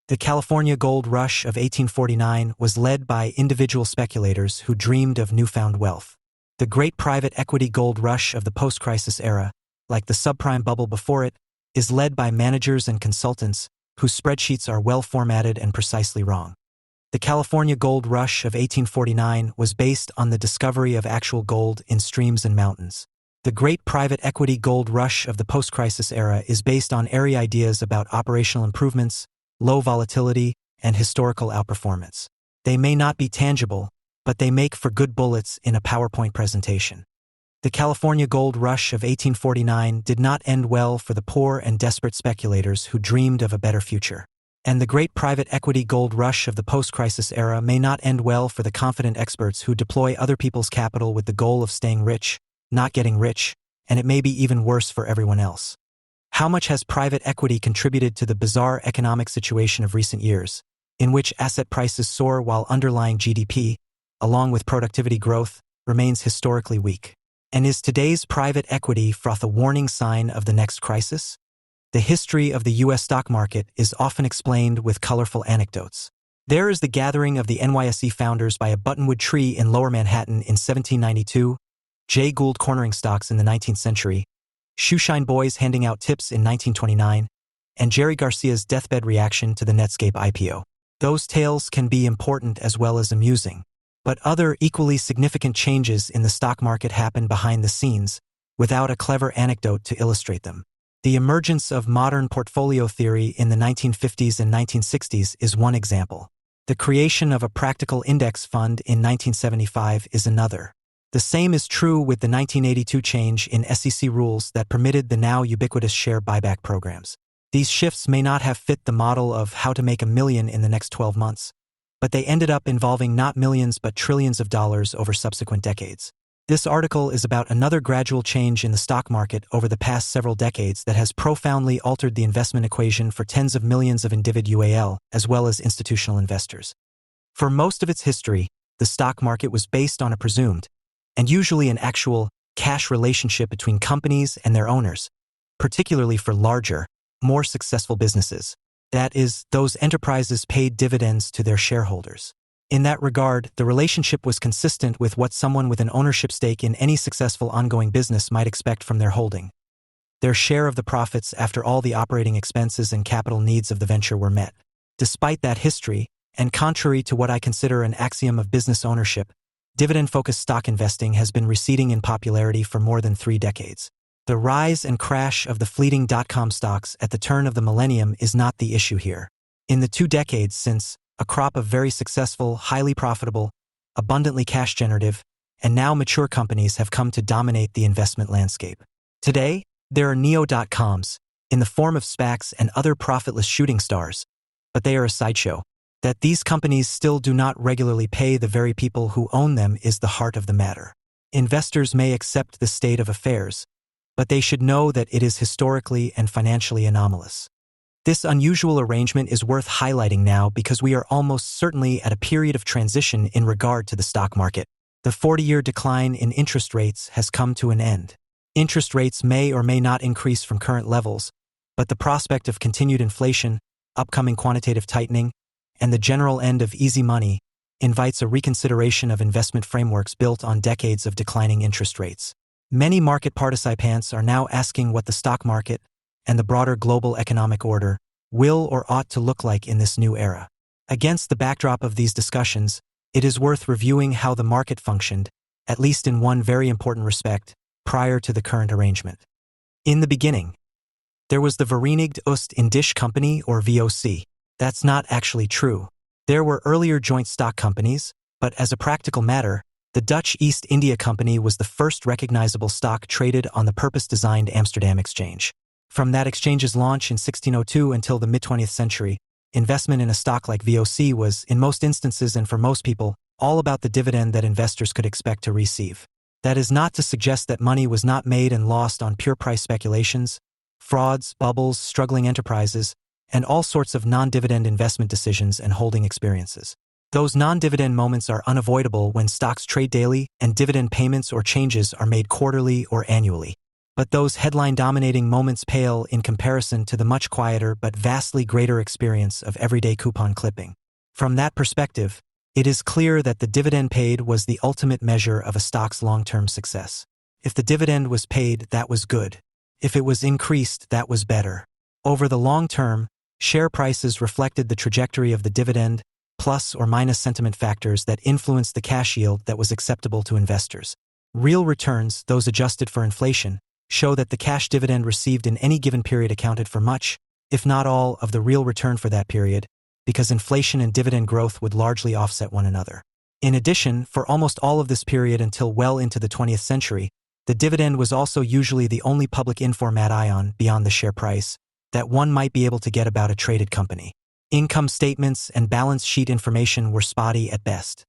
The California gold rush of 1849 was led by individual speculators who dreamed of newfound wealth. The great private equity gold rush of the post-crisis era, like the subprime bubble before it, is led by managers and consultants whose spreadsheets are well formatted and precisely wrong. The California gold rush of 1849 was based on the discovery of actual gold in streams and mountains. The great private equity gold rush of the post-crisis era is based on airy ideas about operational improvements, low volatility, and historical outperformance. They may not be tangible, but they make for good bullets in a PowerPoint presentation. The California gold rush of 1849 did not end well for the poor and desperate speculators who dreamed of a better future. And the great private equity gold rush of the post-crisis era may not end well for the confident experts who deploy other people's capital with the goal of staying rich, not getting rich, and it may be even worse for everyone else. How much has private equity contributed to the bizarre economic situation of recent years, in which asset prices soar while underlying GDP, along with productivity growth, remains historically weak? And is today's private equity froth a warning sign of the next crisis? The history of the U.S. stock market is often explained with colorful anecdotes. There is the gathering of the NYSE founders by a buttonwood tree in Lower Manhattan in 1792, Jay Gould cornering stocks in the 19th century, Shoeshine Boys handing out tips in 1929, and Jerry Garcia's deathbed reaction to the Netscape IPO. Those tales can be important as well as amusing. But other equally significant changes in the stock market happen behind the scenes, without a clever anecdote to illustrate them. The emergence of modern portfolio theory in the 1950s and 1960s is one example. The creation of a practical index fund in 1975 is another. The same is true with the 1982 change in SEC rules that permitted the now ubiquitous share buyback programs. These shifts may not have fit the model of how to make $1 million in the next 12 months, but they ended up involving not millions but trillions of dollars over subsequent decades. This article is about another gradual change in the stock market over the past several decades that has profoundly altered the investment equation for tens of millions of UAL as well as institutional investors. For most of its history, the stock market was based on a presumed, and usually an actual, cash relationship between companies and their owners, particularly for larger, more successful businesses. That is, those enterprises paid dividends to their shareholders. In that regard, the relationship was consistent with what someone with an ownership stake in any successful ongoing business might expect from their holding. their share of the profits after all the operating expenses and capital needs of the venture were met. Despite that history, and contrary to what I consider an axiom of business ownership, dividend-focused stock investing has been receding in popularity for more than 3 decades. The rise and crash of the fleeting dot-com stocks at the turn of the millennium is not the issue here. In the 2 decades since, a crop of very successful, highly profitable, abundantly cash-generative, and now mature companies have come to dominate the investment landscape. Today, there are neo-dot-coms, in the form of SPACs and other profitless shooting stars, but they are a sideshow. That these companies still do not regularly pay the very people who own them is the heart of the matter. Investors may accept the state of affairs, but they should know that it is historically and financially anomalous. This unusual arrangement is worth highlighting now because we are almost certainly at a period of transition in regard to the stock market. The 40-year decline in interest rates has come to an end. Interest rates may or may not increase from current levels, but the prospect of continued inflation, upcoming quantitative tightening, and the general end of easy money invites a reconsideration of investment frameworks built on decades of declining interest rates. Many market participants are now asking what the stock market and the broader global economic order will or ought to look like in this new era. Against the backdrop of these discussions, it is worth reviewing how the market functioned, at least in one very important respect, prior to the current arrangement. In the beginning, there was the Verenigde Oost-Indische Company, or VOC. That's not actually true. There were earlier joint stock companies, but as a practical matter, the Dutch East India Company was the first recognizable stock traded on the purpose-designed Amsterdam Exchange. From that exchange's launch in 1602 until the mid-20th century, investment in a stock like VOC was, in most instances and for most people, all about the dividend that investors could expect to receive. That is not to suggest that money was not made and lost on pure price speculations, frauds, bubbles, struggling enterprises, and all sorts of non-dividend investment decisions and holding experiences. Those non-dividend moments are unavoidable when stocks trade daily and dividend payments or changes are made quarterly or annually. But those headline-dominating moments pale in comparison to the much quieter but vastly greater experience of everyday coupon clipping. From that perspective, it is clear that the dividend paid was the ultimate measure of a stock's long-term success. If the dividend was paid, that was good. If it was increased, that was better. Over the long term, share prices reflected the trajectory of the dividend, plus or minus sentiment factors that influenced the cash yield that was acceptable to investors. Real returns, those adjusted for inflation, show that the cash dividend received in any given period accounted for much, if not all, of the real return for that period, because inflation and dividend growth would largely offset one another. In addition, for almost all of this period until well into the 20th century, the dividend was also usually the only public informat ion beyond the share price that one might be able to get about a traded company. Income statements and balance sheet information were spotty at best.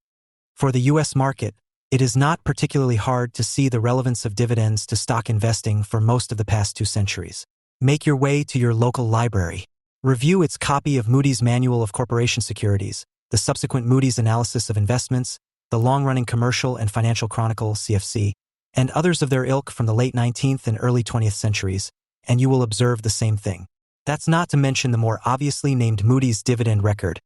For the U.S. market, it is not particularly hard to see the relevance of dividends to stock investing for most of the past 2 centuries. Make your way to your local library. Review its copy of Moody's Manual of Corporation Securities, the subsequent Moody's Analysis of Investments, the long-running Commercial and Financial Chronicle, CFC, and others of their ilk from the late 19th and early 20th centuries, and you will observe the same thing. That's not to mention the more obviously named Moody's Dividend Record,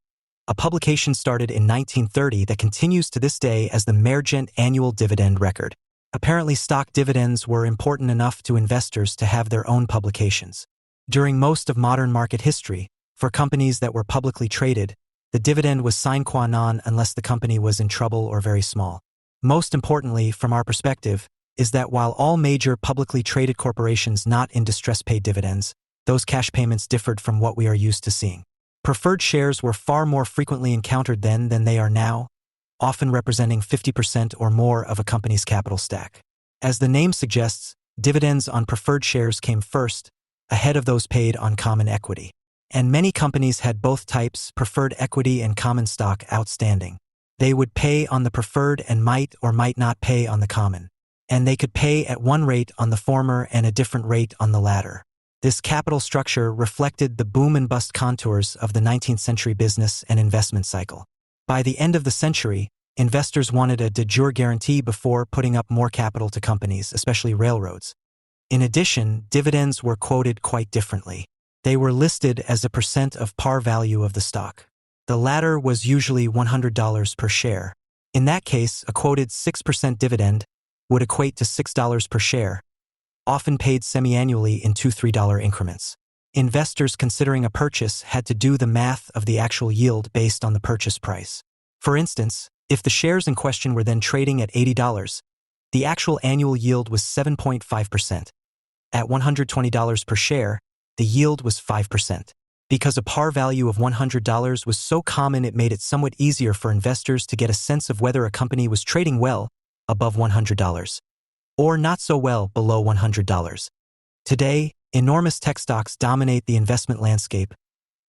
a publication started in 1930 that continues to this day as the Mergent Annual Dividend Record. Apparently, stock dividends were important enough to investors to have their own publications. During most of modern market history, for companies that were publicly traded, the dividend was sine qua non unless the company was in trouble or very small. Most importantly, from our perspective, is that while all major publicly traded corporations not in distress paid dividends, those cash payments differed from what we are used to seeing. Preferred shares were far more frequently encountered then than they are now, often representing 50% or more of a company's capital stack. As the name suggests, dividends on preferred shares came first, ahead of those paid on common equity. And many companies had both types, preferred equity and common stock, outstanding. They would pay on the preferred and might or might not pay on the common. And they could pay at one rate on the former and a different rate on the latter. This capital structure reflected the boom and bust contours of the 19th century business and investment cycle. By the end of the century, investors wanted a de jure guarantee before putting up more capital to companies, especially railroads. In addition, dividends were quoted quite differently. They were listed as a percent of par value of the stock. The latter was usually $100 per share. In that case, a quoted 6% dividend would equate to $6 per share, often paid semi-annually in $2–3 increments. Investors considering a purchase had to do the math of the actual yield based on the purchase price. For instance, if the shares in question were then trading at $80, the actual annual yield was 7.5%. At $120 per share, the yield was 5%. Because a par value of $100 was so common, it made it somewhat easier for investors to get a sense of whether a company was trading well above $100 or not so well below $100. Today, enormous tech stocks dominate the investment landscape,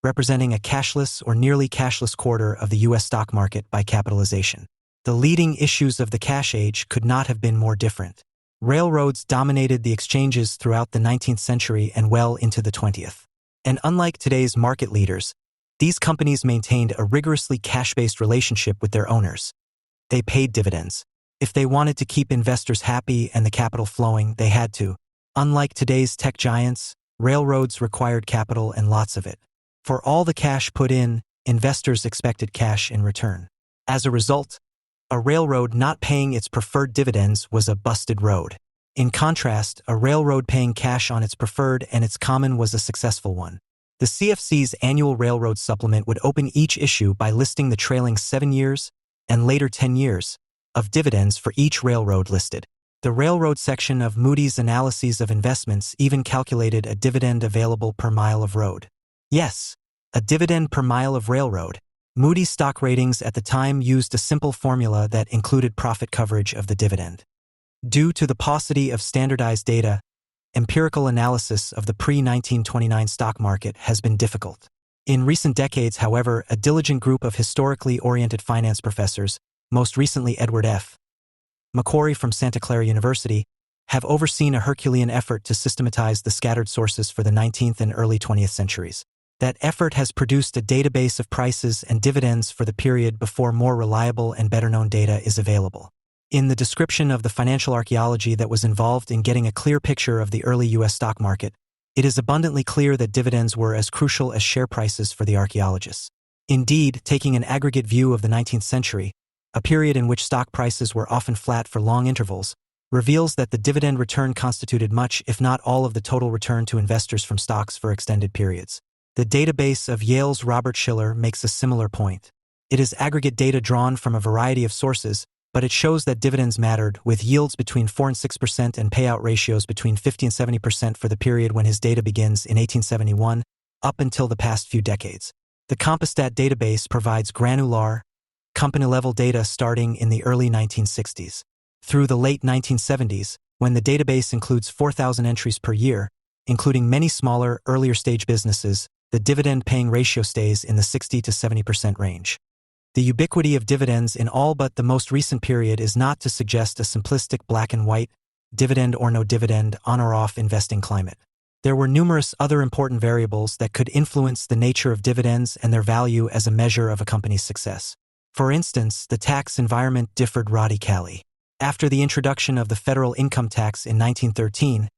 representing a cashless or nearly cashless quarter of the U.S. stock market by capitalization. The leading issues of the cash age could not have been more different. Railroads dominated the exchanges throughout the 19th century and well into the 20th. And unlike today's market leaders, these companies maintained a rigorously cash-based relationship with their owners. They paid dividends. If they wanted to keep investors happy and the capital flowing, they had to. Unlike today's tech giants, railroads required capital and lots of it. For all the cash put in, investors expected cash in return. As a result, a railroad not paying its preferred dividends was a busted road. In contrast, a railroad paying cash on its preferred and its common was a successful one. The CFC's annual railroad supplement would open each issue by listing the trailing 7 years and later 10 years of dividends for each railroad listed. The railroad section of Moody's Analyses of Investments even calculated a dividend available per mile of road. Yes, a dividend per mile of railroad. Moody's stock ratings at the time used a simple formula that included profit coverage of the dividend. Due to the paucity of standardized data, empirical analysis of the pre-1929 stock market has been difficult. In recent decades, however, a diligent group of historically oriented finance professors, most recently Edward F. McQuarrie from Santa Clara University, have overseen a Herculean effort to systematize the scattered sources for the 19th and early 20th centuries. That effort has produced a database of prices and dividends for the period before more reliable and better-known data is available. In the description of the financial archaeology that was involved in getting a clear picture of the early U.S. stock market, it is abundantly clear that dividends were as crucial as share prices for the archaeologists. Indeed, taking an aggregate view of the 19th century, a period in which stock prices were often flat for long intervals, reveals that the dividend return constituted much, if not all, of the total return to investors from stocks for extended periods. The database of Yale's Robert Shiller makes a similar point. It is aggregate data drawn from a variety of sources, but it shows that dividends mattered, with yields between 4 and 6% and payout ratios between 50 and 70% for the period when his data begins in 1871, up until the past few decades. The Compustat database provides granular, company-level data starting in the early 1960s. Through the late 1970s, when the database includes 4,000 entries per year, including many smaller, earlier-stage businesses, the dividend-paying ratio stays in the 60 to 70% range. The ubiquity of dividends in all but the most recent period is not to suggest a simplistic black and white, dividend or no dividend, on or off investing climate. There were numerous other important variables that could influence the nature of dividends and their value as a measure of a company's success. For instance, the tax environment differed radically. After the introduction of the federal income tax in 1913,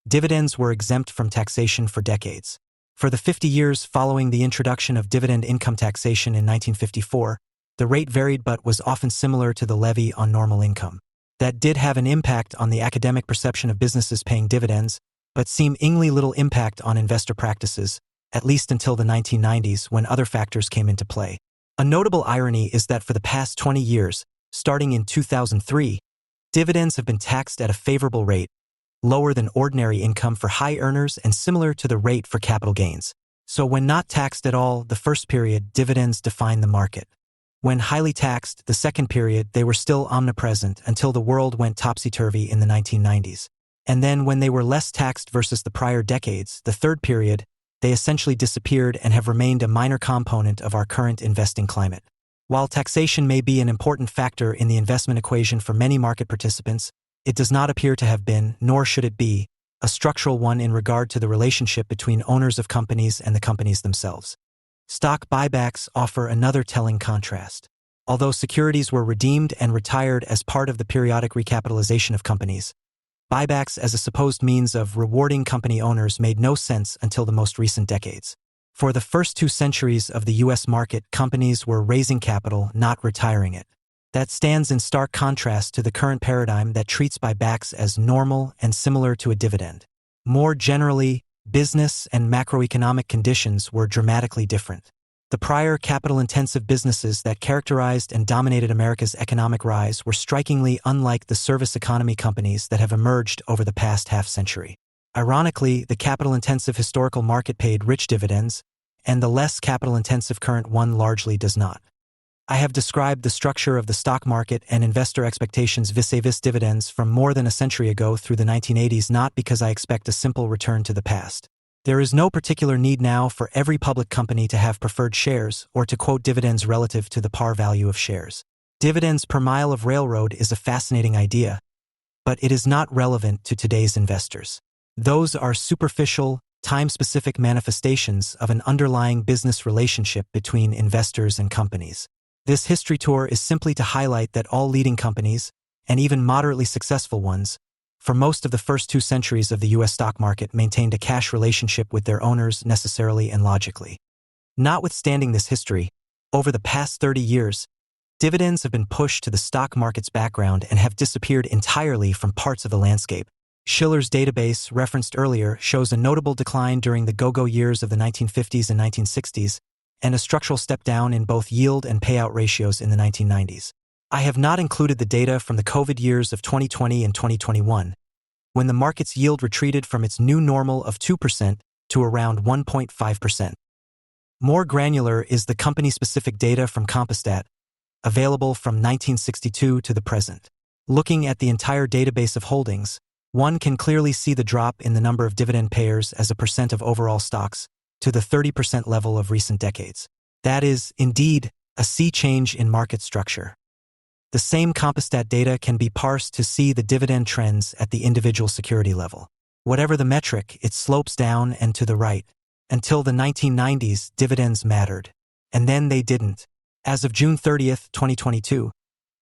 dividends were exempt from taxation for decades. For the 50 years following the introduction of dividend income taxation in 1954, the rate varied but was often similar to the levy on normal income. That did have an impact on the academic perception of businesses paying dividends, but seemingly little impact on investor practices, at least until the 1990s when other factors came into play. A notable irony is that for the past 20 years, starting in 2003, dividends have been taxed at a favorable rate, lower than ordinary income for high earners and similar to the rate for capital gains. So when not taxed at all, the first period, dividends define the market. When highly taxed, the second period, they were still omnipresent until the world went topsy-turvy in the 1990s. And then when they were less taxed versus the prior decades, the third period, they essentially disappeared and have remained a minor component of our current investing climate. While taxation may be an important factor in the investment equation for many market participants, it does not appear to have been, nor should it be, a structural one in regard to the relationship between owners of companies and the companies themselves. Stock buybacks offer another telling contrast. Although securities were redeemed and retired as part of the periodic recapitalization of companies, buybacks as a supposed means of rewarding company owners made no sense until the most recent decades. For the first 2 centuries of the U.S. market, companies were raising capital, not retiring it. That stands in stark contrast to the current paradigm that treats buybacks as normal and similar to a dividend. More generally, business and macroeconomic conditions were dramatically different. The prior capital-intensive businesses that characterized and dominated America's economic rise were strikingly unlike the service economy companies that have emerged over the past half-century. Ironically, the capital-intensive historical market paid rich dividends, and the less capital-intensive current one largely does not. I have described the structure of the stock market and investor expectations vis-a-vis dividends from more than a century ago through the 1980s not because I expect a simple return to the past. There is no particular need now for every public company to have preferred shares or to quote dividends relative to the par value of shares. Dividends per mile of railroad is a fascinating idea, but it is not relevant to today's investors. Those are superficial, time-specific manifestations of an underlying business relationship between investors and companies. This history tour is simply to highlight that all leading companies, and even moderately successful ones, for most of the first 2 centuries of the U.S. stock market maintained a cash relationship with their owners necessarily and logically. Notwithstanding this history, over the past 30 years, dividends have been pushed to the stock market's background and have disappeared entirely from parts of the landscape. Shiller's database, referenced earlier, shows a notable decline during the go-go years of the 1950s and 1960s, and a structural step down in both yield and payout ratios in the 1990s. I have not included the data from the COVID years of 2020 and 2021, when the market's yield retreated from its new normal of 2% to around 1.5%. More granular is the company-specific data from Compustat, available from 1962 to the present. Looking at the entire database of holdings, one can clearly see the drop in the number of dividend payers as a percent of overall stocks to the 30% level of recent decades. That is, indeed, a sea change in market structure. The same Compustat data can be parsed to see the dividend trends at the individual security level. Whatever the metric, it slopes down and to the right. Until the 1990s, dividends mattered. And then they didn't. As of June 30th, 2022,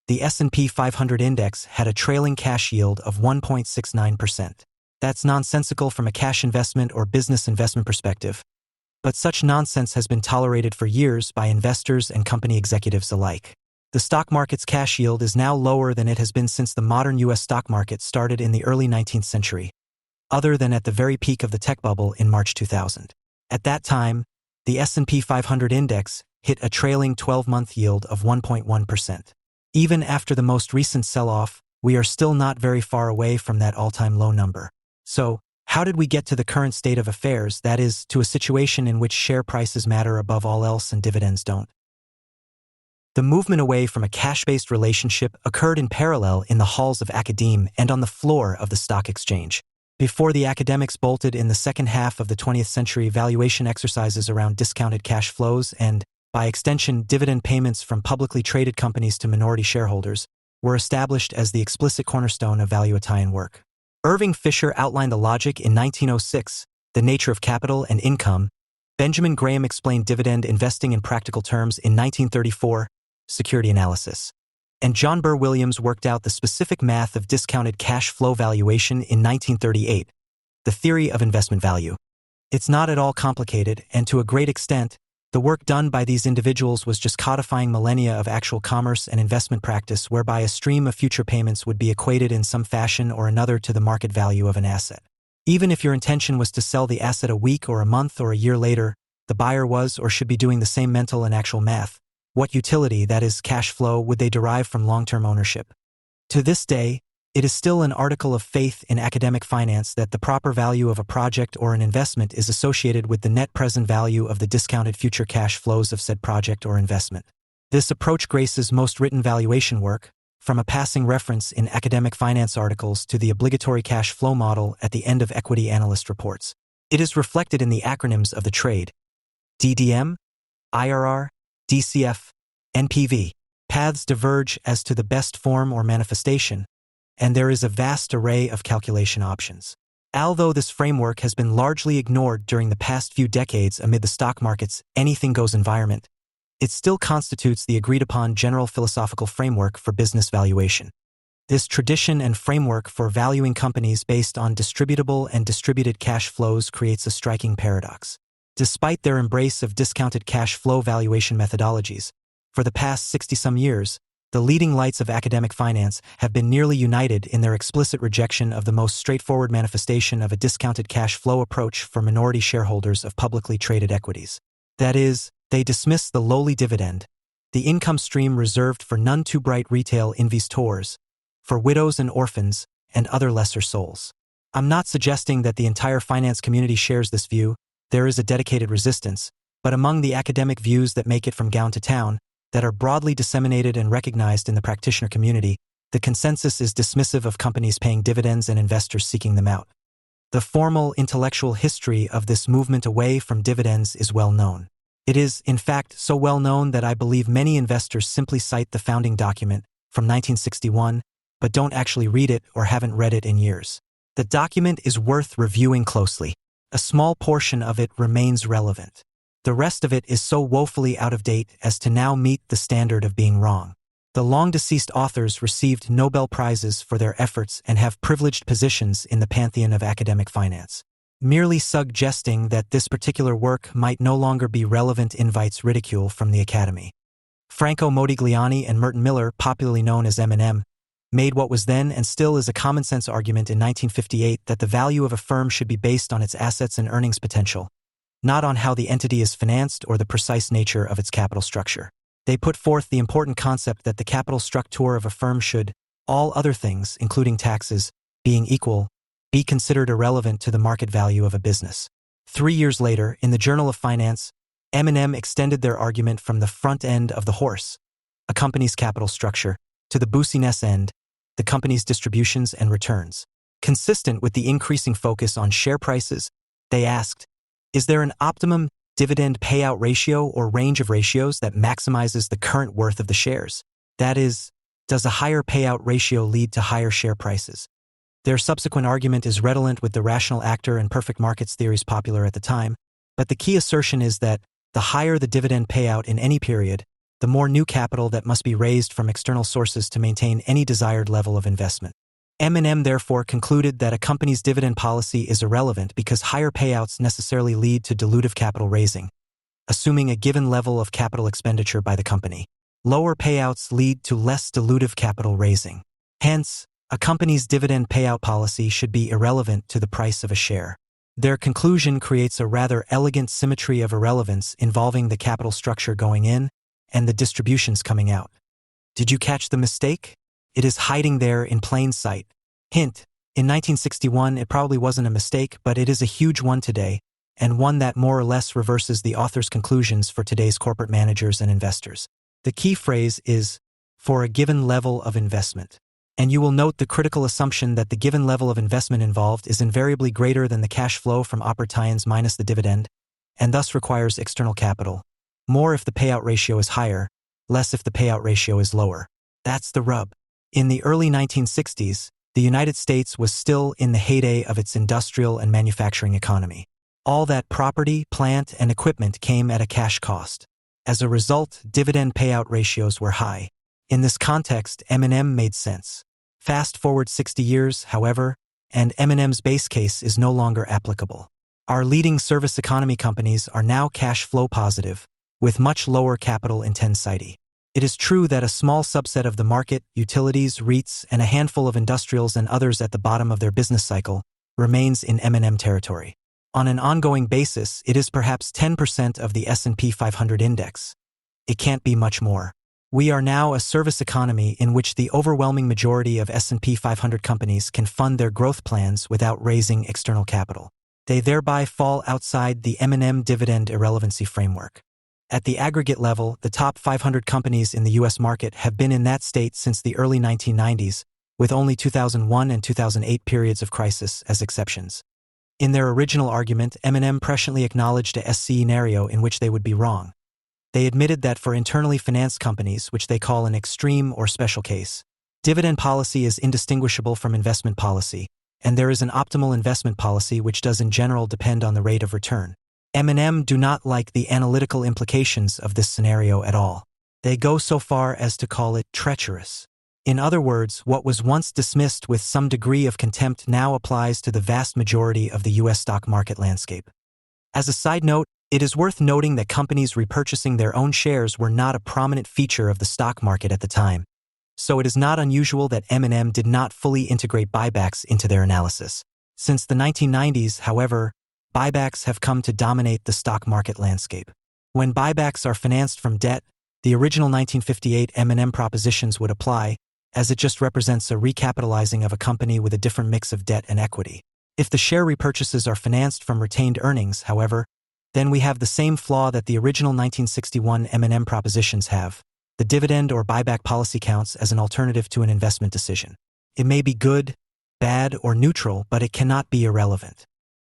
the S&P 500 index had a trailing cash yield of 1.69%. That's nonsensical from a cash investment or business investment perspective, but such nonsense has been tolerated for years by investors and company executives alike. The stock market's cash yield is now lower than it has been since the modern U.S. stock market started in the early 19th century, other than at the very peak of the tech bubble in March 2000. At that time, the S&P 500 index hit a trailing 12-month yield of 1.1%. Even after the most recent sell-off, we are still not very far away from that all-time low number. So, how did we get to the current state of affairs, that is, to a situation in which share prices matter above all else and dividends don't? The movement away from a cash-based relationship occurred in parallel in the halls of academe and on the floor of the stock exchange. Before the academics bolted in the second half of the 20th century valuation exercises around discounted cash flows and, by extension, dividend payments from publicly traded companies to minority shareholders, were established as the explicit cornerstone of valuation work. Irving Fisher outlined the logic in 1906, The Nature of Capital and Income. Benjamin Graham explained dividend investing in practical terms in 1934, Security Analysis. And John Burr Williams worked out the specific math of discounted cash flow valuation in 1938, The Theory of Investment Value. It's not at all complicated, and to a great extent, the work done by these individuals was just codifying millennia of actual commerce and investment practice whereby a stream of future payments would be equated in some fashion or another to the market value of an asset. Even if your intention was to sell the asset a week or a month or a year later, the buyer was or should be doing the same mental and actual math. What utility, that is, cash flow, would they derive from long-term ownership? To this day, it is still an article of faith in academic finance that the proper value of a project or an investment is associated with the net present value of the discounted future cash flows of said project or investment. This approach graces most written valuation work, from a passing reference in academic finance articles to the obligatory cash flow model at the end of equity analyst reports. It is reflected in the acronyms of the trade: DDM, IRR, DCF, NPV. Paths diverge as to the best form or manifestation, and there is a vast array of calculation options. Although this framework has been largely ignored during the past few decades amid the stock market's anything-goes environment, it still constitutes the agreed-upon general philosophical framework for business valuation. This tradition and framework for valuing companies based on distributable and distributed cash flows creates a striking paradox. Despite their embrace of discounted cash flow valuation methodologies, for the past 60-some years, The leading lights of academic finance have been nearly united in their explicit rejection of the most straightforward manifestation of a discounted cash flow approach for minority shareholders of publicly traded equities. That is, they dismiss the lowly dividend, the income stream reserved for none too bright retail investors, for widows and orphans, and other lesser souls. I'm not suggesting that the entire finance community shares this view. There is a dedicated resistance, but among the academic views that make it from gown to town, that are broadly disseminated and recognized in the practitioner community, the consensus is dismissive of companies paying dividends and investors seeking them out. The formal intellectual history of this movement away from dividends is well known. It is, in fact, so well known that I believe many investors simply cite the founding document from 1961, but don't actually read it or haven't read it in years. The document is worth reviewing closely. A small portion of it remains relevant. The rest of it is so woefully out of date as to now meet the standard of being wrong. The long-deceased authors received Nobel Prizes for their efforts and have privileged positions in the pantheon of academic finance. Merely suggesting that this particular work might no longer be relevant invites ridicule from the Academy. Franco Modigliani and Merton Miller, popularly known as M&M, made what was then and still is a common-sense argument in 1958 that the value of a firm should be based on its assets and earnings potential, not on how the entity is financed or the precise nature of its capital structure. They put forth the important concept that the capital structure of a firm should, all other things, including taxes, being equal, be considered irrelevant to the market value of a business. 3 years later, in the Journal of Finance, M&M extended their argument from the front end of the horse, a company's capital structure, to the business end, the company's distributions and returns. Consistent with the increasing focus on share prices, they asked, is there an optimum dividend payout ratio or range of ratios that maximizes the current worth of the shares? That is, does a higher payout ratio lead to higher share prices? Their subsequent argument is redolent with the rational actor and perfect markets theories popular at the time, but the key assertion is that the higher the dividend payout in any period, the more new capital that must be raised from external sources to maintain any desired level of investment. M&M therefore concluded that a company's dividend policy is irrelevant because higher payouts necessarily lead to dilutive capital raising, assuming a given level of capital expenditure by the company. Lower payouts lead to less dilutive capital raising. Hence, a company's dividend payout policy should be irrelevant to the price of a share. Their conclusion creates a rather elegant symmetry of irrelevance involving the capital structure going in and the distributions coming out. Did you catch the mistake? It is hiding there in plain sight. Hint, in 1961 it probably wasn't a mistake, but it is a huge one today, and one that more or less reverses the author's conclusions for today's corporate managers and investors. The key phrase is, for a given level of investment. And you will note the critical assumption that the given level of investment involved is invariably greater than the cash flow from operations minus the dividend, and thus requires external capital. More if the payout ratio is higher, less if the payout ratio is lower. That's the rub. In the early 1960s, the United States was still in the heyday of its industrial and manufacturing economy. All that property, plant, and equipment came at a cash cost. As a result, dividend payout ratios were high. In this context, M&M made sense. Fast forward 60 years, however, and M&M's base case is no longer applicable. Our leading service economy companies are now cash flow positive, with much lower capital intensity. It is true that a small subset of the market, utilities, REITs, and a handful of industrials and others at the bottom of their business cycle, remains in M&M territory. On an ongoing basis, it is perhaps 10% of the S&P 500 index. It can't be much more. We are now a service economy in which the overwhelming majority of S&P 500 companies can fund their growth plans without raising external capital. They thereby fall outside the M&M dividend irrelevancy framework. At the aggregate level, the top 500 companies in the U.S. market have been in that state since the early 1990s, with only 2001 and 2008 periods of crisis as exceptions. In their original argument, M&M presciently acknowledged a scenario in which they would be wrong. They admitted that for internally financed companies, which they call an extreme or special case, dividend policy is indistinguishable from investment policy, and there is an optimal investment policy which does in general depend on the rate of return. M&M do not like the analytical implications of this scenario at all. They go so far as to call it treacherous. In other words, what was once dismissed with some degree of contempt now applies to the vast majority of the U.S. stock market landscape. As a side note, it is worth noting that companies repurchasing their own shares were not a prominent feature of the stock market at the time. so it is not unusual that M&M did not fully integrate buybacks into their analysis. Since the 1990s, however, buybacks have come to dominate the stock market landscape. When buybacks are financed from debt, the original 1958 M&M propositions would apply, as it just represents a recapitalizing of a company with a different mix of debt and equity. If the share repurchases are financed from retained earnings, however, then we have the same flaw that the original 1961 M&M propositions have. The dividend or buyback policy counts as an alternative to an investment decision. It may be good, bad, or neutral, but it cannot be irrelevant.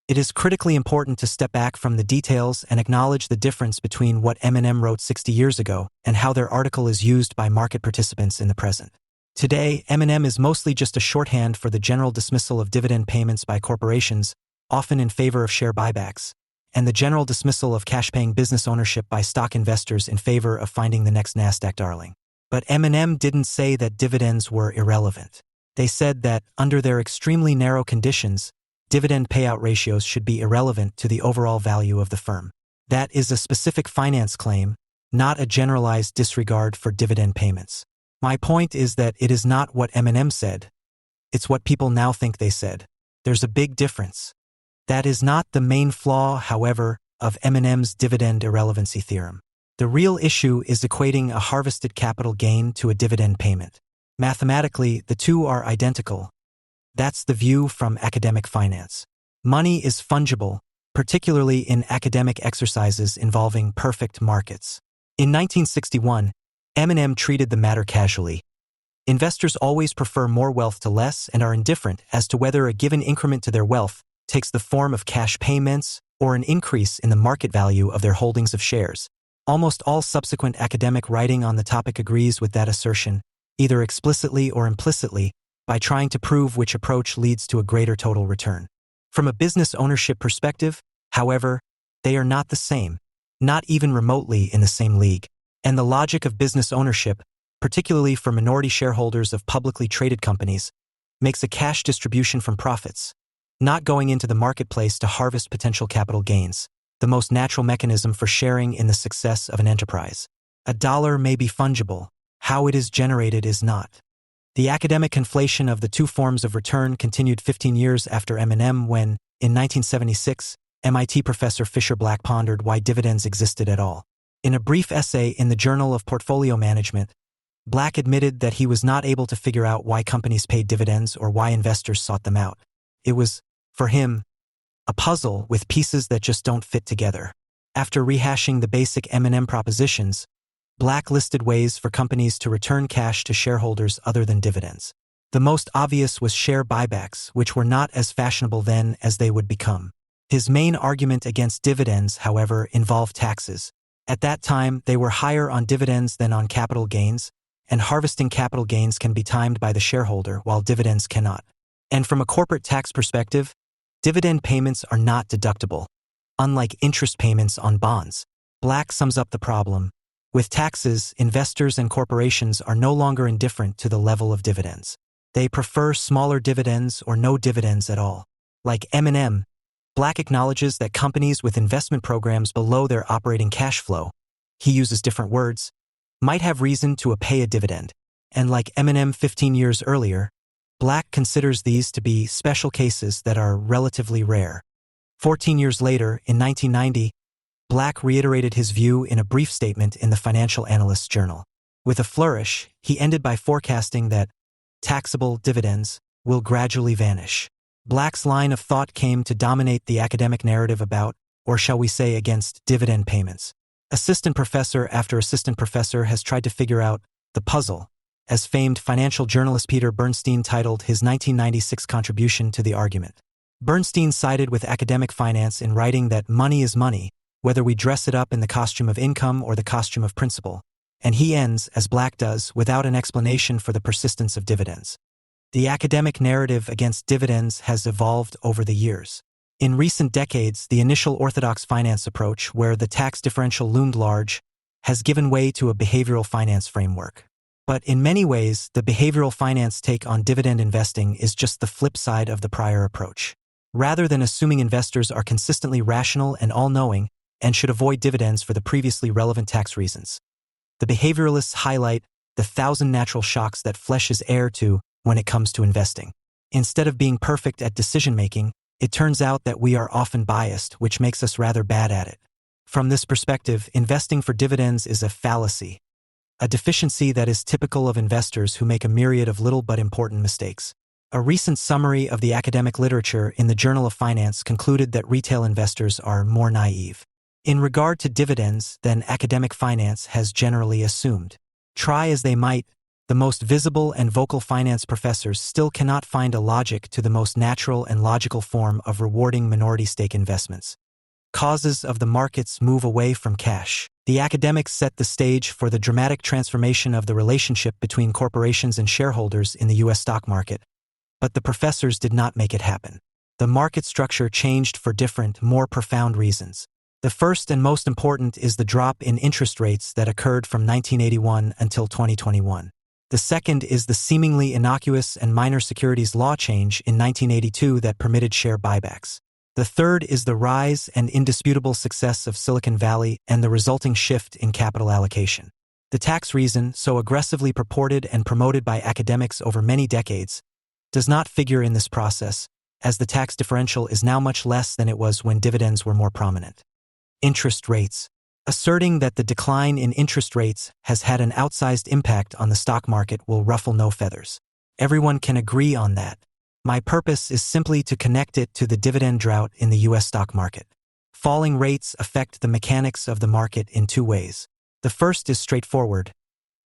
It is critically important to step back from the details and acknowledge the difference between what M&M wrote 60 years ago and how their article is used by market participants in the present. Today, M&M is mostly just a shorthand for the general dismissal of dividend payments by corporations, often in favor of share buybacks, and the general dismissal of cash-paying business ownership by stock investors in favor of finding the next Nasdaq darling. But M&M didn't say that dividends were irrelevant. They said that, under their extremely narrow conditions, dividend payout ratios should be irrelevant to the overall value of the firm. That is a specific finance claim, not a generalized disregard for dividend payments. My point is that it is not what M&M said. It's what people now think they said. There's a big difference. That is not the main flaw, however, of M&M's dividend irrelevancy theorem. The real issue is equating a harvested capital gain to a dividend payment. Mathematically, the two are identical. That's the view from academic finance. Money is fungible, particularly in academic exercises involving perfect markets. In 1961, M&M treated the matter casually. Investors always prefer more wealth to less and are indifferent as to whether a given increment to their wealth takes the form of cash payments or an increase in the market value of their holdings of shares. Almost all subsequent academic writing on the topic agrees with that assertion, either explicitly or implicitly, by trying to prove which approach leads to a greater total return. From a business ownership perspective, however, they are not the same, not even remotely in the same league. And the logic of business ownership, particularly for minority shareholders of publicly traded companies, makes a cash distribution from profits, not going into the marketplace to harvest potential capital gains, the most natural mechanism for sharing in the success of an enterprise. A dollar may be fungible. How it is generated is not. The academic conflation of the two forms of return continued 15 years after M&M when, in 1976, MIT professor Fisher Black pondered why dividends existed at all. In a brief essay in the Journal of Portfolio Management, Black admitted that he was not able to figure out why companies paid dividends or why investors sought them out. It was, for him, a puzzle with pieces that just don't fit together. After rehashing the basic M&M propositions, Black listed ways for companies to return cash to shareholders other than dividends. The most obvious was share buybacks, which were not as fashionable then as they would become. His main argument against dividends, however, involved taxes. At that time, they were higher on dividends than on capital gains, and harvesting capital gains can be timed by the shareholder while dividends cannot. And from a corporate tax perspective, dividend payments are not deductible, unlike interest payments on bonds. Black sums up the problem. With taxes, investors and corporations are no longer indifferent to the level of dividends. They prefer smaller dividends or no dividends at all. Like M&M, Black acknowledges that companies with investment programs below their operating cash flow, he uses different words, might have reason to pay a dividend. And like M&M 15 years earlier, Black considers these to be special cases that are relatively rare. 14 years later, in 1990, Black reiterated his view in a brief statement in the Financial Analyst's Journal. With a flourish, he ended by forecasting that taxable dividends will gradually vanish. Black's line of thought came to dominate the academic narrative about, or shall we say against, dividend payments. Assistant professor after assistant professor has tried to figure out the puzzle, as famed financial journalist Peter Bernstein titled his 1996 contribution to the argument. Bernstein sided with academic finance in writing that money is money, whether we dress it up in the costume of income or the costume of principle, and he ends, as Black does, without an explanation for the persistence of dividends. The academic narrative against dividends has evolved over the years. In recent decades, the initial orthodox finance approach, where the tax differential loomed large, has given way to a behavioral finance framework. But in many ways, the behavioral finance take on dividend investing is just the flip side of the prior approach. Rather than assuming investors are consistently rational and all-knowing, and should avoid dividends for the previously relevant tax reasons, the behavioralists highlight the 1,000 natural shocks that flesh is heir to when it comes to investing. Instead of being perfect at decision-making, it turns out that we are often biased, which makes us rather bad at it. From this perspective, investing for dividends is a fallacy, a deficiency that is typical of investors who make a myriad of little but important mistakes. A recent summary of the academic literature in the Journal of Finance concluded that retail investors are more naive in regard to dividends than academic finance has generally assumed. Try as they might, the most visible and vocal finance professors still cannot find a logic to the most natural and logical form of rewarding minority stake investments. Causes of the markets move away from cash. The academics set the stage for the dramatic transformation of the relationship between corporations and shareholders in the U.S. stock market, but the professors did not make it happen. The market structure changed for different, more profound reasons. The first and most important is the drop in interest rates that occurred from 1981 until 2021. The second is the seemingly innocuous and minor securities law change in 1982 that permitted share buybacks. The third is the rise and indisputable success of Silicon Valley and the resulting shift in capital allocation. The tax reason, so aggressively purported and promoted by academics over many decades, does not figure in this process, as the tax differential is now much less than it was when dividends were more prominent. Interest rates. Asserting that the decline in interest rates has had an outsized impact on the stock market will ruffle no feathers. Everyone can agree on that. My purpose is simply to connect it to the dividend drought in the U.S. stock market. Falling rates affect the mechanics of the market in two ways. The first is straightforward.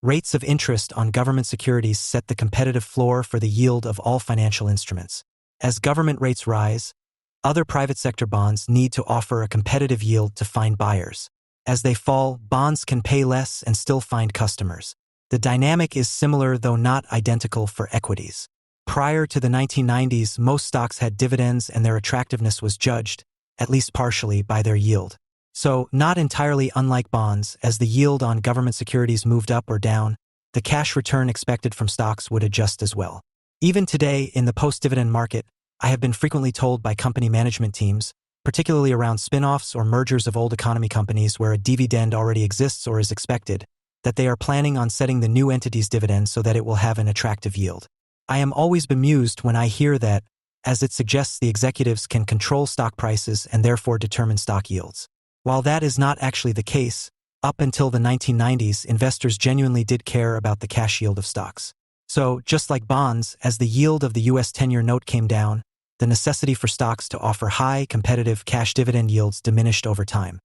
Rates of interest on government securities set the competitive floor for the yield of all financial instruments. As government rates rise, other private sector bonds need to offer a competitive yield to find buyers. As they fall, bonds can pay less and still find customers. The dynamic is similar, though not identical, for equities. Prior to the 1990s, most stocks had dividends and their attractiveness was judged, at least partially, by their yield. So, not entirely unlike bonds, as the yield on government securities moved up or down, the cash return expected from stocks would adjust as well. Even today, in the post-dividend market, I have been frequently told by company management teams, particularly around spin-offs or mergers of old economy companies where a dividend already exists or is expected, that they are planning on setting the new entity's dividend so that it will have an attractive yield. I am always bemused when I hear that, as it suggests the executives can control stock prices and therefore determine stock yields. While that is not actually the case, up until the 1990s, investors genuinely did care about the cash yield of stocks. So, just like bonds, as the yield of the U.S. 10-year note came down, the necessity for stocks to offer high, competitive cash dividend yields diminished over time.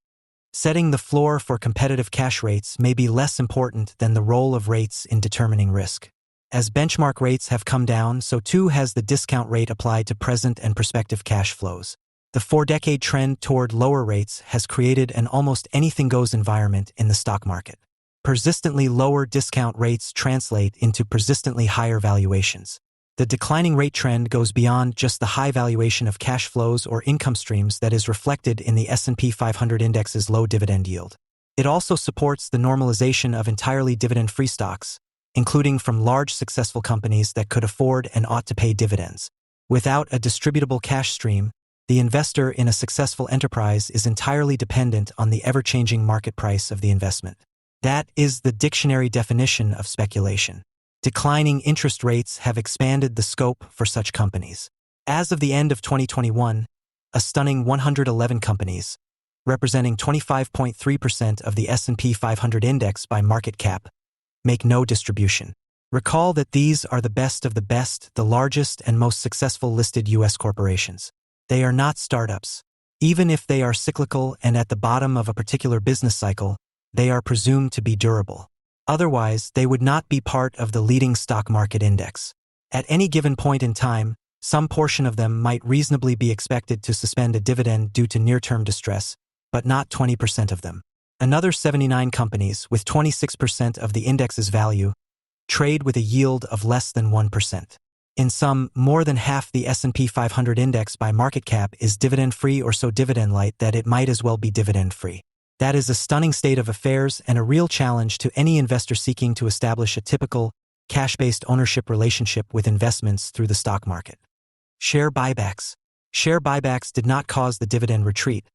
Setting the floor for competitive cash rates may be less important than the role of rates in determining risk. As benchmark rates have come down, so too has the discount rate applied to present and prospective cash flows. The 4-decade trend toward lower rates has created an almost anything-goes environment in the stock market. Persistently lower discount rates translate into persistently higher valuations. The declining rate trend goes beyond just the high valuation of cash flows or income streams that is reflected in the S&P 500 index's low dividend yield. It also supports the normalization of entirely dividend-free stocks, including from large successful companies that could afford and ought to pay dividends. Without a distributable cash stream, the investor in a successful enterprise is entirely dependent on the ever-changing market price of the investment. That is the dictionary definition of speculation. Declining interest rates have expanded the scope for such companies. As of the end of 2021, a stunning 111 companies, representing 25.3% of the S&P 500 index by market cap, make no distribution. Recall that these are the best of the best, the largest and most successful listed U.S. corporations. They are not startups. Even if they are cyclical and at the bottom of a particular business cycle, they are presumed to be durable. Otherwise, they would not be part of the leading stock market index. At any given point in time, some portion of them might reasonably be expected to suspend a dividend due to near-term distress, but not 20% of them. Another 79 companies, with 26% of the index's value, trade with a yield of less than 1%. In sum, more than half the S&P 500 index by market cap is dividend-free or so dividend-light that it might as well be dividend-free. That is a stunning state of affairs and a real challenge to any investor seeking to establish a typical, cash-based ownership relationship with investments through the stock market. Share buybacks. Share buybacks did not cause the dividend retreat,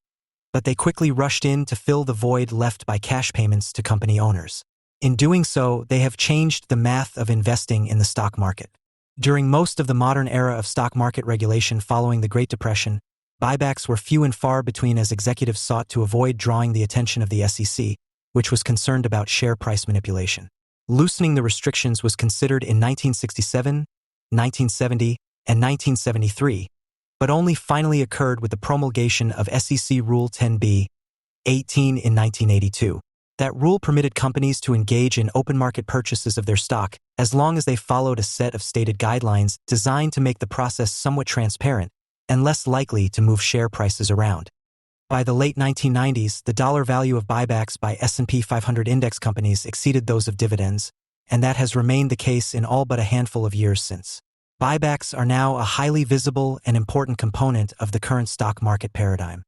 but they quickly rushed in to fill the void left by cash payments to company owners. In doing so, they have changed the math of investing in the stock market. During most of the modern era of stock market regulation following the Great Depression, buybacks were few and far between as executives sought to avoid drawing the attention of the SEC, which was concerned about share price manipulation. Loosening the restrictions was considered in 1967, 1970, and 1973, but only finally occurred with the promulgation of SEC Rule 10b-18 in 1982. That rule permitted companies to engage in open market purchases of their stock as long as they followed a set of stated guidelines designed to make the process somewhat transparent and less likely to move share prices around. By the late 1990s, the dollar value of buybacks by S&P 500 index companies exceeded those of dividends, and that has remained the case in all but a handful of years since. Buybacks are now a highly visible and important component of the current stock market paradigm.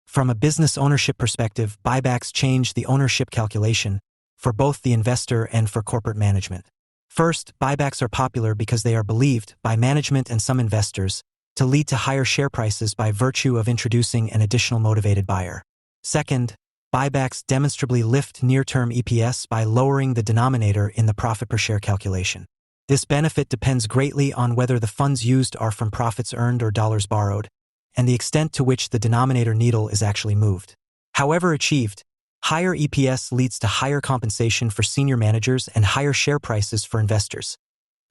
From a business ownership perspective, buybacks change the ownership calculation for both the investor and for corporate management. First, buybacks are popular because they are believed, by management and some investors, to lead to higher share prices by virtue of introducing an additional motivated buyer. Second, buybacks demonstrably lift near-term EPS by lowering the denominator in the profit per share calculation. This benefit depends greatly on whether the funds used are from profits earned or dollars borrowed, and the extent to which the denominator needle is actually moved. However achieved, higher EPS leads to higher compensation for senior managers and higher share prices for investors,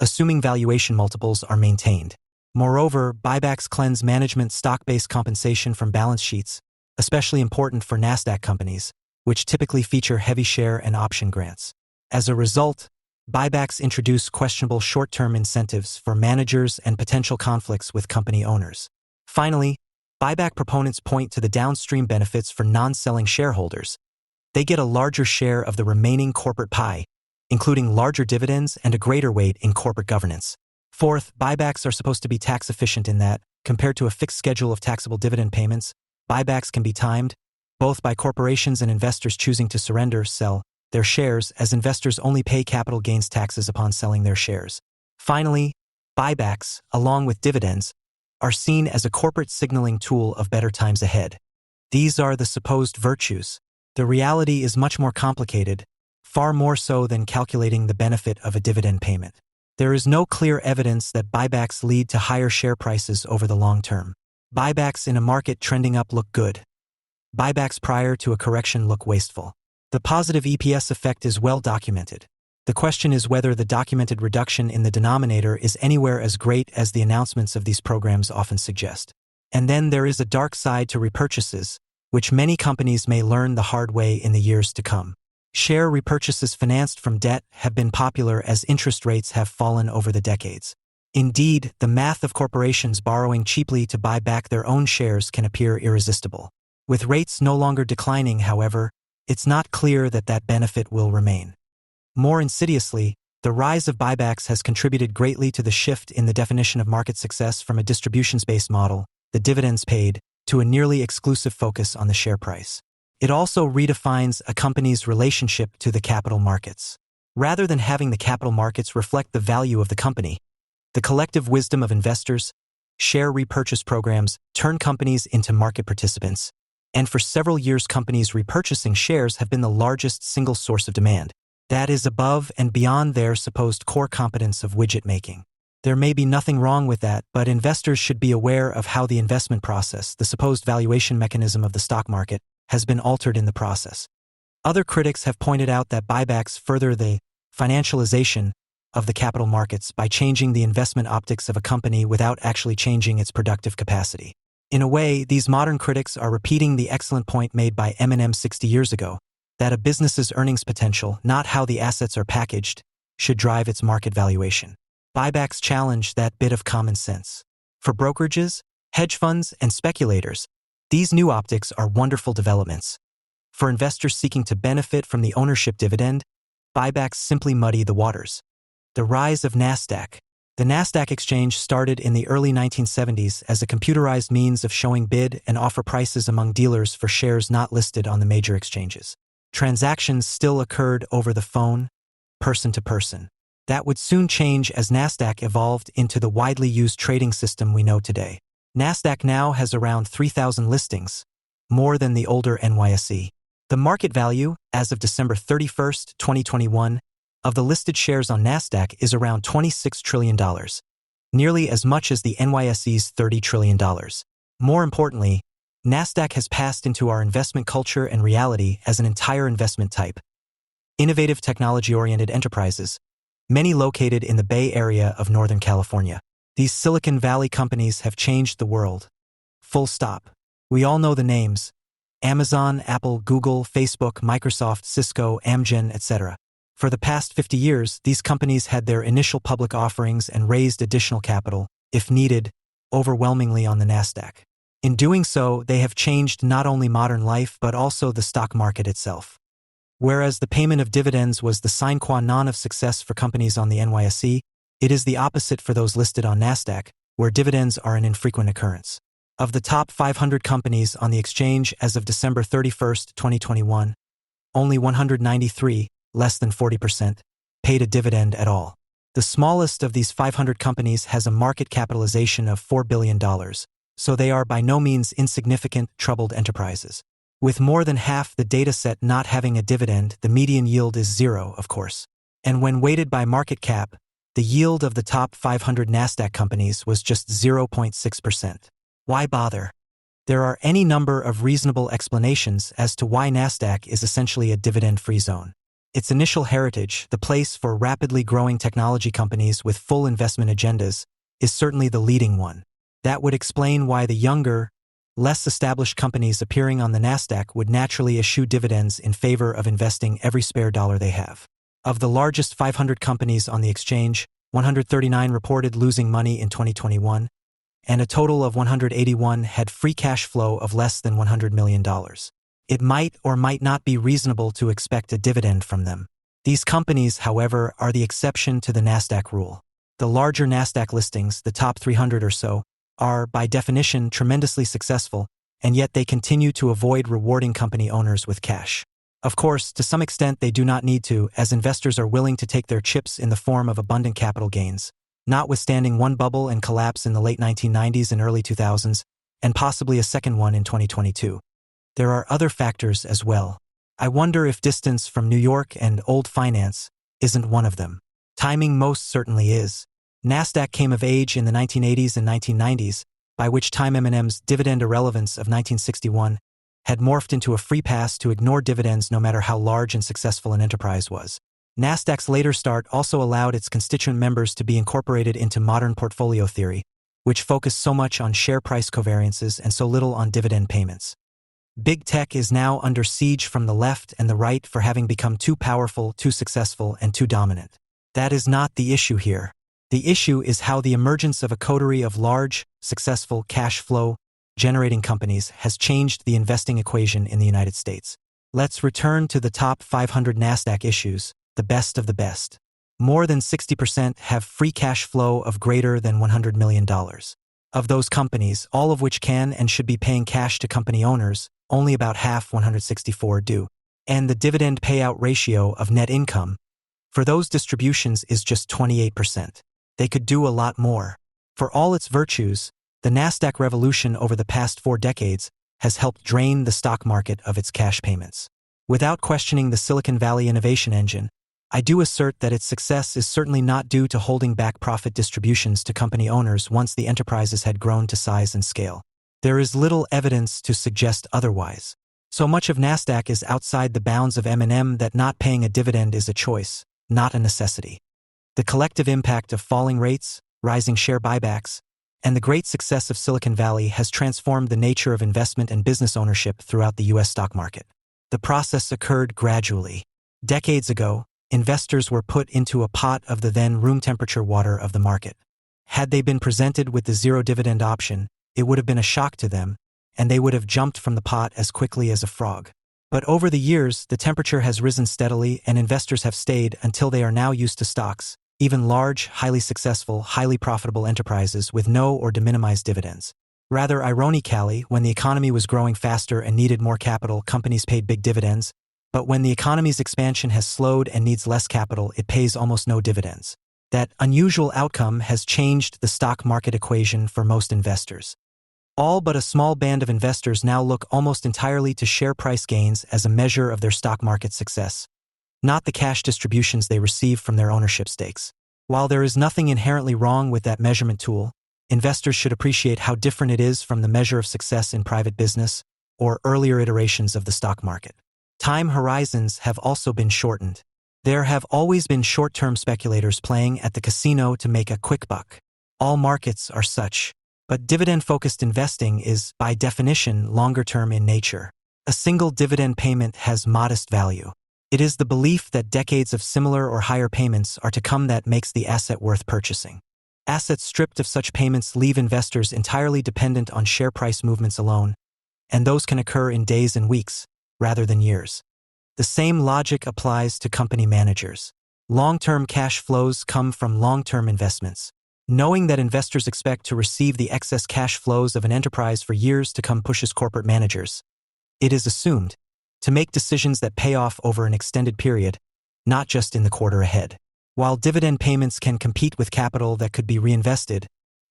assuming valuation multiples are maintained. Moreover, buybacks cleanse management stock-based compensation from balance sheets, especially important for NASDAQ companies, which typically feature heavy share and option grants. As a result, buybacks introduce questionable short-term incentives for managers and potential conflicts with company owners. Finally, buyback proponents point to the downstream benefits for non-selling shareholders. They get a larger share of the remaining corporate pie, including larger dividends and a greater weight in corporate governance. Fourth, buybacks are supposed to be tax efficient in that, compared to a fixed schedule of taxable dividend payments, buybacks can be timed, both by corporations and investors choosing to sell their shares, as investors only pay capital gains taxes upon selling their shares. Finally, buybacks, along with dividends, are seen as a corporate signaling tool of better times ahead. These are the supposed virtues. The reality is much more complicated, far more so than calculating the benefit of a dividend payment. There is no clear evidence that buybacks lead to higher share prices over the long term. Buybacks in a market trending up look good. Buybacks prior to a correction look wasteful. The positive EPS effect is well documented. The question is whether the documented reduction in the denominator is anywhere as great as the announcements of these programs often suggest. And then there is a dark side to repurchases, which many companies may learn the hard way in the years to come. Share repurchases financed from debt have been popular as interest rates have fallen over the decades. Indeed, the math of corporations borrowing cheaply to buy back their own shares can appear irresistible. With rates no longer declining, however, it's not clear that that benefit will remain. More insidiously, the rise of buybacks has contributed greatly to the shift in the definition of market success from a distributions-based model, the dividends paid, to a nearly exclusive focus on the share price. It also redefines a company's relationship to the capital markets. Rather than having the capital markets reflect the value of the company, the collective wisdom of investors, share repurchase programs turn companies into market participants, and for several years companies repurchasing shares have been the largest single source of demand. That is above and beyond their supposed core competence of widget making. There may be nothing wrong with that, but investors should be aware of how the investment process, the supposed valuation mechanism of the stock market, has been altered in the process. Other critics have pointed out that buybacks further the financialization of the capital markets by changing the investment optics of a company without actually changing its productive capacity. In a way, these modern critics are repeating the excellent point made by Eminem 60 years ago, that a business's earnings potential, not how the assets are packaged, should drive its market valuation. Buybacks challenge that bit of common sense. For brokerages, hedge funds, and speculators, these new optics are wonderful developments. For investors seeking to benefit from the ownership dividend, buybacks simply muddy the waters. The rise of NASDAQ. The NASDAQ exchange started in the early 1970s as a computerized means of showing bid and offer prices among dealers for shares not listed on the major exchanges. Transactions still occurred over the phone, person to person. That would soon change as NASDAQ evolved into the widely used trading system we know today. NASDAQ now has around 3,000 listings, more than the older NYSE. The The market value, as of December 31, 2021, of the listed shares on Nasdaq is around $26 trillion, nearly as much as the NYSE's $30 trillion. More importantly, Nasdaq has passed into our investment culture and reality as an entire investment type. Innovative technology-oriented enterprises, many located in the Bay Area of Northern California. These Silicon Valley companies have changed the world. Full stop. We all know the names: Amazon, Apple, Google, Facebook, Microsoft, Cisco, Amgen, etc. For the past 50 years, these companies had their initial public offerings and raised additional capital, if needed, overwhelmingly on the Nasdaq. In doing so, they have changed not only modern life but also the stock market itself. Whereas the payment of dividends was the sine qua non of success for companies on the NYSE, it is the opposite for those listed on Nasdaq, where dividends are an infrequent occurrence. Of the top 500 companies on the exchange as of December 31, 2021, only 193, less than 40%, paid a dividend at all. The smallest of these 500 companies has a market capitalization of $4 billion, so they are by no means insignificant, troubled enterprises. With more than half the dataset not having a dividend, the median yield is zero, of course. And when weighted by market cap, the yield of the top 500 Nasdaq companies was just 0.6%. Why bother? There are any number of reasonable explanations as to why Nasdaq is essentially a dividend-free zone. Its initial heritage, the place for rapidly growing technology companies with full investment agendas, is certainly the leading one. That would explain why the younger, less established companies appearing on the Nasdaq would naturally eschew dividends in favor of investing every spare dollar they have. Of the largest 500 companies on the exchange, 139 reported losing money in 2021, and a total of 181 had free cash flow of less than $100 million. It might or might not be reasonable to expect a dividend from them. These companies, however, are the exception to the Nasdaq rule. The larger Nasdaq listings, the top 300 or so, are, by definition, tremendously successful, and yet they continue to avoid rewarding company owners with cash. Of course, to some extent they do not need to, as investors are willing to take their chips in the form of abundant capital gains, notwithstanding one bubble and collapse in the late 1990s and early 2000s, and possibly a second one in 2022. There are other factors as well. I wonder if distance from New York and old finance isn't one of them. Timing most certainly is. Nasdaq came of age in the 1980s and 1990s, by which time M&M's dividend irrelevance of 1961 had morphed into a free pass to ignore dividends no matter how large and successful an enterprise was. Nasdaq's later start also allowed its constituent members to be incorporated into modern portfolio theory, which focused so much on share price covariances and so little on dividend payments. Big tech is now under siege from the left and the right for having become too powerful, too successful, and too dominant. That is not the issue here. The issue is how the emergence of a coterie of large, successful, cash flow generating companies has changed the investing equation in the United States. Let's return to the top 500 Nasdaq issues, the best of the best. More than 60% have free cash flow of greater than $100 million. Of those companies, all of which can and should be paying cash to company owners, only about half, 164, do. And the dividend payout ratio of net income for those distributions is just 28%. They could do a lot more. For all its virtues, the Nasdaq revolution over the past 4 decades has helped drain the stock market of its cash payments. Without questioning the Silicon Valley innovation engine, I do assert that its success is certainly not due to holding back profit distributions to company owners once the enterprises had grown to size and scale. There is little evidence to suggest otherwise. So much of Nasdaq is outside the bounds of M&M that not paying a dividend is a choice, not a necessity. The collective impact of falling rates, rising share buybacks, and the great success of Silicon Valley has transformed the nature of investment and business ownership throughout the U.S. stock market. The process occurred gradually. Decades ago, investors were put into a pot of the then room-temperature water of the market. Had they been presented with the zero dividend option, it would have been a shock to them, and they would have jumped from the pot as quickly as a frog. But over the years, the temperature has risen steadily and investors have stayed until they are now used to stocks, even large, highly successful, highly profitable enterprises with no or de minimis dividends. Rather ironically, when the economy was growing faster and needed more capital, companies paid big dividends, but when the economy's expansion has slowed and needs less capital, it pays almost no dividends. That unusual outcome has changed the stock market equation for most investors. All but a small band of investors now look almost entirely to share price gains as a measure of their stock market success, not the cash distributions they receive from their ownership stakes. While there is nothing inherently wrong with that measurement tool, investors should appreciate how different it is from the measure of success in private business or earlier iterations of the stock market. Time horizons have also been shortened. There have always been short-term speculators playing at the casino to make a quick buck. All markets are such, but dividend-focused investing is, by definition, longer-term in nature. A single dividend payment has modest value. It is the belief that decades of similar or higher payments are to come that makes the asset worth purchasing. Assets stripped of such payments leave investors entirely dependent on share price movements alone, and those can occur in days and weeks, rather than years. The same logic applies to company managers. Long-term cash flows come from long-term investments. Knowing that investors expect to receive the excess cash flows of an enterprise for years to come pushes corporate managers, it is assumed, to make decisions that pay off over an extended period, not just in the quarter ahead. While dividend payments can compete with capital that could be reinvested,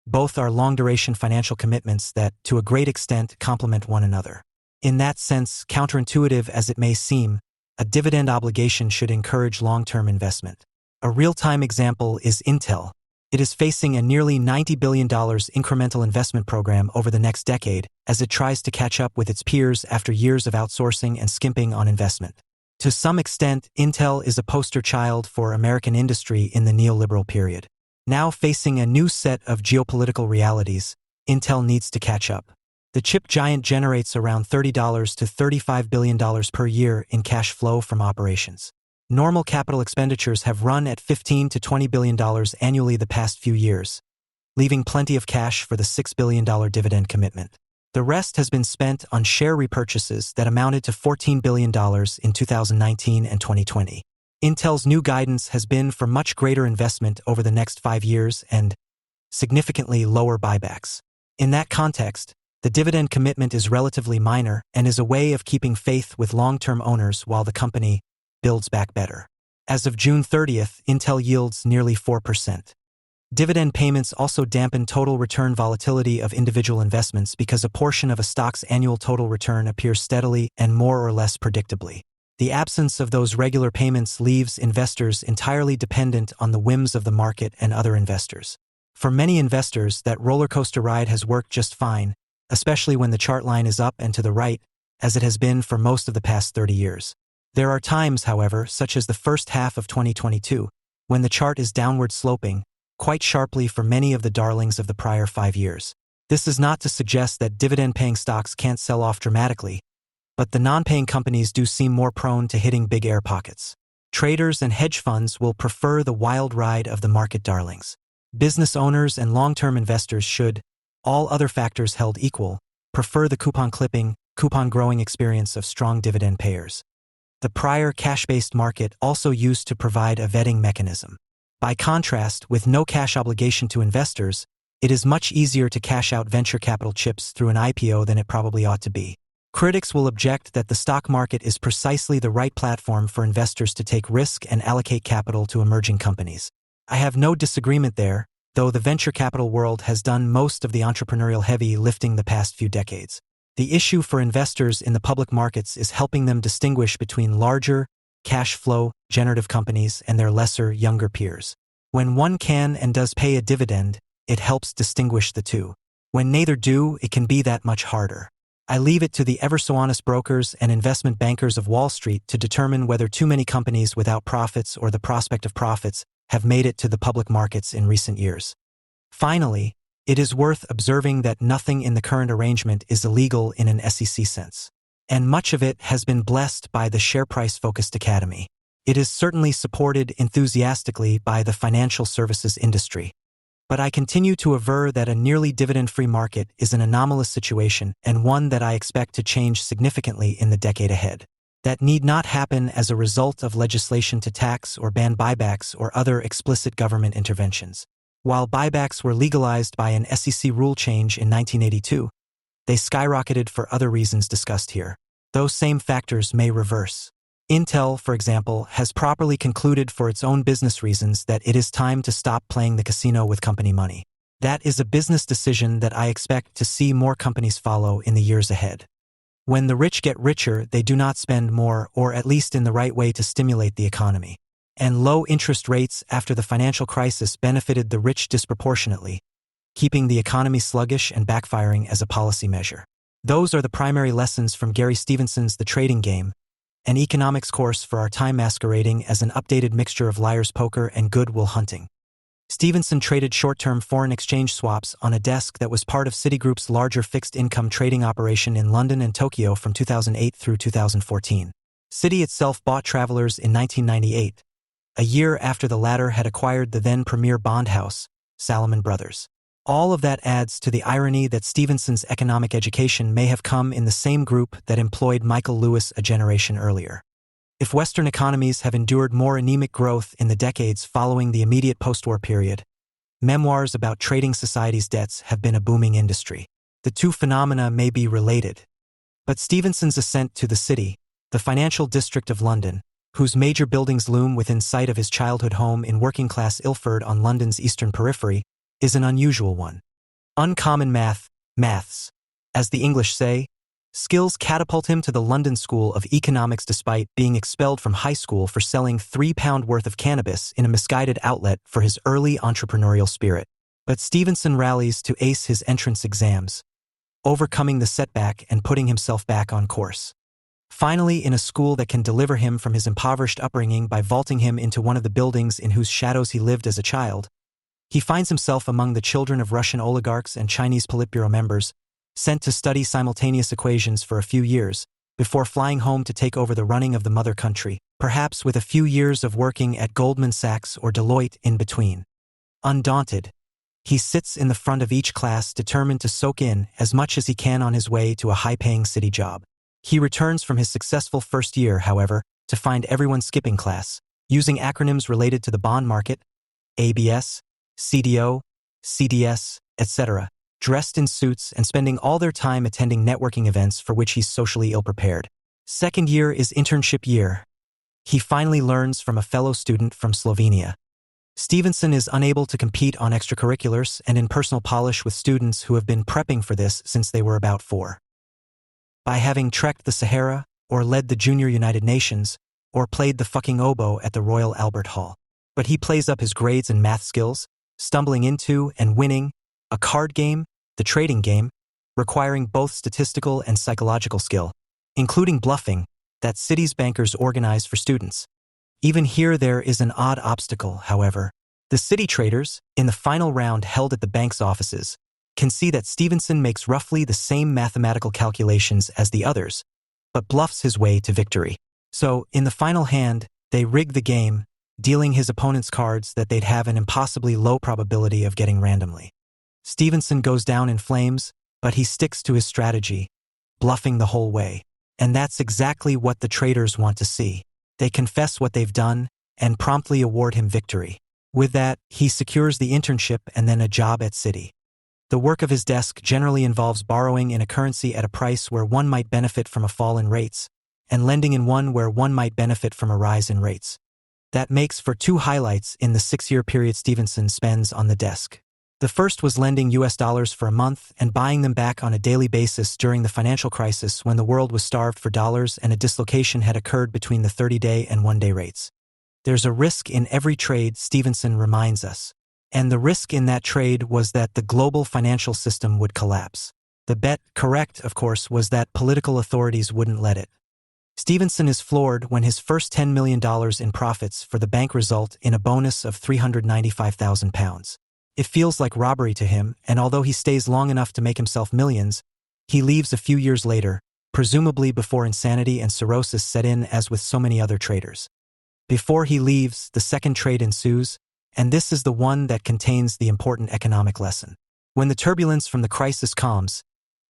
both are long-duration financial commitments that, to a great extent, complement one another. In that sense, counterintuitive as it may seem, a dividend obligation should encourage long-term investment. A real-time example is Intel. It is facing a nearly $90 billion incremental investment program over the next decade as it tries to catch up with its peers after years of outsourcing and skimping on investment. To some extent, Intel is a poster child for American industry in the neoliberal period. Now facing a new set of geopolitical realities, Intel needs to catch up. The chip giant generates around $30 to $35 billion per year in cash flow from operations. Normal capital expenditures have run at $15 to $20 billion annually the past few years, leaving plenty of cash for the $6 billion dividend commitment. The rest has been spent on share repurchases that amounted to $14 billion in 2019 and 2020. Intel's new guidance has been for much greater investment over the next 5 years and significantly lower buybacks. In that context, the dividend commitment is relatively minor and is a way of keeping faith with long-term owners while the company builds back better. As of June 30th, Intel yields nearly 4%. Dividend payments also dampen total return volatility of individual investments because a portion of a stock's annual total return appears steadily and more or less predictably. The absence of those regular payments leaves investors entirely dependent on the whims of the market and other investors. For many investors, that roller coaster ride has worked just fine, especially when the chart line is up and to the right, as it has been for most of the past 30 years. There are times, however, such as the first half of 2022, when the chart is downward sloping, quite sharply for many of the darlings of the prior 5 years. This is not to suggest that dividend-paying stocks can't sell off dramatically, but the non-paying companies do seem more prone to hitting big air pockets. Traders and hedge funds will prefer the wild ride of the market darlings. Business owners and long-term investors should, all other factors held equal, prefer the coupon-clipping, coupon-growing experience of strong dividend payers. The prior cash-based market also used to provide a vetting mechanism. By contrast, with no cash obligation to investors, it is much easier to cash out venture capital chips through an IPO than it probably ought to be. Critics will object that the stock market is precisely the right platform for investors to take risk and allocate capital to emerging companies. I have no disagreement there, though the venture capital world has done most of the entrepreneurial heavy lifting the past few decades. The issue for investors in the public markets is helping them distinguish between larger, cash flow, generative companies and their lesser, younger peers. When one can and does pay a dividend, it helps distinguish the two. When neither do, it can be that much harder. I leave it to the ever-so-honest brokers and investment bankers of Wall Street to determine whether too many companies without profits or the prospect of profits have made it to the public markets in recent years. Finally, it is worth observing that nothing in the current arrangement is illegal in an SEC sense, and much of it has been blessed by the share price-focused academy. It is certainly supported enthusiastically by the financial services industry. But I continue to aver that a nearly dividend-free market is an anomalous situation and one that I expect to change significantly in the decade ahead. That need not happen as a result of legislation to tax or ban buybacks or other explicit government interventions. While buybacks were legalized by an SEC rule change in 1982, they skyrocketed for other reasons discussed here. Those same factors may reverse. Intel, for example, has properly concluded for its own business reasons that it is time to stop playing the casino with company money. That is a business decision that I expect to see more companies follow in the years ahead. When the rich get richer, they do not spend more, or at least in the right way to stimulate the economy. And low interest rates after the financial crisis benefited the rich disproportionately, keeping the economy sluggish and backfiring as a policy measure. Those are the primary lessons from Gary Stevenson's The Trading Game, an economics course for our time masquerading as an updated mixture of liar's poker and Good Will Hunting. Stevenson traded short-term foreign exchange swaps on a desk that was part of Citigroup's larger fixed-income trading operation in London and Tokyo from 2008 through 2014. Citi itself bought Travelers in 1998, a year after the latter had acquired the then premier bond house, Salomon Brothers. All of that adds to the irony that Stevenson's economic education may have come in the same group that employed Michael Lewis a generation earlier. If Western economies have endured more anemic growth in the decades following the immediate post-war period, memoirs about trading societies' debts have been a booming industry. The two phenomena may be related. But Stevenson's ascent to the City, the financial district of London, whose major buildings loom within sight of his childhood home in working-class Ilford on London's eastern periphery, is an unusual one. Uncommon maths, as the English say, skills catapult him to the London School of Economics despite being expelled from high school for selling £3 worth of cannabis in a misguided outlet for his early entrepreneurial spirit. But Stevenson rallies to ace his entrance exams, overcoming the setback and putting himself back on course. Finally, in a school that can deliver him from his impoverished upbringing by vaulting him into one of the buildings in whose shadows he lived as a child, he finds himself among the children of Russian oligarchs and Chinese Politburo members, sent to study simultaneous equations for a few years, before flying home to take over the running of the mother country, perhaps with a few years of working at Goldman Sachs or Deloitte in between. Undaunted, he sits in the front of each class determined to soak in as much as he can on his way to a high-paying city job. He returns from his successful first year, however, to find everyone skipping class, using acronyms related to the bond market, ABS, CDO, CDS, etc., dressed in suits and spending all their time attending networking events for which he's socially ill-prepared. Second year is internship year. He finally learns from a fellow student from Slovenia. Stevenson is unable to compete on extracurriculars and in personal polish with students who have been prepping for this since they were about 4. By having trekked the Sahara, or led the Junior United Nations, or played the fucking oboe at the Royal Albert Hall. But he plays up his grades and math skills, stumbling into and winning a card game, the trading game, requiring both statistical and psychological skill, including bluffing, that Citi's bankers organize for students. Even here there is an odd obstacle, however. The Citi traders, in the final round held at the bank's offices, can see that Stevenson makes roughly the same mathematical calculations as the others, but bluffs his way to victory. So, in the final hand, they rig the game, dealing his opponent's cards that they'd have an impossibly low probability of getting randomly. Stevenson goes down in flames, but he sticks to his strategy, bluffing the whole way. And that's exactly what the traders want to see. They confess what they've done and promptly award him victory. With that, he secures the internship and then a job at Citi. The work of his desk generally involves borrowing in a currency at a price where one might benefit from a fall in rates, and lending in one where one might benefit from a rise in rates. That makes for 2 highlights in the 6-year period Stevenson spends on the desk. The first was lending US dollars for a month and buying them back on a daily basis during the financial crisis when the world was starved for dollars and a dislocation had occurred between the 30-day and 1-day rates. There's a risk in every trade, Stevenson reminds us. And the risk in that trade was that the global financial system would collapse. The bet, correct, of course, was that political authorities wouldn't let it. Stevenson is floored when his first $10 million in profits for the bank result in a bonus of £395,000. It feels like robbery to him, and although he stays long enough to make himself millions, he leaves a few years later, presumably before insanity and cirrhosis set in as with so many other traders. Before he leaves, the second trade ensues, and this is the one that contains the important economic lesson. When the turbulence from the crisis calms,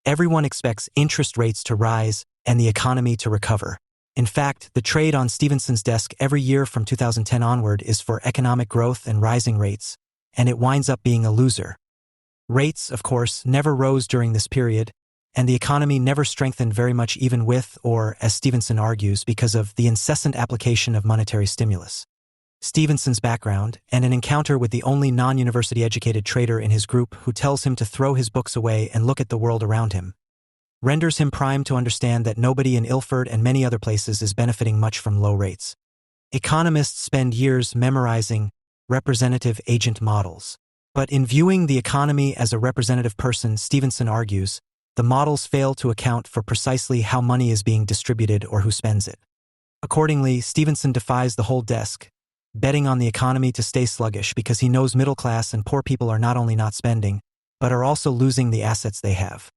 everyone expects interest rates to rise and the economy to recover. In fact, the trade on Stevenson's desk every year from 2010 onward is for economic growth and rising rates, and it winds up being a loser. Rates, of course, never rose during this period, and the economy never strengthened very much even with, or, as Stevenson argues, because of the incessant application of monetary stimulus. Stevenson's background, and an encounter with the only non-university educated trader in his group who tells him to throw his books away and look at the world around him, renders him primed to understand that nobody in Ilford and many other places is benefiting much from low rates. Economists spend years memorizing representative agent models. But in viewing the economy as a representative person, Stevenson argues, the models fail to account for precisely how money is being distributed or who spends it. Accordingly, Stevenson defies the whole desk, betting on the economy to stay sluggish because he knows middle class and poor people are not only not spending, but are also losing the assets they have.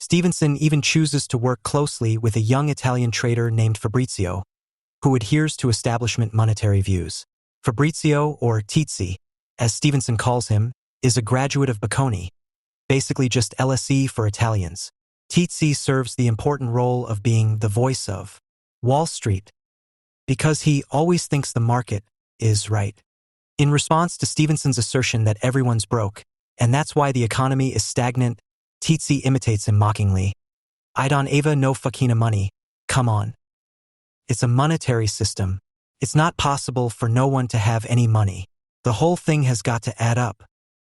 Stevenson even chooses to work closely with a young Italian trader named Fabrizio, who adheres to establishment monetary views. Fabrizio, or Tizzi, as Stevenson calls him, is a graduate of Bocconi, basically just LSE for Italians. Tizzi serves the important role of being the voice of Wall Street, because he always thinks the market is right. In response to Stevenson's assertion that everyone's broke, and that's why the economy is stagnant, Tizzi imitates him mockingly. I don't ava no fucking money, come on. It's a monetary system. It's not possible for no one to have any money. The whole thing has got to add up.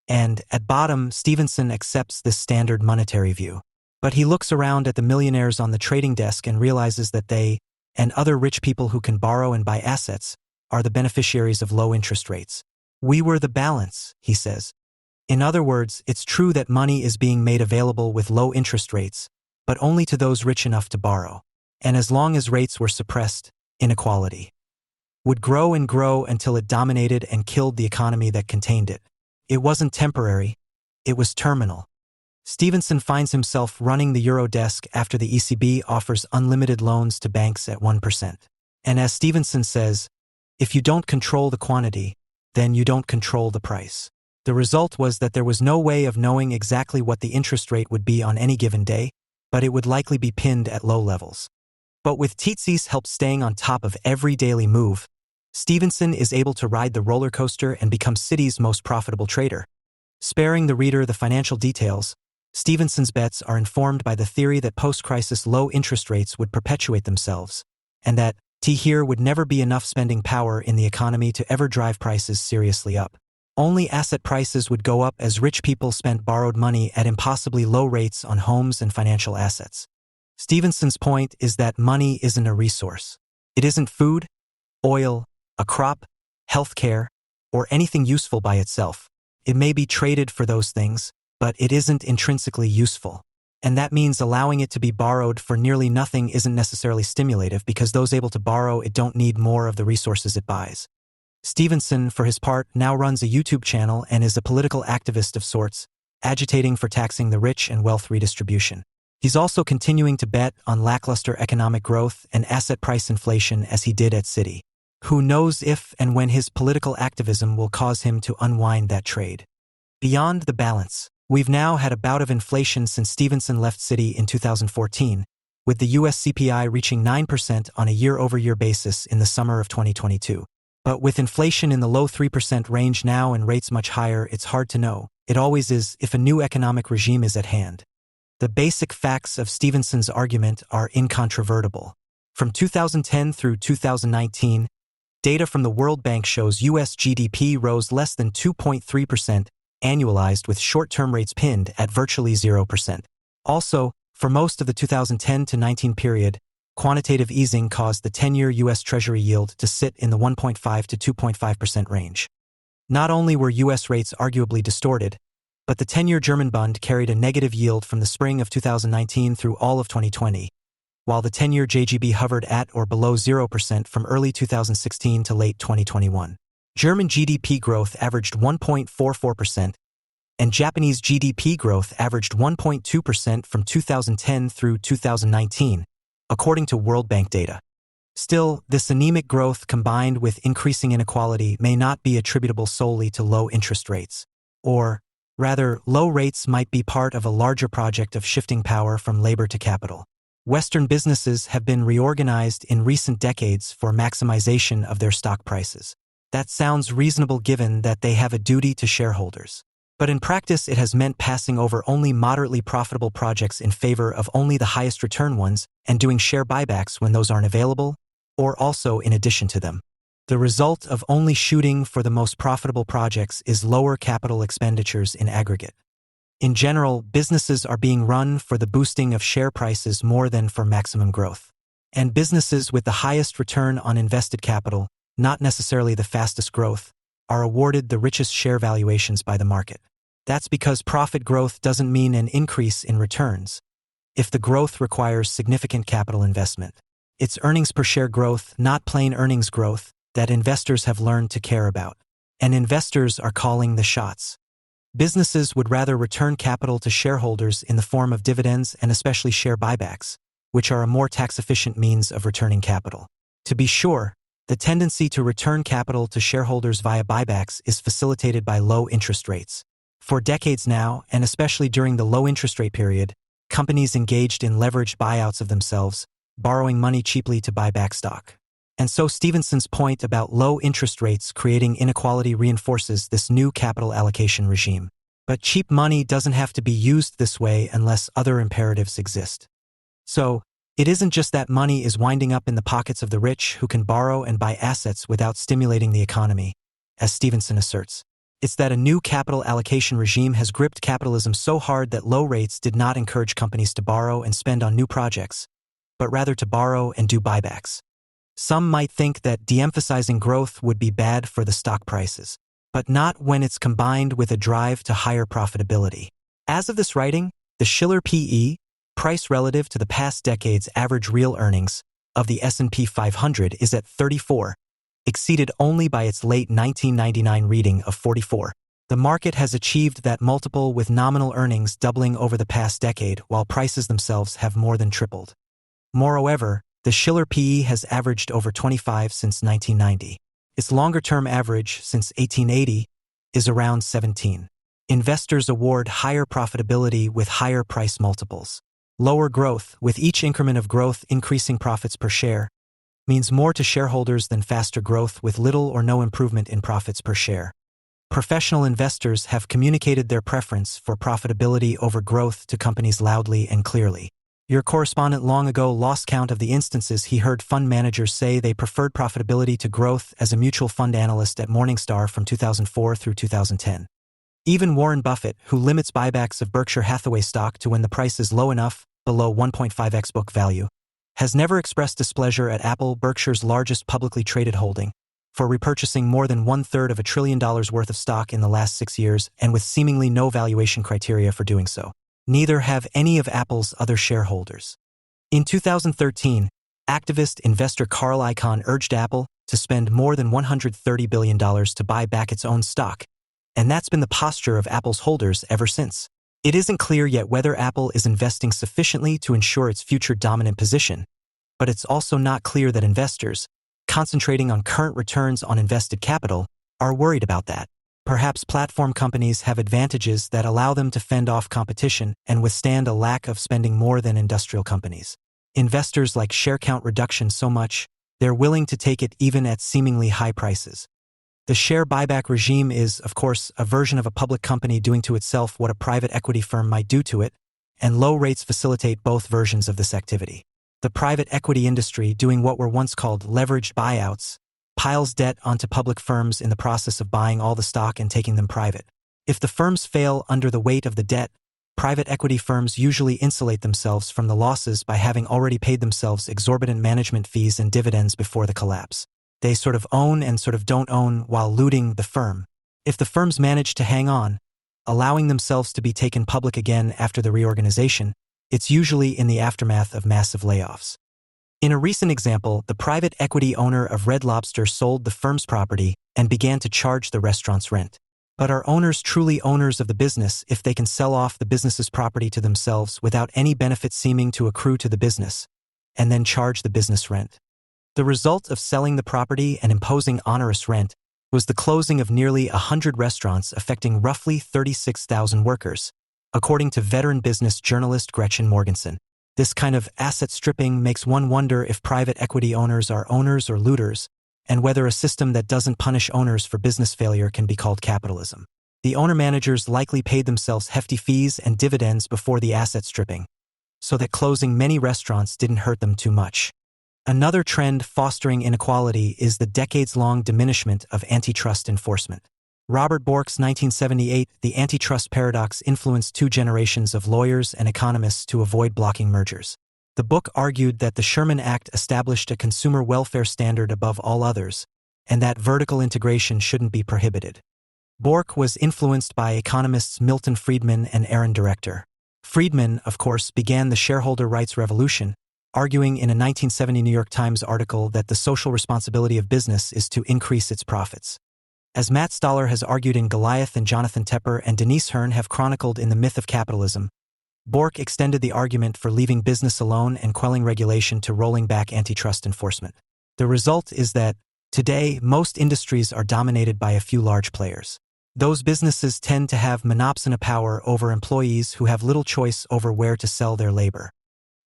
And, at bottom, Stevenson accepts this standard monetary view. But he looks around at the millionaires on the trading desk and realizes that they, and other rich people who can borrow and buy assets, are the beneficiaries of low interest rates. We were the balance, he says. In other words, it's true that money is being made available with low interest rates, but only to those rich enough to borrow. And as long as rates were suppressed, inequality would grow and grow until it dominated and killed the economy that contained it. It wasn't temporary, it was terminal. Stevenson finds himself running the Eurodesk after the ECB offers unlimited loans to banks at 1%. And as Stevenson says, if you don't control the quantity, then you don't control the price. The result was that there was no way of knowing exactly what the interest rate would be on any given day, but it would likely be pinned at low levels. But with Tizzi's help staying on top of every daily move, Stevenson is able to ride the roller coaster and become City's most profitable trader. Sparing the reader the financial details, Stevenson's bets are informed by the theory that post-crisis low interest rates would perpetuate themselves, and that here would never be enough spending power in the economy to ever drive prices seriously up. Only asset prices would go up as rich people spent borrowed money at impossibly low rates on homes and financial assets. Stevenson's point is that money isn't a resource. It isn't food, oil, a crop, healthcare, or anything useful by itself. It may be traded for those things, but it isn't intrinsically useful. And that means allowing it to be borrowed for nearly nothing isn't necessarily stimulative because those able to borrow it don't need more of the resources it buys. Stevenson, for his part, now runs a YouTube channel and is a political activist of sorts, agitating for taxing the rich and wealth redistribution. He's also continuing to bet on lackluster economic growth and asset price inflation as he did at Citi. Who knows if and when his political activism will cause him to unwind that trade. Beyond the balance, we've now had a bout of inflation since Stevenson left Citi in 2014, with the US CPI reaching 9% on a year-over-year basis in the summer of 2022. But with inflation in the low 3% range now and rates much higher, it's hard to know. It always is if a new economic regime is at hand. The basic facts of Stevenson's argument are incontrovertible. From 2010 through 2019, data from the World Bank shows US GDP rose less than 2.3% annualized with short-term rates pinned at virtually 0%. Also, for most of the 2010 to 19 period, quantitative easing caused the 10-year U.S. Treasury yield to sit in the 1.5 to 2.5% range. Not only were U.S. rates arguably distorted, but the 10-year German Bund carried a negative yield from the spring of 2019 through all of 2020, while the 10-year JGB hovered at or below 0% from early 2016 to late 2021. German GDP growth averaged 1.44%, and Japanese GDP growth averaged 1.2% from 2010 through 2019, according to World Bank data. Still, this anemic growth combined with increasing inequality may not be attributable solely to low interest rates. Or, rather, low rates might be part of a larger project of shifting power from labor to capital. Western businesses have been reorganized in recent decades for maximization of their stock prices. That sounds reasonable given that they have a duty to shareholders. But in practice, it has meant passing over only moderately profitable projects in favor of only the highest return ones and doing share buybacks when those aren't available, or also in addition to them. The result of only shooting for the most profitable projects is lower capital expenditures in aggregate. In general, businesses are being run for the boosting of share prices more than for maximum growth. And businesses with the highest return on invested capital, not necessarily the fastest growth, are awarded the richest share valuations by the market. That's because profit growth doesn't mean an increase in returns. If the growth requires significant capital investment, it's earnings per share growth, not plain earnings growth, that investors have learned to care about. And investors are calling the shots. Businesses would rather return capital to shareholders in the form of dividends and especially share buybacks, which are a more tax-efficient means of returning capital. To be sure, the tendency to return capital to shareholders via buybacks is facilitated by low interest rates. For decades now, and especially during the low interest rate period, companies engaged in leveraged buyouts of themselves, borrowing money cheaply to buy back stock. And so Stevenson's point about low interest rates creating inequality reinforces this new capital allocation regime. But cheap money doesn't have to be used this way unless other imperatives exist. So, it isn't just that money is winding up in the pockets of the rich who can borrow and buy assets without stimulating the economy, as Stevenson asserts. It's that a new capital allocation regime has gripped capitalism so hard that low rates did not encourage companies to borrow and spend on new projects, but rather to borrow and do buybacks. Some might think that de-emphasizing growth would be bad for the stock prices, but not when it's combined with a drive to higher profitability. As of this writing, the Shiller P/E, price relative to the past decade's average real earnings, of the S&P 500 is at 34, exceeded only by its late 1999 reading of 44. The market has achieved that multiple with nominal earnings doubling over the past decade while prices themselves have more than tripled. Moreover, the Shiller P/E has averaged over 25 since 1990. Its longer-term average since 1880 is around 17. Investors award higher profitability with higher price multiples. Lower growth, with each increment of growth increasing profits per share, means more to shareholders than faster growth with little or no improvement in profits per share. Professional investors have communicated their preference for profitability over growth to companies loudly and clearly. Your correspondent long ago lost count of the instances he heard fund managers say they preferred profitability to growth as a mutual fund analyst at Morningstar from 2004 through 2010. Even Warren Buffett, who limits buybacks of Berkshire Hathaway stock to when the price is low enough, below 1.5x book value, has never expressed displeasure at Apple, Berkshire's largest publicly traded holding, for repurchasing more than $1/3 of $1 trillion worth of stock in the last 6 years and with seemingly no valuation criteria for doing so. Neither have any of Apple's other shareholders. In 2013, activist investor Carl Icahn urged Apple to spend more than $130 billion to buy back its own stock, and that's been the posture of Apple's holders ever since. It isn't clear yet whether Apple is investing sufficiently to ensure its future dominant position, but it's also not clear that investors, concentrating on current returns on invested capital, are worried about that. Perhaps platform companies have advantages that allow them to fend off competition and withstand a lack of spending more than industrial companies. Investors like share count reduction so much, they're willing to take it even at seemingly high prices. The share buyback regime is, of course, a version of a public company doing to itself what a private equity firm might do to it, and low rates facilitate both versions of this activity. The private equity industry, doing what were once called leveraged buyouts, piles debt onto public firms in the process of buying all the stock and taking them private. If the firms fail under the weight of the debt, private equity firms usually insulate themselves from the losses by having already paid themselves exorbitant management fees and dividends before the collapse. They sort of own and sort of don't own while looting the firm. If the firms manage to hang on, allowing themselves to be taken public again after the reorganization, it's usually in the aftermath of massive layoffs. In a recent example, the private equity owner of Red Lobster sold the firm's property and began to charge the restaurant's rent. But are owners truly owners of the business if they can sell off the business's property to themselves without any benefit seeming to accrue to the business, and then charge the business rent? The result of selling the property and imposing onerous rent was the closing of nearly 100 restaurants affecting roughly 36,000 workers, according to veteran business journalist Gretchen Morgenson. This kind of asset stripping makes one wonder if private equity owners are owners or looters, and whether a system that doesn't punish owners for business failure can be called capitalism. The owner-managers likely paid themselves hefty fees and dividends before the asset stripping, so that closing many restaurants didn't hurt them too much. Another trend fostering inequality is the decades-long diminishment of antitrust enforcement. Robert Bork's 1978 The Antitrust Paradox influenced 2 generations of lawyers and economists to avoid blocking mergers. The book argued that the Sherman Act established a consumer welfare standard above all others, and that vertical integration shouldn't be prohibited. Bork was influenced by economists Milton Friedman and Aaron Director. Friedman, of course, began the shareholder rights revolution, arguing in a 1970 New York Times article that the social responsibility of business is to increase its profits. As Matt Stoller has argued in Goliath and Jonathan Tepper and Denise Hearn have chronicled in The Myth of Capitalism, Bork extended the argument for leaving business alone and quelling regulation to rolling back antitrust enforcement. The result is that, today, most industries are dominated by a few large players. Those businesses tend to have monopsony power over employees who have little choice over where to sell their labor.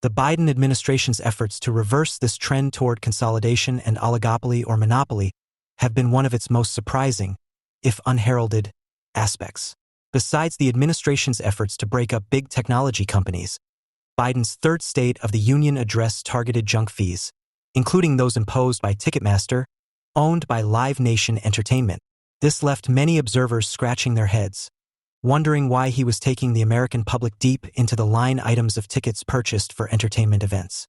The Biden administration's efforts to reverse this trend toward consolidation and oligopoly or monopoly have been one of its most surprising, if unheralded, aspects. Besides the administration's efforts to break up big technology companies, Biden's third State of the Union address targeted junk fees, including those imposed by Ticketmaster, owned by Live Nation Entertainment. This left many observers scratching their heads, wondering why he was taking the American public deep into the line items of tickets purchased for entertainment events.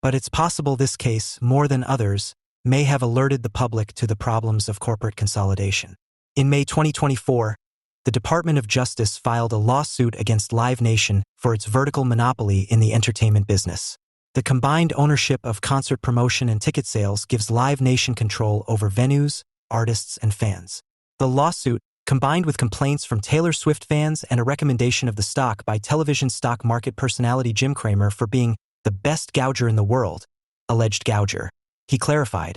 But it's possible this case, more than others, may have alerted the public to the problems of corporate consolidation. In May 2024, the Department of Justice filed a lawsuit against Live Nation for its vertical monopoly in the entertainment business. The combined ownership of concert promotion and ticket sales gives Live Nation control over venues, artists, and fans. The lawsuit, combined with complaints from Taylor Swift fans and a recommendation of the stock by television stock market personality Jim Cramer for being the best gouger in the world, alleged gouger, he clarified,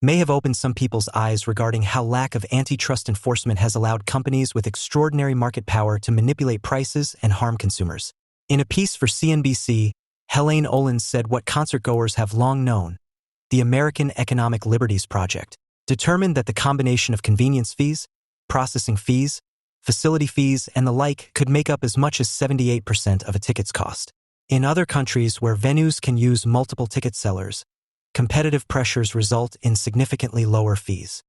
may have opened some people's eyes regarding how lack of antitrust enforcement has allowed companies with extraordinary market power to manipulate prices and harm consumers. In a piece for CNBC, Helene Olins said what concertgoers have long known, the American Economic Liberties Project, determined that the combination of convenience fees, processing fees, facility fees, and the like could make up as much as 78% of a ticket's cost. In other countries where venues can use multiple ticket sellers, competitive pressures result in significantly lower fees.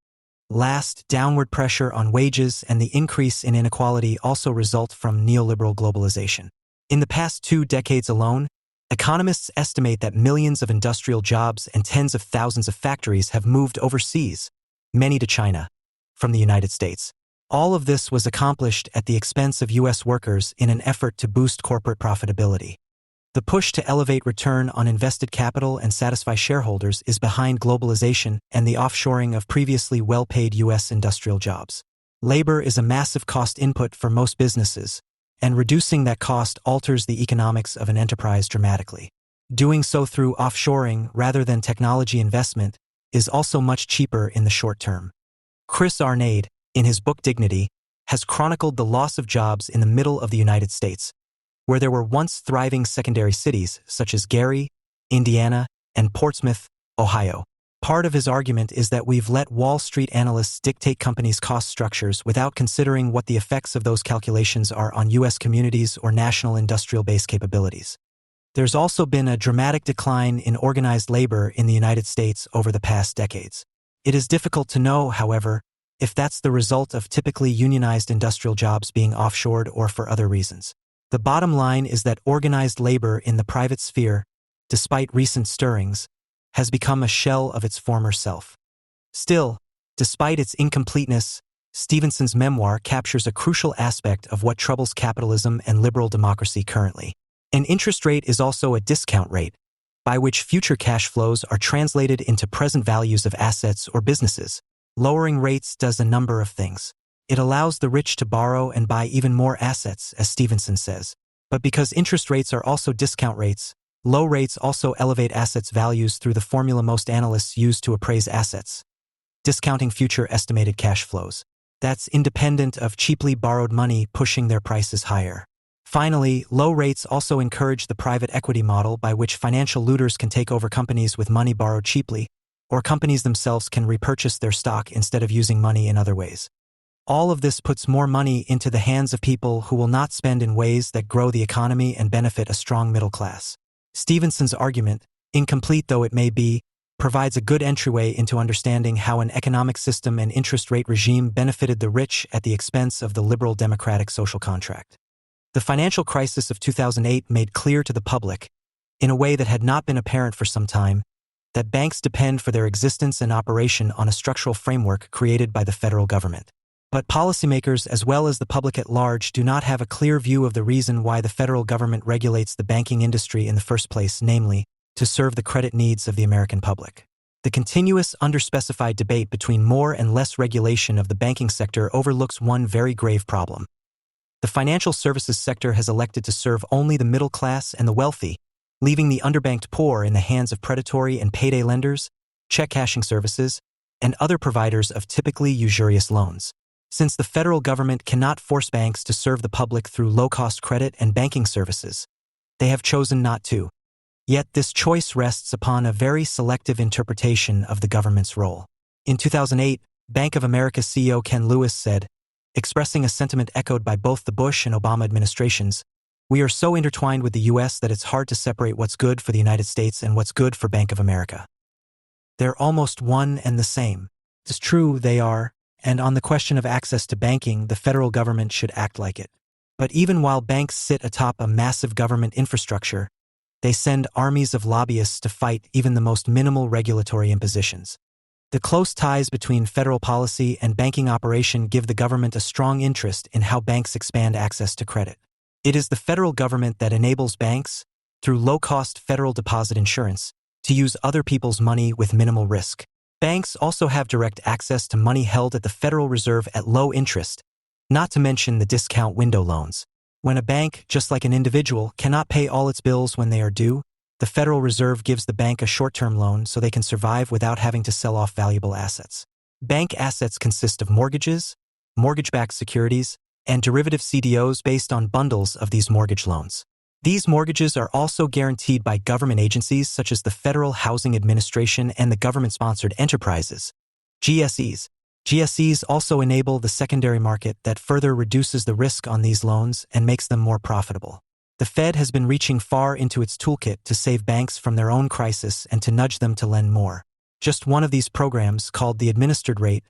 Last, downward pressure on wages and the increase in inequality also result from neoliberal globalization. In the past 2 decades alone, economists estimate that millions of industrial jobs and tens of thousands of factories have moved overseas, many to China, from the United States. All of this was accomplished at the expense of U.S. workers in an effort to boost corporate profitability. The push to elevate return on invested capital and satisfy shareholders is behind globalization and the offshoring of previously well-paid U.S. industrial jobs. Labor is a massive cost input for most businesses, and reducing that cost alters the economics of an enterprise dramatically. Doing so through offshoring rather than technology investment is also much cheaper in the short term. Chris Arnade, in his book Dignity, has chronicled the loss of jobs in the middle of the United States, where there were once thriving secondary cities such as Gary, Indiana, and Portsmouth, Ohio. Part of his argument is that we've let Wall Street analysts dictate companies' cost structures without considering what the effects of those calculations are on U.S. communities or national industrial base capabilities. There's also been a dramatic decline in organized labor in the United States over the past decades. It is difficult to know, however, if that's the result of typically unionized industrial jobs being offshored or for other reasons. The bottom line is that organized labor in the private sphere, despite recent stirrings, has become a shell of its former self. Still, despite its incompleteness, Stevenson's memoir captures a crucial aspect of what troubles capitalism and liberal democracy currently. An interest rate is also a discount rate, by which future cash flows are translated into present values of assets or businesses. Lowering rates does a number of things. It allows the rich to borrow and buy even more assets, as Stevenson says. But because interest rates are also discount rates, low rates also elevate assets' values through the formula most analysts use to appraise assets, discounting future estimated cash flows. That's independent of cheaply borrowed money pushing their prices higher. Finally, low rates also encourage the private equity model by which financial looters can take over companies with money borrowed cheaply, or companies themselves can repurchase their stock instead of using money in other ways. All of this puts more money into the hands of people who will not spend in ways that grow the economy and benefit a strong middle class. Stevenson's argument, incomplete though it may be, provides a good entryway into understanding how an economic system and interest rate regime benefited the rich at the expense of the liberal democratic social contract. The financial crisis of 2008 made clear to the public, in a way that had not been apparent for some time, that banks depend for their existence and operation on a structural framework created by the federal government. But policymakers as well as the public at large do not have a clear view of the reason why the federal government regulates the banking industry in the first place, namely, to serve the credit needs of the American public. The continuous underspecified debate between more and less regulation of the banking sector overlooks one very grave problem. The financial services sector has elected to serve only the middle class and the wealthy, leaving the underbanked poor in the hands of predatory and payday lenders, check cashing services, and other providers of typically usurious loans. Since the federal government cannot force banks to serve the public through low-cost credit and banking services, they have chosen not to. Yet this choice rests upon a very selective interpretation of the government's role. In 2008, Bank of America CEO Ken Lewis said, expressing a sentiment echoed by both the Bush and Obama administrations, "We are so intertwined with the U.S. that it's hard to separate what's good for the United States and what's good for Bank of America. They're almost one and the same. It's true they are, and on the question of access to banking, the federal government should act like it. But even while banks sit atop a massive government infrastructure, they send armies of lobbyists to fight even the most minimal regulatory impositions. The close ties between federal policy and banking operation give the government a strong interest in how banks expand access to credit. It is the federal government that enables banks, through low-cost federal deposit insurance, to use other people's money with minimal risk. Banks also have direct access to money held at the Federal Reserve at low interest, not to mention the discount window loans. When a bank, just like an individual, cannot pay all its bills when they are due, the Federal Reserve gives the bank a short-term loan so they can survive without having to sell off valuable assets. Bank assets consist of mortgages, mortgage-backed securities, and derivative CDOs based on bundles of these mortgage loans. These mortgages are also guaranteed by government agencies such as the Federal Housing Administration and the government-sponsored enterprises, GSEs. GSEs also enable the secondary market that further reduces the risk on these loans and makes them more profitable. The Fed has been reaching far into its toolkit to save banks from their own crisis and to nudge them to lend more. Just one of these programs, called the administered rate,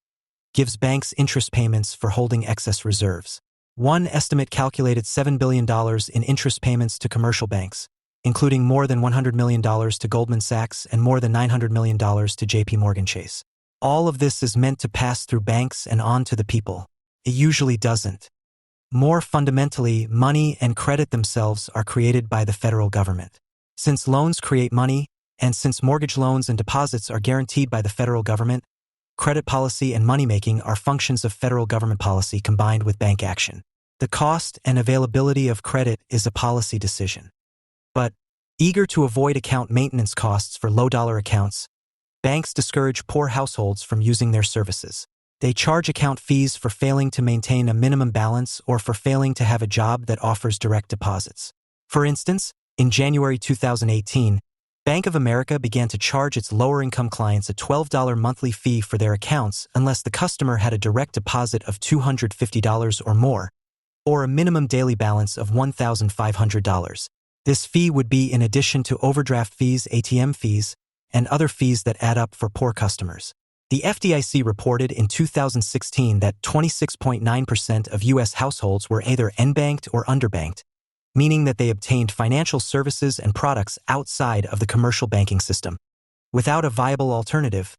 gives banks interest payments for holding excess reserves. One estimate calculated $7 billion in interest payments to commercial banks, including more than $100 million to Goldman Sachs and more than $900 million to JP Morgan Chase. All of this is meant to pass through banks and on to the people. It usually doesn't. More fundamentally, money and credit themselves are created by the federal government. Since loans create money, and since mortgage loans and deposits are guaranteed by the federal government, credit policy and money-making are functions of federal government policy combined with bank action. The cost and availability of credit is a policy decision. But, eager to avoid account maintenance costs for low-dollar accounts, banks discourage poor households from using their services. They charge account fees for failing to maintain a minimum balance or for failing to have a job that offers direct deposits. For instance, in January 2018, Bank of America began to charge its lower-income clients a $12 monthly fee for their accounts unless the customer had a direct deposit of $250 or more, or a minimum daily balance of $1,500. This fee would be in addition to overdraft fees, ATM fees, and other fees that add up for poor customers. The FDIC reported in 2016 that 26.9% of U.S. households were either unbanked or underbanked, meaning that they obtained financial services and products outside of the commercial banking system. Without a viable alternative,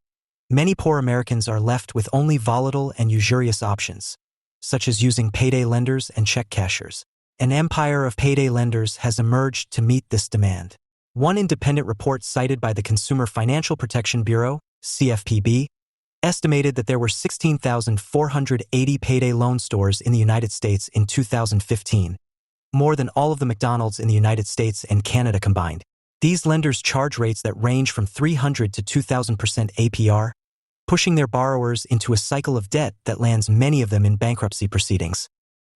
many poor Americans are left with only volatile and usurious options, such as using payday lenders and check cashers. An empire of payday lenders has emerged to meet this demand. One independent report cited by the Consumer Financial Protection Bureau, CFPB, estimated that there were 16,480 payday loan stores in the United States in 2015, more than all of the McDonald's in the United States and Canada combined. These lenders charge rates that range from 300 to 2,000% APR, pushing their borrowers into a cycle of debt that lands many of them in bankruptcy proceedings.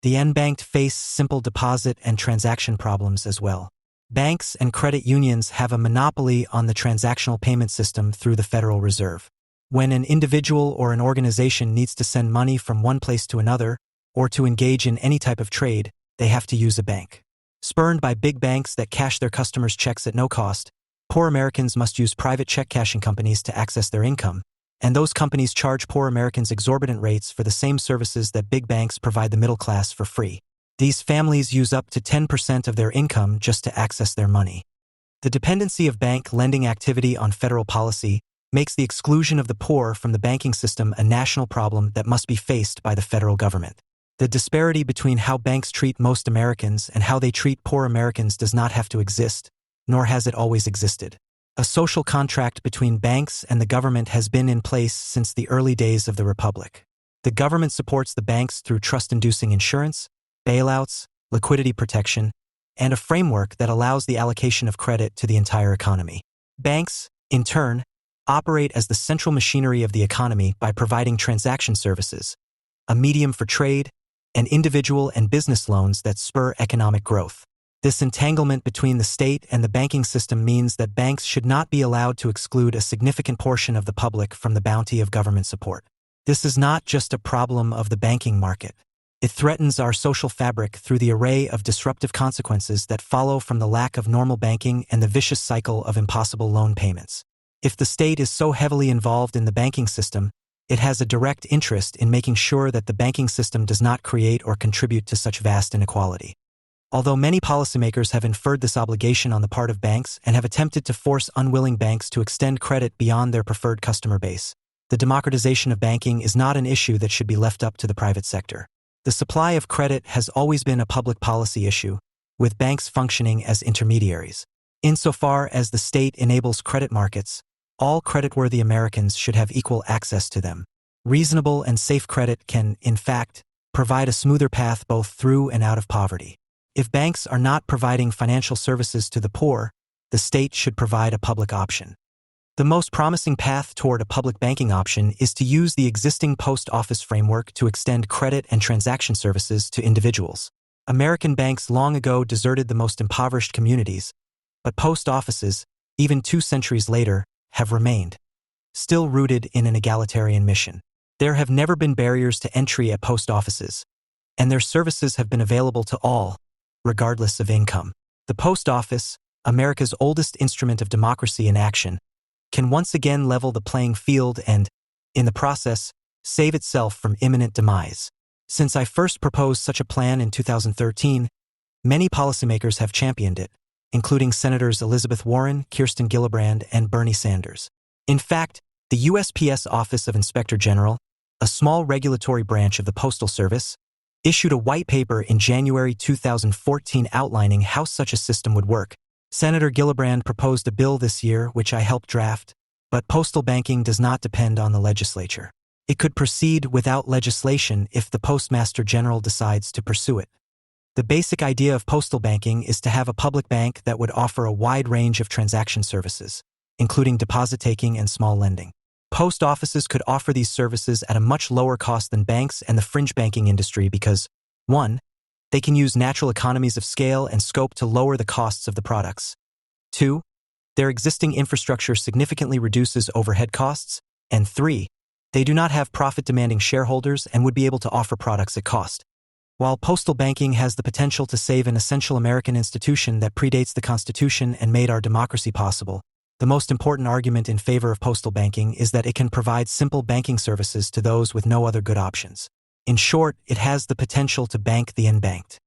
The unbanked face simple deposit and transaction problems as well. Banks and credit unions have a monopoly on the transactional payment system through the Federal Reserve. When an individual or an organization needs to send money from one place to another, or to engage in any type of trade, they have to use a bank. Spurned by big banks that cash their customers' checks at no cost, Poor Americans must use private check cashing companies to access their income, and those companies charge poor Americans exorbitant rates for the same services that big banks provide the middle class for free. These families use up to 10% of their income just to access their money. The dependency of bank lending activity on federal policy makes the exclusion of the poor from the banking system a national problem that must be faced by the federal government. The disparity between how banks treat most Americans and how they treat poor Americans does not have to exist, nor has it always existed. A social contract between banks and the government has been in place since the early days of the Republic. The government supports the banks through trust-inducing insurance, bailouts, liquidity protection, and a framework that allows the allocation of credit to the entire economy. Banks, in turn, operate as the central machinery of the economy by providing transaction services, a medium for trade, and individual and business loans that spur economic growth. This entanglement between the state and the banking system means that banks should not be allowed to exclude a significant portion of the public from the bounty of government support. This is not just a problem of the banking market. It threatens our social fabric through the array of disruptive consequences that follow from the lack of normal banking and the vicious cycle of impossible loan payments. If the state is so heavily involved in the banking system, it has a direct interest in making sure that the banking system does not create or contribute to such vast inequality. Although many policymakers have inferred this obligation on the part of banks and have attempted to force unwilling banks to extend credit beyond their preferred customer base, the democratization of banking is not an issue that should be left up to the private sector. The supply of credit has always been a public policy issue, with banks functioning as intermediaries. Insofar as the state enables credit markets, all creditworthy Americans should have equal access to them. Reasonable and safe credit can, in fact, provide a smoother path both through and out of poverty. If banks are not providing financial services to the poor, the state should provide a public option. The most promising path toward a public banking option is to use the existing post office framework to extend credit and transaction services to individuals. American banks long ago deserted the most impoverished communities, but post offices, even 2 centuries later, have remained, still rooted in an egalitarian mission. There have never been barriers to entry at post offices, and their services have been available to all, regardless of income. The post office, America's oldest instrument of democracy in action, can once again level the playing field and, in the process, save itself from imminent demise. Since I first proposed such a plan in 2013, many policymakers have championed it, including Senators Elizabeth Warren, Kirsten Gillibrand, and Bernie Sanders. In fact, the USPS Office of Inspector General, a small regulatory branch of the Postal Service, issued a white paper in January 2014 outlining how such a system would work. Senator Gillibrand proposed a bill this year, which I helped draft, but postal banking does not depend on the legislature. It could proceed without legislation if the Postmaster General decides to pursue it. The basic idea of postal banking is to have a public bank that would offer a wide range of transaction services, including deposit taking and small lending. Post offices could offer these services at a much lower cost than banks and the fringe banking industry because, 1, they can use natural economies of scale and scope to lower the costs of the products. 2, their existing infrastructure significantly reduces overhead costs. And 3, they do not have profit-demanding shareholders and would be able to offer products at cost. While postal banking has the potential to save an essential American institution that predates the Constitution and made our democracy possible, the most important argument in favor of postal banking is that it can provide simple banking services to those with no other good options. In short, it has the potential to bank the unbanked.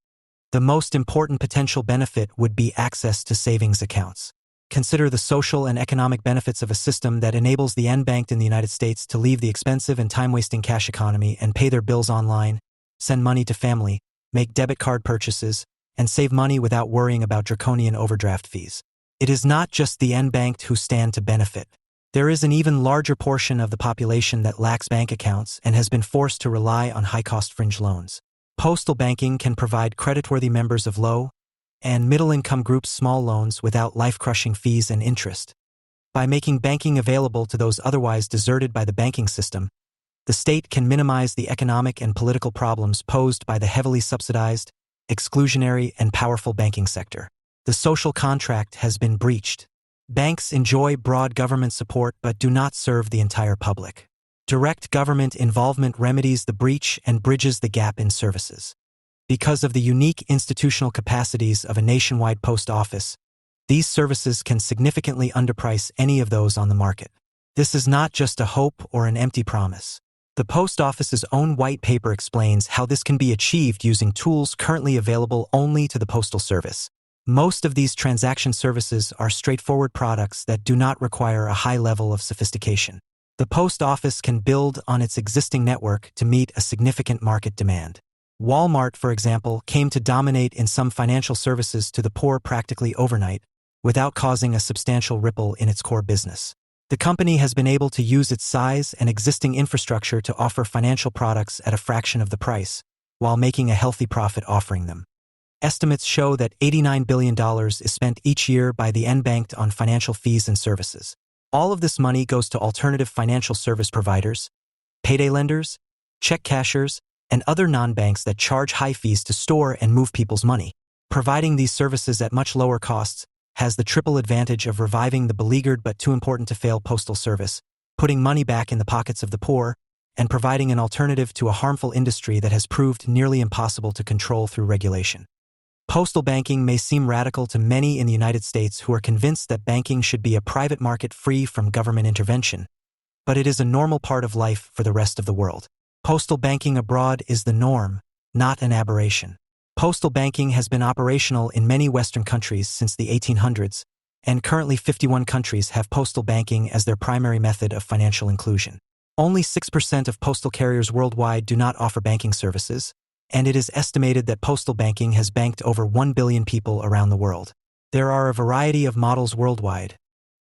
The most important potential benefit would be access to savings accounts. Consider the social and economic benefits of a system that enables the unbanked in the United States to leave the expensive and time-wasting cash economy and pay their bills online, send money to family, make debit card purchases, and save money without worrying about draconian overdraft fees. It is not just the unbanked who stand to benefit. There is an even larger portion of the population that lacks bank accounts and has been forced to rely on high-cost fringe loans. Postal banking can provide creditworthy members of low and middle-income groups small loans without life-crushing fees and interest. By making banking available to those otherwise deserted by the banking system, the state can minimize the economic and political problems posed by the heavily subsidized, exclusionary, and powerful banking sector. The social contract has been breached. Banks enjoy broad government support but do not serve the entire public. Direct government involvement remedies the breach and bridges the gap in services. Because of the unique institutional capacities of a nationwide post office, These services can significantly underprice any of those on the market. This is not just a hope or an empty promise. The Post Office's own white paper explains how this can be achieved using tools currently available only to the Postal Service. Most of these transaction services are straightforward products that do not require a high level of sophistication. The Post Office can build on its existing network to meet a significant market demand. Walmart, for example, came to dominate in some financial services to the poor practically overnight, without causing a substantial ripple in its core business. The company has been able to use its size and existing infrastructure to offer financial products at a fraction of the price, while making a healthy profit offering them. Estimates show that $89 billion is spent each year by the unbanked on financial fees and services. All of this money goes to alternative financial service providers, payday lenders, check cashers, and other non-banks that charge high fees to store and move people's money. Providing these services at much lower costs has the triple advantage of reviving the beleaguered but too important to fail postal service, putting money back in the pockets of the poor, and providing an alternative to a harmful industry that has proved nearly impossible to control through regulation. Postal banking may seem radical to many in the United States who are convinced that banking should be a private market free from government intervention, but it is a normal part of life for the rest of the world. Postal banking abroad is the norm, not an aberration. Postal banking has been operational in many Western countries since the 1800s, and currently 51 countries have postal banking as their primary method of financial inclusion. Only 6% of postal carriers worldwide do not offer banking services, and it is estimated that postal banking has banked over 1 billion people around the world. There are a variety of models worldwide,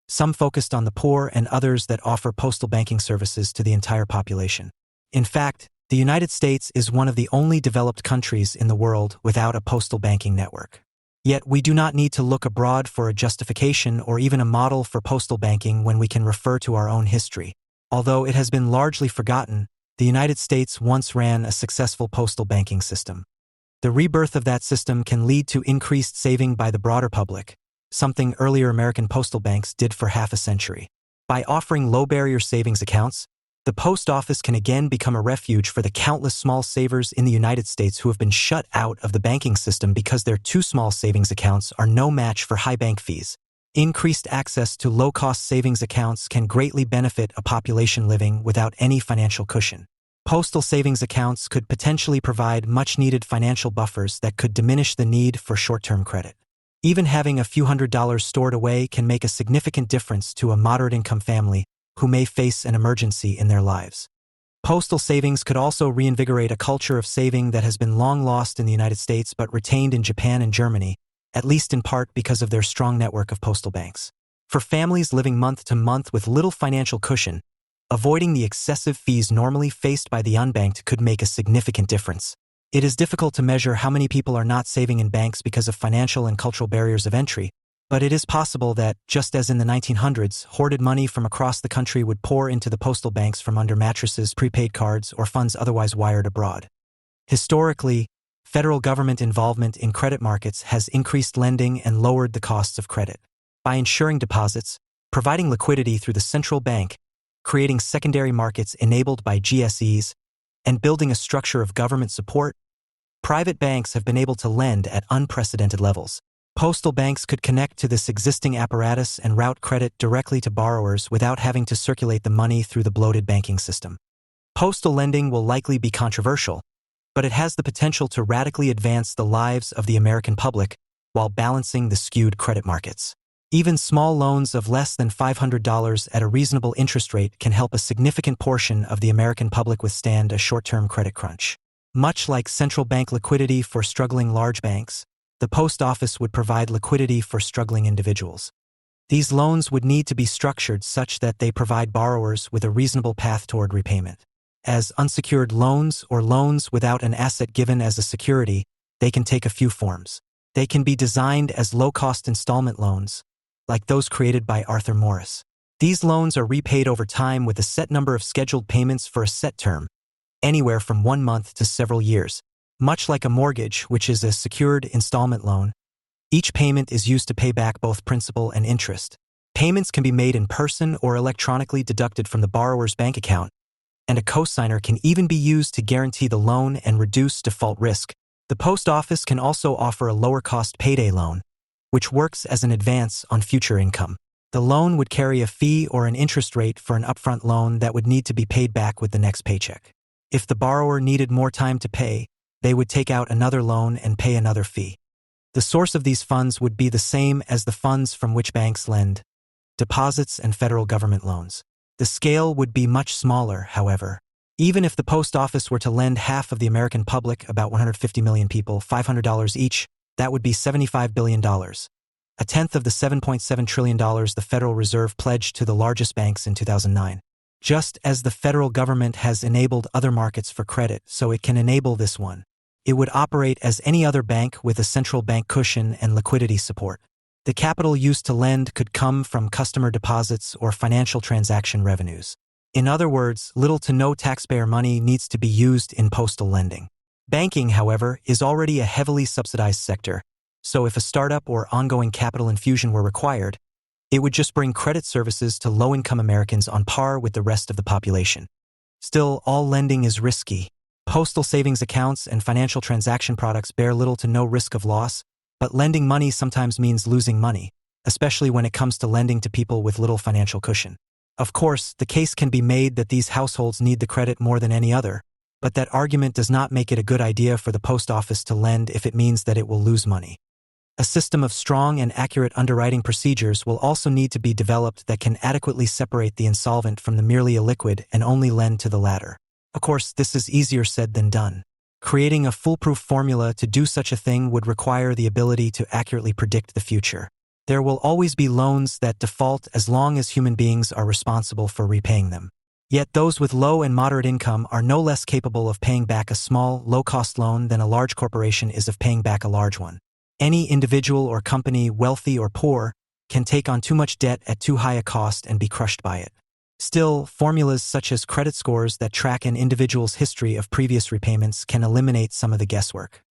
some focused on the poor and others that offer postal banking services to the entire population. In fact, the United States is one of the only developed countries in the world without a postal banking network. Yet we do not need to look abroad for a justification or even a model for postal banking when we can refer to our own history. Although it has been largely forgotten, the United States once ran a successful postal banking system. The rebirth of that system can lead to increased saving by the broader public, something earlier American postal banks did for half a century. By offering low-barrier savings accounts, the post office can again become a refuge for the countless small savers in the United States who have been shut out of the banking system because their too small savings accounts are no match for high bank fees. Increased access to low-cost savings accounts can greatly benefit a population living without any financial cushion. Postal savings accounts could potentially provide much-needed financial buffers that could diminish the need for short-term credit. Even having a few $100s stored away can make a significant difference to a moderate-income family who may face an emergency in their lives. Postal savings could also reinvigorate a culture of saving that has been long lost in the United States but retained in Japan and Germany, at least in part because of their strong network of postal banks. For families living month to month with little financial cushion, avoiding the excessive fees normally faced by the unbanked could make a significant difference. It is difficult to measure how many people are not saving in banks because of financial and cultural barriers of entry, but it is possible that, just as in the 1900s, hoarded money from across the country would pour into the postal banks from under mattresses, prepaid cards, or funds otherwise wired abroad. Historically, federal government involvement in credit markets has increased lending and lowered the costs of credit. By ensuring deposits, providing liquidity through the central bank, creating secondary markets enabled by GSEs, and building a structure of government support, private banks have been able to lend at unprecedented levels. Postal banks could connect to this existing apparatus and route credit directly to borrowers without having to circulate the money through the bloated banking system. Postal lending will likely be controversial, but it has the potential to radically advance the lives of the American public while balancing the skewed credit markets. Even small loans of less than $500 at a reasonable interest rate can help a significant portion of the American public withstand a short-term credit crunch. Much like central bank liquidity for struggling large banks, the post office would provide liquidity for struggling individuals. These loans would need to be structured such that they provide borrowers with a reasonable path toward repayment. As unsecured loans or loans without an asset given as a security, they can take a few forms. They can be designed as low-cost installment loans, like those created by Arthur Morris. These loans are repaid over time with a set number of scheduled payments for a set term, anywhere from 1 month to several years. Much like a mortgage, which is a secured installment loan, each payment is used to pay back both principal and interest. Payments can be made in person or electronically deducted from the borrower's bank account, and a cosigner can even be used to guarantee the loan and reduce default risk. The post office can also offer a lower-cost payday loan, which works as an advance on future income. The loan would carry a fee or an interest rate for an upfront loan that would need to be paid back with the next paycheck. If the borrower needed more time to pay, they would take out another loan and pay another fee. The source of these funds would be the same as the funds from which banks lend: deposits and federal government loans. The scale would be much smaller, however. Even if the post office were to lend half of the American public, about 150 million people, $500 each, that would be $75 billion. A tenth of the $7.7 trillion the Federal Reserve pledged to the largest banks in 2009. Just as the federal government has enabled other markets for credit, so it can enable this one. It would operate as any other bank with a central bank cushion and liquidity support. The capital used to lend could come from customer deposits or financial transaction revenues. In other words, little to no taxpayer money needs to be used in postal lending. Banking, however, is already a heavily subsidized sector, so if a startup or ongoing capital infusion were required, it would just bring credit services to low-income Americans on par with the rest of the population. Still, all lending is risky. Postal savings accounts and financial transaction products bear little to no risk of loss, but lending money sometimes means losing money, especially when it comes to lending to people with little financial cushion. Of course, the case can be made that these households need the credit more than any other, but that argument does not make it a good idea for the post office to lend if it means that it will lose money. A system of strong and accurate underwriting procedures will also need to be developed that can adequately separate the insolvent from the merely illiquid and only lend to the latter. Of course, this is easier said than done. Creating a foolproof formula to do such a thing would require the ability to accurately predict the future. There will always be loans that default as long as human beings are responsible for repaying them. Yet those with low and moderate income are no less capable of paying back a small, low-cost loan than a large corporation is of paying back a large one. Any individual or company, wealthy or poor, can take on too much debt at too high a cost and be crushed by it. Still, formulas such as credit scores that track an individual's history of previous repayments can eliminate some of the guesswork.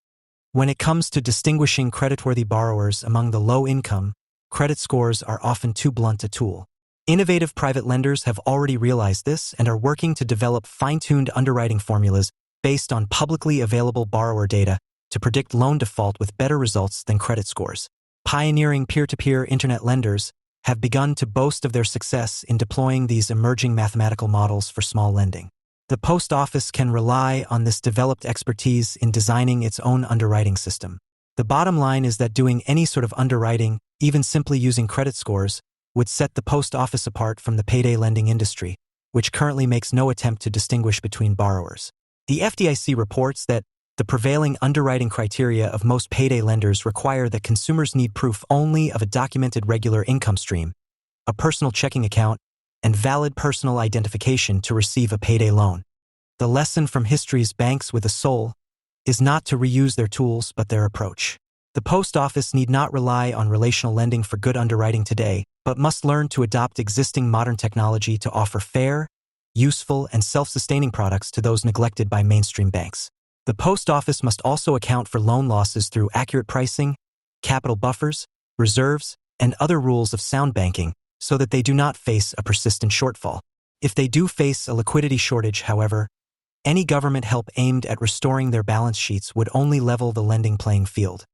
When it comes to distinguishing creditworthy borrowers among the low-income, credit scores are often too blunt a tool. Innovative private lenders have already realized this and are working to develop fine-tuned underwriting formulas based on publicly available borrower data to predict loan default with better results than credit scores. Pioneering peer-to-peer internet lenders have begun to boast of their success in deploying these emerging mathematical models for small lending. The post office can rely on this developed expertise in designing its own underwriting system. The bottom line is that doing any sort of underwriting, even simply using credit scores, would set the post office apart from the payday lending industry, which currently makes no attempt to distinguish between borrowers. The FDIC reports that the prevailing underwriting criteria of most payday lenders require that consumers need proof only of a documented regular income stream, a personal checking account, and valid personal identification to receive a payday loan. The lesson from history's banks with a soul is not to reuse their tools but their approach. The post office need not rely on relational lending for good underwriting today, but must learn to adopt existing modern technology to offer fair, useful, and self-sustaining products to those neglected by mainstream banks. The post office must also account for loan losses through accurate pricing, capital buffers, reserves, and other rules of sound banking so that they do not face a persistent shortfall. If they do face a liquidity shortage, however, any government help aimed at restoring their balance sheets would only level the lending playing field.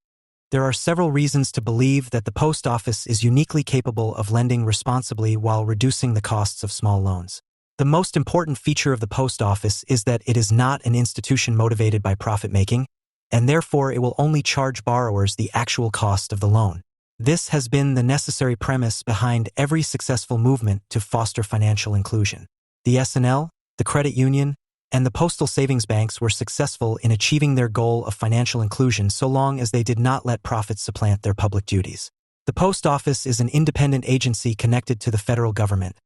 There are several reasons to believe that the post office is uniquely capable of lending responsibly while reducing the costs of small loans. The most important feature of the post office is that it is not an institution motivated by profit-making, and therefore it will only charge borrowers the actual cost of the loan. This has been the necessary premise behind every successful movement to foster financial inclusion. The S&L, the credit union, and the postal savings banks were successful in achieving their goal of financial inclusion so long as they did not let profits supplant their public duties. The post office is an independent agency connected to the federal government,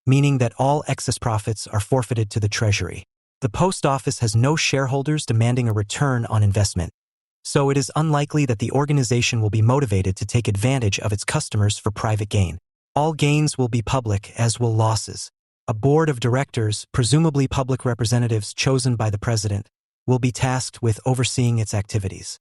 meaning that all excess profits are forfeited to the Treasury. The post office has no shareholders demanding a return on investment, so it is unlikely that the organization will be motivated to take advantage of its customers for private gain. All gains will be public, as will losses. A board of directors, presumably public representatives chosen by the president, will be tasked with overseeing its activities.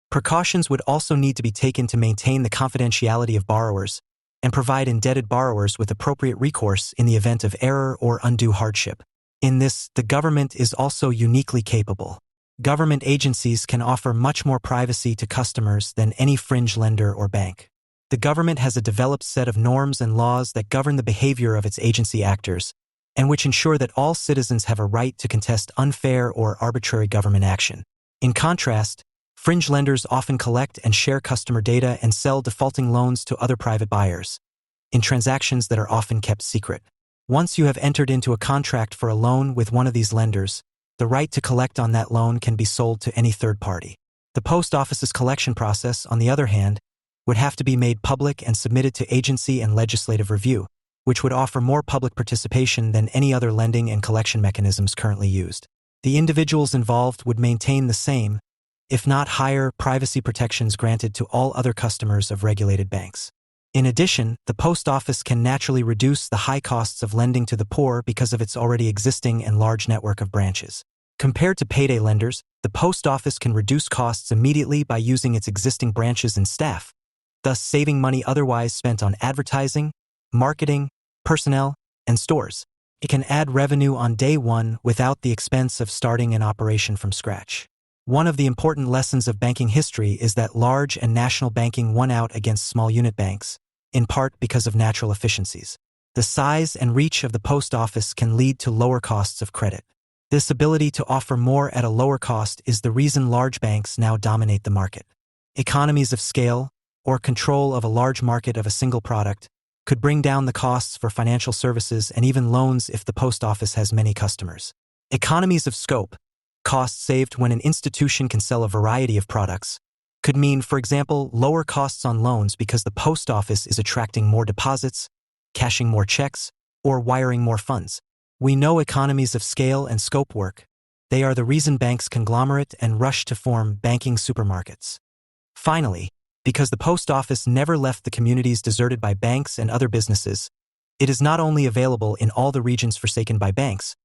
Precautions would also need to be taken to maintain the confidentiality of borrowers and provide indebted borrowers with appropriate recourse in the event of error or undue hardship. In this, the government is also uniquely capable. Government agencies can offer much more privacy to customers than any fringe lender or bank. The government has a developed set of norms and laws that govern the behavior of its agency actors, and which ensure that all citizens have a right to contest unfair or arbitrary government action. In contrast, fringe lenders often collect and share customer data and sell defaulting loans to other private buyers, in transactions that are often kept secret. Once you have entered into a contract for a loan with one of these lenders, the right to collect on that loan can be sold to any third party. The post office's collection process, on the other hand, would have to be made public and submitted to agency and legislative review, which would offer more public participation than any other lending and collection mechanisms currently used. The individuals involved would maintain the same, if not higher, privacy protections granted to all other customers of regulated banks. In addition, the post office can naturally reduce the high costs of lending to the poor because of its already existing and large network of branches. Compared to payday lenders, the post office can reduce costs immediately by using its existing branches and staff, thus saving money otherwise spent on advertising, marketing, personnel, and stores. It can add revenue on day one without the expense of starting an operation from scratch. One of the important lessons of banking history is that large and national banking won out against small unit banks, in part because of natural efficiencies. The size and reach of the post office can lead to lower costs of credit. This ability to offer more at a lower cost is the reason large banks now dominate the market. Economies of scale, or control of a large market of a single product, could bring down the costs for financial services and even loans if the post office has many customers. Economies of scope, costs saved when an institution can sell a variety of products, could mean, for example, lower costs on loans because the post office is attracting more deposits, cashing more checks, or wiring more funds. We know economies of scale and scope work. They are the reason banks conglomerate and rush to form banking supermarkets. Finally, because the post office never left the communities deserted by banks and other businesses, it is not only available in all the regions forsaken by banks,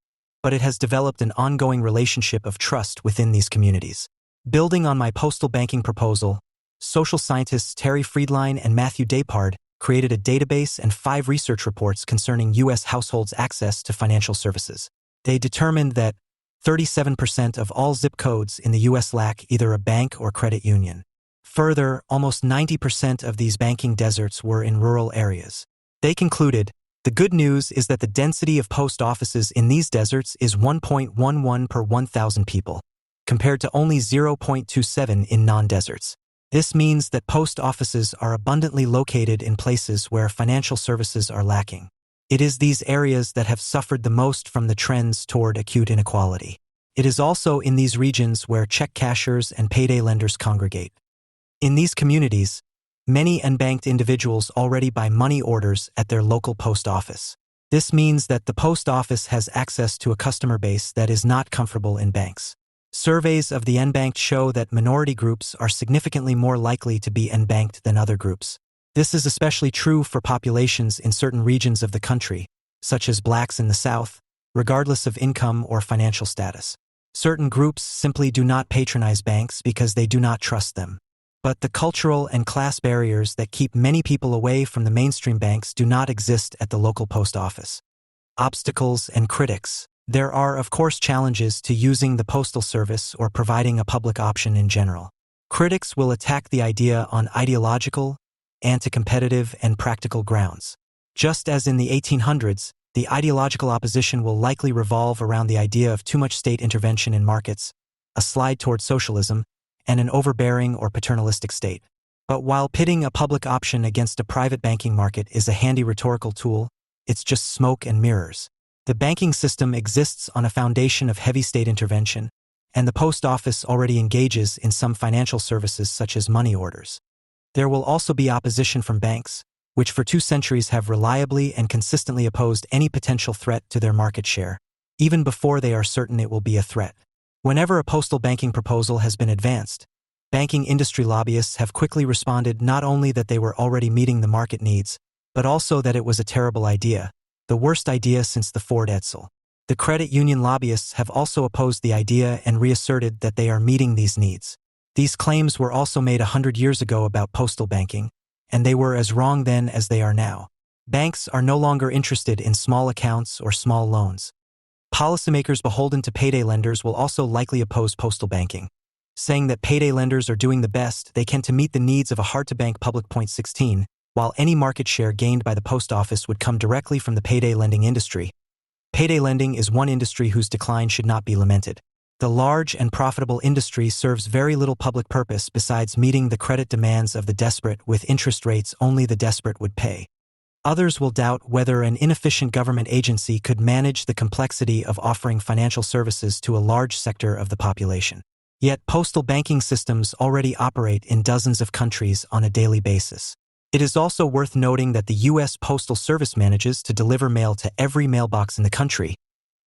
but it has developed an ongoing relationship of trust within these communities. Building on my postal banking proposal, social scientists Terry Friedline and Matthew Depard created a database and 5 research reports concerning U.S. households' access to financial services. They determined that 37% of all zip codes in the U.S. lack either a bank or credit union. Further, almost 90% of these banking deserts were in rural areas. They concluded, the good news is that the density of post offices in these deserts is 1.11 per 1,000 people, compared to only 0.27 in non-deserts. This means that post offices are abundantly located in places where financial services are lacking. It is these areas that have suffered the most from the trends toward acute inequality. It is also in these regions where check cashers and payday lenders congregate. In these communities, many unbanked individuals already buy money orders at their local post office. This means that the post office has access to a customer base that is not comfortable in banks. Surveys of the unbanked show that minority groups are significantly more likely to be unbanked than other groups. This is especially true for populations in certain regions of the country, such as blacks in the South, regardless of income or financial status. Certain groups simply do not patronize banks because they do not trust them. But the cultural and class barriers that keep many people away from the mainstream banks do not exist at the local post office. Obstacles and critics. There are, of course, challenges to using the postal service or providing a public option in general. Critics will attack the idea on ideological, anti-competitive, and practical grounds. Just as in the 1800s, the ideological opposition will likely revolve around the idea of too much state intervention in markets, a slide toward socialism, and an overbearing or paternalistic state. But while pitting a public option against a private banking market is a handy rhetorical tool, it's just smoke and mirrors. The banking system exists on a foundation of heavy state intervention, and the post office already engages in some financial services such as money orders. There will also be opposition from banks, which for 2 centuries have reliably and consistently opposed any potential threat to their market share, even before they are certain it will be a threat. Whenever a postal banking proposal has been advanced, banking industry lobbyists have quickly responded not only that they were already meeting the market needs, but also that it was a terrible idea, the worst idea since the Ford Edsel. The credit union lobbyists have also opposed the idea and reasserted that they are meeting these needs. These claims were also made 100 years ago about postal banking, and they were as wrong then as they are now. Banks are no longer interested in small accounts or small loans. Policymakers beholden to payday lenders will also likely oppose postal banking. saying that payday lenders are doing the best they can to meet the needs of a hard-to-bank public. Point 16, while any market share gained by the post office would come directly from the payday lending industry. Payday lending is one industry whose decline should not be lamented. The large and profitable industry serves very little public purpose besides meeting the credit demands of the desperate with interest rates only the desperate would pay. Others will doubt whether an inefficient government agency could manage the complexity of offering financial services to a large sector of the population. Yet postal banking systems already operate in dozens of countries on a daily basis. It is also worth noting that the U.S. Postal Service manages to deliver mail to every mailbox in the country,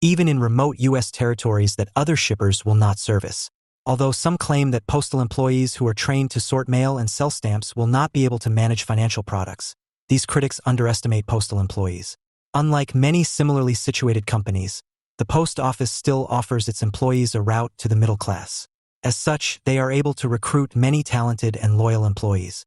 even in remote U.S. territories that other shippers will not service. Although some claim that postal employees who are trained to sort mail and sell stamps will not be able to manage financial products, these critics underestimate postal employees. Unlike many similarly situated companies, the post office still offers its employees a route to the middle class. As such, they are able to recruit many talented and loyal employees.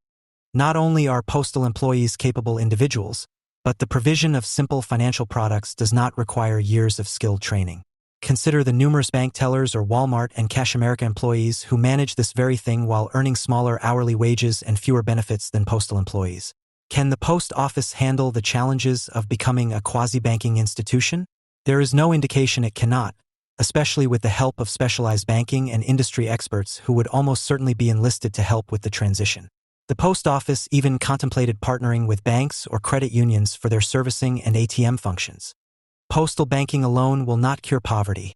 Not only are postal employees capable individuals, but the provision of simple financial products does not require years of skilled training. Consider the numerous bank tellers or Walmart and Cash America employees who manage this very thing while earning smaller hourly wages and fewer benefits than postal employees. Can the post office handle the challenges of becoming a quasi-banking institution? There is no indication it cannot, especially with the help of specialized banking and industry experts who would almost certainly be enlisted to help with the transition. The post office even contemplated partnering with banks or credit unions for their servicing and ATM functions. Postal banking alone will not cure poverty,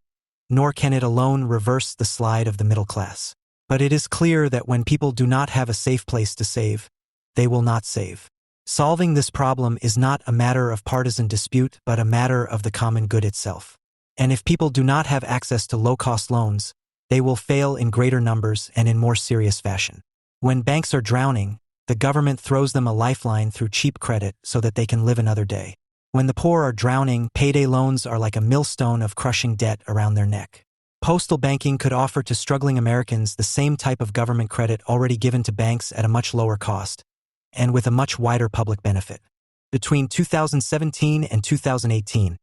nor can it alone reverse the slide of the middle class. But it is clear that when people do not have a safe place to save, they will not save. Solving this problem is not a matter of partisan dispute but a matter of the common good itself. And if people do not have access to low-cost loans, they will fail in greater numbers and in more serious fashion. When banks are drowning, the government throws them a lifeline through cheap credit so that they can live another day. When the poor are drowning, payday loans are like a millstone of crushing debt around their neck. Postal banking could offer to struggling Americans the same type of government credit already given to banks at a much lower cost, and with a much wider public benefit. Between 2017 and 2018,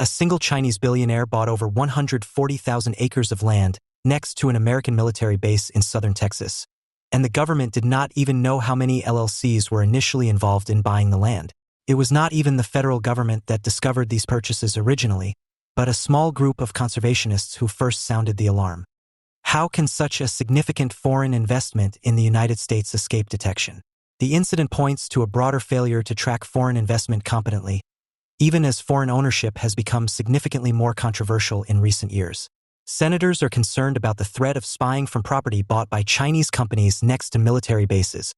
a single Chinese billionaire bought over 140,000 acres of land next to an American military base in southern Texas, and the government did not even know how many LLCs were initially involved in buying the land. It was not even the federal government that discovered these purchases originally, but a small group of conservationists who first sounded the alarm. How can such a significant foreign investment in the United States escape detection? The incident points to a broader failure to track foreign investment competently, even as foreign ownership has become significantly more controversial in recent years. Senators are concerned about the threat of spying from property bought by Chinese companies next to military bases,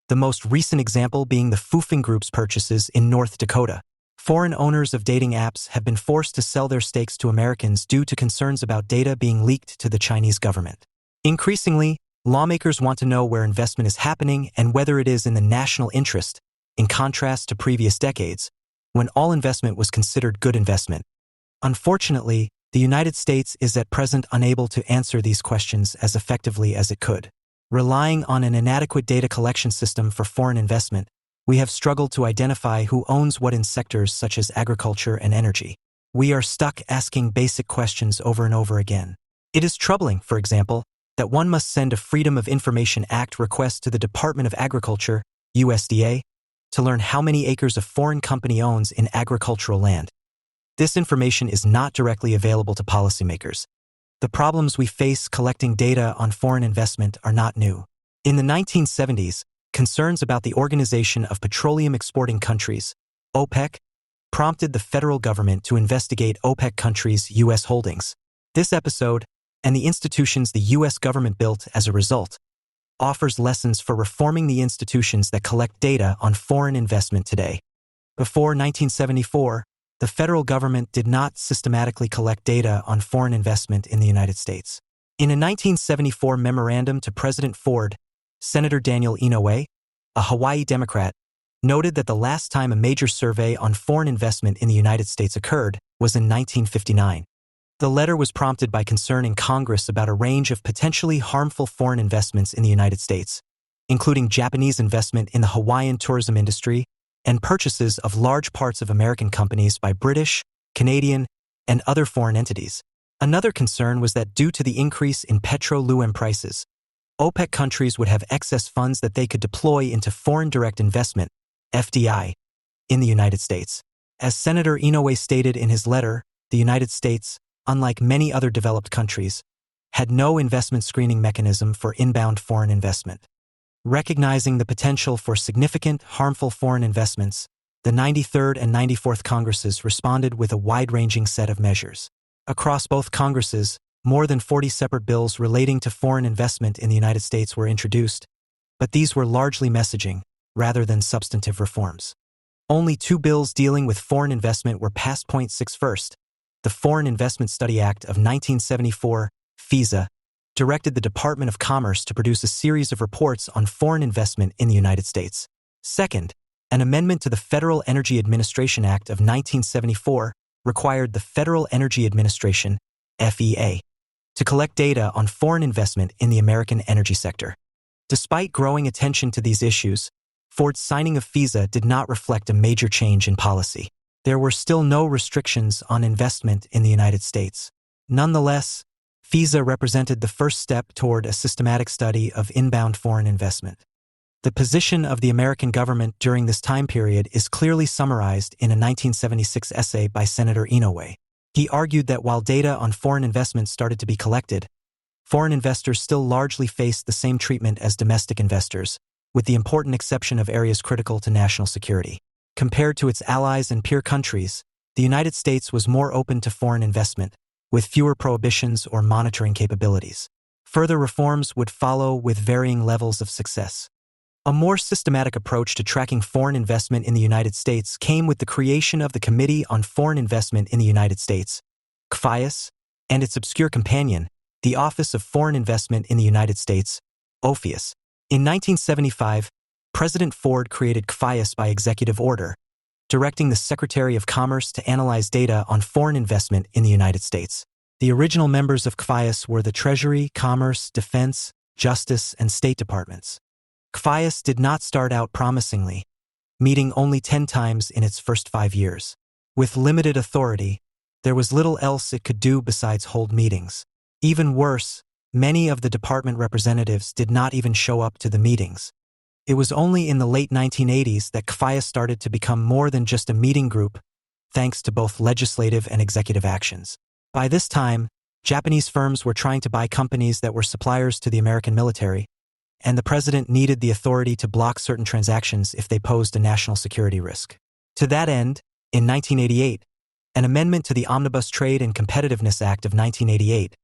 the most recent example being the Fufeng Group's purchases in North Dakota. Foreign owners of dating apps have been forced to sell their stakes to Americans due to concerns about data being leaked to the Chinese government. Increasingly, lawmakers want to know where investment is happening and whether it is in the national interest, in contrast to previous decades, when all investment was considered good investment. Unfortunately, the United States is at present unable to answer these questions as effectively as it could. Relying on an inadequate data collection system for foreign investment, we have struggled to identify who owns what in sectors such as agriculture and energy. We are stuck asking basic questions over and over again. It is troubling, for example, that one must send a Freedom of Information Act request to the Department of Agriculture, USDA, to learn how many acres a foreign company owns in agricultural land. This information is not directly available to policymakers. The problems we face collecting data on foreign investment are not new. In the 1970s, concerns about the Organization of Petroleum Exporting Countries, OPEC, prompted the federal government to investigate OPEC countries' U.S. holdings. This episode, and the institutions the U.S. government built as a result, offers lessons for reforming the institutions that collect data on foreign investment today. Before 1974, the federal government did not systematically collect data on foreign investment in the United States. In a 1974 memorandum to President Ford, Senator Daniel Inouye, a Hawaii Democrat, noted that the last time a major survey on foreign investment in the United States occurred was in 1959. The letter was prompted by concern in Congress about a range of potentially harmful foreign investments in the United States, including Japanese investment in the Hawaiian tourism industry and purchases of large parts of American companies by British, Canadian, and other foreign entities. Another concern was that due to the increase in petrol prices, OPEC countries would have excess funds that they could deploy into foreign direct investment, FDI, in the United States. As Senator Inouye stated in his letter, the United States, unlike many other developed countries, had no investment screening mechanism for inbound foreign investment. Recognizing the potential for significant, harmful foreign investments, the 93rd and 94th Congresses responded with a wide-ranging set of measures. Across both Congresses, more than 40 separate bills relating to foreign investment in the United States were introduced, but these were largely messaging, rather than substantive reforms. Only 2 bills dealing with foreign investment were passed. 6 First, the Foreign Investment Study Act of 1974, FISA, directed the Department of Commerce to produce a series of reports on foreign investment in the United States. Second, an amendment to the Federal Energy Administration Act of 1974 required the Federal Energy Administration, FEA, to collect data on foreign investment in the American energy sector. Despite growing attention to these issues, Ford's signing of FISA did not reflect a major change in policy. There were still no restrictions on investment in the United States. Nonetheless, FISA represented the first step toward a systematic study of inbound foreign investment. The position of the American government during this time period is clearly summarized in a 1976 essay by Senator Inouye. He argued that while data on foreign investment started to be collected, foreign investors still largely faced the same treatment as domestic investors, with the important exception of areas critical to national security. Compared to its allies and peer countries, the United States was more open to foreign investment, with fewer prohibitions or monitoring capabilities. Further reforms would follow with varying levels of success. A more systematic approach to tracking foreign investment in the United States came with the creation of the Committee on Foreign Investment in the United States, CFIUS, and its obscure companion, the Office of Foreign Investment in the United States, OFIUS. In 1975, President Ford created CFIUS by executive order, directing the Secretary of Commerce to analyze data on foreign investment in the United States. The original members of CFIUS were the Treasury, Commerce, Defense, Justice, and State Departments. CFIUS did not start out promisingly, meeting only 10 times in its first 5 years. With limited authority, there was little else it could do besides hold meetings. Even worse, many of the department representatives did not even show up to the meetings. It was only in the late 1980s that CFIUS started to become more than just a meeting group, thanks to both legislative and executive actions. By this time, Japanese firms were trying to buy companies that were suppliers to the American military, and the president needed the authority to block certain transactions if they posed a national security risk. To that end, in 1988, an amendment to the Omnibus Trade and Competitiveness Act of 1988,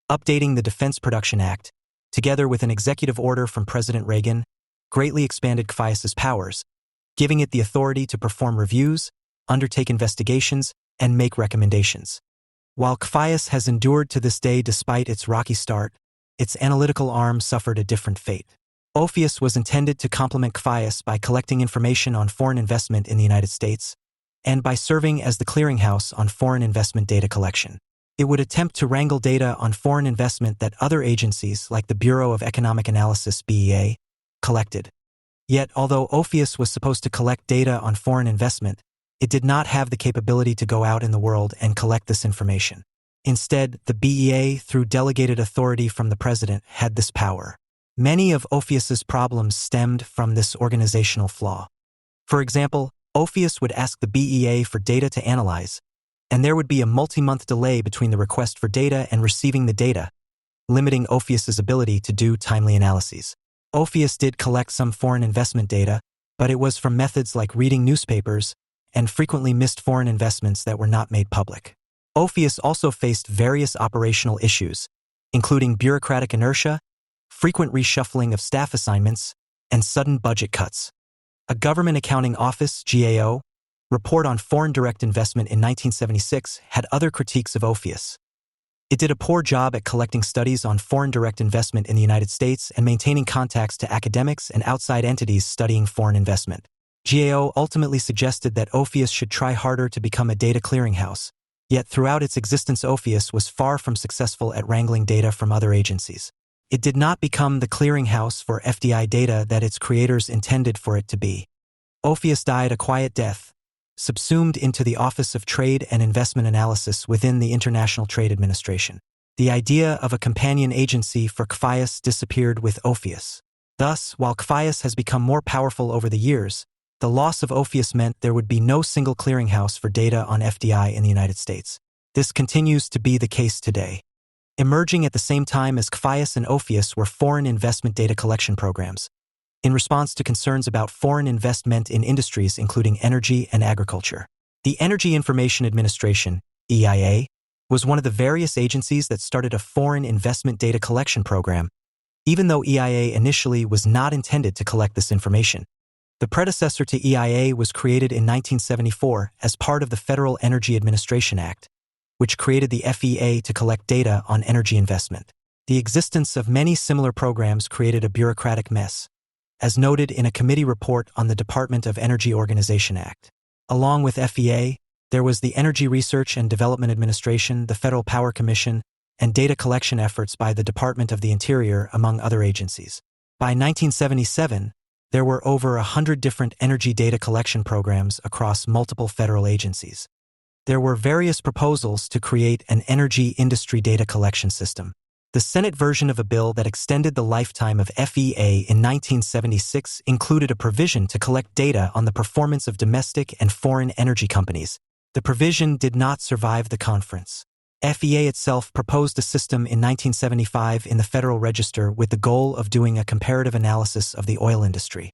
updating the Defense Production Act, together with an executive order from President Reagan, greatly expanded CFIUS's powers, giving it the authority to perform reviews, undertake investigations, and make recommendations. While CFIUS has endured to this day despite its rocky start, its analytical arm suffered a different fate. OFIUS was intended to complement CFIUS by collecting information on foreign investment in the United States, and by serving as the clearinghouse on foreign investment data collection. It would attempt to wrangle data on foreign investment that other agencies, like the Bureau of Economic Analysis (BEA), collected. Yet, although OFIUS was supposed to collect data on foreign investment, it did not have the capability to go out in the world and collect this information. Instead, the BEA, through delegated authority from the president, had this power. Many of OFIUS's problems stemmed from this organizational flaw. For example, OFIUS would ask the BEA for data to analyze, and there would be a multi-month delay between the request for data and receiving the data, limiting OFIUS's ability to do timely analyses. OFIUS did collect some foreign investment data, but it was from methods like reading newspapers and frequently missed foreign investments that were not made public. OFIUS also faced various operational issues, including bureaucratic inertia, frequent reshuffling of staff assignments, and sudden budget cuts. A Government Accounting Office (GAO) report on foreign direct investment in 1976 had other critiques of OFIUS. It did a poor job at collecting studies on foreign direct investment in the United States and maintaining contacts to academics and outside entities studying foreign investment. GAO ultimately suggested that OFIUS should try harder to become a data clearinghouse, yet throughout its existence OFIUS was far from successful at wrangling data from other agencies. It did not become the clearinghouse for FDI data that its creators intended for it to be. OFIUS died a quiet death, subsumed into the Office of Trade and Investment Analysis within the International Trade Administration. The idea of a companion agency for CFIUS disappeared with OPHIUS. Thus, while CFIUS has become more powerful over the years, the loss of OPHIUS meant there would be no single clearinghouse for data on FDI in the United States. This continues to be the case today. Emerging at the same time as CFIUS and OPHIUS were foreign investment data collection programs, in response to concerns about foreign investment in industries including energy and agriculture. The Energy Information Administration, EIA, was one of the various agencies that started a foreign investment data collection program, even though EIA initially was not intended to collect this information. The predecessor to EIA was created in 1974 as part of the Federal Energy Administration Act, which created the FEA to collect data on energy investment. The existence of many similar programs created a bureaucratic mess, as noted in a committee report on the Department of Energy Organization Act. Along with FEA, there was the Energy Research and Development Administration, the Federal Power Commission, and data collection efforts by the Department of the Interior, among other agencies. By 1977, there were over 100 different energy data collection programs across multiple federal agencies. There were various proposals to create an energy industry data collection system. The Senate version of a bill that extended the lifetime of FEA in 1976 included a provision to collect data on the performance of domestic and foreign energy companies. The provision did not survive the conference. FEA itself proposed a system in 1975 in the Federal Register with the goal of doing a comparative analysis of the oil industry.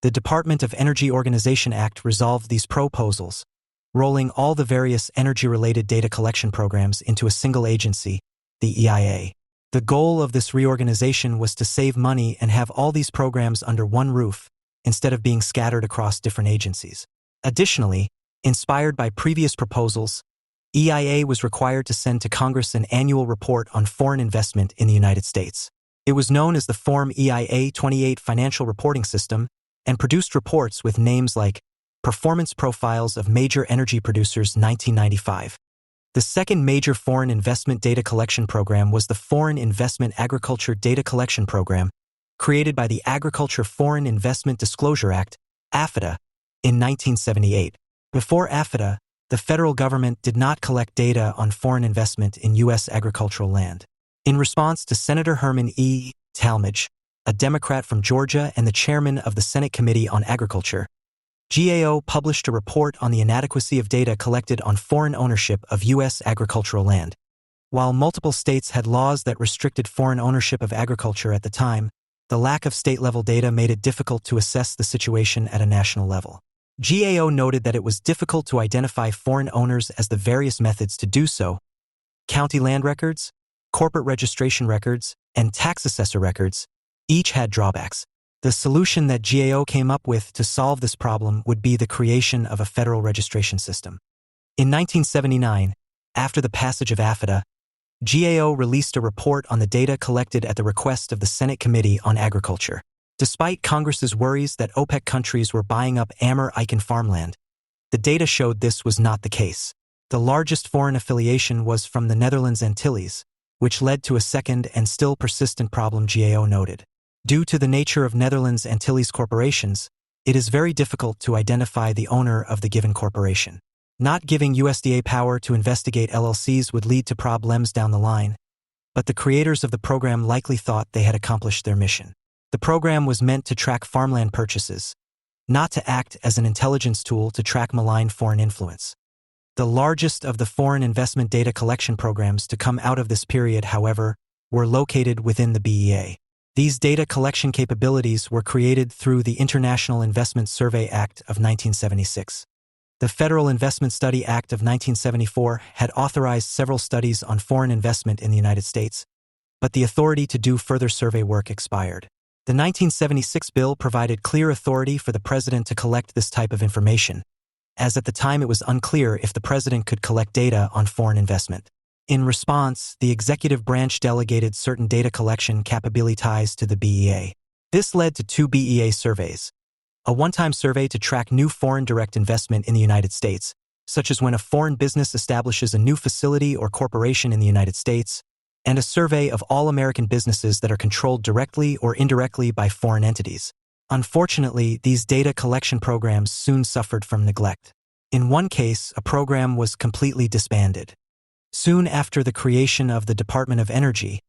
The Department of Energy Organization Act resolved these proposals, rolling all the various energy-related data collection programs into a single agency, the EIA. The goal of this reorganization was to save money and have all these programs under one roof, instead of being scattered across different agencies. Additionally, inspired by previous proposals, EIA was required to send to Congress an annual report on foreign investment in the United States. It was known as the Form EIA 28 Financial Reporting System and produced reports with names like Performance Profiles of Major Energy Producers 1995. The second major foreign investment data collection program was the Foreign Investment Agriculture Data Collection Program, created by the Agriculture Foreign Investment Disclosure Act, AFIDA, in 1978. Before AFIDA, the federal government did not collect data on foreign investment in U.S. agricultural land. In response to Senator Herman E. Talmadge, a Democrat from Georgia and the chairman of the Senate Committee on Agriculture, GAO published a report on the inadequacy of data collected on foreign ownership of U.S. agricultural land. While multiple states had laws that restricted foreign ownership of agriculture at the time, the lack of state-level data made it difficult to assess the situation at a national level. GAO noted that it was difficult to identify foreign owners as the various methods to do so. County land records, corporate registration records, and tax assessor records each had drawbacks. The solution that GAO came up with to solve this problem would be the creation of a federal registration system. In 1979, after the passage of AFIDA, GAO released a report on the data collected at the request of the Senate Committee on Agriculture. Despite Congress's worries that OPEC countries were buying up Amur-Icon farmland, the data showed this was not the case. The largest foreign affiliation was from the Netherlands Antilles, which led to a second and still persistent problem GAO noted. Due to the nature of Netherlands Antilles corporations, it is very difficult to identify the owner of the given corporation. Not giving USDA power to investigate LLCs would lead to problems down the line, but the creators of the program likely thought they had accomplished their mission. The program was meant to track farmland purchases, not to act as an intelligence tool to track malign foreign influence. The largest of the foreign investment data collection programs to come out of this period, however, were located within the BEA. These data collection capabilities were created through the International Investment Survey Act of 1976. The Federal Investment Study Act of 1974 had authorized several studies on foreign investment in the United States, but the authority to do further survey work expired. The 1976 bill provided clear authority for the president to collect this type of information, as at the time it was unclear if the president could collect data on foreign investment. In response, the executive branch delegated certain data collection capabilities to the BEA. This led to 2 BEA surveys: a one-time survey to track new foreign direct investment in the United States, such as when a foreign business establishes a new facility or corporation in the United States, and a survey of all American businesses that are controlled directly or indirectly by foreign entities. Unfortunately, these data collection programs soon suffered from neglect. In one case, a program was completely disbanded. Soon after the creation of the Department of Energy,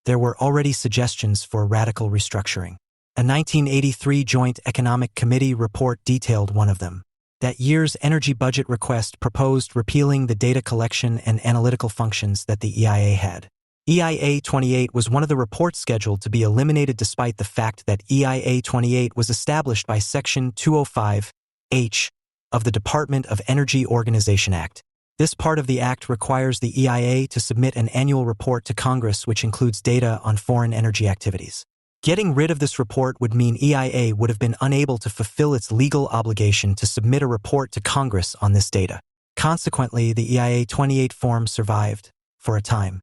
there were already suggestions for radical restructuring. A 1983 Joint Economic Committee report detailed one of them. That year's energy budget request proposed repealing the data collection and analytical functions that the EIA had. EIA 28 was one of the reports scheduled to be eliminated despite the fact that EIA 28 was established by Section 205H of the Department of Energy Organization Act. This part of the act requires the EIA to submit an annual report to Congress which includes data on foreign energy activities. Getting rid of this report would mean EIA would have been unable to fulfill its legal obligation to submit a report to Congress on this data. Consequently, the EIA 28 form survived for a time.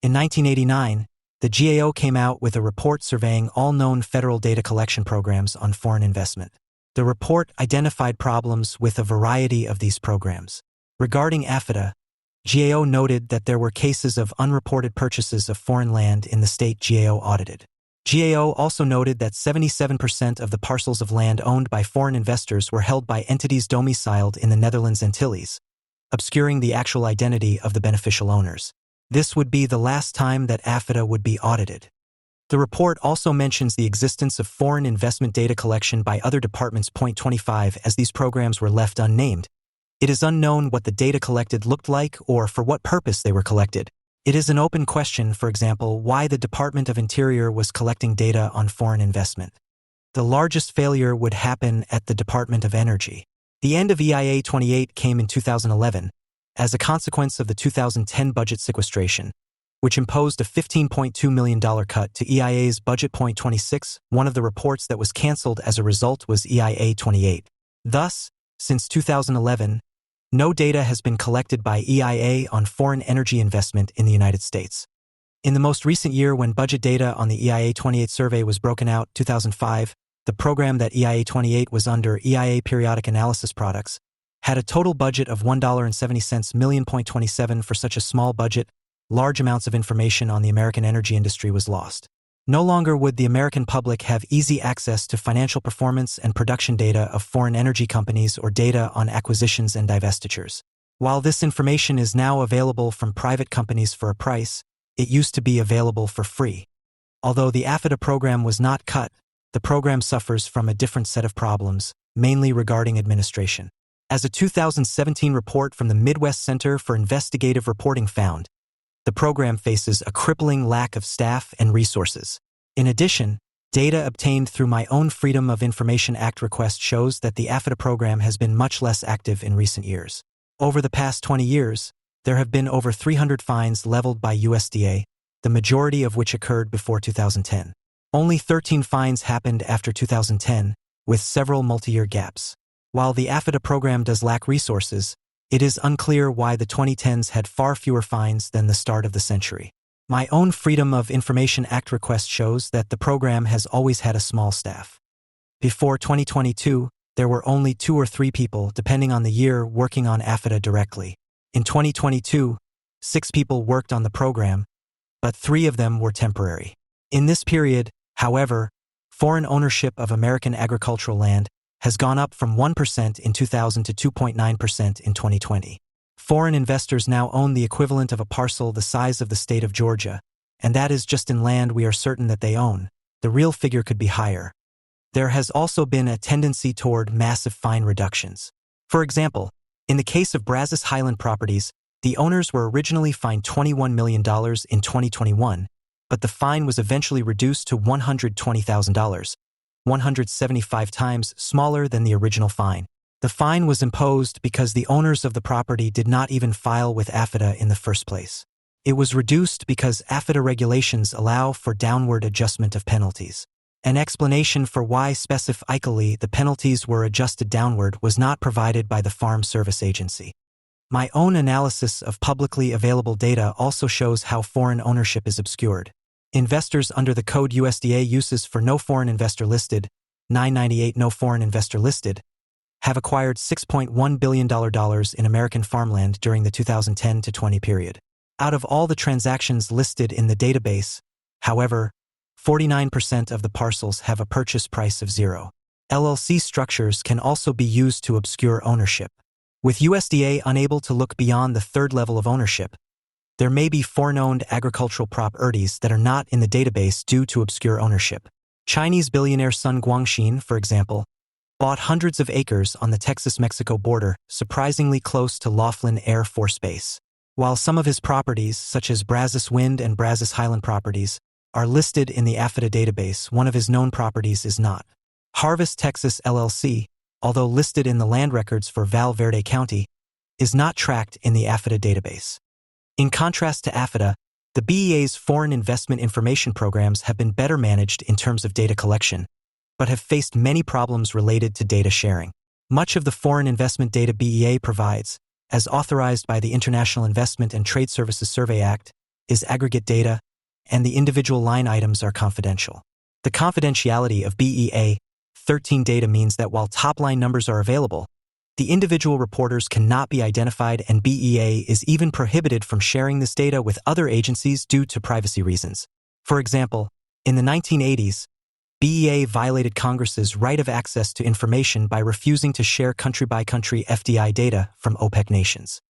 In 1989, the GAO came out with a report surveying all known federal data collection programs on foreign investment. The report identified problems with a variety of these programs. Regarding AFIDA, GAO noted that there were cases of unreported purchases of foreign land in the state GAO audited. GAO also noted that 77% of the parcels of land owned by foreign investors were held by entities domiciled in the Netherlands Antilles, obscuring the actual identity of the beneficial owners. This would be the last time that AFIDA would be audited. The report also mentions the existence of foreign investment data collection by other departments. Point 25 as these programs were left unnamed. It is unknown what the data collected looked like or for what purpose they were collected. It is an open question, for example, why the Department of Interior was collecting data on foreign investment. The largest failure would happen at the Department of Energy. The end of EIA 28 came in 2011 as a consequence of the 2010 budget sequestration, which imposed a $15.2 million cut to EIA's budget. Point 26, one of the reports that was canceled as a result was EIA 28. Thus, since 2011, no data has been collected by EIA on foreign energy investment in the United States. In the most recent year when budget data on the EIA 28 survey was broken out, 2005, the program that EIA 28 was under, EIA Periodic Analysis Products, had a total budget of $1.70 million. Point 27 for such a small budget, large amounts of information on the American energy industry was lost. No longer would the American public have easy access to financial performance and production data of foreign energy companies or data on acquisitions and divestitures. While this information is now available from private companies for a price, it used to be available for free. Although the AFIDA program was not cut, the program suffers from a different set of problems, mainly regarding administration. As a 2017 report from the Midwest Center for Investigative Reporting found, the program faces a crippling lack of staff and resources. In addition, data obtained through my own Freedom of Information Act request shows that the AFIDA program has been much less active in recent years. Over the past 20 years, there have been over 300 fines leveled by USDA, the majority of which occurred before 2010. Only 13 fines happened after 2010, with several multi-year gaps. While the AFIDA program does lack resources, it is unclear why the 2010s had far fewer fines than the start of the century. My own Freedom of Information Act request shows that the program has always had a small staff. Before 2022, there were only 2 or 3 people, depending on the year, working on AFIDA directly. In 2022, 6 people worked on the program, but 3 of them were temporary. In this period, however, foreign ownership of American agricultural land has gone up from 1% in 2000 to 2.9% in 2020. Foreign investors now own the equivalent of a parcel the size of the state of Georgia, and that is just in land we are certain that they own. The real figure could be higher. There has also been a tendency toward massive fine reductions. For example, in the case of Brazos Highland Properties, the owners were originally fined $21 million in 2021, but the fine was eventually reduced to $120,000, 175 times smaller than the original fine. The fine was imposed because the owners of the property did not even file with AFIDA in the first place. It was reduced because AFIDA regulations allow for downward adjustment of penalties. An explanation for why specifically the penalties were adjusted downward was not provided by the Farm Service Agency. My own analysis of publicly available data also shows how foreign ownership is obscured. Investors under the code USDA uses for no foreign investor listed, 998 no foreign investor listed, have acquired $6.1 billion in American farmland during the 2010 to 20 period. Out of all the transactions listed in the database, however, 49% of the parcels have a purchase price of 0. LLC structures can also be used to obscure ownership. With USDA unable to look beyond the third level of ownership, there may be foreign-owned agricultural properties that are not in the database due to obscure ownership. Chinese billionaire Sun Guangxin, for example, bought hundreds of acres on the Texas-Mexico border, surprisingly close to Laughlin Air Force Base. While some of his properties, such as Brazos Wind and Brazos Highland properties, are listed in the AFIDA database, one of his known properties is not. Harvest Texas LLC, although listed in the land records for Val Verde County, is not tracked in the AFIDA database. In contrast to AFIDA, the BEA's foreign investment information programs have been better managed in terms of data collection, but have faced many problems related to data sharing. Much of the foreign investment data BEA provides, as authorized by the International Investment and Trade Services Survey Act, is aggregate data, and the individual line items are confidential. The confidentiality of BEA 13 data means that while top-line numbers are available, the individual reporters cannot be identified, and BEA is even prohibited from sharing this data with other agencies due to privacy reasons. For example, in the 1980s, BEA violated Congress's right of access to information by refusing to share country-by-country FDI data from OPEC nations.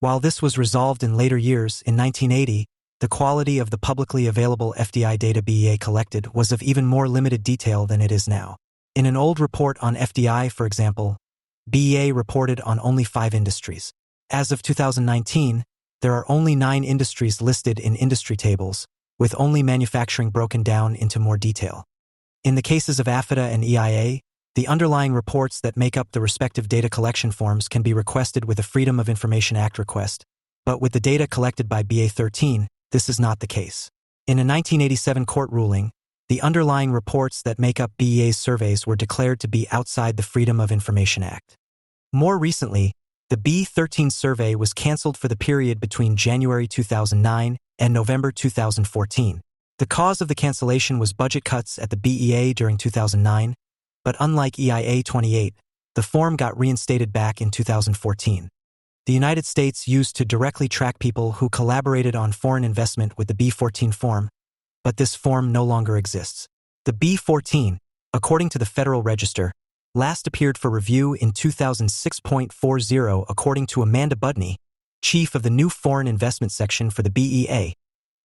While this was resolved in later years, in 1980, the quality of the publicly available FDI data BEA collected was of even more limited detail than it is now. In an old report on FDI, for example, BEA reported on only 5 industries. As of 2019, there are only 9 industries listed in industry tables, with only manufacturing broken down into more detail. In the cases of AFIDA and EIA, the underlying reports that make up the respective data collection forms can be requested with a Freedom of Information Act request, but with the data collected by BEA 13, this is not the case. In a 1987 court ruling, the underlying reports that make up BEA's surveys were declared to be outside the Freedom of Information Act. More recently, the BEA 13 survey was canceled for the period between January 2009 and November 2014. The cause of the cancellation was budget cuts at the BEA during 2009, but unlike EIA 28, the form got reinstated back in 2014. The United States used to directly track people who collaborated on foreign investment with the BEA 14 form, but this form no longer exists. The BEA 14, according to the Federal Register, last appeared for review in 2006.40 according to Amanda Budney, chief of the new foreign investment section for the BEA.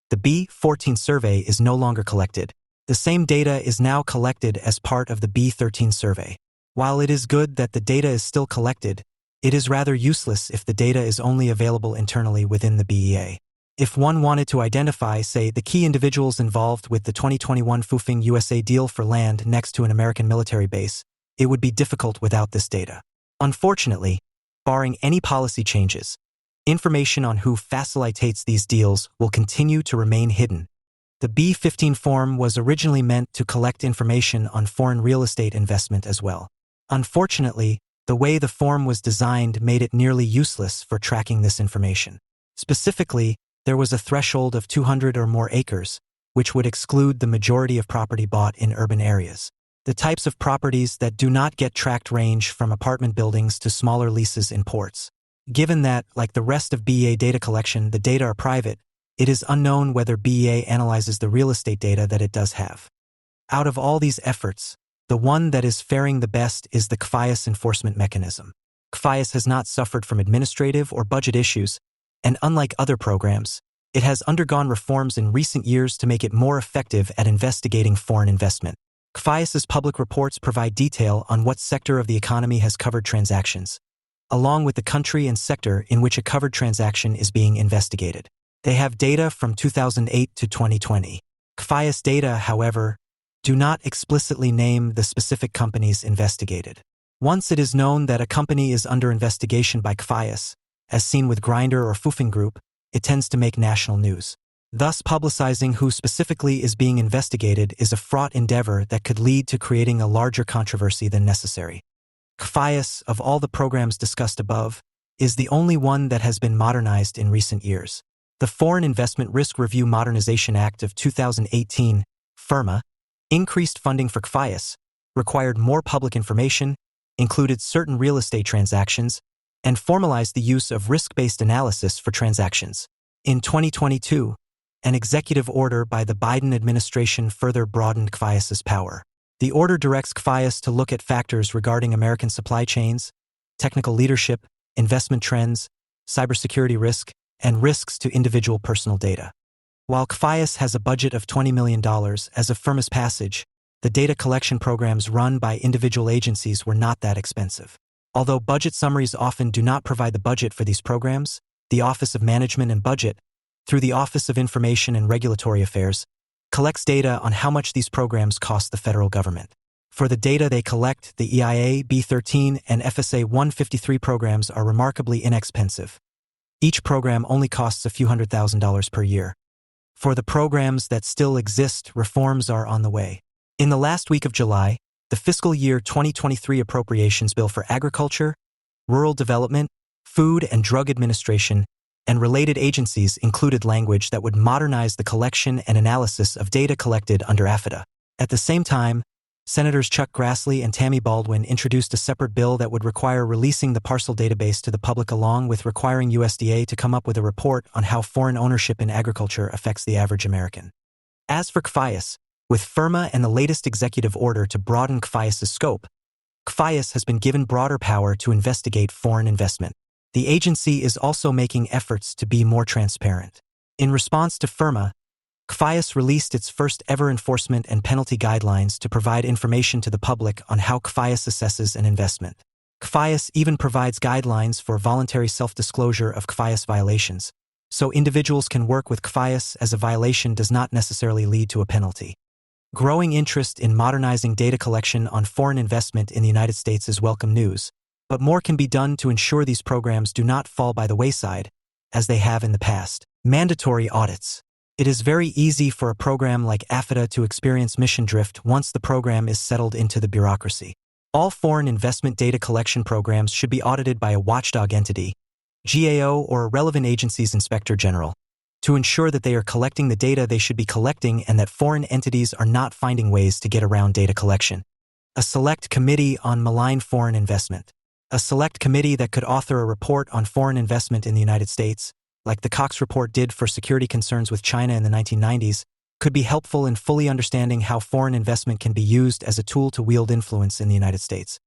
The BEA 14 survey is no longer collected. The same data is now collected as part of the BEA 13 survey. While it is good that the data is still collected, it is rather useless if the data is only available internally within the BEA. If one wanted to identify, say, the key individuals involved with the 2021 Fufeng USA deal for land next to an American military base, it would be difficult without this data. Unfortunately, barring any policy changes, information on who facilitates these deals will continue to remain hidden. The BEA 15 form was originally meant to collect information on foreign real estate investment as well. Unfortunately, the way the form was designed made it nearly useless for tracking this information. Specifically, there was a threshold of 200 or more acres, which would exclude the majority of property bought in urban areas. The types of properties that do not get tracked range from apartment buildings to smaller leases in ports. Given that, like the rest of BEA data collection, the data are private, it is unknown whether BEA analyzes the real estate data that it does have. Out of all these efforts, the one that is faring the best is the CFIUS enforcement mechanism. CFIUS has not suffered from administrative or budget issues, and unlike other programs, it has undergone reforms in recent years to make it more effective at investigating foreign investment. CFIUS's public reports provide detail on what sector of the economy has covered transactions, along with the country and sector in which a covered transaction is being investigated. They have data from 2008 to 2020. CFIUS data, however, do not explicitly name the specific companies investigated. Once it is known that a company is under investigation by CFIUS, as seen with Grindr or Fufeng Group, it tends to make national news. Thus, publicizing who specifically is being investigated is a fraught endeavor that could lead to creating a larger controversy than necessary. CFIUS, of all the programs discussed above, is the only one that has been modernized in recent years. The Foreign Investment Risk Review Modernization Act of 2018, FIRMA, increased funding for CFIUS, required more public information, included certain real estate transactions, and formalized the use of risk-based analysis for transactions. In 2022, an executive order by the Biden administration further broadened CFIUS's power. The order directs CFIUS to look at factors regarding American supply chains, technical leadership, investment trends, cybersecurity risk, and risks to individual personal data. While CFIUS has a budget of $20 million as of FIRMA's passage, the data collection programs run by individual agencies were not that expensive. Although budget summaries often do not provide the budget for these programs, the Office of Management and Budget, through the Office of Information and Regulatory Affairs, collects data on how much these programs cost the federal government. For the data they collect, the EIA, B13, and FSA 153 programs are remarkably inexpensive. Each program only costs a few $100,000 per year. For the programs that still exist, reforms are on the way. In the last week of July, the fiscal year 2023 appropriations bill for agriculture, rural development, food and drug administration, and related agencies included language that would modernize the collection and analysis of data collected under AFIDA. At the same time, Senators Chuck Grassley and Tammy Baldwin introduced a separate bill that would require releasing the parcel database to the public, along with requiring USDA to come up with a report on how foreign ownership in agriculture affects the average American. As for CFIUS, with FIRMA and the latest executive order to broaden CFIUS's scope, CFIUS has been given broader power to investigate foreign investment. The agency is also making efforts to be more transparent. In response to FIRMA, CFIUS released its first ever enforcement and penalty guidelines to provide information to the public on how CFIUS assesses an investment. CFIUS even provides guidelines for voluntary self-disclosure of CFIUS violations, so individuals can work with CFIUS as a violation does not necessarily lead to a penalty. Growing interest in modernizing data collection on foreign investment in the United States is welcome news, but more can be done to ensure these programs do not fall by the wayside, as they have in the past. Mandatory audits. It is very easy for a program like AFIDA to experience mission drift once the program is settled into the bureaucracy. All foreign investment data collection programs should be audited by a watchdog entity, GAO, or a relevant agency's inspector general, to ensure that they are collecting the data they should be collecting and that foreign entities are not finding ways to get around data collection. A select committee on malign foreign investment. A select committee that could author a report on foreign investment in the United States, like the Cox Report did for security concerns with China in the 1990s, could be helpful in fully understanding how foreign investment can be used as a tool to wield influence in the United States.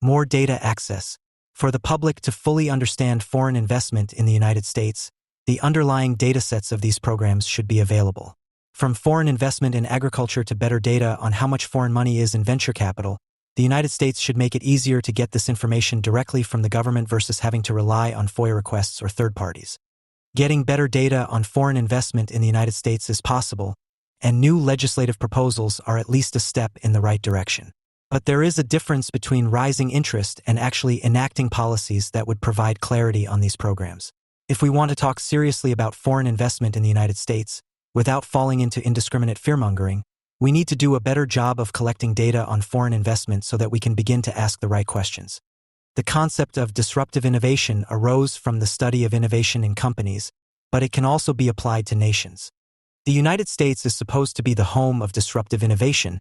More data access. For the public to fully understand foreign investment in the United States, the underlying datasets of these programs should be available. From foreign investment in agriculture to better data on how much foreign money is in venture capital, the United States should make it easier to get this information directly from the government versus having to rely on FOIA requests or third parties. Getting better data on foreign investment in the United States is possible, and new legislative proposals are at least a step in the right direction. But there is a difference between rising interest and actually enacting policies that would provide clarity on these programs. If we want to talk seriously about foreign investment in the United States, without falling into indiscriminate fearmongering, we need to do a better job of collecting data on foreign investment so that we can begin to ask the right questions. The concept of disruptive innovation arose from the study of innovation in companies, but it can also be applied to nations. The United States is supposed to be the home of disruptive innovation,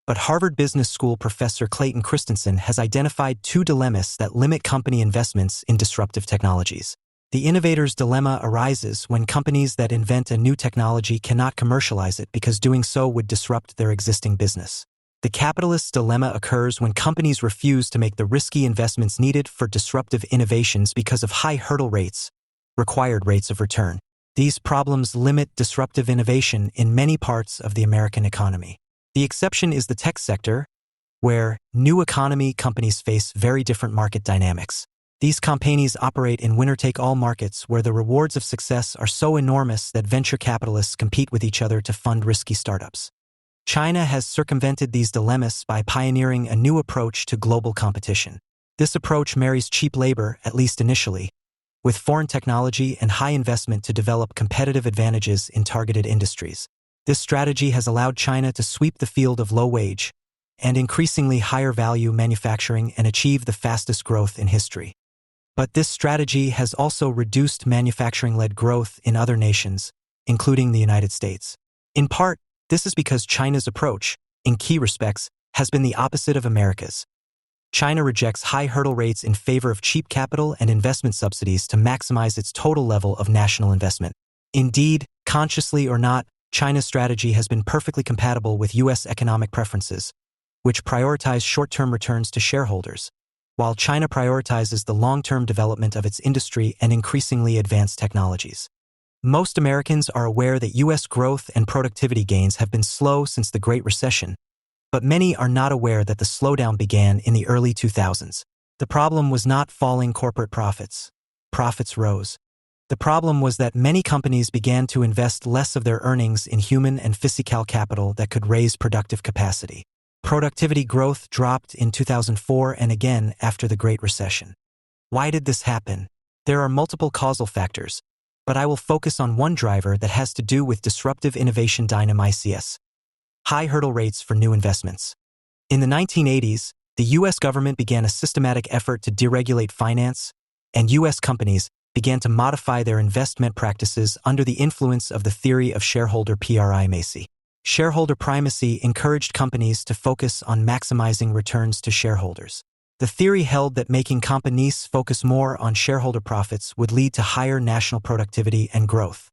but Harvard Business School professor Clayton Christensen has identified two dilemmas that limit company investments in disruptive technologies. The innovator's dilemma arises when companies that invent a new technology cannot commercialize it because doing so would disrupt their existing business. The capitalist's dilemma occurs when companies refuse to make the risky investments needed for disruptive innovations because of high hurdle rates, required rates of return. These problems limit disruptive innovation in many parts of the American economy. The exception is the tech sector, where new economy companies face very different market dynamics. These companies operate in winner-take-all markets where the rewards of success are so enormous that venture capitalists compete with each other to fund risky startups. China has circumvented these dilemmas by pioneering a new approach to global competition. This approach marries cheap labor, at least initially, with foreign technology and high investment to develop competitive advantages in targeted industries. This strategy has allowed China to sweep the field of low-wage and increasingly higher-value manufacturing and achieve the fastest growth in history. But this strategy has also reduced manufacturing-led growth in other nations, including the United States. In part, this is because China's approach, in key respects, has been the opposite of America's. China rejects high hurdle rates in favor of cheap capital and investment subsidies to maximize its total level of national investment. Indeed, consciously or not, China's strategy has been perfectly compatible with U.S. economic preferences, which prioritize short-term returns to shareholders. while China prioritizes the long-term development of its industry and increasingly advanced technologies. Most Americans are aware that U.S. growth and productivity gains have been slow since the Great Recession, but many are not aware that the slowdown began in the early 2000s. The problem was not falling corporate profits. Profits rose. The problem was that many companies began to invest less of their earnings in human and physical capital that could raise productive capacity. Productivity growth dropped in 2004 and again after the Great Recession. Why did this happen? There are multiple causal factors, but I will focus on one driver that has to do with disruptive innovation dynamics. High hurdle rates for new investments. In the 1980s, the U.S. government began a systematic effort to deregulate finance, and U.S. companies began to modify their investment practices under the influence of the theory of shareholder primacy. Shareholder primacy encouraged companies to focus on maximizing returns to shareholders. The theory held that making companies focus more on shareholder profits would lead to higher national productivity and growth.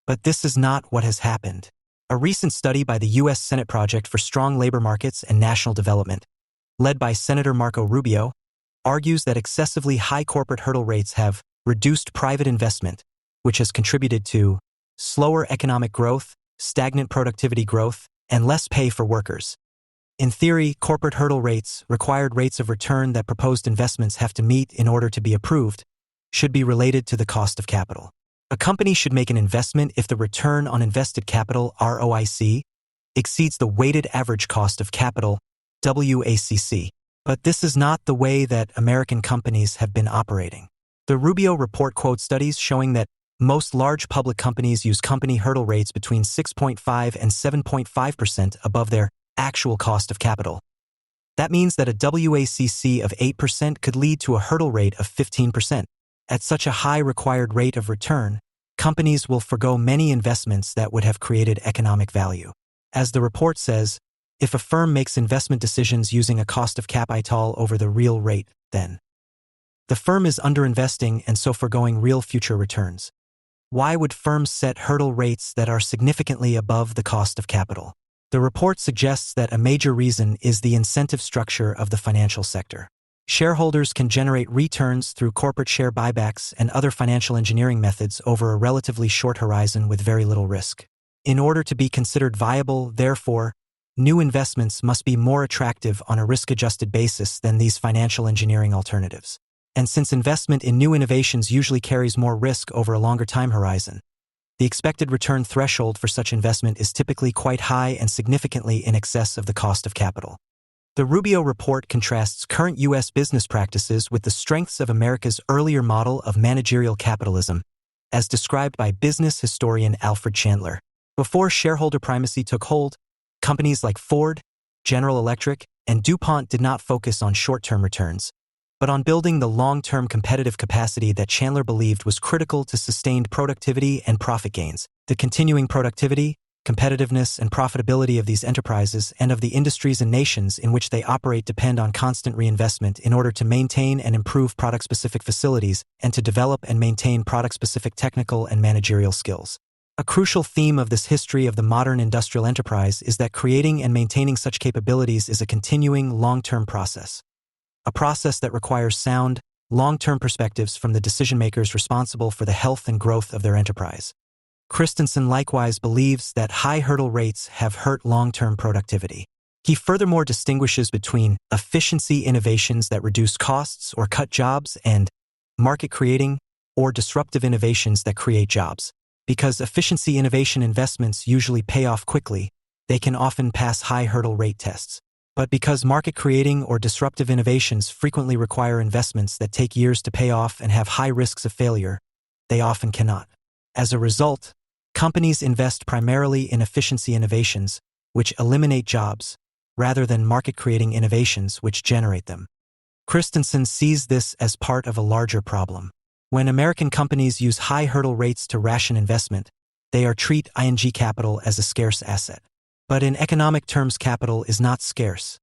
But this is not what has happened. A recent study by the U.S. Senate Project for Strong Labor Markets and National Development, led by Senator Marco Rubio, argues that excessively high corporate hurdle rates have reduced private investment, which has contributed to slower economic growth, stagnant productivity growth, and less pay for workers. In theory, corporate hurdle rates, required rates of return that proposed investments have to meet in order to be approved, should be related to the cost of capital. A company should make an investment if the return on invested capital, ROIC, exceeds the weighted average cost of capital, WACC. But this is not the way that American companies have been operating. The Rubio report quotes studies showing that most large public companies use company hurdle rates between 6.5 and 7.5% above their actual cost of capital. That means that a WACC of 8% could lead to a hurdle rate of 15%. At such a high required rate of return, companies will forgo many investments that would have created economic value. As the report says, if a firm makes investment decisions using a cost of capital over the real rate, then the firm is underinvesting and so foregoing real future returns. Why would firms set hurdle rates that are significantly above the cost of capital? The report suggests that a major reason is the incentive structure of the financial sector. Shareholders can generate returns through corporate share buybacks and other financial engineering methods over a relatively short horizon with very little risk. In order to be considered viable, therefore, new investments must be more attractive on a risk-adjusted basis than these financial engineering alternatives. And since investment in new innovations usually carries more risk over a longer time horizon, the expected return threshold for such investment is typically quite high and significantly in excess of the cost of capital. The Rubio report contrasts current U.S. business practices with the strengths of America's earlier model of managerial capitalism, as described by business historian Alfred Chandler. Before shareholder primacy took hold, companies like Ford, General Electric, and DuPont did not focus on short-term returns, but on building the long-term competitive capacity that Chandler believed was critical to sustained productivity and profit gains. The continuing productivity, competitiveness, and profitability of these enterprises and of the industries and nations in which they operate depend on constant reinvestment in order to maintain and improve product-specific facilities and to develop and maintain product-specific technical and managerial skills. A crucial theme of this history of the modern industrial enterprise is that creating and maintaining such capabilities is a continuing, long-term process. A process that requires sound, long-term perspectives from the decision-makers responsible for the health and growth of their enterprise. Christensen likewise believes that high hurdle rates have hurt long-term productivity. He furthermore distinguishes between efficiency innovations that reduce costs or cut jobs and market-creating or disruptive innovations that create jobs. Because efficiency innovation investments usually pay off quickly, they can often pass high hurdle rate tests. But because market-creating or disruptive innovations frequently require investments that take years to pay off and have high risks of failure, they often cannot. As a result, companies invest primarily in efficiency innovations, which eliminate jobs, rather than market-creating innovations which generate them. Christensen sees this as part of a larger problem. When American companies use high hurdle rates to ration investment, they treat ING capital as a scarce asset. But in economic terms, capital is not scarce.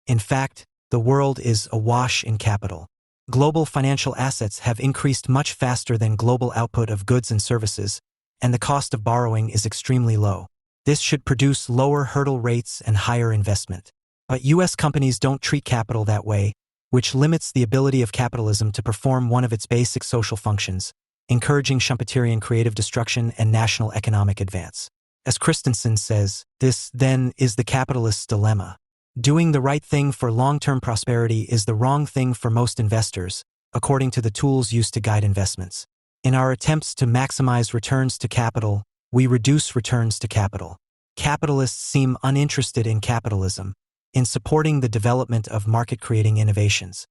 In fact, the world is awash in capital. Global financial assets have increased much faster than global output of goods and services, and the cost of borrowing is extremely low. This should produce lower hurdle rates and higher investment. But U.S. companies don't treat capital that way, which limits the ability of capitalism to perform one of its basic social functions, encouraging Schumpeterian creative destruction and national economic advance. As Christensen says, this, then, is the capitalist's dilemma. Doing the right thing for long-term prosperity is the wrong thing for most investors, according to the tools used to guide investments. In our attempts to maximize returns to capital, we reduce returns to capital. Capitalists seem uninterested in capitalism, in supporting the development of market-creating innovations.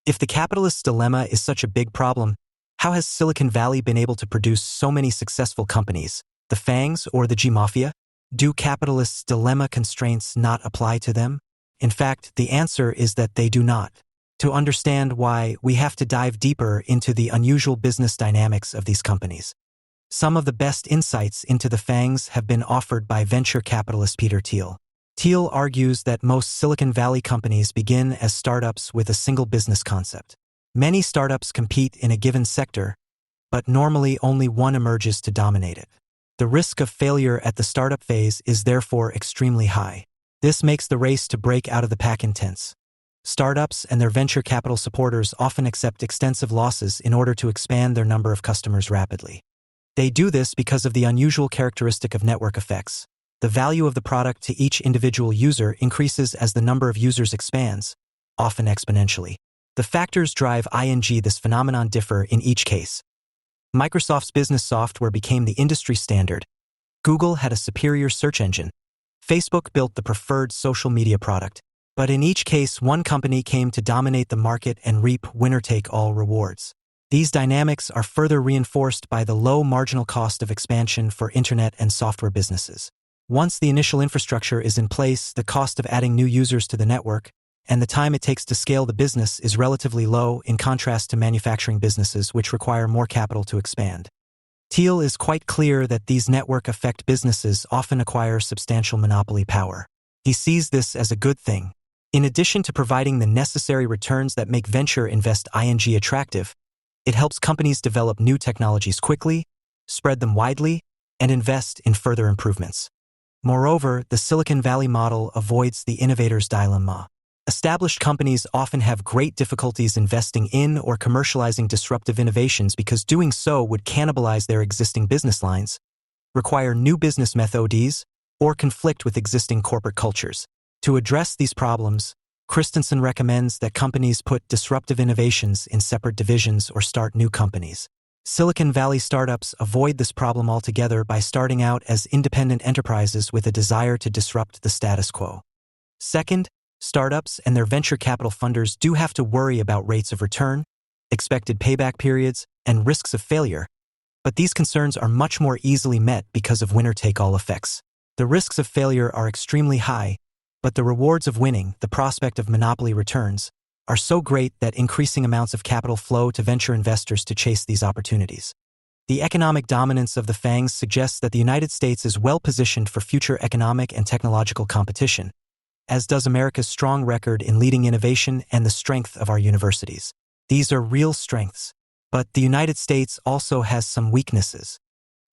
If the capitalist's dilemma is such a big problem, how has Silicon Valley been able to produce so many successful companies, the FANGs or the G-Mafia? Do capitalists' dilemma constraints not apply to them? In fact, the answer is that they do not. To understand why, we have to dive deeper into the unusual business dynamics of these companies. Some of the best insights into the FANGs have been offered by venture capitalist Peter Thiel. Thiel argues that most Silicon Valley companies begin as startups with a single business concept. Many startups compete in a given sector, but normally only one emerges to dominate it. The risk of failure at the startup phase is therefore extremely high. This makes the race to break out of the pack intense. Startups and their venture capital supporters often accept extensive losses in order to expand their number of customers rapidly. They do this because of the unusual characteristic of network effects. The value of the product to each individual user increases as the number of users expands, often exponentially. The factors drive this phenomenon differ in each case. Microsoft's business software became the industry standard. Google had a superior search engine. Facebook built the preferred social media product. But in each case, one company came to dominate the market and reap winner-take-all rewards. These dynamics are further reinforced by the low marginal cost of expansion for internet and software businesses. Once the initial infrastructure is in place, the cost of adding new users to the network and the time it takes to scale the business is relatively low in contrast to manufacturing businesses which require more capital to expand. Thiel is quite clear that these network effect businesses often acquire substantial monopoly power. He sees this as a good thing. In addition to providing the necessary returns that make venture invest attractive, it helps companies develop new technologies quickly, spread them widely, and invest in further improvements. Moreover, the Silicon Valley model avoids the innovator's dilemma. Established companies often have great difficulties investing in or commercializing disruptive innovations because doing so would cannibalize their existing business lines, require new business methods, or conflict with existing corporate cultures. To address these problems, Christensen recommends that companies put disruptive innovations in separate divisions or start new companies. Silicon Valley startups avoid this problem altogether by starting out as independent enterprises with a desire to disrupt the status quo. Second, startups and their venture capital funders do have to worry about rates of return, expected payback periods, and risks of failure, but these concerns are much more easily met because of winner-take-all effects. The risks of failure are extremely high, but the rewards of winning, the prospect of monopoly returns, are so great that increasing amounts of capital flow to venture investors to chase these opportunities. The economic dominance of the FANGs suggests that the United States is well positioned for future economic and technological competition, as does America's strong record in leading innovation and the strength of our universities. These are real strengths, but the United States also has some weaknesses.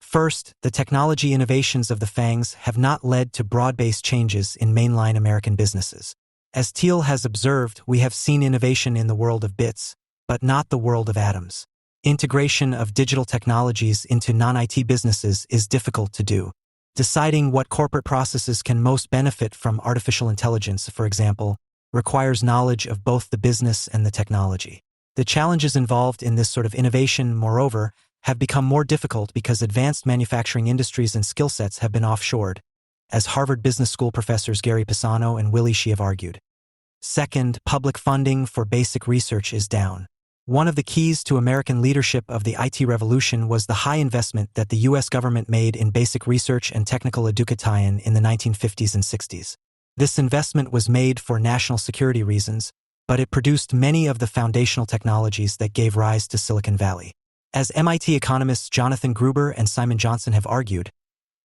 First, the technology innovations of the FANGs have not led to broad-based changes in mainline American businesses. As Thiel has observed, we have seen innovation in the world of bits, but not the world of atoms. Integration of digital technologies into non-IT businesses is difficult to do. Deciding what corporate processes can most benefit from artificial intelligence, for example, requires knowledge of both the business and the technology. The challenges involved in this sort of innovation, moreover, have become more difficult because advanced manufacturing industries and skill sets have been offshored, as Harvard Business School professors Gary Pisano and Willy Shih have argued. Second, public funding for basic research is down. One of the keys to American leadership of the IT revolution was the high investment that the U.S. government made in basic research and technical education in the 1950s and 60s. This investment was made for national security reasons, but it produced many of the foundational technologies that gave rise to Silicon Valley. As MIT economists Jonathan Gruber and Simon Johnson have argued,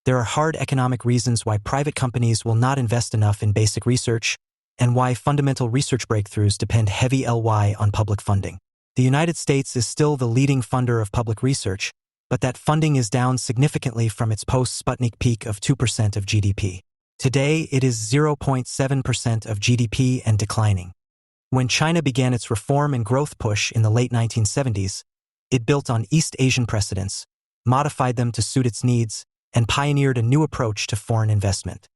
there are hard economic reasons why private companies will not invest enough in basic research and why fundamental research breakthroughs depend heavy on public funding. The United States is still the leading funder of public research, but that funding is down significantly from its post-Sputnik peak of 2% of GDP. Today, it is 0.7% of GDP and declining. When China began its reform and growth push in the late 1970s, it built on East Asian precedents, modified them to suit its needs, and pioneered a new approach to foreign investment.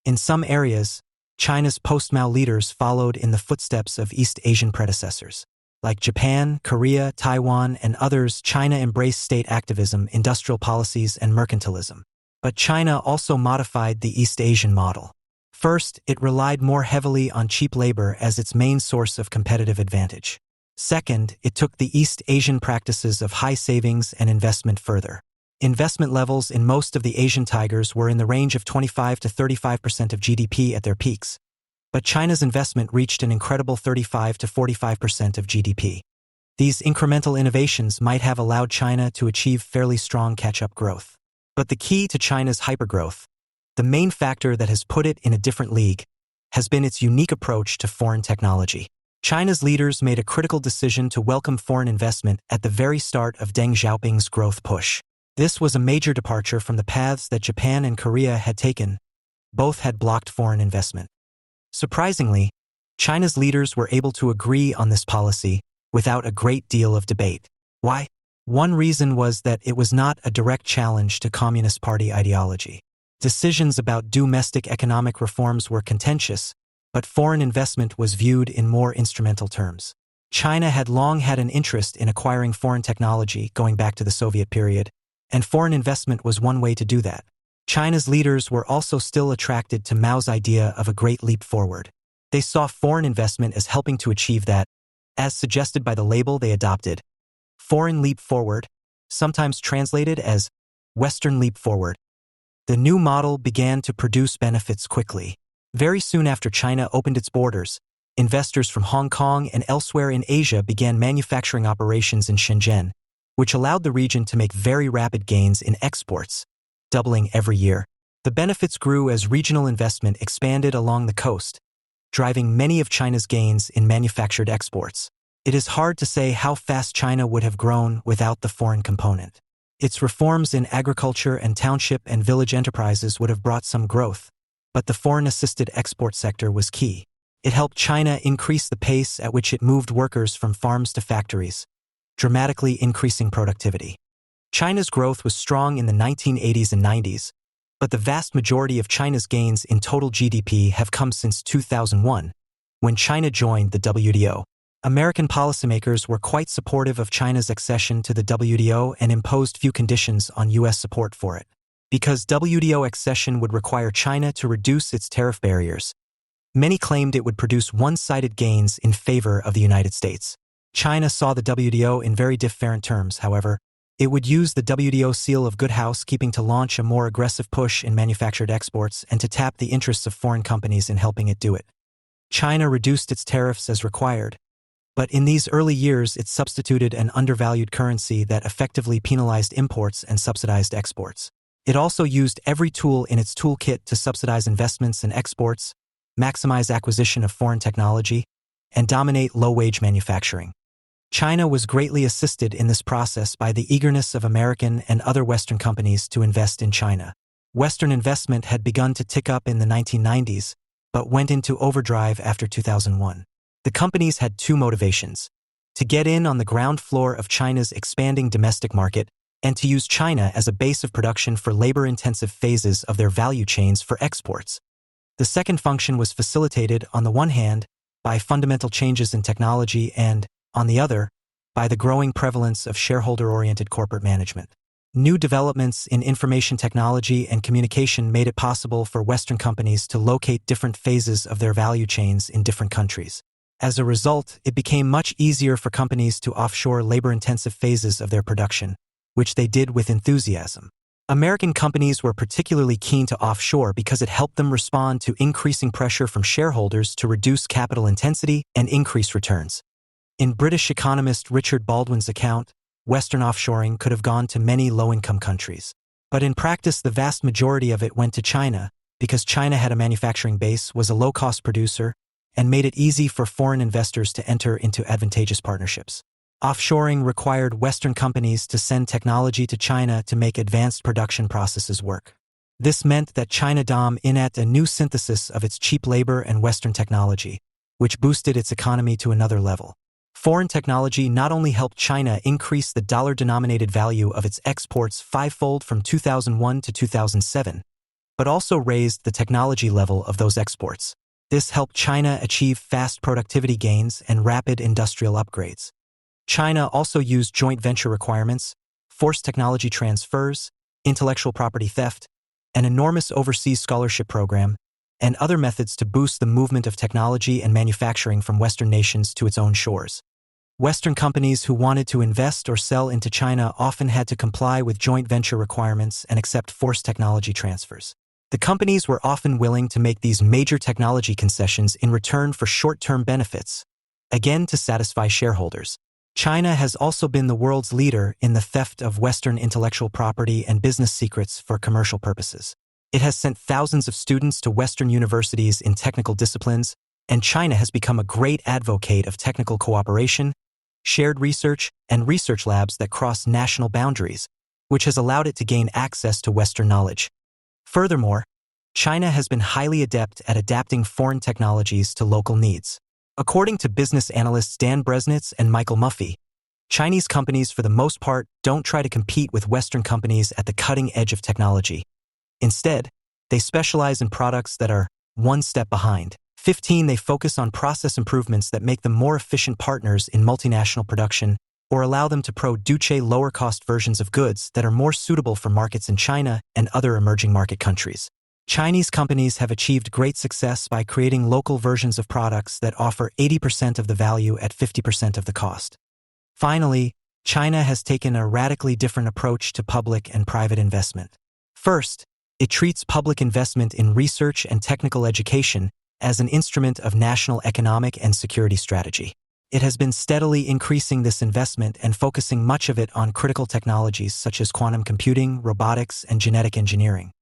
In some areas, China's post-Mao leaders followed in the footsteps of East Asian predecessors. Like Japan, Korea, Taiwan, and others, China embraced state activism, industrial policies, and mercantilism. But China also modified the East Asian model. First, it relied more heavily on cheap labor as its main source of competitive advantage. Second, it took the East Asian practices of high savings and investment further. Investment levels in most of the Asian tigers were in the range of 25 to 35% of GDP at their peaks, but China's investment reached an incredible 35 to 45% of GDP. These incremental innovations might have allowed China to achieve fairly strong catch-up growth. But the key to China's hypergrowth, the main factor that has put it in a different league, has been its unique approach to foreign technology. China's leaders made a critical decision to welcome foreign investment at the very start of Deng Xiaoping's growth push. This was a major departure from the paths that Japan and Korea had taken. Both had blocked foreign investment. Surprisingly, China's leaders were able to agree on this policy without a great deal of debate. Why? One reason was that it was not a direct challenge to Communist Party ideology. Decisions about domestic economic reforms were contentious, but foreign investment was viewed in more instrumental terms. China had long had an interest in acquiring foreign technology going back to the Soviet period, and foreign investment was one way to do that. China's leaders were also still attracted to Mao's idea of a great leap forward. They saw foreign investment as helping to achieve that, as suggested by the label they adopted, Foreign Leap Forward, sometimes translated as Western Leap Forward. The new model began to produce benefits quickly. Very soon after China opened its borders, investors from Hong Kong and elsewhere in Asia began manufacturing operations in Shenzhen, which allowed the region to make very rapid gains in exports, doubling every year. The benefits grew as regional investment expanded along the coast, driving many of China's gains in manufactured exports. It is hard to say how fast China would have grown without the foreign component. Its reforms in agriculture and township and village enterprises would have brought some growth, but the foreign-assisted export sector was key. It helped China increase the pace at which it moved workers from farms to factories, dramatically increasing productivity. China's growth was strong in the 1980s and 90s, but the vast majority of China's gains in total GDP have come since 2001, when China joined the WTO. American policymakers were quite supportive of China's accession to the WTO and imposed few conditions on U.S. support for it. Because WTO accession would require China to reduce its tariff barriers, many claimed it would produce one-sided gains in favor of the United States. China saw the WTO in very different terms, however. It would use the WTO seal of good housekeeping to launch a more aggressive push in manufactured exports and to tap the interests of foreign companies in helping it do it. China reduced its tariffs as required, but in these early years it substituted an undervalued currency that effectively penalized imports and subsidized exports. It also used every tool in its toolkit to subsidize investments and exports, maximize acquisition of foreign technology, and dominate low-wage manufacturing. China was greatly assisted in this process by the eagerness of American and other Western companies to invest in China. Western investment had begun to tick up in the 1990s, but went into overdrive after 2001. The companies had two motivations: to get in on the ground floor of China's expanding domestic market and to use China as a base of production for labor-intensive phases of their value chains for exports. The second function was facilitated, on the one hand, by fundamental changes in technology and, on the other, by the growing prevalence of shareholder-oriented corporate management. New developments in information technology and communication made it possible for Western companies to locate different phases of their value chains in different countries. As a result, it became much easier for companies to offshore labor-intensive phases of their production, which they did with enthusiasm. American companies were particularly keen to offshore because it helped them respond to increasing pressure from shareholders to reduce capital intensity and increase returns. In British economist Richard Baldwin's account, Western offshoring could have gone to many low-income countries. But in practice, the vast majority of it went to China, because China had a manufacturing base, was a low-cost producer, and made it easy for foreign investors to enter into advantageous partnerships. Offshoring required Western companies to send technology to China to make advanced production processes work. This meant that China dom in at a new synthesis of its cheap labor and Western technology, which boosted its economy to another level. Foreign technology not only helped China increase the dollar-denominated value of its exports fivefold from 2001 to 2007, but also raised the technology level of those exports. This helped China achieve fast productivity gains and rapid industrial upgrades. China also used joint venture requirements, forced technology transfers, intellectual property theft, an enormous overseas scholarship program, and other methods to boost the movement of technology and manufacturing from Western nations to its own shores. Western companies who wanted to invest or sell into China often had to comply with joint venture requirements and accept forced technology transfers. The companies were often willing to make these major technology concessions in return for short-term benefits, again to satisfy shareholders. China has also been the world's leader in the theft of Western intellectual property and business secrets for commercial purposes. It has sent thousands of students to Western universities in technical disciplines, and China has become a great advocate of technical cooperation, shared research, and research labs that cross national boundaries, which has allowed it to gain access to Western knowledge. Furthermore, China has been highly adept at adapting foreign technologies to local needs. According to business analysts Dan Bresnitz and Michael Muffy, Chinese companies for the most part don't try to compete with Western companies at the cutting edge of technology. Instead, they specialize in products that are one step behind. 15. They focus on process improvements that make them more efficient partners in multinational production or allow them to produce lower-cost versions of goods that are more suitable for markets in China and other emerging market countries. Chinese companies have achieved great success by creating local versions of products that offer 80% of the value at 50% of the cost. Finally, China has taken a radically different approach to public and private investment. First, it treats public investment in research and technical education as an instrument of national economic and security strategy. It has been steadily increasing this investment and focusing much of it on critical technologies such as quantum computing, robotics, and genetic engineering.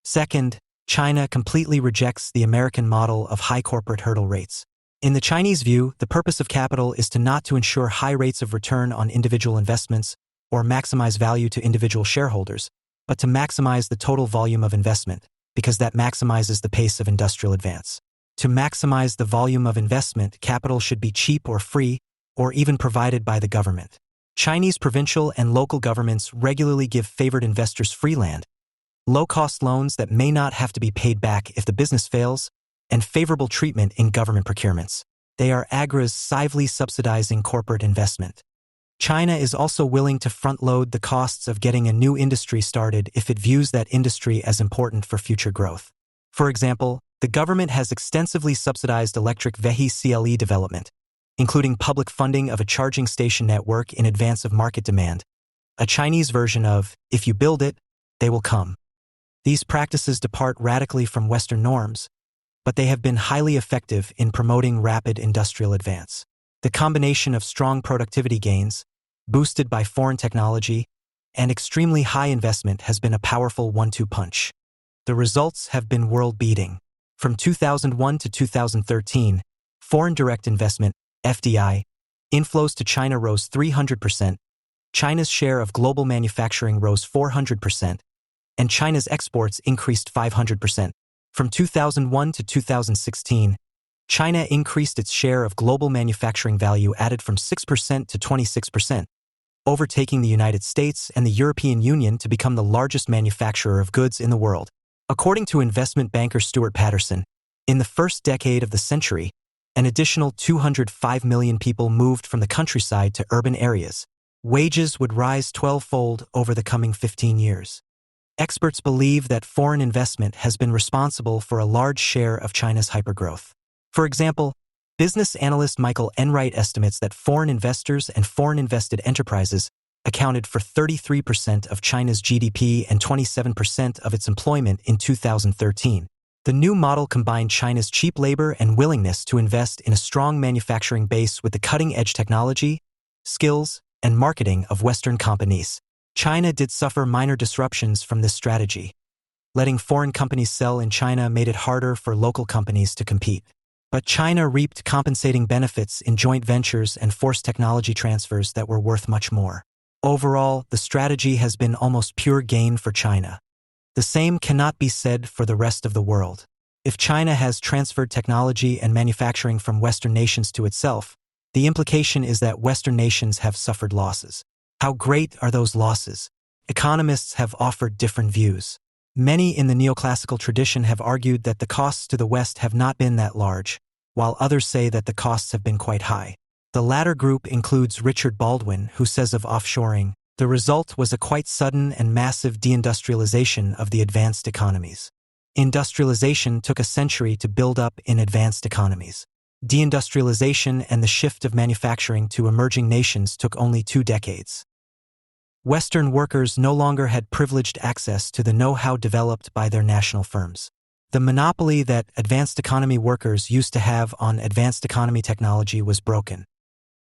Second, China completely rejects the American model of high corporate hurdle rates. In the Chinese view, the purpose of capital is not to ensure high rates of return on individual investments or maximize value to individual shareholders, but to maximize the total volume of investment, because that maximizes the pace of industrial advance. To maximize the volume of investment, capital should be cheap or free, or even provided by the government. Chinese provincial and local governments regularly give favored investors free land, low-cost loans that may not have to be paid back if the business fails, and favorable treatment in government procurements. They are aggressively subsidizing corporate investment. China is also willing to front-load the costs of getting a new industry started if it views that industry as important for future growth. For example, the government has extensively subsidized electric vehicle development, including public funding of a charging station network in advance of market demand, a Chinese version of, if you build it, they will come. These practices depart radically from Western norms, but they have been highly effective in promoting rapid industrial advance. The combination of strong productivity gains, boosted by foreign technology, and extremely high investment has been a powerful one-two punch. The results have been world-beating. From 2001 to 2013, foreign direct investment, FDI, inflows to China rose 300%, China's share of global manufacturing rose 400%, and China's exports increased 500%. From 2001 to 2016, China increased its share of global manufacturing value added from 6% to 26%, overtaking the United States and the European Union to become the largest manufacturer of goods in the world. According to investment banker Stuart Patterson, in the first decade of the century, an additional 205 million people moved from the countryside to urban areas. Wages would rise 12-fold over the coming 15 years. Experts believe that foreign investment has been responsible for a large share of China's hypergrowth. For example, business analyst Michael Enright estimates that foreign investors and foreign invested enterprises accounted for 33% of China's GDP and 27% of its employment in 2013. The new model combined China's cheap labor and willingness to invest in a strong manufacturing base with the cutting-edge technology, skills, and marketing of Western companies. China did suffer minor disruptions from this strategy. Letting foreign companies sell in China made it harder for local companies to compete. But China reaped compensating benefits in joint ventures and forced technology transfers that were worth much more. Overall, the strategy has been almost pure gain for China. The same cannot be said for the rest of the world. If China has transferred technology and manufacturing from Western nations to itself, the implication is that Western nations have suffered losses. How great are those losses? Economists have offered different views. Many in the neoclassical tradition have argued that the costs to the West have not been that large, while others say that the costs have been quite high. The latter group includes Richard Baldwin, who says of offshoring, the result was a quite sudden and massive deindustrialization of the advanced economies. Industrialization took a century to build up in advanced economies. Deindustrialization and the shift of manufacturing to emerging nations took only 2 decades. Western workers no longer had privileged access to the know-how developed by their national firms. The monopoly that advanced economy workers used to have on advanced economy technology was broken.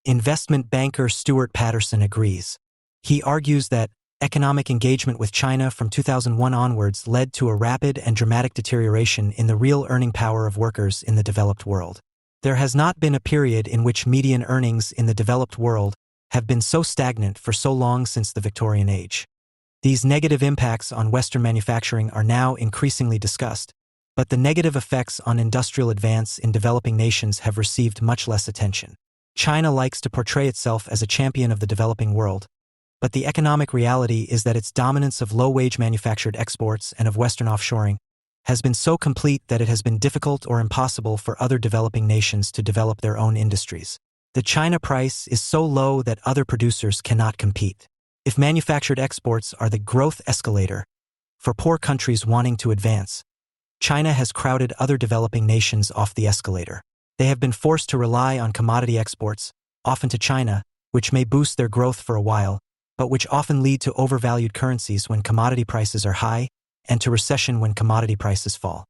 Investment banker Stuart Patterson agrees. He argues that economic engagement with China from 2001 onwards led to a rapid and dramatic deterioration in the real earning power of workers in the developed world. There has not been a period in which median earnings in the developed world have been so stagnant for so long since the Victorian Age. These negative impacts on Western manufacturing are now increasingly discussed, but the negative effects on industrial advance in developing nations have received much less attention. China likes to portray itself as a champion of the developing world, but the economic reality is that its dominance of low-wage manufactured exports and of Western offshoring has been so complete that it has been difficult or impossible for other developing nations to develop their own industries. The China price is so low that other producers cannot compete. If manufactured exports are the growth escalator for poor countries wanting to advance, China has crowded other developing nations off the escalator. They have been forced to rely on commodity exports, often to China, which may boost their growth for a while, but which often lead to overvalued currencies when commodity prices are high and to recession when commodity prices fall.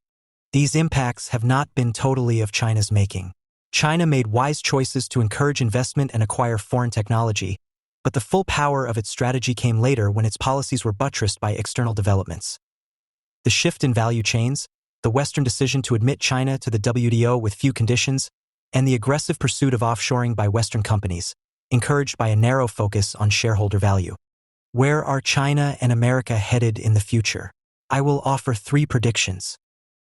These impacts have not been totally of China's making. China made wise choices to encourage investment and acquire foreign technology, but the full power of its strategy came later when its policies were buttressed by external developments. The shift in value chains, the Western decision to admit China to the WTO with few conditions, and the aggressive pursuit of offshoring by Western companies, encouraged by a narrow focus on shareholder value. Where are China and America headed in the future? I will offer 3 predictions.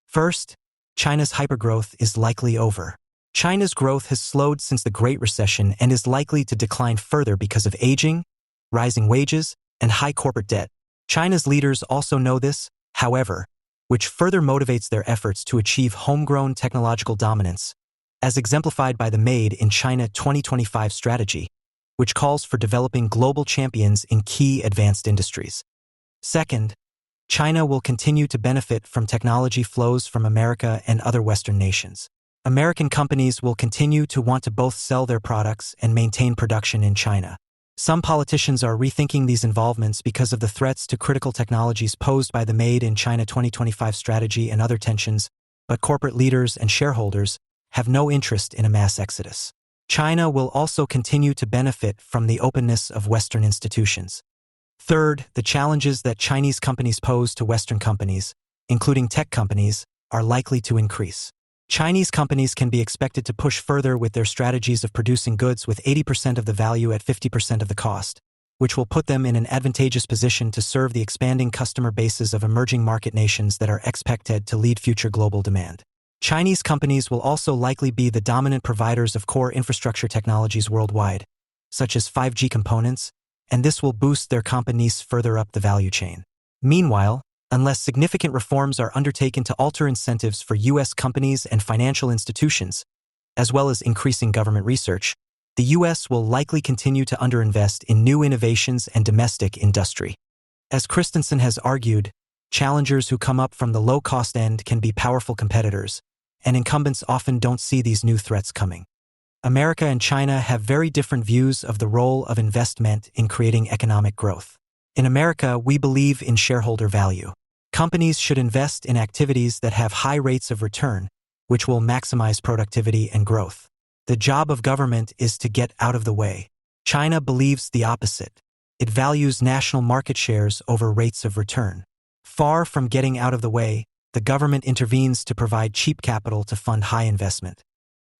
First, China's hypergrowth is likely over. China's growth has slowed since the Great Recession and is likely to decline further because of aging, rising wages, and high corporate debt. China's leaders also know this, however, which further motivates their efforts to achieve homegrown technological dominance, as exemplified by the Made in China 2025 strategy, which calls for developing global champions in key advanced industries. Second, China will continue to benefit from technology flows from America and other Western nations. American companies will continue to want to both sell their products and maintain production in China. Some politicians are rethinking these involvements because of the threats to critical technologies posed by the Made in China 2025 strategy and other tensions, but corporate leaders and shareholders have no interest in a mass exodus. China will also continue to benefit from the openness of Western institutions. Third, the challenges that Chinese companies pose to Western companies, including tech companies, are likely to increase. Chinese companies can be expected to push further with their strategies of producing goods with 80% of the value at 50% of the cost, which will put them in an advantageous position to serve the expanding customer bases of emerging market nations that are expected to lead future global demand. Chinese companies will also likely be the dominant providers of core infrastructure technologies worldwide, such as 5G components, and this will boost their companies further up the value chain. Meanwhile, unless significant reforms are undertaken to alter incentives for U.S. companies and financial institutions, as well as increasing government research, the U.S. will likely continue to underinvest in new innovations and domestic industry. As Christensen has argued, challengers who come up from the low-cost end can be powerful competitors, and incumbents often don't see these new threats coming. America and China have very different views of the role of investment in creating economic growth. In America, we believe in shareholder value. Companies should invest in activities that have high rates of return, which will maximize productivity and growth. The job of government is to get out of the way. China believes the opposite. It values national market shares over rates of return. Far from getting out of the way, the government intervenes to provide cheap capital to fund high investment.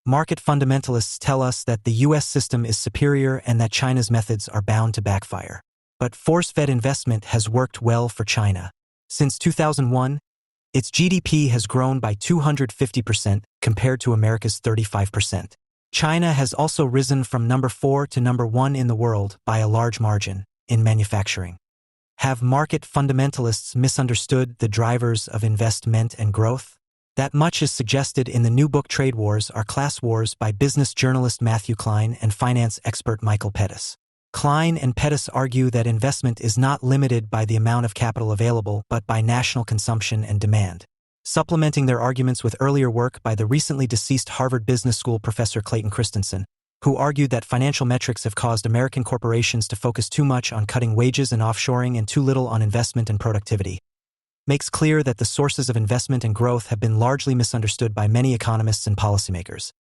Market fundamentalists tell us that the U.S. system is superior and that China's methods are bound to backfire. But force-fed investment has worked well for China. Since 2001, Its GDP has grown by 250% compared to America's 35%. China has also risen from number 4 to number 1 in the world by a large margin in manufacturing. Have market fundamentalists misunderstood the drivers of investment and growth? That much is suggested in the new book Trade Wars Are Class Wars by business journalist Matthew Klein and finance expert Michael Pettis. Klein and Pettis argue that investment is not limited by the amount of capital available but by national consumption and demand. Supplementing their arguments with earlier work by the recently deceased Harvard Business School professor Clayton Christensen, who argued that financial metrics have caused American corporations to focus too much on cutting wages and offshoring and too little on investment and productivity, makes clear that the sources of investment and growth have been largely misunderstood by many economists and policymakers.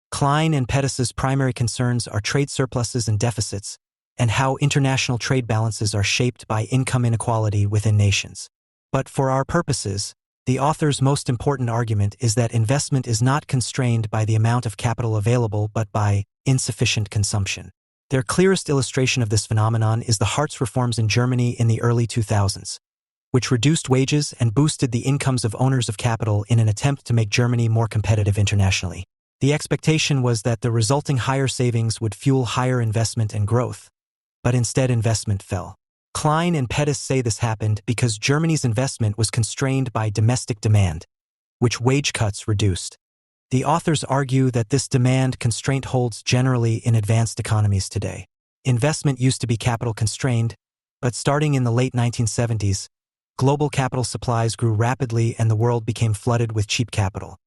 Klein and Pettis's primary concerns are trade surpluses and deficits, and how international trade balances are shaped by income inequality within nations. But for our purposes, the author's most important argument is that investment is not constrained by the amount of capital available but by insufficient consumption. Their clearest illustration of this phenomenon is the Hartz reforms in Germany in the early 2000s, which reduced wages and boosted the incomes of owners of capital in an attempt to make Germany more competitive internationally. The expectation was that the resulting higher savings would fuel higher investment and growth, but instead investment fell. Klein and Pettis say this happened because Germany's investment was constrained by domestic demand, which wage cuts reduced. The authors argue that this demand constraint holds generally in advanced economies today. Investment used to be capital constrained, but starting in the late 1970s, global capital supplies grew rapidly and the world became flooded with cheap capital.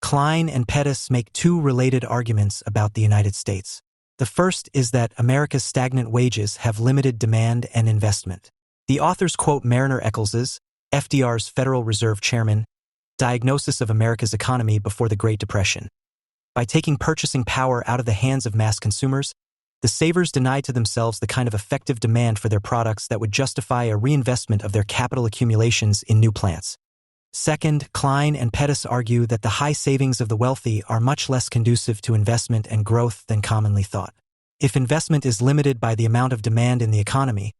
Klein and Pettis make two related arguments about the United States. The first is that America's stagnant wages have limited demand and investment. The authors quote Mariner Eccles's, FDR's Federal Reserve Chairman, diagnosis of America's economy before the Great Depression. By taking purchasing power out of the hands of mass consumers, the savers denied to themselves the kind of effective demand for their products that would justify a reinvestment of their capital accumulations in new plants. Second, Klein and Pettis argue that the high savings of the wealthy are much less conducive to investment and growth than commonly thought. If investment is limited by the amount of demand in the economy,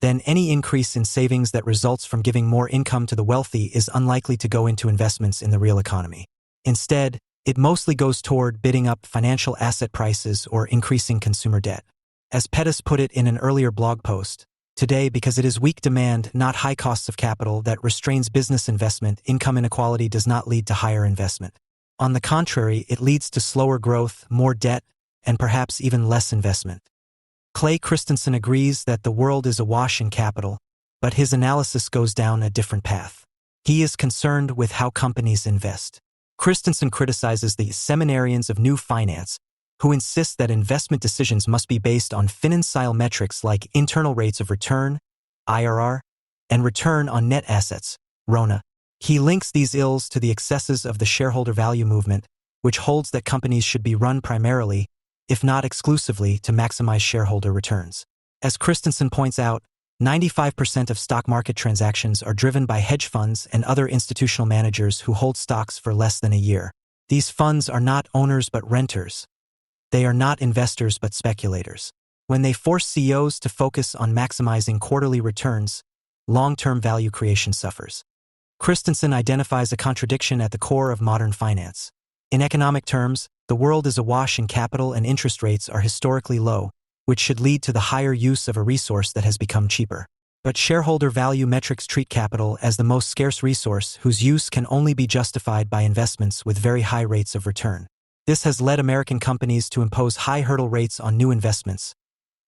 then any increase in savings that results from giving more income to the wealthy is unlikely to go into investments in the real economy. Instead, it mostly goes toward bidding up financial asset prices or increasing consumer debt. As Pettis put it in an earlier blog post, today, because it is weak demand, not high costs of capital, that restrains business investment, income inequality does not lead to higher investment. On the contrary, it leads to slower growth, more debt, and perhaps even less investment. Clay Christensen agrees that the world is awash in capital, but his analysis goes down a different path. He is concerned with how companies invest. Christensen criticizes the seminarians of new finance, who insist that investment decisions must be based on financial metrics like internal rates of return, IRR, and return on net assets, RONA. He links these ills to the excesses of the shareholder value movement, which holds that companies should be run primarily, if not exclusively, to maximize shareholder returns. As Christensen points out, 95% of stock market transactions are driven by hedge funds and other institutional managers who hold stocks for less than a year. These funds are not owners but renters. They are not investors but speculators. When they force CEOs to focus on maximizing quarterly returns, long-term value creation suffers. Christensen identifies a contradiction at the core of modern finance. In economic terms, the world is awash in capital and interest rates are historically low, which should lead to the higher use of a resource that has become cheaper. But shareholder value metrics treat capital as the most scarce resource whose use can only be justified by investments with very high rates of return. This has led American companies to impose high hurdle rates on new investments,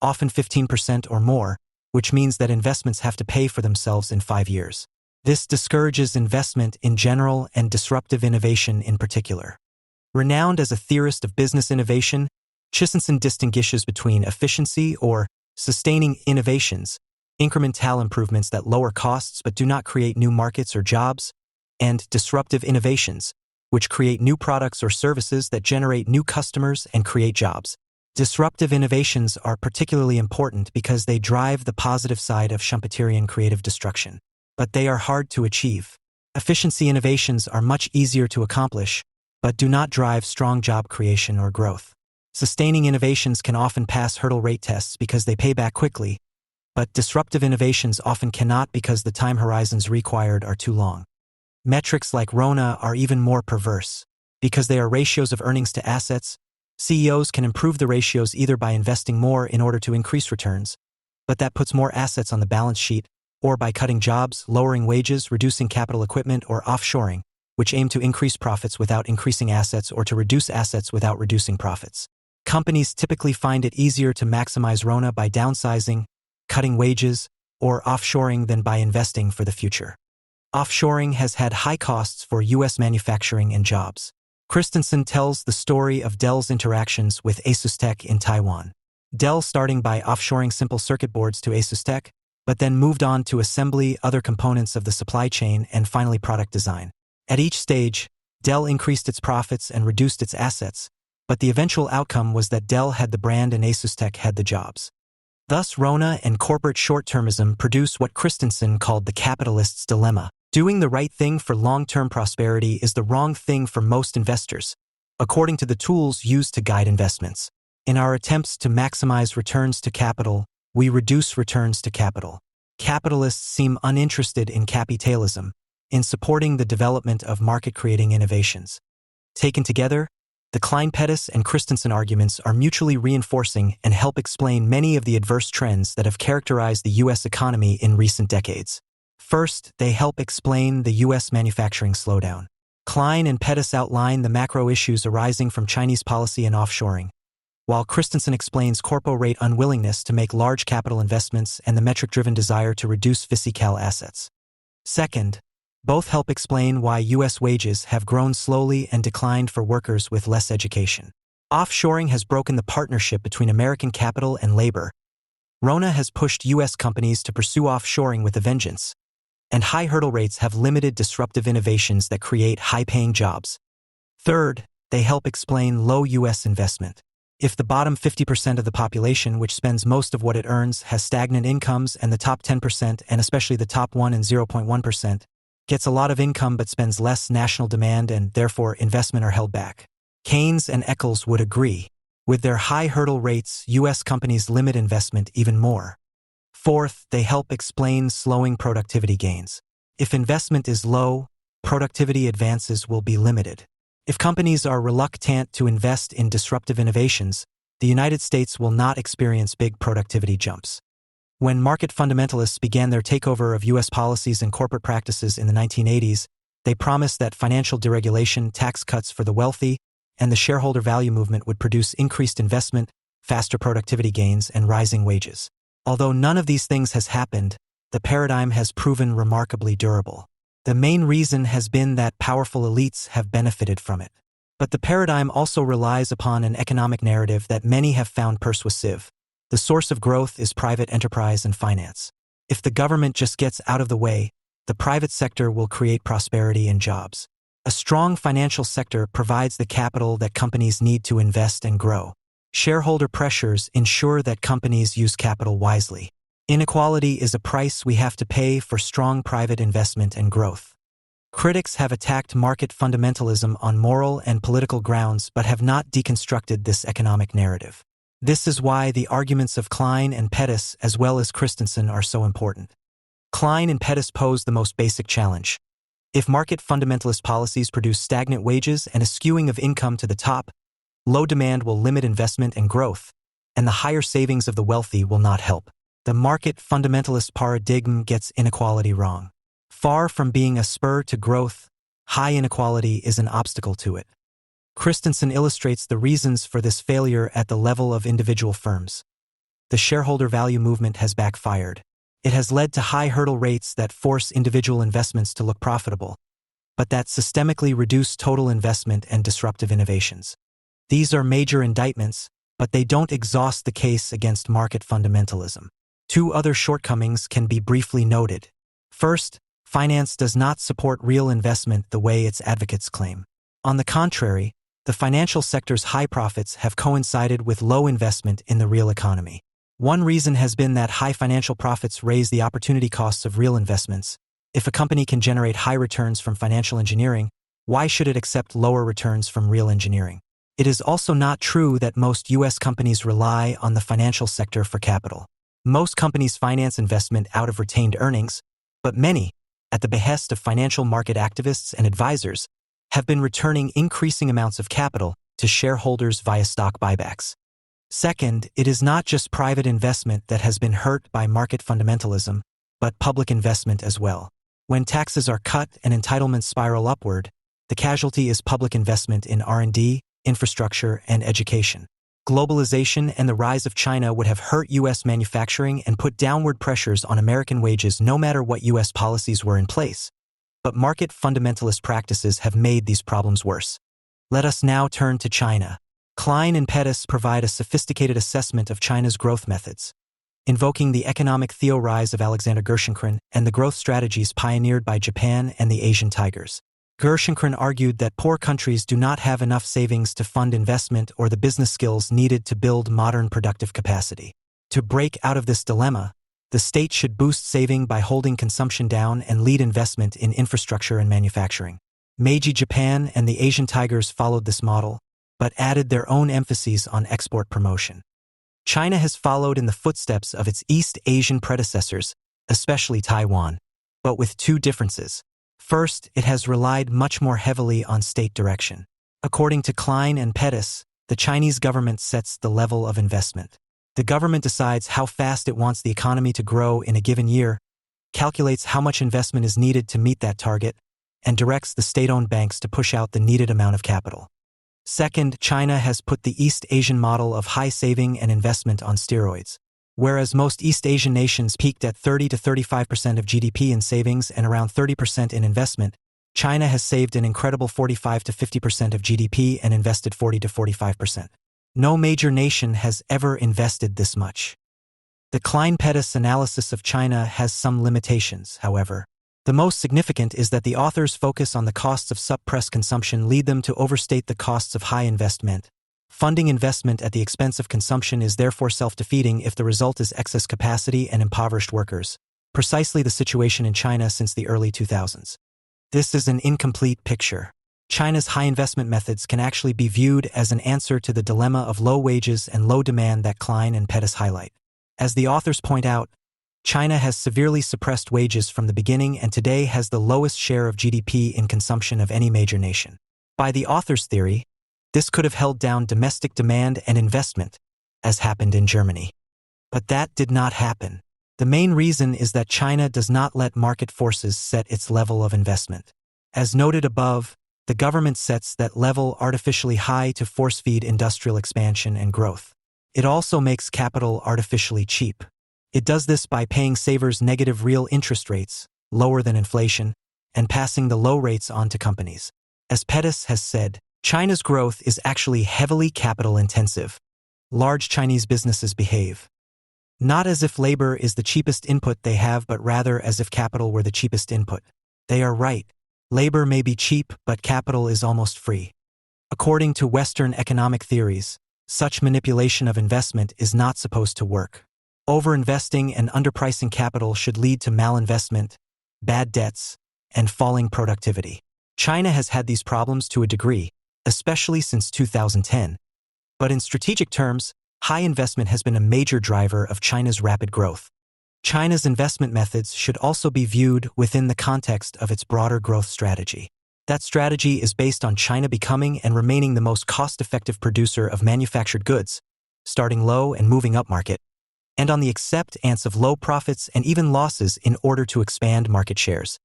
often 15% or more, which means that investments have to pay for themselves in 5 years. This discourages investment in general and disruptive innovation in particular. Renowned as a theorist of business innovation, Christensen distinguishes between efficiency or sustaining innovations, incremental improvements that lower costs but do not create new markets or jobs, and disruptive innovations, which create new products or services that generate new customers and create jobs. Disruptive innovations are particularly important because they drive the positive side of Schumpeterian creative destruction. But they are hard to achieve. Efficiency innovations are much easier to accomplish, but do not drive strong job creation or growth. Sustaining innovations can often pass hurdle rate tests because they pay back quickly, but disruptive innovations often cannot because the time horizons required are too long. Metrics like RONA are even more perverse. Because they are ratios of earnings to assets, CEOs can improve the ratios either by investing more in order to increase returns, but that puts more assets on the balance sheet, or by cutting jobs, lowering wages, reducing capital equipment, or offshoring, which aim to increase profits without increasing assets or to reduce assets without reducing profits. Companies typically find it easier to maximize RONA by downsizing, cutting wages, or offshoring than by investing for the future. Offshoring has had high costs for U.S. manufacturing and jobs. Christensen tells the story of Dell's interactions with ASUSTeK in Taiwan. Dell starting by offshoring simple circuit boards to ASUSTeK, but then moved on to assembly, other components of the supply chain, and finally product design. At each stage, Dell increased its profits and reduced its assets, but the eventual outcome was that Dell had the brand and ASUSTeK had the jobs. Thus, RONA and corporate short-termism produce what Christensen called the capitalist's dilemma. Doing the right thing for long-term prosperity is the wrong thing for most investors, according to the tools used to guide investments. In our attempts to maximize returns to capital, we reduce returns to capital. Capitalists seem uninterested in capitalism, in supporting the development of market-creating innovations. Taken together, the Klein-Pettis and Christensen arguments are mutually reinforcing and help explain many of the adverse trends that have characterized the U.S. economy in recent decades. First, they help explain the U.S. manufacturing slowdown. Klein and Pettis outline the macro issues arising from Chinese policy and offshoring, while Christensen explains corpo rate unwillingness to make large capital investments and the metric-driven desire to reduce fiscal assets. Second, both help explain why U.S. wages have grown slowly and declined for workers with less education. Offshoring has broken the partnership between American capital and labor. RONA has pushed U.S. companies to pursue offshoring with a vengeance, and high hurdle rates have limited disruptive innovations that create high-paying jobs. Third, they help explain low U.S. investment. If the bottom 50% of the population, which spends most of what it earns, has stagnant incomes, and the top 10%, and especially the top 1 and 0.1%, gets a lot of income but spends less, national demand and therefore investment are held back. Keynes and Eccles would agree. With their high hurdle rates, U.S. companies limit investment even more. Fourth, they help explain slowing productivity gains. If investment is low, productivity advances will be limited. If companies are reluctant to invest in disruptive innovations, the United States will not experience big productivity jumps. When market fundamentalists began their takeover of U.S. policies and corporate practices in the 1980s, they promised that financial deregulation, tax cuts for the wealthy, and the shareholder value movement would produce increased investment, faster productivity gains, and rising wages. Although none of these things has happened, the paradigm has proven remarkably durable. The main reason has been that powerful elites have benefited from it. But the paradigm also relies upon an economic narrative that many have found persuasive. The source of growth is private enterprise and finance. If the government just gets out of the way, the private sector will create prosperity and jobs. A strong financial sector provides the capital that companies need to invest and grow. Shareholder pressures ensure that companies use capital wisely. Inequality is a price we have to pay for strong private investment and growth. Critics have attacked market fundamentalism on moral and political grounds but have not deconstructed this economic narrative. This is why the arguments of Klein and Pettis as well as Christensen are so important. Klein and Pettis pose the most basic challenge. If market fundamentalist policies produce stagnant wages and a skewing of income to the top, low demand will limit investment and growth, and the higher savings of the wealthy will not help. The market fundamentalist paradigm gets inequality wrong. Far from being a spur to growth, high inequality is an obstacle to it. Christensen illustrates the reasons for this failure at the level of individual firms. The shareholder value movement has backfired. It has led to high hurdle rates that force individual investments to look profitable, but that systemically reduce total investment and disruptive innovations. These are major indictments, but they don't exhaust the case against market fundamentalism. Two other shortcomings can be briefly noted. First, finance does not support real investment the way its advocates claim. On the contrary, the financial sector's high profits have coincided with low investment in the real economy. One reason has been that high financial profits raise the opportunity costs of real investments. If a company can generate high returns from financial engineering, why should it accept lower returns from real engineering? It is also not true that most U.S. companies rely on the financial sector for capital. Most companies finance investment out of retained earnings, but many, at the behest of financial market activists and advisors, have been returning increasing amounts of capital to shareholders via stock buybacks. Second, it is not just private investment that has been hurt by market fundamentalism, but public investment as well. When taxes are cut and entitlements spiral upward, the casualty is public investment in R&D, infrastructure, and education. Globalization and the rise of China would have hurt U.S. manufacturing and put downward pressures on American wages no matter what U.S. policies were in place. But market fundamentalist practices have made these problems worse. Let us now turn to China. Klein and Pettis provide a sophisticated assessment of China's growth methods, invoking the economic theories of Alexander Gerschenkron and the growth strategies pioneered by Japan and the Asian tigers. Gerschenkron argued that poor countries do not have enough savings to fund investment or the business skills needed to build modern productive capacity. To break out of this dilemma, the state should boost saving by holding consumption down and lead investment in infrastructure and manufacturing. Meiji Japan and the Asian tigers followed this model, but added their own emphases on export promotion. China has followed in the footsteps of its East Asian predecessors, especially Taiwan, but with two differences. First, it has relied much more heavily on state direction. According to Klein and Pettis, the Chinese government sets the level of investment. The government decides how fast it wants the economy to grow in a given year, calculates how much investment is needed to meet that target, and directs the state-owned banks to push out the needed amount of capital. Second, China has put the East Asian model of high saving and investment on steroids. Whereas most East Asian nations peaked at 30 to 35% of GDP in savings and around 30% in investment, China has saved an incredible 45 to 50% of GDP and invested 40 to 45%. No major nation has ever invested this much. The Klein-Pettis analysis of China has some limitations, however. The most significant is that the authors' focus on the costs of suppressed consumption lead them to overstate the costs of high investment. Funding investment at the expense of consumption is therefore self-defeating if the result is excess capacity and impoverished workers, precisely the situation in China since the early 2000s. This is an incomplete picture. China's high investment methods can actually be viewed as an answer to the dilemma of low wages and low demand that Klein and Pettis highlight. As the authors point out, China has severely suppressed wages from the beginning and today has the lowest share of GDP in consumption of any major nation. By the authors' theory, this could have held down domestic demand and investment, as happened in Germany. But that did not happen. The main reason is that China does not let market forces set its level of investment. As noted above, the government sets that level artificially high to force-feed industrial expansion and growth. It also makes capital artificially cheap. It does this by paying savers negative real interest rates, lower than inflation, and passing the low rates on to companies. As Pettis has said, China's growth is actually heavily capital-intensive. Large Chinese businesses behave not as if labor is the cheapest input they have, but rather as if capital were the cheapest input. They are right. Labor may be cheap, but capital is almost free. According to Western economic theories, such manipulation of investment is not supposed to work. Overinvesting and underpricing capital should lead to malinvestment, bad debts, and falling productivity. China has had these problems to a degree, especially since 2010. But in strategic terms, high investment has been a major driver of China's rapid growth. China's investment methods should also be viewed within the context of its broader growth strategy. That strategy is based on China becoming and remaining the most cost-effective producer of manufactured goods, starting low and moving upmarket, and on the acceptance of low profits and even losses in order to expand market shares.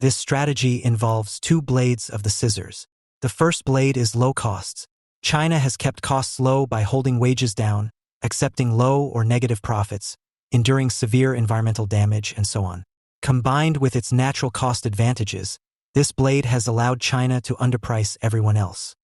This strategy involves two blades of the scissors. The first blade is low costs. China has kept costs low by holding wages down, accepting low or negative profits, enduring severe environmental damage, and so on. Combined with its natural cost advantages, this blade has allowed China to underprice everyone else.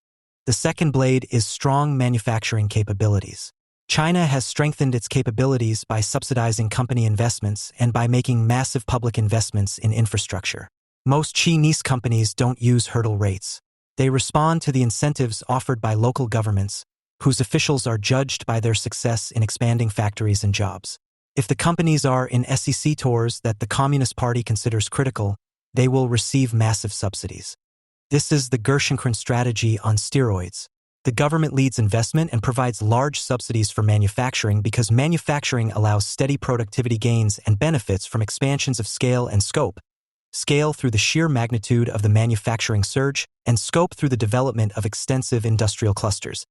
The second blade is strong manufacturing capabilities. China has strengthened its capabilities by subsidizing company investments and by making massive public investments in infrastructure. Most Chinese companies don't use hurdle rates. They respond to the incentives offered by local governments, whose officials are judged by their success in expanding factories and jobs. If the companies are in SEC tours that the Communist Party considers critical, they will receive massive subsidies. This is the Gerschenkron strategy on steroids. The government leads investment and provides large subsidies for manufacturing because manufacturing allows steady productivity gains and benefits from expansions of scale and scope, scale through the sheer magnitude of the manufacturing surge, and scope through the development of extensive industrial clusters.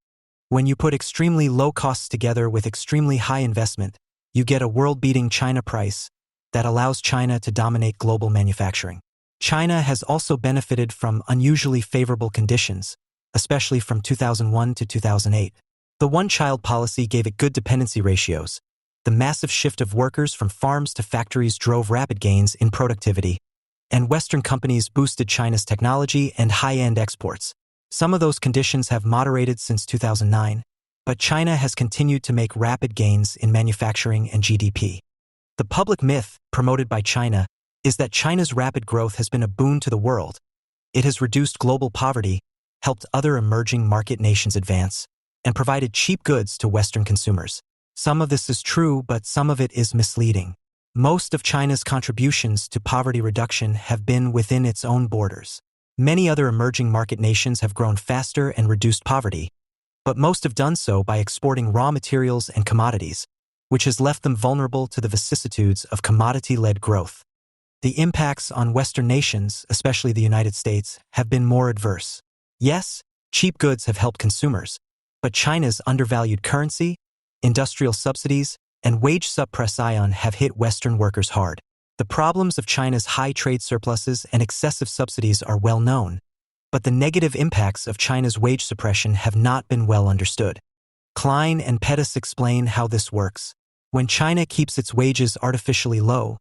When you put extremely low costs together with extremely high investment, you get a world-beating China price that allows China to dominate global manufacturing. China has also benefited from unusually favorable conditions, especially from 2001 to 2008. The one-child policy gave it good dependency ratios. The massive shift of workers from farms to factories drove rapid gains in productivity, and Western companies boosted China's technology and high-end exports. Some of those conditions have moderated since 2009, but China has continued to make rapid gains in manufacturing and GDP. The public myth, promoted by China, is that China's rapid growth has been a boon to the world. It has reduced global poverty, helped other emerging market nations advance, and provided cheap goods to Western consumers. Some of this is true, but some of it is misleading. Most of China's contributions to poverty reduction have been within its own borders. Many other emerging market nations have grown faster and reduced poverty, but most have done so by exporting raw materials and commodities, which has left them vulnerable to the vicissitudes of commodity-led growth. The impacts on Western nations, especially the United States, have been more adverse. Yes, cheap goods have helped consumers, but China's undervalued currency, industrial subsidies, and wage suppression have hit Western workers hard. The problems of China's high trade surpluses and excessive subsidies are well known, but the negative impacts of China's wage suppression have not been well understood. Klein and Pettis explain how this works. When China keeps its wages artificially low,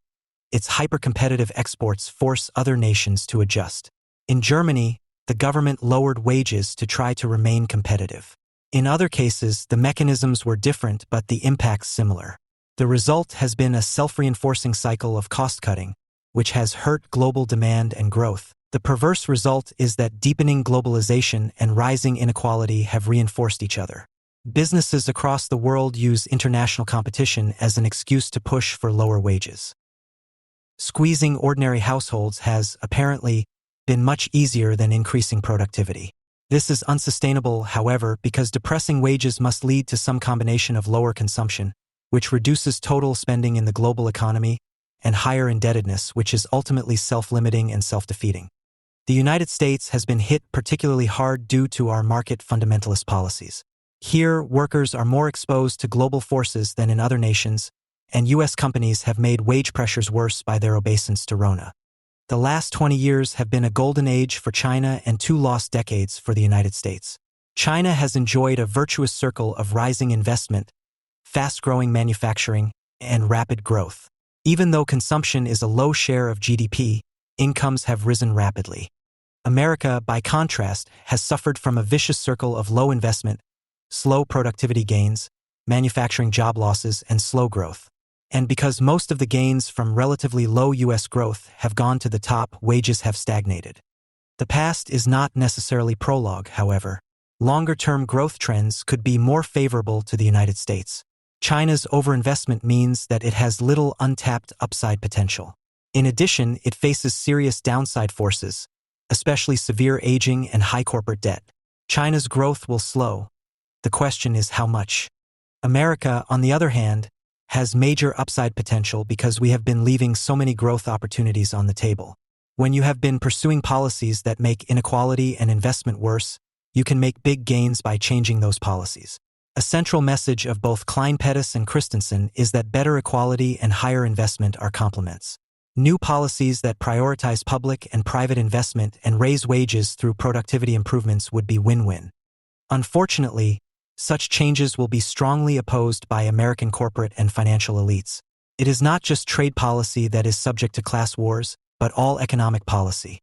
its hyper-competitive exports force other nations to adjust. In Germany, the government lowered wages to try to remain competitive. In other cases, the mechanisms were different but the impacts similar. The result has been a self-reinforcing cycle of cost-cutting, which has hurt global demand and growth. The perverse result is that deepening globalization and rising inequality have reinforced each other. Businesses across the world use international competition as an excuse to push for lower wages. Squeezing ordinary households has, apparently, been much easier than increasing productivity. This is unsustainable, however, because depressing wages must lead to some combination of lower consumption, which reduces total spending in the global economy, and higher indebtedness, which is ultimately self-limiting and self-defeating. The United States has been hit particularly hard due to our market fundamentalist policies. Here, workers are more exposed to global forces than in other nations, and U.S. companies have made wage pressures worse by their obeisance to Rona. The last 20 years have been a golden age for China and 2 lost decades for the United States. China has enjoyed a virtuous circle of rising investment, fast-growing manufacturing, and rapid growth. Even though consumption is a low share of GDP, incomes have risen rapidly. America, by contrast, has suffered from a vicious circle of low investment, slow productivity gains, manufacturing job losses, and slow growth. And because most of the gains from relatively low U.S. growth have gone to the top, wages have stagnated. The past is not necessarily prologue, however. Longer-term growth trends could be more favorable to the United States. China's overinvestment means that it has little untapped upside potential. In addition, it faces serious downside forces, especially severe aging and high corporate debt. China's growth will slow. The question is how much. America, on the other hand, has major upside potential because we have been leaving so many growth opportunities on the table. When you have been pursuing policies that make inequality and investment worse, you can make big gains by changing those policies. A central message of both Klein, Pettis, and Christensen is that better equality and higher investment are complements. New policies that prioritize public and private investment and raise wages through productivity improvements would be win-win. Unfortunately, such changes will be strongly opposed by American corporate and financial elites. It is not just trade policy that is subject to class wars, but all economic policy.